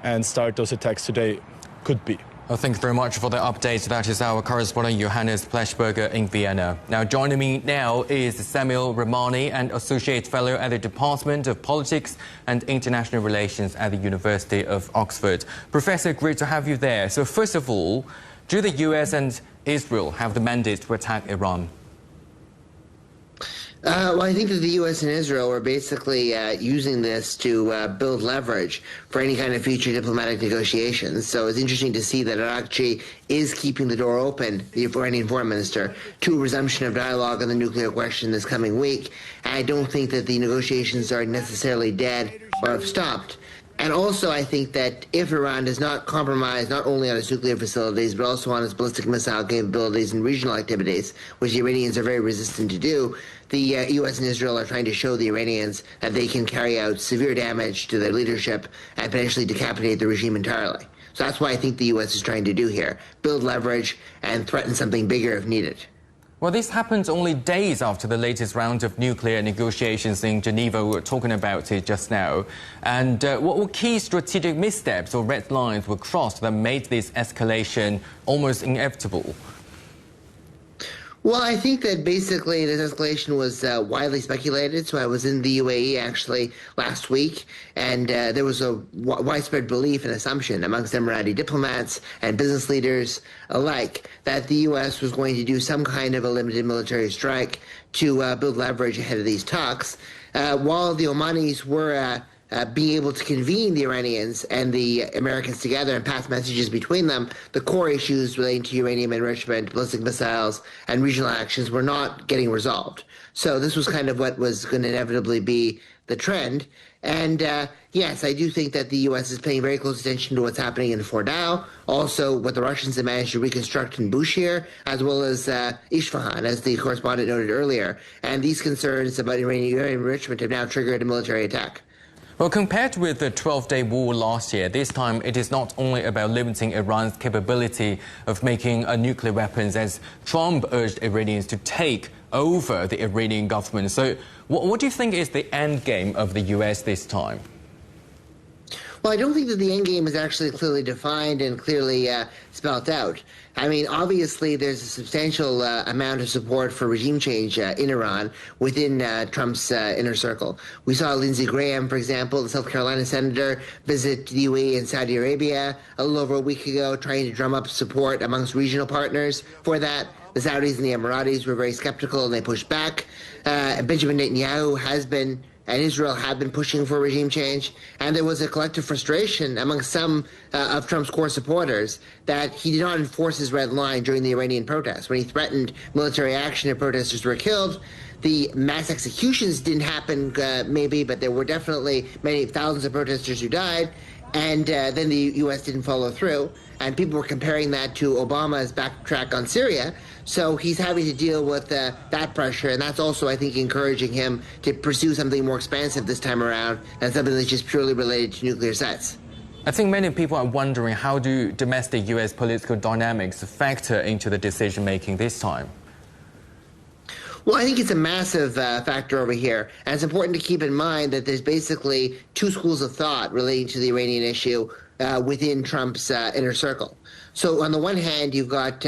and start those attacks today. Could be. Well, thank you very much for the update. That is our correspondent Johannes Pleshberger in Vienna. Now, joining me now is Samuel Ramani, an Associate Fellow at the Department of Politics and International Relations at the University of Oxford. Professor, great to have you there. So first of all, do the US and Israel have the mandate to attack Iran? Well, I think that the U.S. and Israel are basically using this to build leverage for any kind of future diplomatic negotiations. So it's interesting to see that it actually is keeping the door open, the Iranian foreign minister, to a resumption of dialogue on the nuclear question this coming week. And I don't think that the negotiations are necessarily dead or have stopped. And also, I think that if Iran does not compromise not only on its nuclear facilities, but also on its ballistic missile capabilities and regional activities, which the Iranians are very resistant to do, the U.S. and Israel are trying to show the Iranians that they can carry out severe damage to their leadership and potentially decapitate the regime entirely. So that's what I think the U.S. is trying to do here, build leverage and threaten something bigger if needed. Well, this happens only days after the latest round of nuclear negotiations in Geneva. We were talking about it just now. And what key strategic missteps or red lines were crossed that made this escalation almost inevitable? Well, I think that basically this escalation was widely speculated. So I was in the UAE actually last week, and there was a widespread belief and assumption amongst Emirati diplomats and business leaders alike that the U.S. was going to do some kind of a limited military strike to build leverage ahead of these talks. While the Omanis were being able to convene the Iranians and the Americans together and pass messages between them, the core issues relating to uranium enrichment, ballistic missiles, and regional actions were not getting resolved. So this was kind of what was going to inevitably be the trend. And yes, I do think that the U.S. is paying very close attention to what's happening in Fordow, also what the Russians have managed to reconstruct in Bushehr, as well as Isfahan, as the correspondent noted earlier. And these concerns about uranium enrichment have now triggered a military attack. Well, compared with the 12-day war last year, this time it is not only about limiting Iran's capability of making nuclear weapons, as Trump urged Iranians to take over the Iranian government. So what do you think is the end game of the U.S. this time? Well, I don't think that the end game is actually clearly defined and clearly spelt out. I mean, obviously, there's a substantial amount of support for regime change in Iran within Trump's inner circle. We saw Lindsey Graham, for example, the South Carolina senator, visit the UAE and Saudi Arabia a little over a week ago, trying to drum up support amongst regional partners for that. The Saudis and the Emiratis were very skeptical and they pushed back. Benjamin Netanyahu has been and Israel have been pushing for regime change, and there was a collective frustration among some of Trump's core supporters that he did not enforce his red line during the Iranian protests. When he threatened military action if protesters were killed, the mass executions didn't happen, maybe, but there were definitely many thousands of protesters who died, and then the U.S. didn't follow through. And people were comparing that to Obama's backtrack on Syria. So he's having to deal with that pressure, and that's also, I think, encouraging him to pursue something more expansive this time around than something that's just purely related to nuclear sets. I think many people are wondering, how do domestic U.S. political dynamics factor into the decision-making this time? Well, I think it's a massive factor over here. And it's important to keep in mind that there's basically two schools of thought relating to the Iranian issue within Trump's inner circle. So on the one hand, you've got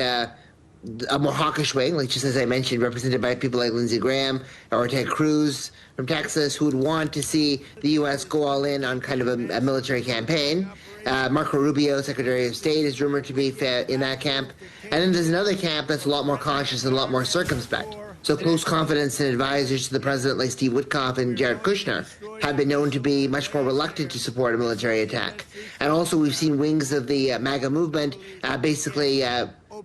a more hawkish wing, like just as I mentioned, represented by people like Lindsey Graham or Ted Cruz from Texas, who would want to see the U.S. go all in on kind of a military campaign. Marco Rubio, Secretary of State, is rumored to be in that camp. And then there's another camp that's a lot more cautious and a lot more circumspect. So close confidants and advisors to the president like Steve Witkoff and Jared Kushner have been known to be much more reluctant to support a military attack. And also we've seen wings of the MAGA movement basically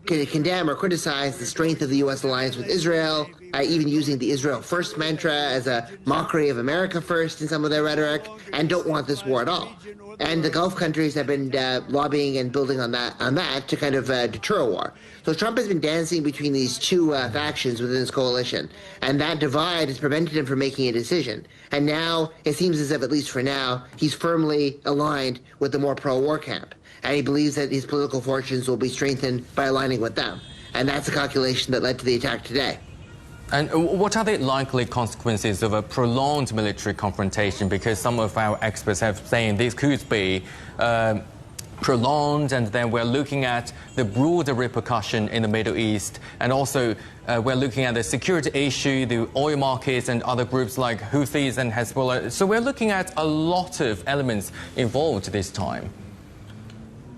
condemn or criticize the strength of the U.S. alliance with Israel, even using the Israel First mantra as a mockery of America First in some of their rhetoric, and don't want this war at all. And the Gulf countries have been lobbying and building on that to kind of deter a war. So Trump has been dancing between these two factions within his coalition, and that divide has prevented him from making a decision. And now it seems as if, at least for now, he's firmly aligned with the more pro-war camp. And he believes that his political fortunes will be strengthened by aligning with them. And that's a calculation that led to the attack today. And what are the likely consequences of a prolonged military confrontation? Because some of our experts have saying this could be prolonged, and then we're looking at the broader repercussion in the Middle East, and also we're looking at the security issue, the oil markets, and other groups like Houthis and Hezbollah. So we're looking at a lot of elements involved this time.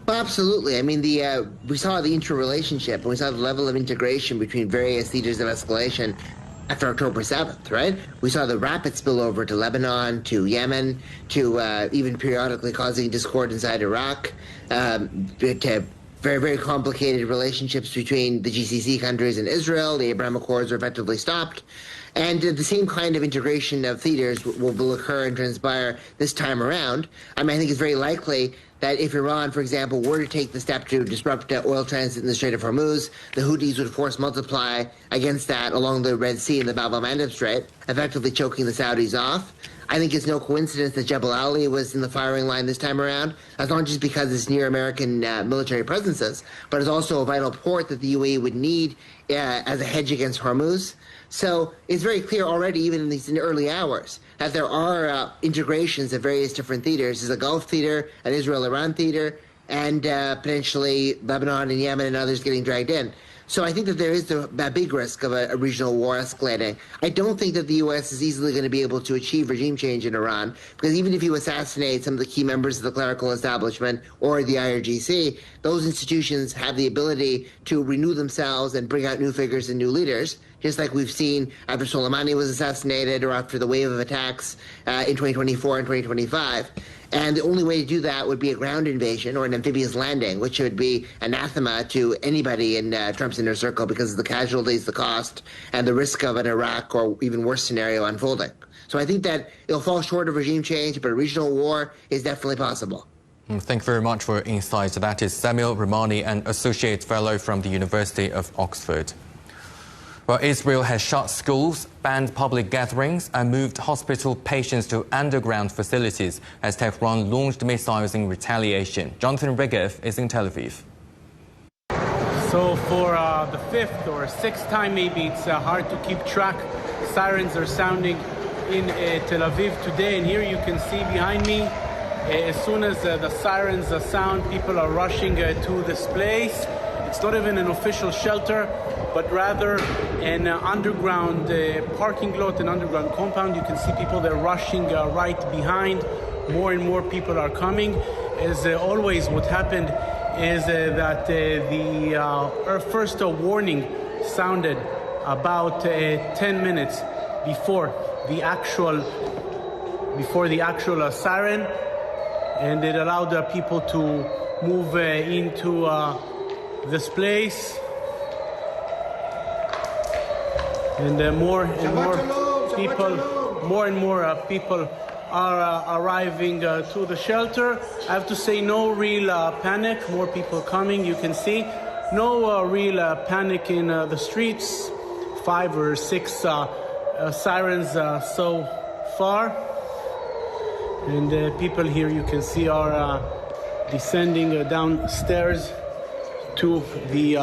Well, absolutely. I mean, we saw the interrelationship, and we saw the level of integration between various theaters of escalation after October 7th, right? We saw the rapid spillover to Lebanon, to Yemen, to even periodically causing discord inside Iraq, to very, very complicated relationships between the GCC countries and Israel. The Abraham Accords were effectively stopped. And the same kind of integration of theaters will occur and transpire this time around. I mean, I think it's very likely that if Iran, for example, were to take the step to disrupt oil transit in the Strait of Hormuz, the Houthis would force multiply against that along the Red Sea and the Bab el-Mandeb Strait, effectively choking the Saudis off. I think it's no coincidence that Jebel Ali was in the firing line this time around. That's not just because it's near American military presences, but it's also a vital port that the UAE would need as a hedge against Hormuz. So it's very clear already, even in these early hours, that there are integrations of various different theaters. There's a Gulf theater, an Israel-Iran theater, and potentially Lebanon and Yemen and others getting dragged in. So I think that there is a big risk of a regional war escalating. I don't think that the U.S. is easily going to be able to achieve regime change in Iran, because even if you assassinate some of the key members of the clerical establishment or the IRGC, those institutions have the ability to renew themselves and bring out new figures and new leaders, just like we've seen after Soleimani was assassinated or after the wave of attacks in 2024 and 2025. And the only way to do that would be a ground invasion or an amphibious landing, which would be anathema to anybody in Trump's inner circle because of the casualties, the cost, and the risk of an Iraq or even worse scenario unfolding. So I think that it'll fall short of regime change, but a regional war is definitely possible. Thank you very much for your insights. That is Samuel Romani, an Associate Fellow from the University of Oxford. Well, Israel has shut schools, banned public gatherings, and moved hospital patients to underground facilities as Tehran launched missiles in retaliation. Jonathan Regev is in Tel Aviv. So for the fifth or sixth time, maybe, it's hard to keep track. Sirens are sounding in Tel Aviv today, and here you can see behind me, as soon as the sirens sound, people are rushing to this place. It's not even an official shelter, but rather an underground parking lot, an underground compound. You can see people there rushing right behind. More and more people are coming. As always, what happened is that the first warning sounded about 10 minutes before the actual siren, and it allowed people to move into this place. And more and more people are arriving to the shelter. I have to say, no real panic. More people coming, you can see. No real panic in the streets. 5 or 6 sirens so far. And people here, you can see, are descending downstairs to the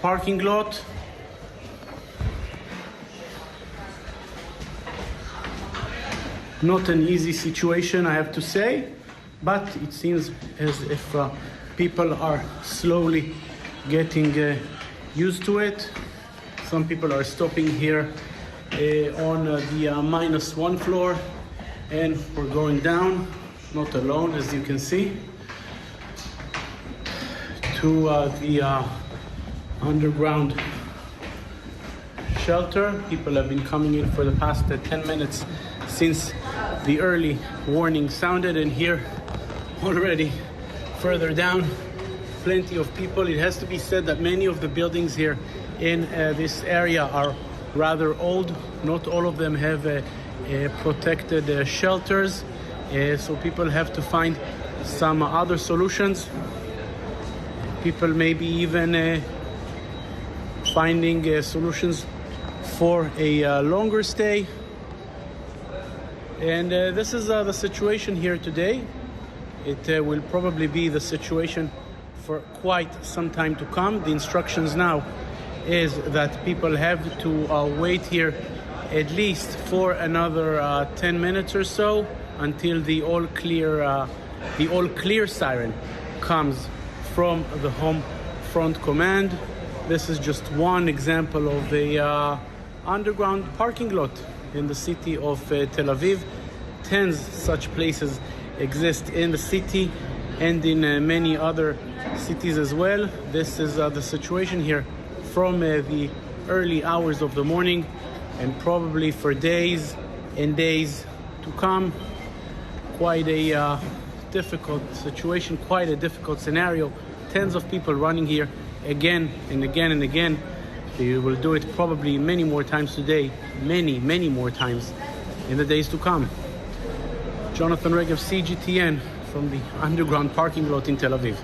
parking lot. Not an easy situation, I have to say, but it seems as if people are slowly getting used to it. Some people are stopping here on the -1 floor, and we're going down, not alone as you can see, to the underground shelter. People have been coming in for the past 10 minutes since the early warning sounded, and here already further down, plenty of people. It has to be said that many of the buildings here in this area are rather old. Not all of them have protected shelters, so people have to find some other solutions. People may be even finding solutions for a longer stay. And this is the situation here today. It will probably be the situation for quite some time to come. The instructions now is that people have to wait here at least for another 10 minutes or so until the all clear siren comes from the home front command. This is just one example of a underground parking lot in the city of Tel Aviv. 10 such places exist in the city and in many other cities as well. This is the situation here from the early hours of the morning, and probably for days and days to come. Quite a difficult situation, quite a difficult scenario. Tens of people running here again and again and again. They will do it probably many more times today, many more times in the days to come. Jonathan Regev, CGTN, from the underground parking lot in Tel Aviv.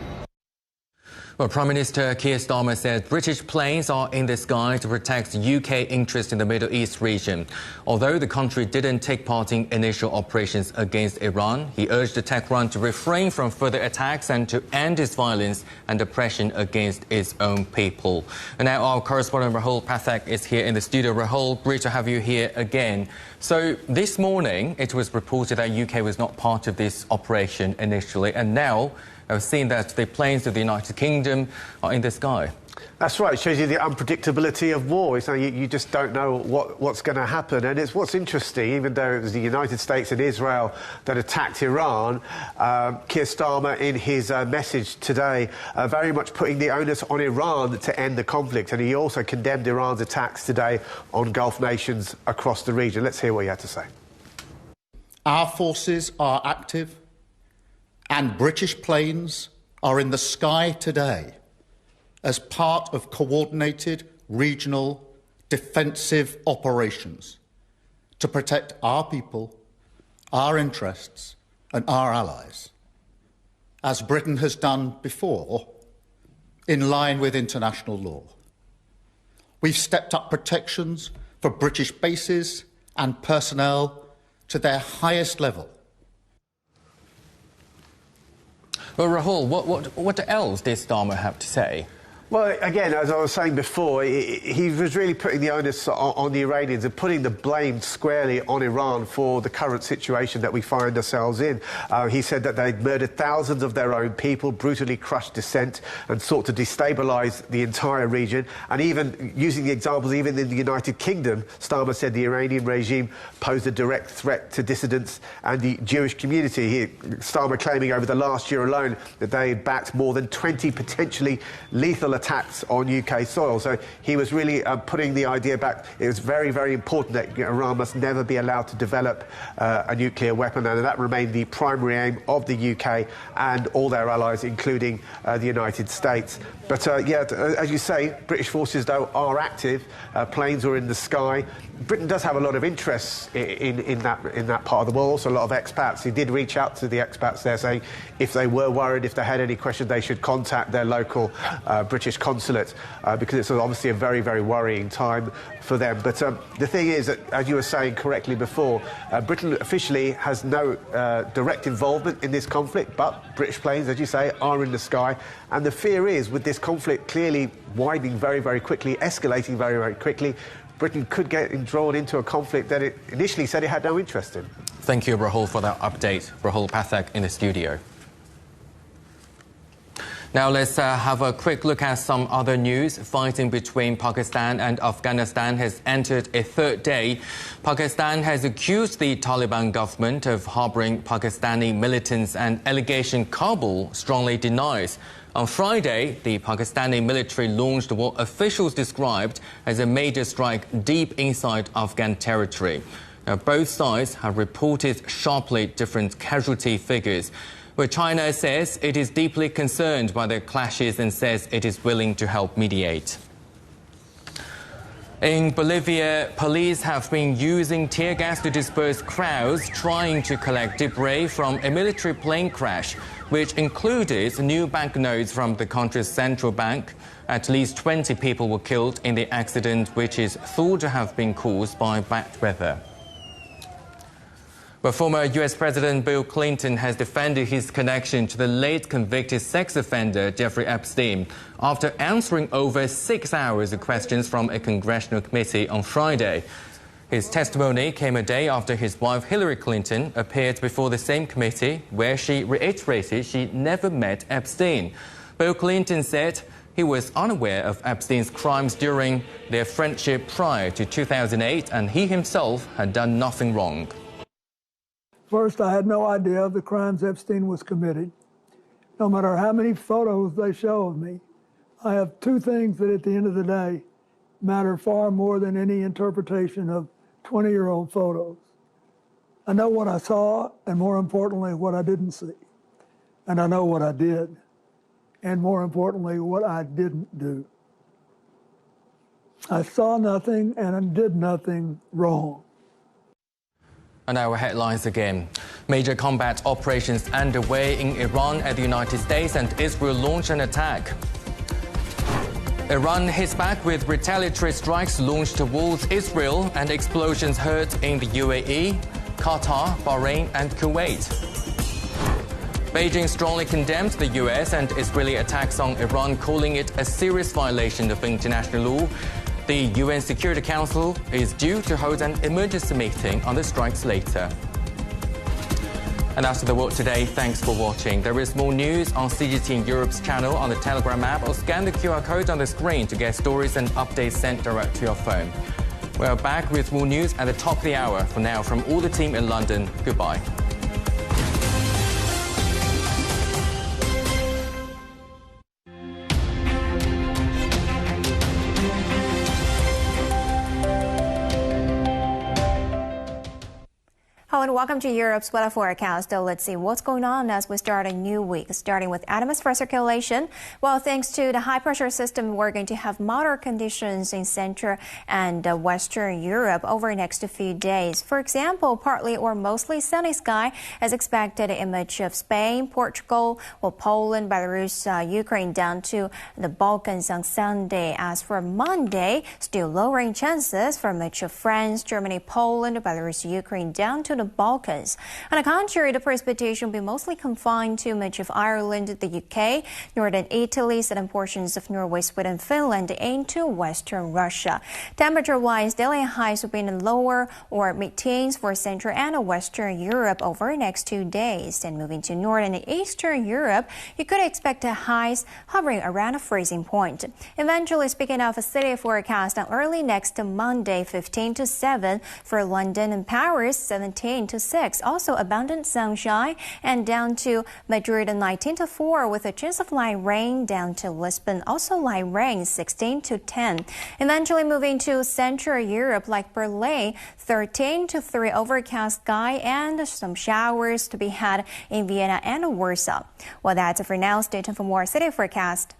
Well, Prime Minister Keir Starmer says British planes are in the sky to protect UK interests in the Middle East region. Although the country didn't take part in initial operations against Iran, he urged Tehran to refrain from further attacks and to end its violence and oppression against its own people. And now our correspondent Rahul Pathak is here in the studio. Rahul, great to have you here again. So this morning it was reported that UK was not part of this operation initially, and now I've seen that the planes of the United Kingdom are in the sky. That's right. It shows you the unpredictability of war. So you just don't know what's going to happen. And it's what's interesting, even though it was the United States and Israel that attacked Iran, Keir Starmer, in his message today, very much putting the onus on Iran to end the conflict. And he also condemned Iran's attacks today on Gulf nations across the region. Let's hear what he had to say. Our forces are active, and British planes are in the sky today as part of coordinated regional defensive operations to protect our people, our interests and our allies, as Britain has done before, in line with international law. We've stepped up protections for British bases and personnel to their highest level. Well, Rahul, what else did Starmer have to say? Well, again, as I was saying before, he was really putting the onus on the Iranians and putting the blame squarely on Iran for the current situation that we find ourselves in. He said that they'd murdered thousands of their own people, brutally crushed dissent and sought to destabilise the entire region. And even using the examples, even in the United Kingdom, Starmer said the Iranian regime posed a direct threat to dissidents and the Jewish community. Starmer claiming over the last year alone that they had backed more than 20 potentially lethal attacks on UK soil. So he was really putting the idea back. It was very, very important that Iran must never be allowed to develop a nuclear weapon, and that remained the primary aim of the UK and all their allies, including the United States. But yeah, as you say, British forces, though, are active. Planes are in the sky. Britain does have a lot of interests in that part of the world, also a lot of expats. He did reach out to the expats there, saying if they were worried, if they had any questions, they should contact their local British consulate, because it's obviously a very, very worrying time for them. But the thing is that, as you were saying correctly before, Britain officially has no direct involvement in this conflict, but British planes, as you say, are in the sky. And the fear is, with this conflict clearly widening very, very quickly, escalating very, very quickly, Britain could get drawn into a conflict that it initially said it had no interest in. Thank you, Rahul, for that update. Rahul Pathak in the studio. Now let's have a quick look at some other news. Fighting between Pakistan and Afghanistan has entered a third day. Pakistan has accused the Taliban government of harboring Pakistani militants, an allegation Kabul strongly denies. On Friday, the Pakistani military launched what officials described as a major strike deep inside Afghan territory. Now, both sides have reported sharply different casualty figures, where China says it is deeply concerned by the clashes and says it is willing to help mediate. In Bolivia, police have been using tear gas to disperse crowds trying to collect debris from a military plane crash, which included new banknotes from the country's central bank. At least 20 people were killed in the accident, which is thought to have been caused by bad weather. But former U.S. President Bill Clinton has defended his connection to the late convicted sex offender Jeffrey Epstein after answering over 6 hours of questions from a congressional committee on Friday. His testimony came a day after his wife Hillary Clinton appeared before the same committee, where she reiterated she never met Epstein. Bill Clinton said he was unaware of Epstein's crimes during their friendship prior to 2008, and he himself had done nothing wrong. First, I had no idea of the crimes Epstein was committing. No matter how many photos they show of me, I have two things that at the end of the day matter far more than any interpretation of 20-year-old photos. I know what I saw, and more importantly, what I didn't see. And I know what I did, and more importantly, what I didn't do. I saw nothing and I did nothing wrong. And our headlines again. Major combat operations underway in Iran as the United States and Israel launch an attack. Iran hits back with retaliatory strikes launched towards Israel and explosions heard in the UAE, Qatar, Bahrain and Kuwait. Beijing strongly condemned the US and Israeli attacks on Iran, calling it a serious violation of international law. The UN Security Council is due to hold an emergency meeting on the strikes later. And that's the world today. Thanks for watching. There is more news on CGTN Europe's channel on the Telegram app, or scan the QR code on the screen to get stories and updates sent direct to your phone. We're back with more news at the top of the hour. For now, from all the team in London, goodbye. Hello and welcome to Europe's weather forecast. Let's see what's going on as we start a new week, starting with atmospheric circulation. Well, thanks to the high pressure system, we're going to have moderate conditions in Central and Western Europe over the next few days. For example, partly or mostly sunny sky as expected in much of Spain, Portugal, Poland, Belarus, Ukraine down to the Balkans on Sunday. As for Monday, still lowering chances for much of France, Germany, Poland, Belarus, Ukraine down to the Balkans. On the contrary, the precipitation will be mostly confined to much of Ireland, the UK, northern Italy, southern portions of Norway, Sweden, Finland, and to western Russia. Temperature-wise, daily highs will be in the lower or mid-teens for Central and Western Europe over the next 2 days. And moving to northern and eastern Europe, you could expect highs hovering around a freezing point. Eventually, speaking of a city forecast, on early next Monday, 15 to 7 for London and Paris, 17 to 6. Also abundant sunshine, and down to Madrid 19 to 4 with a chance of light rain. Down to Lisbon, also light rain, 16 to 10. Eventually moving to Central Europe like Berlin, 13 to 3 overcast sky and some showers to be had in Vienna and Warsaw. Well, that's it for now. Stay tuned for more city forecast.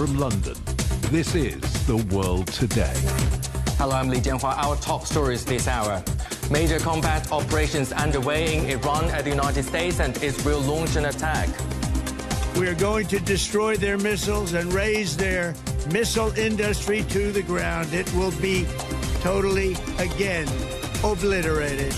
from London, this is The World Today. Hello, I'm Li Jianhua. Our top stories this hour. Major combat operations underway in Iran as the United States and Israel launch an attack. We are going to destroy their missiles and raise their missile industry to the ground. It will be totally, again, obliterated.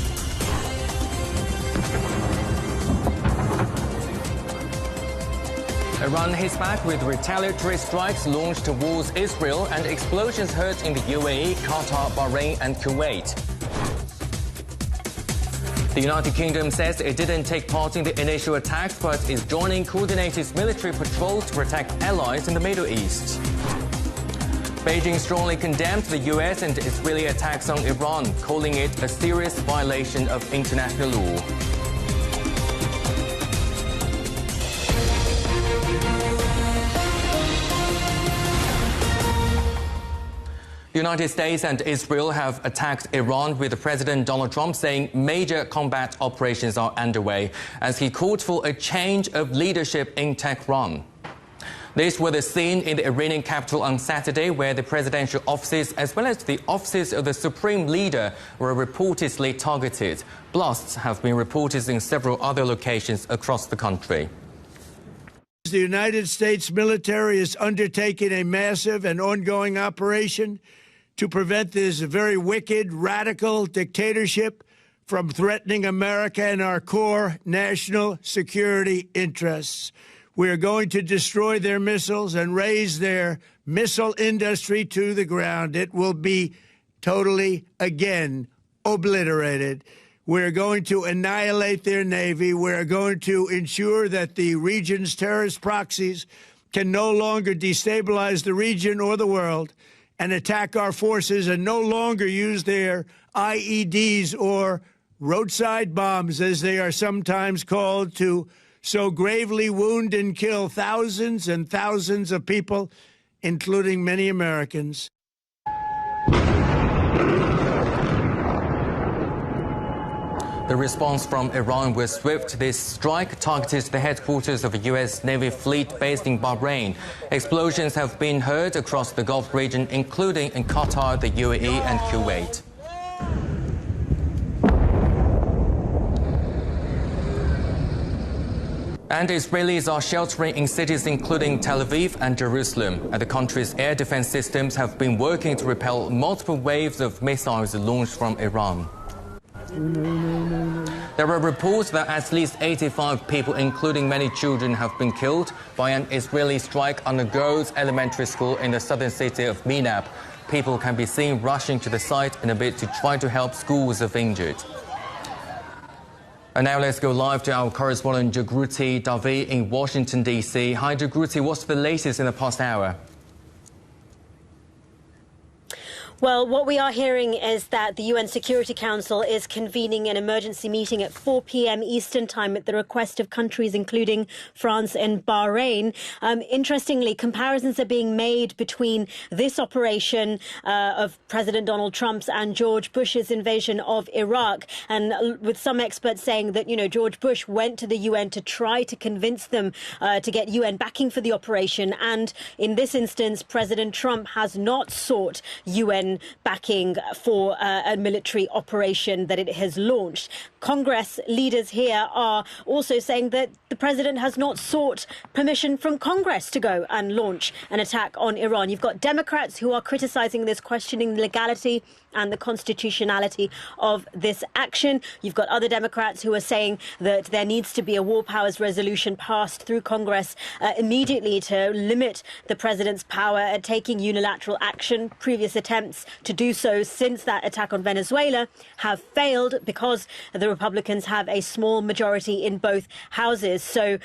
Iran hits back with retaliatory strikes launched towards Israel and explosions heard in the UAE, Qatar, Bahrain and Kuwait. The United Kingdom says it didn't take part in the initial attacks but is joining coordinated military patrols to protect allies in the Middle East. Beijing strongly condemned the US and Israeli attacks on Iran, calling it a serious violation of international law. The United States and Israel have attacked Iran, with President Donald Trump saying major combat operations are underway as he called for a change of leadership in Tehran. This was the scene in the Iranian capital on Saturday, where the presidential offices as well as the offices of the supreme leader were reportedly targeted. Blasts have been reported in several other locations across the country. The United States military is undertaking a massive and ongoing operation to prevent this very wicked, radical dictatorship from threatening America and our core national security interests. We are going to destroy their missiles and raise their missile industry to the ground. It will be totally, again, obliterated. We're going to annihilate their Navy. We're going to ensure that the region's terrorist proxies can no longer destabilize the region or the world and attack our forces and no longer use their IEDs or roadside bombs, as they are sometimes called, to so gravely wound and kill thousands and thousands of people, including many Americans. The response from Iran was swift. This strike targeted the headquarters of a U.S. Navy fleet based in Bahrain. Explosions have been heard across the Gulf region, including in Qatar, the UAE and Kuwait. And Israelis are sheltering in cities including Tel Aviv and Jerusalem. And the country's air defense systems have been working to repel multiple waves of missiles launched from Iran. There are reports that at least 85 people, including many children, have been killed by an Israeli strike on a girls' elementary school in the southern city of Minab. People can be seen rushing to the site in a bid to try to help schools of injured. And now let's go live to our correspondent Jagruti Davi in Washington, D.C. Hi, Jagruti, what's the latest in the past hour? Well, what we are hearing is that the UN Security Council is convening an emergency meeting at 4 p.m. Eastern Time at the request of countries including France and Bahrain. Interestingly, comparisons are being made between this operation of President Donald Trump's and George Bush's invasion of Iraq, and with some experts saying that, you know, George Bush went to the UN to try to convince them to get UN backing for the operation. And in this instance, President Trump has not sought UN backing for a military operation that it has launched. Congress leaders here are also saying that the president has not sought permission from Congress to go and launch an attack on Iran. You've got Democrats who are criticizing this, questioning the legality and the constitutionality of this action. You've got other Democrats who are saying that there needs to be a war powers resolution passed through Congress immediately to limit the president's power at taking unilateral action. Previous attempts to do so since that attack on Venezuela have failed because the Republicans have a small majority in both houses, so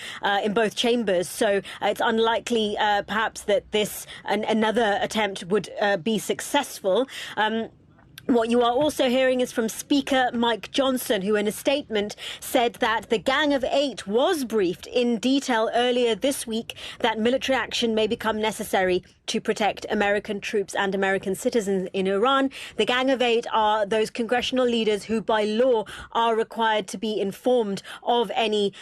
in both chambers. So it's unlikely perhaps that this another attempt would be successful. What you are also hearing is from Speaker Mike Johnson, who in a statement said that the Gang of Eight was briefed in detail earlier this week that military action may become necessary to protect American troops and American citizens in Iran. The Gang of Eight are those congressional leaders who by law are required to be informed of any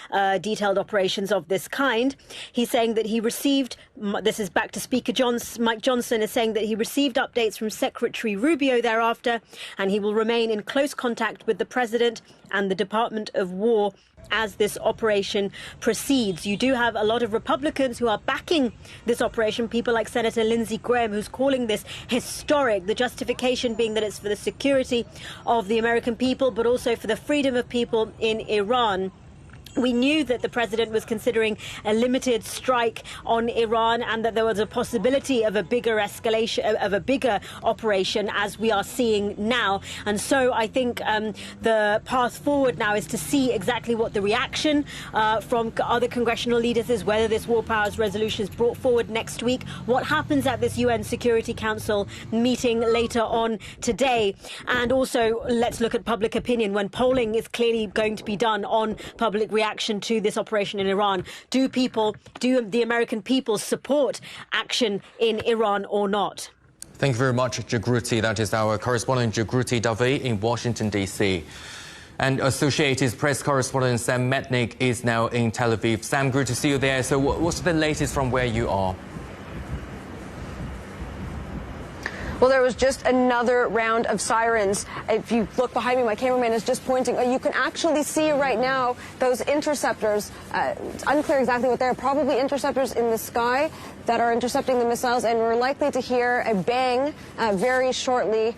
detailed operations of this kind. He's saying that he received, this is back to Speaker Mike Johnson, is saying that he received updates from Secretary Rubio thereafter, and he will remain in close contact with the President and the Department of War as this operation proceeds. You do have a lot of Republicans who are backing this operation, people like Senator Lindsey Graham, who's calling this historic, the justification being that it's for the security of the American people, but also for the freedom of people in Iran. We knew that the president was considering a limited strike on Iran and that there was a possibility of a bigger escalation, of a bigger operation, as we are seeing now. And so I think the path forward now is to see exactly what the reaction from other congressional leaders is, whether this war powers resolution is brought forward next week, what happens at this UN Security Council meeting later on today. And also, let's look at public opinion when polling is clearly going to be done on public reaction to this operation in Iran. Do the American people support action in Iran or not? Thank you very much, Jagruti. That is our correspondent Jagruti Dave in Washington, D.C. And Associated Press correspondent Sam Metnick is now in Tel Aviv. Sam, good to see you there. So what's the latest from where you are? Well, there was just another round of sirens. If you look behind me, my cameraman is just pointing. You can actually see right now those interceptors. It's unclear exactly what they are. Probably interceptors in the sky that are intercepting the missiles, and we're likely to hear a bang very shortly,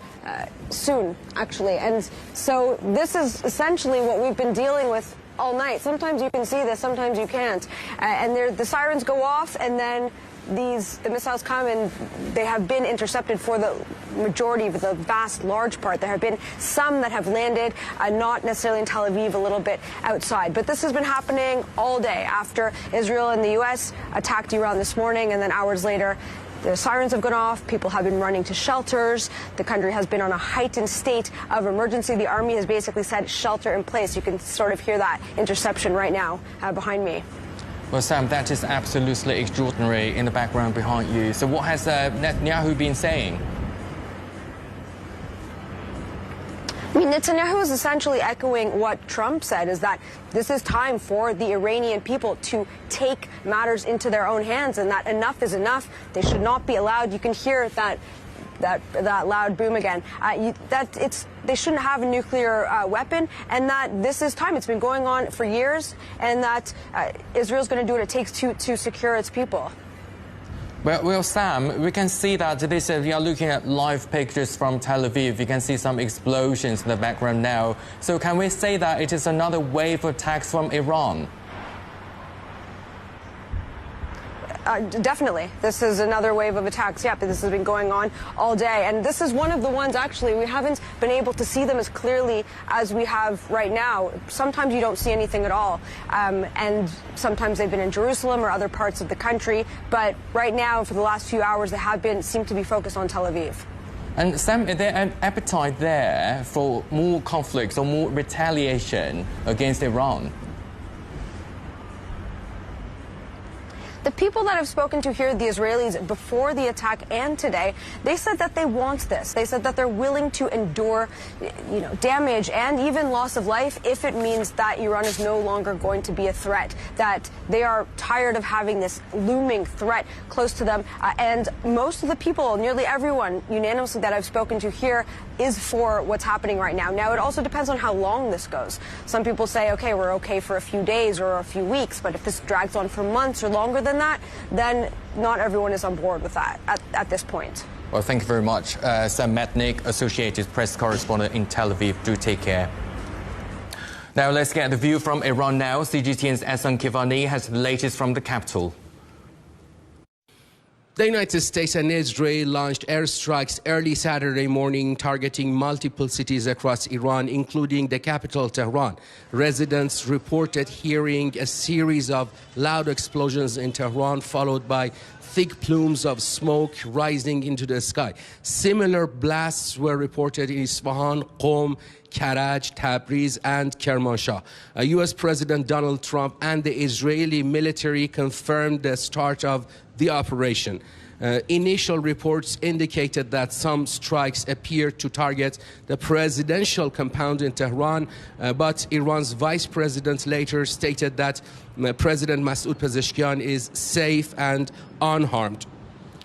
soon, actually. And so this is essentially what we've been dealing with all night. Sometimes you can see this, sometimes you can't. And the sirens go off, and then the missiles come, and they have been intercepted for the majority, of the vast, large part. There have been some that have landed, not necessarily in Tel Aviv, a little bit outside. But this has been happening all day after Israel and the U.S. attacked Iran this morning, and then hours later, the sirens have gone off. People have been running to shelters. The country has been on a heightened state of emergency. The army has basically said shelter in place. You can sort of hear that interception right now behind me. Well, Sam, that is absolutely extraordinary in the background behind you. So what has Netanyahu been saying? I mean, Netanyahu is essentially echoing what Trump said, is that this is time for the Iranian people to take matters into their own hands, and that enough is enough. They should not be allowed. You can hear that loud boom again. They shouldn't have a nuclear weapon, and that this is time. It's been going on for years, and that Israel's going to do what it takes to secure its people. Well, Sam, we can see that we are looking at live pictures from Tel Aviv. You can see some explosions in the background now. So can we say that it is another wave of attacks from Iran? Definitely. This is another wave of attacks. Yeah, this has been going on all day. And this is one of the ones, actually, we haven't been able to see them as clearly as we have right now. Sometimes you don't see anything at all. And sometimes they've been in Jerusalem or other parts of the country. But right now, for the last few hours, they seem to be focused on Tel Aviv. And Sam, is there an appetite there for more conflicts or more retaliation against Iran? The people that I've spoken to here, the Israelis, before the attack and today, they said that they want this. They said that they're willing to endure, damage and even loss of life if it means that Iran is no longer going to be a threat, that they are tired of having this looming threat close to them. And most of the people, nearly everyone unanimously that I've spoken to here, is for what's happening right now. Now, it also depends on how long this goes. Some people say, okay, we're okay for a few days or a few weeks, but if this drags on for months or longer than that, then not everyone is on board with that at this point. Well, thank you very much. Sam Metnick, Associated Press correspondent in Tel Aviv. Do take care. Now, let's get the view from Iran now. CGTN's Ehsan Kivani has the latest from the capital. The United States and Israel launched airstrikes early Saturday morning, targeting multiple cities across Iran, including the capital, Tehran. Residents reported hearing a series of loud explosions in Tehran, followed by thick plumes of smoke rising into the sky. Similar blasts were reported in Isfahan, Qom, Karaj, Tabriz, and Kermanshah. U.S. President Donald Trump and the Israeli military confirmed the start of the operation. Initial reports indicated that some strikes appeared to target the presidential compound in Tehran, but Iran's vice president later stated that President Masoud Pezeshkian is safe and unharmed.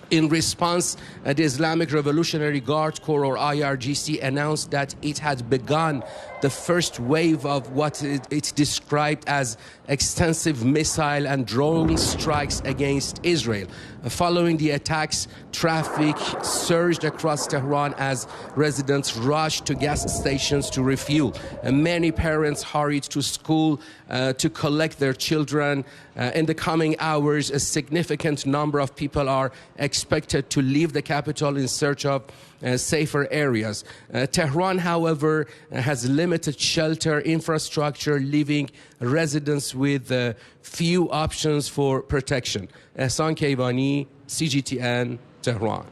In response, the Islamic Revolutionary Guard Corps, or IRGC, announced that it had begun the first wave of what it described as extensive missile and drone strikes against Israel. Following the attacks, traffic surged across Tehran as residents rushed to gas stations to refuel. Many parents hurried to school to collect their children. In the coming hours, a significant number of people are expected to leave the capital in search of safer areas. Tehran, however, has limited shelter infrastructure, leaving residents with few options for protection. Ehsan Keivani, CGTN, Tehran.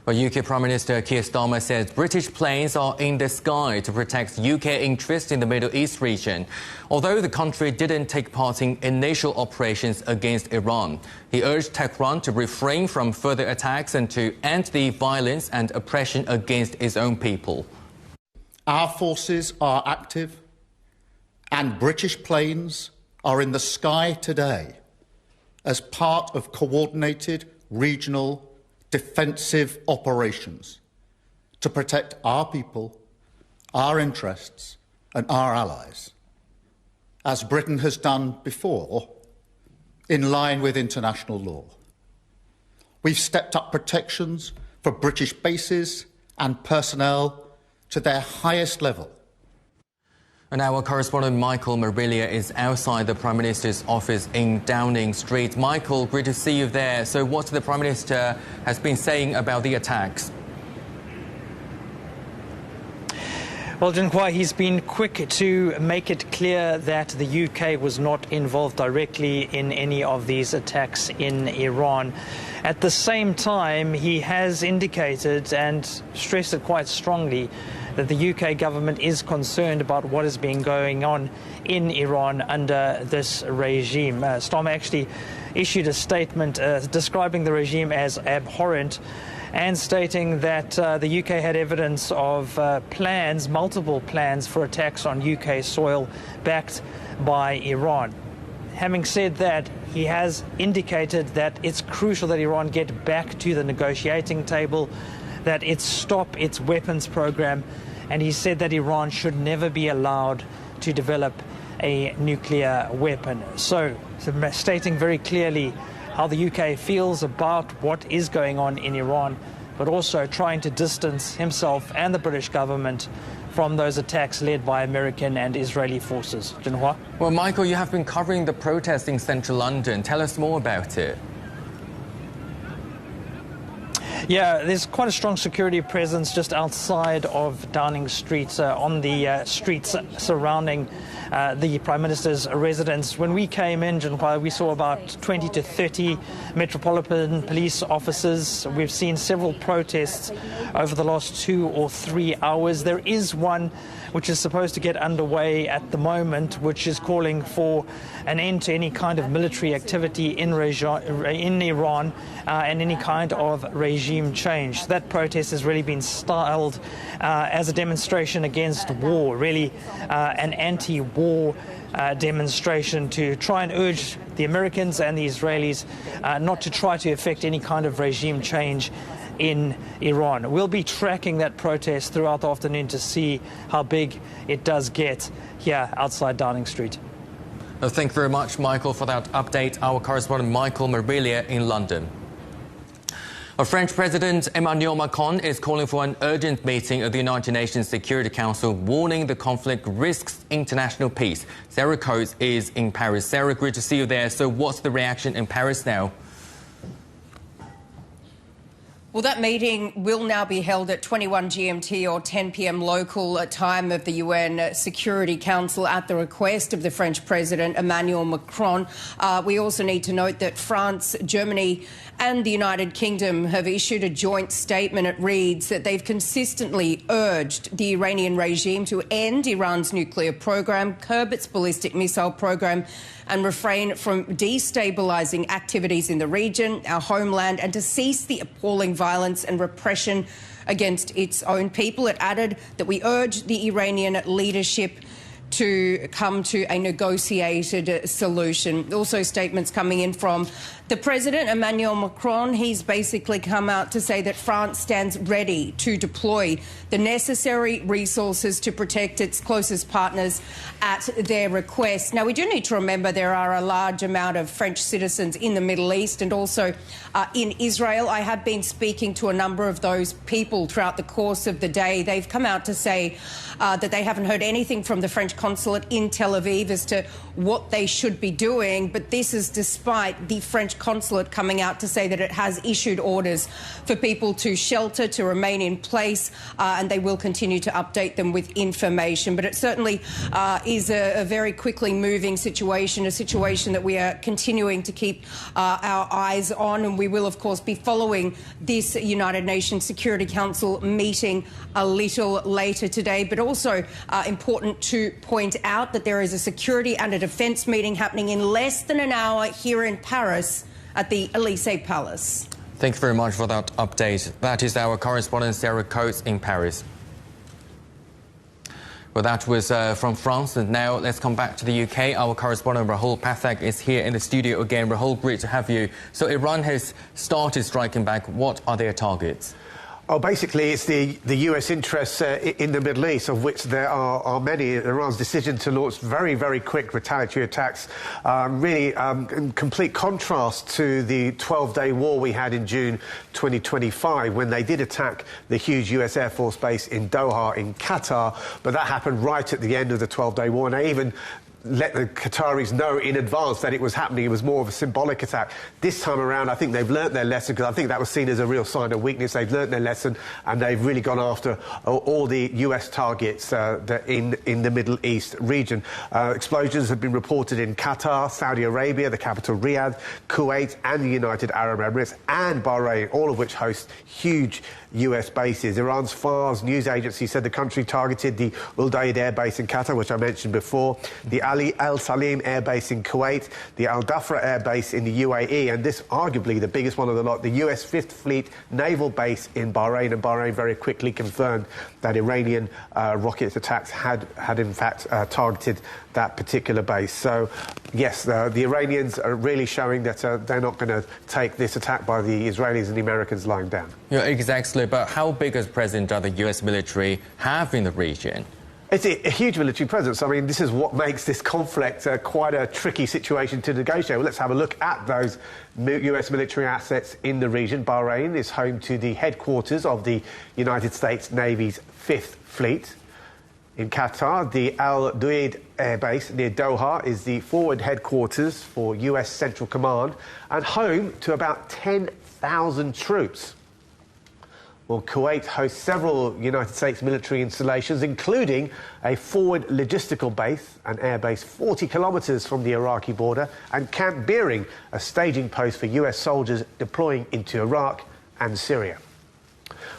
Well, UK Prime Minister Keir Starmer says British planes are in the sky to protect UK interests in the Middle East region, although the country didn't take part in initial operations against Iran. He urged Tehran to refrain from further attacks and to end the violence and oppression against its own people. Our forces are active, and British planes are in the sky today as part of coordinated regional defensive operations to protect our people, our interests, and our allies, as Britain has done before, in line with international law. We've stepped up protections for British bases and personnel to their highest level. And our correspondent Michael Marilia is outside the Prime Minister's office in Downing Street. Michael, great to see you there. So what the Prime Minister has been saying about the attacks? Well, Jinhua, he's been quick to make it clear that the UK was not involved directly in any of these attacks in Iran. At the same time, he has indicated and stressed it quite strongly that the UK government is concerned about what has been going on in Iran under this regime. Starmer actually issued a statement describing the regime as abhorrent and stating that the UK had evidence of plans, multiple plans for attacks on UK soil backed by Iran. Having said that, he has indicated that it's crucial that Iran get back to the negotiating table, that it stop its weapons program, and he said that Iran should never be allowed to develop a nuclear weapon. So stating very clearly how the UK feels about what is going on in Iran, but also trying to distance himself and the British government from those attacks led by American and Israeli forces. Jinhua? Well, Michael, you have been covering the protests in central London. Tell us more about it. Yeah, there's quite a strong security presence just outside of Downing Street, on the streets surrounding the Prime Minister's residence. When we came in, we saw about 20 to 30 Metropolitan Police officers. We've seen several protests over the last 2 or 3 hours. There is one which is supposed to get underway at the moment, which is calling for an end to any kind of military activity in Iran and any kind of regime change. That protest has really been styled as a demonstration against war, really an anti-war demonstration to try and urge the Americans and the Israelis not to try to effect any kind of regime change in Iran. We'll be tracking that protest throughout the afternoon to see how big it does get here outside Downing Street. Thank you very much, Michael, for that update. Our correspondent Michael Marilia in London. French President Emmanuel Macron is calling for an urgent meeting of the United Nations Security Council, warning the conflict risks international peace. Sarah Coates is in Paris. Sarah, great to see you there. So what's the reaction in Paris now? Well, that meeting will now be held at 21 GMT or 10 p.m. local time of the UN Security Council at the request of the French President Emmanuel Macron. We also need to note that France, Germany and the United Kingdom have issued a joint statement. It reads that they've consistently urged the Iranian regime to end Iran's nuclear program, curb its ballistic missile program and refrain from destabilising activities in the region, our homeland, and to cease the appalling violence and repression against its own people. It added that we urge the Iranian leadership to come to a negotiated solution. Also statements coming in from the President, Emmanuel Macron. He's basically come out to say that France stands ready to deploy the necessary resources to protect its closest partners at their request. Now, we do need to remember there are a large amount of French citizens in the Middle East and also in Israel. I have been speaking to a number of those people throughout the course of the day. They've come out to say that they haven't heard anything from the French consulate in Tel Aviv as to what they should be doing, but this is despite the French consulate coming out to say that it has issued orders for people to shelter, to remain in place, and they will continue to update them with information. But it certainly is a very quickly moving situation, a situation that we are continuing to keep our eyes on, and we will, of course, be following this United Nations Security Council meeting a little later today. But also important to point out that there is a security and a defence meeting happening in less than an hour here in Paris at the Elysee Palace. Thanks very much for that update. That is our correspondent Sarah Coates in Paris. Well, that was from France, and now let's come back to the UK. Our correspondent Rahul Pathak is here in the studio again. Rahul, great to have you. So Iran has started striking back. What are their targets? Oh, basically, it's the US interests in the Middle East, of which there are many. Iran's decision to launch very, very quick retaliatory attacks, really in complete contrast to the 12-day war we had in June 2025, when they did attack the huge US Air Force base in Doha in Qatar. But that happened right at the end of the 12-day war, and they even let the Qataris know in advance that it was happening. It was more of a symbolic attack. This time around, I think they've learnt their lesson, because I think that was seen as a real sign of weakness. They've learnt their lesson, and they've really gone after all the US targets in the Middle East region. Explosions have been reported in Qatar, Saudi Arabia, the capital Riyadh, Kuwait and the United Arab Emirates and Bahrain, all of which host huge US bases. Iran's Fars news agency said the country targeted the Udeid air base in Qatar, which I mentioned before, the Ali Al Salim air base in Kuwait, the Al Dhafra air base in the UAE, and this arguably the biggest one of the lot, the US 5th Fleet naval base in Bahrain. And Bahrain very quickly confirmed that Iranian rocket attacks had in fact targeted that particular base. So yes, the Iranians are really showing that they're not going to take this attack by the Israelis and the Americans lying down. Yeah, exactly. But how big a presence does the US military have in the region? It's a huge military presence. I mean, this is what makes this conflict quite a tricky situation to negotiate. Well, let's have a look at those US military assets in the region. Bahrain is home to the headquarters of the United States Navy's 5th Fleet. In Qatar, the Al Udeid Air Base near Doha is the forward headquarters for US Central Command and home to about 10,000 troops. Well, Kuwait hosts several United States military installations, including a forward logistical base, an air base 40 kilometres from the Iraqi border, and Camp Beering, a staging post for US soldiers deploying into Iraq and Syria.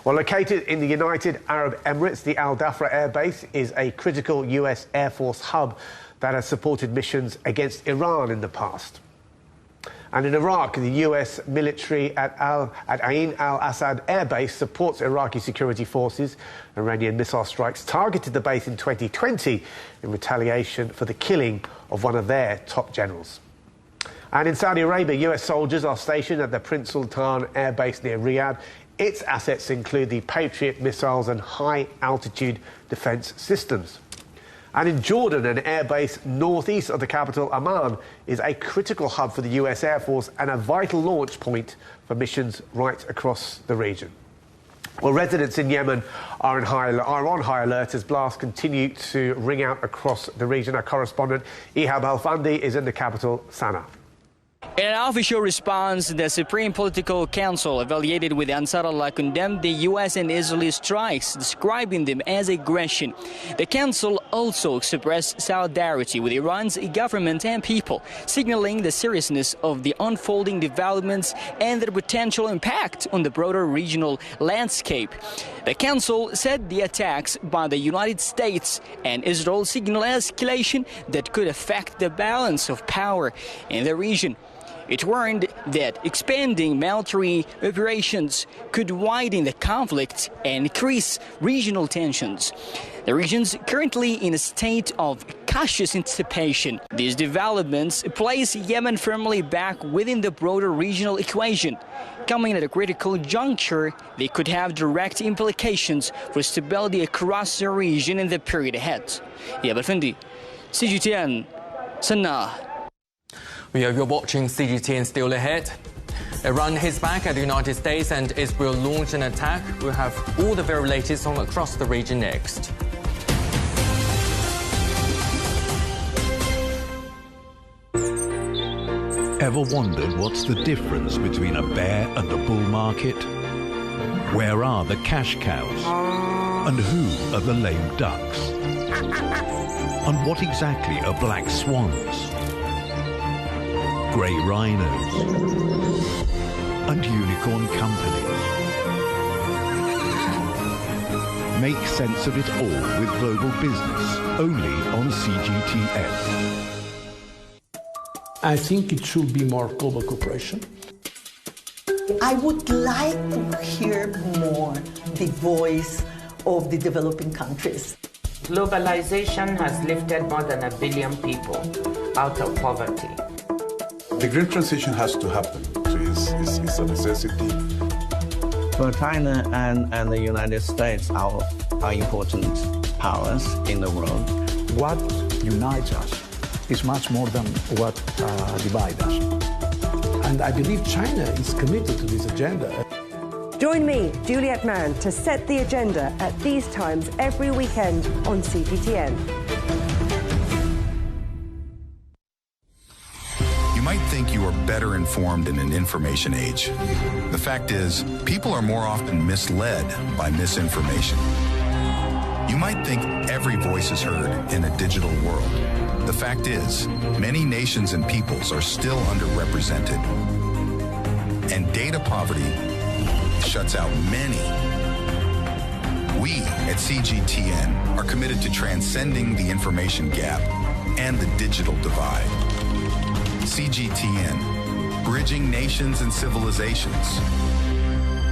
Well, located in the United Arab Emirates, the Al Dhafra Air Base is a critical US Air Force hub that has supported missions against Iran in the past. And in Iraq, the US military at Ain al-Assad Air Base supports Iraqi security forces. Iranian missile strikes targeted the base in 2020 in retaliation for the killing of one of their top generals. And in Saudi Arabia, US soldiers are stationed at the Prince Sultan Air Base near Riyadh. Its assets include the Patriot missiles and high-altitude defence systems. And in Jordan, an air base northeast of the capital, Amman, is a critical hub for the US Air Force and a vital launch point for missions right across the region. Well, residents in Yemen are on high alert as blasts continue to ring out across the region. Our correspondent, Ihab Al-Fandi, is in the capital, Sana'a. In an official response, the Supreme Political Council, affiliated with Ansarallah, condemned the U.S. and Israeli strikes, describing them as aggression. The council also expressed solidarity with Iran's government and people, signaling the seriousness of the unfolding developments and their potential impact on the broader regional landscape. The council said the attacks by the United States and Israel signal escalation that could affect the balance of power in the region. It warned that expanding military operations could widen the conflict and increase regional tensions. The region's currently in a state of cautious anticipation. These developments place Yemen firmly back within the broader regional equation. Coming at a critical juncture, they could have direct implications for stability across the region in the period ahead. Yab Al-Findi, CGTN, Sana'a. You're watching CGTN Still Ahead. Iran hits back at the United States and Israel launched an attack. We'll have all the very latest from across the region next. Ever wondered what's the difference between a bear and a bull market? Where are the cash cows? And who are the lame ducks? And what exactly are black swans? Grey rhinos and unicorn companies. Make sense of it all with global business, only on CGTN. I think it should be more global cooperation. I would like to hear more the voice of the developing countries. Globalization has lifted more than 1 billion people out of poverty. The green transition has to happen. It's a necessity. For China and the United States are important powers in the world. What unites us is much more than what divides us. And I believe China is committed to this agenda. Join me, Juliet Mann, to set the agenda at these times every weekend on CGTN. You might think you are better informed in an information age. The fact is, people are more often misled by misinformation. You might think every voice is heard in a digital world. The fact is, many nations and peoples are still underrepresented. And data poverty shuts out many. We at CGTN are committed to transcending the information gap and the digital divide. CGTN, bridging nations and civilizations.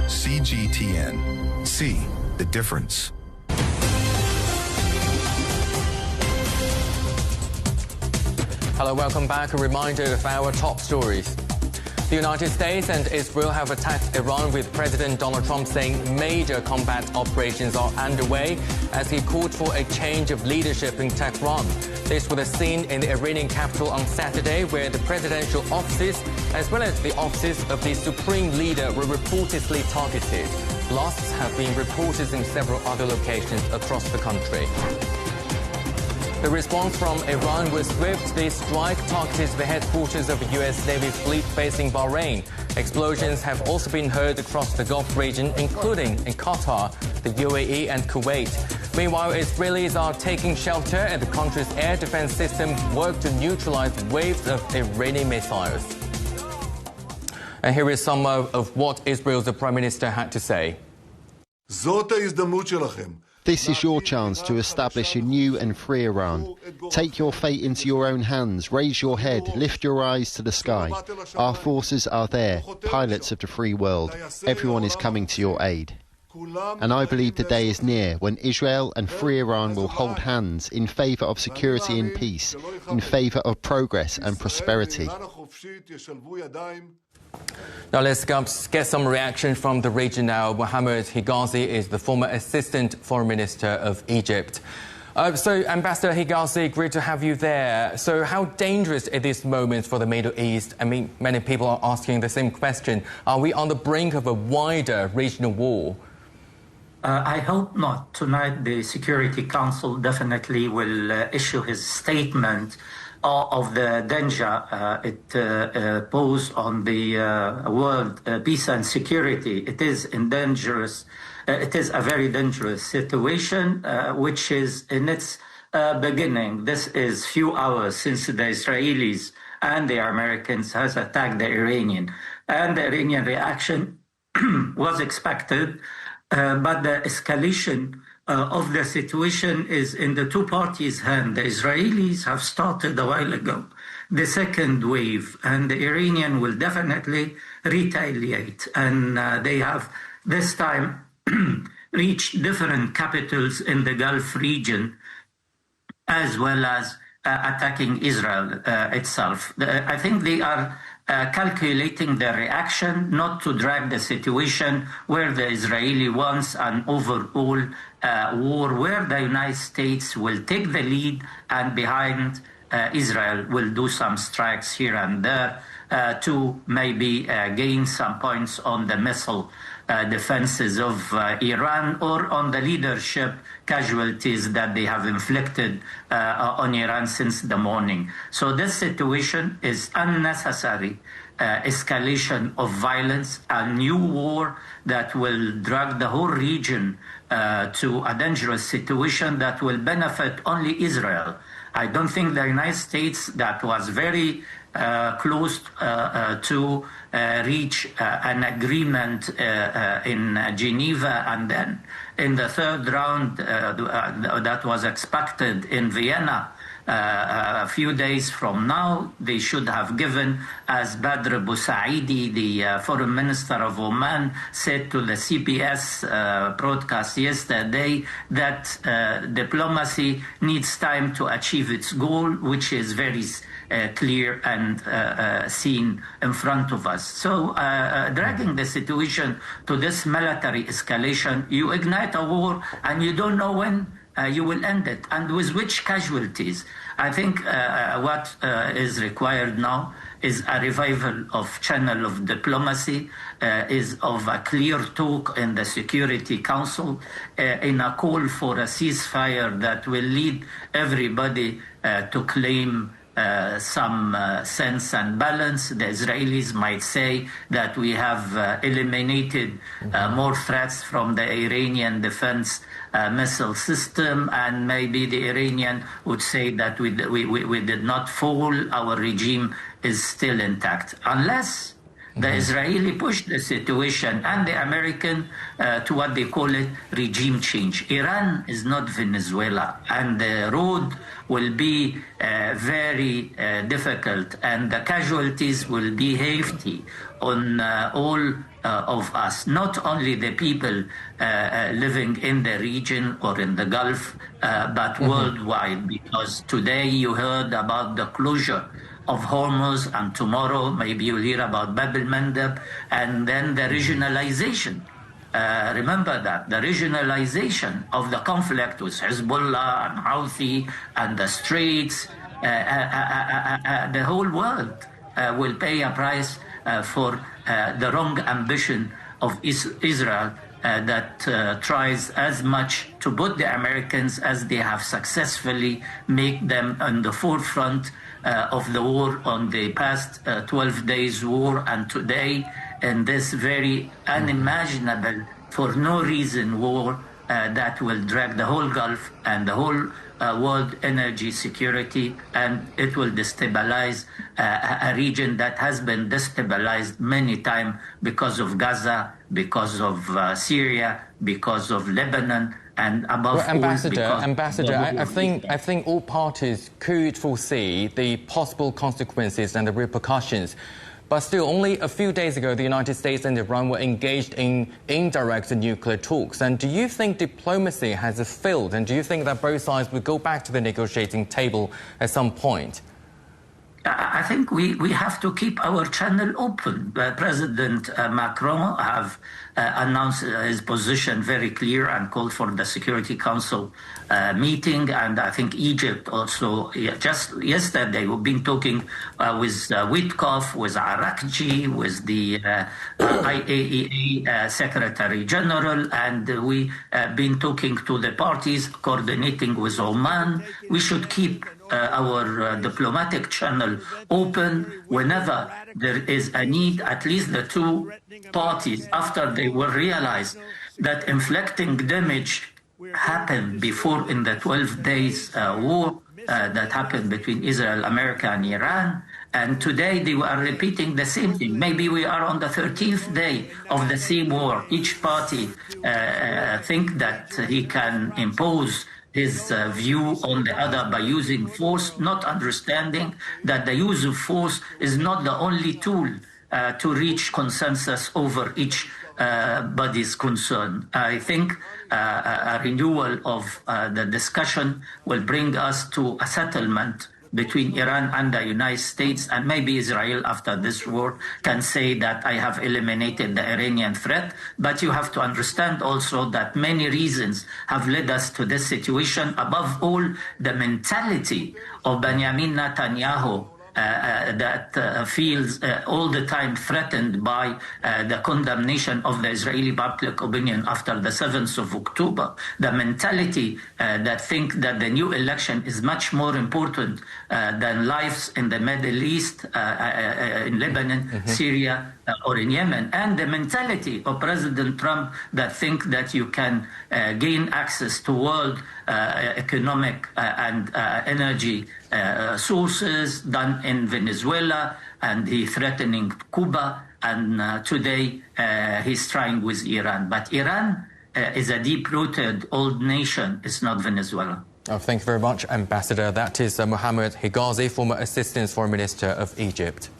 CGTN, see the difference. Hello, welcome back. A reminder of our top stories. The United States and Israel have attacked Iran, with President Donald Trump saying major combat operations are underway as he called for a change of leadership in Tehran. This was seen in the Iranian capital on Saturday, where the presidential offices as well as the offices of the supreme leader were reportedly targeted. Blasts have been reported in several other locations across the country. The response from Iran was swift. The strike targeted the headquarters of the U.S. Navy fleet based in Bahrain. Explosions have also been heard across the Gulf region, including in Qatar, the UAE and Kuwait. Meanwhile, Israelis are taking shelter as the country's air defense system work to neutralize waves of Iranian missiles. And here is some of what Israel's Prime Minister had to say. This is your chance to establish a new and free Iran. Take your fate into your own hands, raise your head, lift your eyes to the sky. Our forces are there, pilots of the free world. Everyone is coming to your aid. And I believe the day is near when Israel and free Iran will hold hands in favour of security and peace, in favour of progress and prosperity. Now let's get some reaction from the region now. Mohammed Higazi is the former Assistant Foreign Minister of Egypt. So, Ambassador Higazi, great to have you there. So how dangerous is this moment for the Middle East? I mean, many people are asking the same question. Are we on the brink of a wider regional war? I hope not. Tonight, the Security Council definitely will issue his statement. of the danger it poses on the world peace and security. It is it is a very dangerous situation, which is in its beginning. This is few hours since the Israelis and the Americans has attacked the Iranian, and the Iranian reaction was expected, but the escalation of the situation is in the two parties' hand. The Israelis have started a while ago the second wave, and the Iranian will definitely retaliate. And they have this time reached different capitals in the Gulf region, as well as attacking Israel itself. I think they are calculating their reaction, not to drag the situation where the Israeli wants an overall war, where the United States will take the lead, and behind Israel will do some strikes here and there to maybe gain some points on the missile defenses of Iran, or on the leadership casualties that they have inflicted on Iran since the morning. So this situation is unnecessary escalation of violence, a new war that will drag the whole region to a dangerous situation that will benefit only Israel. I don't think the United States, that was very close to reach an agreement in Geneva, and then in the third round that was expected in Vienna a few days from now, they should have given, as Badr Bousaidi, the foreign minister of Oman, said to the CBS broadcast yesterday, that diplomacy needs time to achieve its goal, which is very clear and seen in front of us. So dragging the situation to this military escalation, you ignite a war and you don't know when you will end it, and with which casualties. I think what is required now is a revival of channel of diplomacy, is of a clear talk in the Security Council, in a call for a ceasefire that will lead everybody to claim some sense and balance. The Israelis might say that we have eliminated more threats from the Iranian defense missile system, and maybe the Iranian would say that we did not fall, our regime is still intact. Unless the Israeli push the situation, and the American to what they call it regime change. Iran is not Venezuela, and the road will be very difficult, and the casualties will be hefty on all of us, not only the people living in the region or in the Gulf, but worldwide, because today you heard about the closure of Hormuz, and tomorrow maybe you'll hear about Bab el-Mandeb, and then the regionalization. Remember that, the regionalization of the conflict with Hezbollah and Houthi and the Straits, the whole world will pay a price for the wrong ambition of Israel that tries as much to put the Americans, as they have successfully make them on the forefront of the war on the past 12 days war, and today in this very unimaginable, for no reason war that will drag the whole Gulf and the whole world energy security, and it will destabilize a region that has been destabilized many times because of Gaza, because of Syria, because of Lebanon, and above all, Ambassador, I think all parties could foresee the possible consequences and the repercussions. But still, only a few days ago, the United States and Iran were engaged in indirect nuclear talks. And do you think diplomacy has failed? And do you think that both sides will go back to the negotiating table at some point? I think we have to keep our channel open. President Macron have announced his position very clear and called for the Security Council meeting. And I think Egypt also, just yesterday, we've been talking with Witkoff, with Arakji, with the IAEA Secretary General, and we've been talking to the parties, coordinating with Oman. We should keep our diplomatic channel open whenever there is a need. At least the two parties, after they will realize that inflicting damage happened before in the 12 days war that happened between Israel, America, and Iran. And today they are repeating the same thing. Maybe we are on the 13th day of the same war. Each party think that he can impose his view on the other by using force, not understanding that the use of force is not the only tool to reach consensus over each body's concern. I think a renewal of the discussion will bring us to a settlement between Iran and the United States, and maybe Israel after this war can say that I have eliminated the Iranian threat. But you have to understand also that many reasons have led us to this situation. Above all, the mentality of Benjamin Netanyahu that feels all the time threatened by the condemnation of the Israeli public opinion after the 7th of October. The mentality that think that the new election is much more important than lives in the Middle East, in Lebanon, Syria, or in Yemen. And the mentality of President Trump that think that you can gain access to world economic and energy sources done in Venezuela, and he threatening Cuba, and today he's trying with Iran. But Iran is a deep-rooted old nation. It's not Venezuela. Oh, thank you very much, Ambassador. That is Mohammed Higazi, former Assistant Foreign Minister of Egypt.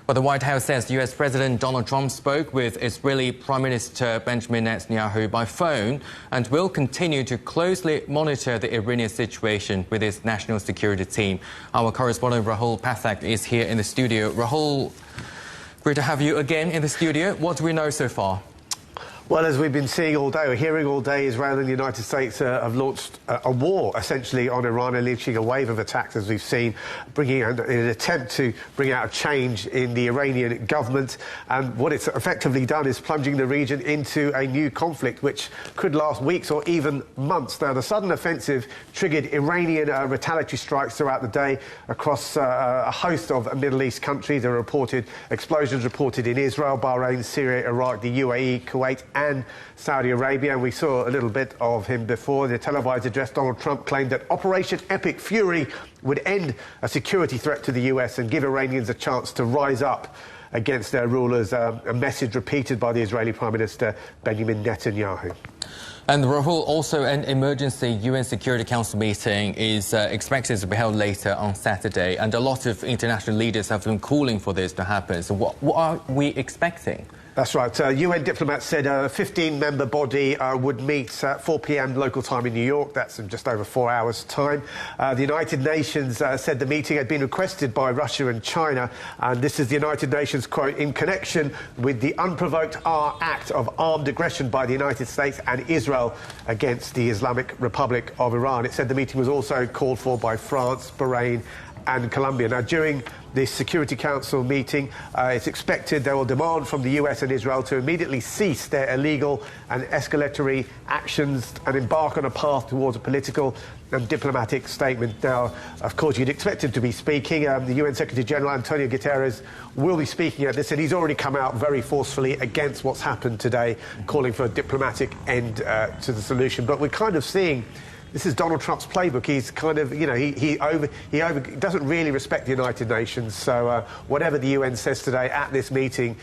Well, the White House says US President Donald Trump spoke with Israeli Prime Minister Benjamin Netanyahu by phone and will continue to closely monitor the Iranian situation with his national security team. Our correspondent Rahul Pathak is here in the studio. Rahul, great to have you again in the studio. What do we know so far? Well, as we've been seeing all day, or hearing all day, Israel and the United States have launched a war, essentially, on Iran, unleashing a wave of attacks, as we've seen, bringing in an attempt to bring out a change in the Iranian government. And what it's effectively done is plunging the region into a new conflict, which could last weeks or even months. Now, the sudden offensive triggered Iranian retaliatory strikes throughout the day across a host of Middle East countries. There were explosions reported in Israel, Bahrain, Syria, Iraq, the UAE, Kuwait, and Saudi Arabia. And we saw a little bit of him before. In the televised address, Donald Trump claimed that Operation Epic Fury would end a security threat to the US and give Iranians a chance to rise up against their rulers, a message repeated by the Israeli Prime Minister Benjamin Netanyahu. And Rahul, also an emergency UN Security Council meeting is expected to be held later on Saturday, and a lot of international leaders have been calling for this to happen. So what are we expecting? That's right. UN diplomats said a 15-member body would meet at 4 p.m. local time in New York. That's in just over 4 hours' time. The United Nations said the meeting had been requested by Russia and China. And this is the United Nations, quote, in connection with the unprovoked act of armed aggression by the United States and Israel against the Islamic Republic of Iran. It said the meeting was also called for by France, Bahrain, and Colombia. Now, during this Security Council meeting, it's expected they will demand from the US and Israel to immediately cease their illegal and escalatory actions and embark on a path towards a political and diplomatic statement. Now, of course, you'd expect him to be speaking. The UN Secretary General Antonio Guterres will be speaking at this, and he's already come out very forcefully against what's happened today, calling for a diplomatic end to the solution. But we're kind of seeing this is Donald Trump's playbook. He's kind of, you know, he doesn't really respect the United Nations. So whatever the UN says today at this meeting,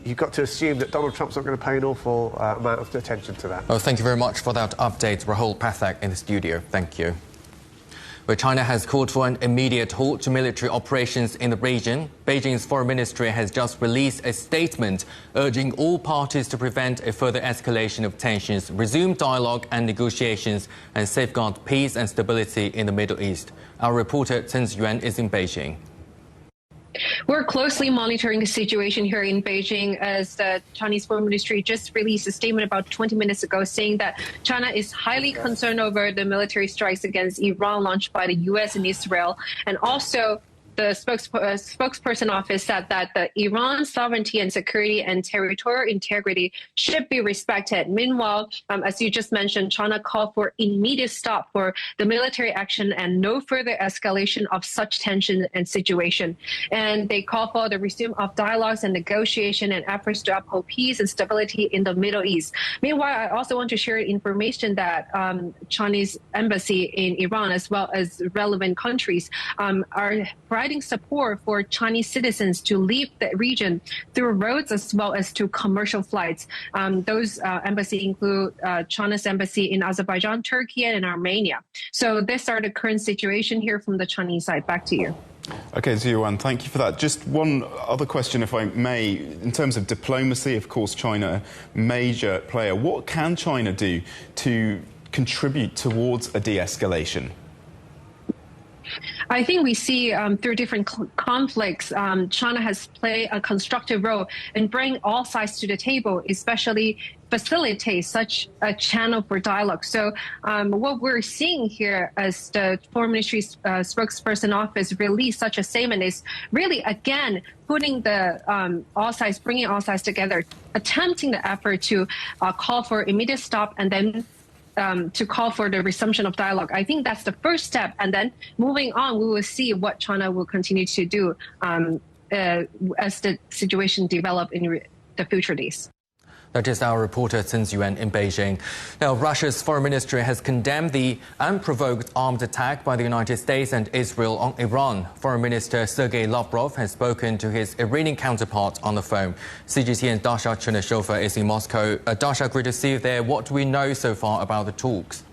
you've got to assume that Donald Trump's not going to pay an awful amount of attention to that. Oh, thank you very much for that update, Rahul Pathak in the studio. Thank you. Where China has called for an immediate halt to military operations in the region, Beijing's foreign ministry has just released a statement urging all parties to prevent a further escalation of tensions, resume dialogue and negotiations, and safeguard peace and stability in the Middle East. Our reporter Chen Yuan is in Beijing. We're closely monitoring the situation here in Beijing, as the Chinese Foreign Ministry just released a statement about 20 minutes ago saying that China is highly concerned over the military strikes against Iran launched by the U.S. and Israel, and also the spokesperson office said that the Iran's sovereignty and security and territorial integrity should be respected. Meanwhile, as you just mentioned, China called for immediate stop for the military action and no further escalation of such tension and situation. And they call for the resume of dialogues and negotiation and efforts to uphold peace and stability in the Middle East. Meanwhile, I also want to share information that Chinese embassy in Iran, as well as relevant countries, are providing support for Chinese citizens to leave the region through roads as well as to commercial flights. Those embassies include China's embassy in Azerbaijan, Turkey, and Armenia. So these are the current situation here from the Chinese side. Back to you. OK, Ziyuan, thank you for that. Just one other question, if I may. In terms of diplomacy, of course, China, major player. What can China do to contribute towards a de-escalation? I think we see through different conflicts, China has played a constructive role in bringing all sides to the table, especially facilitate such a channel for dialogue. So what we're seeing here as the Foreign Ministry's spokesperson office released such a statement is really, again, putting the all sides, bringing all sides together, attempting the effort to call for immediate stop and then to call for the resumption of dialogue. I think that's the first step. And then moving on, we will see what China will continue to do as the situation develops in the future days. That is our reporter, Sun Yuan, in Beijing. Now, Russia's foreign ministry has condemned the unprovoked armed attack by the United States and Israel on Iran. Foreign Minister Sergei Lavrov has spoken to his Iranian counterpart on the phone. CGTN's Dasha Chernyshova is in Moscow. Dasha, great to see you there. What do we know so far about the talks?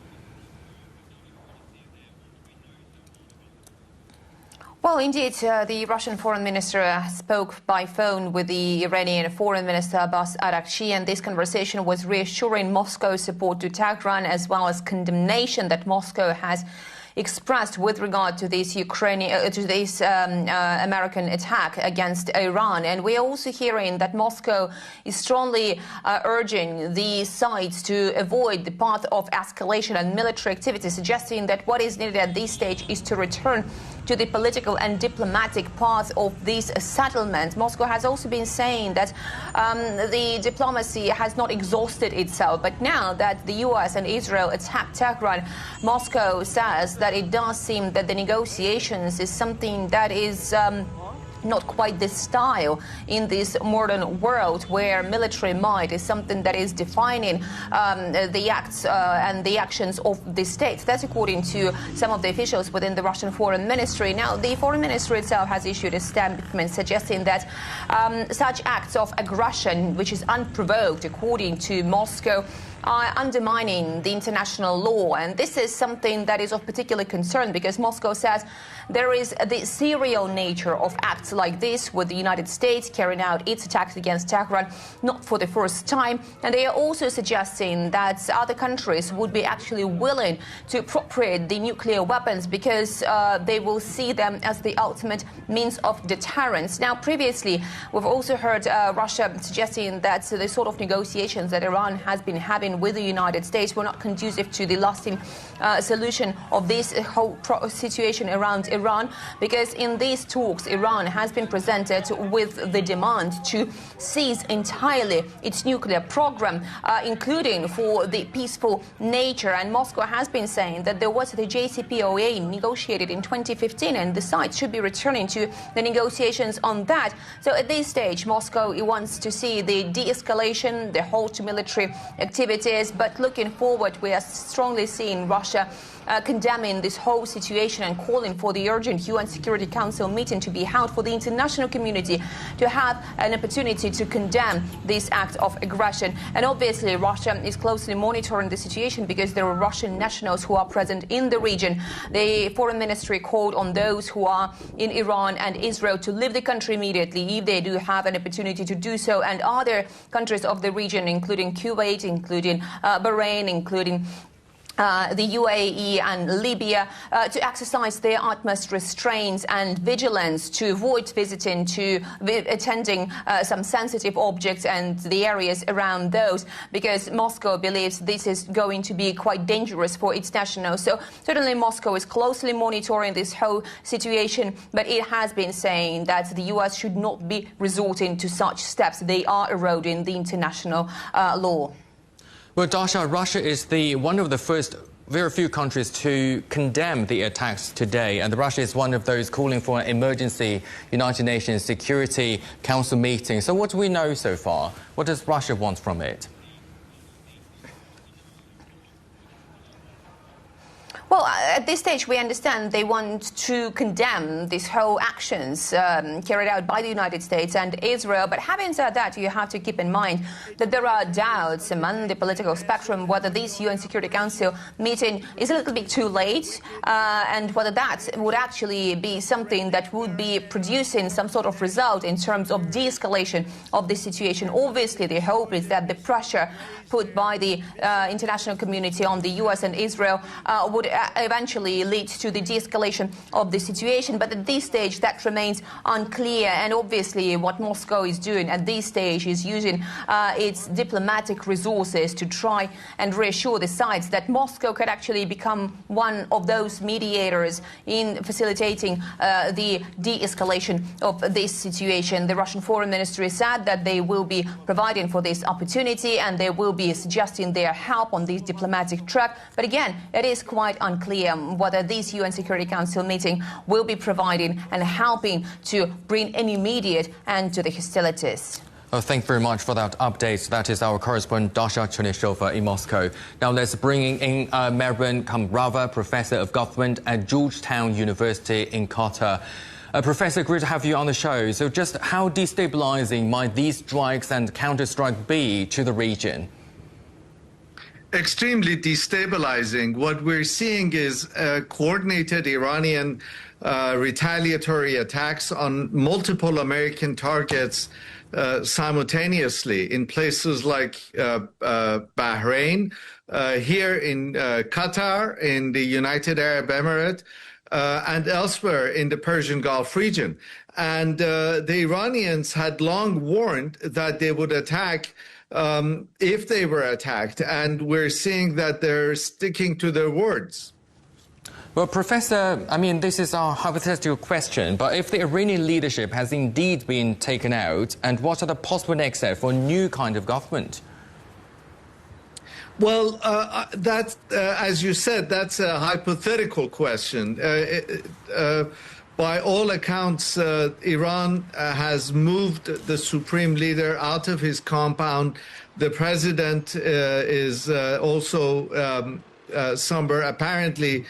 Well, indeed, the Russian foreign minister spoke by phone with the Iranian foreign minister Abbas Araghchi, and this conversation was reassuring Moscow's support to Tehran as well as condemnation that Moscow has expressed with regard to this American attack against Iran. And we are also hearing that Moscow is strongly urging the sides to avoid the path of escalation and military activity, suggesting that what is needed at this stage is to return to the political and diplomatic path of this settlement. Moscow has also been saying that the diplomacy has not exhausted itself, but now that the US and Israel attacked Tehran, Moscow says that it does seem that the negotiations is something that is not quite the style in this modern world where military might is something that is defining the acts and the actions of the state. That's according to some of the officials within the Russian Foreign Ministry. Now, the Foreign Ministry itself has issued a statement suggesting that such acts of aggression, which is unprovoked, according to Moscow, are undermining the international law. And this is something that is of particular concern because Moscow says there is the serial nature of acts like this, with the United States carrying out its attacks against Tehran not for the first time. And they are also suggesting that other countries would be actually willing to appropriate the nuclear weapons because they will see them as the ultimate means of deterrence. Now, previously, we've also heard Russia suggesting that the sort of negotiations that Iran has been having with the United States were not conducive to the lasting solution of this whole situation around Iran, because in these talks, Iran has been presented with the demand to cease entirely its nuclear program, including for the peaceful nature. And Moscow has been saying that there was the JCPOA negotiated in 2015, and the sides should be returning to the negotiations on that. So at this stage, Moscow wants to see the de-escalation, the halt to military activities. But looking forward, we are strongly seeing Russia condemning this whole situation and calling for the urgent UN Security Council meeting to be held for the international community to have an opportunity to condemn this act of aggression. And obviously, Russia is closely monitoring the situation because there are Russian nationals who are present in the region. The Foreign Ministry called on those who are in Iran and Israel to leave the country immediately if they do have an opportunity to do so. And other countries of the region, including Kuwait, including Bahrain, including the UAE and Libya to exercise their utmost restraints and vigilance to avoid attending some sensitive objects and the areas around those, because Moscow believes this is going to be quite dangerous for its nationals. So certainly Moscow is closely monitoring this whole situation, but it has been saying that the US should not be resorting to such steps. They are eroding the international law. Well, Dasha, Russia is one of the first very few countries to condemn the attacks today, and Russia is one of those calling for an emergency United Nations Security Council meeting. So what do we know so far? What does Russia want from it? Well, at this stage, we understand they want to condemn these whole actions carried out by the United States and Israel. But having said that, you have to keep in mind that there are doubts among the political spectrum whether this UN Security Council meeting is a little bit too late and whether that would actually be something that would be producing some sort of result in terms of de-escalation of the situation. Obviously, the hope is that the pressure put by the international community on the US and Israel would eventually lead to the de-escalation of the situation. But at this stage, that remains unclear. And obviously, what Moscow is doing at this stage is using its diplomatic resources to try and reassure the sides that Moscow could actually become one of those mediators in facilitating the de-escalation of this situation. The Russian Foreign Ministry said that they will be providing for this opportunity and they will be suggesting their help on this diplomatic track. But again, it is quite unclear whether this UN Security Council meeting will be providing and helping to bring an immediate end to the hostilities. Oh, thank you very much for that update. That is our correspondent Dasha Chernyshova in Moscow. Now let's bring in Mehran Kamrava, Professor of Government at Georgetown University in Qatar. Professor, great to have you on the show. So just how destabilizing might these strikes and counterstrike be to the region? Extremely destabilizing. What we're seeing is coordinated Iranian retaliatory attacks on multiple American targets simultaneously in places like Bahrain, here in Qatar, in the United Arab Emirates, and elsewhere in the Persian Gulf region. And the Iranians had long warned that they would attack if they were attacked, and we're seeing that they're sticking to their words. Well, Professor, I mean, this is a hypothetical question, but if the Iranian leadership has indeed been taken out, and what are the possible next steps for a new kind of government? Well, that's, as you said, that's a hypothetical question. By all accounts, Iran has moved the supreme leader out of his compound. The president is also somewhere apparently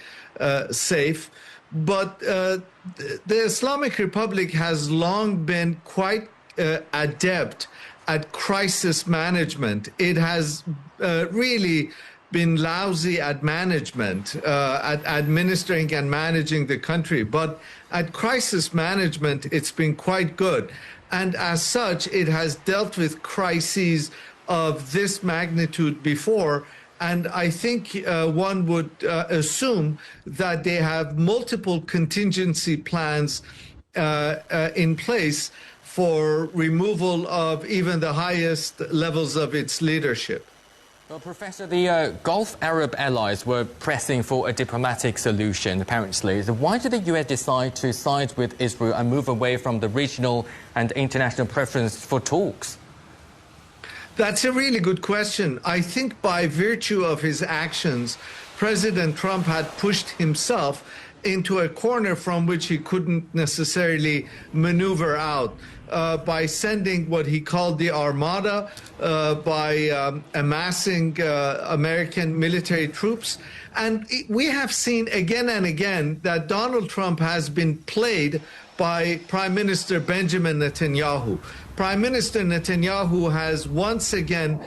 safe. But the Islamic Republic has long been quite adept at crisis management. It has really been lousy at management, at administering and managing the country. But at crisis management, it's been quite good. And as such, it has dealt with crises of this magnitude before. And I think one would assume that they have multiple contingency plans in place for removal of even the highest levels of its leadership. Well, Professor, the Gulf Arab allies were pressing for a diplomatic solution, apparently. So why did the US decide to side with Israel and move away from the regional and international preference for talks? That's a really good question. I think by virtue of his actions, President Trump had pushed himself into a corner from which he couldn't necessarily maneuver out. By sending what he called the Armada, by amassing American military troops. And we have seen again and again that Donald Trump has been played by Prime Minister Benjamin Netanyahu. Prime Minister Netanyahu has once again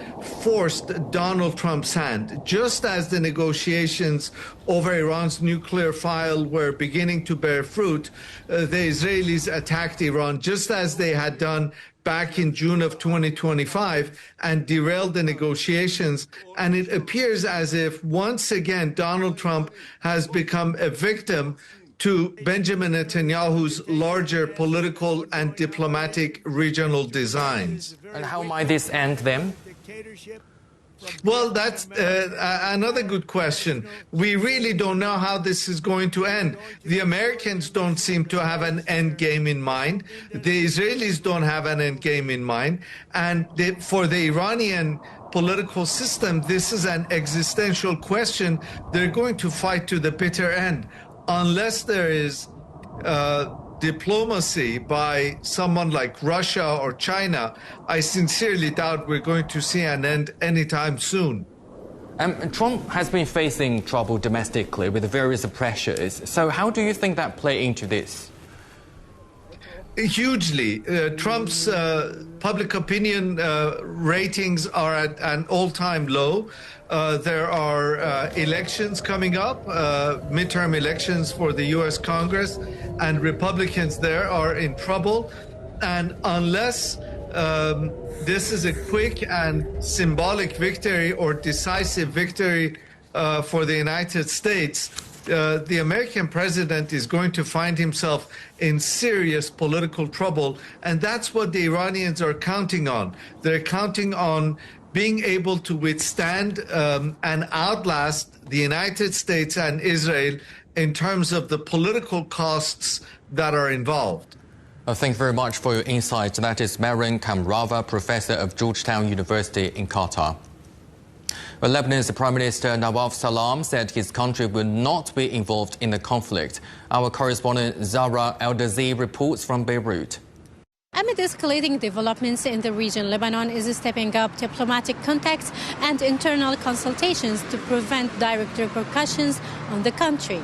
forced Donald Trump's hand. Just as the negotiations over Iran's nuclear file were beginning to bear fruit, the Israelis attacked Iran, just as they they had done back in June of 2025 and derailed the negotiations. And it appears as if once again Donald Trump has become a victim to Benjamin Netanyahu's larger political and diplomatic regional designs. And how might this end then? Well, that's another good question. We really don't know how this is going to end. The Americans don't seem to have an end game in mind. The Israelis don't have an end game in mind. And for the Iranian political system, this is an existential question. They're going to fight to the bitter end. Unless there is diplomacy by someone like Russia or China, I sincerely doubt we're going to see an end anytime soon. Trump has been facing trouble domestically with various pressures. So how do you think that play into this? Hugely. Trump's public opinion ratings are at an all-time low. There are elections coming up, midterm elections for the U.S. Congress, and Republicans there are in trouble. And unless this is a quick and symbolic victory or decisive victory for the United States, the American president is going to find himself in serious political trouble. And that's what the Iranians are counting on. They're counting on being able to withstand and outlast the United States and Israel in terms of the political costs that are involved. Thank you very much for your insight. That is Maren Kamrava, professor of Georgetown University in Qatar. Well, Lebanon's Prime Minister Nawaf Salam said his country will not be involved in the conflict. Our correspondent Zahra Eldazi reports from Beirut. Amid escalating developments in the region, Lebanon is stepping up diplomatic contacts and internal consultations to prevent direct repercussions on the country.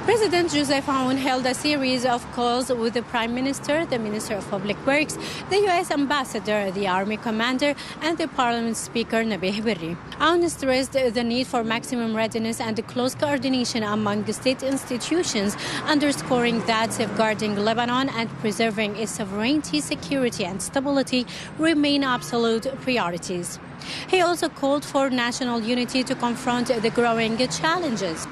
President Joseph Aoun held a series of calls with the Prime Minister, the Minister of Public Works, the U.S. Ambassador, the Army Commander, and the Parliament Speaker Nabih Berri. Aoun stressed the need for maximum readiness and close coordination among the state institutions, underscoring that safeguarding Lebanon and preserving its sovereignty, security, and stability remain absolute priorities. He also called for national unity to confront the growing challenges.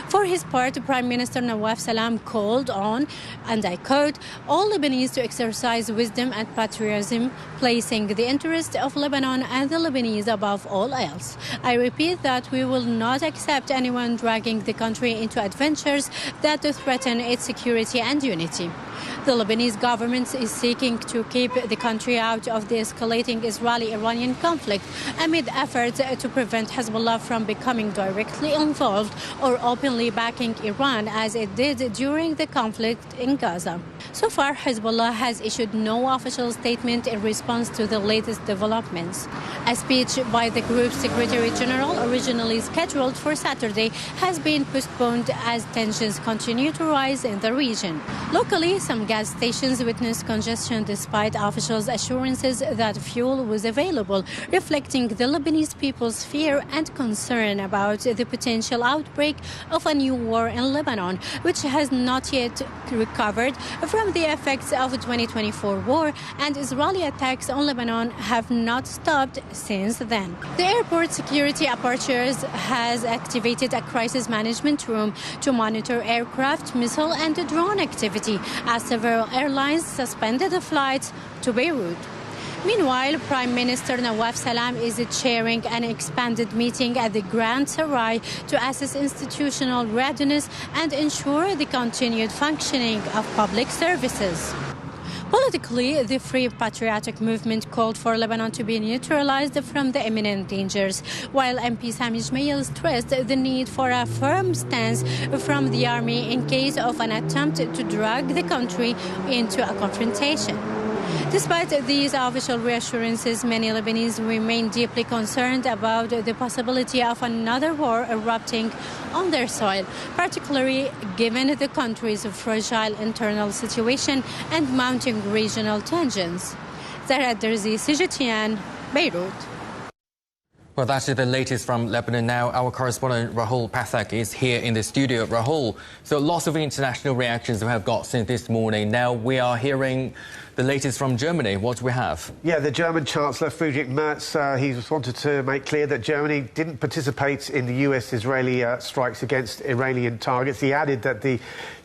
For his part, Prime Minister Nawaf Salam called on, and I quote, all Lebanese to exercise wisdom and patriotism, placing the interest of Lebanon and the Lebanese above all else. I repeat that we will not accept anyone dragging the country into adventures that threaten its security and unity. The Lebanese government is seeking to keep the country out of the escalating Israeli-Iranian conflict amid efforts to prevent Hezbollah from becoming directly involved or openly backing Iran as it did during the conflict in Gaza. So far, Hezbollah has issued no official statement in response to the latest developments. A speech by the group's Secretary General, originally scheduled for Saturday, has been postponed as tensions continue to rise in the region. Locally, some gas stations witnessed congestion despite officials' assurances that fuel was available, reflecting the Lebanese people's fear and concern about the potential outbreak of a new war in Lebanon, which has not yet recovered from the effects of the 2024 war, and Israeli attacks on Lebanon have not stopped since then. The airport security apparatus has activated a crisis management room to monitor aircraft, missile and drone activity as several airlines suspended flights to Beirut. Meanwhile, Prime Minister Nawaf Salam is chairing an expanded meeting at the Grand Sarai to assess institutional readiness and ensure the continued functioning of public services. Politically, the Free Patriotic Movement called for Lebanon to be neutralized from the imminent dangers, while MP Sami Jmail stressed the need for a firm stance from the army in case of an attempt to drag the country into a confrontation. Despite these official reassurances, many Lebanese remain deeply concerned about the possibility of another war erupting on their soil, particularly given the country's fragile internal situation and mounting regional tensions. Zahra Derzi, CGTN, Beirut. Well, that is the latest from Lebanon. Now, our correspondent Rahul Pathak is here in the studio. Rahul, so lots of international reactions we have got since this morning. Now we are hearing the latest from Germany. What do we have? Yeah, the German Chancellor Friedrich Merz, he's wanted to make clear that Germany didn't participate in the US-Israeli strikes against Iranian targets. He added that the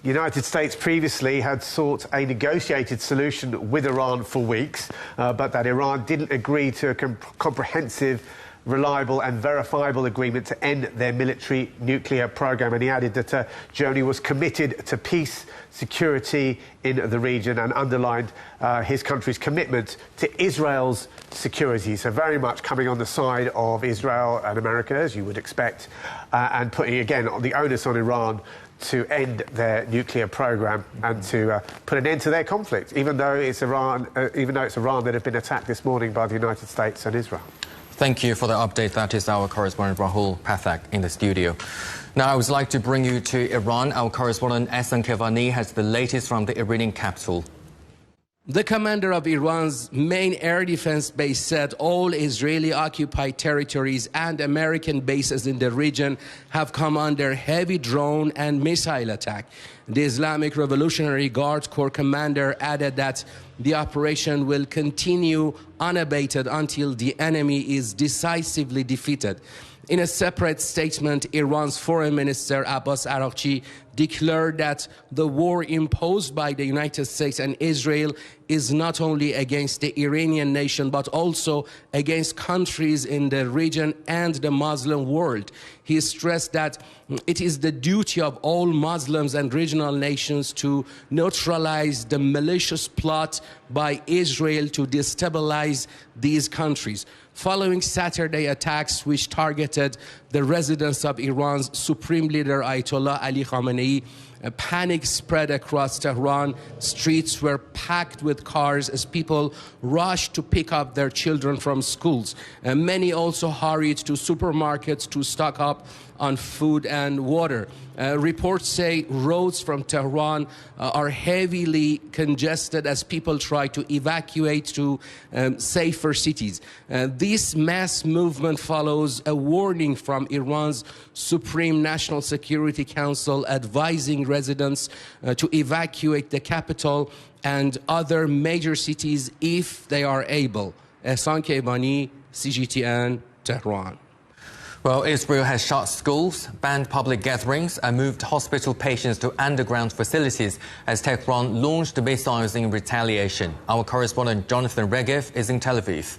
United States previously had sought a negotiated solution with Iran for weeks, but that Iran didn't agree to a comprehensive, reliable and verifiable agreement to end their military nuclear program. And he added that Germany was committed to peace, security in the region, and underlined his country's commitment to Israel's security. So very much coming on the side of Israel and America, as you would expect, and putting again the onus on Iran to end their nuclear program and to put an end to their conflict, even though it's Iran that have been attacked this morning by the United States and Israel. Thank you for the update. That is our correspondent Rahul Pathak in the studio. Now, I would like to bring you to Iran. Our correspondent Ehsan Kevani has the latest from the Iranian capital. The commander of Iran's main air defense base said all Israeli-occupied territories and American bases in the region have come under heavy drone and missile attack. The Islamic Revolutionary Guard Corps commander added that the operation will continue unabated until the enemy is decisively defeated. In a separate statement, Iran's Foreign Minister Abbas Araghchi declared that the war imposed by the United States and Israel is not only against the Iranian nation, but also against countries in the region and the Muslim world. He stressed that it is the duty of all Muslims and regional nations to neutralize the malicious plot by Israel to destabilize these countries. Following Saturday attacks which targeted the residence of Iran's Supreme Leader Ayatollah Ali Khamenei, a panic spread across Tehran. Streets were packed with cars as people rushed to pick up their children from schools. Many also hurried to supermarkets to stock up on food and water. Reports say roads from Tehran are heavily congested as people try to evacuate to safer cities. This mass movement follows a warning from Iran's Supreme National Security Council advising residents to evacuate the capital and other major cities if they are able. Ehsan Kevani, CGTN, Tehran. Well, Israel has shut schools, banned public gatherings and moved hospital patients to underground facilities as Tehran launched missiles in retaliation. Our correspondent Jonathan Regev is in Tel Aviv.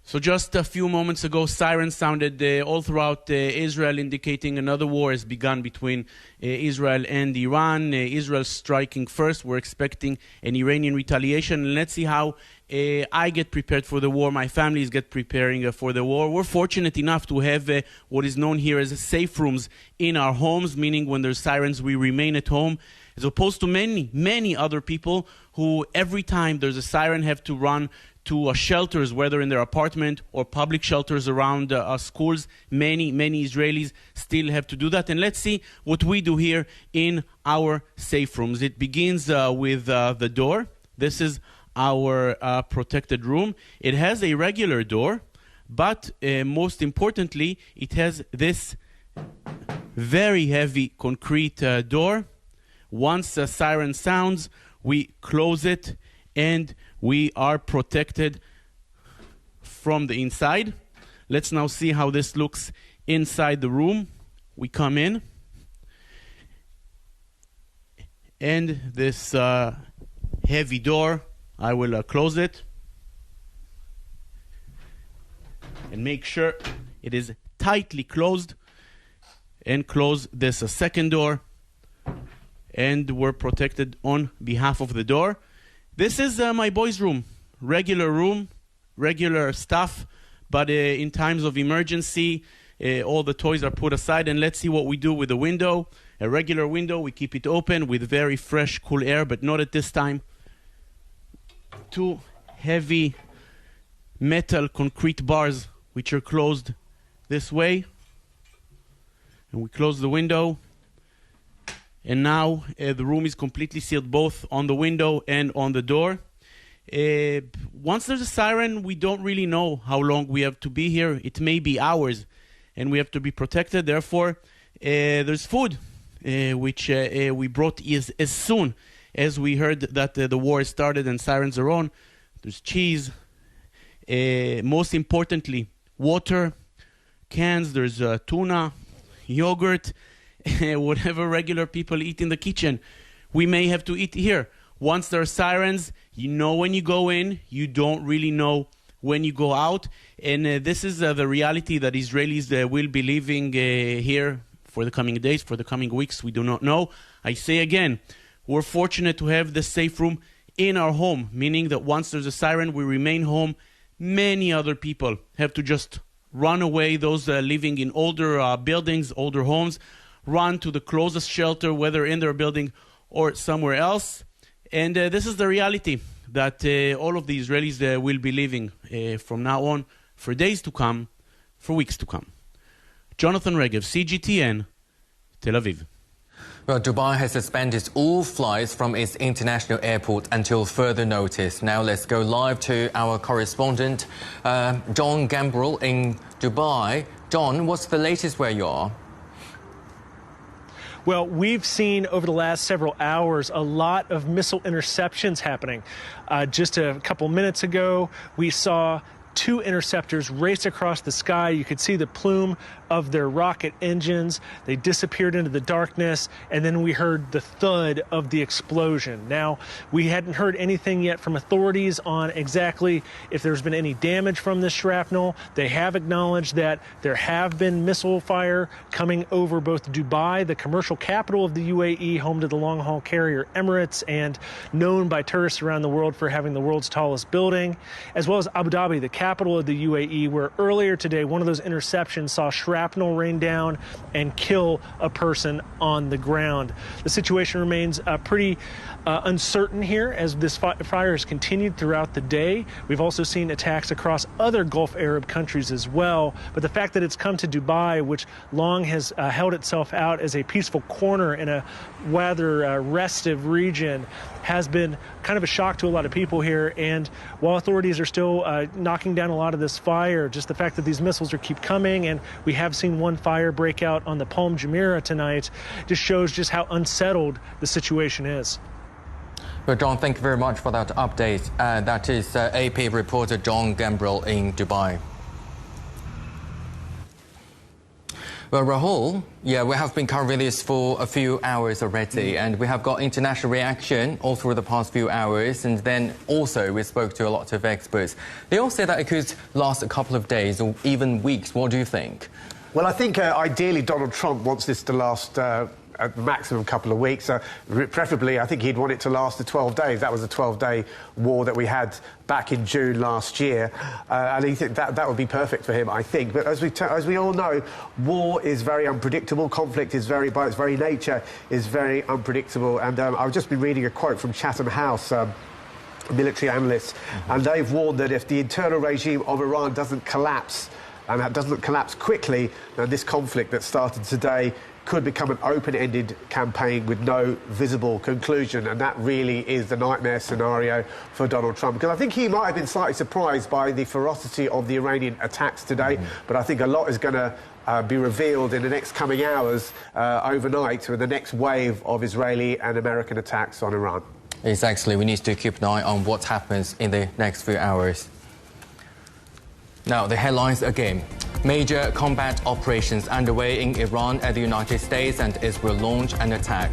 So just a few moments ago, sirens sounded all throughout Israel, indicating another war has begun between Israel and Iran. Israel striking first. We're expecting an Iranian retaliation. Let's see how I get prepared for the war. My family is preparing for the war. We're fortunate enough to have what is known here as safe rooms in our homes, meaning when there's sirens, we remain at home, as opposed to many other people who every time there's a siren have to run to shelters, whether in their apartment or public shelters around schools. Many Israelis still have to do that. And let's see what we do here in our safe rooms. It begins with the door. This is our protected room. It has a regular door, but most importantly, it has this very heavy concrete door. Once a siren sounds, we close it and we are protected from the inside. Let's now see how this looks inside the room. We come in, and this heavy door, I will close it and make sure it is tightly closed, and close this second door, and we're protected on behalf of the door. This is my boys' room, regular stuff, but in times of emergency, all the toys are put aside. And let's see what we do with the window. A regular window, we keep it open with very fresh, cool air, but not at this time. Two heavy metal concrete bars which are closed this way. And we close the window. And now the room is completely sealed, both on the window and on the door. Once there's a siren, we don't really know how long we have to be here. It may be hours, and we have to be protected. Therefore, there's food, which we brought as soon as we heard that the war started and sirens are on. There's cheese. Most importantly, water, cans. There's tuna, yogurt, whatever regular people eat in the kitchen. We may have to eat here. Once there are sirens, you know when you go in, you don't really know when you go out. And this is the reality that Israelis will be living here for the coming days, for the coming weeks. We do not know. I say again, we're fortunate to have the safe room in our home, meaning that once there's a siren, we remain home. Many other people have to just run away, those living in older buildings, older homes, run to the closest shelter, whether in their building or somewhere else. And this is the reality that all of the Israelis will be living from now on, for days to come, for weeks to come. Jonathan Regev, CGTN, Tel Aviv. Well, Dubai has suspended all flights from its international airport until further notice. Now let's go live to our correspondent, John Gambrell in Dubai. John, what's the latest where you are? Well, we've seen over the last several hours a lot of missile interceptions happening. Just a couple minutes ago, we saw 2 interceptors race across the sky. You could see the plume of their rocket engines. They disappeared into the darkness, and then we heard the thud of the explosion. Now, we hadn't heard anything yet from authorities on exactly if there's been any damage from this shrapnel. They have acknowledged that there have been missile fire coming over both Dubai, the commercial capital of the UAE, home to the long-haul carrier Emirates, and known by tourists around the world for having the world's tallest building, as well as Abu Dhabi, the capital of the UAE, where earlier today one of those interceptions saw shrapnel rain down and kill a person on the ground. The situation remains pretty uncertain here as this fire has continued throughout the day. We've also seen attacks across other Gulf Arab countries as well. But the fact that it's come to Dubai, which long has held itself out as a peaceful corner in a rather restive region, has been kind of a shock to a lot of people here. And while authorities are still knocking down a lot of this fire, just the fact that these missiles are keep coming, and we have seen one fire break out on the Palm Jumeirah tonight, just shows just how unsettled the situation is. Well, John, thank you very much for that update. That is AP reporter John Gambrell in Dubai. Well, Rahul, yeah, we have been covering this for a few hours already, and we have got international reaction all through the past few hours, and then also we spoke to a lot of experts. They all say that it could last a couple of days or even weeks. What do you think? Well, I think ideally Donald Trump wants this to last a maximum couple of weeks. Preferably, I think he'd want it to last the 12 days. That was a 12-day war that we had back in June last year. And he think that would be perfect for him, I think. But as we all know, war is very unpredictable. Conflict is by its very nature, is very unpredictable. And I've just been reading a quote from Chatham House, military analysts, and they've warned that if the internal regime of Iran doesn't collapse, and that doesn't collapse quickly, then this conflict that started today could become an open-ended campaign with no visible conclusion, and that really is the nightmare scenario for Donald Trump. Because I think he might have been slightly surprised by the ferocity of the Iranian attacks today, but I think a lot is going to be revealed in the next coming hours, overnight, with the next wave of Israeli and American attacks on Iran. Exactly. We need to keep an eye on what happens in the next few hours. Now, the headlines again. Major combat operations underway in Iran as the United States and Israel launch an attack.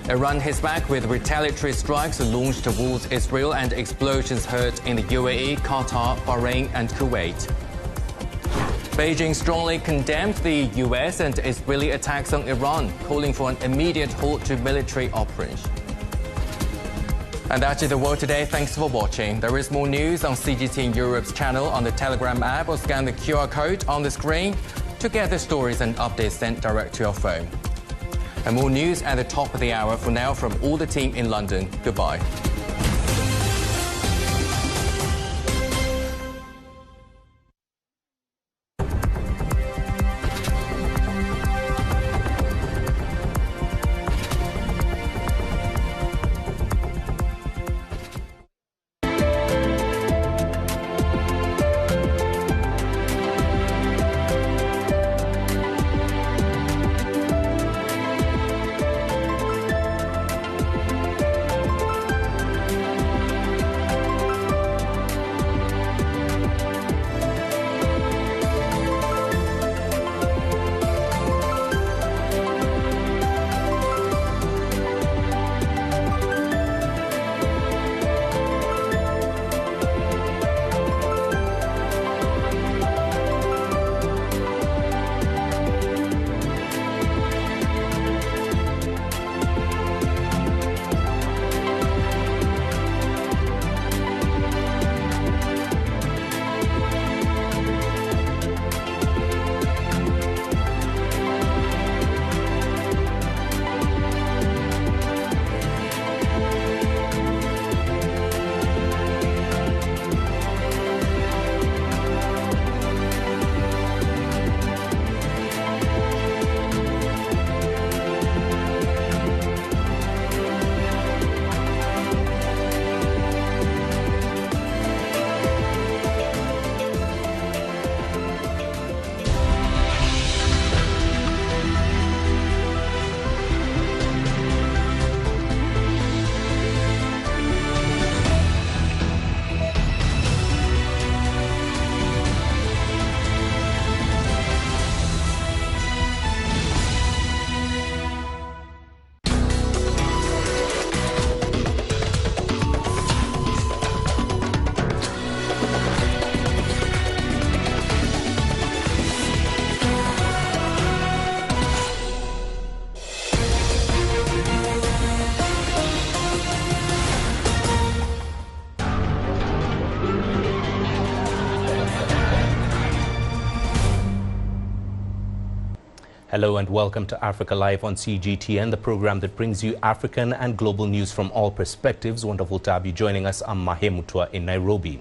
Iran hits back with retaliatory strikes launched towards Israel and explosions heard in the UAE, Qatar, Bahrain and Kuwait. Beijing strongly condemned the US and Israeli attacks on Iran, calling for an immediate halt to military operations. And that is the world today. Thanks for watching. There is more news on CGTN Europe's channel, on the Telegram app, or scan the QR code on the screen to get the stories and updates sent direct to your phone. And more news at the top of the hour. For now, from all the team in London, goodbye. Hello and welcome to Africa Live on CGTN, the program that brings you African and global news from all perspectives. Wonderful to have you joining us. I'm Mahe Mutua in Nairobi.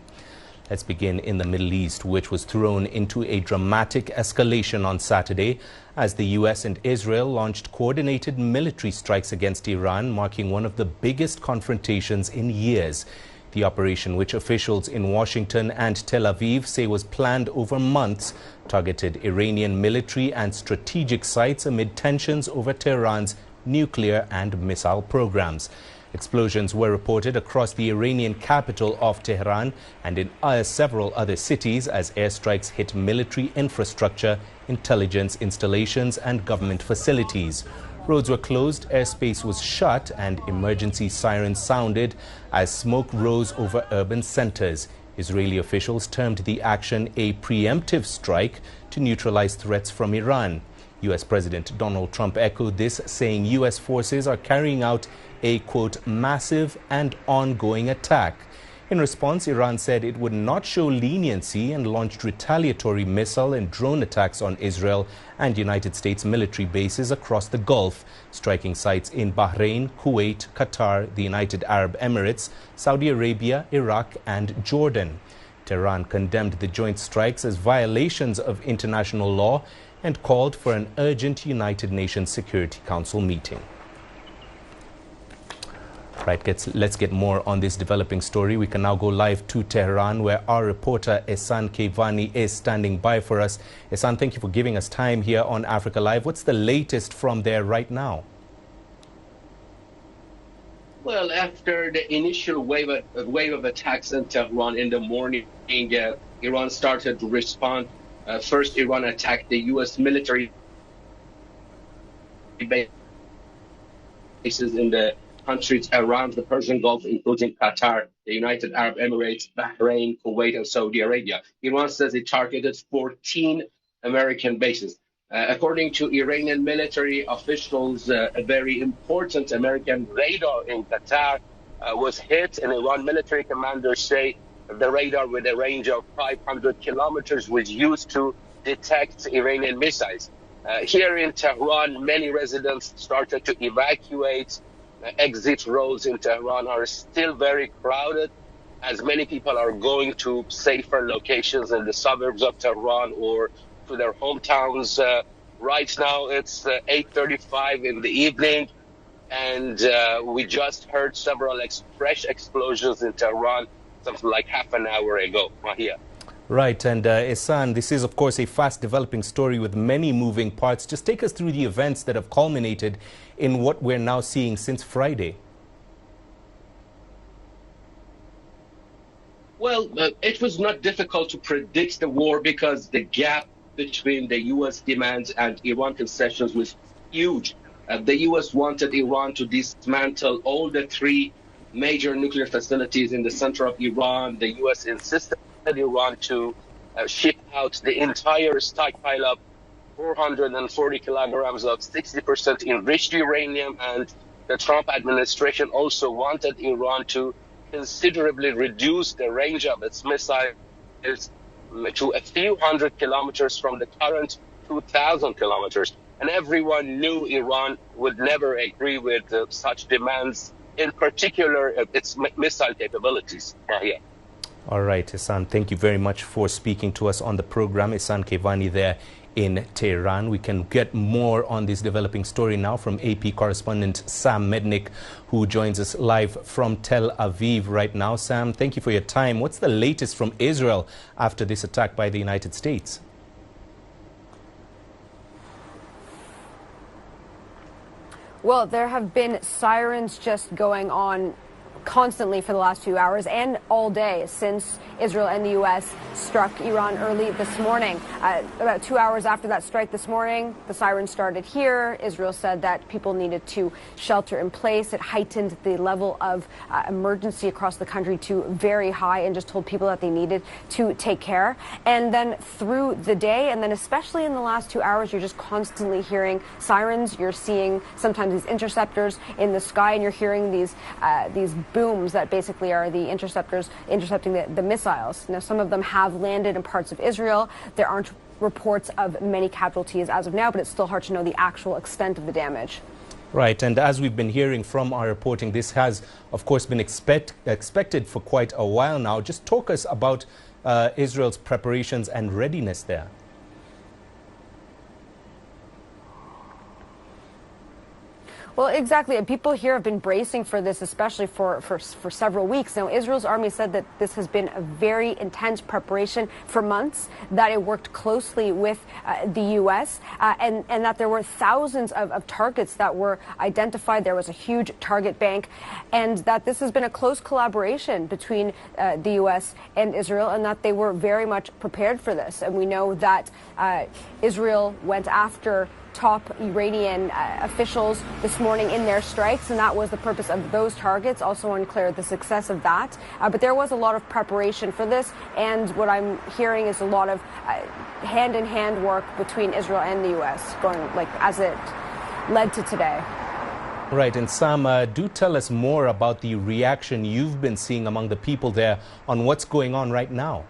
Let's begin in the Middle East, which was thrown into a dramatic escalation on Saturday as the U.S. and Israel launched coordinated military strikes against Iran, marking one of the biggest confrontations in years. The operation, which officials in Washington and Tel Aviv say was planned over months, targeted Iranian military and strategic sites amid tensions over Tehran's nuclear and missile programs. Explosions were reported across the Iranian capital of Tehran and in several other cities as airstrikes hit military infrastructure, intelligence installations and government facilities. Roads were closed, airspace was shut and emergency sirens sounded as smoke rose over urban centers. Israeli officials termed the action a preemptive strike to neutralize threats from Iran. U.S. President Donald Trump echoed this, saying U.S. forces are carrying out a, quote, massive and ongoing attack. In response, Iran said it would not show leniency and launched retaliatory missile and drone attacks on Israel and United States military bases across the Gulf, striking sites in Bahrain, Kuwait, Qatar, the United Arab Emirates, Saudi Arabia, Iraq and Jordan. Tehran condemned the joint strikes as violations of international law and called for an urgent United Nations Security Council meeting. Right, let's get more on this developing story. We can now go live to Tehran, where our reporter Ehsan Kevani is standing by for us. Ehsan, thank you for giving us time here on Africa Live. What's the latest from there right now? Well, after the initial wave of attacks in Tehran in the morning, Iran started to respond. First, Iran attacked the U.S. military bases in the countries around the Persian Gulf, including Qatar, the United Arab Emirates, Bahrain, Kuwait, and Saudi Arabia. Iran says it targeted 14 American bases. According to Iranian military officials, a very important American radar in Qatar was hit, and Iran military commanders say the radar with a range of 500 kilometers was used to detect Iranian missiles. Here in Tehran, many residents started to evacuate. Exit roads in Tehran are still very crowded as many people are going to safer locations in the suburbs of Tehran or to their hometowns. Right now it's 8:35 in the evening and we just heard several fresh explosions in Tehran something like half an hour ago. Here. Right, and Ehsan, this is of course a fast developing story with many moving parts. Just take us through the events that have culminated in what we're now seeing since Friday. Well, it was not difficult to predict the war because the gap between the U.S. demands and Iran concessions was huge. The U.S. wanted Iran to dismantle all the three major nuclear facilities in the center of Iran. The U.S. insisted Iran to ship out the entire stockpile of 440 kilograms of 60% enriched uranium, and the Trump administration also wanted Iran to considerably reduce the range of its missiles to a few hundred kilometers from the current 2,000 kilometers. And everyone knew Iran would never agree with such demands, in particular its missile capabilities. Yeah. All right, Ehsan, thank you very much for speaking to us on the program. Ehsan Kevani there in Tehran. We can get more on this developing story now from AP correspondent Sam Mednick, who joins us live from Tel Aviv right now. Sam, thank you for your time. What's the latest from Israel after this attack by the United States? Well, there have been sirens just going on constantly for the last few hours and all day since Israel and the U.S. struck Iran early this morning. About 2 hours after that strike this morning, the sirens started here. Israel said that people needed to shelter in place. It heightened the level of emergency across the country to very high and just told people that they needed to take care. And then through the day, and then especially in the last 2 hours, you're just constantly hearing sirens. You're seeing sometimes these interceptors in the sky, and you're hearing these booms that basically are the interceptors intercepting the missiles. Now, some of them have landed in parts of Israel. There aren't reports of many casualties as of now, but it's still hard to know the actual extent of the damage. Right, and as we've been hearing from our reporting, this has, of course, been expected for quite a while now. Just talk us about Israel's preparations and readiness there. Well, exactly. And people here have been bracing for this, especially for several weeks. Now, Israel's army said that this has been a very intense preparation for months, that it worked closely with the U.S., and that there were thousands of targets that were identified. There was a huge target bank, and that this has been a close collaboration between the U.S. and Israel, and that they were very much prepared for this. And we know that Israel went after top Iranian officials this morning in their strikes, and that was the purpose of those targets. Also unclear the success of that, but there was a lot of preparation for this, and what I'm hearing is a lot of hand-in-hand work between Israel and the U.S. going, like, as it led to today. Right, and Sam, do tell us more about the reaction you've been seeing among the people there on what's going on right now.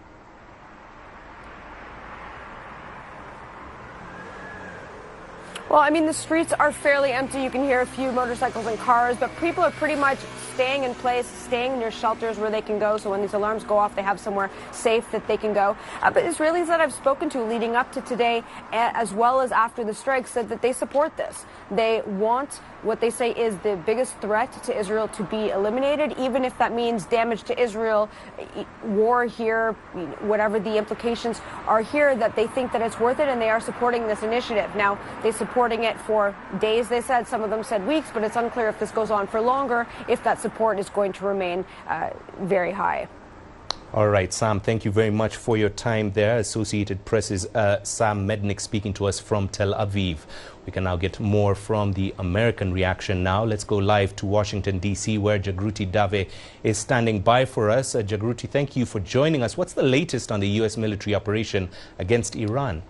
Well, I mean, the streets are fairly empty. You can hear a few motorcycles and cars, but people are pretty much staying in place, staying near shelters where they can go. So when these alarms go off, they have somewhere safe that they can go. But Israelis that I've spoken to leading up to today, as well as after the strike, said that they support this. They want what they say is the biggest threat to Israel to be eliminated, even if that means damage to Israel, war here, whatever the implications are here, that they think that it's worth it, and they are supporting this initiative. Now, they supporting it for days, they said. Some of them said weeks, but it's unclear if this goes on for longer, if that support is going to remain very high. All right, Sam, thank you very much for your time there. Associated Press's Sam Mednick speaking to us from Tel Aviv. We can now get more from the American reaction now. Let's go live to Washington, D.C., where Jagruti Dave is standing by for us. Jagruti, thank you for joining us. What's the latest on the U.S. military operation against Iran?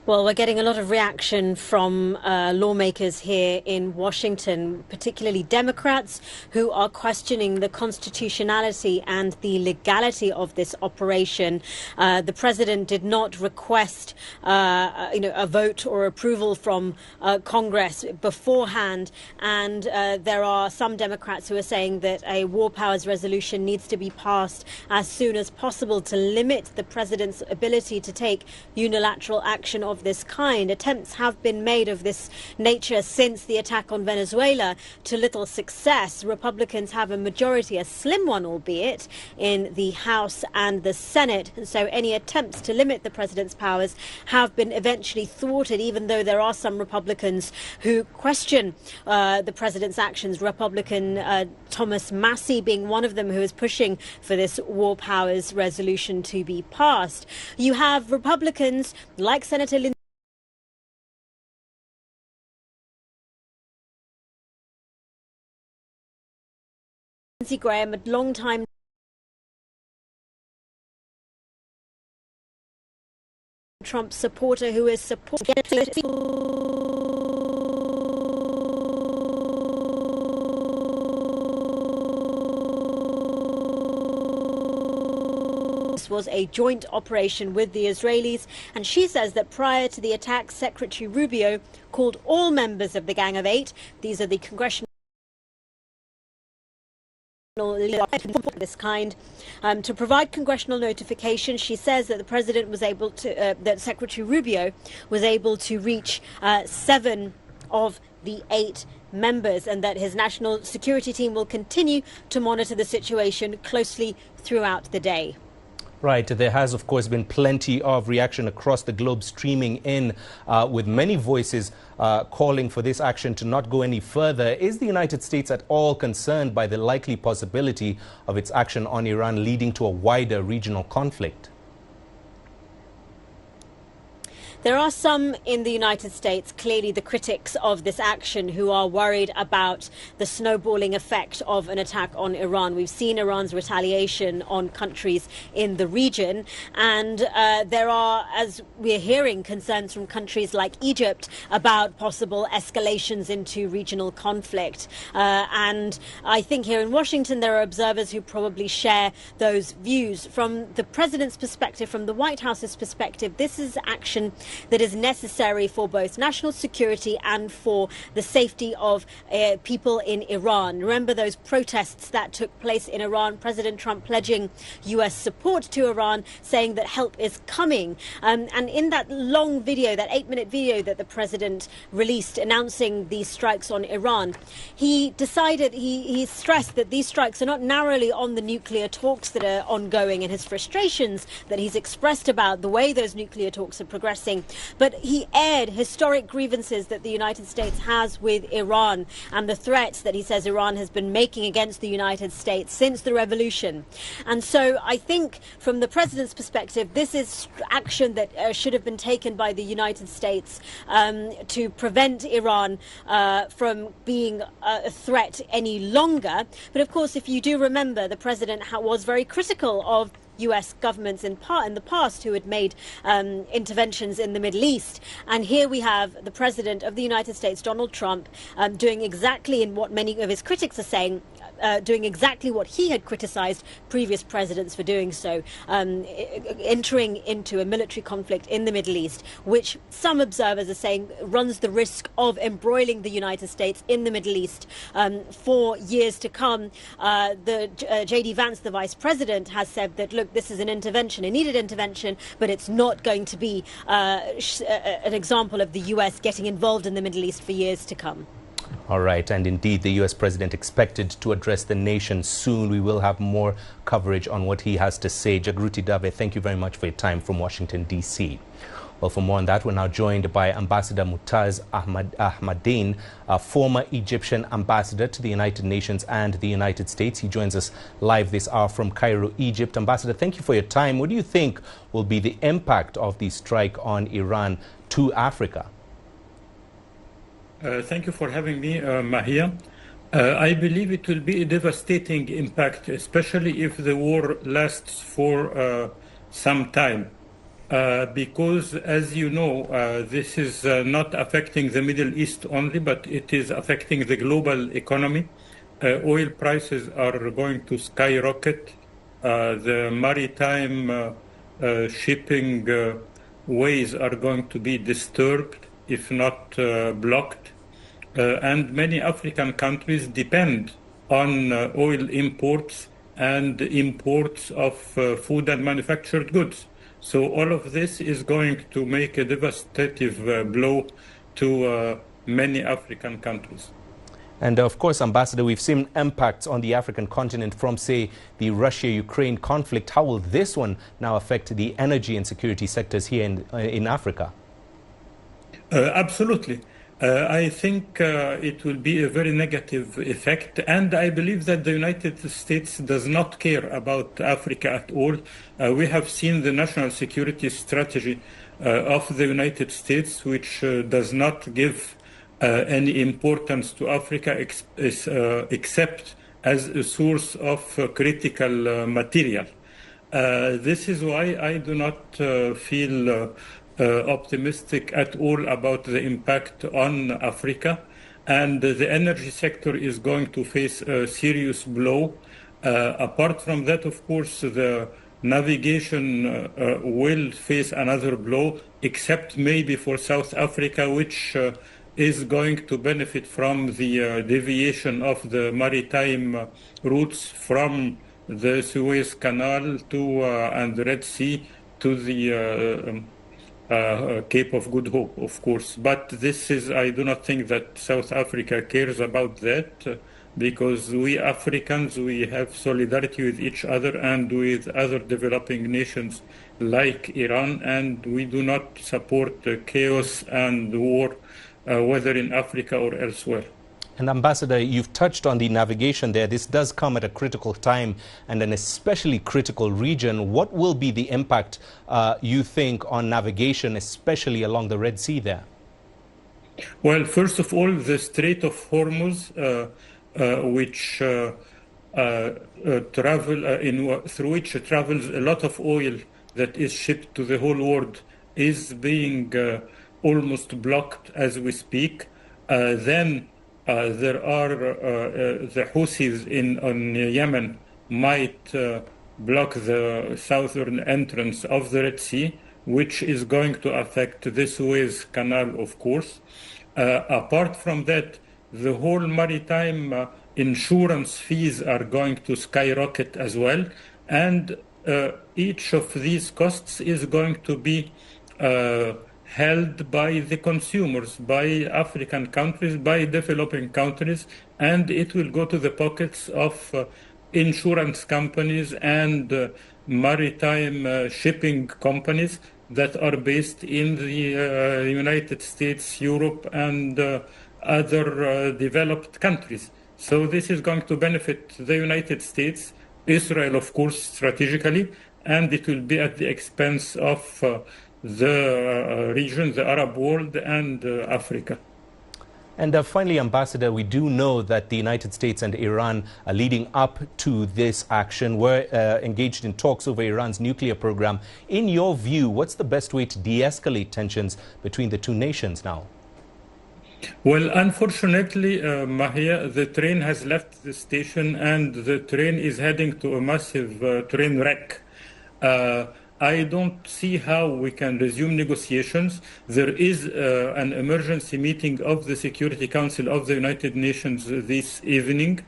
Well, we're getting a lot of reaction from lawmakers here in Washington, particularly Democrats, who are questioning the constitutionality and the legality of this operation. The president did not request, a vote or approval from Congress beforehand, and there are some Democrats who are saying that a war powers resolution needs to be passed as soon as possible to limit the president's ability to take unilateral action of this kind. Attempts have been made of this nature since the attack on Venezuela, to little success. Republicans have a majority, a slim one albeit, in the House and the Senate, and so any attempts to limit the president's powers have been eventually thwarted, even though there are some Republicans who question the president's actions. Republican Thomas Massie being one of them, who is pushing for this war powers resolution to be passed. You have Republicans like Senator Lindsey Graham, a long-time Trump supporter, who is supporting this was a joint operation with the Israelis, and she says that prior to the attack, Secretary Rubio called all members of the Gang of Eight, these are the congressional this kind, to provide congressional notification. She says that the president was able to, that Secretary Rubio was able to reach 7 of the 8 members, and that his national security team will continue to monitor the situation closely throughout the day. Right. There has, of course, been plenty of reaction across the globe streaming in, with many voices calling for this action to not go any further. Is the United States at all concerned by the likely possibility of its action on Iran leading to a wider regional conflict? There are some in the United States, clearly the critics of this action, who are worried about the snowballing effect of an attack on Iran. We've seen Iran's retaliation on countries in the region, and there are, as we're hearing, concerns from countries like Egypt about possible escalations into regional conflict. And I think here in Washington there are observers who probably share those views. From the president's perspective, from the White House's perspective, this is action that is necessary for both national security and for the safety of people in Iran. Remember those protests that took place in Iran, President Trump pledging US support to Iran, saying that help is coming. And in that long video, that 8-minute video that the president released announcing these strikes on Iran, he decided, he stressed that these strikes are not narrowly on the nuclear talks that are ongoing and his frustrations that he's expressed about the way those nuclear talks are progressing, but he aired historic grievances that the United States has with Iran and the threats that he says Iran has been making against the United States since the revolution. And so I think from the president's perspective, this is action that should have been taken by the United States to prevent Iran from being a threat any longer. But of course, if you do remember, the president was very critical of US governments in the past who had made interventions in the Middle East. And here we have the president of the United States, Donald Trump, doing exactly in what many of his critics are saying, doing exactly what he had criticized previous presidents for doing so, entering into a military conflict in the Middle East, which some observers are saying runs the risk of embroiling the United States in the Middle East for years to come. J.D. Vance, the vice president, has said that, look, this is an intervention, a needed intervention, but it's not going to be an example of the US getting involved in the Middle East for years to come. All right, and indeed the US president expected to address the nation soon. We will have more coverage on what he has to say. Jagruti Dave, thank you very much for your time from Washington, D.C. Well, for more on that, we're now joined by Ambassador Mutaz Ahmadine, a former Egyptian ambassador to the United Nations and the United States. He joins us live this hour from Cairo, Egypt. Ambassador, thank you for your time. What do you think will be the impact of the strike on Iran to Africa? Thank you for having me, Mahia. I believe it will be a devastating impact, especially if the war lasts for some time. Because, as you know, this is not affecting the Middle East only, but it is affecting the global economy. Oil prices are going to skyrocket. The maritime shipping ways are going to be disturbed, if not blocked. And many African countries depend on oil imports and imports of food and manufactured goods. So all of this is going to make a devastating blow to many African countries. And of course, Ambassador, we've seen impacts on the African continent from, say, the Russia-Ukraine conflict. How will this one now affect the energy and security sectors here in Africa? Absolutely. I think it will be a very negative effect, and I believe that the United States does not care about Africa at all. We have seen the national security strategy of the United States, which does not give any importance to Africa except as a source of critical material. This is why I do not feel optimistic at all about the impact on Africa, and the energy sector is going to face a serious blow. Apart from that, of course, the navigation will face another blow, except maybe for South Africa, which is going to benefit from the deviation of the maritime routes from the Suez Canal to and the Red Sea to the Cape of Good Hope, of course. But this is, I do not think that South Africa cares about that, because we Africans, we have solidarity with each other and with other developing nations like Iran, and we do not support chaos and war, whether in Africa or elsewhere. And Ambassador, you've touched on the navigation there. This does come at a critical time and an especially critical region. What will be the impact, you think, on navigation, especially along the Red Sea there? Well, first of all, the Strait of Hormuz, which through which travels a lot of oil that is shipped to the whole world, is being almost blocked as we speak. Then there are the Houthis in Yemen might block the southern entrance of the Red Sea, which is going to affect the Suez Canal, of course. Apart from that, the whole maritime insurance fees are going to skyrocket as well. And each of these costs is going to be held by the consumers, by African countries, by developing countries, and it will go to the pockets of insurance companies and maritime shipping companies that are based in the United States, Europe, and other developed countries. So this is going to benefit the United States, Israel, of course, strategically, and it will be at the expense of the region, the Arab world, and Africa. And finally, Ambassador, we do know that the United States and Iran are leading up to this action. We're engaged in talks over Iran's nuclear program. In your view, what's the best way to de-escalate tensions between the two nations now? Well, unfortunately, Mahia, the train has left the station and the train is heading to a massive train wreck. I don't see how we can resume negotiations. There is an emergency meeting of the Security Council of the United Nations this evening.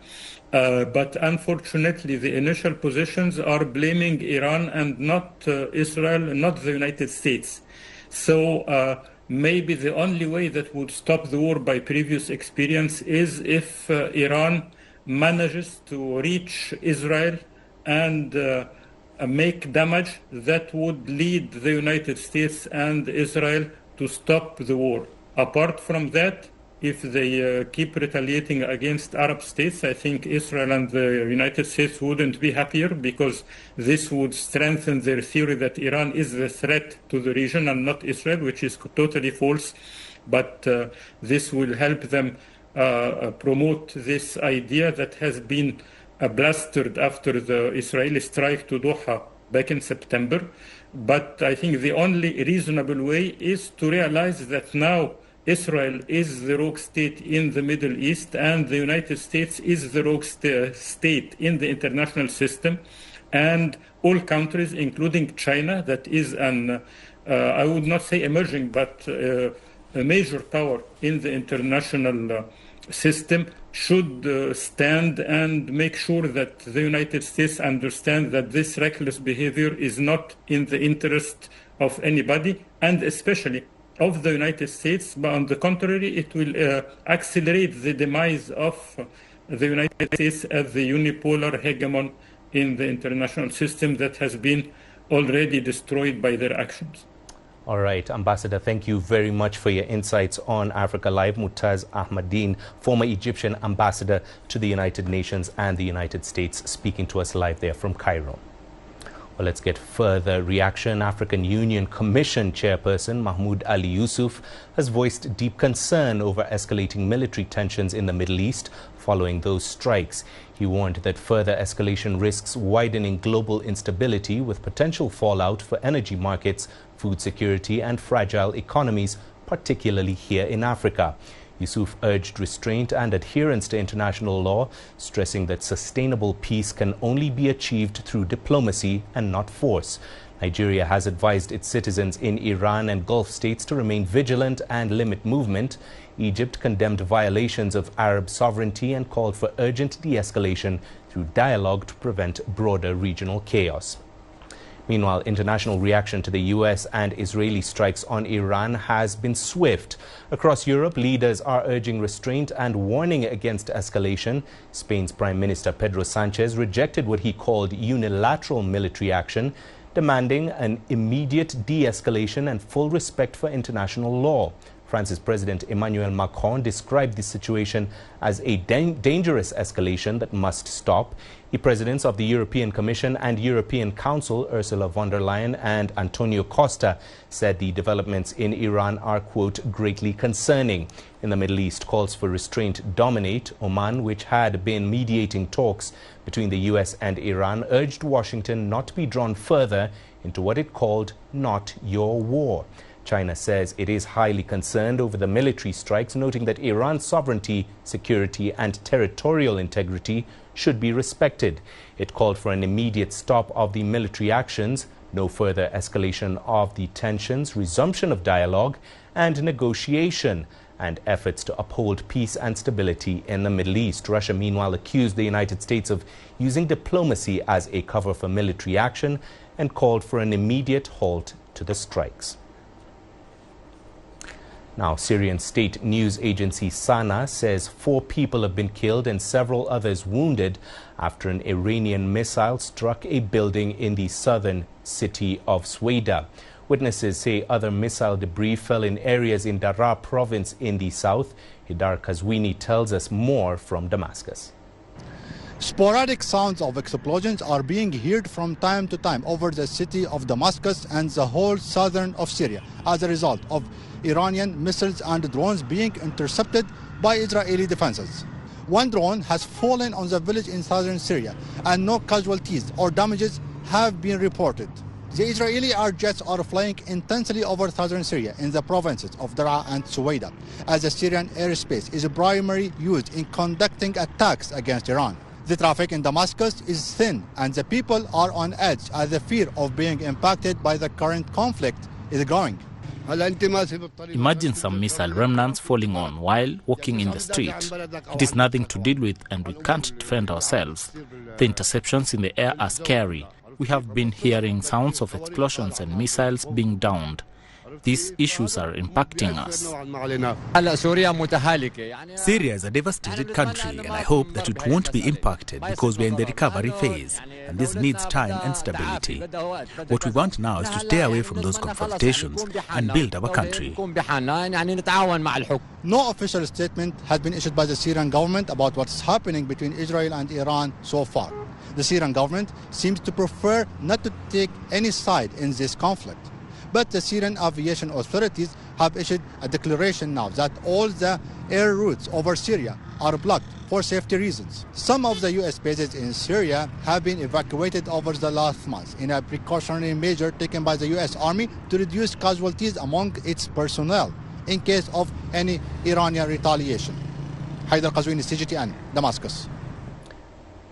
But unfortunately, the initial positions are blaming Iran and not Israel, not the United States. So maybe the only way that would stop the war by previous experience is if Iran manages to reach Israel and make damage that would lead the United States and Israel to stop the war. Apart from that, if they keep retaliating against Arab states, I think Israel and the United States wouldn't be happier, because this would strengthen their theory that Iran is the threat to the region and not Israel, which is totally false. But this will help them promote this idea that has been blustered after the Israeli strike to Doha back in September. But I think the only reasonable way is to realize that now Israel is the rogue state in the Middle East and the United States is the rogue state in the international system, and all countries, including China, that is an, I would not say emerging, but a major power in the international system, should stand and make sure that the United States understand that this reckless behavior is not in the interest of anybody, and especially of the United States, but on the contrary, it will accelerate the demise of the United States as the unipolar hegemon in the international system that has been already destroyed by their actions. All right, Ambassador, thank you very much for your insights on Africa Live. Mutaz Ahmadine, former Egyptian ambassador to the United Nations and the United States, speaking to us live there from Cairo. Well, let's get further reaction. African Union Commission Chairperson Mahmoud Ali Yusuf has voiced deep concern over escalating military tensions in the Middle East following those strikes. He warned that further escalation risks widening global instability with potential fallout for energy markets, food security and fragile economies, particularly here in Africa. Yusuf urged restraint and adherence to international law, stressing that sustainable peace can only be achieved through diplomacy and not force. Nigeria has advised its citizens in Iran and Gulf states to remain vigilant and limit movement. Egypt condemned violations of Arab sovereignty and called for urgent de-escalation through dialogue to prevent broader regional chaos. Meanwhile, international reaction to the U.S. and Israeli strikes on Iran has been swift. Across Europe, leaders are urging restraint and warning against escalation. Spain's Prime Minister Pedro Sanchez rejected what he called unilateral military action, demanding an immediate de-escalation and full respect for international law. France's President Emmanuel Macron described the situation as a dangerous escalation that must stop. The presidents of the European Commission and European Council, Ursula von der Leyen and Antonio Costa, said the developments in Iran are, quote, greatly concerning. In the Middle East, calls for restraint dominate. Oman, which had been mediating talks between the U.S. and Iran, urged Washington not to be drawn further into what it called not your war. China says it is highly concerned over the military strikes, noting that Iran's sovereignty, security and territorial integrity should be respected. It called for an immediate stop of the military actions, no further escalation of the tensions, resumption of dialogue and negotiation, and efforts to uphold peace and stability in the Middle East. Russia, meanwhile, accused the United States of using diplomacy as a cover for military action and called for an immediate halt to the strikes. Now, Syrian state news agency Sana says 4 people have been killed and several others wounded after an Iranian missile struck a building in the southern city of Sweda. Witnesses say other missile debris fell in areas in Daraa province in the south. Hidar Kazwini tells us more from Damascus. Sporadic sounds of explosions are being heard from time to time over the city of Damascus and the whole southern of Syria as a result of Iranian missiles and drones being intercepted by Israeli defenses. One drone has fallen on the village in southern Syria and no casualties or damages have been reported. The Israeli air jets are flying intensely over southern Syria in the provinces of Daraa and Suwaida, as the Syrian airspace is primarily used in conducting attacks against Iran. The traffic in Damascus is thin and the people are on edge as the fear of being impacted by the current conflict is growing. Imagine some missile remnants falling on while walking in the street. It is nothing to deal with and we can't defend ourselves. The interceptions in the air are scary. We have been hearing sounds of explosions and missiles being downed. These issues are impacting us. Syria is a devastated country and I hope that it won't be impacted because we are in the recovery phase and this needs time and stability. What we want now is to stay away from those confrontations and build our country. No official statement has been issued by the Syrian government about what's happening between Israel and Iran so far. The Syrian government seems to prefer not to take any side in this conflict. But the Syrian aviation authorities have issued a declaration now that all the air routes over Syria are blocked for safety reasons. Some of the U.S. bases in Syria have been evacuated over the last month in a precautionary measure taken by the U.S. Army to reduce casualties among its personnel in case of any Iranian retaliation. Haidar Qazwini, CGTN, Damascus.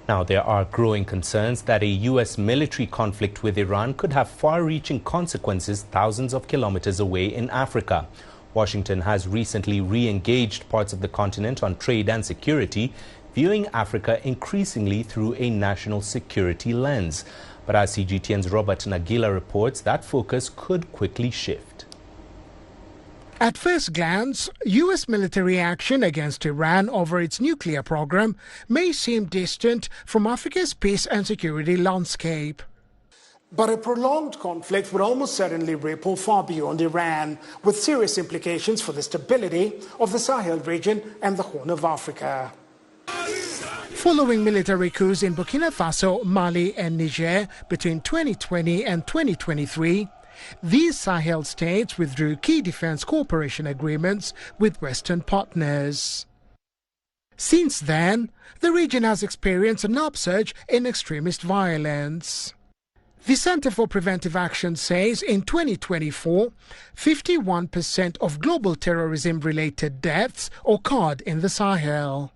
Now, there are growing concerns that a U.S. military conflict with Iran could have far-reaching consequences thousands of kilometers away in Africa. Washington has recently re-engaged parts of the continent on trade and security, viewing Africa increasingly through a national security lens. But as CGTN's Robert Nagila reports, that focus could quickly shift. At first glance, U.S. military action against Iran over its nuclear program may seem distant from Africa's peace and security landscape. But a prolonged conflict would almost certainly ripple far beyond Iran, with serious implications for the stability of the Sahel region and the Horn of Africa. Following military coups in Burkina Faso, Mali and Niger between 2020 and 2023, these Sahel states withdrew key defense cooperation agreements with Western partners. Since then, the region has experienced an upsurge in extremist violence. The Center for Preventive Action says in 2024, 51% of global terrorism-related deaths occurred in the Sahel.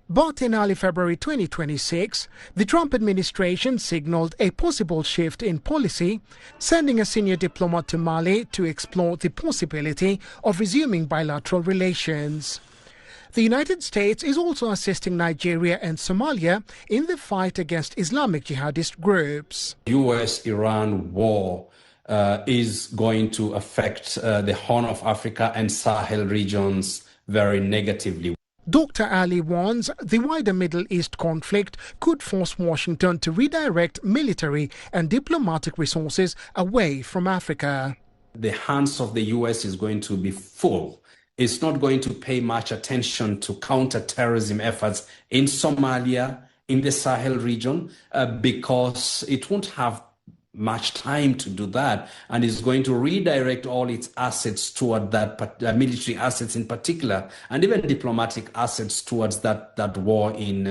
But in early February 2026, the Trump administration signaled a possible shift in policy, sending a senior diplomat to Mali to explore the possibility of resuming bilateral relations. The United States is also assisting Nigeria and Somalia in the fight against Islamic jihadist groups. U.S.-Iran war is going to affect the Horn of Africa and Sahel regions very negatively. Dr. Ali warns the wider Middle East conflict could force Washington to redirect military and diplomatic resources away from Africa. the hands of the U.S. is going to be full. It's not going to pay much attention to counter-terrorism efforts in Somalia, in the Sahel region, because it won't have much time to do that, and is going to redirect all its assets toward that, military assets in particular, and even diplomatic assets towards that war in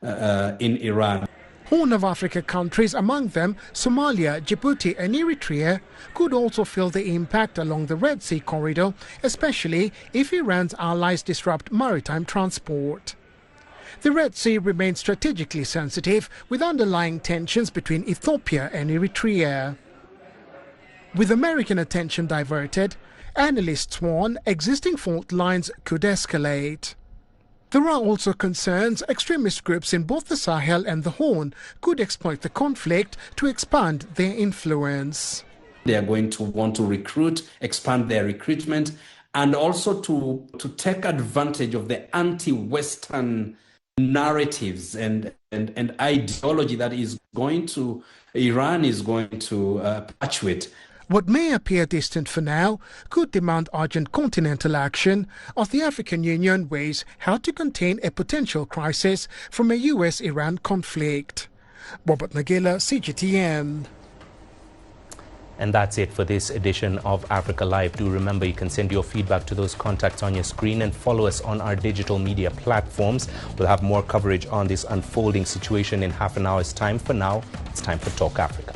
Iran. Horn of Africa countries, among them Somalia, Djibouti and Eritrea, could also feel the impact along the Red Sea corridor, especially if Iran's allies disrupt maritime transport. The Red Sea remains strategically sensitive, with underlying tensions between Ethiopia and Eritrea. With American attention diverted, analysts warn existing fault lines could escalate. There are also concerns extremist groups in both the Sahel and the Horn could exploit the conflict to expand their influence. They are going to want to recruit, expand their recruitment, and also to take advantage of the anti-Western narratives and ideology that Iran is going to perpetuate. What may appear distant for now could demand urgent continental action as the African Union weighs how to contain a potential crisis from a US-Iran conflict. Robert Nagila, CGTN. And that's it for this edition of Africa Live. Do remember you can send your feedback to those contacts on your screen and follow us on our digital media platforms. We'll have more coverage on this unfolding situation in half an hour's time. For now, it's time for Talk Africa.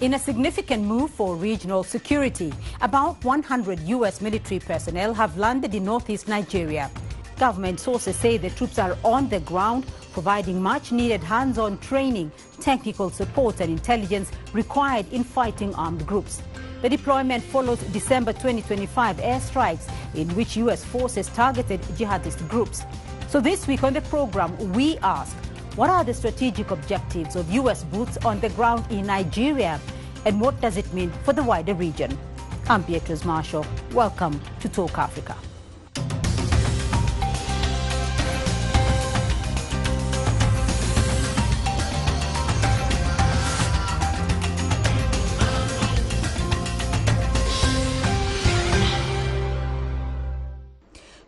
In a significant move for regional security, about 100 U.S. military personnel have landed in northeast Nigeria. Government sources say the troops are on the ground, providing much-needed hands-on training, technical support and intelligence required in fighting armed groups. The deployment follows December 2025 airstrikes in which U.S. forces targeted jihadist groups. So this week on the program, we ask, what are the strategic objectives of U.S. boots on the ground in Nigeria? And what does it mean for the wider region? I'm Beatrice Marshall. Welcome to Talk Africa.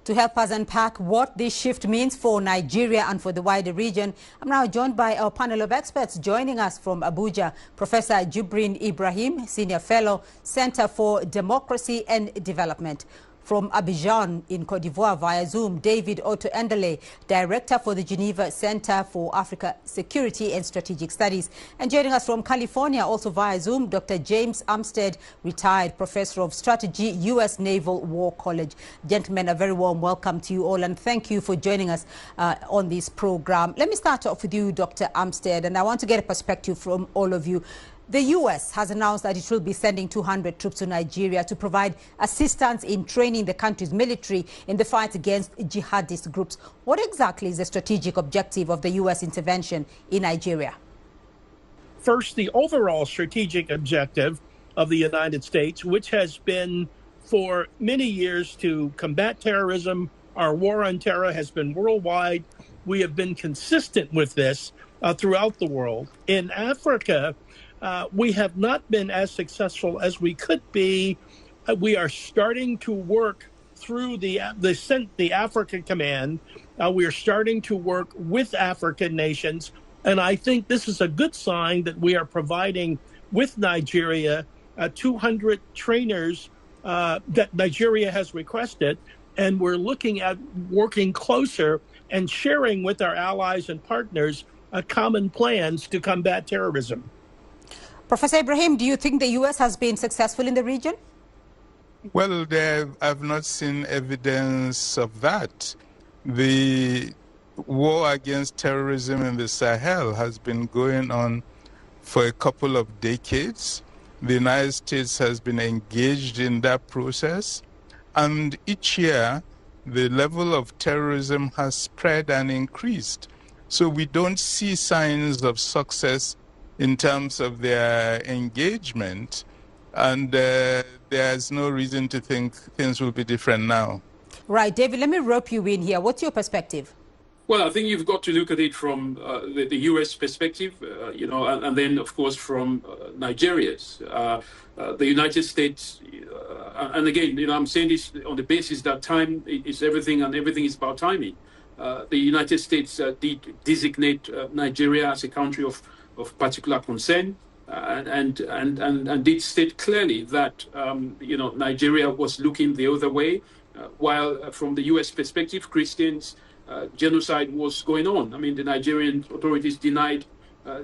To help us unpack what this shift means for Nigeria and for the wider region, I'm now joined by our panel of experts. Joining us from Abuja, Professor Jibrin Ibrahim, Senior Fellow, Center for Democracy and Development. From Abidjan in Cote d'Ivoire via Zoom, David Otto-Endele, Director for the Geneva Center for Africa Security and Strategic Studies. And joining us from California, also via Zoom, Dr. James Armstead, Retired Professor of Strategy, U.S. Naval War College. Gentlemen, a very warm welcome to you all, and thank you for joining us on this program. Let me start off with you, Dr. Armstead, and I want to get a perspective from all of you. The U.S. has announced that it will be sending 200 troops to Nigeria to provide assistance in training the country's military in the fight against jihadist groups. What exactly is the strategic objective of the U.S. intervention in Nigeria? First, the overall strategic objective of the United States, which has been for many years to combat terrorism. Our war on terror has been worldwide. We have been consistent with this throughout the world. In Africa, we have not been as successful as we could be. We are starting to work through the Africa Command. We are starting to work with African nations. And I think this is a good sign that we are providing with Nigeria 200 trainers that Nigeria has requested. And we're looking at working closer and sharing with our allies and partners common plans to combat terrorism. Professor Ibrahim, do you think the U.S. has been successful in the region? Well, I've not seen evidence of that. The war against terrorism in the Sahel has been going on for a couple of decades. The United States has been engaged in that process. And each year, the level of terrorism has spread and increased. So we don't see signs of success in terms of their engagement, and there's no reason to think things will be different now. Right. David, let me rope you in here. What's your perspective? Well, I think you've got to look at it from the U.S. perspective, and then, of course, from Nigeria's. The United States, and again, I'm saying this on the basis that time is everything and everything is about timing. The United States did designate Nigeria as a country of particular concern, and did state clearly that Nigeria was looking the other way, while from the U.S. perspective, Christians genocide was going on. I mean, the Nigerian authorities denied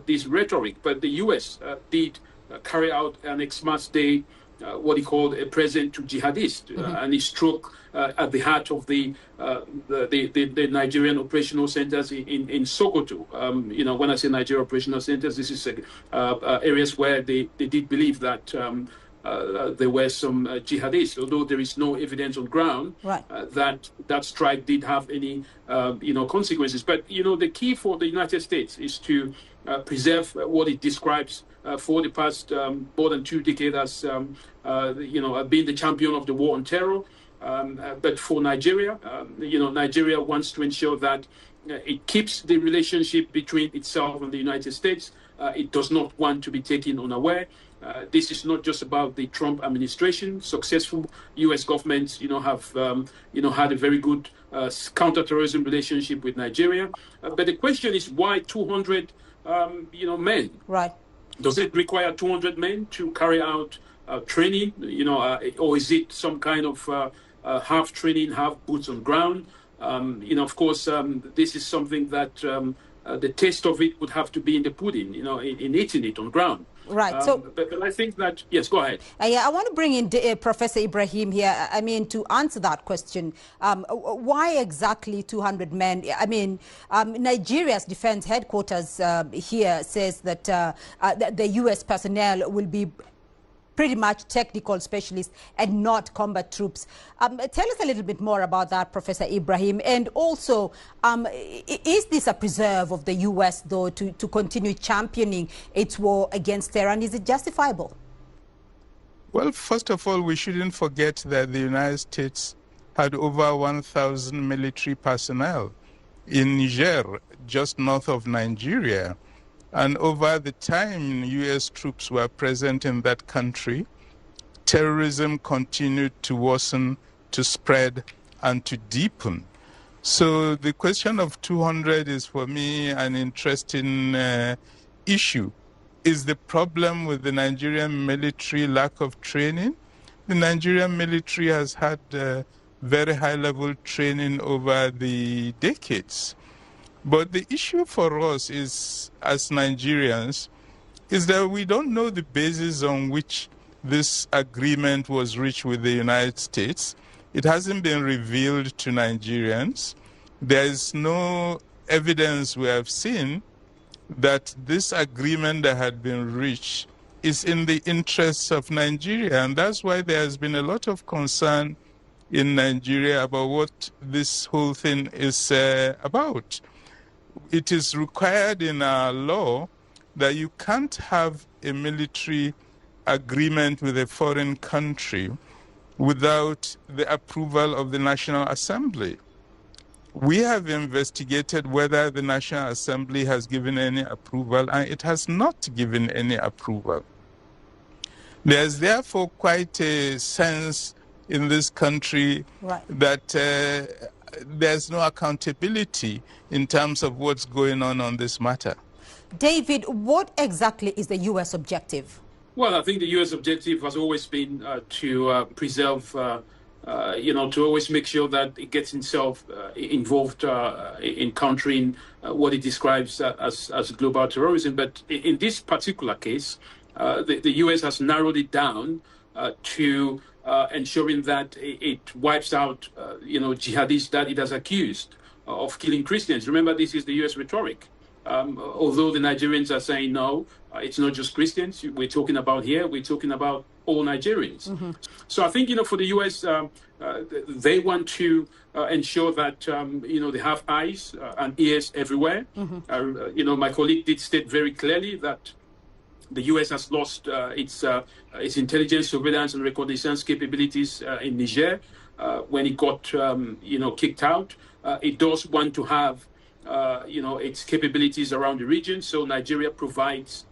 this rhetoric, but the U.S. did carry out an Xmas Day, what he called a present to jihadists, and he struck at the heart of the Nigerian operational centers in Sokoto. When I say Nigerian operational centers, this is areas where they did believe that there were some jihadists, although there is no evidence on ground that strike did have any consequences. But the key for the United States is to preserve what it describes for the past more than 2 decades as being the champion of the war on terror. But for Nigeria, Nigeria wants to ensure that it keeps the relationship between itself and the United States. It does not want to be taken unaware. This is not just about the Trump administration. Successful U.S. governments, have, had a very good counterterrorism relationship with Nigeria. But the question is, why 200, men? Right. Does it require 200 men to carry out training, or is it some kind of half training, half boots on ground? Of course, this is something that the taste of it would have to be in the pudding, in eating it on ground. Right. But I think that, yes, go ahead. Yeah, I want to bring in Professor Ibrahim here. I mean, to answer that question, why exactly 200 men? I mean, Nigeria's defense headquarters here says that the U.S. personnel will be pretty much technical specialists and not combat troops. Tell us a little bit more about that, Professor Ibrahim. And also, is this a preserve of the U.S., though, to continue championing its war against terror? And is it justifiable? Well, first of all, we shouldn't forget that the United States had over 1,000 military personnel in Niger, just north of Nigeria. And over the time U.S. troops were present in that country, terrorism continued to worsen, to spread, and to deepen. So the question of 200 is, for me, an interesting issue. Is the problem with the Nigerian military lack of training? The Nigerian military has had very high-level training over the decades. But the issue for us is, as Nigerians, is that we don't know the basis on which this agreement was reached with the United States. It hasn't been revealed to Nigerians. There is no evidence we have seen that this agreement that had been reached is in the interests of Nigeria. And that's why there has been a lot of concern in Nigeria about what this whole thing is about. It is required in our law that you can't have a military agreement with a foreign country without the approval of the National Assembly. We have investigated whether the National Assembly has given any approval, and it has not given any approval. There's therefore quite a sense in this country that there's no accountability in terms of what's going on this matter. David, what exactly is the U.S. objective? Well, I think the U.S. objective has always been to preserve, to always make sure that it gets itself involved in countering what it describes as global terrorism. But in this particular case, the U.S. has narrowed it down to ensuring that it wipes out, jihadists that it has accused of killing Christians. Remember, this is the U.S. rhetoric. Although the Nigerians are saying, no, it's not just Christians we're talking about here, we're talking about all Nigerians. Mm-hmm. So I think, for the U.S., they want to ensure that, they have eyes and ears everywhere. Mm-hmm. My colleague did state very clearly that the U.S. has lost its intelligence, surveillance, and reconnaissance capabilities in Niger when it got, kicked out. It does want to have, its capabilities around the region. So Nigeria provides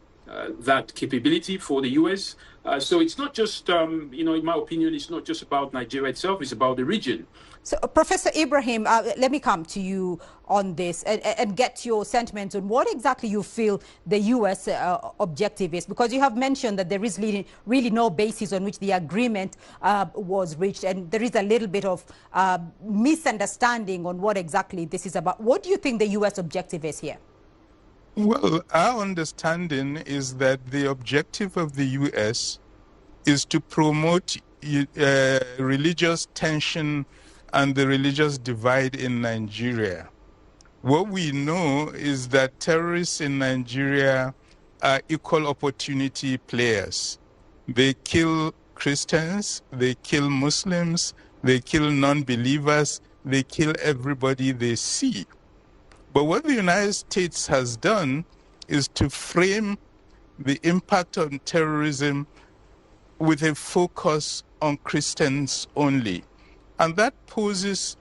that capability for the U.S. So it's not just, in my opinion, it's not just about Nigeria itself. It's about the region. So, Professor Ibrahim, let me come to you on this and get your sentiments on what exactly you feel the U.S. objective is, because you have mentioned that there is really no basis on which the agreement was reached, and there is a little bit of misunderstanding on what exactly this is about. What do you think the U.S. objective is here? Well, our understanding is that the objective of the U.S. is to promote religious tension and the religious divide in Nigeria. What we know is that terrorists in Nigeria are equal opportunity players. They kill Christians, they kill Muslims, they kill non-believers, they kill everybody they see. But what the United States has done is to frame the impact on terrorism with a focus on Christians only. And that poses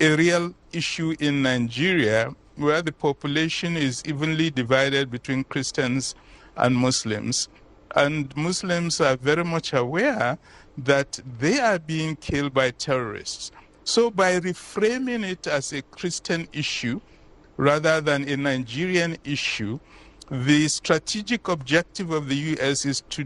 a real issue in Nigeria, where the population is evenly divided between Christians and Muslims. And Muslims are very much aware that they are being killed by terrorists. So by reframing it as a Christian issue rather than a Nigerian issue, the strategic objective of the U.S. is to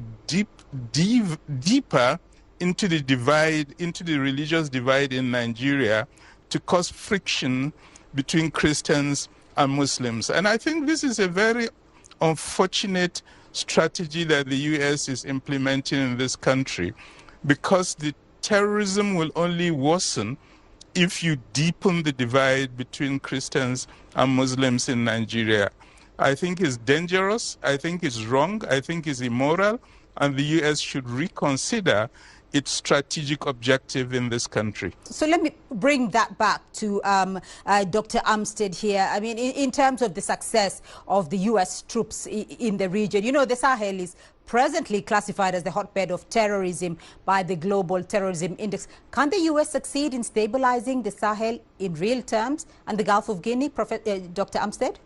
deeper into the divide, into the religious divide in Nigeria, to cause friction between Christians and Muslims. And I think this is a very unfortunate strategy that the U.S. is implementing in this country, because the terrorism will only worsen if you deepen the divide between Christians and Muslims in Nigeria. I think it's dangerous, I think it's wrong, I think it's immoral, and the U.S. should reconsider its strategic objective in this country. So let me bring that back to Dr. Armstead here. I mean, in terms of the success of the U.S. troops in the region, you know, the Sahel is presently classified as the hotbed of terrorism by the Global Terrorism Index. Can the U.S. succeed in stabilizing the Sahel in real terms and the Gulf of Guinea, Dr. Armstead?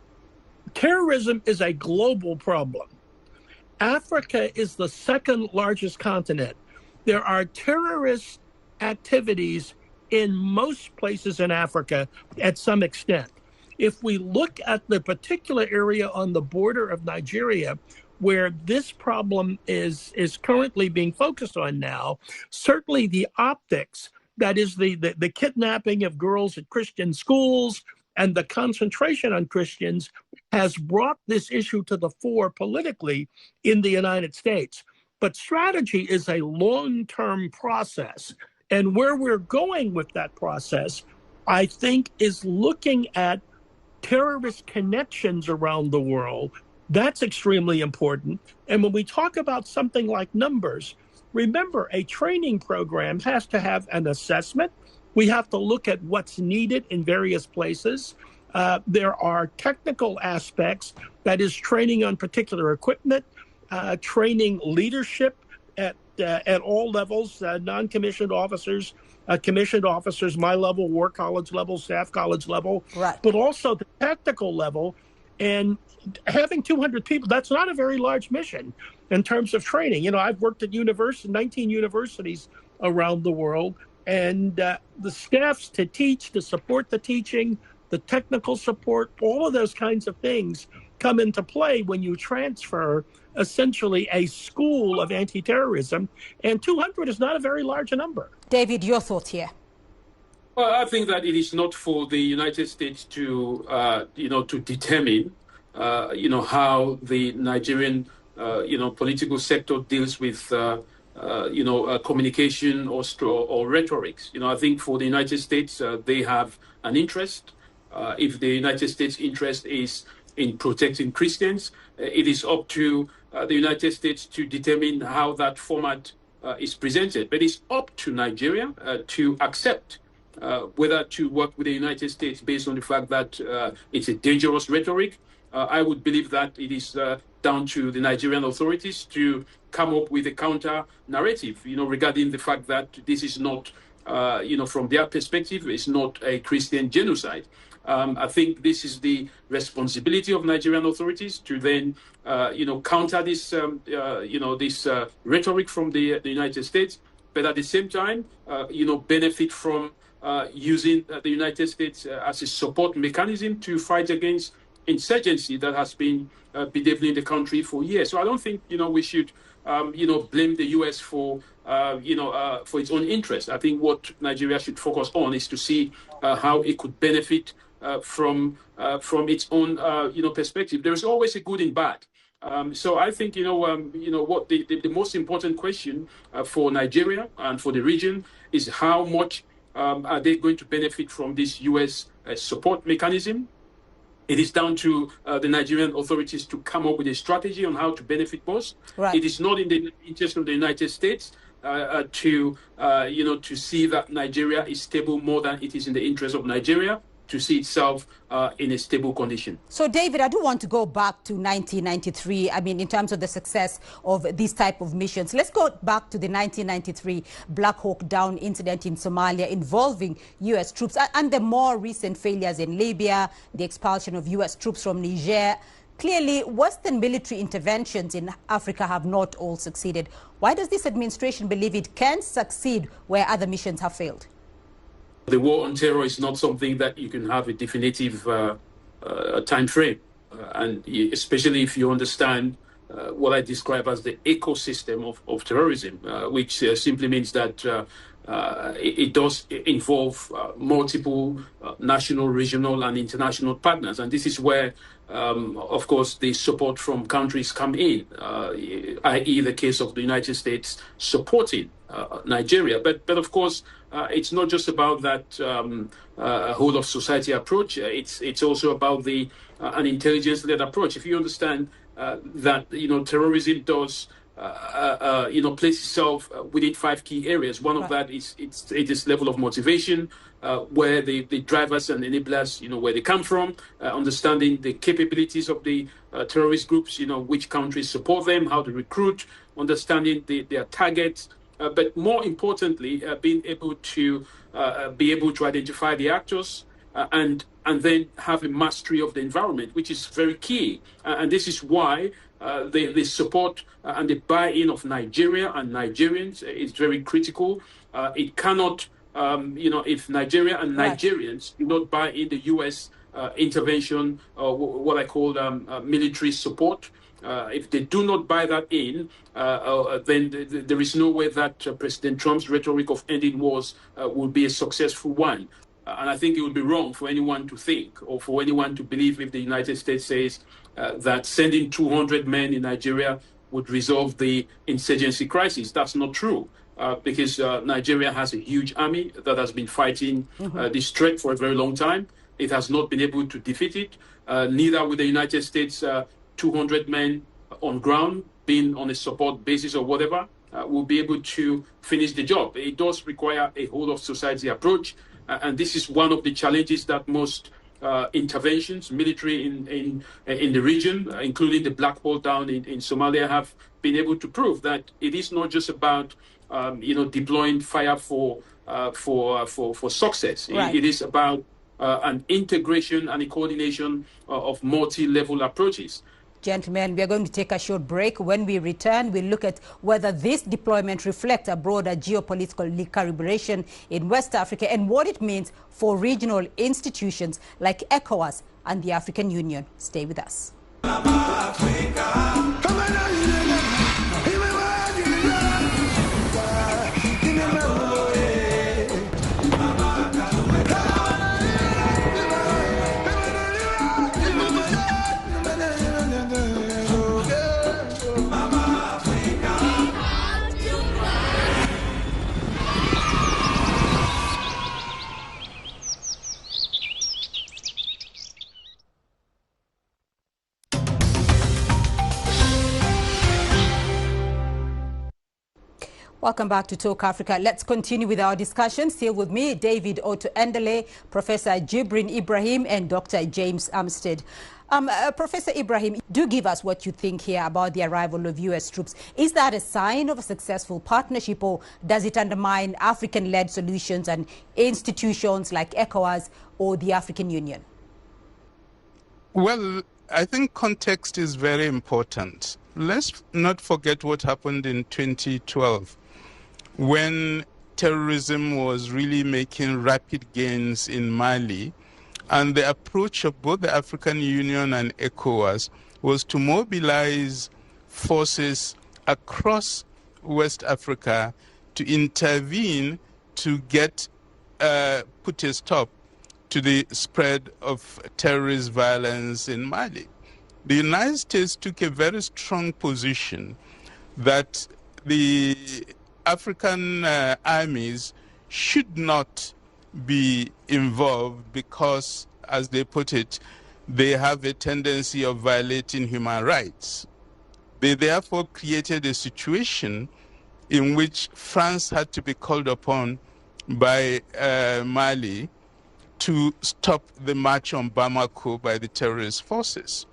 Terrorism is a global problem. Africa is the second largest continent. There are terrorist activities in most places in Africa at some extent. If we look at the particular area on the border of Nigeria, where this problem is currently being focused on now, certainly the optics, that is the kidnapping of girls at Christian schools and the concentration on Christians, has brought this issue to the fore politically in the United States. But strategy is a long-term process. And where we're going with that process, I think, is looking at terrorist connections around the world. That's extremely important. And when we talk about something like numbers, remember, a training program has to have an assessment. We have to look at what's needed in various places. There are technical aspects, that is training on particular equipment, training leadership at all levels, non-commissioned officers, commissioned officers, my level, war college level, staff college level, right, but also the tactical level. And having 200 people, that's not a very large mission in terms of training. You know, I've worked at 19 universities around the world, and the staffs to teach, to support the teaching, the technical support, all of those kinds of things come into play when you transfer essentially a school of anti-terrorism, and 200 is not a very large number. David, your thoughts here? Well, I think that it is not for the United States to, to determine, how the Nigerian, political sector deals with, communication or rhetorics. I think for the United States, they have an interest. If the United States' interest is in protecting Christians, it is up to the United States to determine how that format is presented. But it's up to Nigeria to accept whether to work with the United States based on the fact that it's a dangerous rhetoric. I would believe that it is down to the Nigerian authorities to come up with a counter narrative, regarding the fact that this is not, from their perspective, it's not a Christian genocide. I think this is the responsibility of Nigerian authorities to then, counter this, this rhetoric from the United States, but at the same time, benefit from using the United States as a support mechanism to fight against insurgency that has been bedeviling the country for years. So I don't think, we should, blame the U.S. for its own interest. I think what Nigeria should focus on is to see how it could benefit from its own, perspective. There is always a good and bad. So I think, what the most important question for Nigeria and for the region is how much are they going to benefit from this U.S. Support mechanism. It is down to the Nigerian authorities to come up with a strategy on how to benefit most. Right. It is not in the interest of the United States to see that Nigeria is stable more than it is in the interest of Nigeria to see itself in a stable condition. So, David, I do want to go back to 1993, in terms of the success of these type of missions. Let's go back to the 1993 Black Hawk Down incident in Somalia involving U.S. troops and the more recent failures in Libya, the expulsion of U.S. troops from Niger. Clearly, Western military interventions in Africa have not all succeeded. Why does this administration believe it can succeed where other missions have failed? The war on terror is not something that you can have a definitive time frame, and especially if you understand what I describe as the ecosystem of terrorism, which simply means that it does involve multiple national, regional, and international partners. And this is where, of course, the support from countries come in, i.e. the case of the United States supporting Nigeria. But of course, it's not just about that whole of society approach. It's also about an intelligence-led approach. If you understand that terrorism does place itself within 5 key areas. One of that is its level of motivation, where the drivers and enablers, where they come from, understanding the capabilities of the terrorist groups, which countries support them, how to recruit, understanding their targets, but more importantly, being able to identify the actors and then have a mastery of the environment, which is very key. And this is why the support and the buy-in of Nigeria and Nigerians is very critical. It cannot, if Nigeria and Nigerians do not buy in the U.S. Intervention, what I call military support, if they do not buy that in, then there is no way that President Trump's rhetoric of ending wars will be a successful one. And I think it would be wrong for anyone to think or for anyone to believe if the United States says that sending 200 men in Nigeria would resolve the insurgency crisis. That's not true, because Nigeria has a huge army that has been fighting this threat for a very long time. It has not been able to defeat it. Neither with the United States 200 men on ground, being on a support basis or whatever, will be able to finish the job. It does require a whole of society approach. And this is one of the challenges that most interventions, military in the region, including the Black Hole down in Somalia, have been able to prove that it is not just about deploying fire for success. Right. It is about an integration and a coordination of multi-level approaches. Gentlemen, we are going to take a short break. When we return, we'll look at whether this deployment reflects a broader geopolitical recalibration in West Africa and what it means for regional institutions like ECOWAS and the African Union. Stay with us. Welcome back to Talk Africa. Let's continue with our discussion. Still with me, David Oto-Endele, Professor Jibrin Ibrahim, and Dr. James Armstead. Professor Ibrahim, do give us what you think here about the arrival of U.S. troops. Is that a sign of a successful partnership, or does it undermine African-led solutions and institutions like ECOWAS or the African Union? Well, I think context is very important. Let's not forget what happened in 2012 when terrorism was really making rapid gains in Mali. And the approach of both the African Union and ECOWAS was to mobilize forces across West Africa to intervene to put a stop to the spread of terrorist violence in Mali. The United States took a very strong position that the African armies should not be involved because, as they put it, they have a tendency of violating human rights. They therefore created a situation in which France had to be called upon by Mali to stop the march on Bamako by the terrorist forces.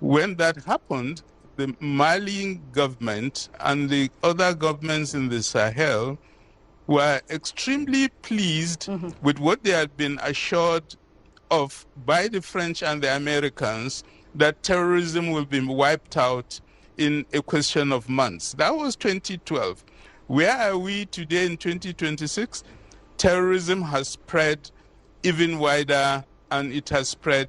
When that happened, the Malian government and the other governments in the Sahel were extremely pleased with what they had been assured of by the French and the Americans, that terrorism will be wiped out in a question of months. That was 2012. Where are we today in 2026? Terrorism has spread even wider, and it has spread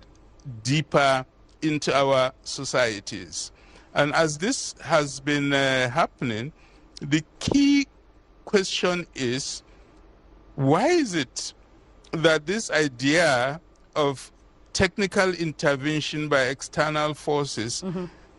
deeper into our societies. And as this has been happening, the key question is, why is it that this idea of technical intervention by external forces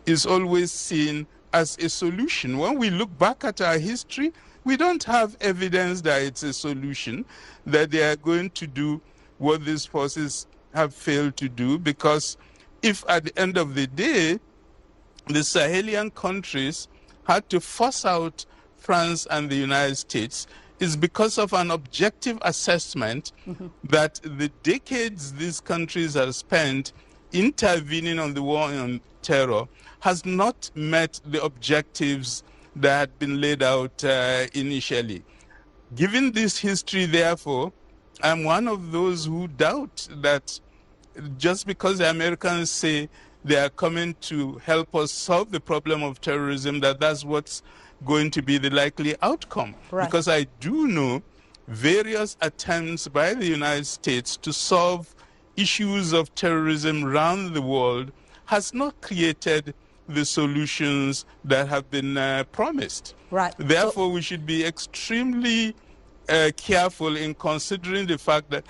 is always seen as a solution. When we look back at our history, we don't have evidence that it's a solution, that they are going to do what these forces have failed to do, because if at the end of the day, the Sahelian countries had to force out France and the United States, is because of an objective assessment that the decades these countries have spent intervening on the war on terror has not met the objectives that had been laid out initially. Given this history, therefore, I'm one of those who doubt that just because the Americans say they are coming to help us solve the problem of terrorism, that's what's going to be the likely outcome. Right. Because I do know various attempts by the United States to solve issues of terrorism around the world has not created the solutions that have been promised. Right. Therefore, we should be extremely careful in considering the fact that,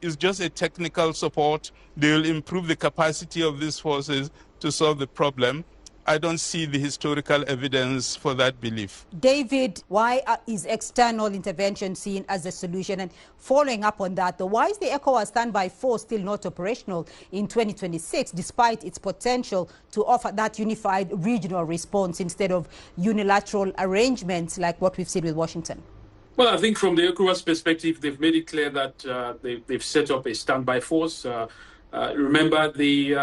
it's just a technical support, they will improve the capacity of these forces to solve the problem. I don't see the historical evidence for that belief. David, why is external intervention seen as a solution? And following up on that, why is the ECOWAS standby force still not operational in 2026, despite its potential to offer that unified regional response instead of unilateral arrangements like what we've seen with Washington? Well, I think from the ECOWAS perspective, they've made it clear that they've set up a standby force. Remember the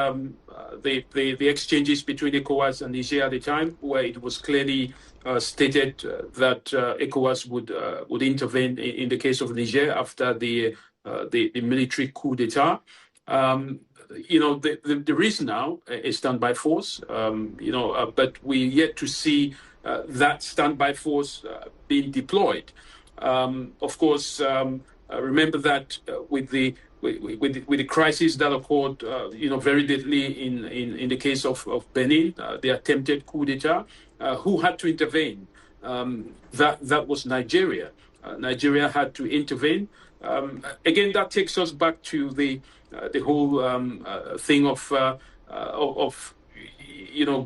exchanges between ECOWAS and Niger at the time, where it was clearly stated that ECOWAS would intervene in the case of Niger after the military coup d'etat. There is now a standby force, but we're yet to see that standby force being deployed. Of course, remember that with the crisis that occurred, very deadly in the case of Benin, the attempted coup d'etat, who had to intervene? That was Nigeria. Nigeria had to intervene. Again, that takes us back to the whole thing of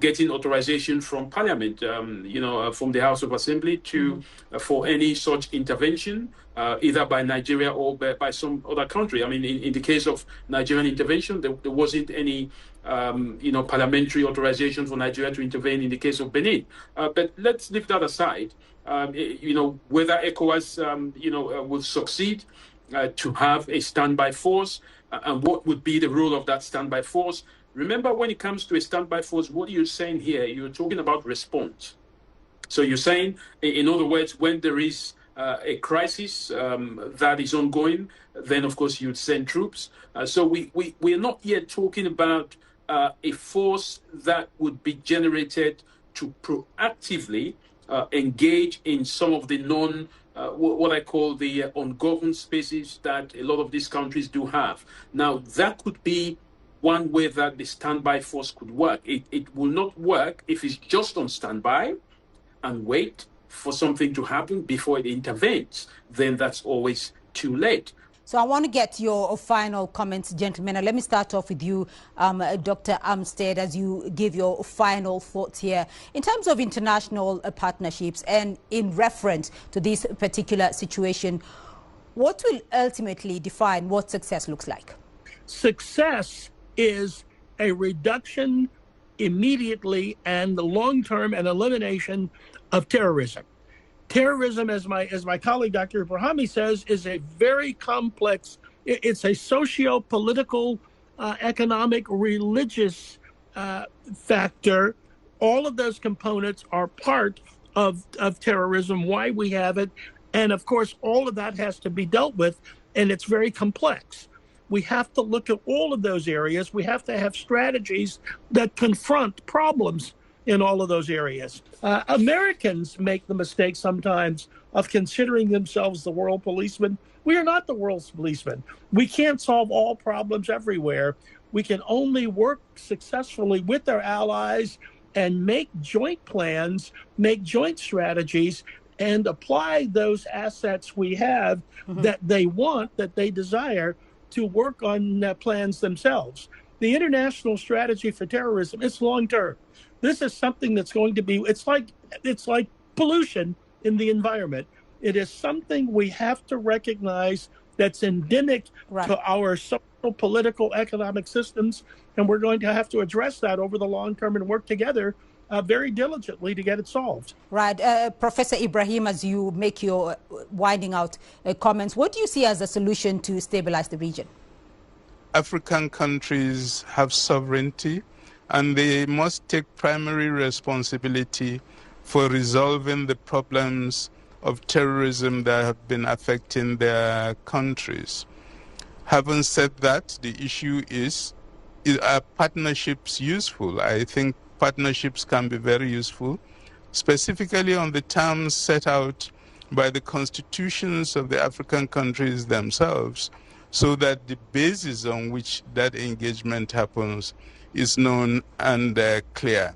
getting authorization from Parliament, from the House of Assembly for any such intervention, either by Nigeria or by some other country. I mean, in the case of Nigerian intervention, there wasn't any, parliamentary authorization for Nigeria to intervene in the case of Benin. But let's leave that aside. Whether ECOWAS, will succeed to have a standby force, and what would be the role of that standby force. Remember, when it comes to a standby force, what you're saying here, you're talking about response. So you're saying, in other words, when there is a crisis that is ongoing, then of course you'd send troops. So we're not yet talking about a force that would be generated to proactively engage in some of the what I call the ungoverned spaces that a lot of these countries do have. Now, that could be one way that the standby force could work. It will not work if it's just on standby and wait for something to happen before it intervenes. Then that's always too late. So I want to get your final comments, gentlemen. And let me start off with you, Dr. Armstead, as you give your final thoughts here. In terms of international partnerships and in reference to this particular situation, what will ultimately define what success looks like? Success is a reduction immediately and the long-term and elimination of terrorism. Terrorism, as my colleague Dr. Ibrahimi says, is a very complex, it's a socio-political, economic, religious factor. All of those components are part of terrorism, why we have it. And of course, all of that has to be dealt with, and it's very complex. We have to look at all of those areas. We have to have strategies that confront problems in all of those areas. Americans make the mistake sometimes of considering themselves the world policeman. We are not the world's policeman. We can't solve all problems everywhere. We can only work successfully with our allies and make joint plans, make joint strategies, and apply those assets we have that they want, that they desire, to work on plans themselves. The international strategy for terrorism is long term. This is something that's going to be, it's like pollution in the environment. It is something we have to recognize that's endemic to our social, political, economic systems, and we're going to have to address that over the long term and work together very diligently to get it solved. Right. Professor Ibrahim, as you make your winding out comments, what do you see as a solution to stabilize the region? African countries have sovereignty, and they must take primary responsibility for resolving the problems of terrorism that have been affecting their countries. Having said that, the issue is, are partnerships useful? I think partnerships can be very useful, specifically on the terms set out by the constitutions of the African countries themselves, so that the basis on which that engagement happens is known and clear.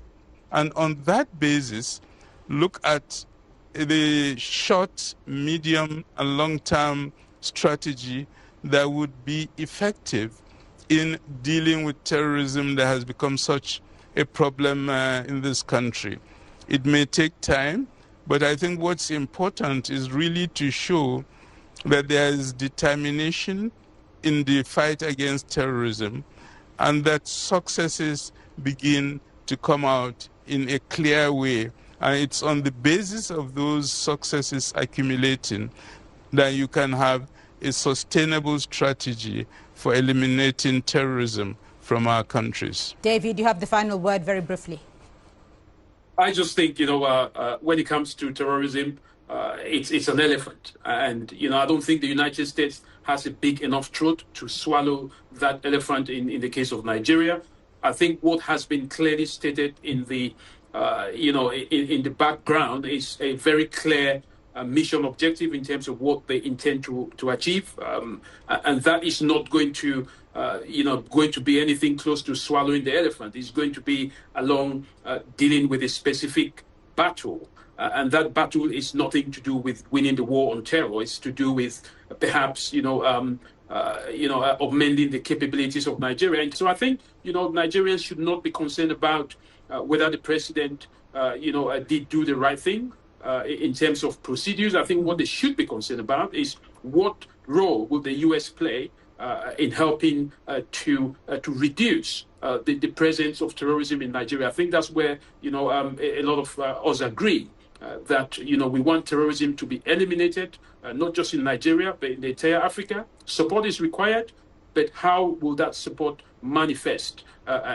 And on that basis, look at the short, medium, and long-term strategy that would be effective in dealing with terrorism that has become such a problem in this country. It may take time, but I think what's important is really to show that there is determination in the fight against terrorism, and that successes begin to come out in a clear way. And it's on the basis of those successes accumulating that you can have a sustainable strategy for eliminating terrorism from our countries. David, you have the final word very briefly. I just think, when it comes to terrorism, it's an elephant. And, I don't think the United States has a big enough throat to swallow that elephant in the case of Nigeria. I think what has been clearly stated in the in the background is a very clear mission objective in terms of what they intend to achieve, and that is not going to be anything close to swallowing the elephant. It's going to be along dealing with a specific battle, and that battle is nothing to do with winning the war on terror. It's to do with perhaps augmenting the capabilities of Nigeria. And so I think Nigerians should not be concerned about whether the president, did do the right thing in terms of procedures. I think what they should be concerned about is what role will the U.S. play in helping to reduce the presence of terrorism in Nigeria. I think that's where a lot of us agree that we want terrorism to be eliminated, not just in Nigeria but in the entire Africa. Support is required, but how will that support manifest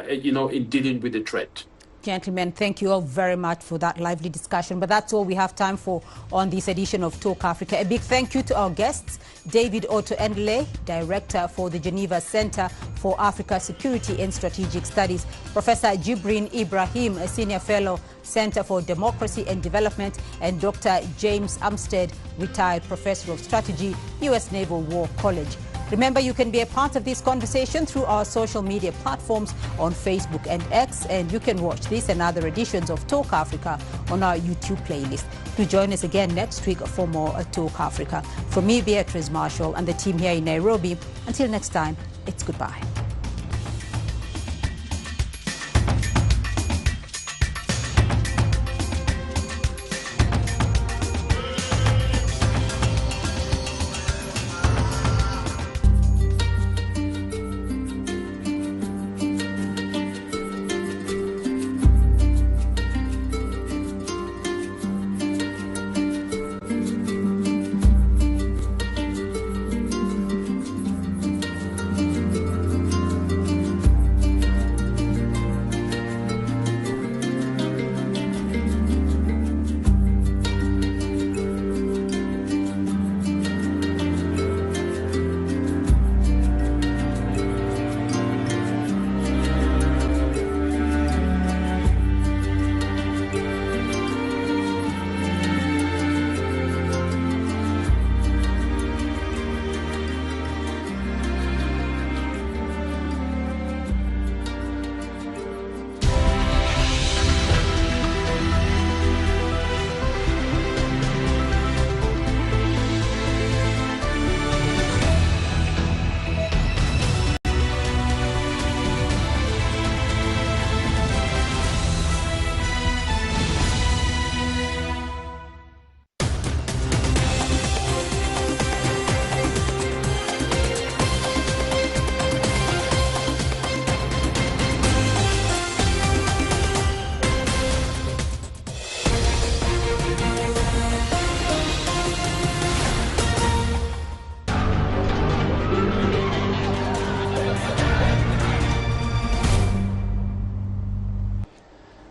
in dealing with the threat? Gentlemen, thank you all very much for that lively discussion. But that's all we have time for on this edition of Talk Africa. A big thank you to our guests, David Otto-Endley, Director for the Geneva Center for Africa Security and Strategic Studies, Professor Jibrin Ibrahim, a Senior Fellow, Center for Democracy and Development, and Dr. James Amstead, Retired Professor of Strategy, U.S. Naval War College. Remember, you can be a part of this conversation through our social media platforms on Facebook and X, and you can watch this and other editions of Talk Africa on our YouTube playlist. Do join us again next week for more Talk Africa. From me, Beatrice Marshall, and the team here in Nairobi, until next time, it's goodbye.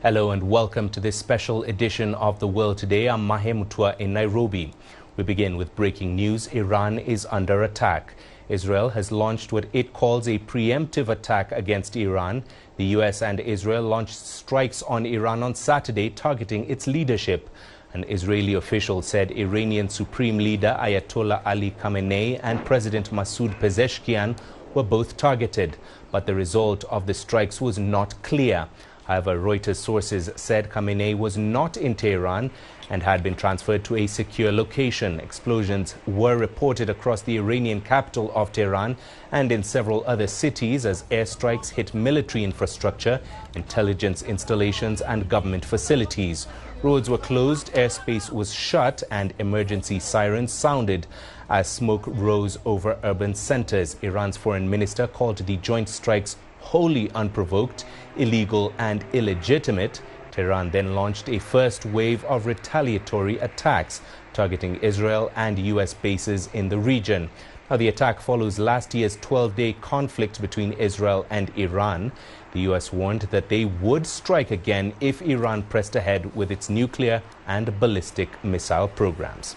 Hello and welcome to this special edition of The World Today. I'm Mahemutua in Nairobi. We begin with breaking news. Iran is under attack. Israel has launched what it calls a preemptive attack against Iran. The US and Israel launched strikes on Iran on Saturday, targeting its leadership. An Israeli official said Iranian Supreme Leader Ayatollah Ali Khamenei and President Masoud Pezeshkian were both targeted, but the result of the strikes was not clear. However, Reuters sources said Khamenei was not in Tehran and had been transferred to a secure location. Explosions were reported across the Iranian capital of Tehran and in several other cities as airstrikes hit military infrastructure, intelligence installations and government facilities. Roads were closed, airspace was shut and emergency sirens sounded as smoke rose over urban centers. Iran's foreign minister called the joint strikes wholly unprovoked, illegal and illegitimate. Tehran then launched a first wave of retaliatory attacks targeting Israel and US bases in the region. Now, the attack follows last year's 12-day conflict between Israel and Iran. The US warned that they would strike again if Iran pressed ahead with its nuclear and ballistic missile programs.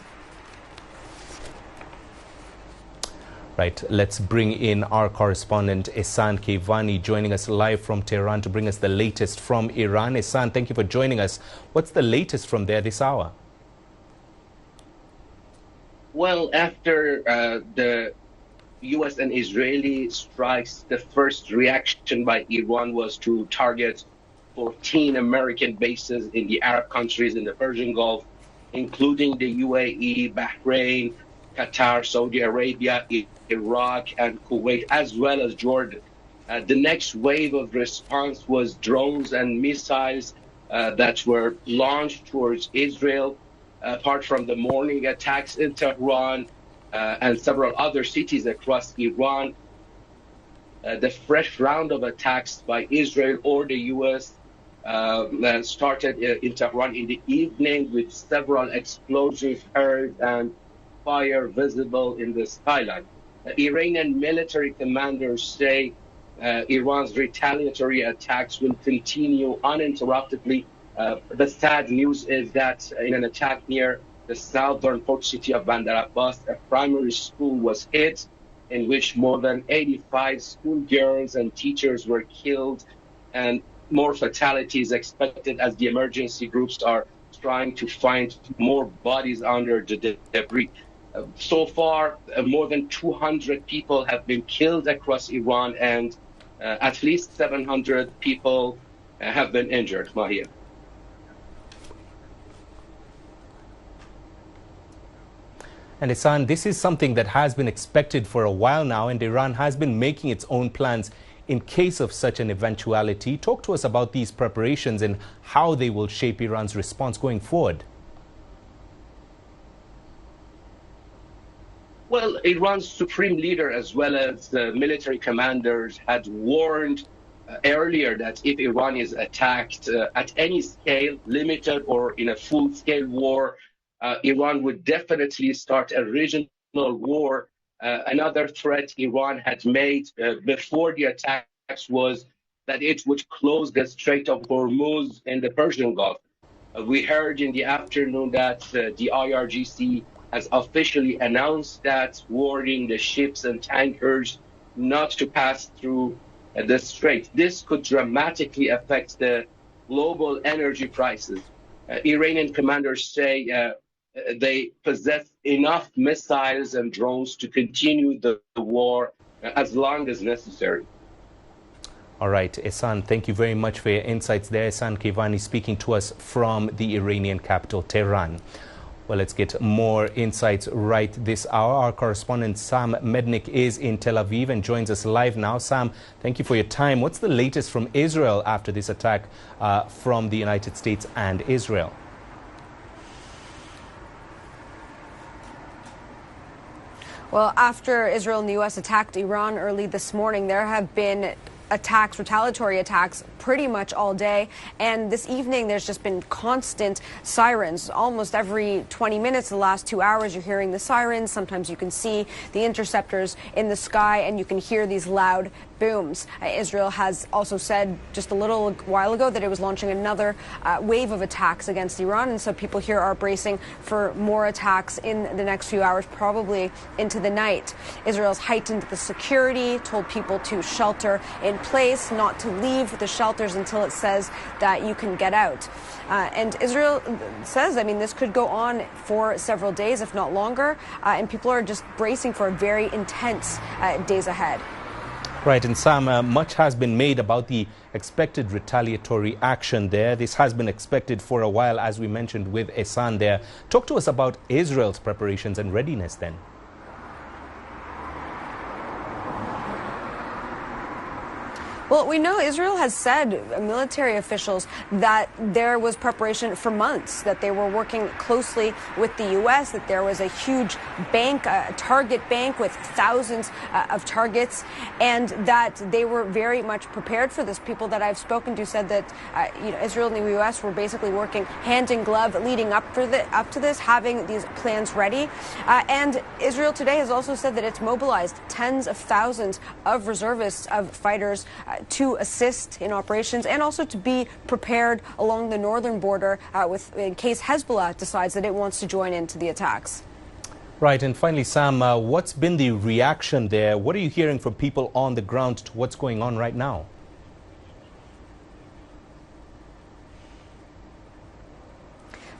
Right, let's bring in our correspondent Ehsan Kevani joining us live from Tehran to bring us the latest from Iran. Ehsan, thank you for joining us. What's the latest from there this hour? Well, after the U.S. and Israeli strikes, the first reaction by Iran was to target 14 American bases in the Arab countries in the Persian Gulf, including the UAE, Bahrain, Qatar, Saudi Arabia, Iraq, and Kuwait, as well as Jordan. The next wave of response was drones and missiles that were launched towards Israel. Apart from the morning attacks in Tehran and several other cities across Iran, the fresh round of attacks by Israel or the U.S. Started in Tehran in the evening with several explosions heard and fire visible in the skyline. Iranian military commanders say Iran's retaliatory attacks will continue uninterruptedly. The sad news is that in an attack near the southern port city of Bandar Abbas, a primary school was hit, in which more than 85 schoolgirls and teachers were killed, and more fatalities expected as the emergency groups are trying to find more bodies under the debris. So far, more than 200 people have been killed across Iran, and at least 700 people have been injured, Mahia. And Ehsan, this is something that has been expected for a while now, and Iran has been making its own plans in case of such an eventuality. Talk to us about these preparations and how they will shape Iran's response going forward. Well, Iran's supreme leader, as well as the military commanders, had warned earlier that if Iran is attacked at any scale, limited or in a full-scale war, Iran would definitely start a regional war. Another threat Iran had made before the attacks was that it would close the Strait of Hormuz in the Persian Gulf. We heard in the afternoon that the IRGC has officially announced that, warning the ships and tankers not to pass through the strait. This could dramatically affect the global energy prices. Iranian commanders say they possess enough missiles and drones to continue the war as long as necessary. All right, Ehsan, thank you very much for your insights there. Ehsan Kevani speaking to us from the Iranian capital, Tehran. Well, let's get more insights right this hour. Our correspondent Sam Mednick is in Tel Aviv and joins us live now. Sam, thank you for your time. What's the latest from Israel after this attack from the United States and Israel? Well, after Israel and the U.S. attacked Iran early this morning, there have been attacks, retaliatory attacks, pretty much all day. And this evening, there's just been constant sirens. Almost every 20 minutes, the last 2 hours, you're hearing the sirens. Sometimes you can see the interceptors in the sky, and you can hear these loud booms. Israel has also said just a little while ago that it was launching another wave of attacks against Iran, and so people here are bracing for more attacks in the next few hours, probably into the night. Israel's heightened the security, told people to shelter in place, not to leave the shelters until it says that you can get out. And Israel says, I mean, this could go on for several days, if not longer, and people are just bracing for very intense days ahead. Right, and Sam, much has been made about the expected retaliatory action there. This has been expected for a while, as we mentioned with Ehsan there. Talk to us about Israel's preparations and readiness then. Well, we know Israel has said, military officials, that there was preparation for months, that they were working closely with the U.S., that there was a huge bank, a target bank with thousands of targets, and that they were very much prepared for this. People that I've spoken to said that Israel and the U.S. were basically working hand in glove leading up to this, having these plans ready. And Israel today has also said that it's mobilized tens of thousands of reservists, of fighters, to assist in operations and also to be prepared along the northern border in case Hezbollah decides that it wants to join into the attacks. Right, and finally, Sam, what's been the reaction there? What are you hearing from people on the ground to what's going on right now?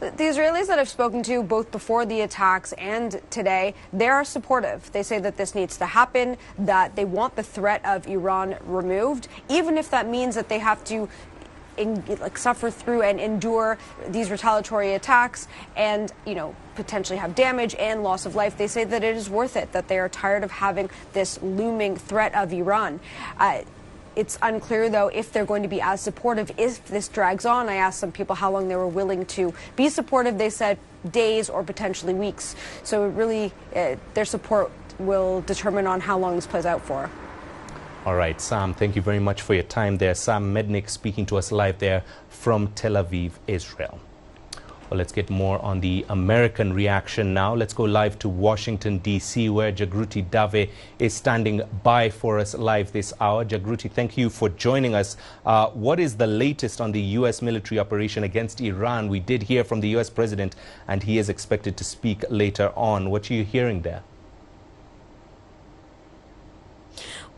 The Israelis that I've spoken to, both before the attacks and today, they are supportive. They say that this needs to happen, that they want the threat of Iran removed, even if that means that they have to suffer through and endure these retaliatory attacks and, potentially have damage and loss of life. They say that it is worth it, that they are tired of having this looming threat of Iran. It's unclear, though, if they're going to be as supportive if this drags on. I asked some people how long they were willing to be supportive. They said days or potentially weeks. So really, their support will determine on how long this plays out for. All right, Sam, thank you very much for your time there. Sam Mednick speaking to us live there from Tel Aviv, Israel. Well, let's get more on the American reaction now. Let's go live to Washington, D.C., where Jagruti Dave is standing by for us live this hour. Jagruti, thank you for joining us. What is the latest on the U.S. military operation against Iran? We did hear from the U.S. president, and he is expected to speak later on. What are you hearing there?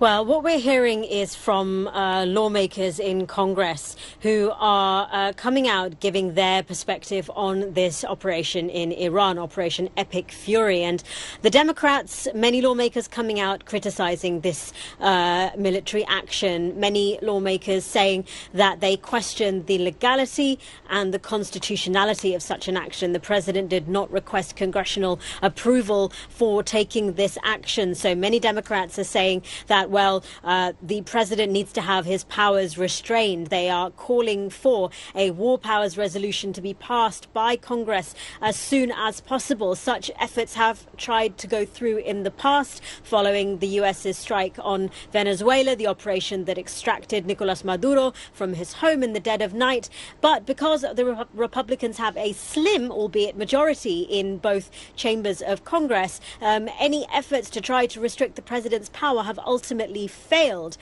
Well, what we're hearing is from lawmakers in Congress who are coming out giving their perspective on this operation in Iran, Operation Epic Fury. And the Democrats, many lawmakers coming out criticizing this military action, many lawmakers saying that they question the legality and the constitutionality of such an action. The president did not request congressional approval for taking this action. So many Democrats are saying that, well, the president needs to have his powers restrained. They are calling for a war powers resolution to be passed by Congress as soon as possible. Such efforts have tried to go through in the past following the U.S.'s strike on Venezuela, the operation that extracted Nicolas Maduro from his home in the dead of night. But because the Republicans have a slim, albeit majority in both chambers of Congress, any efforts to try to restrict the president's power have ultimately failed.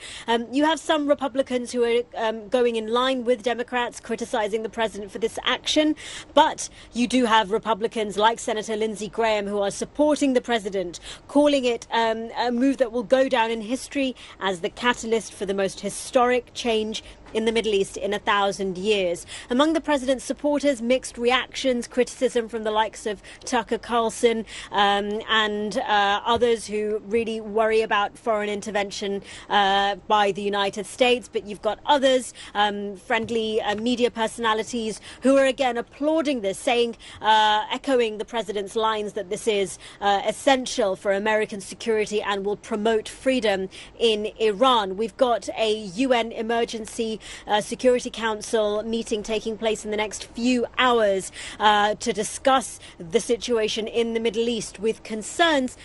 You have some Republicans who are going in line with Democrats criticizing the president for this action, but you do have Republicans like Senator Lindsey Graham who are supporting the president, calling it a move that will go down in history as the catalyst for the most historic change in the Middle East in 1,000 years. Among the president's supporters, mixed reactions, criticism from the likes of Tucker Carlson and others who really worry about foreign intervention by the United States. But you've got others, friendly media personalities, who are again applauding this, saying, echoing the president's lines that this is essential for American security and will promote freedom in Iran. We've got a UN emergency Security Council meeting taking place in the next few hours to discuss the situation in the Middle East, with concerns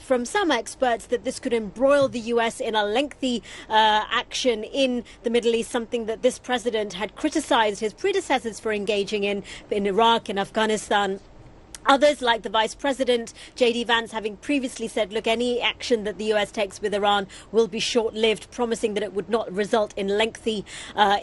from some experts that this could embroil the US in a lengthy action in the Middle East, something that this president had criticized his predecessors for engaging in Iraq and Afghanistan. Others, like the Vice President, J.D. Vance, having previously said, look, any action that the US takes with Iran will be short-lived, promising that it would not result in lengthy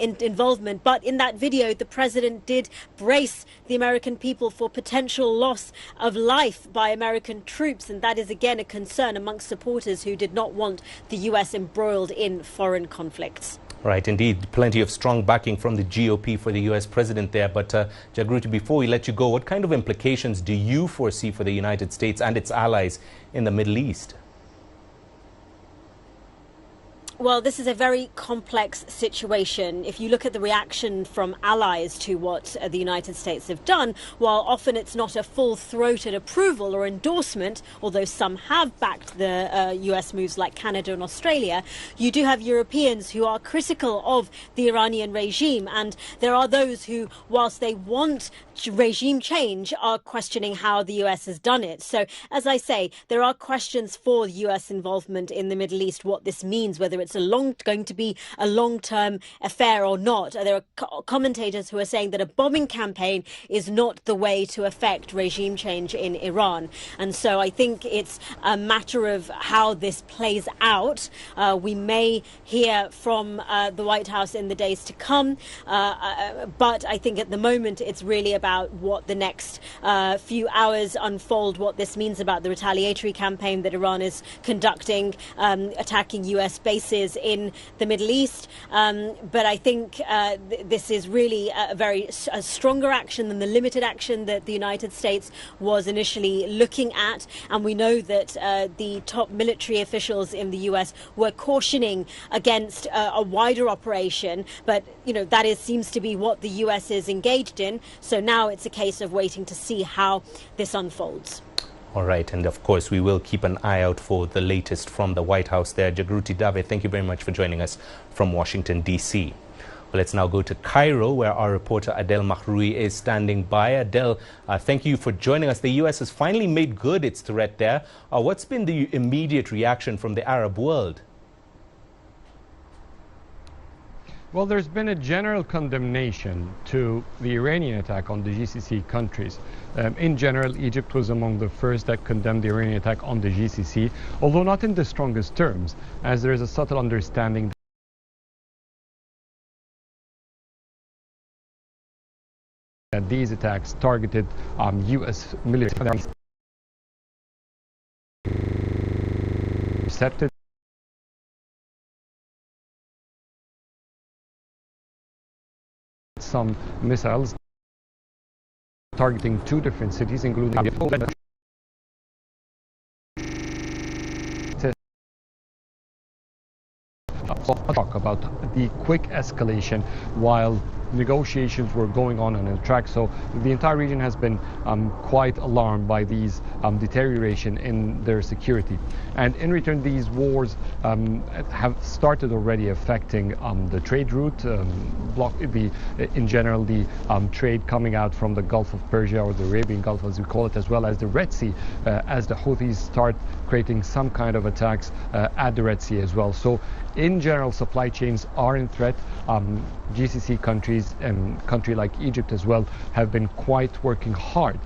involvement. But in that video, the president did brace the American people for potential loss of life by American troops. And that is, again, a concern amongst supporters who did not want the US embroiled in foreign conflicts. Right, indeed. Plenty of strong backing from the GOP for the U.S. president there. But Jagruti, before we let you go, what kind of implications do you foresee for the United States and its allies in the Middle East? Well, this is a very complex situation. If you look at the reaction from allies to what the United States have done, while often it's not a full-throated approval or endorsement, although some have backed the US moves like Canada and Australia, you do have Europeans who are critical of the Iranian regime. And there are those who, whilst they want regime change, are questioning how the US has done it. So, as I say, there are questions for US involvement in the Middle East, what this means, whether it's going to be a long-term affair or not. There are commentators who are saying that a bombing campaign is not the way to affect regime change in Iran. And so I think it's a matter of how this plays out. We may hear from the White House in the days to come, but I think at the moment it's really about what the next few hours unfold, what this means about the retaliatory campaign that Iran is conducting, attacking US bases in the Middle East. But I think this is really a stronger action than the limited action that the United States was initially looking at. And we know that the top military officials in the US were cautioning against a wider operation. But, you know, that seems to be what the US is engaged in. So now it's a case of waiting to see how this unfolds. All right, and of course we will keep an eye out for the latest from the White House there. Jagruti Dave, thank you very much for joining us from Washington, D.C. Well, let's now go to Cairo, where our reporter Adel Mahroui is standing by. Adel, thank you for joining us. The U.S. has finally made good its threat there. What's been the immediate reaction from the Arab world? Well, there's been a general condemnation to the Iranian attack on the GCC countries. In general, Egypt was among the first that condemned the Iranian attack on the GCC, although not in the strongest terms, as there is a subtle understanding that these attacks targeted U.S. military. Intercepted some missiles targeting two different cities, including talk about the quick escalation while negotiations were going on the track. So the entire region has been quite alarmed by these deterioration in their security. And in return, these wars have started already affecting the trade route, in general, the trade coming out from the Gulf of Persia, or the Arabian Gulf as we call it, as well as the Red Sea, as the Houthis start creating some kind of attacks at the Red Sea as well. So in general, supply chains are in threat. GCC countries and country like Egypt as well have been quite working hard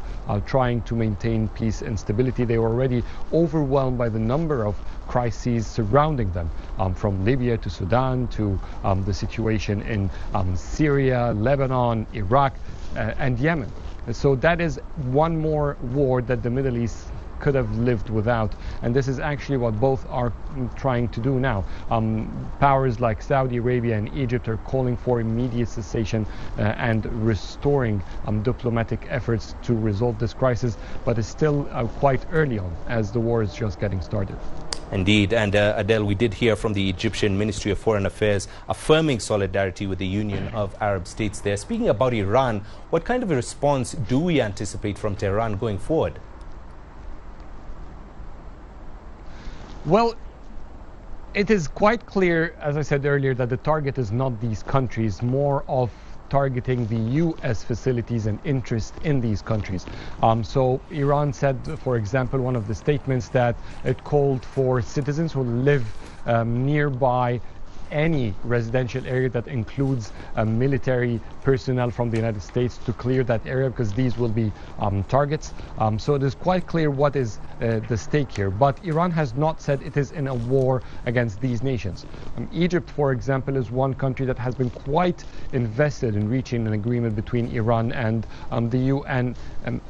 trying to maintain peace and stability. They were already overwhelmed by the number of crises surrounding them, from Libya to Sudan to the situation in Syria, Lebanon, Iraq, and Yemen. So that is one more war that the Middle East could have lived without, and this is actually what both are trying to do now. Powers like Saudi Arabia and Egypt are calling for immediate cessation and restoring diplomatic efforts to resolve this crisis, but it's still quite early on, as the war is just getting started. Indeed, and Adel, we did hear from the Egyptian Ministry of Foreign Affairs affirming solidarity with the Union of Arab States there. Speaking about Iran, what kind of a response do we anticipate from Tehran going forward? Well, It is quite clear, as I said earlier, that the target is not these countries, more of targeting the U.S. facilities and interest in these countries. So Iran said, for example, one of the statements that it called for citizens who live nearby any residential area that includes military personnel from the United States to clear that area, because these will be targets. So it is quite clear what is the stake here. But Iran has not said it is in a war against these nations. Egypt, for example, is one country that has been quite invested in reaching an agreement between Iran and the UN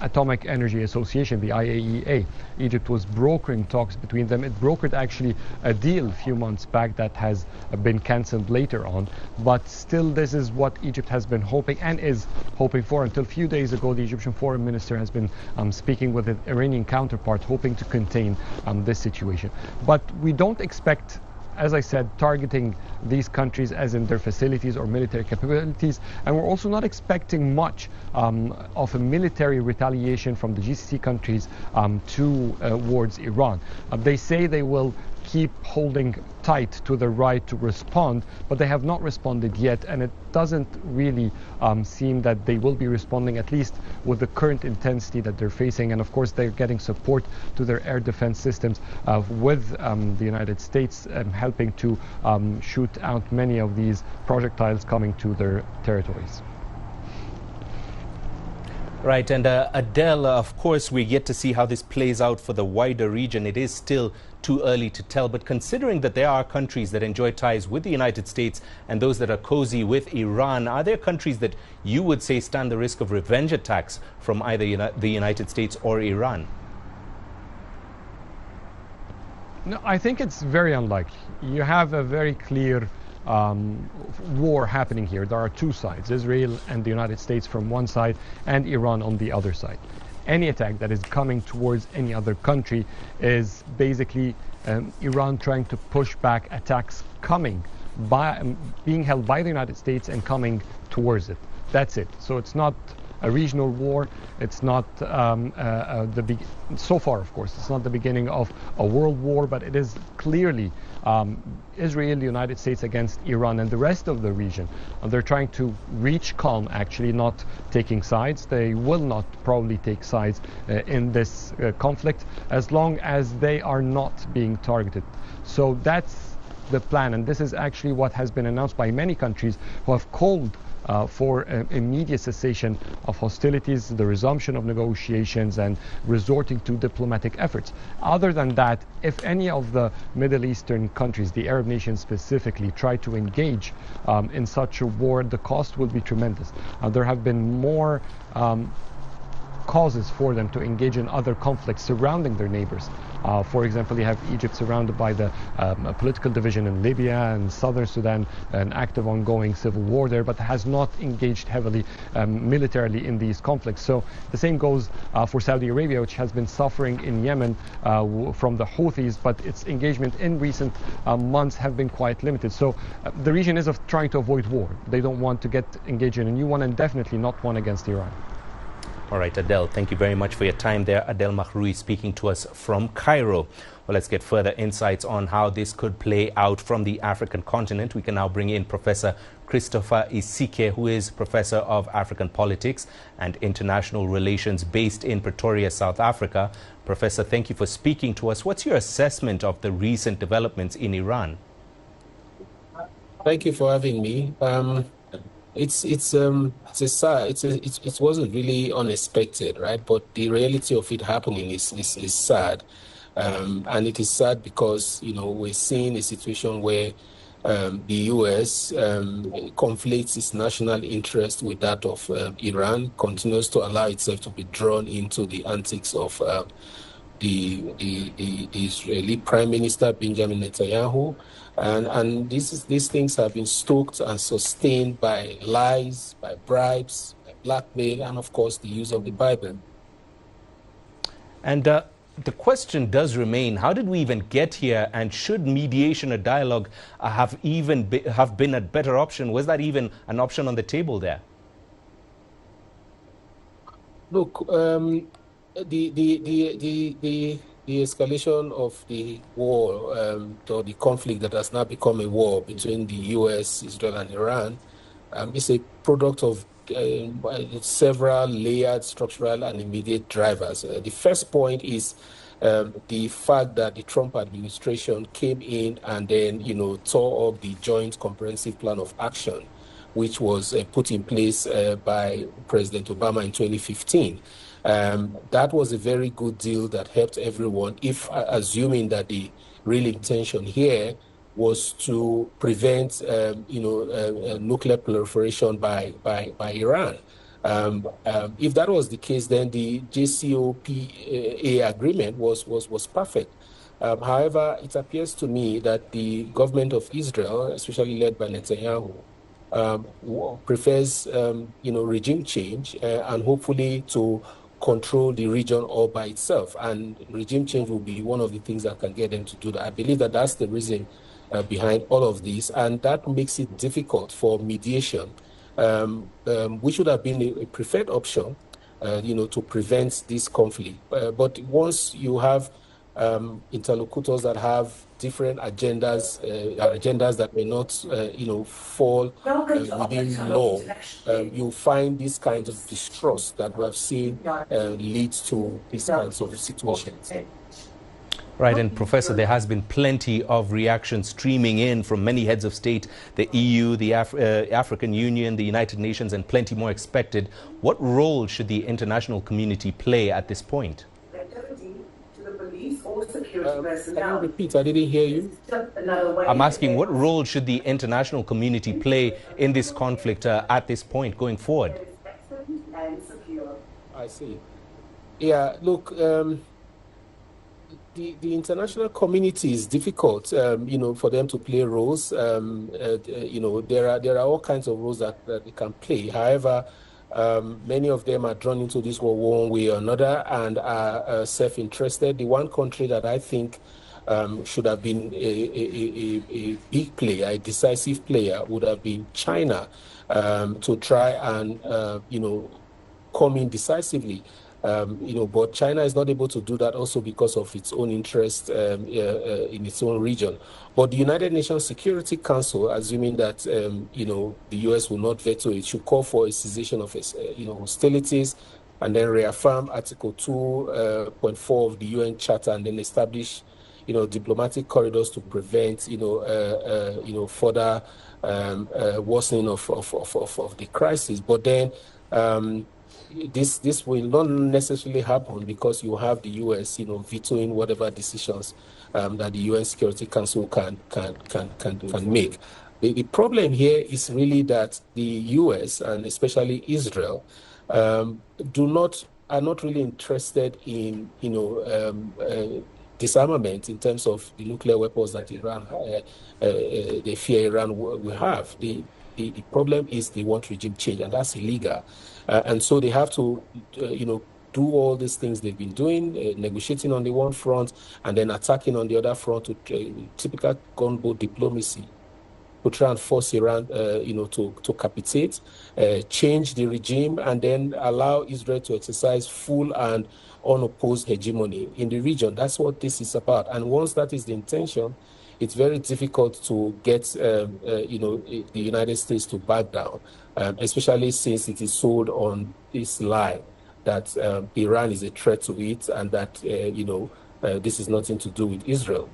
Atomic Energy Association, the IAEA. Egypt was brokering talks between them. It brokered actually a deal a few months back that has been cancelled later on, but still this is what Egypt has been hoping and is hoping for. Until a few days ago, the Egyptian foreign minister has been speaking with his Iranian counterpart, hoping to contain this situation. But we don't expect, as I said, targeting these countries as in their facilities or military capabilities, and we're also not expecting much of a military retaliation from the GCC countries towards Iran. They say they will keep holding tight to the right to respond, but they have not responded yet, and it doesn't really seem that they will be responding, at least with the current intensity that they're facing. And of course they're getting support to their air defense systems with the United States helping to shoot out many of these projectiles coming to their territories. Right, and Adele, of course, we're yet to see how this plays out for the wider region. It is still too early to tell, but considering that there are countries that enjoy ties with the United States and those that are cozy with Iran, are there countries that you would say stand the risk of revenge attacks from either the United States or Iran? No, I think it's very unlikely. You have a very clear war happening here. There are two sides, Israel and the United States from one side and Iran on the other side. Any attack that is coming towards any other country is basically Iran trying to push back attacks coming by being held by the United States and coming towards it. That's it. So it's not a regional war. It's not so far, of course, it's not the beginning of a world war, but it is clearly Israel, the United States against Iran and the rest of the region. They're trying to reach calm, actually, not taking sides. They will not probably take sides in this conflict as long as they are not being targeted. So that's the plan, and this is actually what has been announced by many countries who have called for immediate cessation of hostilities, the resumption of negotiations, and resorting to diplomatic efforts. Other than that, if any of the Middle Eastern countries, the Arab nations specifically, try to engage in such a war, the cost will be tremendous. There have been more causes for them to engage in other conflicts surrounding their neighbors. For example, you have Egypt surrounded by the political division in Libya and southern Sudan, an active ongoing civil war there, but has not engaged heavily militarily in these conflicts. So the same goes for Saudi Arabia, which has been suffering in Yemen from the Houthis, but its engagement in recent months have been quite limited. So the region is trying to avoid war. They don't want to get engaged in a new one, and definitely not one against Iran. All right, Adele, thank you very much for your time there. Adele Mahroui speaking to us from Cairo. Well, let's get further insights on how this could play out from the African continent. We can now bring in Professor Christopher Isike, who is Professor of African Politics and International Relations based in Pretoria, South Africa. Professor, thank you for speaking to us. What's your assessment of the recent developments in Iran? Thank you for having me. It wasn't really unexpected, right? But the reality of it happening is sad, and it is sad because we're seeing a situation where the U.S. conflates its national interest with that of Iran, continues to allow itself to be drawn into the antics of the Israeli Prime Minister Benjamin Netanyahu. And these things have been stoked and sustained by lies, by bribes, by blackmail, and of course the use of the Bible. And the question does remain, how did we even get here, and should mediation or dialogue have been a better option? Was that even an option on the table there? Look, the the escalation of the war, or the conflict that has now become a war between the U.S., Israel, and Iran, is a product of several layered structural and immediate drivers. The first point is the fact that the Trump administration came in and then, tore up the Joint Comprehensive Plan of Action, which was put in place by President Obama in 2015. That was a very good deal that helped everyone, if assuming that the real intention here was to prevent, nuclear proliferation by Iran. If that was the case, then the JCPOA agreement was perfect. However, it appears to me that the government of Israel, especially led by Netanyahu, prefers, regime change and hopefully to control the region all by itself. And regime change will be one of the things that can get them to do that. I believe that that's the reason behind all of this, and that makes it difficult for mediation, which would have been a preferred option, to prevent this conflict. But once you have interlocutors that have different agendas, agendas that may not, fall within law, you find these kinds of distrust that we have seen leads to these kinds of situations. Right, and Professor, there has been plenty of reaction streaming in from many heads of state, the EU, the African Union, the United Nations, and plenty more expected. What role should the international community play at this point? Can you repeat? I didn't hear you. I'm asking, what role should the international community play in this conflict at this point going forward? I see. Yeah, look, the international community is difficult, for them to play roles. There are all kinds of roles that they can play. However, many of them are drawn into this war one way or another and are self-interested. The one country that I think should have been a big player, a decisive player, would have been China, to try and, come in decisively. But China is not able to do that also because of its own interest in its own region. But the United Nations Security Council, assuming that, the U.S. will not veto it, should call for a cessation of, hostilities and then reaffirm Article 2.4 of the UN Charter and then establish, diplomatic corridors to prevent, further worsening of the crisis. But then, this will not necessarily happen because you have the U.S., vetoing whatever decisions that the UN Security Council can make. The problem here is really that the U.S. and especially Israel are not really interested in disarmament in terms of the nuclear weapons that Iran they fear Iran will have. The problem is they want regime change, and that's illegal. And so they have to, do all these things they've been doing, negotiating on the one front and then attacking on the other front, to typical gunboat diplomacy, to try and force Iran, to capitulate, change the regime, and then allow Israel to exercise full and unopposed hegemony in the region. That's what this is about. And once that is the intention, it's very difficult to get, the United States to back down, especially since it is sold on this lie that Iran is a threat to it and that, this is nothing to do with Israel.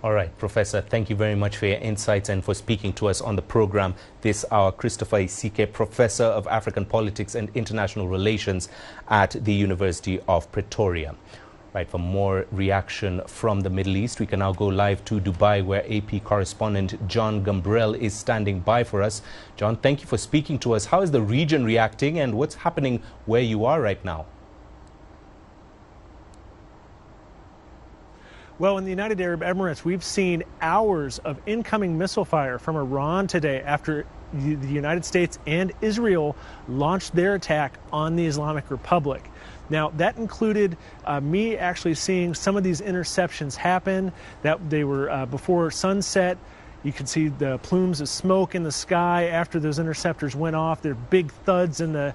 All right, Professor, thank you very much for your insights and for speaking to us on the program this hour. Christopher Isike, Professor of African Politics and International Relations at the University of Pretoria. Right, for more reaction from the Middle East, we can now go live to Dubai, where AP correspondent John Gambrell is standing by for us. John, thank you for speaking to us. How is the region reacting and what's happening where you are right now? Well, in the United Arab Emirates, we've seen hours of incoming missile fire from Iran today after the United States and Israel launched their attack on the Islamic Republic. Now, that included me actually seeing some of these interceptions happen, that they were before sunset. You could see the plumes of smoke in the sky after those interceptors went off. They're big thuds in the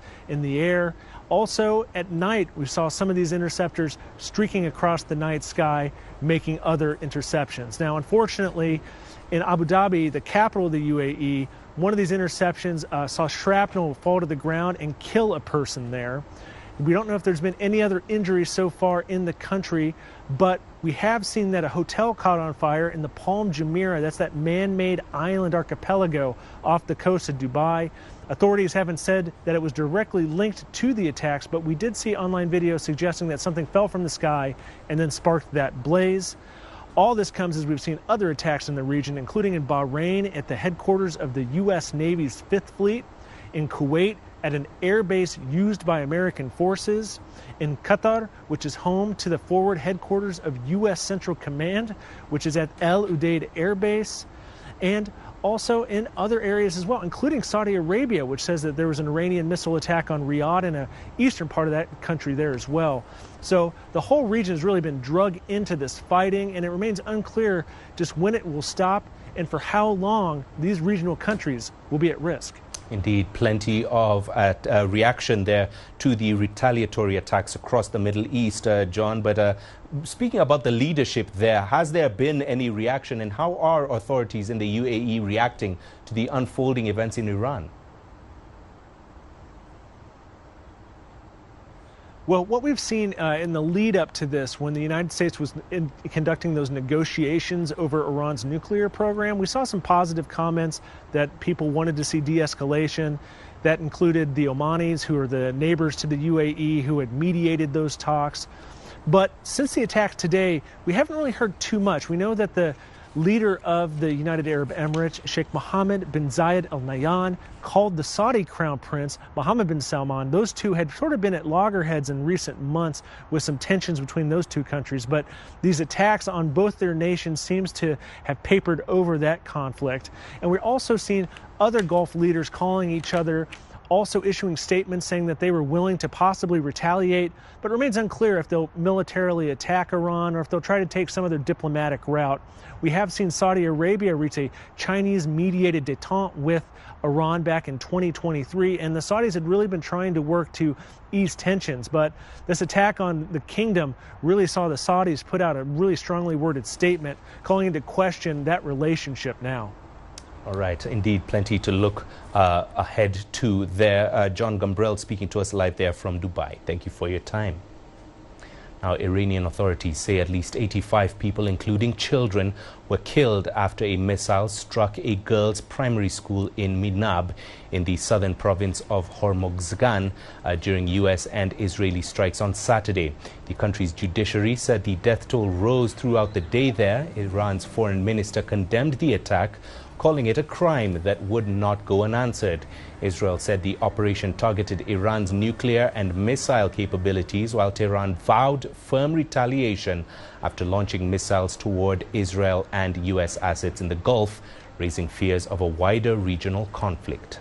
air. Also, at night, we saw some of these interceptors streaking across the night sky, making other interceptions. Now, unfortunately, in Abu Dhabi, the capital of the UAE, one of these interceptions saw shrapnel fall to the ground and kill a person there. We don't know if there's been any other injuries so far in the country, but we have seen that a hotel caught on fire in the Palm Jumeirah. That's that man-made island archipelago off the coast of Dubai. Authorities haven't said that it was directly linked to the attacks, but we did see online videos suggesting that something fell from the sky and then sparked that blaze. All this comes as we've seen other attacks in the region, including in Bahrain at the headquarters of the U.S. Navy's 5th Fleet, in Kuwait at an air base used by American forces, in Qatar, which is home to the forward headquarters of U.S. Central Command, which is at El Udeid Air Base, and also in other areas as well, including Saudi Arabia, which says that there was an Iranian missile attack on Riyadh and an eastern part of that country there as well. So the whole region has really been drug into this fighting, and it remains unclear just when it will stop and for how long these regional countries will be at risk. Indeed, plenty of reaction there to the retaliatory attacks across the Middle East, John. But speaking about the leadership there, has there been any reaction, and how are authorities in the UAE reacting to the unfolding events in Iran? Well, what we've seen in the lead up to this, when the United States was conducting those negotiations over Iran's nuclear program, we saw some positive comments that people wanted to see de-escalation. That included the Omanis, who are the neighbors to the UAE, who had mediated those talks. But since the attacks today, we haven't really heard too much. We know that the leader of the United Arab Emirates, Sheikh Mohammed bin Zayed Al Nahyan, called the Saudi crown prince, Mohammed bin Salman. Those two had sort of been at loggerheads in recent months with some tensions between those two countries. But these attacks on both their nations seems to have papered over that conflict. And we're also seeing other Gulf leaders calling each other, also issuing statements saying that they were willing to possibly retaliate, but it remains unclear if they'll militarily attack Iran or if they'll try to take some other diplomatic route. We have seen Saudi Arabia reach a Chinese-mediated détente with Iran back in 2023, and the Saudis had really been trying to work to ease tensions, but this attack on the kingdom really saw the Saudis put out a really strongly worded statement calling into question that relationship now. All right, indeed, plenty to look ahead to there. John Gumbrell speaking to us live there from Dubai. Thank you for your time. Now, Iranian authorities say at least 85 people, including children, were killed after a missile struck a girls' primary school in Minab in the southern province of Hormozgan during U.S. and Israeli strikes on Saturday. The country's judiciary said the death toll rose throughout the day there. Iran's foreign minister condemned the attack, calling it a crime that would not go unanswered. Israel said the operation targeted Iran's nuclear and missile capabilities, while Tehran vowed firm retaliation after launching missiles toward Israel and U.S. assets in the Gulf, raising fears of a wider regional conflict.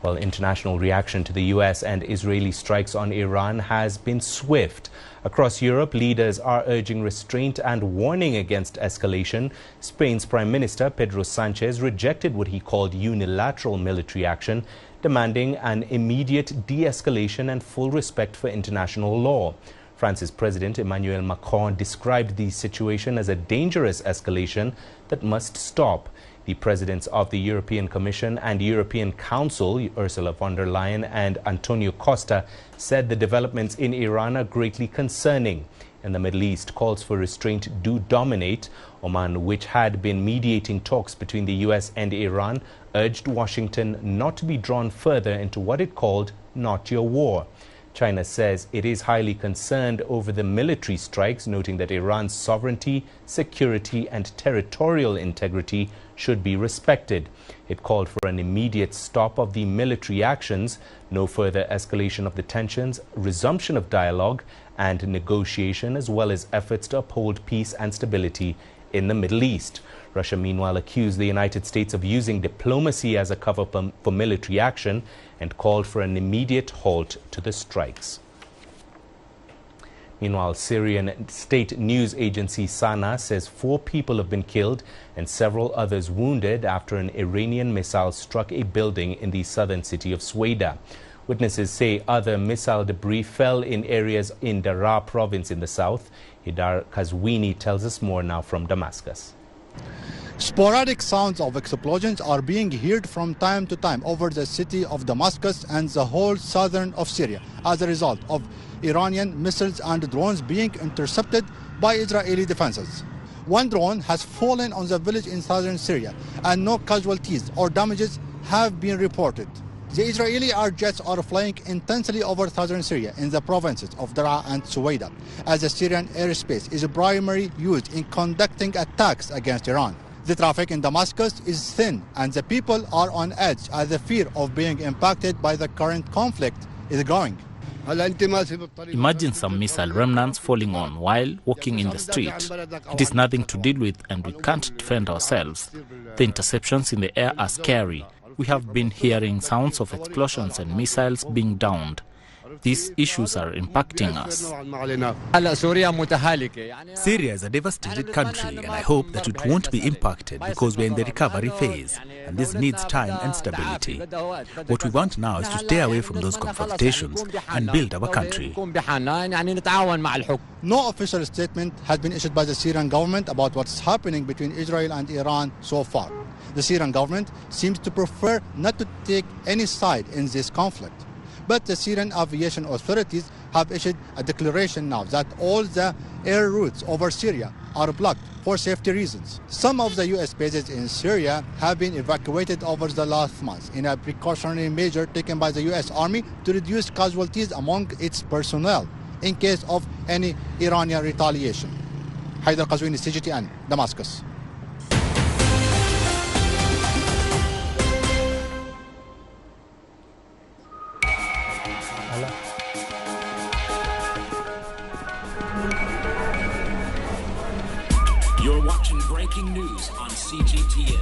Well, international reaction to the U.S. and Israeli strikes on Iran has been swift. Across Europe, leaders are urging restraint and warning against escalation. Spain's Prime Minister Pedro Sanchez rejected what he called unilateral military action, demanding an immediate de-escalation and full respect for international law. France's President Emmanuel Macron described the situation as a dangerous escalation that must stop. The presidents of the European Commission and European Council, Ursula von der Leyen and Antonio Costa, said the developments in Iran are greatly concerning. In the Middle East, calls for restraint do dominate. Oman, which had been mediating talks between the U.S. and Iran, urged Washington not to be drawn further into what it called not your war. China says it is highly concerned over the military strikes, noting that Iran's sovereignty, security and territorial integrity should be respected. It called for an immediate stop of the military actions, no further escalation of the tensions, resumption of dialogue and negotiation, as well as efforts to uphold peace and stability in the Middle East. Russia, meanwhile, accused the United States of using diplomacy as a cover for military action and called for an immediate halt to the strikes. Meanwhile, Syrian state news agency Sana says 4 people have been killed and several others wounded after an Iranian missile struck a building in the southern city of Sueda. Witnesses say other missile debris fell in areas in Daraa province in the south. Hidar Kazwini tells us more now from Damascus. Sporadic sounds of explosions are being heard from time to time over the city of Damascus and the whole southern of Syria as a result of Iranian missiles and drones being intercepted by Israeli defenses. One drone has fallen on the village in southern Syria and no casualties or damages have been reported. The Israeli air jets are flying intensely over southern Syria in the provinces of Daraa and Suwaida, as the Syrian airspace is primarily used in conducting attacks against Iran. The traffic in Damascus is thin and the people are on edge as the fear of being impacted by the current conflict is growing. Imagine some missile remnants falling on while walking in the street. It is nothing to deal with and we can't defend ourselves. The interceptions in the air are scary. We have been hearing sounds of explosions and missiles being downed. These issues are impacting us. Syria is a devastated country and I hope that it won't be impacted because we're in the recovery phase and this needs time and stability. What we want now is to stay away from those confrontations and build our country. No official statement has been issued by the Syrian government about what's happening between Israel and Iran so far. The Syrian government seems to prefer not to take any side in this conflict. But the Syrian aviation authorities have issued a declaration now that all the air routes over Syria are blocked for safety reasons. Some of the U.S. bases in Syria have been evacuated over the last month in a precautionary measure taken by the U.S. Army to reduce casualties among its personnel in case of any Iranian retaliation. Hidar Kazwini, CGTN, Damascus. You're watching breaking news on CGTN.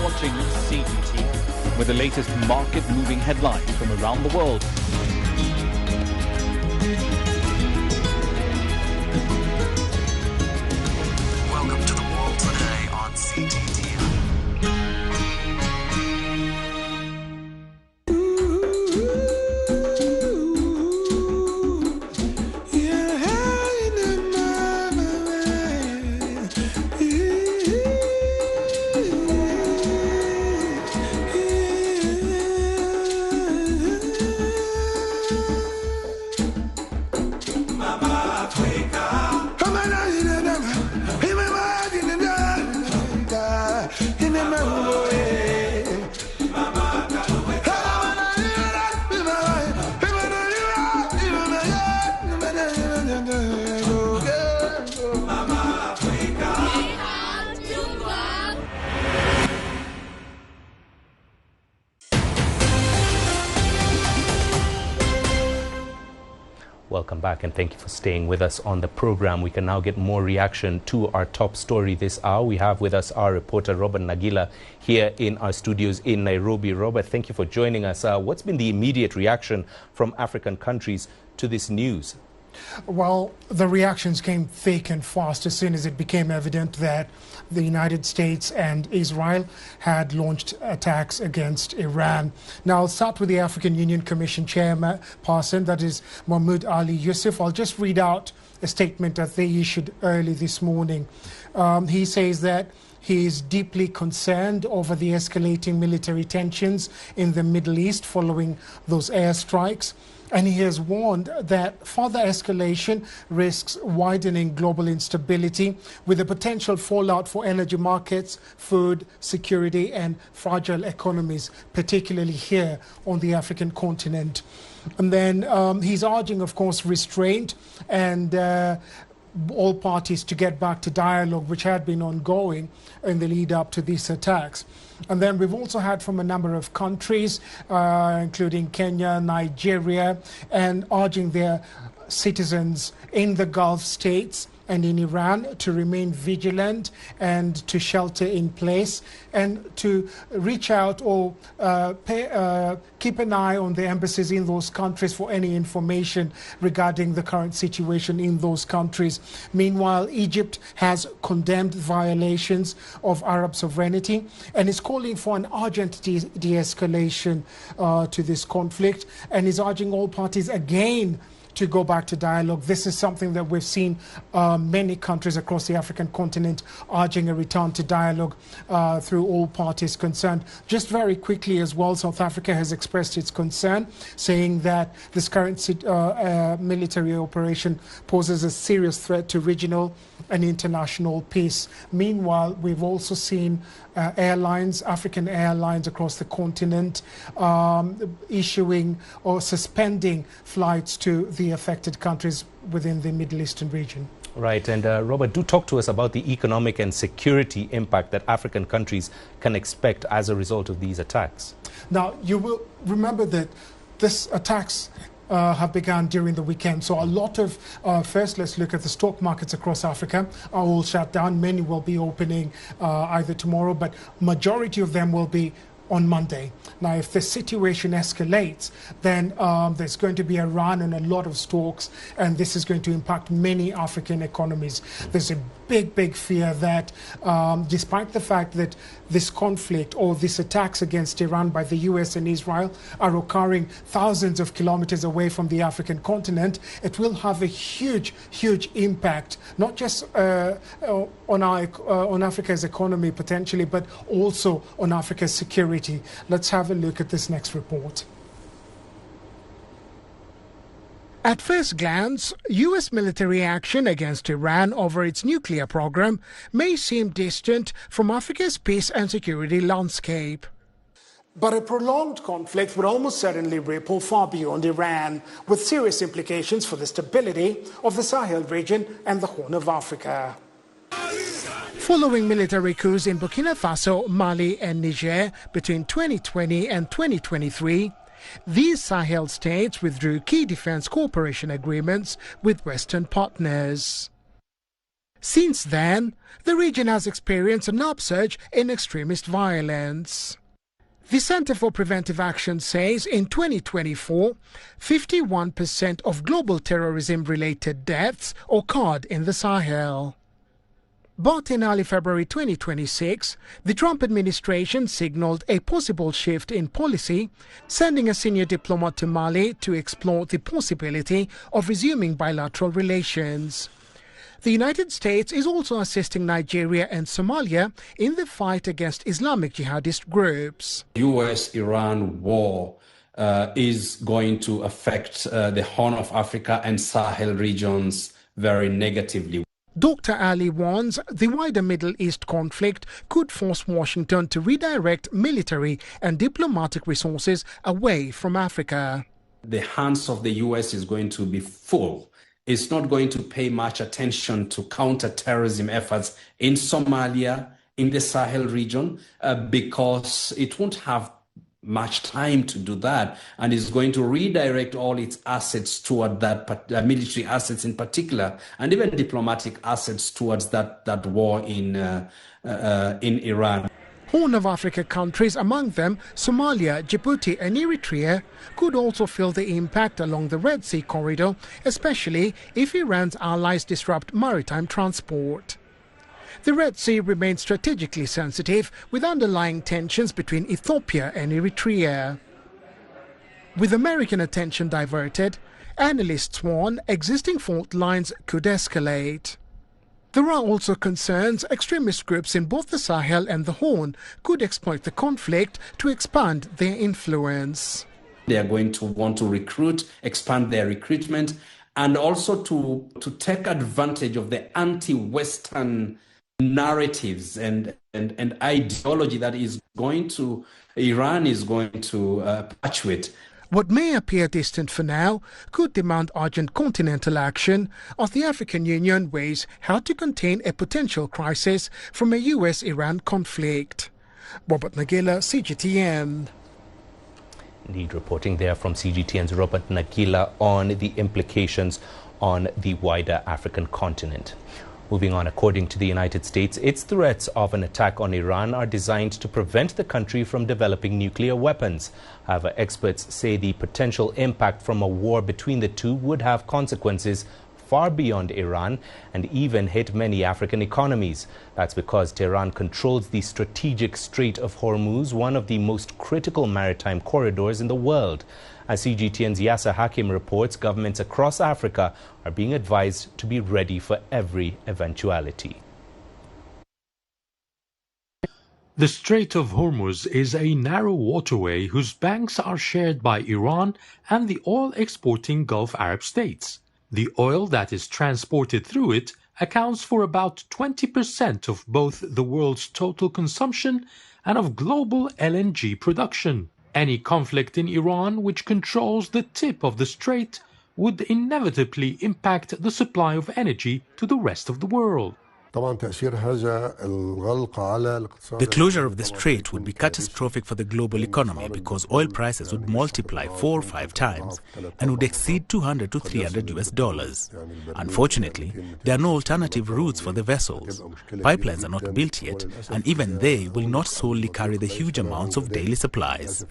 Watching CGTN with the latest market-moving headlines from around the world. Welcome to the world today on CGTN. Welcome back and thank you for staying with us on the program. We can now get more reaction to our top story this hour. We have with us our reporter Robert Nagila here in our studios in Nairobi. Robert, thank you for joining us. What's been the immediate reaction from African countries to this news? Well, the reactions came thick and fast as soon as it became evident that the United States and Israel had launched attacks against Iran. Now, I'll start with the African Union Commission chairperson, that is Mahmoud Ali Yusuf. I'll just read out a statement that they issued early this morning. He says that he is deeply concerned over the escalating military tensions in the Middle East following those airstrikes. And he has warned that further escalation risks widening global instability with the potential fallout for energy markets, food security and fragile economies, particularly here on the African continent. And then he's urging, of course, restraint and all parties to get back to dialogue, which had been ongoing in the lead up to these attacks. And then we've also had from a number of countries, including Kenya, Nigeria, and urging their citizens in the Gulf states and in Iran to remain vigilant and to shelter in place and to reach out or keep an eye on the embassies in those countries for any information regarding the current situation in those countries. Meanwhile, Egypt has condemned violations of Arab sovereignty and is calling for an urgent de-escalation to this conflict and is urging all parties again to go back to dialogue. This is something that we've seen many countries across the African continent urging a return to dialogue through all parties concerned. Just very quickly as well, South Africa has expressed its concern, saying that this current military operation poses a serious threat to regional and international peace. Meanwhile, we've also seen airlines, African airlines across the continent, issuing or suspending flights to the affected countries within the Middle Eastern region. Right, and Robert, do talk to us about the economic and security impact that African countries can expect as a result of these attacks. Now, you will remember that these attacks have begun during the weekend. So a lot of, first let's look at the stock markets across Africa are all shut down. Many will be opening either tomorrow, but majority of them will be on Monday. Now, if the situation escalates, then there's going to be a run on a lot of stocks, and this is going to impact many African economies. There's a big fear that despite the fact that this conflict or these attacks against Iran by the US and Israel are occurring thousands of kilometers away from the African continent, it will have a huge impact, not just on Africa's economy potentially, but also on Africa's security. Let's have a look at this next report. At first glance, U.S. military action against Iran over its nuclear program may seem distant from Africa's peace and security landscape. But a prolonged conflict would almost certainly ripple far beyond Iran, with serious implications for the stability of the Sahel region and the Horn of Africa. Following military coups in Burkina Faso, Mali and Niger between 2020 and 2023, these Sahel states withdrew key defense cooperation agreements with Western partners. Since then, the region has experienced an upsurge in extremist violence. The Center for Preventive Action says in 2024, 51% of global terrorism-related deaths occurred in the Sahel. But in early February 2026, the Trump administration signaled a possible shift in policy, sending a senior diplomat to Mali to explore the possibility of resuming bilateral relations. The United States is also assisting Nigeria and Somalia in the fight against Islamic jihadist groups. The US-Iran war is going to affect the Horn of Africa and Sahel regions very negatively. Dr. Ali warns the wider Middle East conflict could force Washington to redirect military and diplomatic resources away from Africa. The hands of the US is going to be full. It's not going to pay much attention to counter-terrorism efforts in Somalia, in the Sahel region, because it won't have much time to do that, and is going to redirect all its assets toward that, military assets in particular, and even diplomatic assets towards that war in Iran. Horn of Africa countries, among them Somalia, Djibouti and Eritrea, could also feel the impact along the Red Sea corridor, especially if Iran's allies disrupt maritime transport. The Red Sea remains strategically sensitive, with underlying tensions between Ethiopia and Eritrea. With American attention diverted, analysts warn existing fault lines could escalate. There are also concerns extremist groups in both the Sahel and the Horn could exploit the conflict to expand their influence. They are going to want to recruit, expand their recruitment, and also to take advantage of the anti-Western narratives and ideology that Iran is going to perpetuate. What may appear distant for now could demand urgent continental action as the African Union weighs how to contain a potential crisis from a US-Iran conflict. Robert Nagila, CGTN. Indeed, reporting there from CGTN's Robert Nagila on the implications on the wider African continent. Moving on, according to the United States, its threats of an attack on Iran are designed to prevent the country from developing nuclear weapons. However, experts say the potential impact from a war between the two would have consequences far beyond Iran and even hit many African economies. That's because Tehran controls the strategic Strait of Hormuz, one of the most critical maritime corridors in the world. As CGTN's Yasser Hakim reports, governments across Africa are being advised to be ready for every eventuality. The Strait of Hormuz is a narrow waterway whose banks are shared by Iran and the oil-exporting Gulf Arab states. The oil that is transported through it accounts for about 20% of both the world's total consumption and of global LNG production. Any conflict in Iran, which controls the tip of the strait, would inevitably impact the supply of energy to the rest of the world. The closure of the strait would be catastrophic for the global economy because oil prices would multiply 4 or 5 times and would exceed $200 to $300. Unfortunately, there are no alternative routes for the vessels. Pipelines are not built yet, and even they will not solely carry the huge amounts of daily supplies.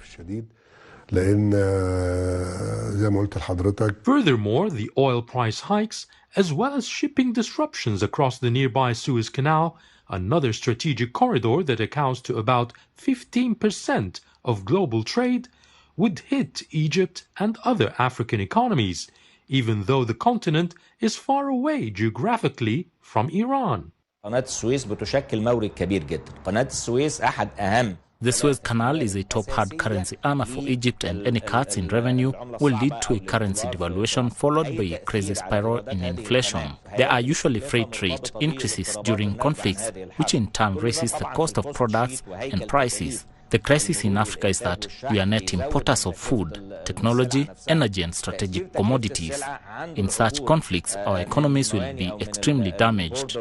Furthermore, the oil price hikes, as well as shipping disruptions across the nearby Suez Canal, another strategic corridor that accounts to about 15% of global trade, would hit Egypt and other African economies, even though the continent is far away geographically from Iran. The Suez Canal is a top hard currency earner for Egypt, and any cuts in revenue will lead to a currency devaluation followed by a crazy spiral in inflation. There are usually freight rate increases during conflicts, which in turn raises the cost of products and prices. The crisis in Africa is that we are net importers of food, technology, energy and strategic commodities. In such conflicts, our economies will be extremely damaged.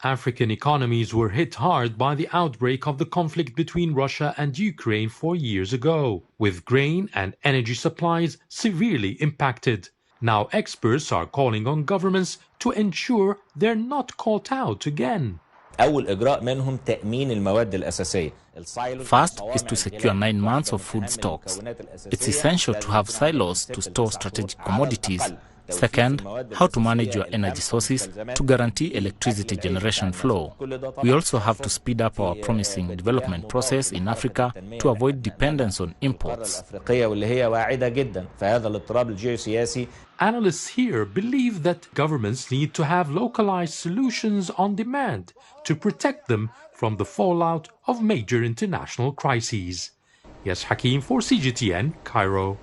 African economies were hit hard by the outbreak of the conflict between Russia and Ukraine 4 years ago, with grain and energy supplies severely impacted. Now experts are calling on governments to ensure they're not caught out again. First is to secure 9 months of food stocks. It's essential to have silos to store strategic commodities. Second, how to manage your energy sources to guarantee electricity generation flow. We also have to speed up our promising development process in Africa to avoid dependence on imports. Analysts here believe that governments need to have localized solutions on demand to protect them from the fallout of major international crises. Yes, Hakim for CGTN, Cairo.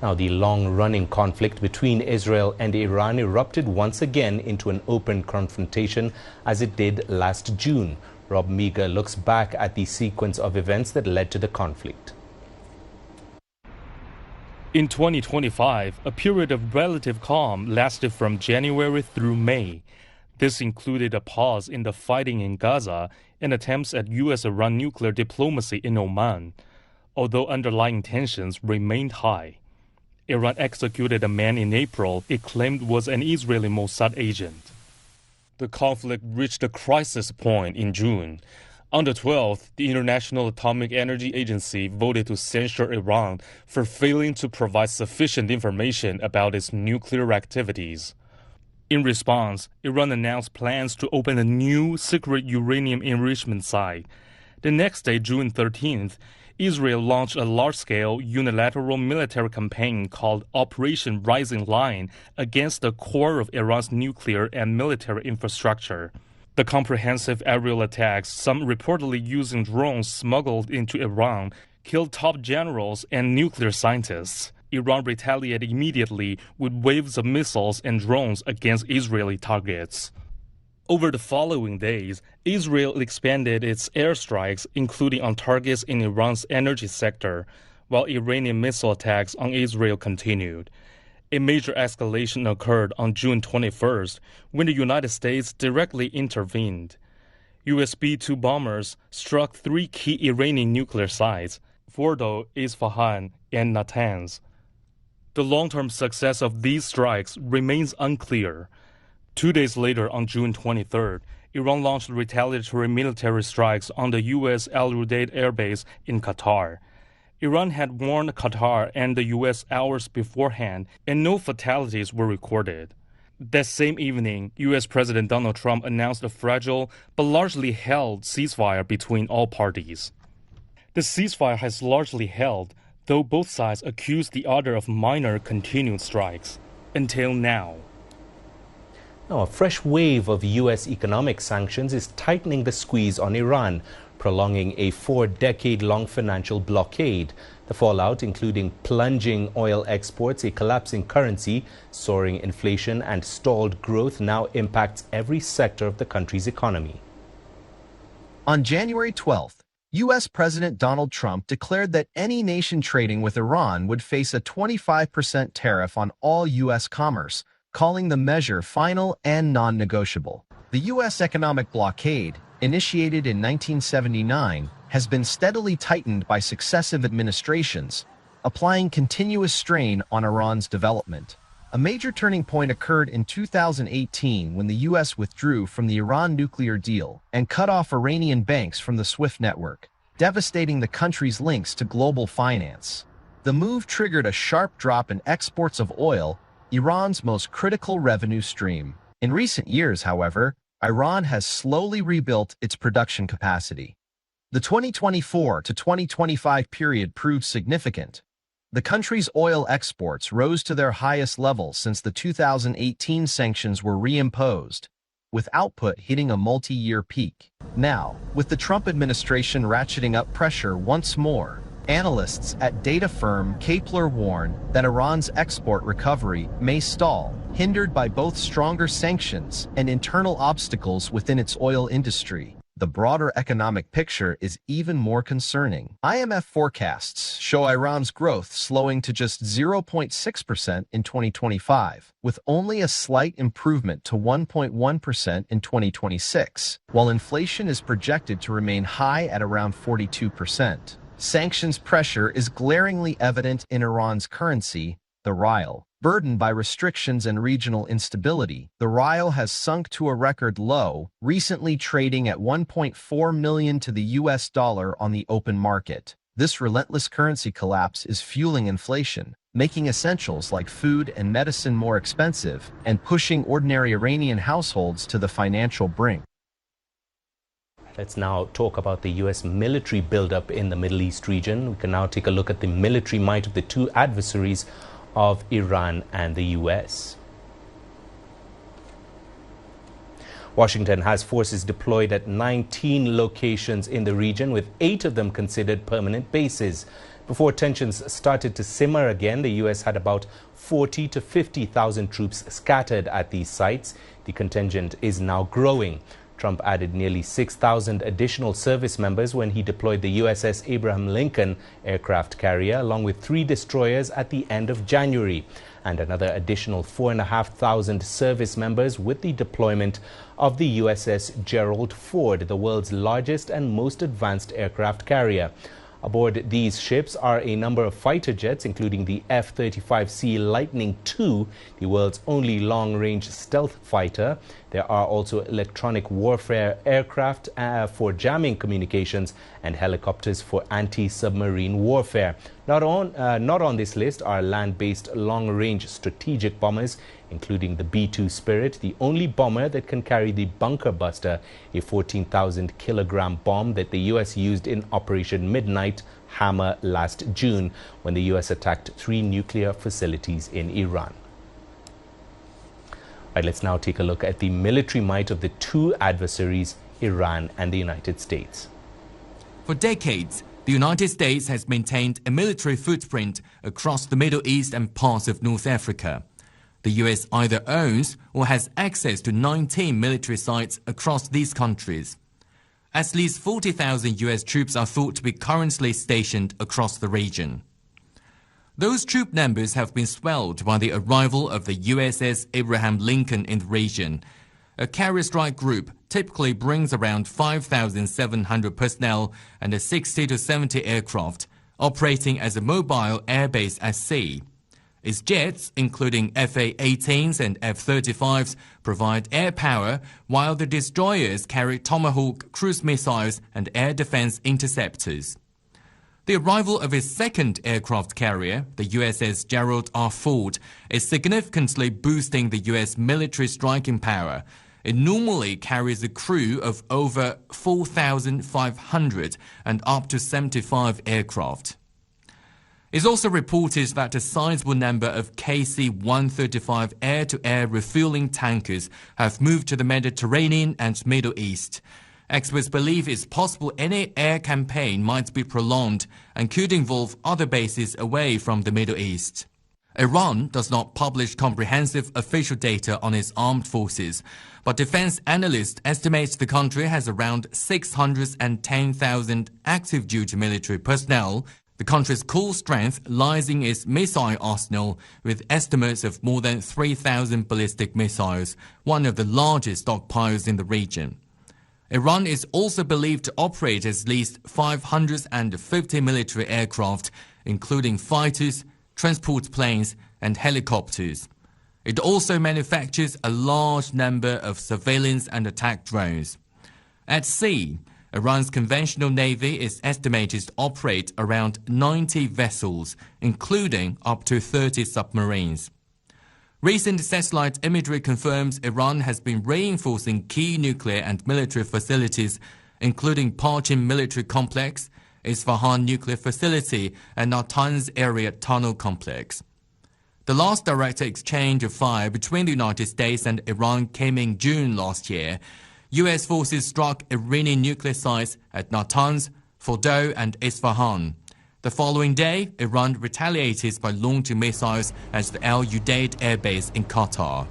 Now, the long-running conflict between Israel and Iran erupted once again into an open confrontation as it did last June. Rob Meager looks back at the sequence of events that led to the conflict. In 2025, a period of relative calm lasted from January through May. This included a pause in the fighting in Gaza and attempts at U.S.-Iran nuclear diplomacy in Oman, although underlying tensions remained high. Iran executed a man in April it claimed was an Israeli Mossad agent. The conflict reached a crisis point in June. On the 12th, the International Atomic Energy Agency voted to censure Iran for failing to provide sufficient information about its nuclear activities. In response, Iran announced plans to open a new secret uranium enrichment site. The next day, June 13th, Israel launched a large-scale unilateral military campaign called Operation Rising Lion against the core of Iran's nuclear and military infrastructure. The comprehensive aerial attacks, some reportedly using drones smuggled into Iran, killed top generals and nuclear scientists. Iran retaliated immediately with waves of missiles and drones against Israeli targets. Over the following days, Israel expanded its airstrikes, including on targets in Iran's energy sector, while Iranian missile attacks on Israel continued. A major escalation occurred on June 21st when the United States directly intervened. US B-2 bombers struck 3 key Iranian nuclear sites: Fordo, Isfahan, and Natanz. The long-term success of these strikes remains unclear. 2 days later, on June 23rd, Iran launched retaliatory military strikes on the U.S. Al Udeid Air Base in Qatar. Iran had warned Qatar and the U.S. hours beforehand, and no fatalities were recorded. That same evening, U.S. President Donald Trump announced a fragile but largely held ceasefire between all parties. The ceasefire has largely held, though both sides accuse the other of minor continued strikes. Until now. Now, a fresh wave of U.S. economic sanctions is tightening the squeeze on Iran, prolonging a 4-decade-long financial blockade. The fallout, including plunging oil exports, a collapsing currency, soaring inflation, and stalled growth, now impacts every sector of the country's economy. On January 12th, U.S. President Donald Trump declared that any nation trading with Iran would face a 25% tariff on all U.S. commerce, calling the measure final and non-negotiable. The U.S. economic blockade, initiated in 1979, has been steadily tightened by successive administrations, applying continuous strain on Iran's development. A major turning point occurred in 2018 when the U.S. withdrew from the Iran nuclear deal and cut off Iranian banks from the SWIFT network, devastating the country's links to global finance. The move triggered a sharp drop in exports of oil, Iran's most critical revenue stream. In recent years, however, Iran has slowly rebuilt its production capacity. The 2024 to 2025 period proved significant. The country's oil exports rose to their highest level since the 2018 sanctions were reimposed, with output hitting a multi-year peak. Now, with the Trump administration ratcheting up pressure once more, analysts at data firm Kepler warn that Iran's export recovery may stall, hindered by both stronger sanctions and internal obstacles within its oil industry. The broader economic picture is even more concerning. IMF forecasts show Iran's growth slowing to just 0.6% in 2025, with only a slight improvement to 1.1% in 2026, while inflation is projected to remain high at around 42%. Sanctions pressure is glaringly evident in Iran's currency, the rial. Burdened by restrictions and regional instability, the rial has sunk to a record low, recently trading at 1.4 million to the US dollar on the open market. This relentless currency collapse is fueling inflation, making essentials like food and medicine more expensive, and pushing ordinary Iranian households to the financial brink. Let's now talk about the U.S. military buildup in the Middle East region. We can now take a look at the military might of the two adversaries of Iran and the U.S. Washington has forces deployed at 19 locations in the region, with 8 of them considered permanent bases. Before tensions started to simmer again, the U.S. had about 40 to 50,000 troops scattered at these sites. The contingent is now growing. Trump added nearly 6,000 additional service members when he deployed the USS Abraham Lincoln aircraft carrier, along with 3 destroyers at the end of January, and another additional 4,500 service members with the deployment of the USS Gerald Ford, the world's largest and most advanced aircraft carrier. Aboard these ships are a number of fighter jets, including the F-35C Lightning II, the world's only long-range stealth fighter. There are also electronic warfare aircraft for jamming communications and helicopters for anti-submarine warfare. Not on this list are land-based long-range strategic bombers, including the B-2 Spirit, the only bomber that can carry the Bunker Buster, a 14,000-kilogram bomb that the U.S. used in Operation Midnight Hammer last June, when the U.S. attacked 3 nuclear facilities in Iran. Right, let's now take a look at the military might of the two adversaries, Iran and the United States. For decades, the United States has maintained a military footprint across the Middle East and parts of North Africa. The US either owns or has access to 19 military sites across these countries. At least 40,000 US troops are thought to be currently stationed across the region. Those troop numbers have been swelled by the arrival of the USS Abraham Lincoln in the region. A carrier strike group typically brings around 5,700 personnel and 60 to 70 aircraft, operating as a mobile airbase at sea. Its jets, including FA-18s and F-35s, provide air power, while the destroyers carry Tomahawk cruise missiles and air defense interceptors. The arrival of its second aircraft carrier, the USS Gerald R. Ford, is significantly boosting the U.S. military striking power. It normally carries a crew of over 4,500 and up to 75 aircraft. It's also reported that a sizable number of KC-135 air-to-air refueling tankers have moved to the Mediterranean and Middle East. Experts believe it's possible any air campaign might be prolonged and could involve other bases away from the Middle East. Iran does not publish comprehensive official data on its armed forces, but defense analysts estimate the country has around 610,000 active duty military personnel. The country's core strength lies in its missile arsenal, with estimates of more than 3,000 ballistic missiles, one of the largest stockpiles in the region. Iran is also believed to operate at least 550 military aircraft, including fighters, transport planes, and helicopters. It also manufactures a large number of surveillance and attack drones. At sea, Iran's conventional navy is estimated to operate around 90 vessels, including up to 30 submarines. Recent satellite imagery confirms Iran has been reinforcing key nuclear and military facilities, including Parchin Military Complex, Isfahan Nuclear Facility, and Natanz Area Tunnel Complex. The last direct exchange of fire between the United States and Iran came in June last year. U.S. forces struck Iranian nuclear sites at Natanz, Fordow, and Isfahan. The following day, Iran retaliated by launching missiles at the Al Udeid airbase in Qatar.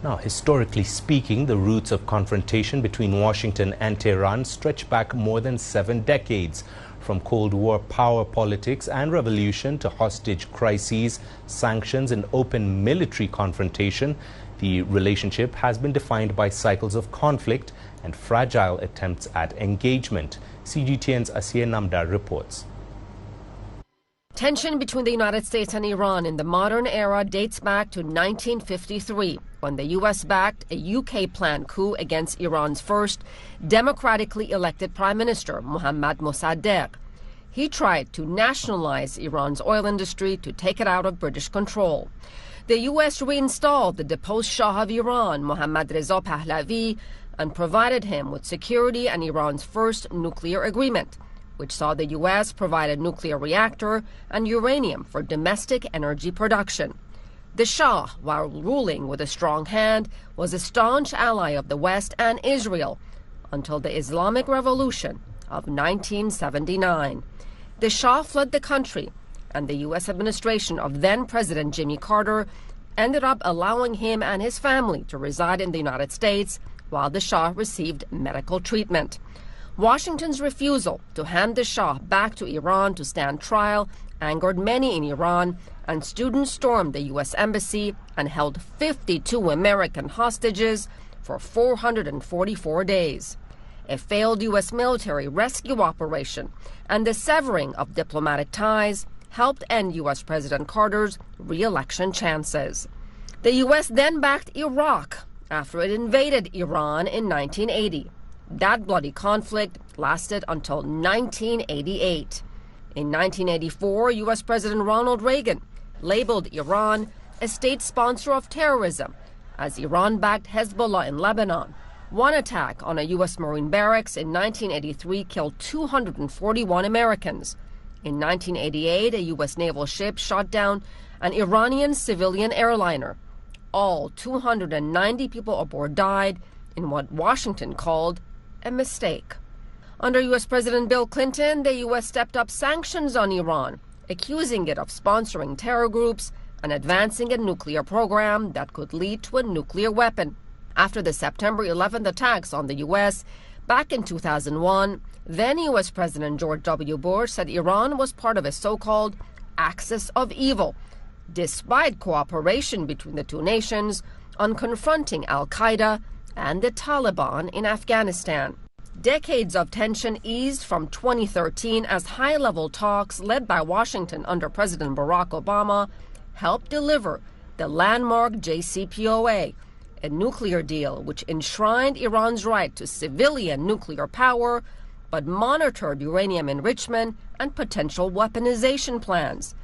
Now, historically speaking, the roots of confrontation between Washington and Tehran stretch back more than 7 decades. From Cold War power politics and revolution to hostage crises, sanctions, and open military confrontation, the relationship has been defined by cycles of conflict and fragile attempts at engagement. CGTN's Asiya Namdar reports. Tension between the United States and Iran in the modern era dates back to 1953, when the U.S. backed a UK-planned coup against Iran's first democratically elected prime minister, Mohammad Mossadegh. He tried to nationalize Iran's oil industry to take it out of British control. The U.S. reinstalled the deposed Shah of Iran, Mohammad Reza Pahlavi, and provided him with security and Iran's first nuclear agreement, which saw the U.S. provide a nuclear reactor and uranium for domestic energy production. The Shah, while ruling with a strong hand, was a staunch ally of the West and Israel until the Islamic Revolution of 1979. The Shah fled the country, and the U.S. administration of then-President Jimmy Carter ended up allowing him and his family to reside in the United States while the Shah received medical treatment. Washington's refusal to hand the Shah back to Iran to stand trial angered many in Iran, and students stormed the U.S. embassy and held 52 American hostages for 444 days. A failed U.S. military rescue operation and the severing of diplomatic ties helped end U.S. President Carter's re-election chances. The U.S. then backed Iraq after it invaded Iran in 1980. That bloody conflict lasted until 1988. In 1984, U.S. President Ronald Reagan labeled Iran a state sponsor of terrorism as Iran backed Hezbollah in Lebanon. One attack on a U.S. Marine barracks in 1983 killed 241 Americans. In 1988, a U.S. naval ship shot down an Iranian civilian airliner. All 290 people aboard died in what Washington called a mistake. Under U.S. President Bill Clinton, the U.S. stepped up sanctions on Iran, accusing it of sponsoring terror groups and advancing a nuclear program that could lead to a nuclear weapon. After the September 11th attacks on the U.S. back in 2001, then U.S. President George W. Bush said Iran was part of a so-called axis of evil, despite cooperation between the two nations on confronting al-Qaeda and the Taliban in Afghanistan. Decades of tension eased from 2013 as high-level talks led by Washington under President Barack Obama helped deliver the landmark JCPOA, a nuclear deal which enshrined Iran's right to civilian nuclear power but monitored uranium enrichment and potential weaponization plans.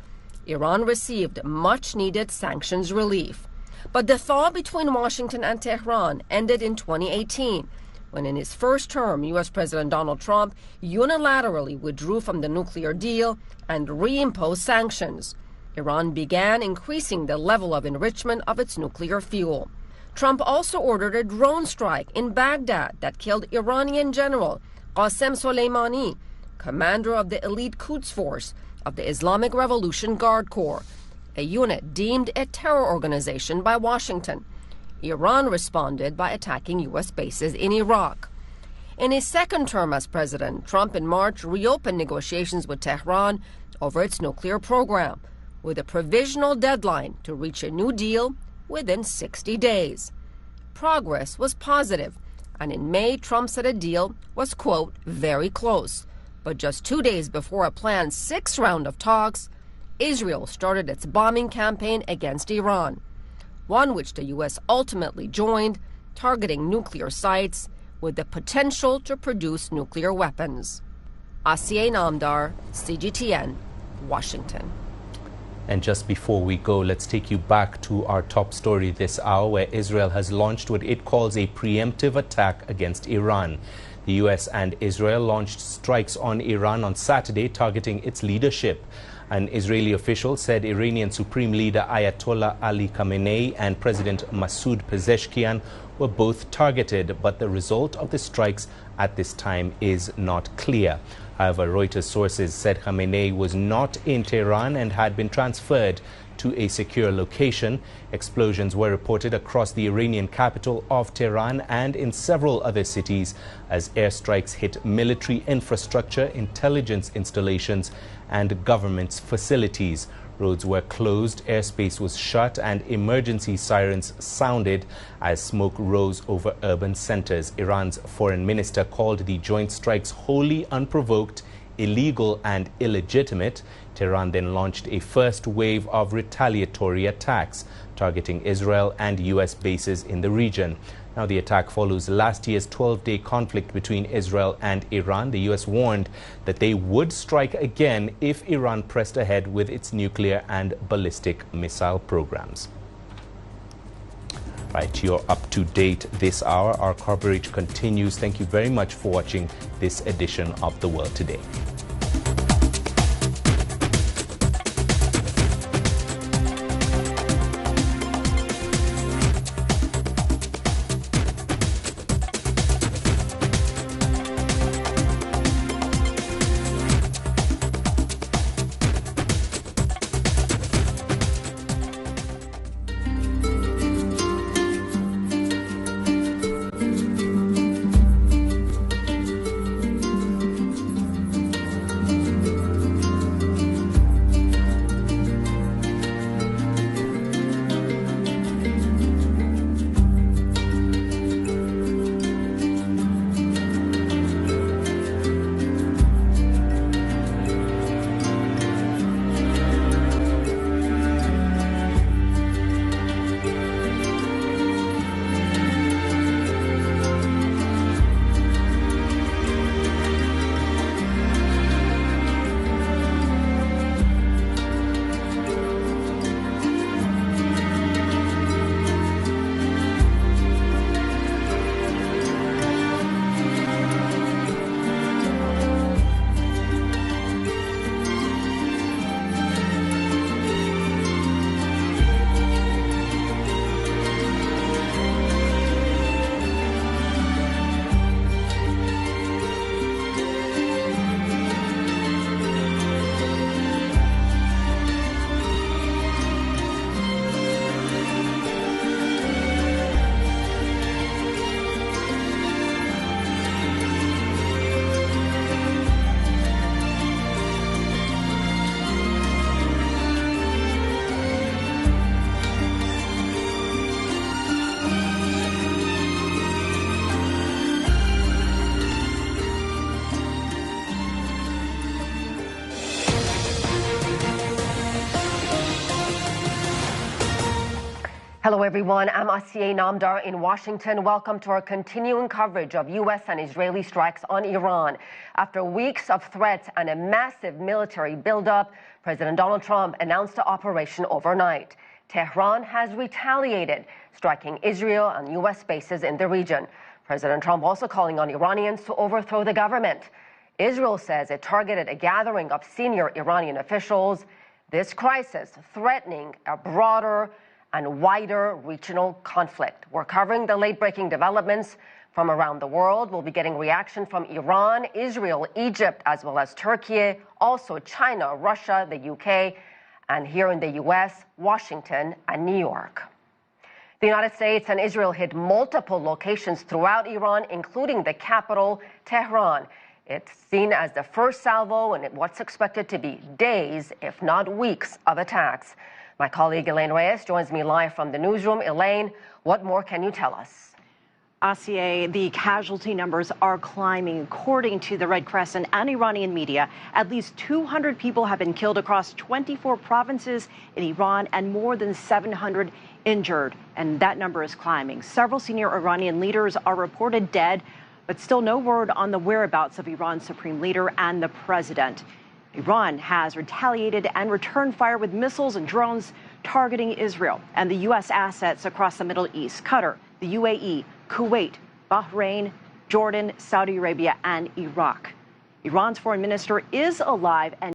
Iran received much-needed sanctions relief. But the thaw between Washington and Tehran ended in 2018, when in his first term, U.S. President Donald Trump unilaterally withdrew from the nuclear deal and reimposed sanctions. Iran began increasing the level of enrichment of its nuclear fuel. Trump also ordered a drone strike in Baghdad that killed Iranian General Qasem Soleimani, commander of the elite Quds Force of the Islamic Revolution Guard Corps, a unit deemed a terror organization by Washington. Iran responded by attacking U.S. bases in Iraq. In his second term as president, Trump in March reopened negotiations with Tehran over its nuclear program, with a provisional deadline to reach a new deal within 60 days. Progress was positive, and in May, Trump said a deal was, quote, very close. But just 2 days before a planned 6th round of talks, Israel started its bombing campaign against Iran, one which the U.S. ultimately joined, targeting nuclear sites with the potential to produce nuclear weapons. Asiye Namdar, CGTN, Washington. And just before we go, let's take you back to our top story this hour, where Israel has launched what it calls a preemptive attack against Iran. The U.S. and Israel launched strikes on Iran on Saturday, targeting its leadership. An Israeli official said Iranian Supreme Leader Ayatollah Ali Khamenei and President Masoud Pezeshkian were both targeted, but the result of the strikes at this time is not clear. However, Reuters sources said Khamenei was not in Tehran and had been transferred to a secure location. Explosions were reported across the Iranian capital of Tehran and in several other cities as airstrikes hit military infrastructure, intelligence installations, and government facilities. Roads were closed, airspace was shut, and emergency sirens sounded as smoke rose over urban centers. Iran's foreign minister called the joint strikes wholly unprovoked, illegal, and illegitimate. Tehran then launched a first wave of retaliatory attacks, targeting Israel and U.S. bases in the region. Now, the attack follows last year's 12-day conflict between Israel and Iran. The U.S. warned that they would strike again if Iran pressed ahead with its nuclear and ballistic missile programs. Right, you're up to date this hour. Our coverage continues. Thank you very much for watching this edition of The World Today. Hello everyone, I'm Asiye Namdar in Washington. Welcome to our continuing coverage of U.S. and Israeli strikes on Iran. After weeks of threats and a massive military buildup, President Donald Trump announced the operation overnight. Tehran has retaliated, striking Israel and U.S. bases in the region. President Trump also calling on Iranians to overthrow the government. Israel says it targeted a gathering of senior Iranian officials. This crisis threatening a broader and wider regional conflict. We're covering the late-breaking developments from around the world. We'll be getting reaction from Iran, Israel, Egypt, as well as Turkey, also China, Russia, the UK, and here in the U.S., Washington and New York. The United States and Israel hit multiple locations throughout Iran, including the capital, Tehran. It's seen as the first salvo in what's expected to be days, if not weeks, of attacks. My colleague Elaine Reyes joins me live from the newsroom. Elaine, what more can you tell us? Asiye, the casualty numbers are climbing. According to the Red Crescent and Iranian media, at least 200 people have been killed across 24 provinces in Iran and more than 700 injured. And that number is climbing. Several senior Iranian leaders are reported dead, but still no word on the whereabouts of Iran's supreme leader and the president. Iran has retaliated and returned fire with missiles and drones targeting Israel and the U.S. assets across the Middle East, Qatar, the UAE, Kuwait, Bahrain, Jordan, Saudi Arabia, and Iraq. Iran's foreign minister is alive and